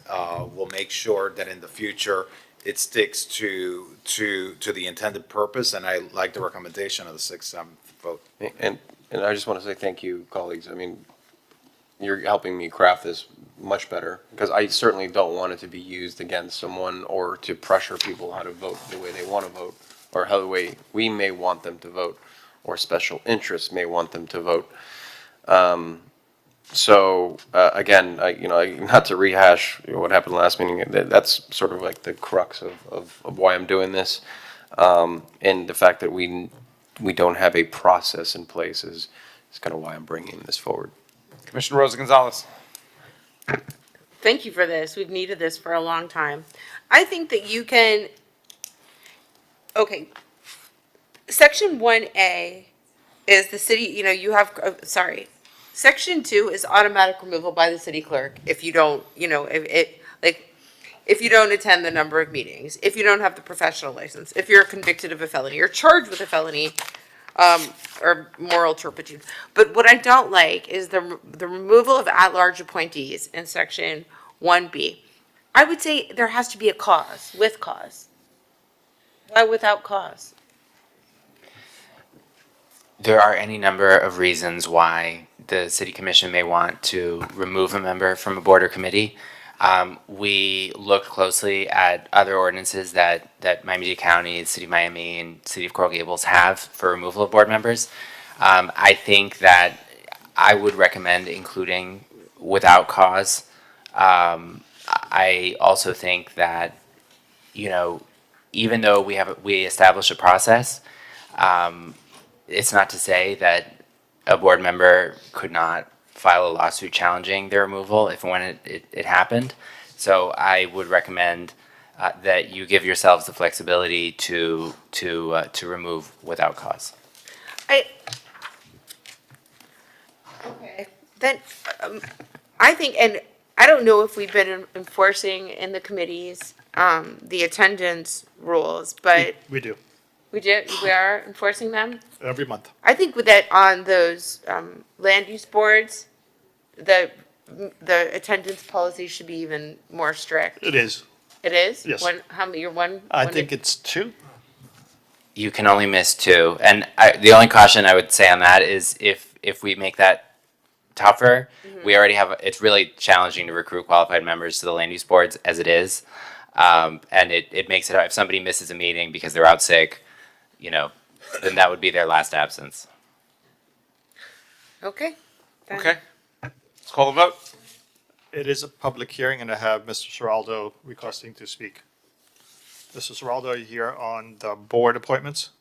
will make sure that in the future it sticks to the intended purpose, and I like the recommendation of the 6/7 vote. and I just want to say thank you, colleagues. I mean, you're helping me craft this much better, because I certainly don't want it to be used against someone or to pressure people how to vote the way they want to vote, or how the way we may want them to vote, or special interests may want them to vote. Again, not to rehash what happened last meeting, that's sort of like the crux of why I'm doing this. And the fact that we don't have a process in place is kind of why I'm bringing this forward. Commissioner Rosa Gonzalez. Thank you for this. We've needed this for a long time. I think that you can, okay, Section 1A is the city, you have, Section 2 is automatic removal by the city clerk if you don't, if you don't attend the number of meetings, if you don't have the professional license, if you're convicted of a felony or charged with a felony, or moral turpitude. But what I don't like is the removal of at-large appointees in Section 1B. I would say there has to be a cause, with cause. Why without cause? There are any number of reasons why the city commission may want to remove a member from a board or committee. We looked closely at other ordinances that Miami-Dade County, the City of Miami, and City of Coral Gables have for removal of board members. I think that I would recommend including without cause. I also think that, even though we establish a process, it's not to say that a board member could not file a lawsuit challenging their removal if and when it happened. So I would recommend that you give yourselves the flexibility to remove without cause. Okay, then, I think, and I don't know if we've been enforcing in the committees, the attendance rules, but. We do, We are enforcing them? every month. I think with that, on those, land use boards, the attendance policy should be even more strict. It is. It is? Yes. How many, you're one? I one- think it's 2. You can only miss 2. And the only caution I would say on that is if we make that tougher, we already have, it's really challenging to recruit qualified members to the land use boards as it is. And it makes it, if somebody misses a meeting because they're out sick, then that would be their last absence. Okay. then. Okay. Let's call the vote. It is a public hearing, and I have Mr. Seraldo requesting to speak. Mr. Seraldo, are you here on the board appointments?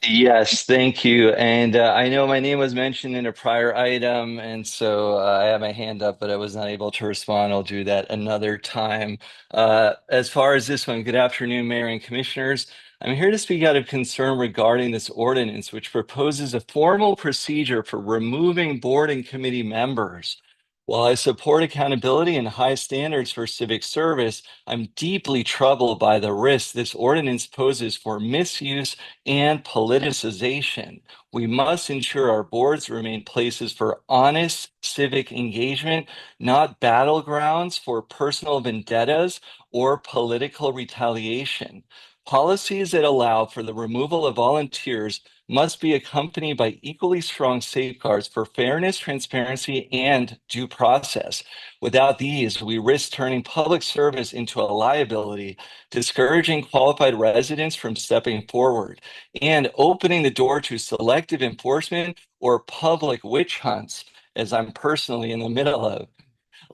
Yes, thank you. And I know my name was mentioned in a prior item, and so I had my hand up, but I was not able to respond. I'll do that another time. As far as this one, good afternoon, Mayor and Commissioners. I'm here to speak out of concern regarding this ordinance, which proposes a formal procedure for removing board and committee members. While I support accountability and high standards for civic service, I'm deeply troubled by the risk this ordinance poses for misuse and politicization. We must ensure our boards remain places for honest civic engagement, not battlegrounds for personal vendettas or political retaliation. Policies that allow for the removal of volunteers must be accompanied by equally strong safeguards for fairness, transparency, and due process. Without these, we risk turning public service into a liability, discouraging qualified residents from stepping forward, and opening the door to selective enforcement or public witch hunts, as I'm personally in the middle of.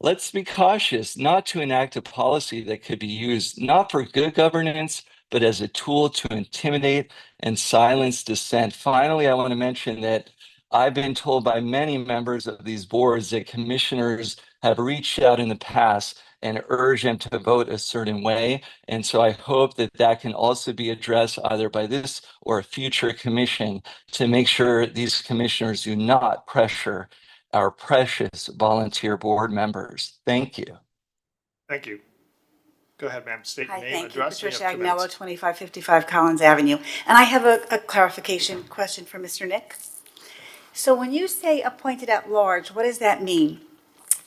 Let's be cautious not to enact a policy that could be used not for good governance, but as a tool to intimidate and silence dissent. Finally, I want to mention that I've been told by many members of these boards that commissioners have reached out in the past and urged them to vote a certain way. And so I hope that that can also be addressed either by this or a future commission to make sure these commissioners do not pressure our precious volunteer board members. Thank you. Thank you. Go ahead, ma'am. State your Hi, name, thank you. address. and you Patricia have 2 Agnello, minutes. 2555 Collins Avenue. And I have a clarification question for Mr. Nick. So when you say appointed at large, what does that mean?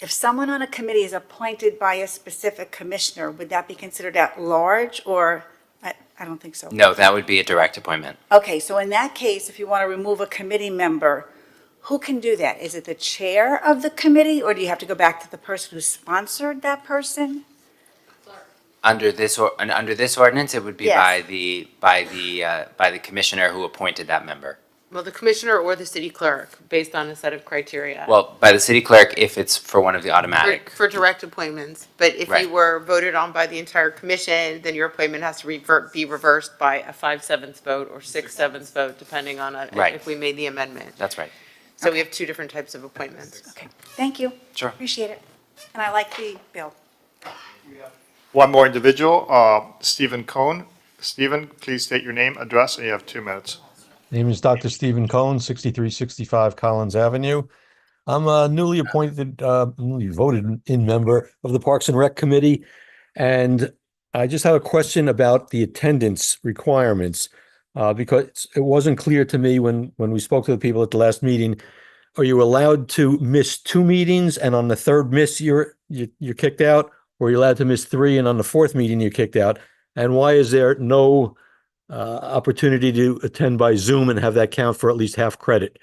If someone on a committee is appointed by a specific commissioner, would that be considered at large, or, I don't think so. No, that would be a direct appointment. Okay, so in that case, if you want to remove a committee member, who can do that? Is it the chair of the committee, or do you have to go back to the person who sponsored that person? Under this ordinance, it would be Yes. by the commissioner who appointed that member. Well, the commissioner or the city clerk, based on a set of criteria. Well, by the city clerk if it's for one of the For automatic. for direct appointments, but if Right. you were voted on by the entire commission, then your appointment has to be reversed by a 5/7 vote or 6/7 vote, depending on Right. if we made the amendment. That's right. So we have two different types of appointments. Okay, thank you. Sure. Appreciate it. And I like the bill. One more individual, Stephen Cohn. Stephen, please state your name, address, and you have 2 minutes. Name is Dr. Stephen Cohn, 6365 Collins Avenue. I'm a newly appointed, newly voted in member of the Parks and Rec Committee. And I just have a question about the attendance requirements. Because it wasn't clear to me when we spoke to the people at the last meeting. Are you allowed to miss 2 meetings and on the third miss you're kicked out? Or are you allowed to miss 3 and on the 4th meeting you're kicked out? And why is there no opportunity to attend by Zoom and have that count for at least half credit?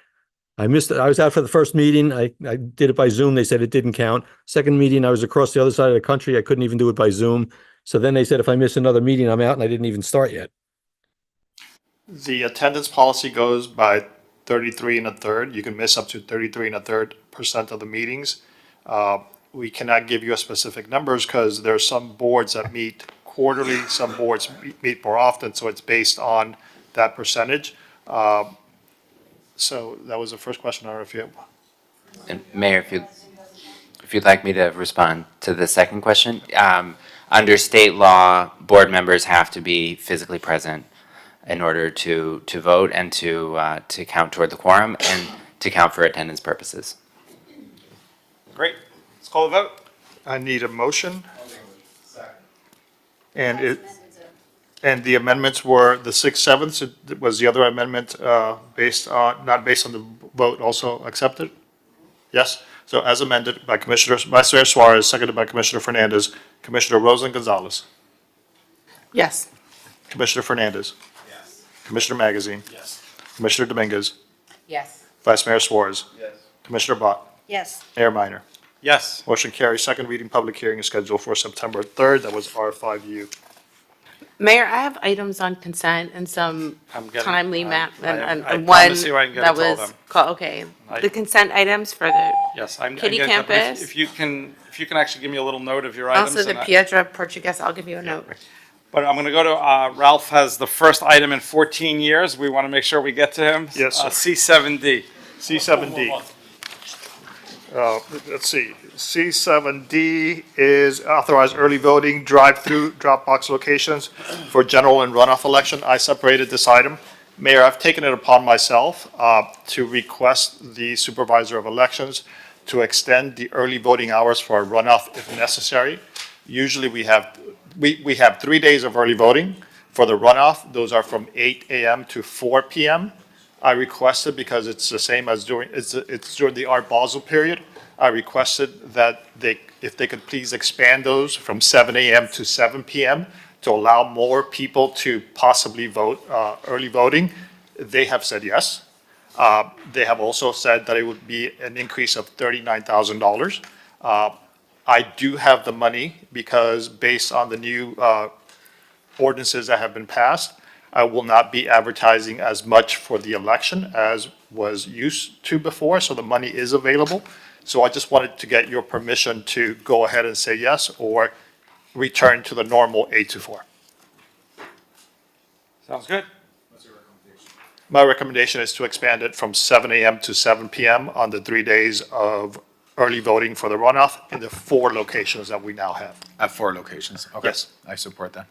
I missed it. I was out for the first meeting. I did it by Zoom. They said it didn't count. Second meeting, I was across the other side of the country. I couldn't even do it by Zoom. So then they said, if I miss another meeting, I'm out, and I didn't even start yet. The attendance policy goes by 33 1/3. You can miss up to 33 1/3% of the meetings. We cannot give you a specific numbers because there are some boards that meet quarterly, some boards meet more often, so it's based on that percentage. So that was the first question, or if you. And Mayor, if you'd like me to respond to the second question, under state law, board members have to be physically present in order to vote and to count toward the quorum and to count for attendance purposes. Great. Let's call the vote. I need a motion. And the amendments were the 6/7. Was the other amendment not based on the vote also accepted? Yes? So as amended by Vice Mayor Suarez, seconded by Commissioner Fernandez. Commissioner Rosen Gonzalez. Yes. Commissioner Fernandez. Yes. Commissioner Magazine. Yes. Commissioner Dominguez. Yes. Vice Mayor Suarez. Yes. Commissioner Bott. Yes. Mayor Minor. Yes. Motion carries. Second reading, public hearing is scheduled for September 3rd. That was R5U. Mayor, I have items on consent and some I'm getting- timely I and one promise you I can get that it to all was, them. okay. I- The consent items for the Yes, I'm Kitty getting that, but campus. If you can actually give me a little note of your items. Also the and I- Pietra Portuguese, I'll give you a note. But I'm going to go to, Ralph has the first item in 14 years. We want to make sure we get to him. Yes, sir. C7D. C7D. Let's see. C7D is authorized early voting drive-through drop box locations for general and runoff election. I separated this item. Mayor, I've taken it upon myself to request the supervisor of elections to extend the early voting hours for a runoff if necessary. Usually we have 3 days of early voting for the runoff. Those are from 8 a.m. to 4 p.m. I requested, because it's the same as it's during the Art Basel period, I requested that if they could please expand those from 7 a.m. to 7 p.m. to allow more people to possibly vote, early voting, they have said yes. They have also said that it would be an increase of $39,000. I do have the money because based on the new ordinances that have been passed, I will not be advertising as much for the election as was used to before, so the money is available. So I just wanted to get your permission to go ahead and say yes or return to the normal 8 to 4. Sounds good. My recommendation is to expand it from 7 a.m. to 7 p.m. on the 3 days of early voting for the runoff in the 4 locations that we now have. At 4 locations? Okay. Yes. I support that.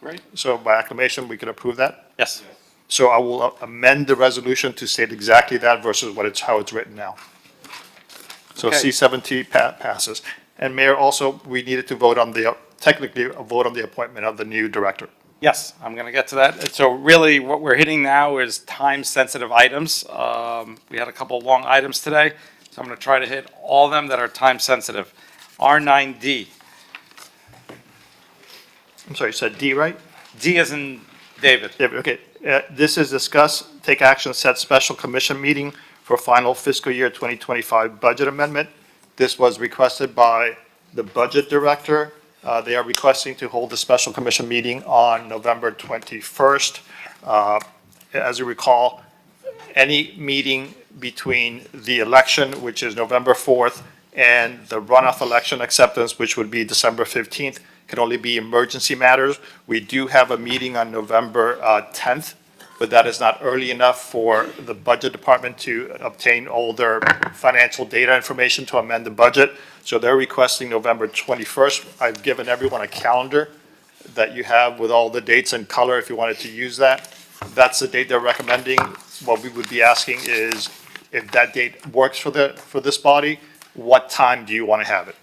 Great. So by acclamation, we can approve that? Yes. So I will amend the resolution to state exactly that versus how it's written now. So Okay. C-17 passes. And Mayor, also, we needed to vote on technically, a vote on the appointment of the new director. Yes, I'm going to get to that. And so really what we're hitting now is time-sensitive items. We had a couple of long items today, so I'm going to try to hit all of them that are time-sensitive. R9D. I'm sorry, you said D, right? D as in David. David, okay. This is discuss, take action, set special commission meeting for final fiscal year 2025 budget amendment. This was requested by the budget director. They are requesting to hold a special commission meeting on November 21st. As you recall, any meeting between the election, which is November 4th, and the runoff election acceptance, which would be December 15th, can only be emergency matters. We do have a meeting on November 10th, but that is not early enough for the budget department to obtain all their financial data information to amend the budget. So they're requesting November 21st. I've given everyone a calendar that you have with all the dates and color if you wanted to use that. That's the date they're recommending. What we would be asking is if that date works for this body, what time do you want to have it?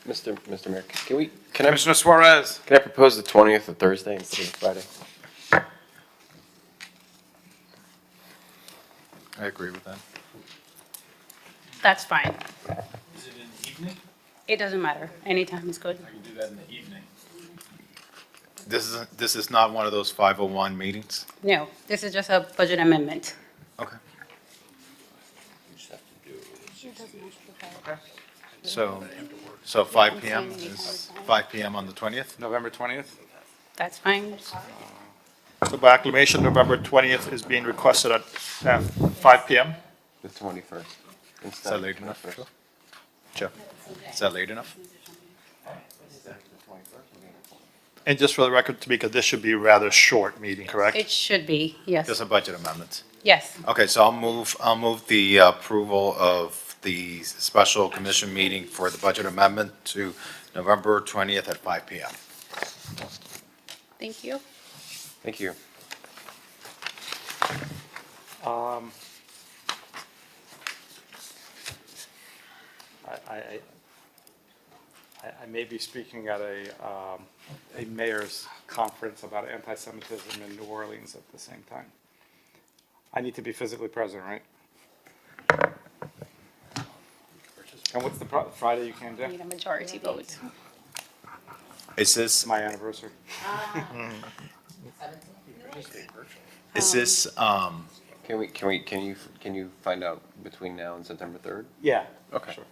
Mr. Mayor, can I, Commissioner Suarez. can I propose the 20th of Thursday instead of Friday? I agree with that. That's fine. Is it in the evening? It doesn't matter. Anytime is good. I can do that in the evening. This is not one of those 501 meetings? No, this is just a budget amendment. Okay. So 5 PM is 5 PM on the 20th? November 20th? That's fine. So by acclamation, November 20th is being requested at 5 PM. The 21st. Is that late enough? Joe? Is that late enough? And just for the record, Tamika, this should be a rather short meeting, correct? It should be, yes. Just a budget amendment. Yes. Okay, so I'll move the approval of the special commission meeting for the budget amendment to November 20th at 5 PM. Thank you. Thank you. I may be speaking at a mayor's conference about anti-Semitism in New Orleans at the same time. I need to be physically present, right? And what's the Friday you can't do? Need a majority vote. Is this, My anniversary. is this, Can you find out between now and September 3rd? Yeah. Okay. Sure.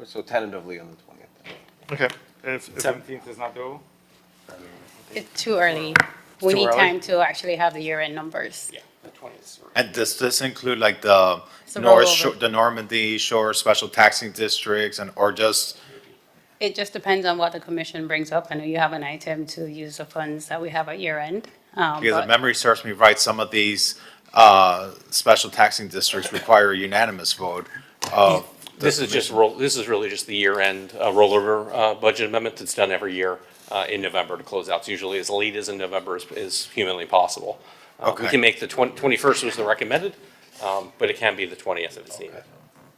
So tentatively on the 20th. then. Okay. If 17th is not doable? It's too early. We too need early? time to actually have the year-end numbers. Yeah, the 20th. and does this include like the It's a North rollover. Shore, the Normandy Shore Special Taxing Districts or just, It just depends on what the commission brings up. I know you have an item to use the funds that we have at year-end. because but- if memory serves me right, some of these special taxing districts require a unanimous vote of the This is this is really just the year-end rollover budget amendment that's done every year in November to close out. It's usually as late as in November as humanly possible. We Okay. can make the 21st was the recommended, but it can be the 20th if it's needed.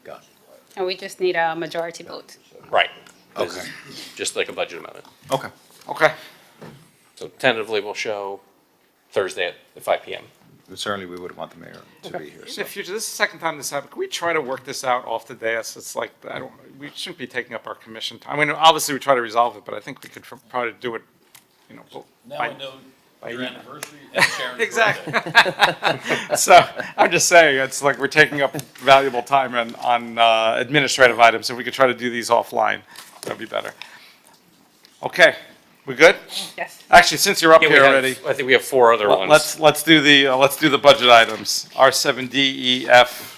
Got it. And we just need a majority vote. Right. This Okay. is just like a budget amendment. Okay. Okay. So tentatively, we'll show Thursday at 5 PM. Certainly, we would want the mayor to be here. In the future, this is the second time this happened. Can we try to work this out off the dais? It's like, we shouldn't be taking up our commission time. I mean, obviously, we try to resolve it, but I think we could probably do it, you know. Now by- I know by your email. anniversary and Sharon's Exactly. So I'm just saying, it's like we're taking up valuable time on administrative items. If we could try to do these offline, that'd be better. Okay, we good? Yes. Actually, since you're up Yeah, we here have- already. I think we have 4 other ones. Let's do the budget items. R7, D, E, F.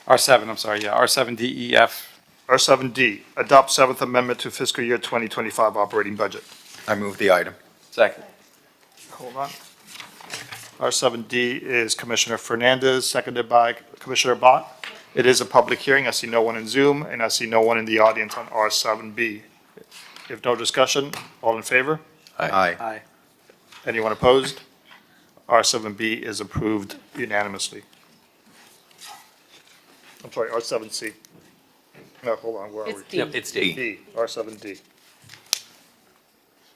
R7, I'm sorry, yeah, R7, D, E, F. R7D, adopt Seventh Amendment to fiscal year 2025 operating budget. I move the item. Second. Hold on. R7D is Commissioner Fernandez, seconded by Commissioner Bott. It is a public hearing. I see no one in Zoom, and I see no one in the audience on R7B. If no discussion, all in favor? Aye. Anyone opposed? R7B is approved unanimously. I'm sorry, R7C. No, hold on, where are we? It's D. Yep, it's D. D, R7D.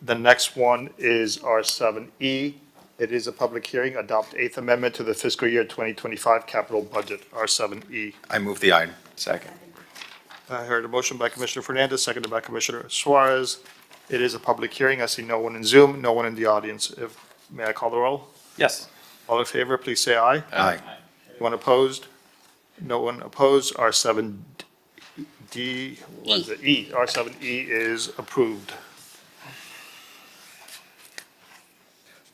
The next one is R7E. It is a public hearing, adopt Eighth Amendment to the fiscal year 2025 capital budget, R7E. I move the item. Second. I heard a motion by Commissioner Fernandez, seconded by Commissioner Suarez. It is a public hearing. I see no one in Zoom, no one in the audience. May I call the roll? Yes. All in favor, please say aye. Aye. Anyone opposed? No one opposed. R7D, what is it? E. R7E is approved.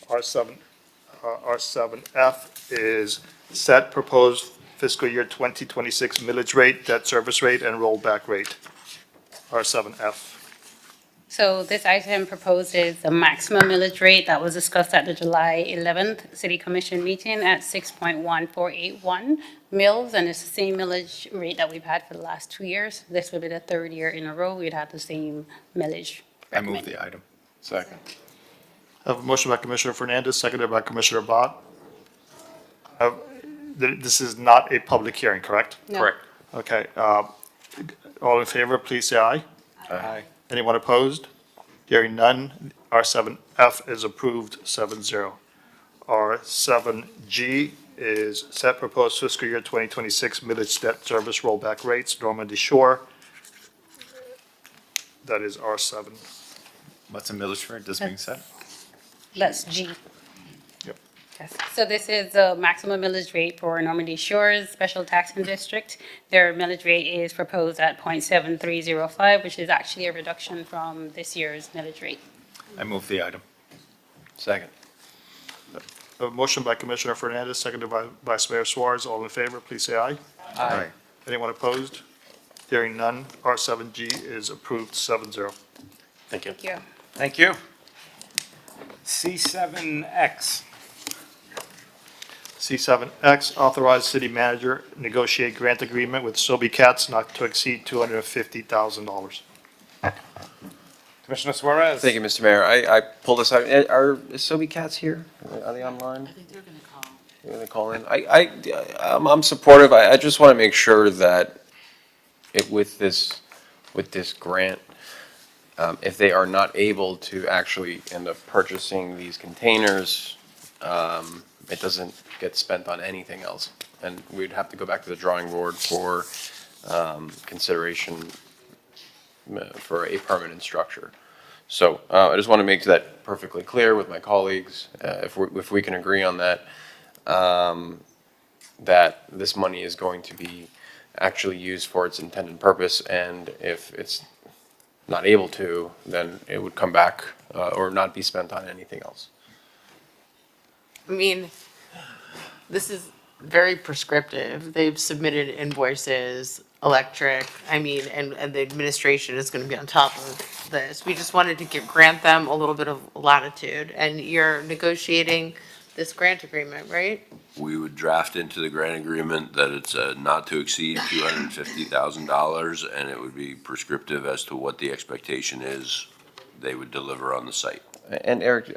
R7F is set proposed fiscal year 2026 millage rate, debt service rate, and rollback rate. R7F. So this item proposes a maximum millage rate that was discussed at the July 11th City Commission meeting at 6.1481 mills, and it's the same millage rate that we've had for the last 2 years. This would be the third year in a row we'd had the same millage. I move the item. Second. I have a motion by Commissioner Fernandez, seconded by Commissioner Bott. This is not a public hearing, correct? No. Correct. Okay, all in favor, please say aye. Aye. Anyone opposed? Hearing none, R7F is approved 7-0. R7G is set proposed fiscal year 2026 millage debt service rollback rates, Normandy Shore. That is R7. What's a millage rate that's being set? That's G. Yep. Yes. So this is the maximum millage rate for Normandy Shores Special Taxing District. Their millage rate is proposed at 0.7305, which is actually a reduction from this year's millage rate. I move the item. Second. A motion by Commissioner Fernandez, seconded by Vice Mayor Suarez. All in favor, please say aye. Aye. Anyone opposed? Hearing none, R7G is approved 7-0. Thank you. Thank you. Thank you. C7X. C7X, authorize city manager negotiate grant agreement with Sobe Cats not to exceed $250,000. Commissioner Suarez. Thank you, Mr. Mayor. I pulled this out. Is Sobe Cats here? Are they online? I think they're gonna call. They're gonna call in. I'm supportive. I just want to make sure that with this grant, if they are not able to actually end up purchasing these containers, it doesn't get spent on anything else. And we'd have to go back to the drawing board for consideration for a permanent structure. So I just want to make that perfectly clear with my colleagues, if we can agree on that, that this money is going to be actually used for its intended purpose, and if it's not able to, then it would come back or not be spent on anything else. I mean, this is very prescriptive. They've submitted invoices, electric, I mean, and the administration is gonna be on top of this. We just wanted to grant them a little bit of latitude, and you're negotiating this grant agreement, right? We would draft into the grant agreement that it's not to exceed $250,000, and it would be prescriptive as to what the expectation is they would deliver on the site. And Eric,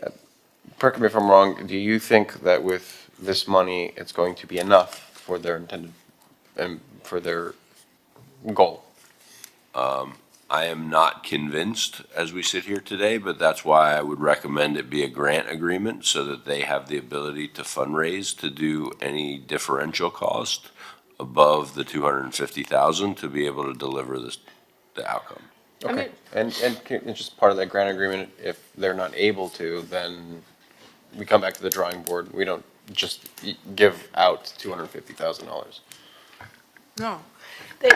correct me if I'm wrong, do you think that with this money, it's going to be enough for their intended, for their goal? I am not convinced as we sit here today, but that's why I would recommend it be a grant agreement so that they have the ability to fundraise to do any differential cost. above the 250,000 to be able to deliver the outcome. Okay, and just part of that grant agreement, if they're not able to, then we come back to the drawing board. We don't just give out $250,000. No.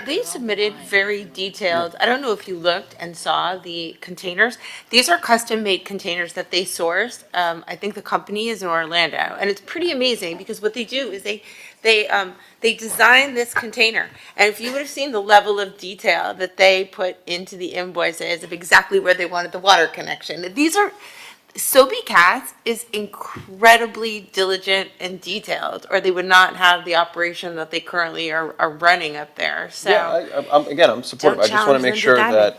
They submitted very detailed, I don't know if you looked and saw the containers. These are custom-made containers that they sourced. I think the company is in Orlando, and it's pretty amazing because what they do is they design this container. And if you would have seen the level of detail that they put into the invoices of exactly where they wanted the water connection. These are, Sobe Cats is incredibly diligent and detailed, or they would not have the operation that they currently are running up there, so. Yeah, I'm supportive. Don't I just want to make sure challenge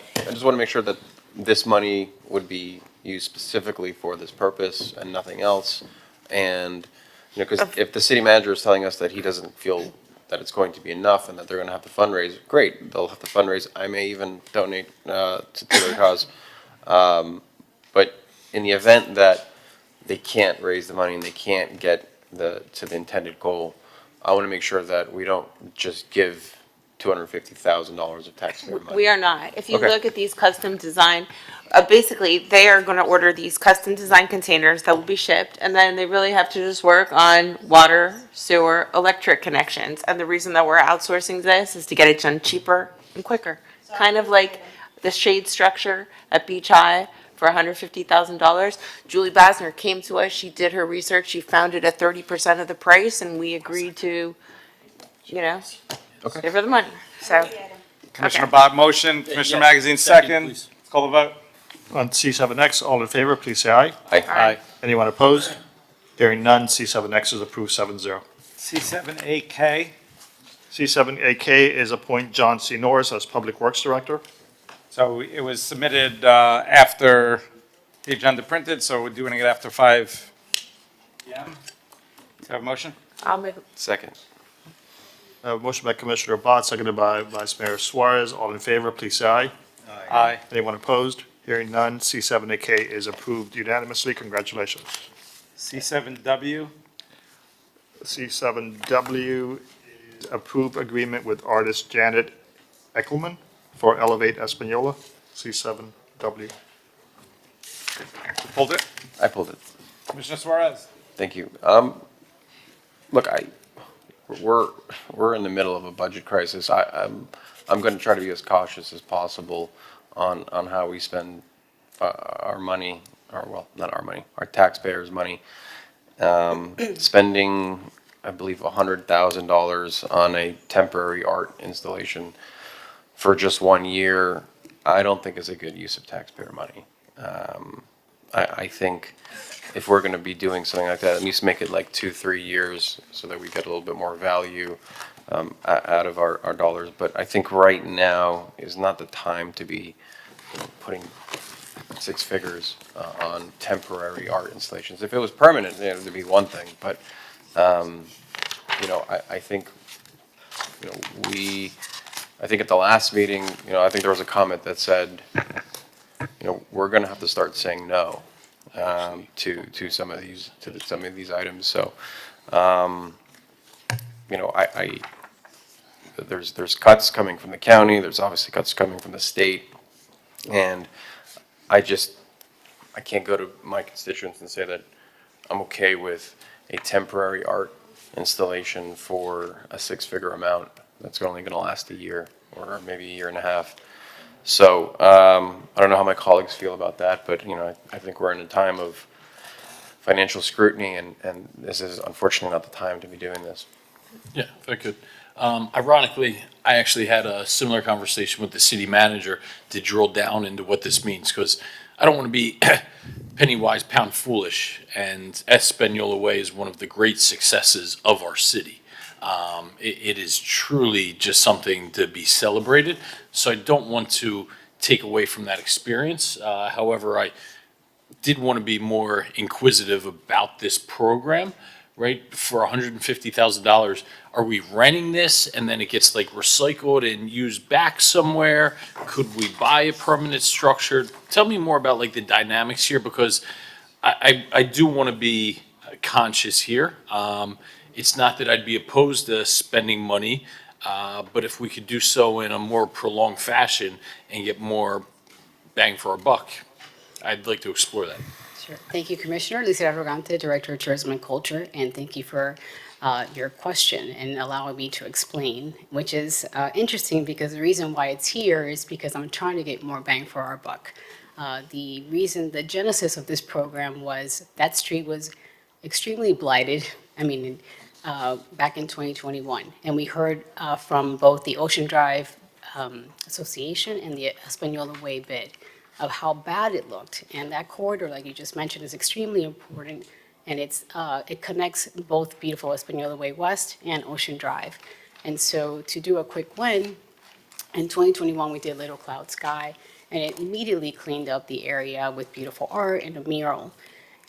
that this money would be used specifically for this purpose and nothing else. And, you know, because if the city manager is telling us that he doesn't feel that it's going to be enough and that they're going to have to fundraise, great, they'll have to fundraise. I may even donate to their cause. But in the event that they can't raise the money and they can't get to the intended goal, I want to make sure that we don't just give $250,000 of taxpayer money. We are not. If you Okay. look at these custom design, basically, they are going to order these custom design containers that will be shipped, and then they really have to just work on water, sewer, electric connections. And the reason that we're outsourcing this is to get it done cheaper and quicker. Kind of like the shade structure at Beach High for $150,000. Julie Basner came to us, she did her research, she found it at 30% of the price, and we agreed to, you know, give her the money, so. Commissioner Bob, motion, Commissioner Magazine, second. Let's call the vote. On C7X, all in favor, please say aye. Aye. Anyone opposed? Hearing none, C7X is approved 7-0. C7AK. C7AK is appoint John C. Norris as Public Works Director. So it was submitted after the agenda printed, so we're doing it after 5 p.m. Do you have a motion? I'll make, Second. Motion by Commissioner Bott, seconded by Vice Mayor Suarez. All in favor, please say aye. Aye. Anyone opposed? Hearing none, C7AK is approved unanimously. Congratulations. C7W. C7W is approved agreement with artist Janet Eckelman for Elevate Espanola. C7W. Pulled it. I pulled it. Commissioner Suarez. Thank you. Look, we're in the middle of a budget crisis. I'm going to try to be as cautious as possible on how we spend our money, or well, not our money, our taxpayers' money. Spending, I believe, $100,000 on a temporary art installation for just 1 year, I don't think is a good use of taxpayer money. I think if we're going to be doing something like that, at least make it like 2-3 years so that we get a little bit more value out of our dollars. But I think right now is not the time to be putting 6 figures on temporary art installations. If it was permanent, it would be one thing. But you know, I think, you know, I think at the last meeting, you know, I think there was a comment that said, you know, we're going to have to start saying no to some of these items. So, you know, there's cuts coming from the county. There's obviously cuts coming from the state, and I can't go to my constituents and say that I'm okay with a temporary art installation for a 6-figure amount that's only going to last a year or maybe a year and a half. So I don't know how my colleagues feel about that, but you know, I think we're in a time of financial scrutiny, and this is unfortunately not the time to be doing this. Yeah, if I could. Ironically, I actually had a similar conversation with the city manager to drill down into what this means, because I don't want to be penny wise, pound foolish, and Espanola Way is one of the great successes of our city. It is truly just something to be celebrated, so I don't want to take away from that experience. However, I did want to be more inquisitive about this program, right? For $150,000, are we renting this and then it gets like recycled and used back somewhere? Could we buy a permanent structure? Tell me more about like the dynamics here, because I do want to be conscious here. It's not that I'd be opposed to spending money, but if we could do so in a more prolonged fashion and get more bang for our buck, I'd like to explore that. Sure. Thank you, Commissioner. Lisa Arrogante, Director of Tourism and Culture, and thank you for your question and allowing me to explain, which is interesting because the reason why it's here is because I'm trying to get more bang for our buck. The genesis of this program was that street was extremely blighted, back in 2021. And we heard from both the Ocean Drive Association and the Espanola Way bid of how bad it looked. And that corridor, like you just mentioned, is extremely important. And it connects both beautiful Espanola Way West and Ocean Drive. And so to do a quick win, in 2021, we did Little Cloud Sky, and it immediately cleaned up the area with beautiful art and a mural.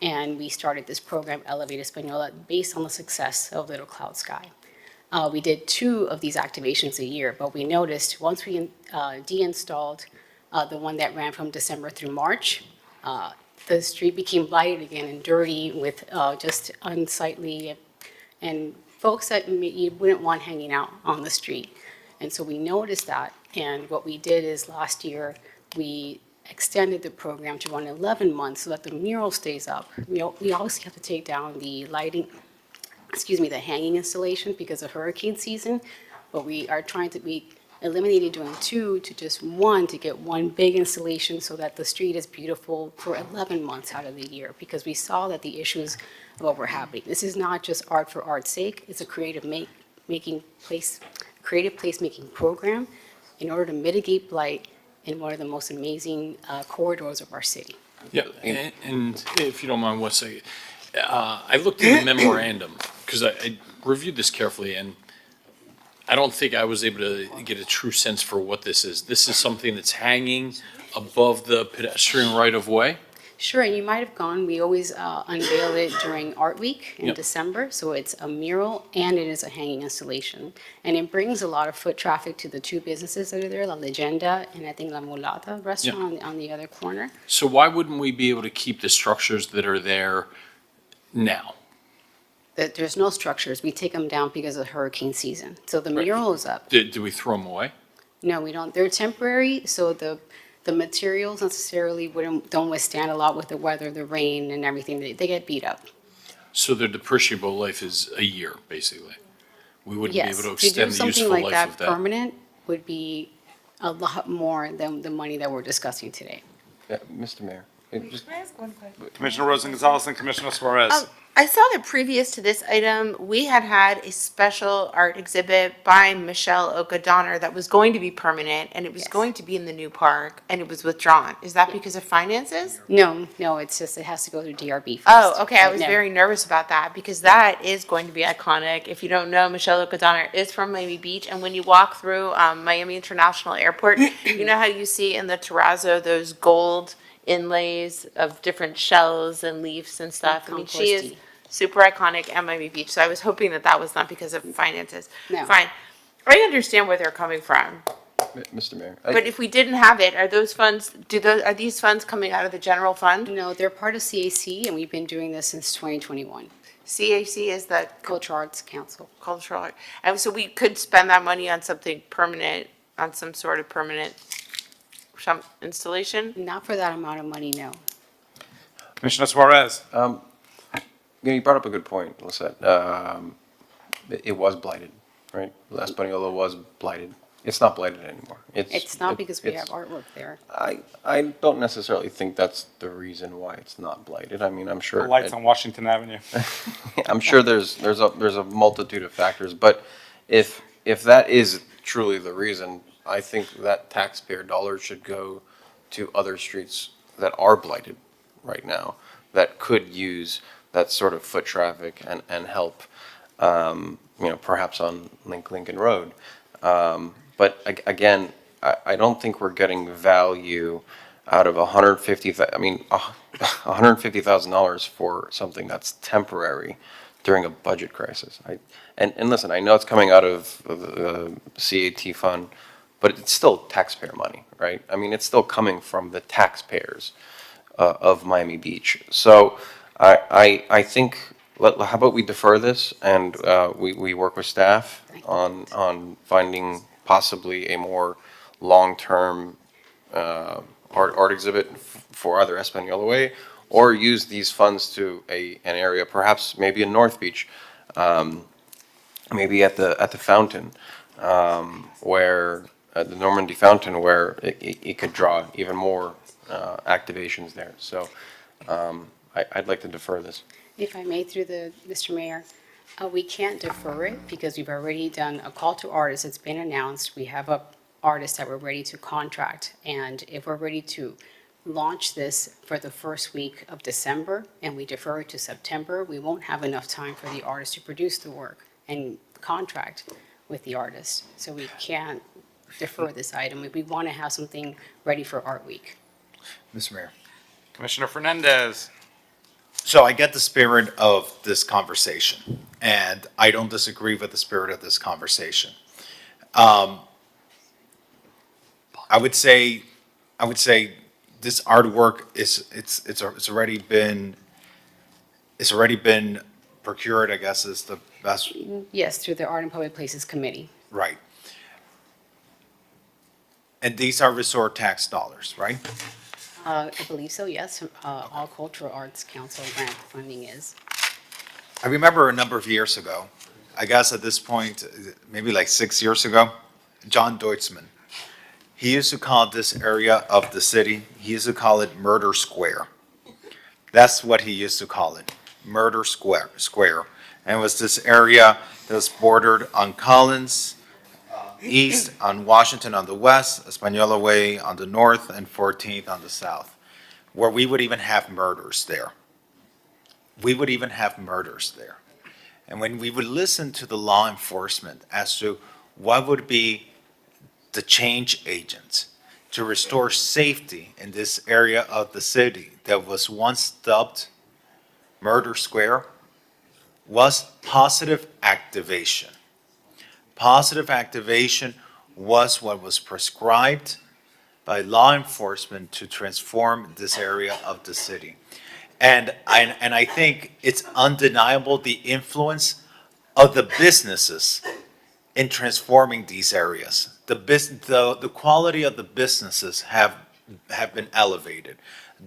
And we started this program, Elevate Espanola, based on the success of Little Cloud Sky. We did 2 of these activations a year, but we noticed once we de-installed the one that ran from December through March, the street became blighted again and dirty with just unsightly and folks that you wouldn't want hanging out on the street. And so we noticed that, and what we did is last year, we extended the program to run 11 months so that the mural stays up. We obviously have to take down the lighting, the hanging installation because of hurricane season, but we are trying to be eliminating doing 2 to just 1 to get 1 big installation so that the street is beautiful for 11 months out of the year, because we saw that the issues of what were happening. This is not just art for art's sake, it's a creative placemaking program in order to mitigate blight in one of the most amazing corridors of our city. Yeah, and if you don't mind 1 second, I looked at the memorandum, because I reviewed this carefully, and I don't think I was able to get a true sense for what this is. This is something that's hanging above the pedestrian right-of-way? Sure, and you might have gone, we always unveil it during Art Week in Yep. December, so it's a mural and it is a hanging installation. And it brings a lot of foot traffic to the 2 businesses that are there, La Legenda and I think La Mulata restaurant on the other corner. So why wouldn't we be able to keep the structures that are there now? There's no structures, we take them down because of hurricane season. So the mural is up. Do we throw them away? No, we don't, they're temporary, so the materials necessarily don't withstand a lot with the weather, the rain and everything, they get beat up. So their depreciable life is a year, basically? We wouldn't be able to extend the useful life of Yes, to do something like that that? permanent would be a lot more than the money that we're discussing today. Yeah, Mr. Mayor. Commissioner Rosen Gonzalez and Commissioner Suarez. I saw that previous to this item, we had a special art exhibit by Michelle Okadonner that was going to be permanent, and it was going to be in the new park, and it was withdrawn. Is that because of finances? No, it's just, it has to go through DRB first. Oh, okay, I was No. very nervous about that, because that is going to be iconic. If you don't know, Michelle Okadonner is from Miami Beach, and when you walk through Miami International Airport, you know how you see in the terrazzo those gold inlays of different shells and leaves and stuff? I mean, she is super iconic at Miami Beach, so I was hoping that that was not because of finances. No. Fine. I understand where they're coming from, Mr. Mayor. but if we didn't have it, are those funds, are these funds coming out of the general fund? No, they're part of CAC, and we've been doing this since 2021. CAC is the Cultural Arts Council. Cultural art. And so we could spend that money on something permanent, on some sort of permanent installation? Not for that amount of money, no. Commissioner Suarez. You brought up a good point, Lisette. It was blighted, right? Espanola was blighted. It's not blighted anymore. It's not because we have artwork there. I don't necessarily think that's the reason why it's not blighted. I mean, I'm sure. The lights on Washington Avenue. I'm sure there's a multitude of factors, but if that is truly the reason, I think that taxpayer dollars should go to other streets that are blighted right now, that could use that sort of foot traffic and help, perhaps on Lincoln Road. But again, I don't think we're getting value out of $150,000 for something that's temporary during a budget crisis. And listen, I know it's coming out of the CAT fund, but it's still taxpayer money, right? I mean, it's still coming from the taxpayers of Miami Beach. So I think how about we defer this and we work with staff on finding possibly a more long-term art exhibit for either Espanola Way, or use these funds to an area, perhaps maybe in North Beach, maybe at the fountain, where the Normandy fountain, where it could draw even more activations there. So I'd like to defer this. If I may, Mr. Mayor, we can't defer it because we've already done a call to artists. It's been announced. We have artists that we're ready to contract. And if we're ready to launch this for the first week of December and we defer it to September, we won't have enough time for the artist to produce the work and contract with the artist. So we can't defer this item. We want to have something ready for Art Week. Mr. Mayor. Commissioner Fernandez. So I get the spirit of this conversation, and I don't disagree with the spirit of this conversation. I would say this artwork it's already been procured, I guess is the best. Yes, through the Art and Public Places Committee. Right. And these are resort tax dollars, right? I believe so, yes. All Cultural Arts Council grant funding is. I remember a number of years ago, I guess at this point, maybe like 6 years ago, John Deutschman, he used to call this area of the city, he used to call it Murder Square. That's what he used to call it, Murder Square. And it was this area that was bordered on Collins, east, on Washington on the west, Espanola Way on the north, and 14th on the south, where we would even have murders there. We would even have murders there. And when we would listen to the law enforcement as to what would be the change agents to restore safety in this area of the city that was once dubbed Murder Square, was positive activation. Positive activation was what was prescribed by law enforcement to transform this area of the city. And I think it's undeniable the influence of the businesses in transforming these areas. The quality of the businesses have been elevated.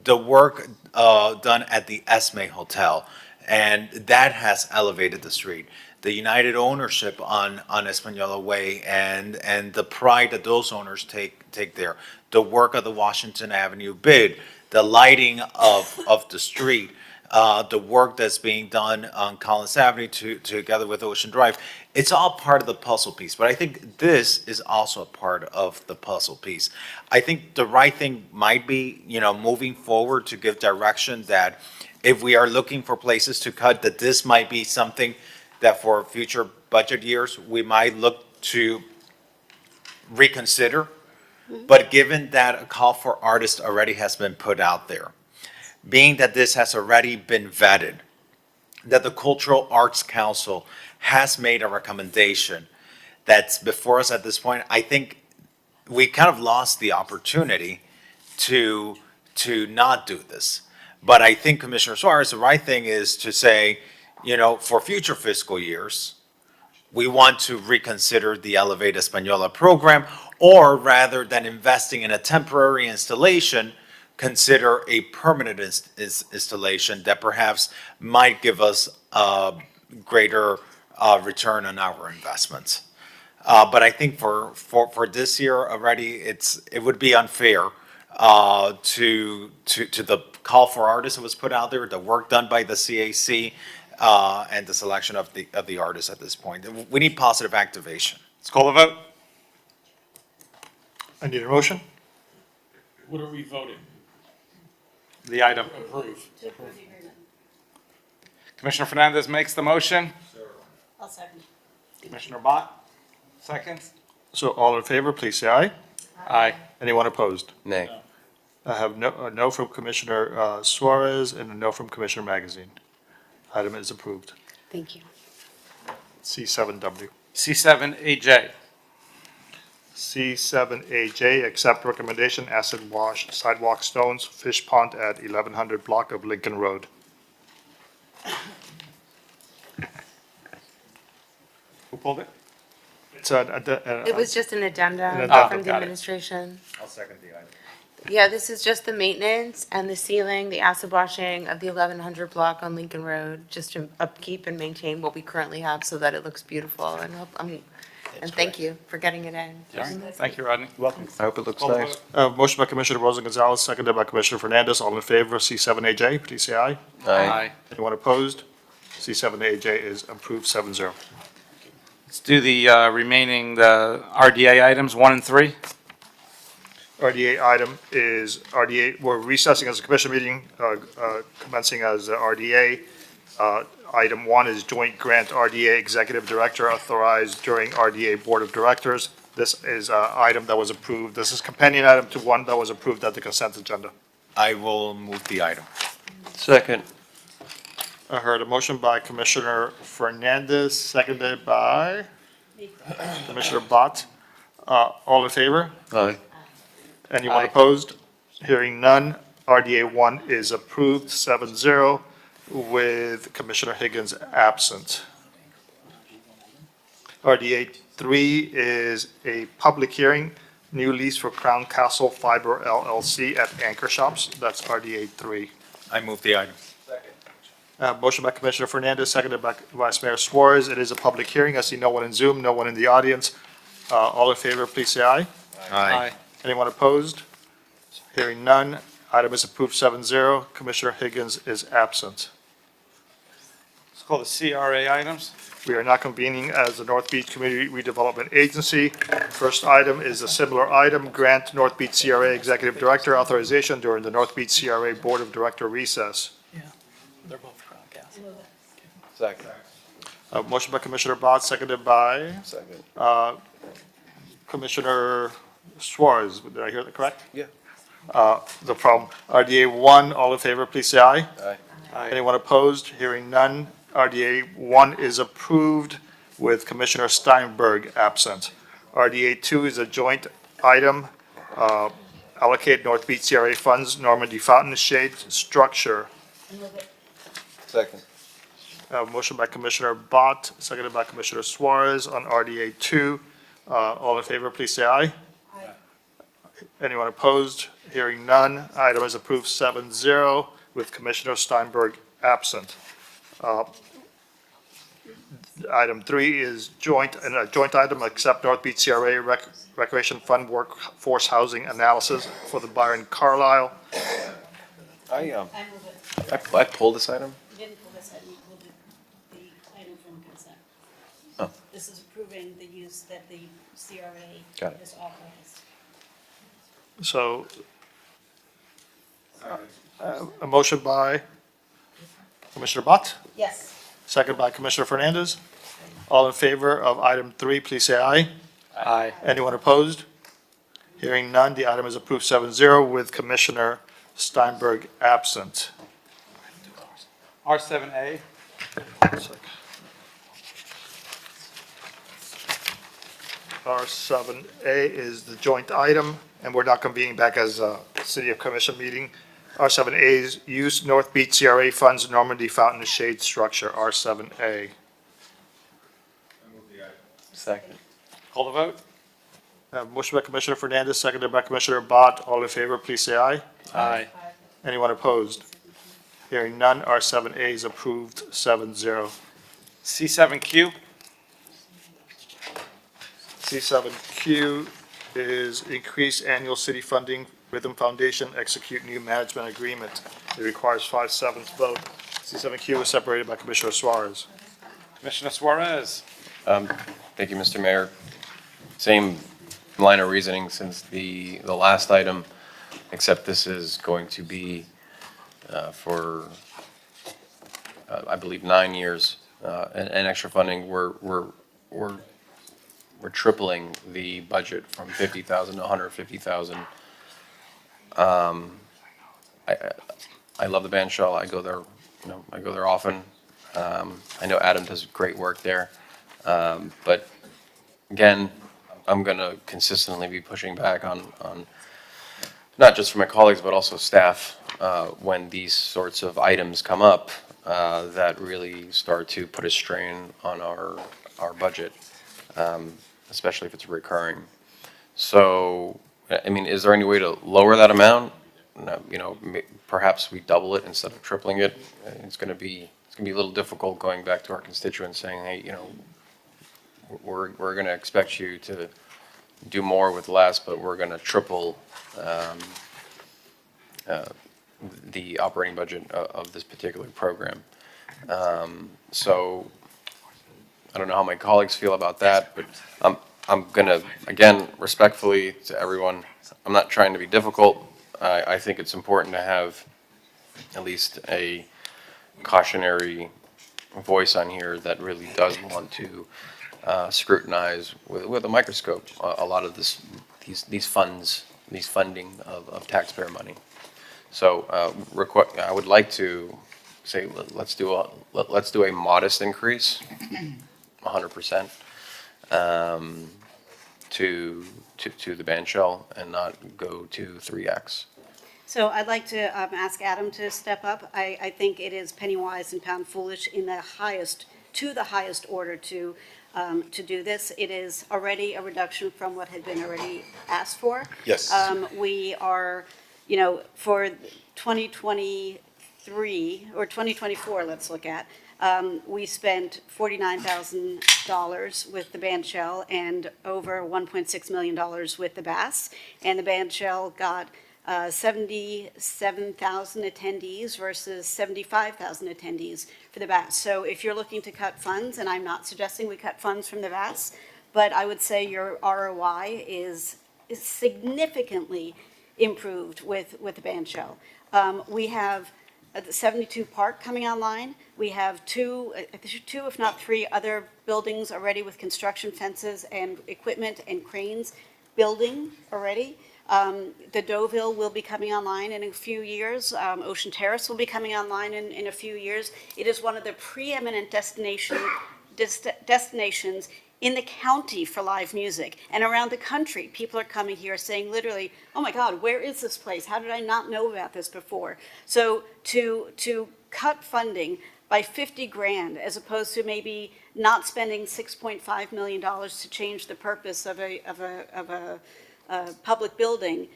The work done at the Esme Hotel, and that has elevated the street. The United ownership on Espanola Way and the pride that those owners take there. The work of the Washington Avenue bid, the lighting of the street, the work that's being done on Collins Avenue together with Ocean Drive. It's all part of the puzzle piece, but I think this is also a part of the puzzle piece. I think the right thing might be, moving forward to give direction that if we are looking for places to cut, that this might be something that for future budget years, we might look to reconsider. But given that a call for artists already has been put out there, being that this has already been vetted, that the Cultural Arts Council has made a recommendation that's before us at this point, I think we kind of lost the opportunity to not do this. But I think Commissioner Suarez, the right thing is to say, for future fiscal years, we want to reconsider the Elevate Espanola program, or rather than investing in a temporary installation, consider a permanent installation that perhaps might give us a greater return on our investments. But I think for this year already, it would be unfair to the call for artists that was put out there, the work done by the CAC, and the selection of the artists at this point. We need positive activation. Let's call a vote. I need a motion. What are we voting? The item. Approve. Commissioner Fernandez makes the motion. I'll second. Commissioner Bott, seconds. So all in favor, please say aye. Aye. Anyone opposed? Nay. I have a no from Commissioner Suarez and a no from Commissioner Magazine. Item is approved. Thank you. C7W. C7AJ. C7AJ, accept recommendation, acid wash sidewalk stones, fish pond at 1100 block of Lincoln Road. pulled it? It's a. It was just an addendum addendum, from the got it. administration. I'll second the item. Yeah, this is just the maintenance and the sealing, the acid washing of the 1100 block on Lincoln Road, just to upkeep and maintain what we currently have so that it looks beautiful. And thank you for getting it in. Thank you, Rodney. Welcome. I hope it looks Call the nice. Motion by Commissioner Rosa Gonzalez, seconded by Commissioner Fernandez. All in favor of C7AJ, please say aye. Aye. Anyone opposed? C7AJ is approved 7-0. Let's do the remaining, the RDA items, 1 and 3. RDA item is RDA, we're recessing as a commission meeting, commencing as RDA. Item 1 is joint grant RDA Executive Director authorized during RDA Board of Directors. This is an item that was approved. This is companion item to one that was approved at the consent agenda. I will move the item. Second. I heard a motion by Commissioner Fernandez, seconded by Commissioner Bott. All in favor? Aye. Anyone Aye. opposed? Hearing none, RDA 1 is approved 7-0 with Commissioner Higgins absent. RDA 3 is a public hearing, new lease for Crown Castle Fiber LLC at Anchor Shops. That's RDA 3. I move the item. Motion by Commissioner Fernandez, seconded by Vice Mayor Suarez. It is a public hearing. I see no one in Zoom, no one in the audience. All in favor, please say aye. Aye. Anyone opposed? Hearing none, item is approved 7-0. Commissioner Higgins is absent. Let's call the CRA items. We are not convening as the North Beach Community Redevelopment Agency. First item is a similar item, grant North Beach CRA Executive Director authorization during the North Beach CRA Board of Director recess. They're both Crown Castle. Second. Motion by Commissioner Bott, seconded by Second. Commissioner Suarez. Did I hear that correct? Yeah. The problem, RDA 1, all in favor, please say aye. Aye. Anyone opposed? Hearing none, RDA 1 is approved with Commissioner Steinberg absent. RDA 2 is a joint item, allocate North Beach CRA funds, Normandy Fountain Shade Structure. Second. Motion by Commissioner Bott, seconded by Commissioner Suarez on RDA 2. All in favor, please say aye. Aye. Anyone opposed? Hearing none, item is approved 7-0 with Commissioner Steinberg absent. Item 3 is joint, and a joint item, accept North Beach CRA Recreation Fund Workforce Housing Analysis for the Byron Carlisle. I pulled this item. You didn't pull this item, you pulled the item from consent. Oh. This is approving the use that the CRA Got it. has authorized. So, a motion by Commissioner Bott, Yes. second by Commissioner Fernandez. All in favor of item 3, please say aye. Aye. Anyone opposed? Hearing none, the item is approved 7-0 with Commissioner Steinberg absent. R7A. R7A is the joint item, and we're not convening back as a City of Commission meeting. R7A is use North Beach CRA funds Normandy Fountain Shade Structure, R7A. Second. Call the vote. Motion by Commissioner Fernandez, seconded by Commissioner Bott. All in favor, please say aye. Aye. Anyone opposed? Hearing none, R7A is approved 7-0. C7Q. C7Q is increase annual city funding, Rhythm Foundation, execute new management agreement. It requires 5/7 vote. C7Q is separated by Commissioner Suarez. Commissioner Suarez. Thank you, Mr. Mayor. Same line of reasoning since the last item, except this is going to be for, I believe, 9 years, and extra funding. We're tripling the budget from 50,000 to 150,000. I love the band shell. I go there, I go there often. I know Adam does great work there. But again, I'm gonna consistently be pushing back on not just for my colleagues, but also staff, when these sorts of items come up, that really start to put a strain on our budget, especially if it's recurring. So, I mean, is there any way to lower that amount? No, you know, perhaps we double it instead of tripling it. It's gonna be a little difficult going back to our constituents saying, hey, you know, we're gonna expect you to do more with less, but we're gonna triple the operating budget of this particular program. So I don't know how my colleagues feel about that, but I'm gonna, again, respectfully to everyone, I'm not trying to be difficult. I think it's important to have at least a cautionary voice on here that really does want to scrutinize with a microscope a lot of these funding of taxpayer money. So I would like to say let's do a modest increase, 100%, to the band shell and not go to 3x. So I'd like to ask Adam to step up. I think it is penny wise and pound foolish in the highest order to do this. It is already a reduction from what had been already asked for. Yes. We are, you know, for 2023 or 2024, let's look at, we spent $49,000 with the band shell and over $1.6 million with the bass. And the band shell got 77,000 attendees versus 75,000 attendees for the bass. So if you're looking to cut funds, and I'm not suggesting we cut funds from the bass, but I would say your ROI is significantly improved with the band shell. We have the 72 Park coming online. We have two, if not three, other buildings already with construction fences and equipment and cranes building already. The Deauville will be coming online in a few years. Ocean Terrace will be coming online in a few years. It is one of the preeminent destinations in the county for live music and around the country. People are coming here saying literally, oh my God, where is this place? How did I not know about this before? So to cut funding by 50 grand as opposed to maybe not spending $6.5 million to change the purpose of a public building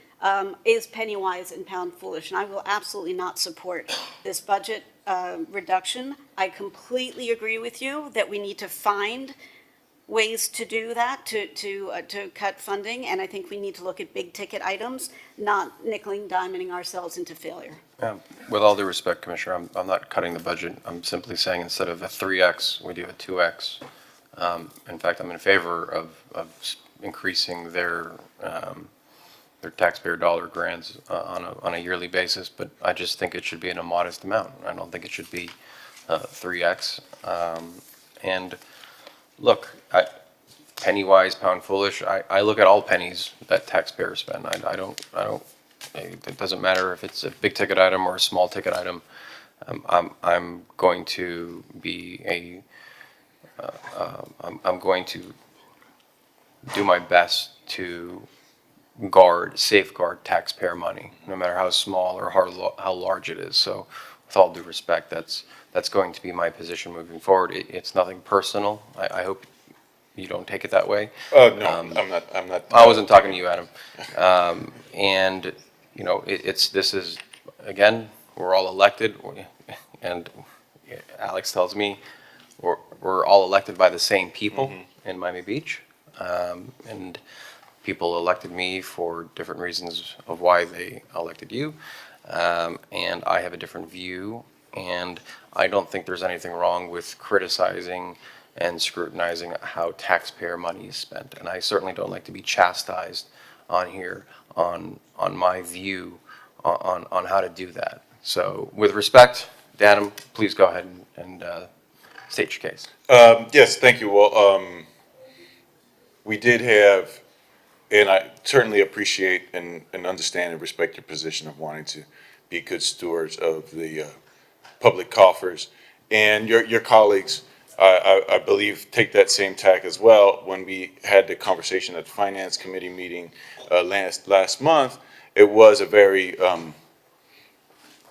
is penny wise and pound foolish. And I will absolutely not support this budget reduction. I completely agree with you that we need to find ways to do that, to cut funding, and I think we need to look at big ticket items, not nickeling, diming ourselves into failure. With all due respect, Commissioner, I'm not cutting the budget. I'm simply saying instead of a 3x, we do a 2x. In fact, I'm in favor of increasing their taxpayer dollar grants on a yearly basis, but I just think it should be in a modest amount. I don't think it should be 3x. And look, penny wise, pound foolish. I look at all pennies that taxpayers spend. I don't. It doesn't matter if it's a big ticket item or a small ticket item. I'm going to be I'm going to do my best to safeguard taxpayer money, no matter how small or how large it is. So, with all due respect, that's going to be my position moving forward. It's nothing personal. I hope you don't take it that way. Oh, no, I'm not. I wasn't talking to you, Adam. And, you know, this is, again, we're all elected, and Alex tells me we're all elected by the same people in Miami Beach. And people elected me for different reasons of why they elected you. And I have a different view, and I don't think there's anything wrong with criticizing and scrutinizing how taxpayer money is spent. And I certainly don't like to be chastised on here on my view on how to do that. So with respect, Adam, please go ahead and state your case. Yes, thank you. Well, we did have, and I certainly appreciate and understand and respect your position of wanting to be good stewards of the public coffers. And your colleagues, I believe, take that same tack as well. When we had the conversation at the Finance Committee meeting last month, it was a very,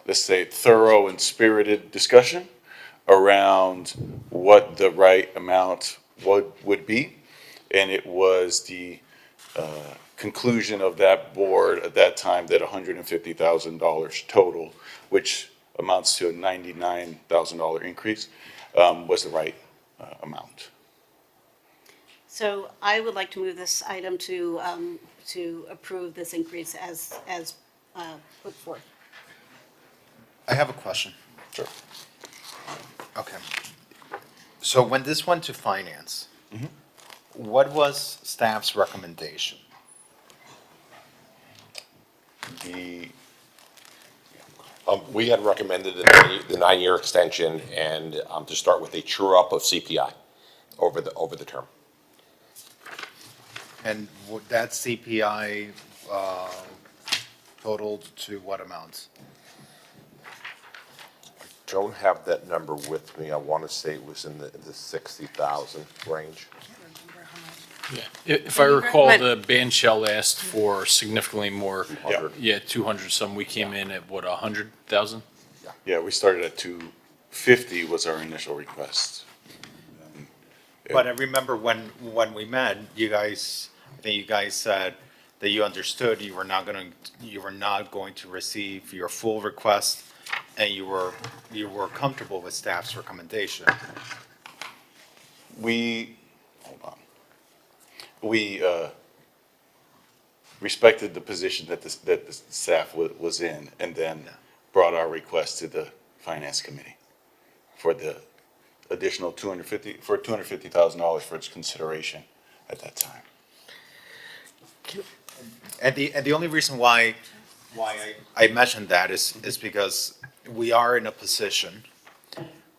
let's say, thorough and spirited discussion around what the right amount what would be. And it was the conclusion of that board at that time that $150,000 total, which amounts to a $99,000 increase, was the right amount. So I would like to move this item to approve this increase as put forth. I have a question. Sure. Okay. So when this went to finance, what was staff's recommendation? We had recommended the 9-year extension and to start with a true up of CPI over the term. And would that CPI totaled to what amounts? Don't have that number with me. I want to say it was in the 60,000 range. Yeah, if I recall, But- the band shell asked for significantly more. Yeah. Yeah, 200 some. We came in at what, 100,000? Yeah, we started at 250 was our initial request. But I remember when we met, I think you guys said that you understood you were not going to receive your full request, and you were comfortable with staff's recommendation. We respected the position that the staff was in, and then brought our request to the finance committee for the additional $250,000 for its consideration at that time. And the only reason why I mentioned that is because we are in a position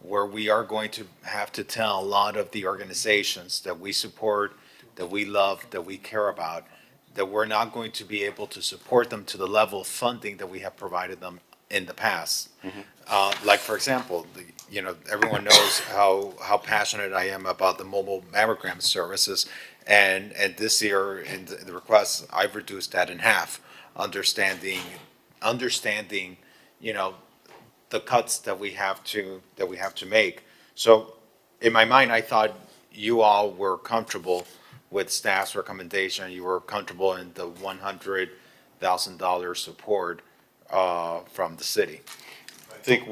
where we are going to have to tell a lot of the organizations that we support, that we love, that we care about, that we're not going to be able to support them to the level of funding that we have provided them in the past. Like, for example, everyone knows how passionate I am about the mobile mammogram services. And this year, in the request, I've reduced that in half, understanding, the cuts that we have to make. So in my mind, I thought you all were comfortable with staff's recommendation. You were comfortable in the $100,000 support from the city. I think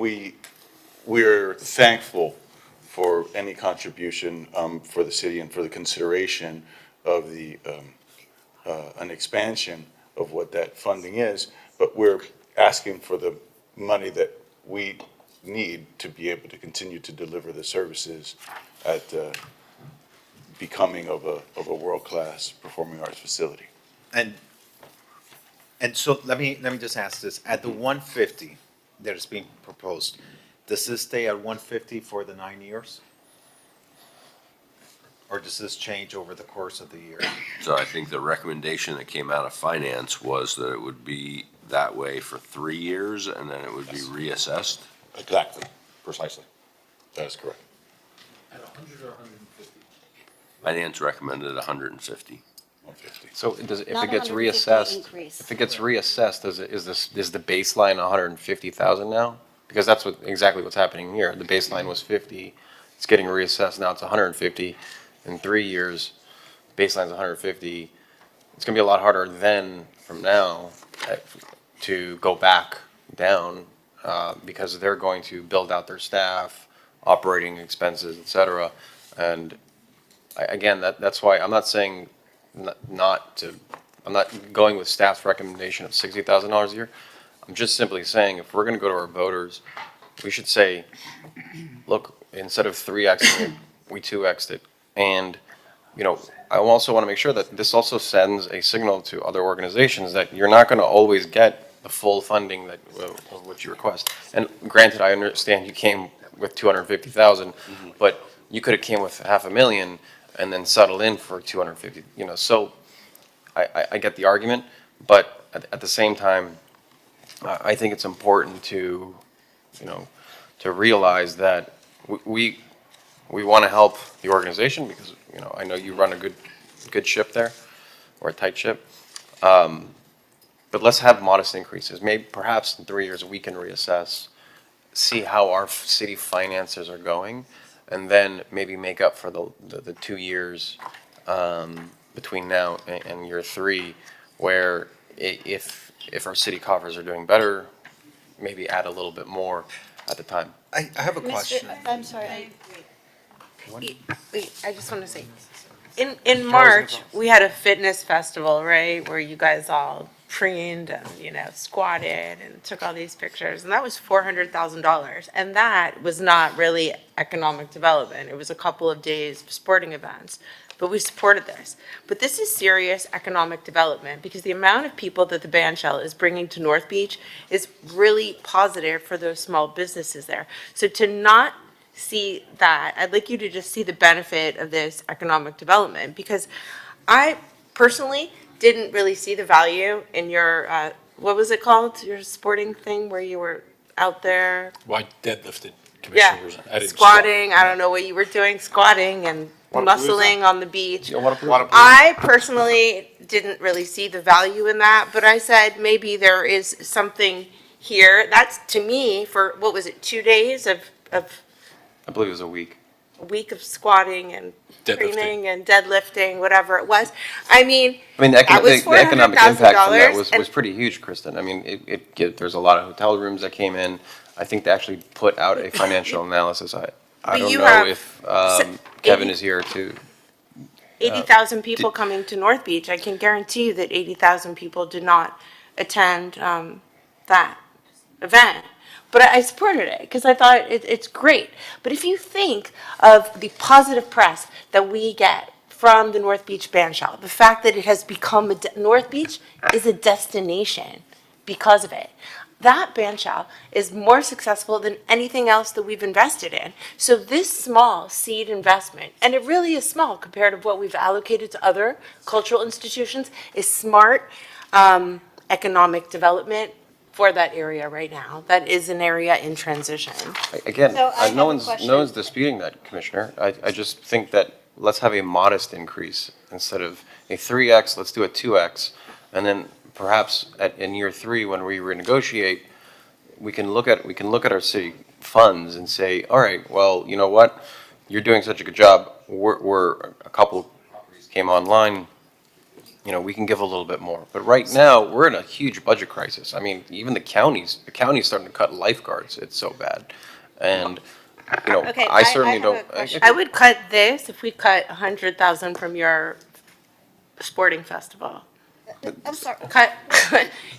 we're thankful for any contribution for the city and for the consideration of an expansion of what that funding is, but we're asking for the money that we need to be able to continue to deliver the services at becoming of a world-class performing arts facility. And so let me just ask this, at the 150 that is being proposed, does this stay at 150 for the 9 years? Or does this change over the course of the year? So I think the recommendation that came out of finance was that it would be that way for 3 years and then it would be reassessed. Exactly, precisely. That is correct. At 100 or 150? Finance recommended 150. 150. So if Not it gets 150 reassessed, increase. if it gets reassessed, is the baseline 150,000 now? Because that's exactly what's happening here. The baseline was 50, it's getting reassessed, now it's 150. In 3 years, baseline's 150. It's gonna be a lot harder then, from now, to go back down, because they're going to build out their staff, operating expenses, et cetera. And again, that's why I'm not saying I'm not going with staff's recommendation of $60,000 a year. I'm just simply saying, if we're gonna go to our voters, we should say, look, instead of 3Xing it, we 2X'd it. And, I also want to make sure that this also sends a signal to other organizations that you're not going to always get the full funding of what you request. And granted, I understand you came with 250,000, but you could have came with $500,000 and then settled in for 250, so I get the argument, but at the same time, I think it's important to realize that we want to help the organization because, I know you run a good ship there, or a tight ship. But let's have modest increases. Maybe perhaps in 3 years we can reassess, see how our city finances are going, and then maybe make up for the 2 years between now and year 3, where if our city coffers are doing better, maybe add a little bit more at the time. I have a question. I'm sorry. Wait, I just want to say, in March, we had a fitness festival, right, where you guys all preened and, squatted and took all these pictures, and that was $400,000. And that was not really economic development. It was a couple of days of sporting events, but we supported this. But this is serious economic development, because the amount of people that the bandshell is bringing to North Beach is really positive for those small businesses there. So to not see that, I'd like you to just see the benefit of this economic development, because I personally didn't really see the value in your, what was it called? Your sporting thing where you were out there? Why deadlifted, Yeah, Commissioner? I didn't squat. squatting, I don't know what you were doing, squatting and muscling on the beach. Whataburger. I personally didn't really see the value in that, but I said maybe there is something here. That's, to me, for, what was it, 2 days of I believe it was a week. a week of squatting and Deadlifting. preening and deadlifting, whatever it was. I mean, I mean, that was the economic impact from that $400,000, was pretty huge, Kristen. I mean, there's a lot of hotel rooms that came in. I think they actually put out a financial analysis. I But don't you know have if 80 Kevin is here to. 80,000 people coming to North Beach. I can guarantee you that 80,000 people did not attend that event. But I supported it because I thought it's great. But if you think of the positive press that we get from the North Beach Bandshell, the fact that it has become North Beach is a destination because of it. That bandshell is more successful than anything else that we've invested in. So this small seed investment, and it really is small compared to what we've allocated to other cultural institutions, is smart economic development for that area right now. That is an area in transition. Again, So I have no a one's question. disputing that, Commissioner. I just think that let's have a modest increase instead of a 3X, let's do a 2X. And then perhaps in year 3, when we renegotiate, we can look at our city funds and say, all right, well, you know what? You're doing such a good job. We're a couple properties came online. We can give a little bit more. But right now, we're in a huge budget crisis. I mean, even the county's starting to cut lifeguards. It's so bad. And, Okay, I certainly have a don't. question. I would cut this if we cut 100,000 from your sporting festival. I'm sorry. Cut.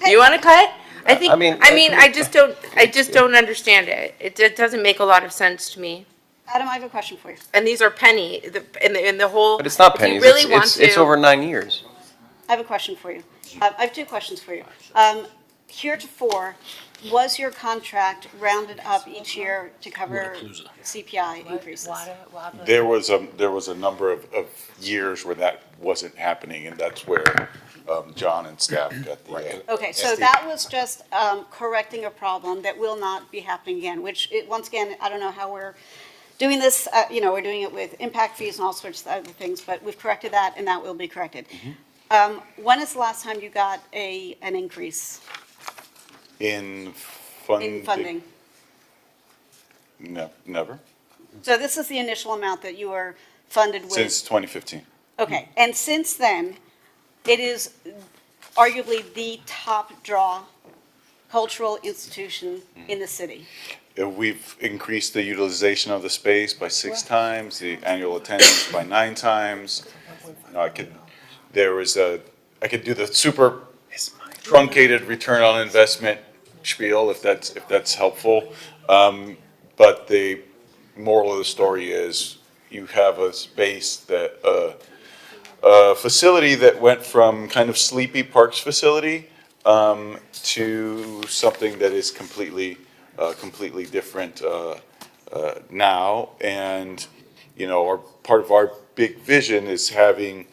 You want to cut? I mean, I just don't understand it. It doesn't make a lot of sense to me. Adam, I have a question for you. And these are penny, in the whole. But it's not if you pennies. really want It's to- over 9 years. I have a question for you. I have two questions for you. Heretofore, was your contract rounded up each year to cover CPI increases? There was a number of years where that wasn't happening, and that's where John and staff got the. Okay, so that was just correcting a problem that will not be happening again, which, once again, I don't know how we're doing this, we're doing it with impact fees and all sorts of other things, but we've corrected that, and that will be corrected. When is the last time you got an increase In funding? in funding? No, never, So this is the initial amount that you were funded with? since 2015. Okay, and since then, it is arguably the top draw cultural institution in the city. We've increased the utilization of the space by 6 times, the annual attendance by 9 times. I could do the super truncated return on investment spiel if that's helpful. But the moral of the story is you have a space that, a facility that went from kind of sleepy Parks facility to something that is completely different now. And, part of our big vision is having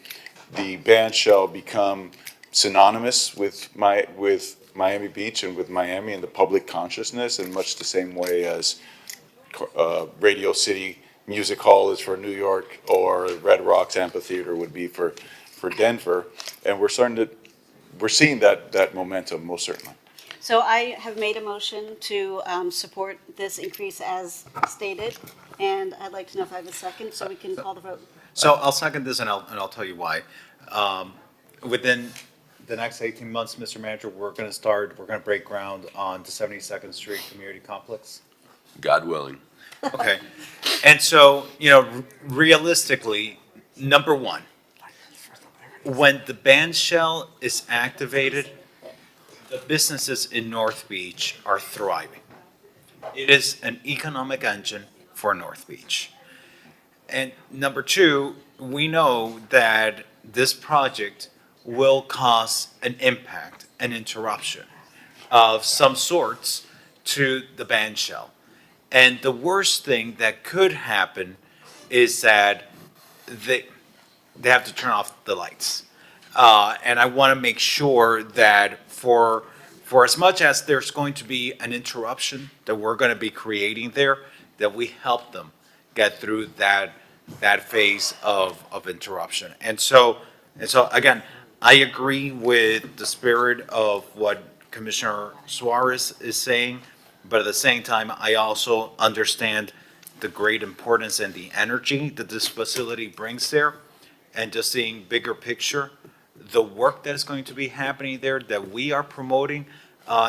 the bandshell become synonymous with Miami Beach and with Miami and the public consciousness in much the same way as Radio City Music Hall is for New York or Red Rocks Amphitheater would be for Denver. And we're seeing that momentum, most certainly. So I have made a motion to support this increase as stated, and I'd like to know if I have a second, so we can call the vote. So I'll second this, and I'll tell you why. Within the next 18 months, Mr. Manager, we're going to break ground on the 72nd Street Community Complex. God willing. Okay. And so, realistically, number one, when the band shell is activated, the businesses in North Beach are thriving. It is an economic engine for North Beach. And number two, we know that this project will cause an impact, an interruption of some sorts to the band shell. And the worst thing that could happen is that they have to turn off the lights. And I want to make sure that for as much as there's going to be an interruption that we're going to be creating there, that we help them get through that phase of interruption. And so again, I agree with the spirit of what Commissioner Suarez is saying, but at the same time, I also understand the great importance and the energy that this facility brings there, and just seeing bigger picture, the work that is going to be happening there that we are promoting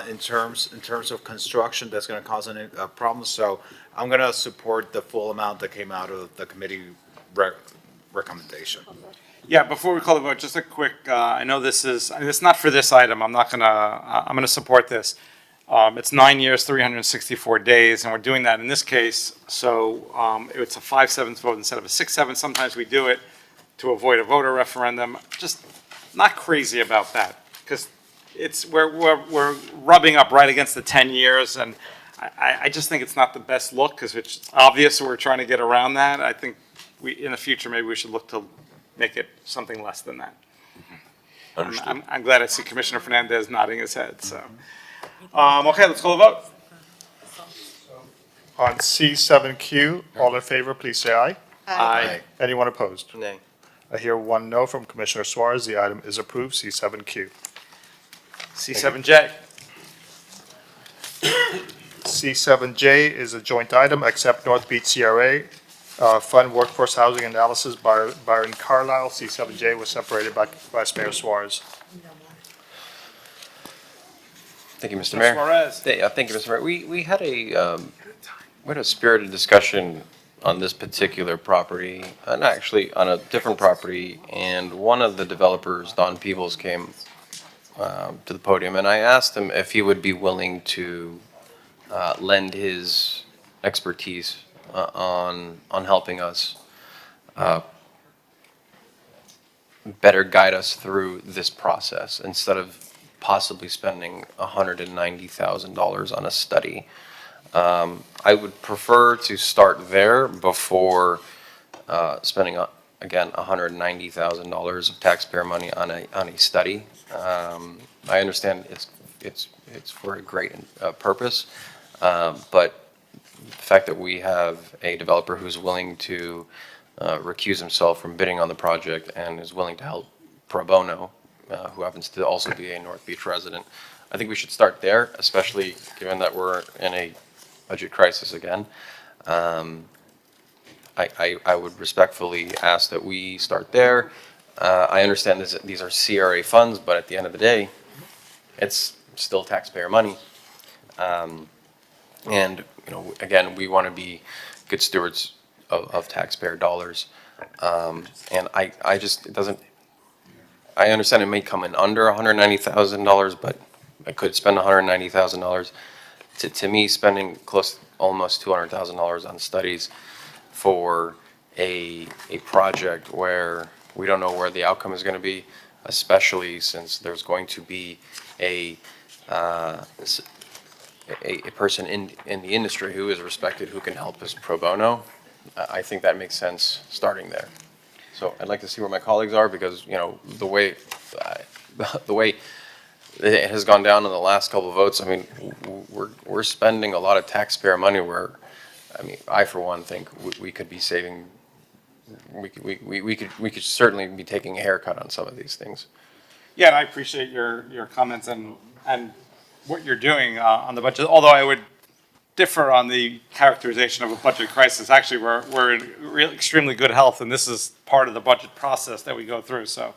in terms of construction that's going to cause a problem. So I'm going to support the full amount that came out of the committee recommendation. Yeah, before we call the vote, just a quick, I know it's not for this item, I'm gonna support this. It's 9 years, 364 days, and we're doing that in this case, so it's a 5/7 vote instead of a 6/7. Sometimes we do it to avoid a voter referendum. Just not crazy about that, because we're rubbing up right against the 10 years, and I just think it's not the best look, because it's obvious we're trying to get around that. I think in the future, maybe we should look to make it something less than that. Understood. I'm glad I see Commissioner Fernandez nodding his head, so. Okay, let's call the vote. On C7Q, all in favor, please say aye. Aye. Anyone opposed? Nay. I hear one no from Commissioner Suarez. The item is approved. C7Q. C7J. C7J is a joint item, accept North Beach CRA Fund Workforce Housing Analysis by Byron Carlisle. C7J was separated by Vice Mayor Suarez. Thank you, Mr. Mayor. Suarez. Yeah, thank you, Mr. Mayor. We had a spirited discussion on this particular property, and actually on a different property, and one of the developers, Don Peebles, came to the podium, and I asked him if he would be willing to lend his expertise on helping us better guide us through this process instead of possibly spending $190,000 on a study. I would prefer to start there before spending, again, $190,000 of taxpayer money on a study. I understand it's for a great purpose, but the fact that we have a developer who's willing to recuse himself from bidding on the project and is willing to help pro bono, who happens to also be a North Beach resident, I think we should start there, especially given that we're in a budget crisis again. I would respectfully ask that we start there. I understand these are CRA funds, but at the end of the day, it's still taxpayer money. And, again, we want to be good stewards of taxpayer dollars. And I just, I understand it may come in under $190,000, but I could spend $190,000. To me, spending almost $200,000 on studies for a project where we don't know where the outcome is going to be, especially since there's going to be a person in the industry who is respected, who can help us pro bono, I think that makes sense starting there. So I'd like to see where my colleagues are, because, the way it has gone down in the last couple of votes, I mean, we're spending a lot of taxpayer money where, I for one think we could be saving, we could certainly be taking a haircut on some of these things. Yeah, and I appreciate your comments, and what you're doing on the budget, although I would differ on the characterization of a budget crisis. Actually, we're in extremely good health, and this is part of the budget process that we go through. So,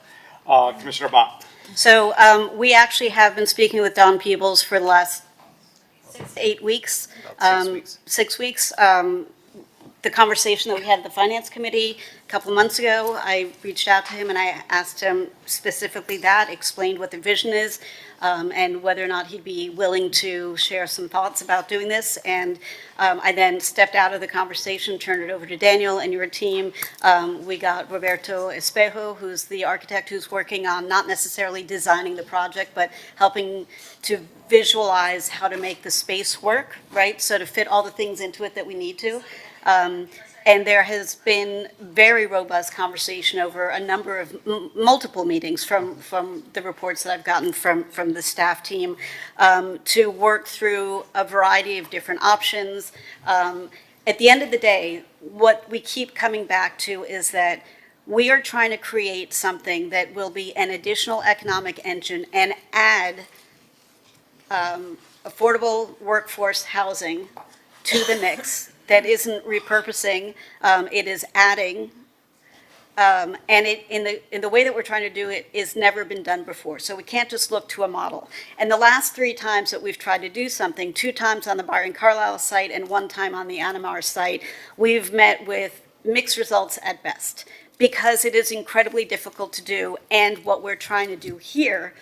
Commissioner Bott. So we actually have been speaking with Don Peebles for the last 6 to 8 weeks. 6 weeks. The conversation that we had at the Finance Committee a couple of months ago, I reached out to him and I asked him specifically that, explained what the vision is, and whether or not he'd be willing to share some thoughts about doing this. And I then stepped out of the conversation, turned it over to Daniel and your team. We got Roberto Espejo, who's the architect who's working on not necessarily designing the project, but helping to visualize how to make the space work, right? So to fit all the things into it that we need to. And there has been very robust conversation over a number of multiple meetings from the reports that I've gotten from the staff team to work through a variety of different options. At the end of the day, what we keep coming back to is that we are trying to create something that will be an additional economic engine and add affordable workforce housing to the mix. That isn't repurposing, it is adding, and in the way that we're trying to do it is never been done before. So we can't just look to a model. And the last 3 times that we've tried to do something, 2 times on the Byron Carlisle site and 1 time on the Anamar site, we've met with mixed results at best because it is incredibly difficult to do. And what we're trying to do here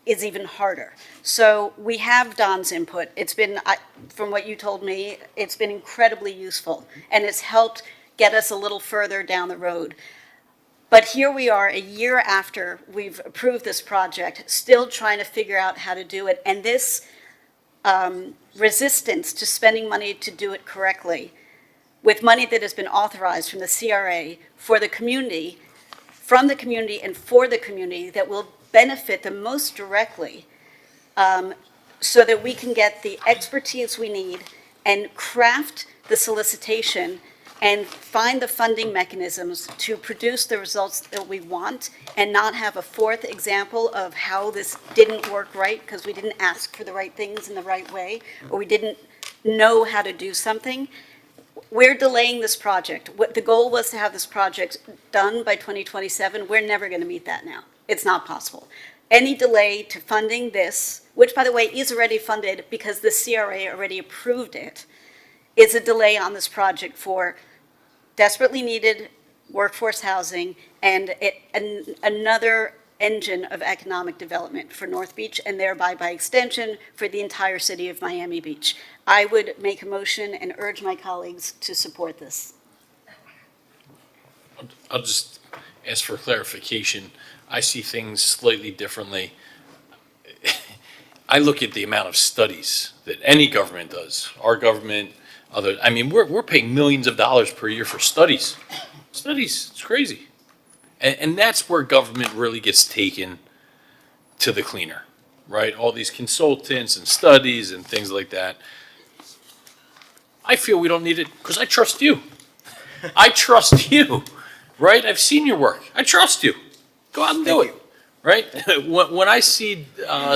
is even harder. So we have Don's input. It's been, from what you told me, it's been incredibly useful, and it's helped get us a little further down the road. But here we are a year after we've approved this project, still trying to figure out how to do it. And this resistance to spending money to do it correctly, with money that has been authorized from the CRA for the community, from the community and for the community, that will benefit the most directly, so that we can get the expertise we need and craft the solicitation and find the funding mechanisms to produce the results that we want, and not have a 4th example of how this didn't work right because we didn't ask for the right things in the right way, or we didn't know how to do something. We're delaying this project. What the goal was to have this project done by 2027. We're never going to meet that now. It's not possible. Any delay to funding this, which by the way is already funded because the CRA already approved it, is a delay on this project for desperately needed workforce housing and another engine of economic development for North Beach, and thereby by extension for the entire city of Miami Beach. I would make a motion and urge my colleagues to support this. I'll just ask for clarification. I see things slightly differently. I look at the amount of studies that any government does. Our government, we're paying millions of dollars per year for studies. Studies, it's crazy. And that's where government really gets taken to the cleaner, right? All these consultants and studies and things like that. I feel we don't need it because I trust you. I trust you, right? I've seen your work. I trust you. Go out and do it, right? When I see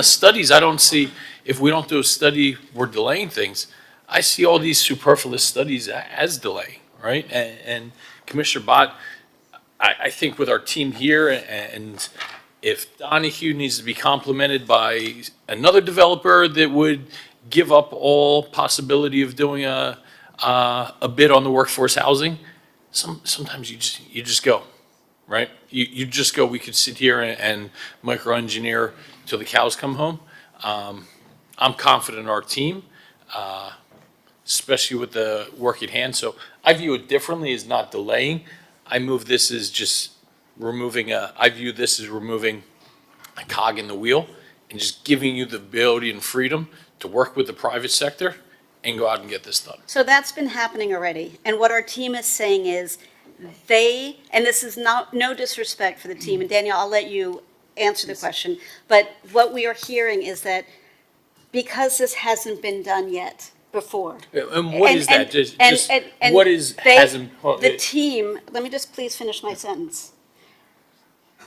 studies, I don't see, if we don't do a study, we're delaying things. I see all these superfluous studies as delay, right? And Commissioner Bott, I think with our team here, and if Donahue needs to be complemented by another developer that would give up all possibility of doing a bid on the workforce housing, sometimes you just go. Right? You just go, we could sit here and micro-engineer till the cows come home. I'm confident in our team, especially with the work at hand. So I view it differently as not delaying. I view this as removing a cog in the wheel and just giving you the ability and freedom to work with the private sector and go out and get this done. So that's been happening already. And what our team is saying is, and this is no disrespect for the team, and Daniel, I'll let you answer the question, but what we are hearing is that because this hasn't been done yet before. And what is that? The team, let me just please finish my sentence.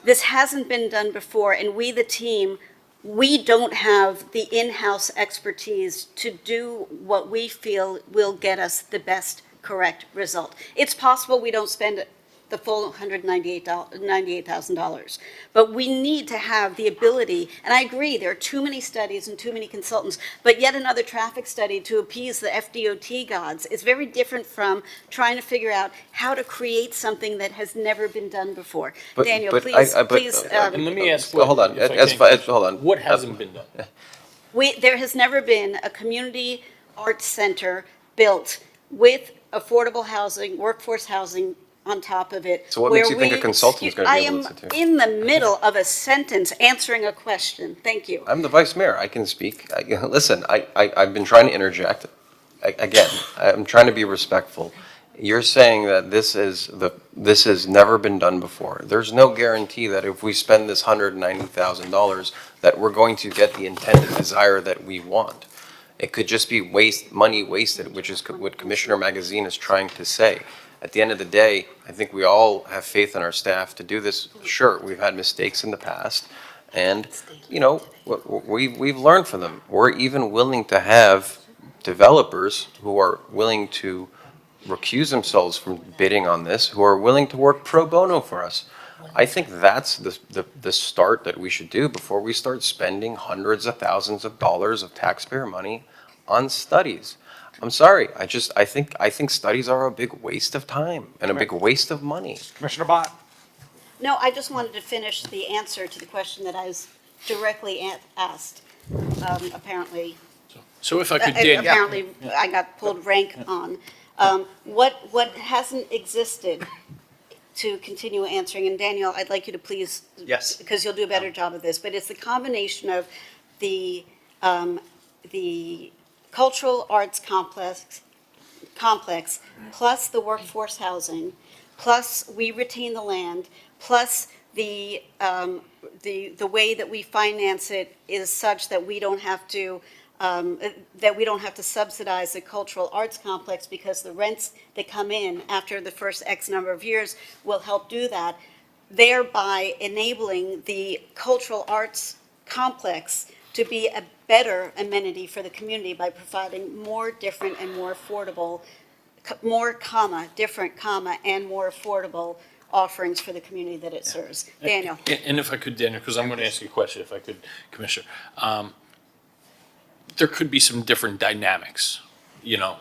This hasn't been done before, and we, the team, we don't have the in-house expertise to do what we feel will get us the best correct result. It's possible we don't spend the full $198,000. But we need to have the ability, and I agree, there are too many studies and too many consultants, but yet another traffic study to appease the FDOT gods is very different from trying to figure out how to create something that has never been done before. But- Daniel, but please, I- but- please. And let me ask, hold on, if I as can, far as, hold on. what hasn't been done? There has never been a community arts center built with affordable housing, workforce housing on top of it. So what makes you think a consultant's gonna be able to do? I am in the middle of a sentence answering a question. Thank you. I'm the vice mayor, I can speak. Listen, I've been trying to interject. Again, I'm trying to be respectful. You're saying that this has never been done before. There's no guarantee that if we spend this $190,000, that we're going to get the intended desire that we want. It could just be money wasted, which is what Commissioner Magazine is trying to say. At the end of the day, I think we all have faith in our staff to do this. Sure, we've had mistakes in the past, and, you know, we've learned from them. We're even willing to have developers who are willing to recuse themselves from bidding on this, who are willing to work pro bono for us. I think that's the start that we should do before we start spending hundreds of thousands of dollars of taxpayer money on studies. I'm sorry, I think studies are a big waste of time and a big waste of money. Commissioner Bott? No, I just wanted to finish the answer to the question that I was directly asked, apparently. So if I could, Dan. Apparently, I got pulled rank on. What hasn't existed, to continue answering, and Daniel, I'd like you to please. Yes. Because you'll do a better job of this, but it's the combination of the cultural arts complex, plus the workforce housing, plus we retain the land, plus the way that we finance it is such that we don't have to subsidize the cultural arts complex because the rents that come in after the first X number of years will help do that, thereby enabling the cultural arts complex to be a better amenity for the community by providing more different and more affordable, different, and more affordable offerings for the community that it serves. Daniel. And if I could, Daniel, because I'm going to ask you a question, if I could, Commissioner. There could be some different dynamics, you know,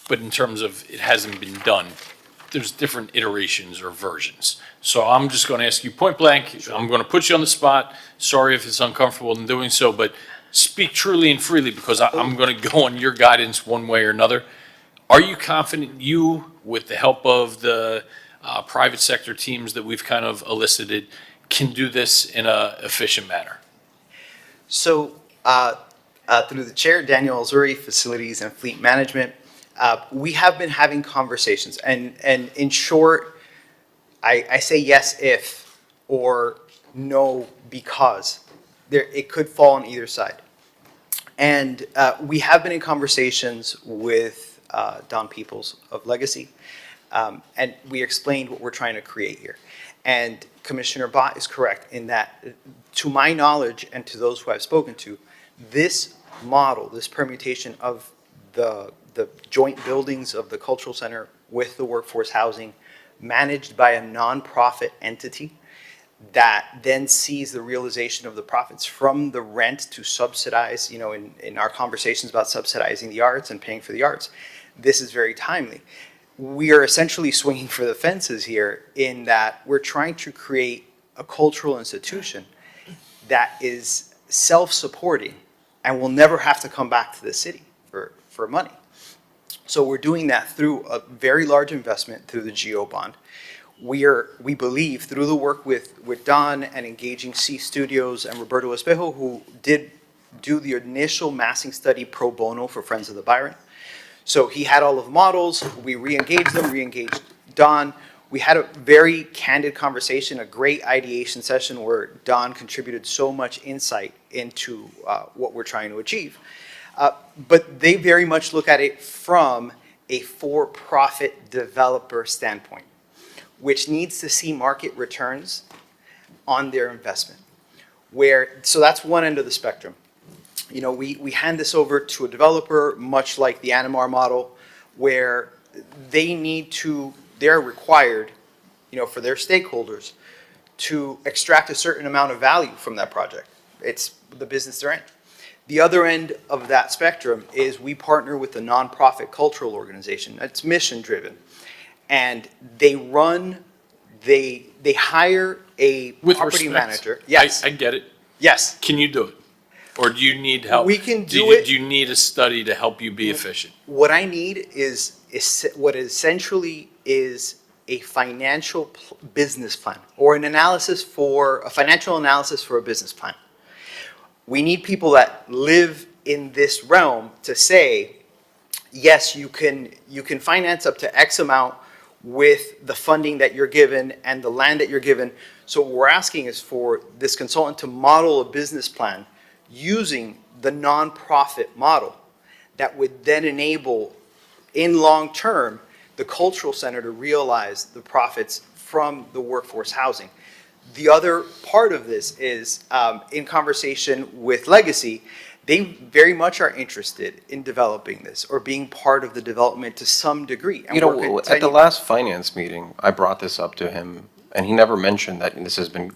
but in terms of it hasn't been done, there's different iterations or versions. So I'm just going to ask you point blank, I'm going to put you on the spot. Sorry if it's uncomfortable in doing so, but speak truly and freely because I'm going to go on your guidance one way or another. Are you confident you, with the help of the private sector teams that we've kind of elicited, can do this in an efficient manner? So, through the chair, Daniel Alzuri, Facilities and Fleet Management, we have been having conversations, and in short, I say yes if or no because. It could fall on either side. And we have been in conversations with Don Peoples of Legacy, and we explained what we're trying to create here. And Commissioner Bott is correct in that, to my knowledge and to those who I've spoken to, this model, this permutation of the joint buildings of the cultural center with the workforce housing managed by a nonprofit entity that then sees the realization of the profits from the rent to subsidize, you know, in our conversations about subsidizing the arts and paying for the arts, this is very timely. We are essentially swinging for the fences here in that we're trying to create a cultural institution that is self-supporting and will never have to come back to the city for money. So we're doing that through a very large investment through the GO bond. We believe through the work with Don and engaging C Studios and Roberto Espejo, who did do the initial massing study pro bono for Friends of the Byron. So he had all of the models, we re-engaged them, re-engaged Don. We had a very candid conversation, a great ideation session where Don contributed so much insight into what we're trying to achieve. But they very much look at it from a for-profit developer standpoint, which needs to see market returns on their investment. So that's one end of the spectrum. You know, we hand this over to a developer, much like the Animar model, where they're required, you know, for their stakeholders to extract a certain amount of value from that project. It's the business they're in. The other end of that spectrum is we partner with a nonprofit cultural organization that's mission driven. And they hire a With property respect, manager. Yes. I get it. Yes. Can you do it? Or do you need help? We can do it. Do you need a study to help you be efficient? What I need is what essentially is a financial business plan or a financial analysis for a business plan. We need people that live in this realm to say, yes, you can finance up to X amount with the funding that you're given and the land that you're given. So what we're asking is for this consultant to model a business plan using the nonprofit model that would then enable, in long term, the cultural center to realize the profits from the workforce housing. The other part of this is, in conversation with Legacy, they very much are interested in developing this or being part of the development to some degree. And You know, at the last finance meeting, I brought this up to him, and he never mentioned that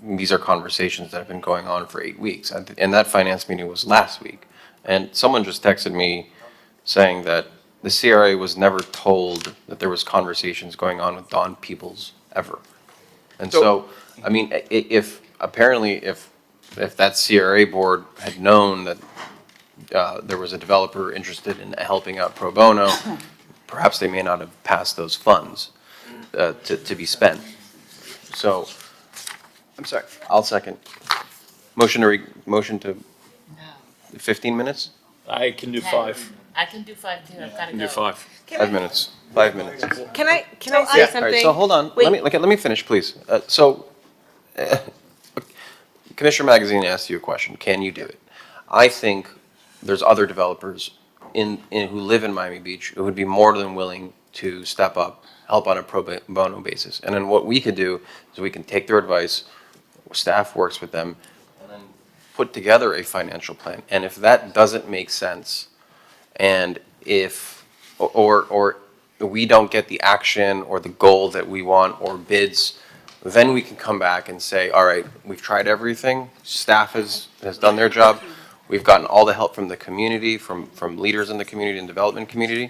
these are conversations that have been going on for 8 weeks. And that finance meeting was last week. And someone just texted me saying that the CRA was never told that there was conversations going on with Don Peoples ever. And so, I mean, if that CRA board had known that there was a developer interested in helping out pro bono, perhaps they may not have passed those funds to be spent. So, I'm sorry. I'll second. Motion to 15 minutes? I can do 5. I can do 5 too, I've gotta I can do 5. 5 minutes. 5 minutes. Can I say All something? right, so hold on. Wait. Let me finish, please. Commissioner Magazine asked you a question. Can you do it? I think there's other developers who live in Miami Beach who would be more than willing to step up, help on a pro bono basis. And then what we could do is we can take their advice, staff works with them, and then put together a financial plan. And if that doesn't make sense, and if, or we don't get the action or the goal that we want or bids, then we can come back and say, all right, we've tried everything, staff has done their job, we've gotten all the help from the community, from leaders in the community and development community,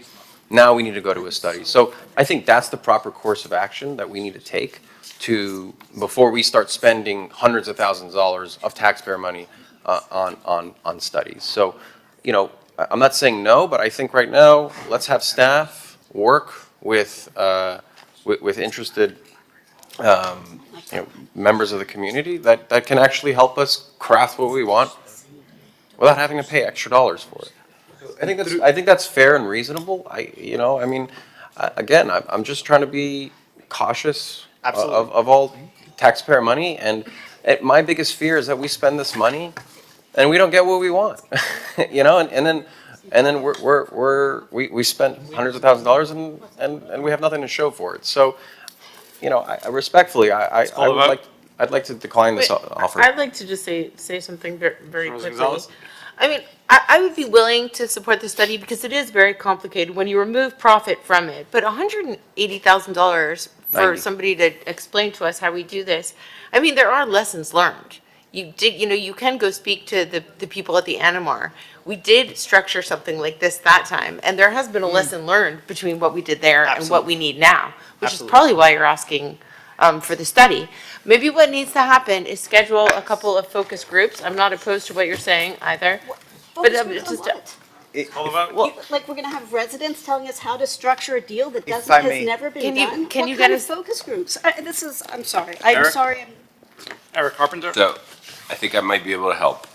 now we need to go to a study. So I think that's the proper course of action that we need to take before we start spending hundreds of thousands of dollars of taxpayer money on studies. So, you know, I'm not saying no, but I think right now, let's have staff work with interested members of the community that can actually help us craft what we want without having to pay extra dollars for it. I think that's fair and reasonable. Again, I'm just trying to be cautious of all taxpayer money, and my biggest fear is that we spend this money and we don't get what we want, and then we spent hundreds of thousands of dollars and we have nothing to show for it. So, respectfully, I'd like to decline this offer. I'd like to just say something very quickly. I mean, I would be willing to support the study because it is very complicated when you remove profit from it. But $180,000 for somebody to explain to us how we do this, I mean, there are lessons learned. You can go speak to the people at the Animar. We did structure something like this that time, and there has been a lesson learned between what we did there and what we need now, which is probably why you're asking for the study. Maybe what needs to happen is schedule a couple of focus groups. I'm not opposed to what you're saying either. But Like, we're gonna have residents telling us how to structure a deal that If I may. has never been done? can you What get kind us- of focus groups? I'm sorry. Eric Carpenter? So, I think I might be able to help.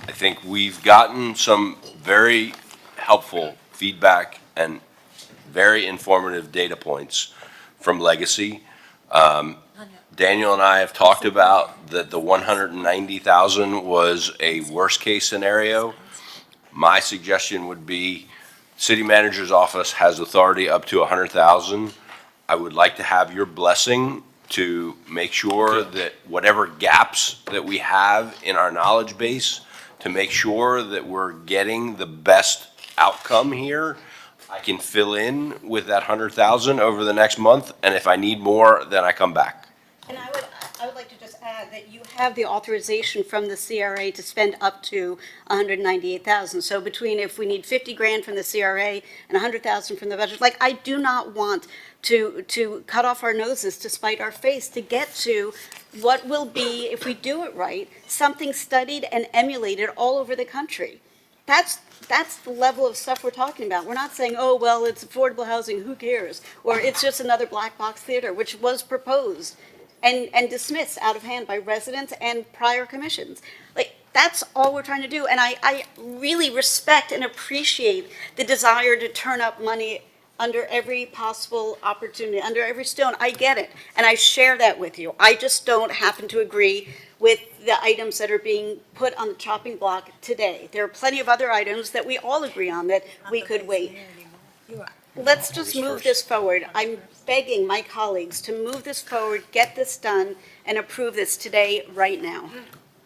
I think we've gotten some very helpful feedback and very informative data points from Legacy. Daniel and I have talked about that the 190,000 was a worst-case scenario. My suggestion would be, city manager's office has authority up to 100,000. I would like to have your blessing to make sure that whatever gaps that we have in our knowledge base, to make sure that we're getting the best outcome here. I can fill in with that 100,000 over the next month, and if I need more, then I come back. And I would like to just add that you have the authorization from the CRA to spend up to 198,000. So between, if we need 50 grand from the CRA and 100,000 from the budget, like, I do not want to cut off our noses to spite our face to get to what will be, if we do it right, something studied and emulated all over the country. That's the level of stuff we're talking about. We're not saying, oh, well, it's affordable housing, who cares? Or it's just another black box theater, which was proposed and dismissed out of hand by residents and prior commissions. Like, that's all we're trying to do. And I really respect and appreciate the desire to turn up money under every possible opportunity, under every stone. I get it, and I share that with you. I just don't happen to agree with the items that are being put on the chopping block today. There are plenty of other items that we all agree on that we could wait. Let's just move this forward. I'm begging my colleagues to move this forward, get this done, and approve this today, right now.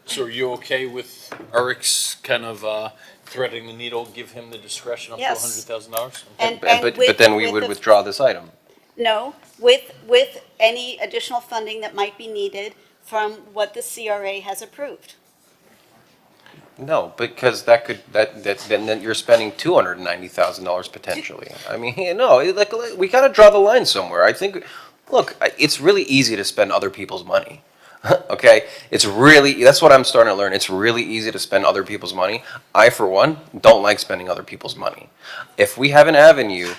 So are you okay with Eric's kind of threading the needle, give him the discretion up to Yes. $100,000? But then we would withdraw this item. No, with any additional funding that might be needed from what the CRA has approved. No, because then you're spending $290,000 potentially. I mean, no, like, we gotta draw the line somewhere. I think, look, it's really easy to spend other people's money. Okay, that's what I'm starting to learn. It's really easy to spend other people's money. I, for one, don't like spending other people's money. If we have an avenue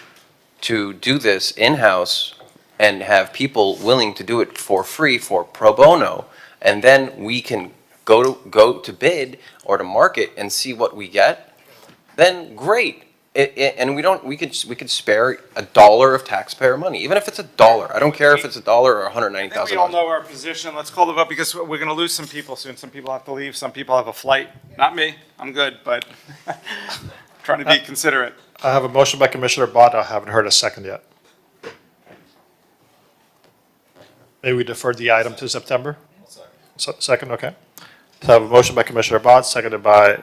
to do this in-house and have people willing to do it for free, for pro bono, and then we can go to bid or to market and see what we get, then great. And we could spare $1 of taxpayer money, even if it's $1. I don't care if it's $1 or $190,000. We all know our position. Let's call the vote because we're going to lose some people soon. Some people have to leave. Some people have a flight. Not me. I'm good, but trying to be considerate. I have a motion by Commissioner Bott. I haven't heard a second yet. Maybe we defer the item to September? Second, okay. So I have a motion by Commissioner Bott, seconded by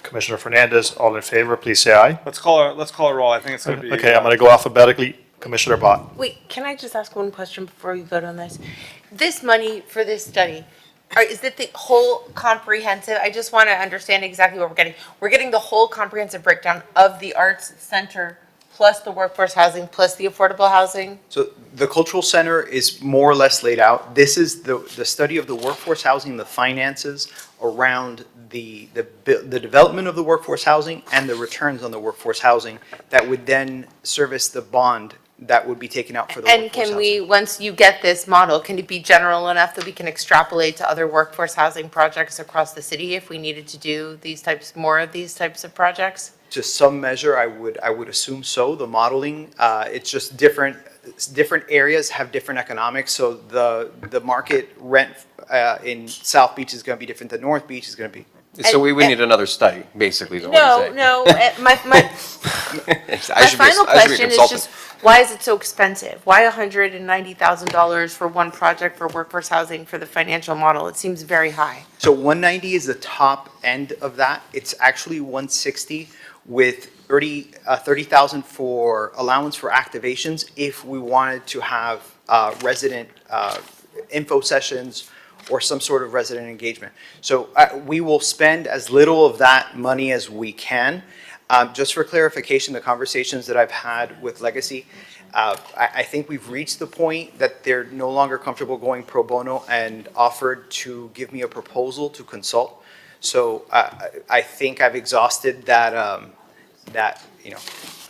Commissioner Fernandez. All in favor, please say aye. Let's call a roll. I think it's going to be. Okay, I'm going to go alphabetically. Commissioner Bott. Wait, can I just ask one question before we vote on this? This money for this study, is it the whole comprehensive? I just want to understand exactly what we're getting. We're getting the whole comprehensive breakdown of the arts center plus the workforce housing plus the affordable housing? So the cultural center is more or less laid out. This is the study of the workforce housing, the finances around the development of the workforce housing and the returns on the workforce housing that would then service the bond that would be taken out for the And workforce can housing. we, once you get this model, can it be general enough that we can extrapolate to other workforce housing projects across the city if we needed to do more of these types of projects? To some measure, I would assume so. The modeling, it's just different areas have different economics. So the market rent in South Beach is going to be different than North Beach is going to be. So we need another study, basically, is what you're saying. No, my final question is just, why is it so expensive? Why $190,000 for one project for workforce housing for the financial model? It seems very high. So 190 is the top end of that. It's actually 160 with 30,000 for allowance for activations if we wanted to have resident info sessions or some sort of resident engagement. So we will spend as little of that money as we can. Just for clarification, the conversations that I've had with Legacy, I think we've reached the point that they're no longer comfortable going pro bono and offered to give me a proposal to consult. So I think I've exhausted that,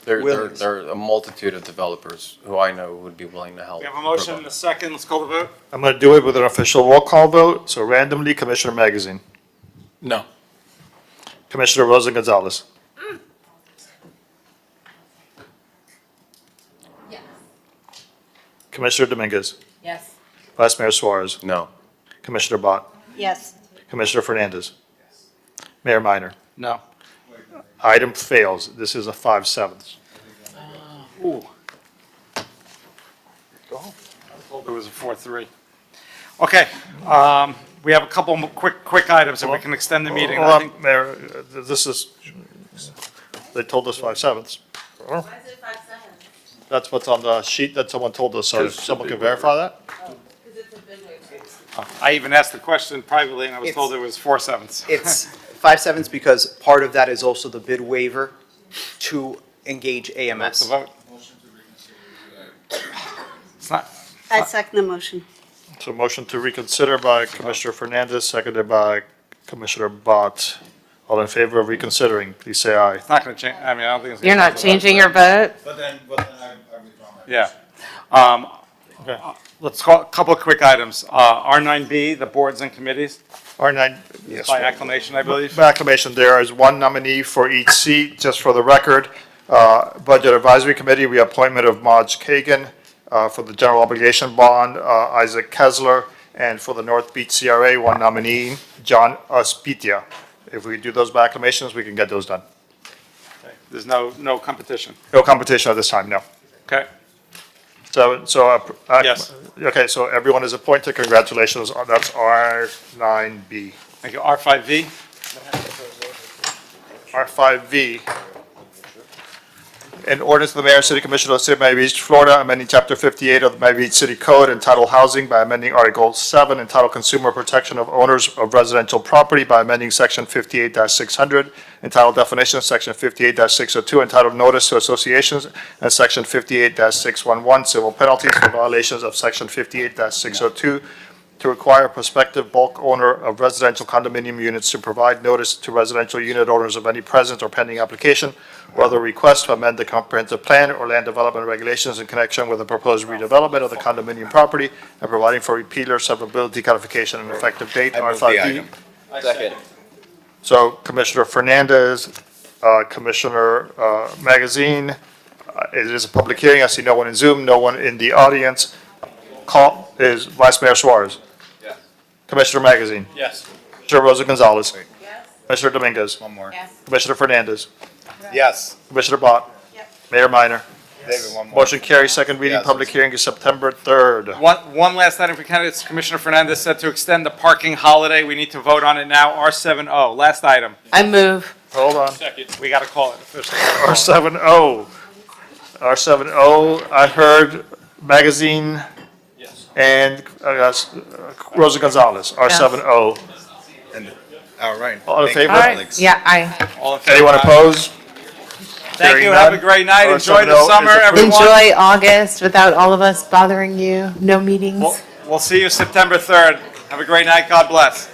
There are a multitude of developers who I know would be willing to help. We have a motion and a second. Let's call the vote. I'm going to do it with an official roll call vote. So randomly, Commissioner Magazine. No. Commissioner Rosa Gonzalez. Yes. Commissioner Dominguez. Yes. Vice Mayor Suarez. No. Commissioner Bott. Yes. Commissioner Fernandez. Mayor Minor. No. Item fails. This is a 5/7. Ooh. told it was a 4-3. Okay, we have a couple more quick items, and we can extend the meeting. I think- Mayor, this is, they told us 5/7. Why is it 5/7? That's what's on the sheet that someone told us, so someone can verify that? I even asked the question privately, and I was told it was 4/7. It's 5/7 because part of that is also the bid waiver to engage AMS. The vote. It's not, I second the motion. So motion to reconsider by Commissioner Fernandez, seconded by Commissioner Bott. All in favor of reconsidering, please say aye. it's not going to change, I mean, I don't think it's. You're not changing your vote? But then I withdraw my. Yeah. Okay. Let's call a couple of quick items. R9B, the boards and committees, R9, yes. by acclamation, I believe. By acclamation, there is one nominee for each seat, just for the record. Budget Advisory Committee, reappointment of Maj Kagan. For the general obligation bond, Isaac Kessler. And for the North Beach CRA, one nominee, John Aspitia. If we do those by acclamations, we can get those done. There's no competition. No competition at this time, no. Okay. Yes. Okay, so everyone is appointed. Congratulations. That's R9B. Thank you. R5V? R5V. An ordinance of the Mayor and City Commission of the City of Miami Beach, Florida, amending Chapter 58 of the Miami Beach City Code entitled Housing by amending Article 7 entitled Consumer Protection of Owners of Residential Property by amending Section 58-600 entitled Definitions, Section 58-602 entitled Notice to Associations, and Section 58-611 Civil Penalties for violations of Section 58-602 to require a prospective bulk owner of residential condominium units to provide notice to residential unit owners of any present or pending application or other request to amend the comprehensive plan or land development regulations in connection with the proposed redevelopment of the condominium property and providing for repealer severability codification and effective date, I move the R5D. item. Second. So Commissioner Fernandez, Commissioner Magazine, it is a public hearing. I see no one in Zoom, no one in the audience. Call is Vice Mayor Suarez. Yes. Commissioner Magazine. Yes. Commissioner Rosa Gonzalez. Yes. Commissioner Dominguez. One more. Yes. Commissioner Fernandez. Yes. Commissioner Bott. Mayor Minor. David, one more. Motion carries. Second reading, Yes. public hearing is September 3rd. One last item for candidates. Commissioner Fernandez said to extend the parking holiday. We need to vote on it now. R70, last item. I move. Hold on. We got to call it officially. R70. R70, I heard Magazine and Rosa Gonzalez, R70. And, all right. All in Thank you, favor? All right, colleagues. yeah, I All in favor? Anyone Aye. opposed? Thank Hearing you. Have a none. great night. Enjoy R70 the is summer, approved. everyone. enjoy August without all of us bothering you. No meetings. We'll see you September 3rd. Have a great night. God bless.